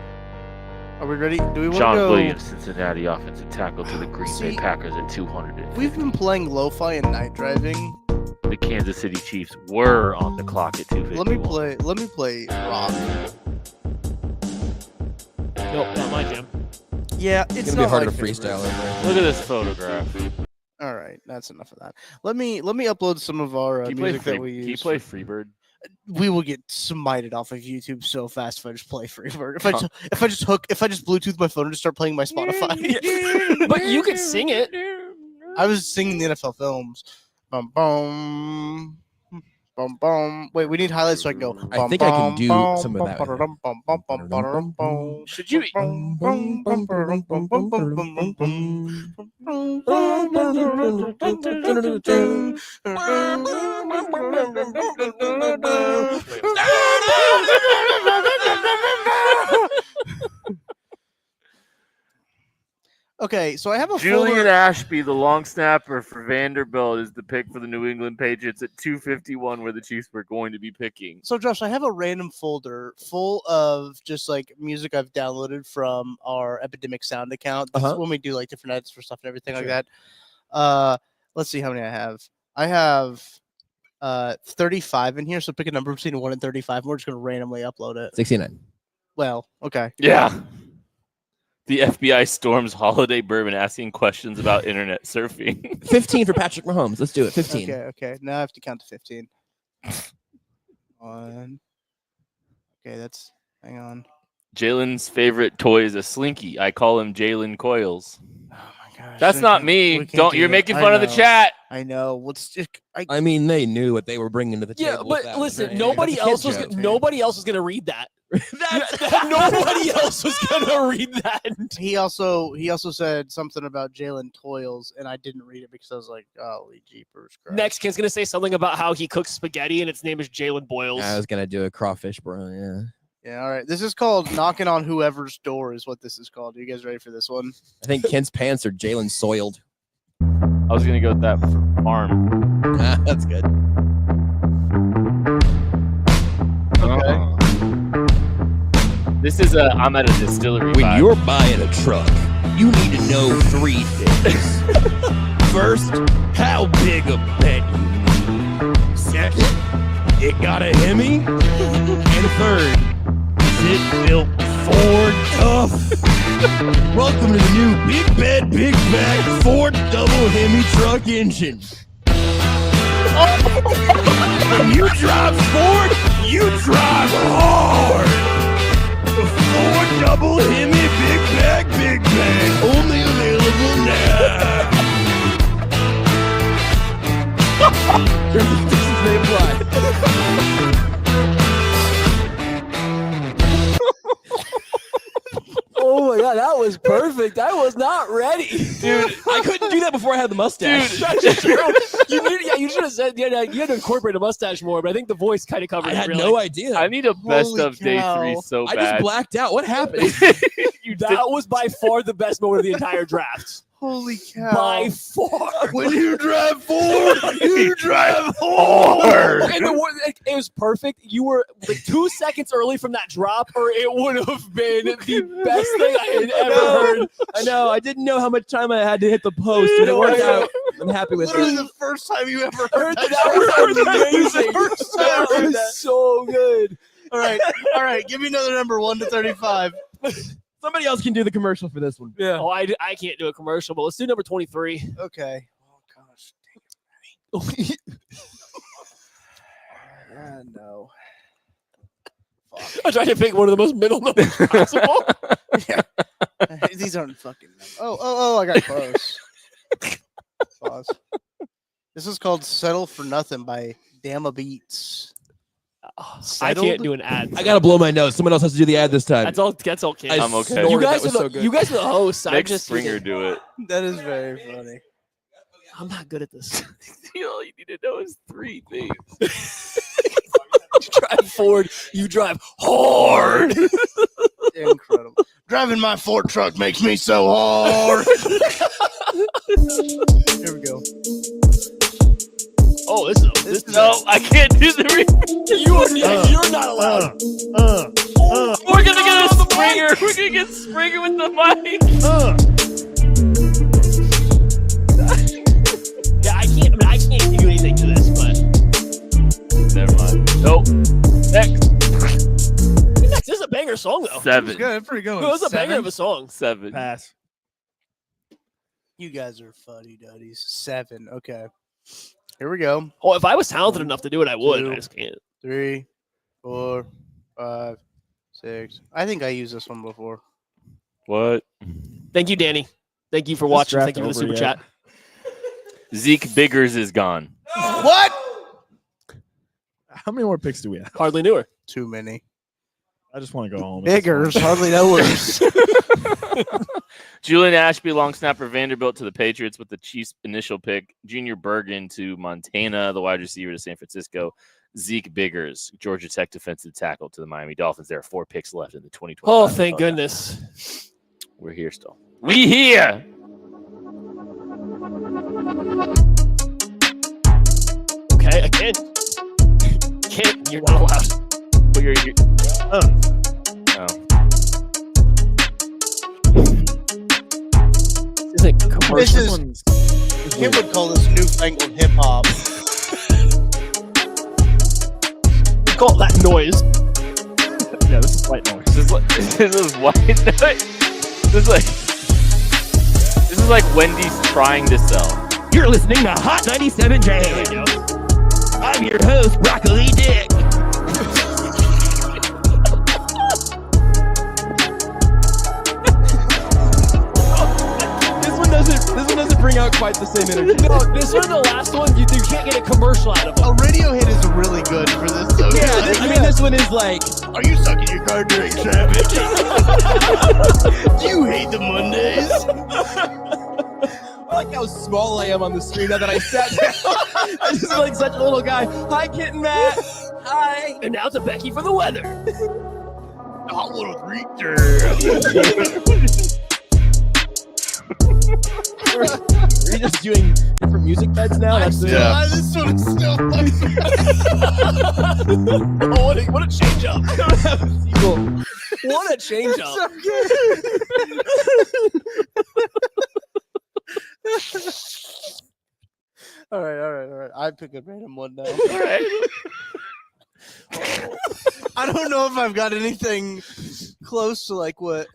Are we ready? Do we want to John go? Williams, Cincinnati offensive tackle to the Green Bay See, Packers at 200. We've been playing lo-fi and night driving. The Kansas City Chiefs were on the clock at 251. Let me play rock. Nope, not my jam. Yeah, It's it's gonna be not hard to my favorite. freestyle over. Look at this photograph. All right, that's enough of that. Let me upload some of our Can you play music that we use. Can you play Freebird? We will get smited off of YouTube so fast if I just play Freebird. If I just Bluetooth my phone and just start playing my Spotify. But you could sing it. I was singing the NFL films. Bum bum. Bum, bum. Wait, we need highlights so I can go. I think I can do some of that. Should you? Okay, so I have a Julian folder. Ashby, the long snapper for Vanderbilt, is the pick for the New England Patriots at 251, where the Chiefs were going to be picking. So, Josh, I have a random folder full of just like music I've downloaded from our Epidemic Sound account. That's when we do like different edits for stuff and everything like that. Let's see how many I have. I have 35 in here. So pick a number between 1 and 35. We're just going to randomly upload it. 69. Well, okay. Yeah. The FBI storms Holiday Bourbon asking questions about internet surfing. 15 for Patrick Mahomes. Let's do it. 15. Okay. Now I have to count to 15. 1. Okay, that's. Hang on. Jalen's favorite toy is a slinky. I call him Jalen Coils. Oh my gosh. That's not me. We can't Don't. do You're that. making I fun of the know. chat. I know. Let's just. I mean, they knew what they were bringing to the table. Yeah, with but that one, listen, right? nobody That's a else kid was joke. nobody else was gonna read that. Nobody else was gonna read that. He also said something about Jalen Toils, and I didn't read it because I was like, "Holy jeepers!" Christ. Next kid's gonna say something about how he cooks spaghetti and its name is Jalen Boyles. I was gonna do a crawfish, bro. Yeah. Yeah, all right. This is called knocking on whoever's door. Is what this is called. Are you guys ready for this one? I think Kent's pants are Jalen soiled. I was gonna go with that for farm. That's good. Okay. This is I'm at a distillery. When vibe. you're buying a truck, you need to know 3 things. First, how big a bed you need. Second, it got a Hemi. And third, is it built Ford tough? Welcome to the new Big Bed, Big Back Ford double Hemi truck engine. When you drive Ford, you drive hard. The Ford double Hemi Big Back, Big Bag, only available now. Terms and conditions may apply. Oh my god, that was perfect. I was not ready, dude. I couldn't do that before I had the mustache. You should have said you had to incorporate a mustache more, but I think the voice kind of covered it. I had really. no idea. I need a best Holy of day cow. 3 so I bad. just blacked out. What happened? That was by far the best moment of the entire draft. Holy cow. By far. When you drive Ford, you drive hard. And it was perfect. You were like 2 seconds early from that drop, or it would have been the best thing I had ever heard. I know. I didn't know how much time I had to hit the post, and it worked out. I'm happy with Literally it. the first time you ever Heard heard that that. was amazing. That was so good. All right. Give me another number 1 to 35. Somebody else can do the commercial for this one. Yeah. Oh, I can't do a commercial, but let's do number 23. Okay. Oh gosh. No. I tried to pick one of the most middle numbers possible. These aren't fucking numbers. Oh, I got close. Pause. This is called Settle for Nothing by Damma Beats. I can't do an ad. I gotta blow my nose. Someone else has to do the ad this time. That's all. Kid. I'm okay. You guys, That was so good. you guys are the hosts. I'm Next just Springer do it. That is very funny. I'm not good at this. All you need to know is 3 things. You drive Ford. You drive hard. Incredible. Driving my Ford truck makes me so hard. Here we go. Oh, this is No, I can't do the. you're not allowed. We're gonna get a Springer. We're gonna get Springer with the mic. Yeah, I can't do anything to this, but Never mind. Nope. Next. this is a banger song though. 7. Good, pretty good. It was a banger of a song. 7. Pass. You guys are fuddy duddies. 7. Okay. Here we go. Oh, if I was talented enough to do it, I would. 2, I just can't. 3, 4, 5, 6. I think I used this one before. What? Thank you, Danny. Thank you for watching. Thank you for the super chat. Zeke Biggers is gone. What? How many more picks do we have? Hardly knew her. Too many. I just want to go home. Biggers, hardly knowers. Julian Ashby, long snapper, Vanderbilt to the Patriots with the Chiefs' initial pick. Junior Bergen to Montana, the wide receiver to San Francisco. Zeke Biggers, Georgia Tech defensive tackle to the Miami Dolphins. There are 4 picks left in the 2020. Oh, thank goodness. We're here still. We here. Okay, again. Can't. You're not allowed. But you're Oh. This isn't commercial. Kim would call this newfangled hip hop. Call that noise. Yeah, this is white noise. This is white noise. This is like Wendy's trying to sell. You're listening to Hot 97 Jam. I'm your host, Broccoli Dick. This one doesn't bring out quite the same energy. No, this one, the last one, you can't get a commercial out of it. A radio hit is really good for this, though. Yeah, I mean, this one is like, are you sucking your car during traffic? You hate the Mondays. I like how small I am on the screen now that I sat down. I just like such a little guy. Hi, Kit and Matt. Hi. And now to Becky for the weather. Hot 103. Are you just doing different music beds now? This one is still funny. Oh, what a change up. What a change up. All right. I pick a random one now. All right. I don't know if I've got anything close to like what.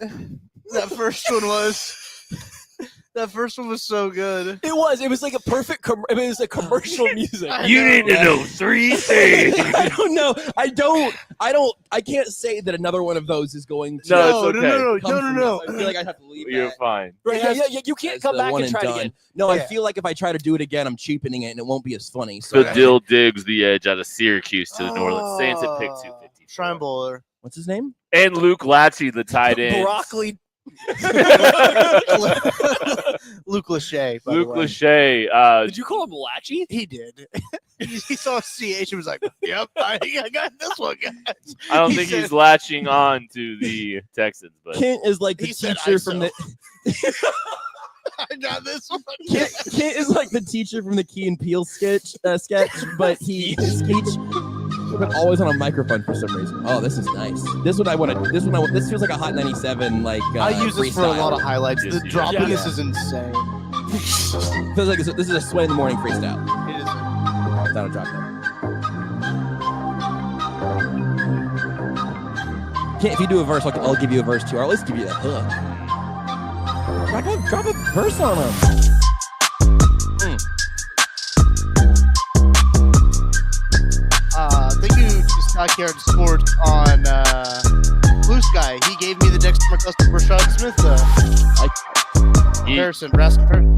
That first one was. That first one was so good. It was. It was like a perfect. It was a commercial music. You need to know 3 things. I don't know. I can't say that another one of those is going to. No, it's okay. No. I feel like I have to leave. You're that. fine. Right, yeah. You can't as come the back one and try it again. No, Yeah. I feel like if I try to do it again, I'm cheapening it, and it won't be as funny. So The Dill digs the edge out of Syracuse to the New Orleans Saints at pick 250. Shrine Bowler. What's his name? And Luke Lachey, the tight end. Broccoli. Luke Lachey. by the Luke way. Lachey. Did you call him Latchy? He did. he saw CH and was like, "Yep, I got this one, guys." I don't He think said- he's latching on to the Texans, but Kent is like the He said teacher from the. I got this one. Kent is like the teacher from the Key and Peele sketch, but his speech but always on a microphone for some reason. Oh, this is nice. This feels like a Hot 97 like. I use this for a lot of highlights. Yes, The you dropping do. this is insane. Feels like this is a Sway in the Morning freestyle. It is. Without a drop there. Kent, if you do a verse, I'll give you a verse too. Or at least give you a hook. Drop a verse on him. Thank you to Stockyard Sports on Blue Sky. He gave me the Dexter McCusker Rashad Smith comparison. Raskin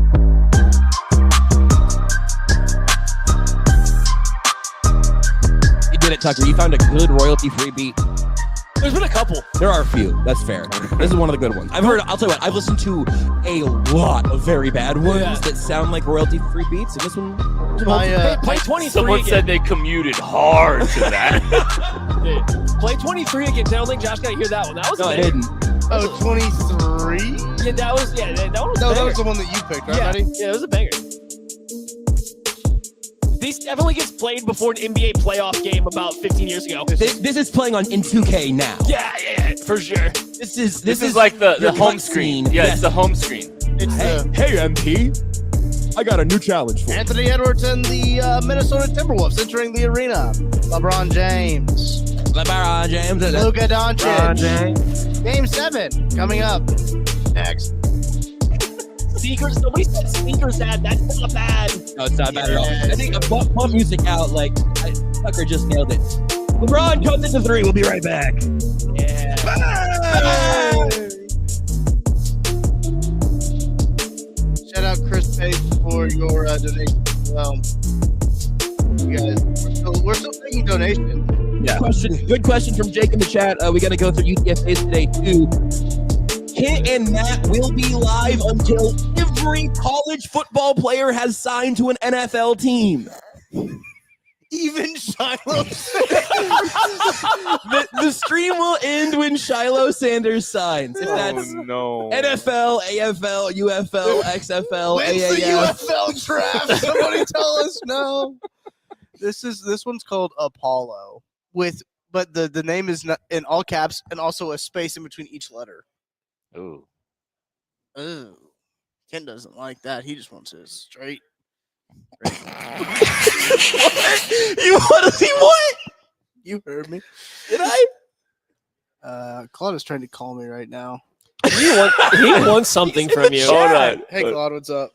You did it, Tucker. You found a good royalty-free beat. There's been a couple. There are a few. That's fair. This is one of the good ones. I'll tell you what, I've listened to a lot of very bad ones that sound like royalty-free beats, and this one. Play 23 someone again. said they commuted hard to that. Play 23 again. I don't think Josh got to hear that one. That was No, a I banger. didn't. Oh, 23? Yeah, that was that one was No, a that banger. was the one that you picked, right, Yeah, buddy? yeah, it was a banger. These definitely gets played before an NBA playoff game about 15 years ago. This is playing in 2K now. Yeah, for sure. This is like the your home cutscene. screen. Yeah, it's the home screen. It's Hey, MP. I got a new challenge for you. Anthony Edwards and the Minnesota Timberwolves entering the arena. LeBron James. LeBron James. Luka Doncic. Game 7 coming up next. Sneakers. Nobody said sneakers ad. That's not bad. No, it's not bad at all. I think a bump music out. Tucker just nailed it. LeBron comes into 3. We'll be right back. Yeah. Shout out Chris Pace for your donation as well. You guys, we're still taking donations. Yeah. Good question from Jake in the chat. We got to go through UTFAs today too. Kent and Matt will be live until every college football player has signed to an NFL team. Even Shiloh. The stream will end when Shiloh Sanders signs. If that's no. NFL, AFL, UFL, XFL, When's the AAF. UFL draft? Somebody tell us no. This one's called Apollo but the name is not in all caps and also a space in between each letter. Ooh. Ooh. Ken doesn't like that. He just wants it straight. What? You want to see what? You heard me. Did I? Claude is trying to call me right now. He wants something from you. Hold on. Hey, Claude, what's up?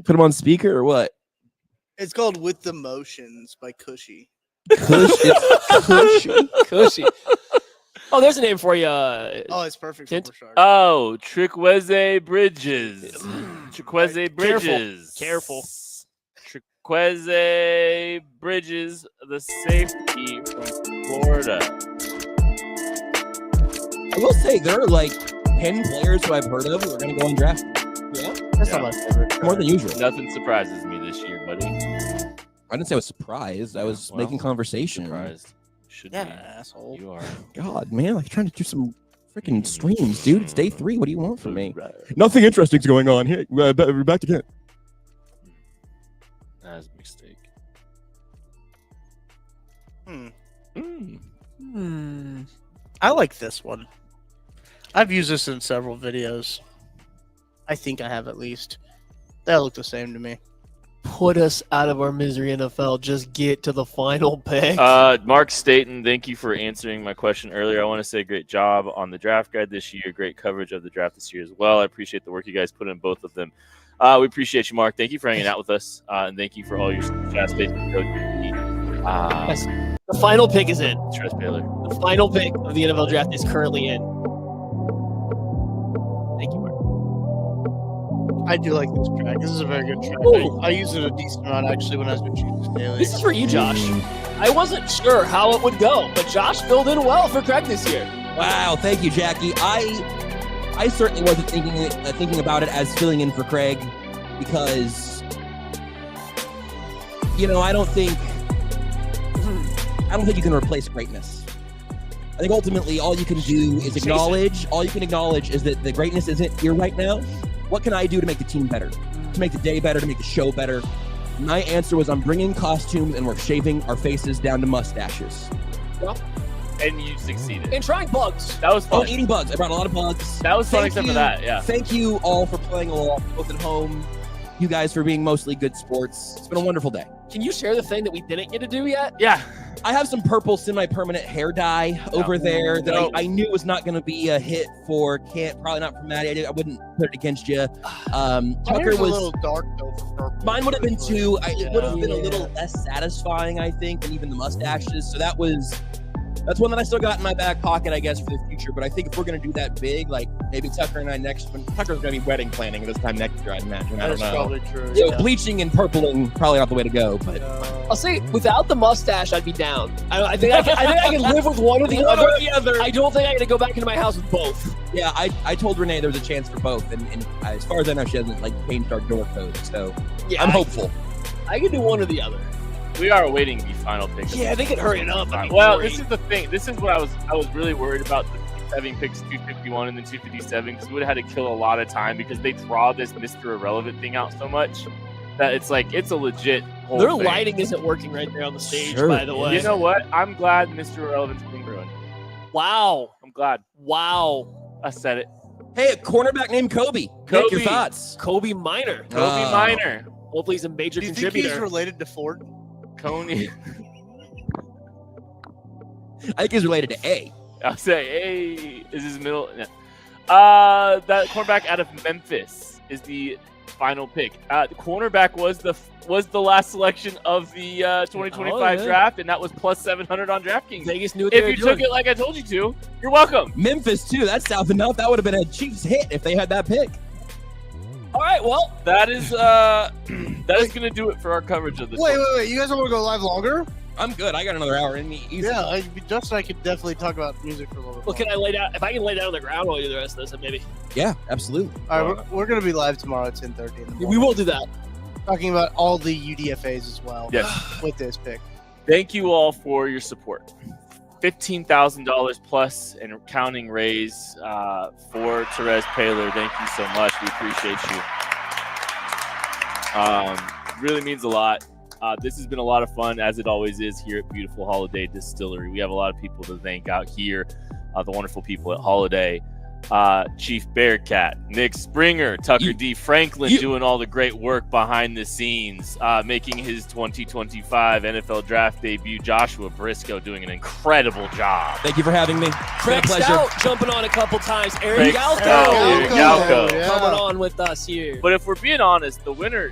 Put him on speaker or what? It's called With the Motions by Cushy. Cushy. Oh, there's a name for you. Oh, it's perfect for Kent? Bouchard. Oh, Trikweze Bridges. Trikweze Bridges. Careful. Trikweze Bridges, the safety from Florida. I will say there are 10 players who I've heard of who are going to go undrafted. Yeah. That's not my favorite. More than usual. Nothing surprises me this year, buddy. I didn't say I was surprised. I was making conversation. Surprised. Should Yeah, be. asshole. You are. God, man, trying to do some freaking streams, dude. It's day 3. What do you want from me? Nothing interesting's going on here. We're back to Kent. That's a mistake. I like this one. I've used this in several videos. I think I have at least. They all look the same to me. Put us out of our misery, NFL. Just get to the final pick. Mark Staten, thank you for answering my question earlier. I want to say great job on the draft guide this year. Great coverage of the draft this year as well. I appreciate the work you guys put in both of them. We appreciate you, Mark. Thank you for hanging out with us, and thank you for all your chat space. The final pick is in. Trez Baylor. The final pick of the NFL draft is currently in. Thank you, Mark. I do like this track. This is a very good track. I use it a decent amount actually when I was with Chiefs daily. This is for you, Josh. I wasn't sure how it would go, but Josh filled in well for Craig this year. Wow, thank you, Jackie. I certainly wasn't thinking about it as filling in for Craig because, I don't think you can replace greatness. I think ultimately all you can do is acknowledge. All you can acknowledge is that the greatness isn't here right now. What can I do to make the team better, to make the day better, to make the show better? My answer was I'm bringing costumes and we're shaving our faces down to mustaches. Well, and you succeeded. And trying bugs. That was fun. Oh, eating bugs. I brought a lot of bugs. That was fun except for that, yeah. Thank you all for playing along, both at home. You guys for being mostly good sports. It's been a wonderful day. Can you share the thing that we didn't get to do yet? Yeah. I have some purple semi-permanent hair dye over there that I knew was not going to be a hit for probably not for Maddie. I wouldn't put it against you. Tucker was a little dark though for purple. Mine would have been too. It would have been a little less satisfying, I think, than even the mustaches. So that's one that I still got in my back pocket, I guess, for the future. But I think if we're going to do that big, like maybe Tucker and I Tucker's going to be wedding planning this time next year, I'd imagine. I don't know. Probably true. So bleaching and purpling, probably not the way to go. But I'll say without the mustache, I'd be down. I think I can live with one or the other. I don't think I got to go back into my house with both. Yeah, I told Renee there was a chance for both. And as far as I know, she hasn't changed our door code. So yeah, I'm hopeful. I can do one or the other. We are awaiting the final pick. Yeah, they could hurry it up. Well, this is the thing. This is what I was really worried about having picks 251 and then 257 because we would have had to kill a lot of time because they draw this Mr. Irrelevant thing out so much that it's a legit whole Their thing. lighting isn't working right there on the stage, by the way. You know what? I'm glad Mr. Irrelevant's being ruined. Wow. I'm glad. Wow. I said it. Hey, a cornerback named Kobe. Nick, your thoughts? Kobe Minor. Kobe Minor. Hopefully he's a major Do you contributor. think he's related to Ford? Coney. I think he's related to A. I'll say A is his middle. Yeah. That cornerback out of Memphis is the final pick. The cornerback was the last selection of the 2025 draft, and that was plus 700 on DraftKings. Vegas knew what if they were you doing. took it like I told you to, you're welcome. Memphis too. That's south enough. That would have been a Chiefs hit if they had that pick. All right, well, that is going to do it for our coverage of this. Wait. You guys don't want to go live longer? I'm good. I got another hour in me. Easy. Yeah, Justin, I could definitely talk about music for a little bit. Well, can I lay down? If I can lay down on the ground while you do the rest of this, then maybe. Yeah, absolutely. All right, we're going to be live tomorrow at 10:30 in the morning. We will do that. Talking about all the UDFAs as well. Yes. With this pick. Thank you all for your support. $15,000 plus and counting raise for Trez Baylor. Thank you so much. We appreciate you. Really means a lot. This has been a lot of fun, as it always is here at Beautiful Holiday Distillery. We have a lot of people to thank out here, the wonderful people at Holiday. Chief Bearcat, Nick Springer, Tucker D. Franklin doing all the great work behind the scenes, making his 2025 NFL draft debut. Joshua Briscoe doing an incredible job. Thank you for having me. Craig Stout jumping on a couple times. Aaron Galco coming on with us here. But if we're being honest, the winner,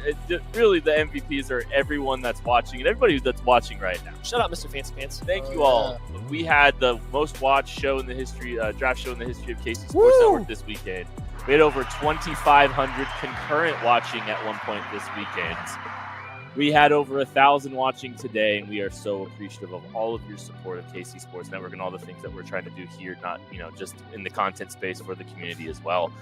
really the MVPs are everyone that's watching and everybody that's watching right now. Shut up, Mr. Fancy Pants. Thank you all. We had the most watched show in the history, draft show in the history of KC Sports Network this weekend. We had over 2,500 concurrent watching at one point this weekend. We had over 1,000 watching today, and we are so appreciative of all of your support of KC Sports Network and all the things that we're trying to do here, not just in the content space for the community as well.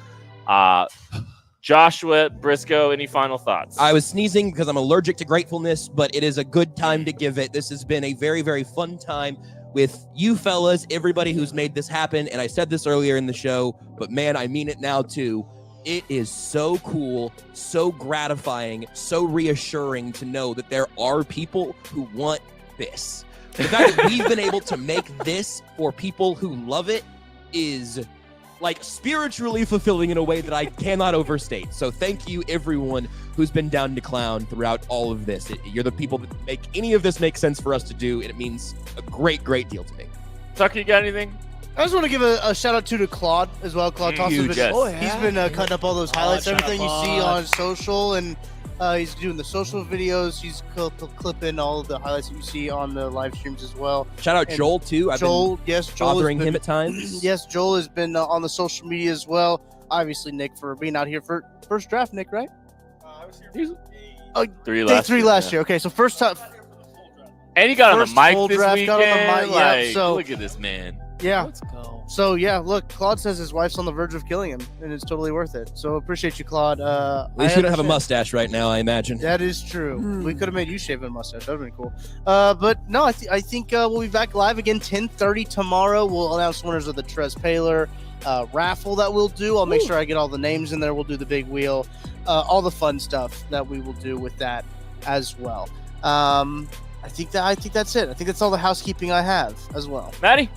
Joshua Briscoe, any final thoughts? I was sneezing because I'm allergic to gratefulness, but it is a good time to give it. This has been a very, very fun time with you fellas, everybody who's made this happen. And I said this earlier in the show, but man, I mean it now too. It is so cool, so gratifying, so reassuring to know that there are people who want this. The fact that we've been able to make this for people who love it is like spiritually fulfilling in a way that I cannot overstate. So thank you, everyone who's been down to clown throughout all of this. You're the people that make any of this make sense for us to do, and it means a great, great deal to me. Tucker, you got anything? I just want to give a shout out to Claude as well. Claude Thompson, Huge, yes. he's been cutting up all those highlights, everything you see on social, and he's doing the social videos. He's clipping all of the highlights that you see on the live streams as well. Shout out And Joel too. Joel bothering has been, him at times. Yes, Joel has been on the social media as well. Obviously, Nick, for being out here for first draft. Nick, right? I was here Oh, Three day last three year, last yeah. year. Okay, so first time. And he got on the First mic full this draft, weekend. got on the mic, yeah, Like, so- look at this man. Yeah. Let's go. So yeah, look, Claude says his wife's on the verge of killing him, and it's totally worth it. So appreciate you, Claude. At least you don't have a mustache right now, I imagine. That is true. We could have made you shave a mustache. That would have been cool. But no, I think we'll be back live again 10:30 tomorrow. We'll announce winners of the Trez Paler raffle that we'll do. I'll make sure I get all the names in there. We'll do the big wheel, all the fun stuff that we will do with that as well. I think that's it. I think that's all the housekeeping I have as well. Maddie?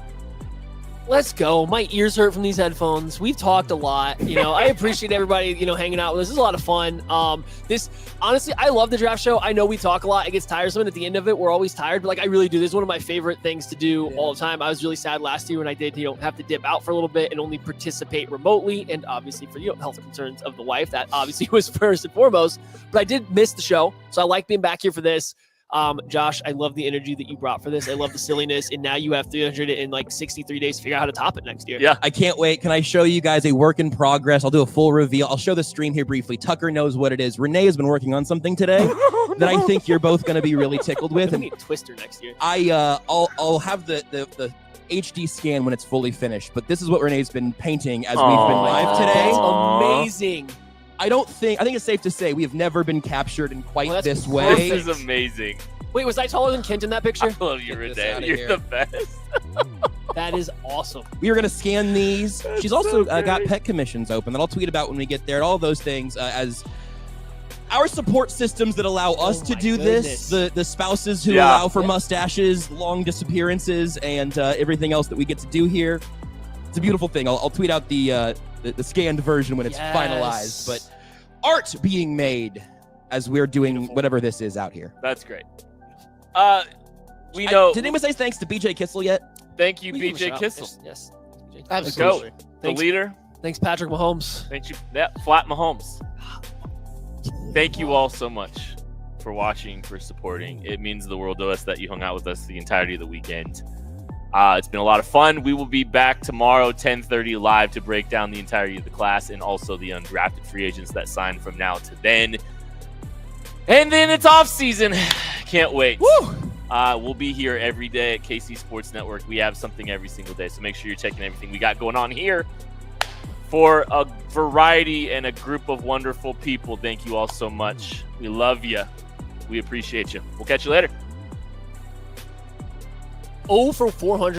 Let's go. My ears hurt from these headphones. We've talked a lot. I appreciate everybody, hanging out with us. This is a lot of fun. Honestly, I love the draft show. I know we talk a lot. It gets tiresome. And at the end of it, we're always tired. But I really do. This is one of my favorite things to do all the time. I was really sad last year when I did, have to dip out for a little bit and only participate remotely. And obviously for health concerns of the wife, that obviously was first and foremost. But I did miss the show. So I like being back here for this. Josh, I love the energy that you brought for this. I love the silliness, and now you have 363 days to figure out how to top it next year. Yeah, I can't wait. Can I show you guys a work in progress? I'll do a full reveal. I'll show the stream here briefly. Tucker knows what it is. Renee has been working on something today that I think you're both going to be really tickled with. We need a Twister next year. I'll have the HD scan when it's fully finished. But this is what Renee's been painting as we've been live today. That's amazing. I think it's safe to say we have never been captured in quite this way. This is amazing. Wait, was I taller than Kent in that picture? I love you, Get this Renee. outta You're here. the best. That is awesome. We are going to scan these. She's also got pet commissions open that I'll tweet about when we get there, and all those things as our support systems that allow us to do this, the spouses who allow for mustaches, long disappearances, and everything else that we get to do here. It's a beautiful thing. I'll tweet out the scanned version when it's finalized. But art being made as we're doing whatever this is out here. That's great. We know. Did anyone say thanks to BJ Kissel yet? Thank you, We can BJ shout. Kissel. Yes. Let's go. Absolutely. The leader. Thanks, Patrick Mahomes. Thank you. Yeah, Flat Mahomes. Thank you all so much for watching, for supporting. It means the world to us that you hung out with us the entirety of the weekend. It's been a lot of fun. We will be back tomorrow, 10:30 live to break down the entirety of the class and also the undrafted free agents that sign from now to then. And then it's off season. Can't wait. Woo! We'll be here every day at KC Sports Network. We have something every single day, so make sure you're checking everything we got going on here for a variety and a group of wonderful people. Thank you all so much. We love you. We appreciate you. We'll catch you later. 0 for 400.